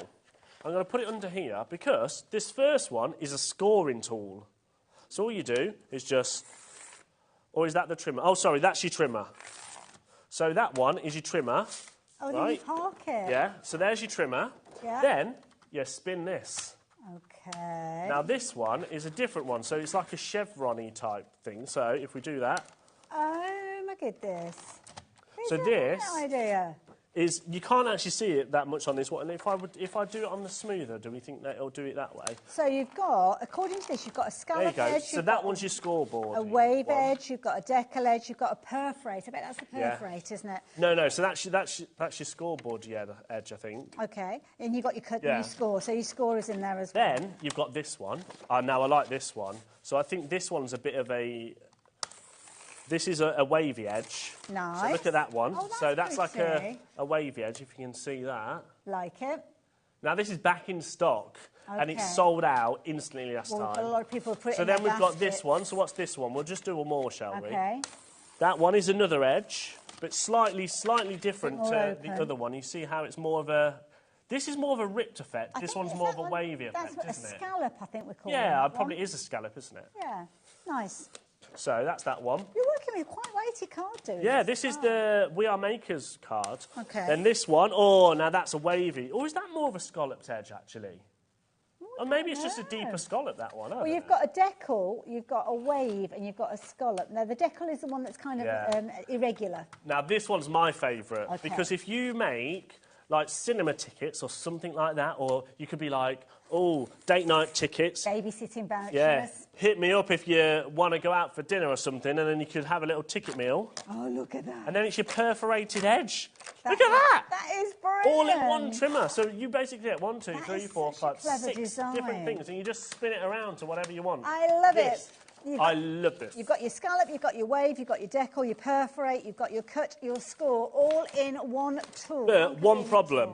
I'm going to put it under here because this first one is a scoring tool. So all you do is just... Or is that the trimmer? Oh, sorry, that's your trimmer. So that one is your trimmer. Oh, right? then you park it. Yeah, so there's your trimmer. Yeah. Then you spin this. OK. Now this one is a different one, so it's like a chevron-y type thing. So if we do that... Oh, my goodness. So this idea? is... You can't actually see it that much on this one. And if I do it on the smoother, do we think that it'll do it that way? So you've got, according to this, you've got a scallop There you go. edge. So that one's your scoreboard. A wave edge, you've got a decal edge, you've got a perforate. I bet that's the perforate, isn't it? No, so that's your scoreboard, the edge, I think. OK. And you've got your cut and your score. So your score is in there as well. Then you've got this one. Now I like this one. So I think this one's a bit of a... This is a wavy edge. Nice. So look at that one. Oh, that's so that's like pretty. a wavy edge, if you can see that. Like it. Now this is back in stock, and it's sold out instantly last time. A lot of people put it so in then their we've got this baskets. one. So what's this one? We'll just do one more, shall we? OK. That one is another edge, but slightly different more to the open. other one. You see how it's more of a... This is more of a ripped effect. This one's more of a wavy effect, That's isn't a it? scallop, I think we call it. Yeah, it probably is a scallop, isn't it? Yeah, nice. So that's that one. You're working with quite a weighty card, doing Yeah, this is the We Are Makers card. OK. Then this one, oh, now that's a wavy. Or is that more of a scalloped edge, actually? Or maybe it's just a deeper scallop, that one. Well, you've got a decal, you've got a wave, and you've got a scallop. Now, the decal is the one that's kind of irregular. Now, this one's my favourite, Okay. because if you make, like, cinema tickets or something like that, or you could be like, oh, date night tickets. Babysitting vouchers. Yeah, hit me up if you want to go out for dinner or something, and then you could have a little ticket meal. Oh, look at that. And then it's your perforated edge. Look at that! That is brilliant. All in one trimmer. So you basically get 1, 2, 3, 4, 5, clever 6 design. different things, and you just spin it around to whatever you want. I love this I love this. You've got your scallop, you've got your wave, you've got your decal, your perforate, you've got your cut, your score, all in one tool. But one problem.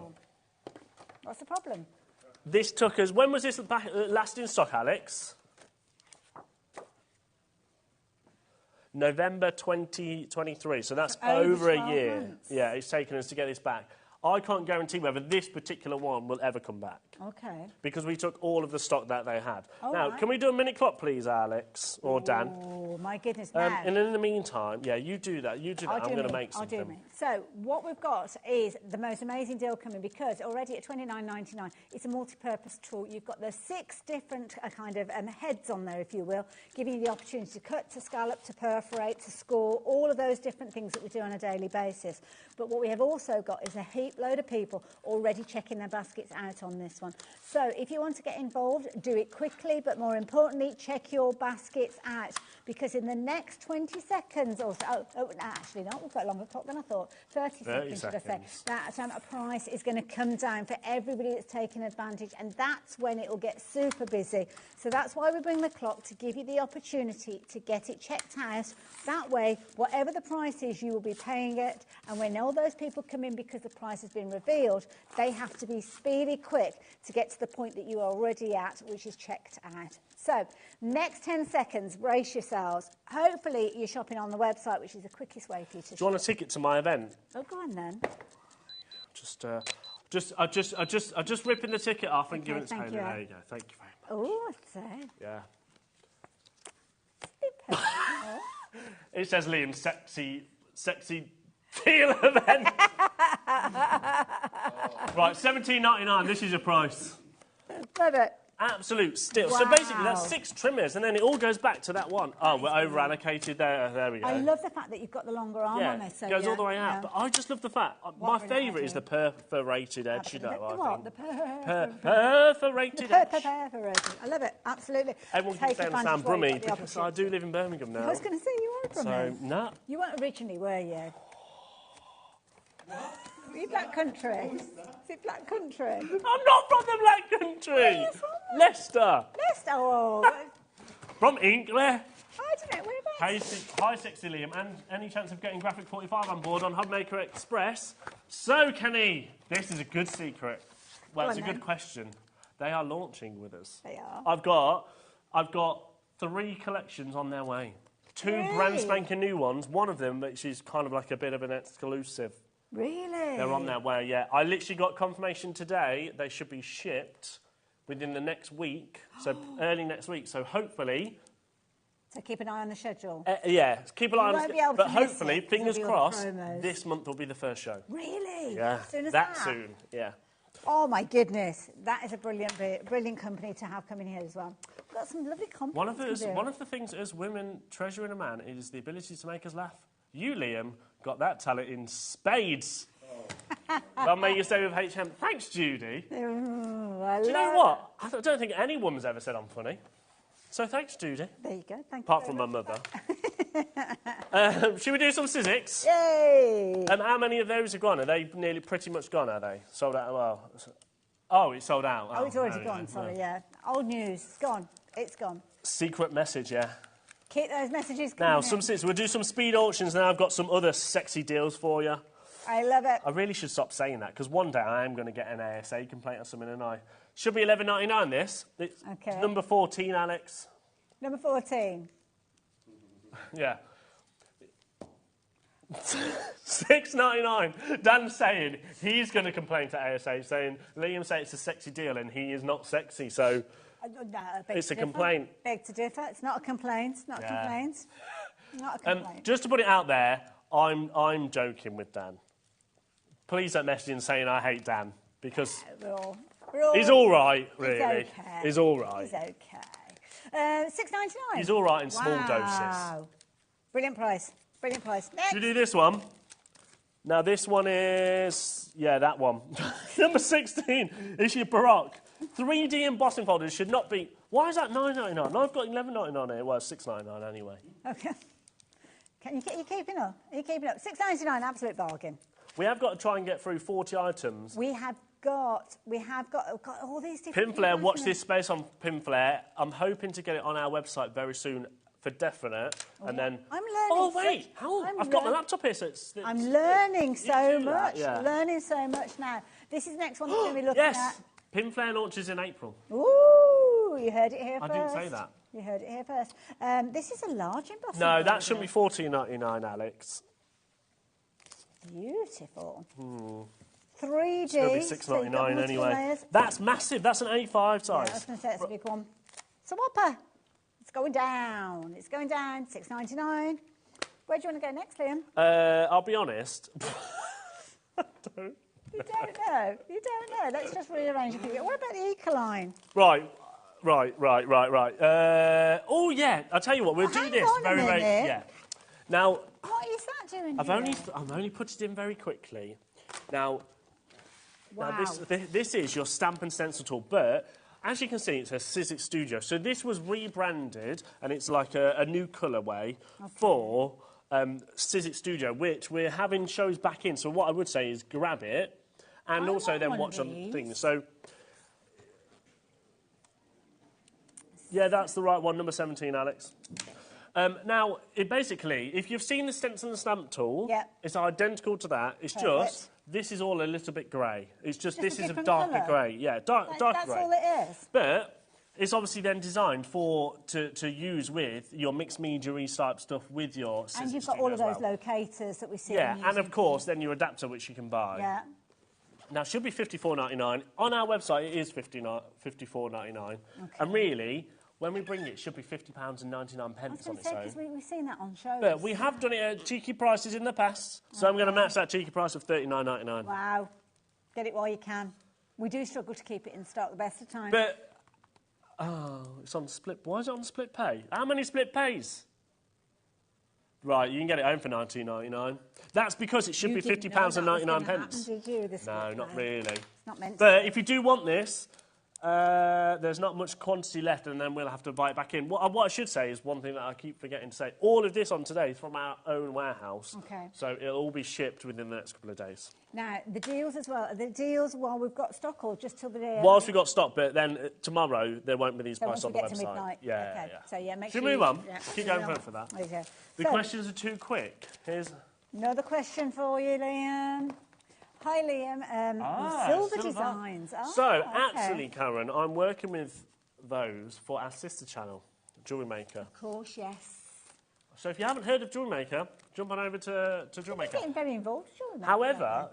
What's the problem? This took us... When was this last in stock, Alex? November 2023, so that's over a year. Months. Yeah, it's taken us to get this back. I can't guarantee whether this particular one will ever come back. Okay. Because we took all of the stock that they had. All now, right. can we do a minute clock, please, Alex or Dan? Oh, my goodness, now. And in the meantime, yeah, you do that. You do that. I'm going to make something. I'll do me. So what we've got is the most amazing deal coming because already at $29.99, it's a multi-purpose tool. You've got the 6 different kind of heads on there, if you will, giving you the opportunity to cut, to scallop, to perforate, to score, all of those different things that we do on a daily basis. But what we have also got is a heap load of people already checking their baskets out on this one. So if you want to get involved, do it quickly, but more importantly, check your baskets out because in the next 20 seconds or so, actually not, we've got a longer clock than I thought, 30 seconds, should I say, that a price is going to come down for everybody that's taking advantage, and that's when it will get super busy. So that's why we bring the clock, to give you the opportunity to get it checked out. That way, whatever the price is, you will be paying it, and when all those people come in because the price has been revealed, they have to be speedy quick to get to the point that you are already at, which is checked out. So, next 10 seconds, brace yourselves. Hopefully you're shopping on the website, which is the quickest way for you to shop. Do you want a ticket to my event? Oh, go on then. I'm just ripping the ticket off and giving it to Taylor. There you go. Thank you very much. Oh, what's that? Yeah. It says Liam, sexy deal event. Right, $17.99. This is your price. Love it. Absolute steal. Wow. So basically, that's 6 trimmers, and then it all goes back to that one. Oh, we're over allocated there. There we go. I love the fact that you've got the longer arm on this. So it goes all the way out. But I just love the fact. My favourite is the perforated edge, you know. The perforated edge. Perforated. I love it. Absolutely. Everyone keeps saying I sound brummy because I do live in Birmingham now. I was going to say you are brummy. So, no. You weren't originally, were you? Are you Black Country? Is it Black Country? I'm not from the Black Country. Where are you from? Leicester. Leicester? Oh. From Inkley. I don't know. Whereabouts? Hi, Sexy Liam. And any chance of getting Graphic 45 on board on HobbyMaker Express? So can he. This is a good secret. Well, it's a good question. They are launching with us. They are. I've got 3 collections on their way. 2 brand spanking new ones. One of them, which is kind of like a bit of an exclusive. Really? They're on their way, yeah. I literally got confirmation today they should be shipped within the next week, so early next week. So hopefully... So keep an eye on the schedule. Yeah, keep an eye on the schedule. But hopefully, fingers crossed, promos. this month will be the first show. Really? Yeah. As soon as that soon, yeah. Oh, my goodness. That is a brilliant company to have coming here as well. We've got some lovely compliments. One of the things as women treasure in a man is the ability to make us laugh. You, Liam, got that talent in spades. Well, may you stay with HM. Thanks, Judy. Do you know what? I don't think any woman's ever said I'm funny. So thanks, Judy. There you go. Thank you. Apart from my mother. Should we do some Sizzix? Yay! How many of those are gone? Are they nearly pretty much gone, are they? Sold out? Well, oh, it's sold out. Oh, it's already gone, sorry, yeah. Old news. It's gone. It's gone. Secret message, yeah. Keep those messages coming now, in. We'll do some speed auctions now. I've got some other sexy deals for you. I love it. I really should stop saying that, because one day I am going to get an ASA complaint or something, and I... Should be $11.99, this. It's number 14, Alex. Number 14. Yeah. $6.99. Dan's saying he's going to complain to ASA, saying Liam said it's a sexy deal and he is not sexy, so it's a complaint. Beg to differ. It's not a complaint. It's not a complaint. Not a complaint. Just to put it out there, I'm joking with Dan. Please don't message in saying I hate Dan, because he's all right, really. He's okay. He's all right. He's okay. $6.99. He's all right in small doses. Brilliant price. Brilliant price. Next. Should we do this one? Now, this one is... Yeah, that one. Number 16 is your Baroque. 3D embossing folders should not be... Why is that $9.99? I've got $11.99 here. Well, $6.99 anyway. OK. Are you keeping up? Are you keeping up? $6.99, absolute bargain. We have got to try and get through 40 items. We've got all these different... Pinflare, watch this space on Pinflare. I'm hoping to get it on our website very soon. for definite, and then... I'm learning. Oh, wait, I've got my laptop here, so it's I'm learning so much. yeah. Learning so much now. This is the next one that we're going to be looking yes! Pin Flare launches in April. at. Ooh, you heard it here first. I didn't say that. You heard it here first. This is a large embossing. No, that shouldn't be $14.99, Alex. Beautiful. 3D. It's going to be $6.99 anyway. Layers. That's massive. That's an A5 size. Yeah, I was going to say it's a big one. It's a whopper. It's going down. It's going down. $6.99. Where do you want to go next, Liam? I'll be honest. I don't. You don't know. You don't know. Let's just rearrange a few. What about the Ecoline? Right. Oh, yeah. I'll tell you what. We'll do this very, very... Yeah. Now... What is that doing I've only put it in very quickly. Now... Wow. Now, this is your stamp and stencil tool, but as you can see, it says Sizzix Studio. So this was rebranded, and it's like a new colourway for Sizzix Studio, which we're having shows back in. So what I would say is grab it, and also then watch on things. So, yeah, that's the right one, number 17, Alex. Now, basically, if you've seen the stencil and stamp tool, it's identical to that. It's just... This is all a little bit grey. It's just this is a darker grey. Yeah, darker grey. That's all it is. But it's obviously then designed to use with your mixed media type stuff with your Sizzix And you've got all of those locators that we see. Yeah, and of course then your adapter which you can buy. Yeah. Now it should be $54.99. On our website it is $54.99. Okay. And really, when we bring it, it should be £50.99 on its own. Because we've seen that on shows. But we have done it at cheeky prices in the past, so I'm going to match that cheeky price of $39.99. Wow. Get it while you can. We do struggle to keep it in stock the best of times. But, it's on split... Why is it on split pay? How many split pays? Right, you can get it home for $19.99. That's because it should be £50.99. Did you, the no, not really. It's not meant But if you do want this... there's not much quantity left, and then we'll have to buy it back in. What I should say is one thing that I keep forgetting to say. All of this on today is from our own warehouse. Okay. So it'll all be shipped within the next couple of days. Now, the deals as well. The deals while we've got stock or just till the day... Whilst we've got stock, but then tomorrow there won't be these prices on the website. To midnight. Yeah, okay. yeah. So, yeah, make Should sure we move on? Yeah, keep going for that. Okay. The questions are too quick. Here's... Another question for you, Liam. Hi, Liam. Silver designs. Actually, Karen, I'm working with those for our sister channel, Jewelry Maker. Of course, yes. So if you haven't heard of Jewelry Maker, jump on over to Jewelry Maker. You're getting very involved with Jewelry Maker. However,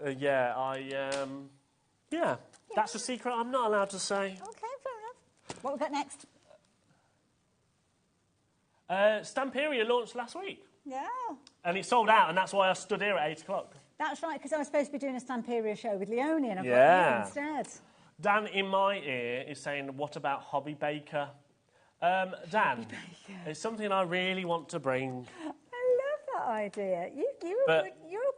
that's a secret I'm not allowed to say. Okay, fair enough. What we got next? Stamperia launched last week. Yeah. And it sold out, and that's why I stood here at 8 o'clock. That's right, because I was supposed to be doing a Stamperia show with Leonie, and I've got you instead. Dan in my ear is saying, what about HobbyBaker? Dan, it's something I really want to bring. I love that idea. You're a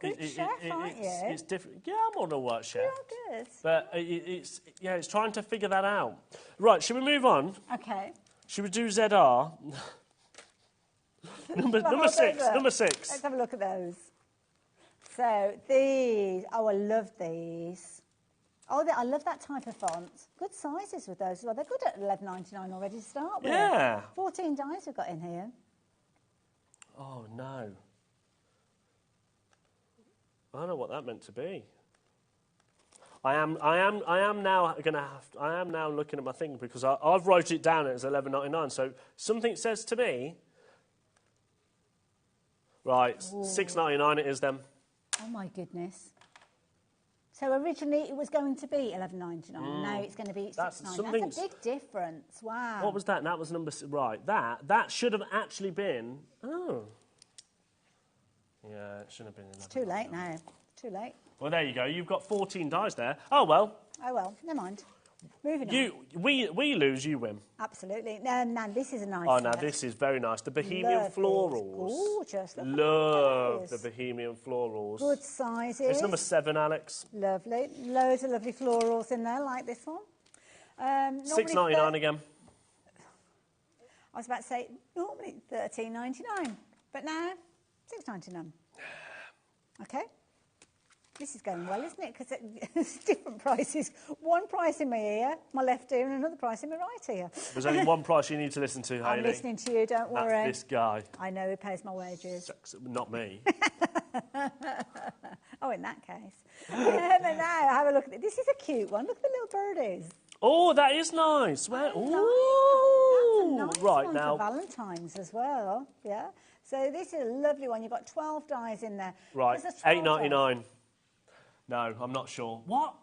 good chef, aren't you? It's different. Yeah, I'm on a work chef. You're good. But it's trying to figure that out. Right, should we move on? Okay. Should we do ZR? number six. Let's have a look at those. So, these. Oh, I love these. Oh, I love that type of font. Good sizes with those as well. They're good at $11.99 already to start with. Yeah. 14 dies we've got in here. Oh, no. I don't know what that meant to be. I am now looking at my thing because I've wrote it down as $11.99. So something says to me, right, $6.99 it is then. Oh my goodness! So originally it was going to be $11.99. Now it's going to be $6.99. That's a big difference. Wow. What was that? That was number right. That should have actually been. Oh. Yeah, it shouldn't have been. It's too late now. It's too late. Well, there you go. You've got 14 dies there. Oh well. Oh well. Never mind. Moving on. We lose, you win. Absolutely. Now this is a nice. Oh, now this is very nice. The Bohemian Florals. Gorgeous. Love the Bohemian Florals. Good sizes. It's number 7, Alex. Lovely. Loads of lovely florals in there, like this one. $6.99 again. I was about to say normally $13.99, but now $6.99. Okay. This is going well, isn't it? Because it's different prices. One price in my ear, my left ear, and another price in my right ear. There's only one price you need to listen to, Hayley. I'm listening to you, don't worry. That's this guy. I know who pays my wages. Not me. Oh, in that case. But now, have a look at it. This is a cute one. Look at the little birdies. Oh, that is nice. Where? Ooh, that's a nice right one now. for Valentine's as well. Yeah. So this is a lovely one. You've got 12 dies in there. Right, $8.99. $8.99. No, I'm not sure. What?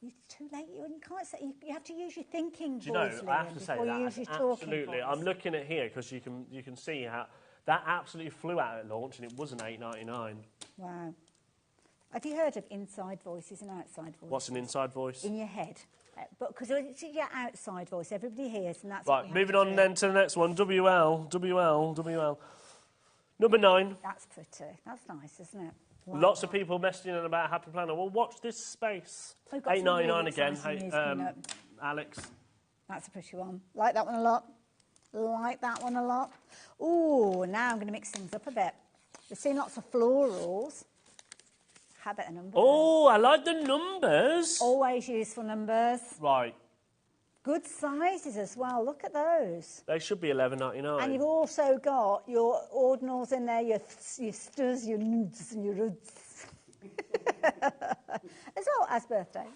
It's too late. You can't say. You have to use your thinking Do you know? voice, I have to say before you that use your talking absolutely. voice. I'm looking at here because you can see how that absolutely flew out at launch, and it wasn't $8.99. Wow. Have you heard of inside voices and outside voices? What's an inside voice? In your head. But because it's your outside voice, everybody hears, and that's Right, moving on then to the next one. WL. Number 9. That's pretty. That's nice, isn't it? Wow. Lots of people messaging in about Happy Planner. Well, watch this space. $8.99 again. Hey, Alex. That's a pretty one. Like that one a lot. Like that one a lot. Ooh, now I'm going to mix things up a bit. We've seen lots of florals. How about the numbers? Oh, I like the numbers. Always useful numbers. Right. Good sizes as well. Look at those. They should be $11.99. And you've also got your ordinals in there, your sturs, your nudes and your ruds. As well as birthday.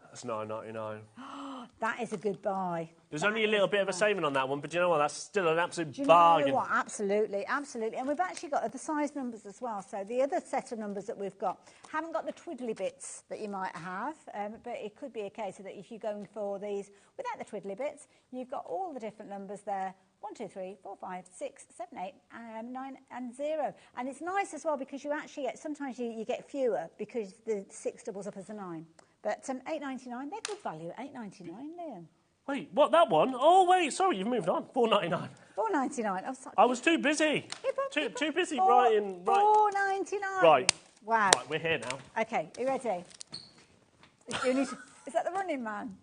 That's $9.99. That is a good buy. There's only a little bit of a saving on that one, but do you know what? That's still an absolute Do you bargain. know what? Absolutely, absolutely. And we've actually got other size numbers as well. So the other set of numbers that we've got haven't got the twiddly bits that you might have, but it could be a case of that if you're going for these without the twiddly bits, you've got all the different numbers there. 1, 2, 3, 4, 5, 6, 7, 8, 9 and 0. And it's nice as well because you actually get, sometimes you get fewer because the 6 doubles up as a 9. But $8.99, they're good value. $8.99, Liam. Wait, what, that one? Oh, wait, sorry, you've moved on. $4.99. $4.99. I'm sorry. I was too busy. Too busy writing. $4.99. Right. Wow. Right, we're here now. OK, are you ready? Is that the Running Man?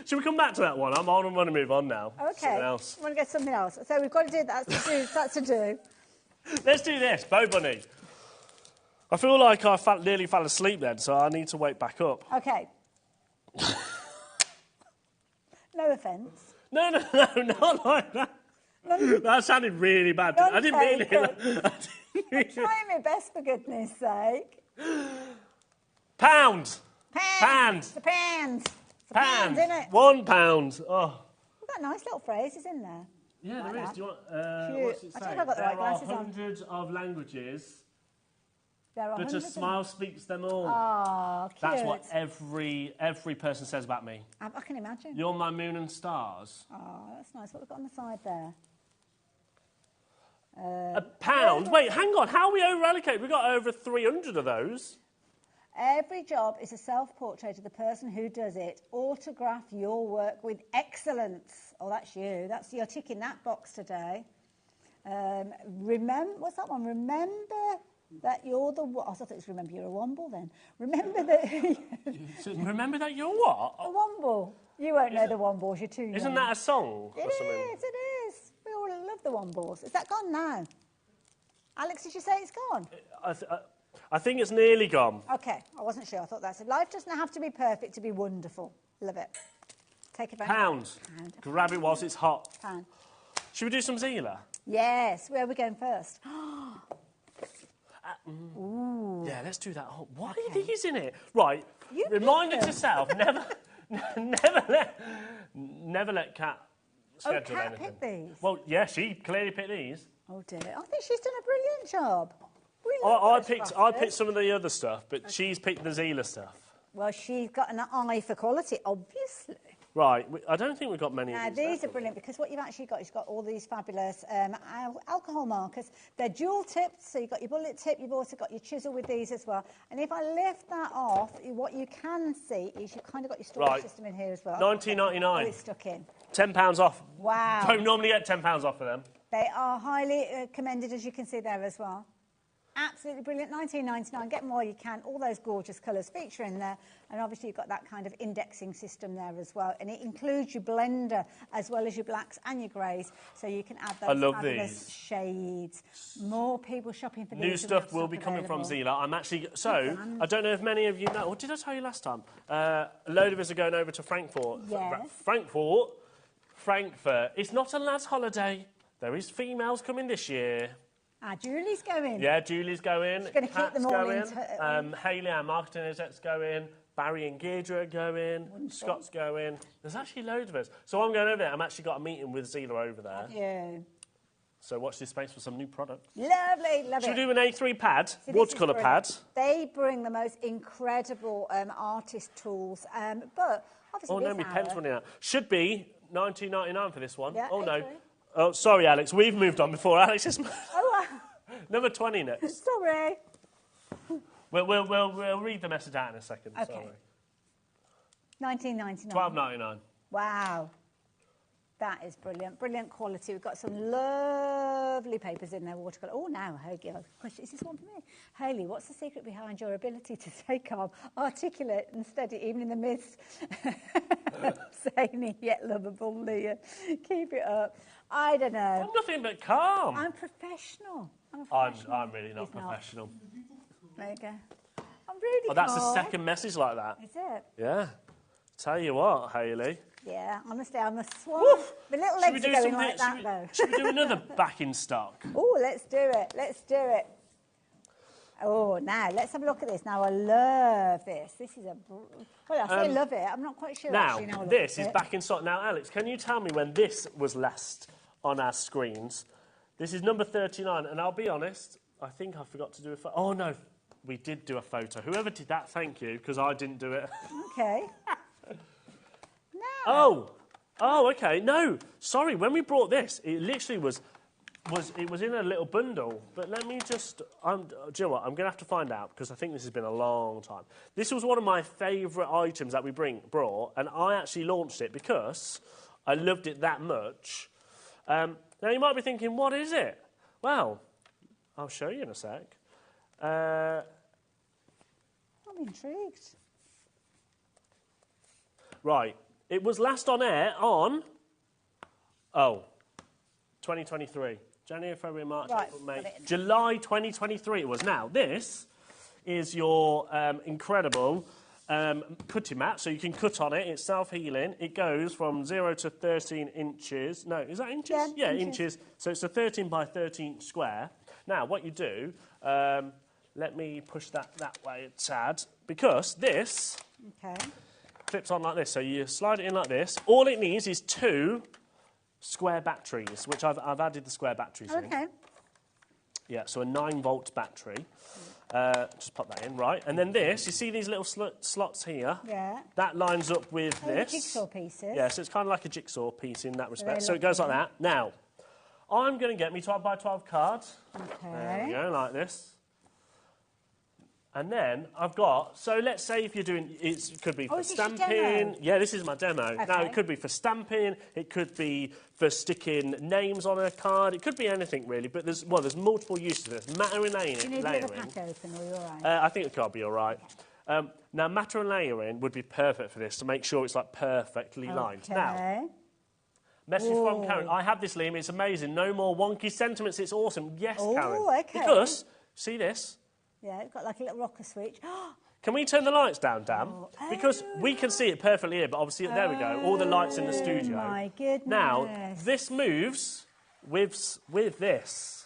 Should we come back to that one? I want to move on now. OK. Something else. I want to get something else. So we've got to do that. That's to do. Let's do this, Bow Bunny. I feel like I nearly fell asleep then, so I need to wake back up. OK. No offence. No, not like that. That sounded really bad. I didn't mean it. I'm trying my best, for goodness sake. Pound. It's a pound. It's a pound, isn't it? £1. Oh. We've got nice little phrases in there. Yeah, like there is. that. Do you want, what's it say? I think I've got the right glasses on. There are hundreds of languages, there are but a smile speaks them all. Oh, cute. That's what every person says about me. I can imagine. You're my moon and stars. Oh, that's nice. What we've got on the side there? A pound? Wait, hang on. How are we over-allocated? We've got over 300 of those. Every job is a self-portrait of the person who does it. Autograph your work with excellence. Oh, that's you. You're ticking that box today. What's that one? Remember that you're the... I thought it was remember you're a womble then. Remember that... Remember that you're what? A womble. You won't know the wombles. You're too young. Isn't that a song? It is. We all love the wombles. Is that gone now? Alex, did you say it's gone? I think it's nearly gone. OK, I wasn't sure. I thought that's it. Life doesn't have to be perfect to be wonderful. Love it. Take it back. Pound. Grab it whilst it's hot. Pound. Should we do some Zila? Yes. Where are we going first? Ooh. Yeah, let's do that. Oh, why are these in it? Right. Reminder to self: never let Kat schedule Kat anything. picked these. Well, yeah, she clearly picked these. Oh dear. I think she's done a brilliant job. I picked some of the other stuff, but she's picked the Zila stuff. Well, she's got an eye for quality, obviously. Right, I don't think we've got many Now, of these. these are brilliant because what you've actually got is all these fabulous alcohol markers. They're dual tipped, so you've got your bullet tip, you've also got your chisel with these as well. And if I lift that off, what you can see is you've kind of got your storage system in here as well. $19.99. Oh, it's stuck in. £10 off. Wow. Don't normally get £10 off for them. They are highly commended, as you can see there as well. Absolutely brilliant. $19.99. Get them while you can. All those gorgeous colours feature in there. And obviously you've got that kind of indexing system there as well. And it includes your blender as well as your blacks and your greys. So you can add those fabulous shades. More people shopping for these. New stuff will be coming from Zila. I'm actually... So, I don't know if many of you know... Or did I tell you last time? A load of us are going over to Frankfurt. Yes. Frankfurt. It's not a lad's holiday. There is females coming this year. Julie's going. Yeah, Julie's going. She's going to keep them all going. in. Hayley, our marketing exec's going. Barry and Deirdre are going. Wonderful. Scott's going. There's actually loads of us. So I'm going over there. I've actually got a meeting with Zila over there. Yeah. So watch this space for some new products. Lovely, love it. Should we do an A3 pad? Watercolour pad. They bring the most incredible artist tools, but obviously oh no, my pen's running out. Should be $19.99 for this one. Yeah, oh no. A3. Oh, sorry, Alex. We've moved on before Alex is... Number 20 next. Sorry. We'll read the message out in a second. Okay. Sorry. $19.99. $12.99. Wow. That is brilliant. Brilliant quality. We've got some lovely papers in there, watercolour. Oh, now, Hayley, question, is this one for me? Hayley, what's the secret behind your ability to stay calm, articulate and steady, even in the midst zany yet lovable, Leah? Keep it up. I don't know. I'm nothing but calm. I'm professional. I'm really not professional. There you go. I'm really that's calm. the second message like that. Is it? Yeah. Tell you what, Hayley. Yeah, honestly, I'm a swan. My little legs are going like that, though. Should we do another back in stock? Oh, let's do it. Let's do it. Oh, now, let's have a look at this. Now, I love this. This is a... Well, I say love it. I'm not quite sure, now, actually. Now, this is back in stock. Now, Alex, can you tell me when this was last on our screens? This is number 39, and I'll be honest, I think I forgot to do a photo. Oh, no, we did do a photo. Whoever did that, thank you, because I didn't do it. Okay. Oh, okay. No, sorry. When we brought this, it literally was in a little bundle. But let me just... do you know what? I'm going to have to find out, because I think this has been a long time. This was one of my favourite items that we brought, and I actually launched it because I loved it that much. Now, you might be thinking, what is it? Well, I'll show you in a sec. I'm intrigued. Right. It was last on air on... 2023. January, February, March, April, May. July 2023 it was. Now, this is your incredible cutting mat. So you can cut on it. It's self-healing. It goes from 0 to 13 inches. No, is that inches? Yeah, inches. So it's a 13 by 13 square. Now, what you do... let me push that way a tad. Because this... Okay. Clips on like this, so you slide it in like this. All it needs is 2 square batteries, which I've added the square batteries in. Okay. Yeah, so a 9-volt battery. Just pop that in, right. And then this, you see these little slots here? Yeah. That lines up with this. Jigsaw pieces. Yeah, so it's kind of like a jigsaw piece in that respect. So it goes like that. Now, I'm going to get me 12 by 12 card. Okay. There we go, like this. And then I've got, so let's say if you're doing, it could be for stamping. Yeah, this is my demo. Okay. Now, it could be for stamping, it could be for sticking names on a card, it could be anything really, but there's multiple uses of this. Matter and layering. You need the other pack open, are you all right? I think it could be all right. Now, matter and layering would be perfect for this to make sure it's like perfectly lined. Now, message from Karen. I have this, Liam, it's amazing. No more wonky sentiments, it's awesome. Yes, Karen. Okay. Because, see this? Yeah, it's got like a little rocker switch. Can we turn the lights down, Dan? Because we can see it perfectly here, but obviously, there we go, all the lights in the studio. Oh, my goodness. Now, this moves with this.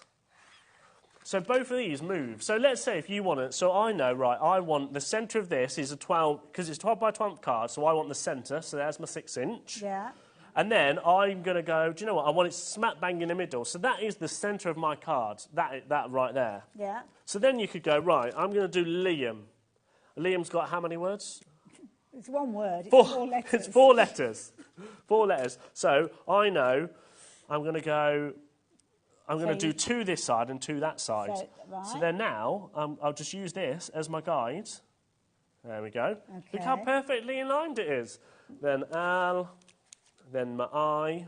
So both of these move. So let's say if you want it, so I know, right, I want the centre of this is a 12, because it's 12 by 12 card, so I want the centre, so there's my 6-inch. Yeah. And then I'm going to go, do you know what, I want it smack bang in the middle. So that is the centre of my card, that right there. Yeah. So then you could go, right, I'm going to do Liam. Liam's got how many words? It's one word. It's 4 letters. It's 4 letters. 4 letters. So I know I'm going to go... I'm going to do 2 this side and 2 that side. So then now, I'll just use this as my guide. There we go. Okay. Look how perfectly aligned it is. Then L, then my I.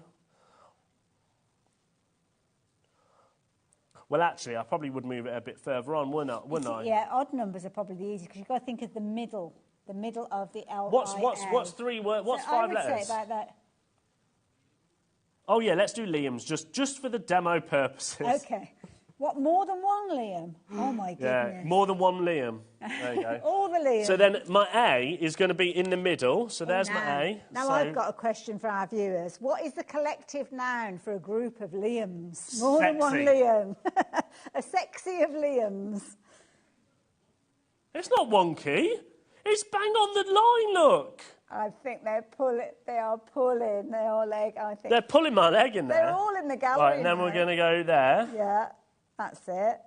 Well, actually, I probably would move it a bit further on, wouldn't I? Yeah, odd numbers are probably the easiest because you've got to think of the middle of the L. What's 3 words? What's 5 letters? I would say about that. Oh yeah, let's do Liam's just for the demo purposes. Okay. What, more than one Liam? Oh my goodness. Yeah, more than one Liam. There you go. All the Liams. So then my A is going to be in the middle. So there's my A. Now I've got a question for our viewers. What is the collective noun for a group of Liams? More than one Liam. A sexy of Liams. It's not wonky. It's bang on the line, look. I think they are pulling their leg, I think. They're pulling my leg in there. They're all in the gallery. Right, and then we're going to go there. Yeah, that's it.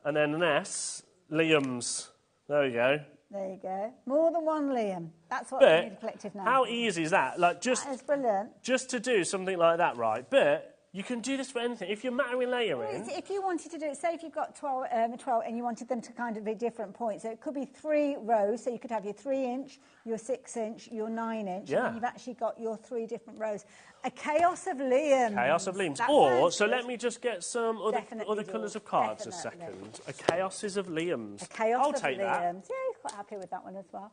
And then an S, Liam's. There we go. There you go. More than one Liam. That's what we need a collective now. How easy is that? Like just, that is brilliant. Just to do something like that, right? But you can do this for anything. If you're mattering layering... If you wanted to do it, say if you've got 12 and you wanted them to kind of be different points, so it could be 3 rows, so you could have your 3-inch, your 6-inch, your 9-inch, and then you've actually got your 3 different rows. A chaos of Liams. Chaos of Liams. Or, so let me just get some other colours of cards a second. A chaoses of Liams. A chaos I'll of take Liams. that. Yeah, you're quite happy with that one as well.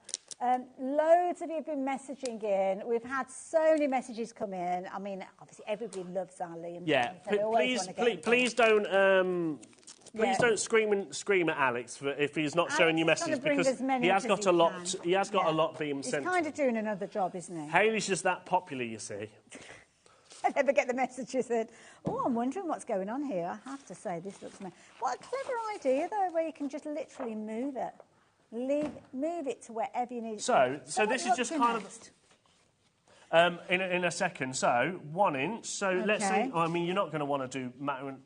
Loads of you have been messaging in. We've had so many messages come in. I mean, obviously everybody loves our Liam. Yeah, please don't scream at Alex if he's not showing you messages because he has got a lot. He has got a lot being sent. He's kind of doing another job, isn't he? Hayley's just that popular, you see. I never get the messages in. Oh, I'm wondering what's going on here. I have to say, this looks... What a clever idea, though, where you can just literally move it. Move it to wherever you need it. So this is just kind of... in a second, so 1 inch. So let's say, I mean, you're not going to want to do matting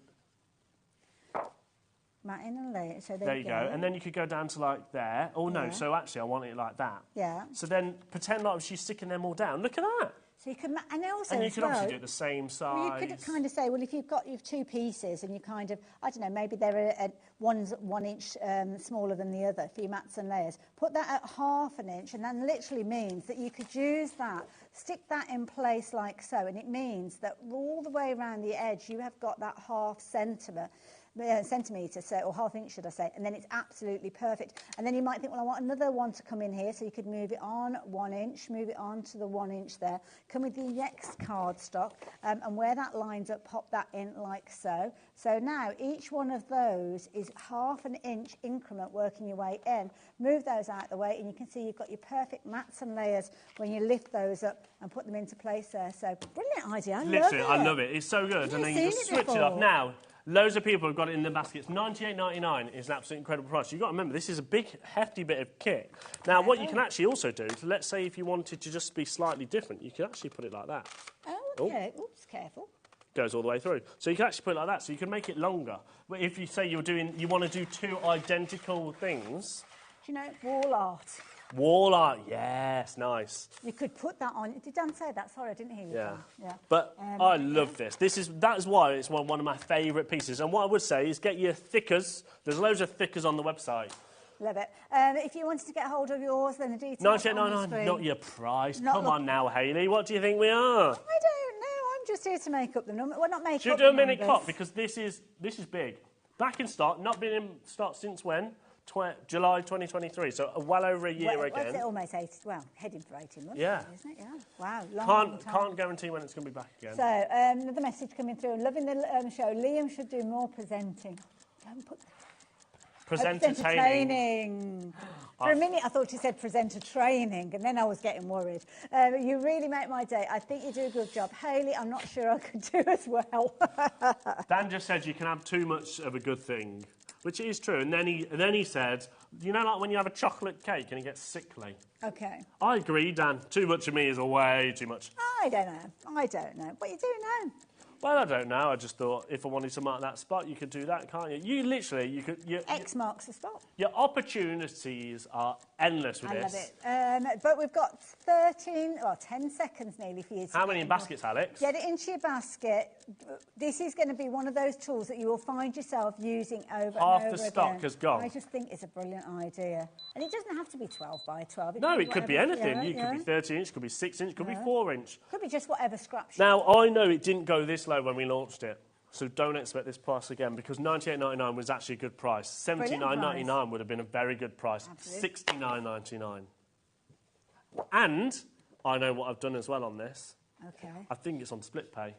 and layer. So there you go. And then you could go down to like there. Oh no, so actually I want it like that. Yeah. So then pretend like she's sticking them all down. Look at that. So you can, and also and you could obviously do it the same size. Well, you could kind of say, well, if you've got your 2 pieces and you kind of, I don't know, maybe they're one's 1 inch smaller than the other for your mats and layers. Put that at 1/2 inch, and that literally means that you could use that, stick that in place like so, and it means that all the way around the edge you have got that 1/2 centimetre, so, or 1/2 inch, should I say, and then it's absolutely perfect. And then you might think, well, I want another one to come in here, so you could move it on 1 inch, move it on to the 1 inch there, come with the next cardstock, and where that lines up, pop that in like so. So now each one of those is 1/2 inch increment working your way in. Move those out of the way, and you can see you've got your perfect mats and layers when you lift those up and put them into place there. So brilliant idea. I love it. It's so good. And then you just switch it off. Now, loads of people have got it in their baskets. $98.99 is an absolutely incredible price. You've got to remember, this is a big, hefty bit of kit. Now, what you can actually also do, so let's say if you wanted to just be slightly different, you could actually put it like that. Oh, okay. Oops, careful. Goes all the way through. So you can actually put it like that, so you can make it longer. But if you say you want to do 2 identical things... Do you know, wall art. Wall art, yes, nice. You could put that on. Did Dan say that? Sorry, I didn't hear you. Yeah. But I love this. That is why it's one of my favourite pieces. And what I would say is get your thickers. There's loads of thickers on the website. Love it. If you wanted to get hold of yours, then the details $98.99, not your price. Come on now, Hayley. What do you think we are? I don't know. I'm just here to make up the number. Well, not make Should up we do the a mini cop? Because this is big. Back in stock. Not been in stock since when? July 2023, so well over a year again. What's it, almost 80, well, heading for 18 months, isn't it? Yeah. Wow, long time. Can't guarantee when it's going to be back again. So, another message coming through. Loving the show. Liam should do more presenting. Presenter training. For a minute, I thought you said presenter training, and then I was getting worried. You really make my day. I think you do a good job. Hayley, I'm not sure I could do as well. Dan just said you can have too much of a good thing. Which is true. And then he said, you know, like when you have a chocolate cake and it gets sickly? Okay. I agree, Dan. Too much of me is way too much. I don't know. What you do now? Well, I don't know. I just thought if I wanted to mark that spot, you could do that, can't you? You could... X marks the spot. Your opportunities are endless with this. I love it. But we've got 10 seconds nearly for you to... How many in baskets, Alex? Get it into your basket. This is going to be one of those tools that you will find yourself using over and over again. Half the stock has gone. I just think it's a brilliant idea. And it doesn't have to be 12 by 12. It could be anything. It could be 13 inch, could be 6 inch, could be 4 inch. Could be just whatever scrap. Now, I know it didn't go this low when we launched it. So don't expect this price again, because $98.99 was actually a good price. $79.99 would have been a very good price. $69.99. And I know what I've done as well on this. Okay. I think it's on split pay.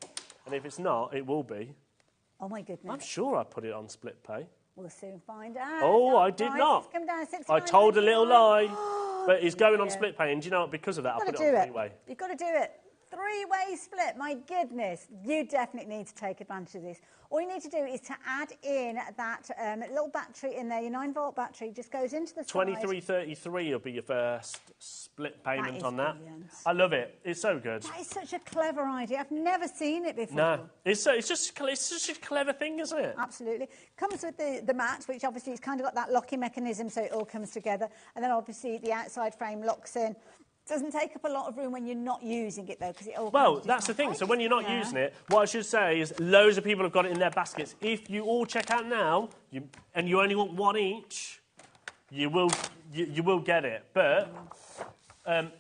And if it's not, it will be. Oh, my goodness. I'm sure I put it on split pay. We'll soon find out. Oh, I did not. Come down I told a little lie. But it's going on split pay, and do you know what? Because of that, I put it on three-way. You've got to do it. Three-way split, my goodness. You definitely need to take advantage of this. All you need to do is to add in that little battery in there, your 9-volt battery, just goes into the side. $23.33 will be your first split payment on that. Brilliant. I love it. It's so good. That is such a clever idea. I've never seen it before. No, it's such a clever thing, isn't it? Absolutely. Comes with the mat, which obviously has kind of got that locking mechanism, so it all comes together. And then obviously the outside frame locks in. Doesn't take up a lot of room when you're not using it, though, because it all... Well, that's the thing. So when you're not using it, what I should say is loads of people have got it in their baskets. If you all check out now, and you only want one each, you will get it. But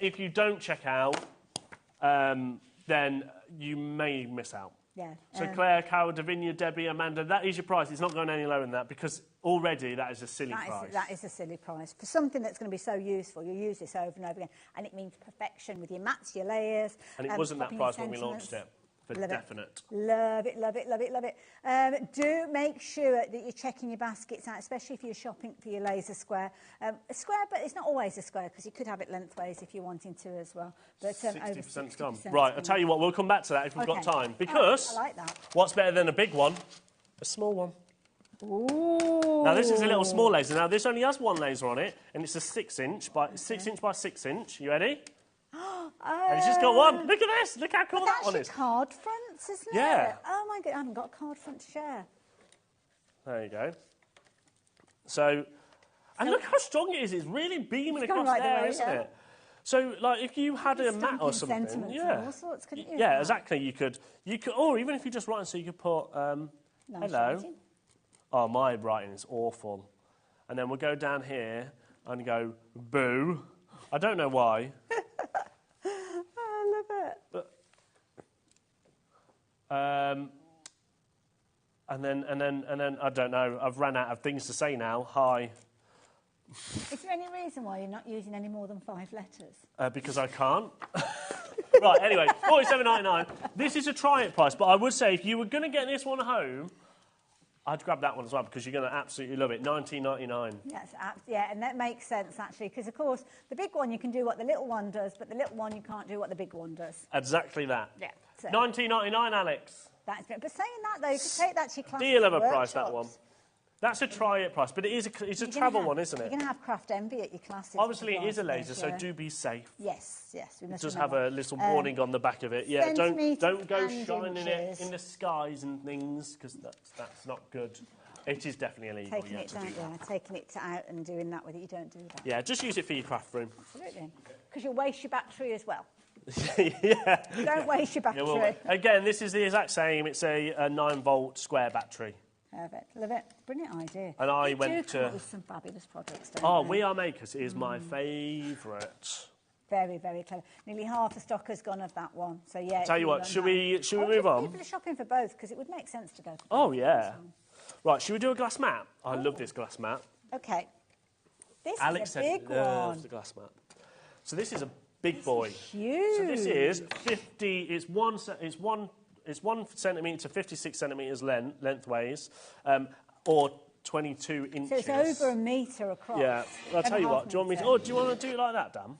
if you don't check out, then you may miss out. Yeah. So Claire, Carol, Davinia, Debbie, Amanda, that is your price. It's not going any lower than that, because already that is a silly price. That is a silly price. For something that's going to be so useful, you'll use this over and over again. And it means perfection with your mats, your layers. And it wasn't that price when we launched it. For definite. Love it, love it, love it, love it. Do make sure that you're checking your baskets out, especially if you're shopping for your laser square. A square, but it's not always a square, because you could have it lengthways if you're wanting to as well. But 60%'s gone. Right, I'll tell you what, we'll come back to that if we've got time. Because I like that. What's better than a big one? A small one. Ooh. Now, this is a little small laser. Now, this only has one laser on it, and it's a 6-inch by 6-inch by 6-inch. You ready? And it's just got one. Look at this. Look how cool that one is. That's card fronts, isn't it? Yeah. Oh, my God. I haven't got a card front to share. There you go. So, and look how strong it is. It's really beaming across right there, way, isn't it? So, like, if you had a mat or something, all sorts, couldn't you? Yeah, exactly. You could, or even if you just write, so you could put, hello. Oh, my writing is awful. And then we'll go down here and go, boo. I don't know why. I love it. But, and then I don't know. I've run out of things to say now. Hi. Is there any reason why you're not using any more than 5 letters? Because I can't. Right. Anyway, $47.99. This is a try-it price, but I would say if you were going to get this one home, I'd grab that one as well, because you're going to absolutely love it. $19.99. Yes, yeah, and that makes sense, actually, because, of course, the big one, you can do what the little one does, but the little one, you can't do what the big one does. Exactly that. Yeah. So. $19.99, Alex. That's good. But saying that, though, you could take that to your class. Deal of a price, that one. That's a try-it price, but it's a travel one, isn't it? You're going to have craft envy at your classes. Obviously, it is a laser, so do be safe. Yes, yes. We must just have a little warning on the back of it. Yeah, don't go shining it in the skies and things, because that's not good. It is definitely illegal. Taking it out and doing that with it, you don't do that. Yeah, just use it for your craft room. Absolutely. Because you'll waste your battery as well. Yeah. Don't waste your battery. Yeah, again, this is the exact same. It's a 9-volt square battery. Perfect. Love it. Brilliant idea. And I went to... with some fabulous products, We Are Makers is my favourite. Very, very clever. Nearly half the stock has gone of that one. So, yeah. Tell you what, should we move on? People are shopping for both, because it would make sense to go for both. Oh, yeah. Right, should we do a glass mat? I love this glass mat. OK. This Alex is a big one. Loves the glass mat. So this is a big boy. Huge. So this is 50... It's 1 centimetre to 56 centimetres lengthways, or 22 inches. So it's over a metre across. Yeah. I'll tell you what. Do you want me to... Oh, do you want to do it like that, Dan?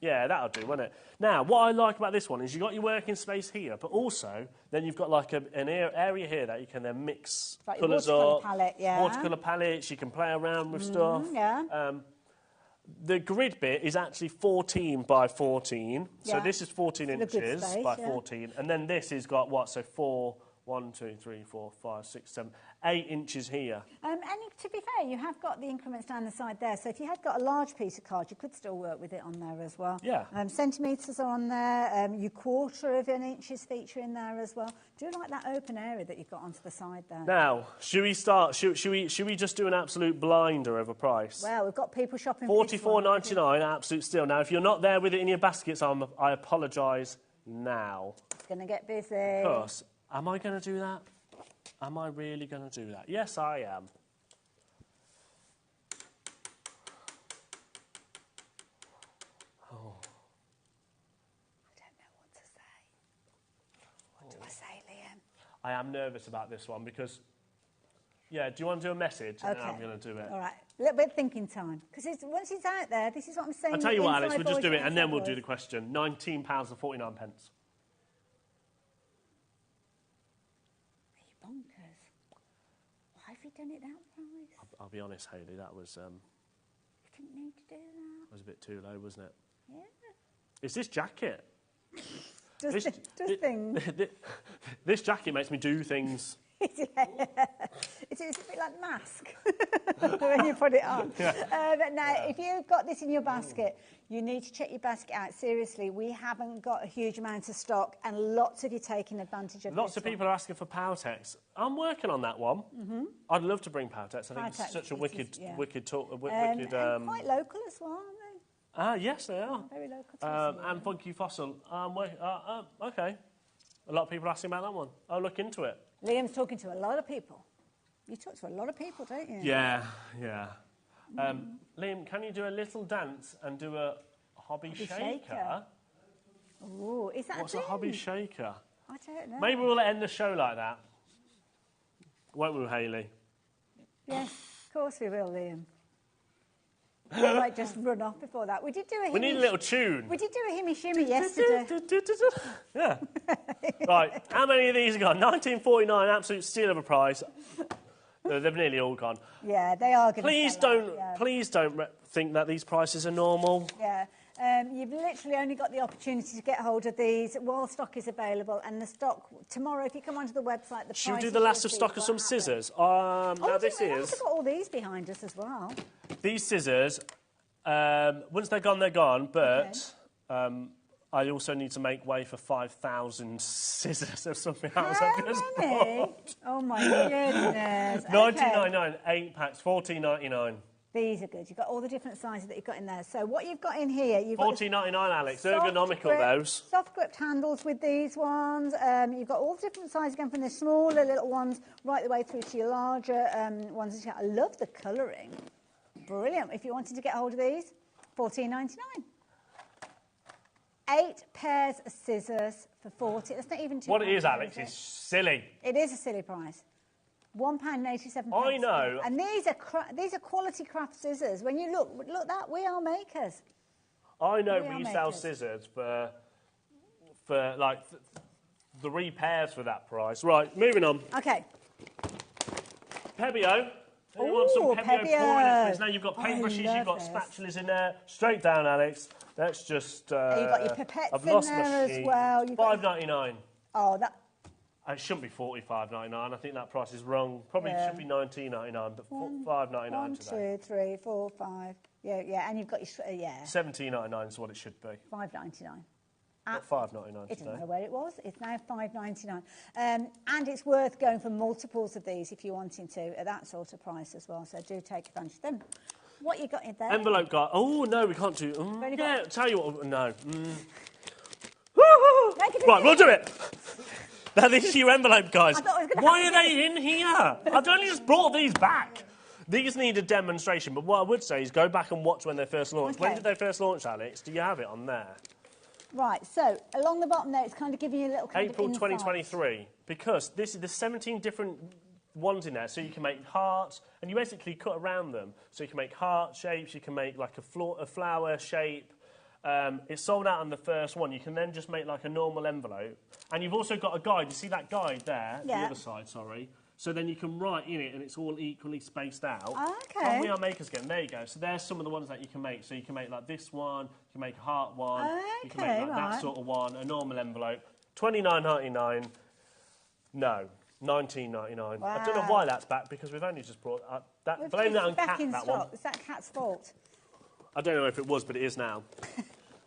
Yeah, that'll do, won't it? Now, what I like about this one is you've got your working space here, but also then you've got like an area here that you can then mix colours up. Watercolour palettes, you can play around with stuff. Yeah. The grid bit is actually 14 by 14. Yeah. So this is 14 inches by 14. And then this has got what? So 1, 2, 3, 4, 5, 6, 7, 8 inches here. And to be fair, you have got the increments down the side there. So if you had got a large piece of card, you could still work with it on there as well. Yeah. Centimetres are on there. Your 1/4 of an inch is feature in there as well. Do you like that open area that you've got onto the side there? Now, should we start? Should we just do an absolute blinder of a price? Well, we've got people shopping. $44.99, absolute steal. Now, if you're not there with it in your baskets, I apologise now. It's going to get busy. Of course. Am I going to do that? Am I really going to do that? Yes, I am. Oh. I don't know what to say. What do I say, Liam? I am nervous about this one because, yeah, do you want to do a message? And then I'm going to do it. All right. A little bit of thinking time. Because once it's out there, this is what I'm saying. I'll tell you what, Alex, we'll just do it and then we'll do the question. £19.49. Are you bonkers? Why have you done it that price? I'll be honest, Hayley, that was... You didn't need to do that. was a bit too low, wasn't it? Yeah. It's this jacket. Does things. This jacket makes me do things. It's a bit like mask when you put it on. Yeah. But now, if you've got this in your basket, you need to check your basket out. Seriously, we haven't got a huge amount of stock, and lots of you taking advantage of Lots of people are asking for Powtex. I'm working on that one. I'd love to bring Powtex. I think it's such a wicked talk. And quite local as well, aren't they? Yes, they are. Very local to us. And Funky Fossil. Okay. A lot of people are asking about that one. I'll look into it. Liam's talking to a lot of people. You talk to a lot of people, don't you? Yeah. Liam, can you do a little dance and do a hobby shaker? Oh, is that What's a a thing? hobby shaker? I don't know. Maybe we'll end the show like that. Won't we, Hayley? Yes, of course we will, Liam. We might just run off before that. We did do a We need a little tune. We did do a himmy shimmy yesterday. Yeah. Right, how many of these have gone? 1949, absolute steal of a price. They've nearly all gone. Yeah, they are going to Please don't think that these prices are normal. Yeah. You've literally only got the opportunity to get hold of these while stock is available, and the stock tomorrow, if you come onto the website, the Should we prices do the last of you'll stock see of some will scissors? happen. Now this We've is... also got all these behind us as well. These scissors, once they're gone, they're gone, but I also need to make way for 5,000 scissors of something else I've just bought. Oh, my goodness. $19.99, 8 packs, $14.99. These are good. You've got all the different sizes that you've got in there. So what you've got in here... you've got $14.99, Alex. Ergonomical, those. Soft-gripped handles with these ones. You've got all the different sizes again, from the smaller little ones right the way through to your larger ones. I love the colouring. Brilliant. If you wanted to get hold of these, $14.99. 8 pairs of scissors for $40. That's not even £2. What it is, Alex, is silly. It is a silly price. £1.87. I know. And these are quality craft scissors. When you look that, we are makers. I know we sell scissors for like 3 pairs for that price. Right, moving on. Okay. Pebeo. You want some Pebeo pouring in? Now you've got paintbrushes, you've got spatulas in there. Straight down, Alex. Let's just... you've got your pipettes in there as well. $5.99. Oh, that... It shouldn't be $45.99. I think that price is wrong. Probably should be $19.99, but $5.99 today. 1, 2, 3, 4, 5. Yeah, and you've got your... $17.99 is what it should be. $5.99. Not $5.99 It today. doesn't know where it was. It's now $5.99. And it's worth going for multiples of these if you're wanting to, at that sort of price as well. So do take advantage of them. What you got in there? Envelope guy. Oh, no, we can't do... tell you what... No. Right, we'll do it. Now, these are your envelope guys. Why are they in here? I've only just brought these back. These need a demonstration, but what I would say is go back and watch when they first launched. Okay. When did they first launch, Alex? Do you have it on there? Right, so along the bottom there, it's kind of giving you a little kind April of 2023. Because there's 17 different ones in there, so you can make hearts, and you basically cut around them. So you can make heart shapes, you can make like a flower shape. It's sold out on the first one. You can then just make like a normal envelope. And you've also got a guide. You see that guide there? Yeah. The other side, sorry. So then you can write in it and it's all equally spaced out. Okay. From We Are Makers again. There you go. So there's some of the ones that you can make. So you can make like this one, you can make a heart one, you can make like that sort of one, a normal envelope. $29.99. No. $19.99. Wow. I don't know why that's back because we've only just brought that. Blame that on Cat, that one. Is that Cat's fault? I don't know if it was, but it is now.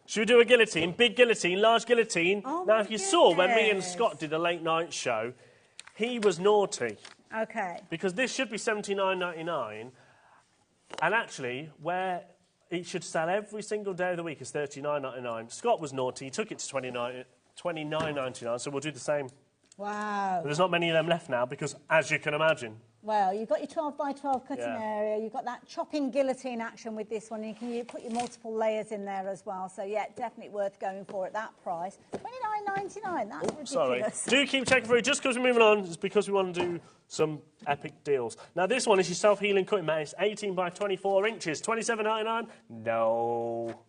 Should we do a guillotine? Big guillotine, large guillotine? Oh, now, if you saw when me and Scott did a late night show, he was naughty. Okay. Because this should be $79.99, and actually, where it should sell every single day of the week is $39.99. Scott was naughty, he took it to $29.99, so we'll do the same. Wow. There's not many of them left now because, as you can imagine... Well, you've got your 12 by 12 cutting area, you've got that chopping guillotine action with this one, and you put your multiple layers in there as well. So, yeah, definitely worth going for at that price. $29.99, that's ridiculous. Sorry. Do keep checking through. Just because we're moving on, it's because we want to do some epic deals. Now, this one is your self-healing cutting mat. It's 18 by 24 inches. $27.99? No.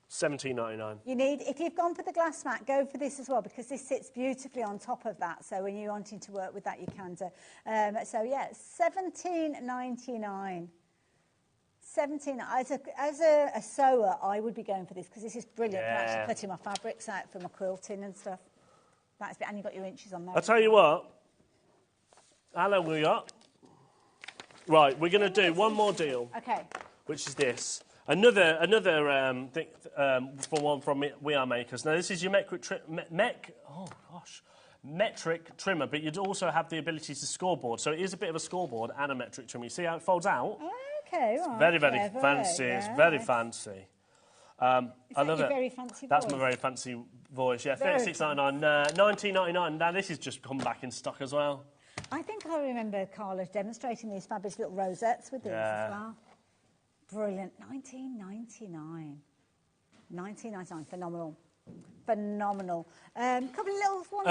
$17.99. You need, if you've gone for the glass mat, go for this as well, because this sits beautifully on top of that. So when you're wanting to work with that, you can do. So yeah, $17.99. 17. As a sewer, I would be going for this because this is brilliant for actually cutting my fabrics out for my quilting and stuff. And you've got your inches on there. I'll tell you what. How long we got? Right, we're going to do one more deal. Okay. Which is this. Another thing for one from We Are Makers. Now, this is your metric trimmer, but you'd also have the ability to scoreboard. So it is a bit of a scoreboard and a metric trimmer. You see how it folds out? Okay, it's right. very, very fancy. Yeah. It's very fancy. I love it. Very fancy That's voice? my very fancy voice. Yeah, $36.99, $19.99. Now this has just come back in stock as well. I think I remember Carla demonstrating these fabulous little rosettes with these as well. Brilliant. $19.99. $19.99. Phenomenal. Phenomenal. Couple of little ones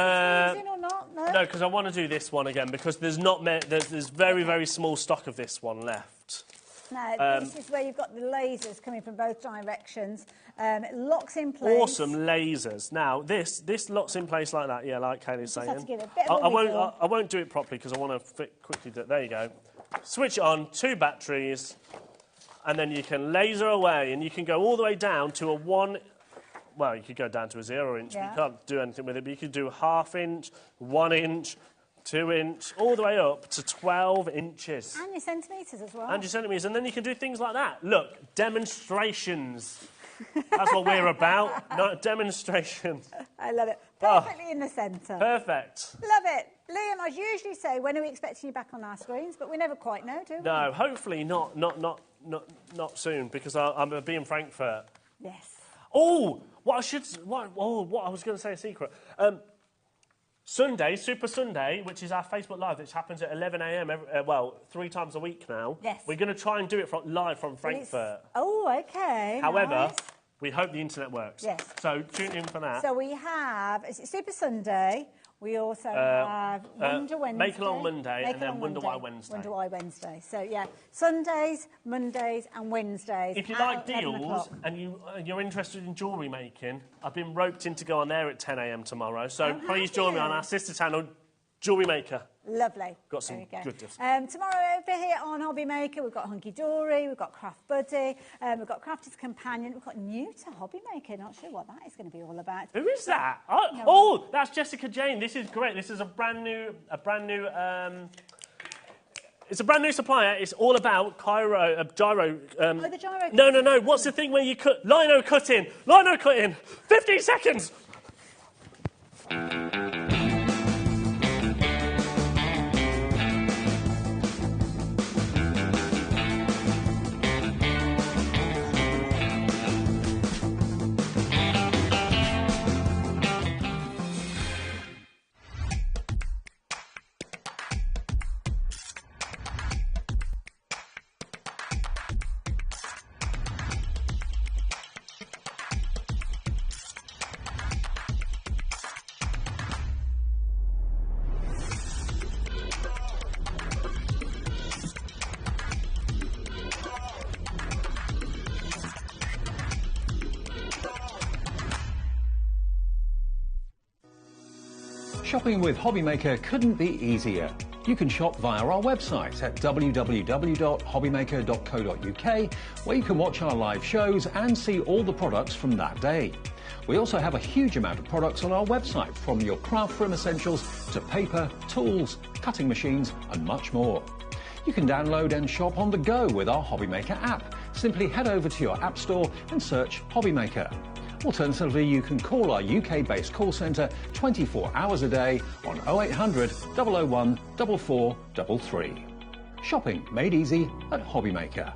in or not? No, because I want to do this one again because there's there's very, very small stock of this one left. No, this is where you've got the lasers coming from both directions. It locks in place. Awesome lasers. Now, this locks in place like that, yeah, like Kaylee's saying. Have to give it a bit of I won't do it properly because I want to quickly do it. There you go. Switch it on, 2 batteries, and then you can laser away, and you can go all the way down to a 1... Well, you could go down to a 0 inch, but you can't do anything with it, but you could do 1/2 inch, 1 inch, 2 inch, all the way up to 12 inches. And your centimetres as well. And your centimetres, and then you can do things like that. Look, demonstrations. That's what we're about, not demonstrations. I love it. Perfectly in the centre. Perfect. Love it. Liam, I usually say, when are we expecting you back on our screens? But we never quite know, do we? No, hopefully not soon, because I'm going to be in Frankfurt. Yes. Oh, what I was going to say a secret. Sunday, Super Sunday, which is our Facebook Live, which happens at 11 a.m. 3 times a week now. Yes. We're going to try and do it live from Frankfurt. Oh, OK. However, nice. We hope the internet works. Yes. So tune in for that. So we have Super Sunday. We also have Wonder Wednesday. Make Along Monday and then Wonder Why Wednesday. Wonder Why Wednesday. So, yeah, Sundays, Mondays and Wednesdays. If you like deals and you're interested in jewellery making, I've been roped in to go on there at 10 a.m. tomorrow. So please join me on our sister channel, Jewellery Maker. Lovely. Got some good deals. Tomorrow over here on HobbyMaker, we've got Hunky Dory, we've got Craft Buddy, we've got Crafter's Companion, we've got new to HobbyMaker. Not sure what that is going to be all about. Who is that? Oh, that's Jessica Jane. This is great. This is a brand new. It's a brand new supplier. It's all about gyro. The gyro. No. What's the thing where you cut? Lino cutting. 15 seconds. Shopping with HobbyMaker couldn't be easier. You can shop via our website at www.hobbymaker.co.uk, where you can watch our live shows and see all the products from that day. We also have a huge amount of products on our website, from your craft room essentials to paper, tools, cutting machines and much more. You can download and shop on the go with our HobbyMaker app. Simply head over to your app store and search HobbyMaker. Alternatively, you can call our UK-based call centre 24 hours a day on 0800 001 4433. Shopping made easy at HobbyMaker.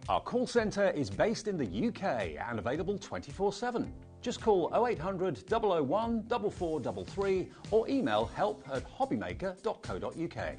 Our call centre is based in the UK and available 24/7. Just call 0800 001 4433 or email help@hobbymaker.co.uk.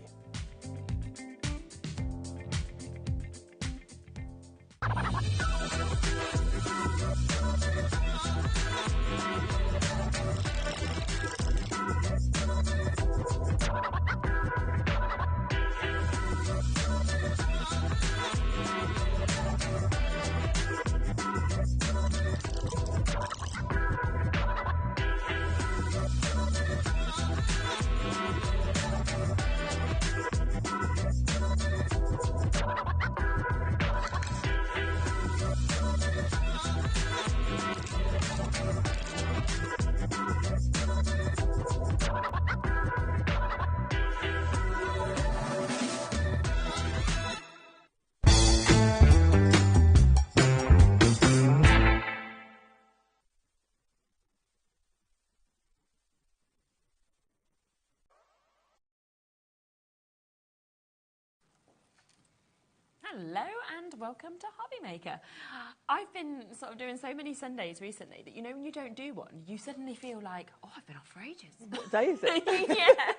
Hello and welcome to HobbyMaker. I've been sort of doing so many Sundays recently that, you know, when you don't do one, you suddenly feel like, oh, I've been off for ages. What day is it? Yeah,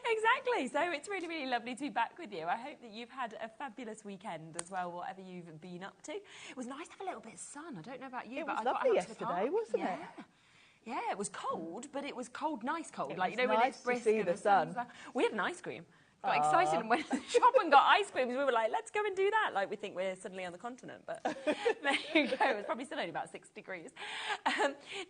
exactly. So it's really, really lovely to be back with you. I hope that you've had a fabulous weekend as well, whatever you've been up to. It was nice to have a little bit of sun. I don't know about you, It but was I got lovely out yesterday, to the park. wasn't it? Yeah, it was cold, but it was cold, nice cold. It Like, was you know, when nice it's brisk to see and the sun. We had an ice cream. Got excited and went to the shop and got ice creams. We were like, let's go and do that. Like, we think we're suddenly on the continent, but there you go. It's probably still only about 6 degrees.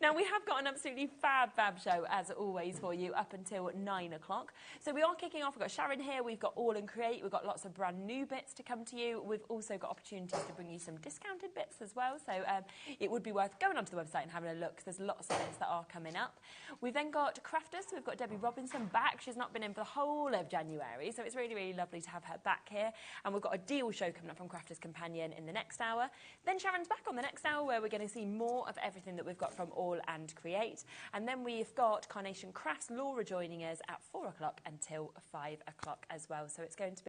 Now, we have got an absolutely fab show, as always, for you up until 9 o'clock. So we are kicking off. We've got Sharon here. We've got All and Create. We've got lots of brand new bits to come to you. We've also got opportunities to bring you some discounted bits as well. So it would be worth going onto the website and having a look. There's lots of bits that are coming up. We've then got Crafters. We've got Debbie Robinson back. She's not been in for the whole of January. So it's really, really lovely to have her back here. And we've got a deal show coming up from Crafters Companion in the next hour. Then Sharon's back on the next hour where we're going to see more of everything that we've got from All and Create. And then we've got Carnation Crafts, Laura joining us at 4 o'clock until 5 o'clock as well. So it's going to be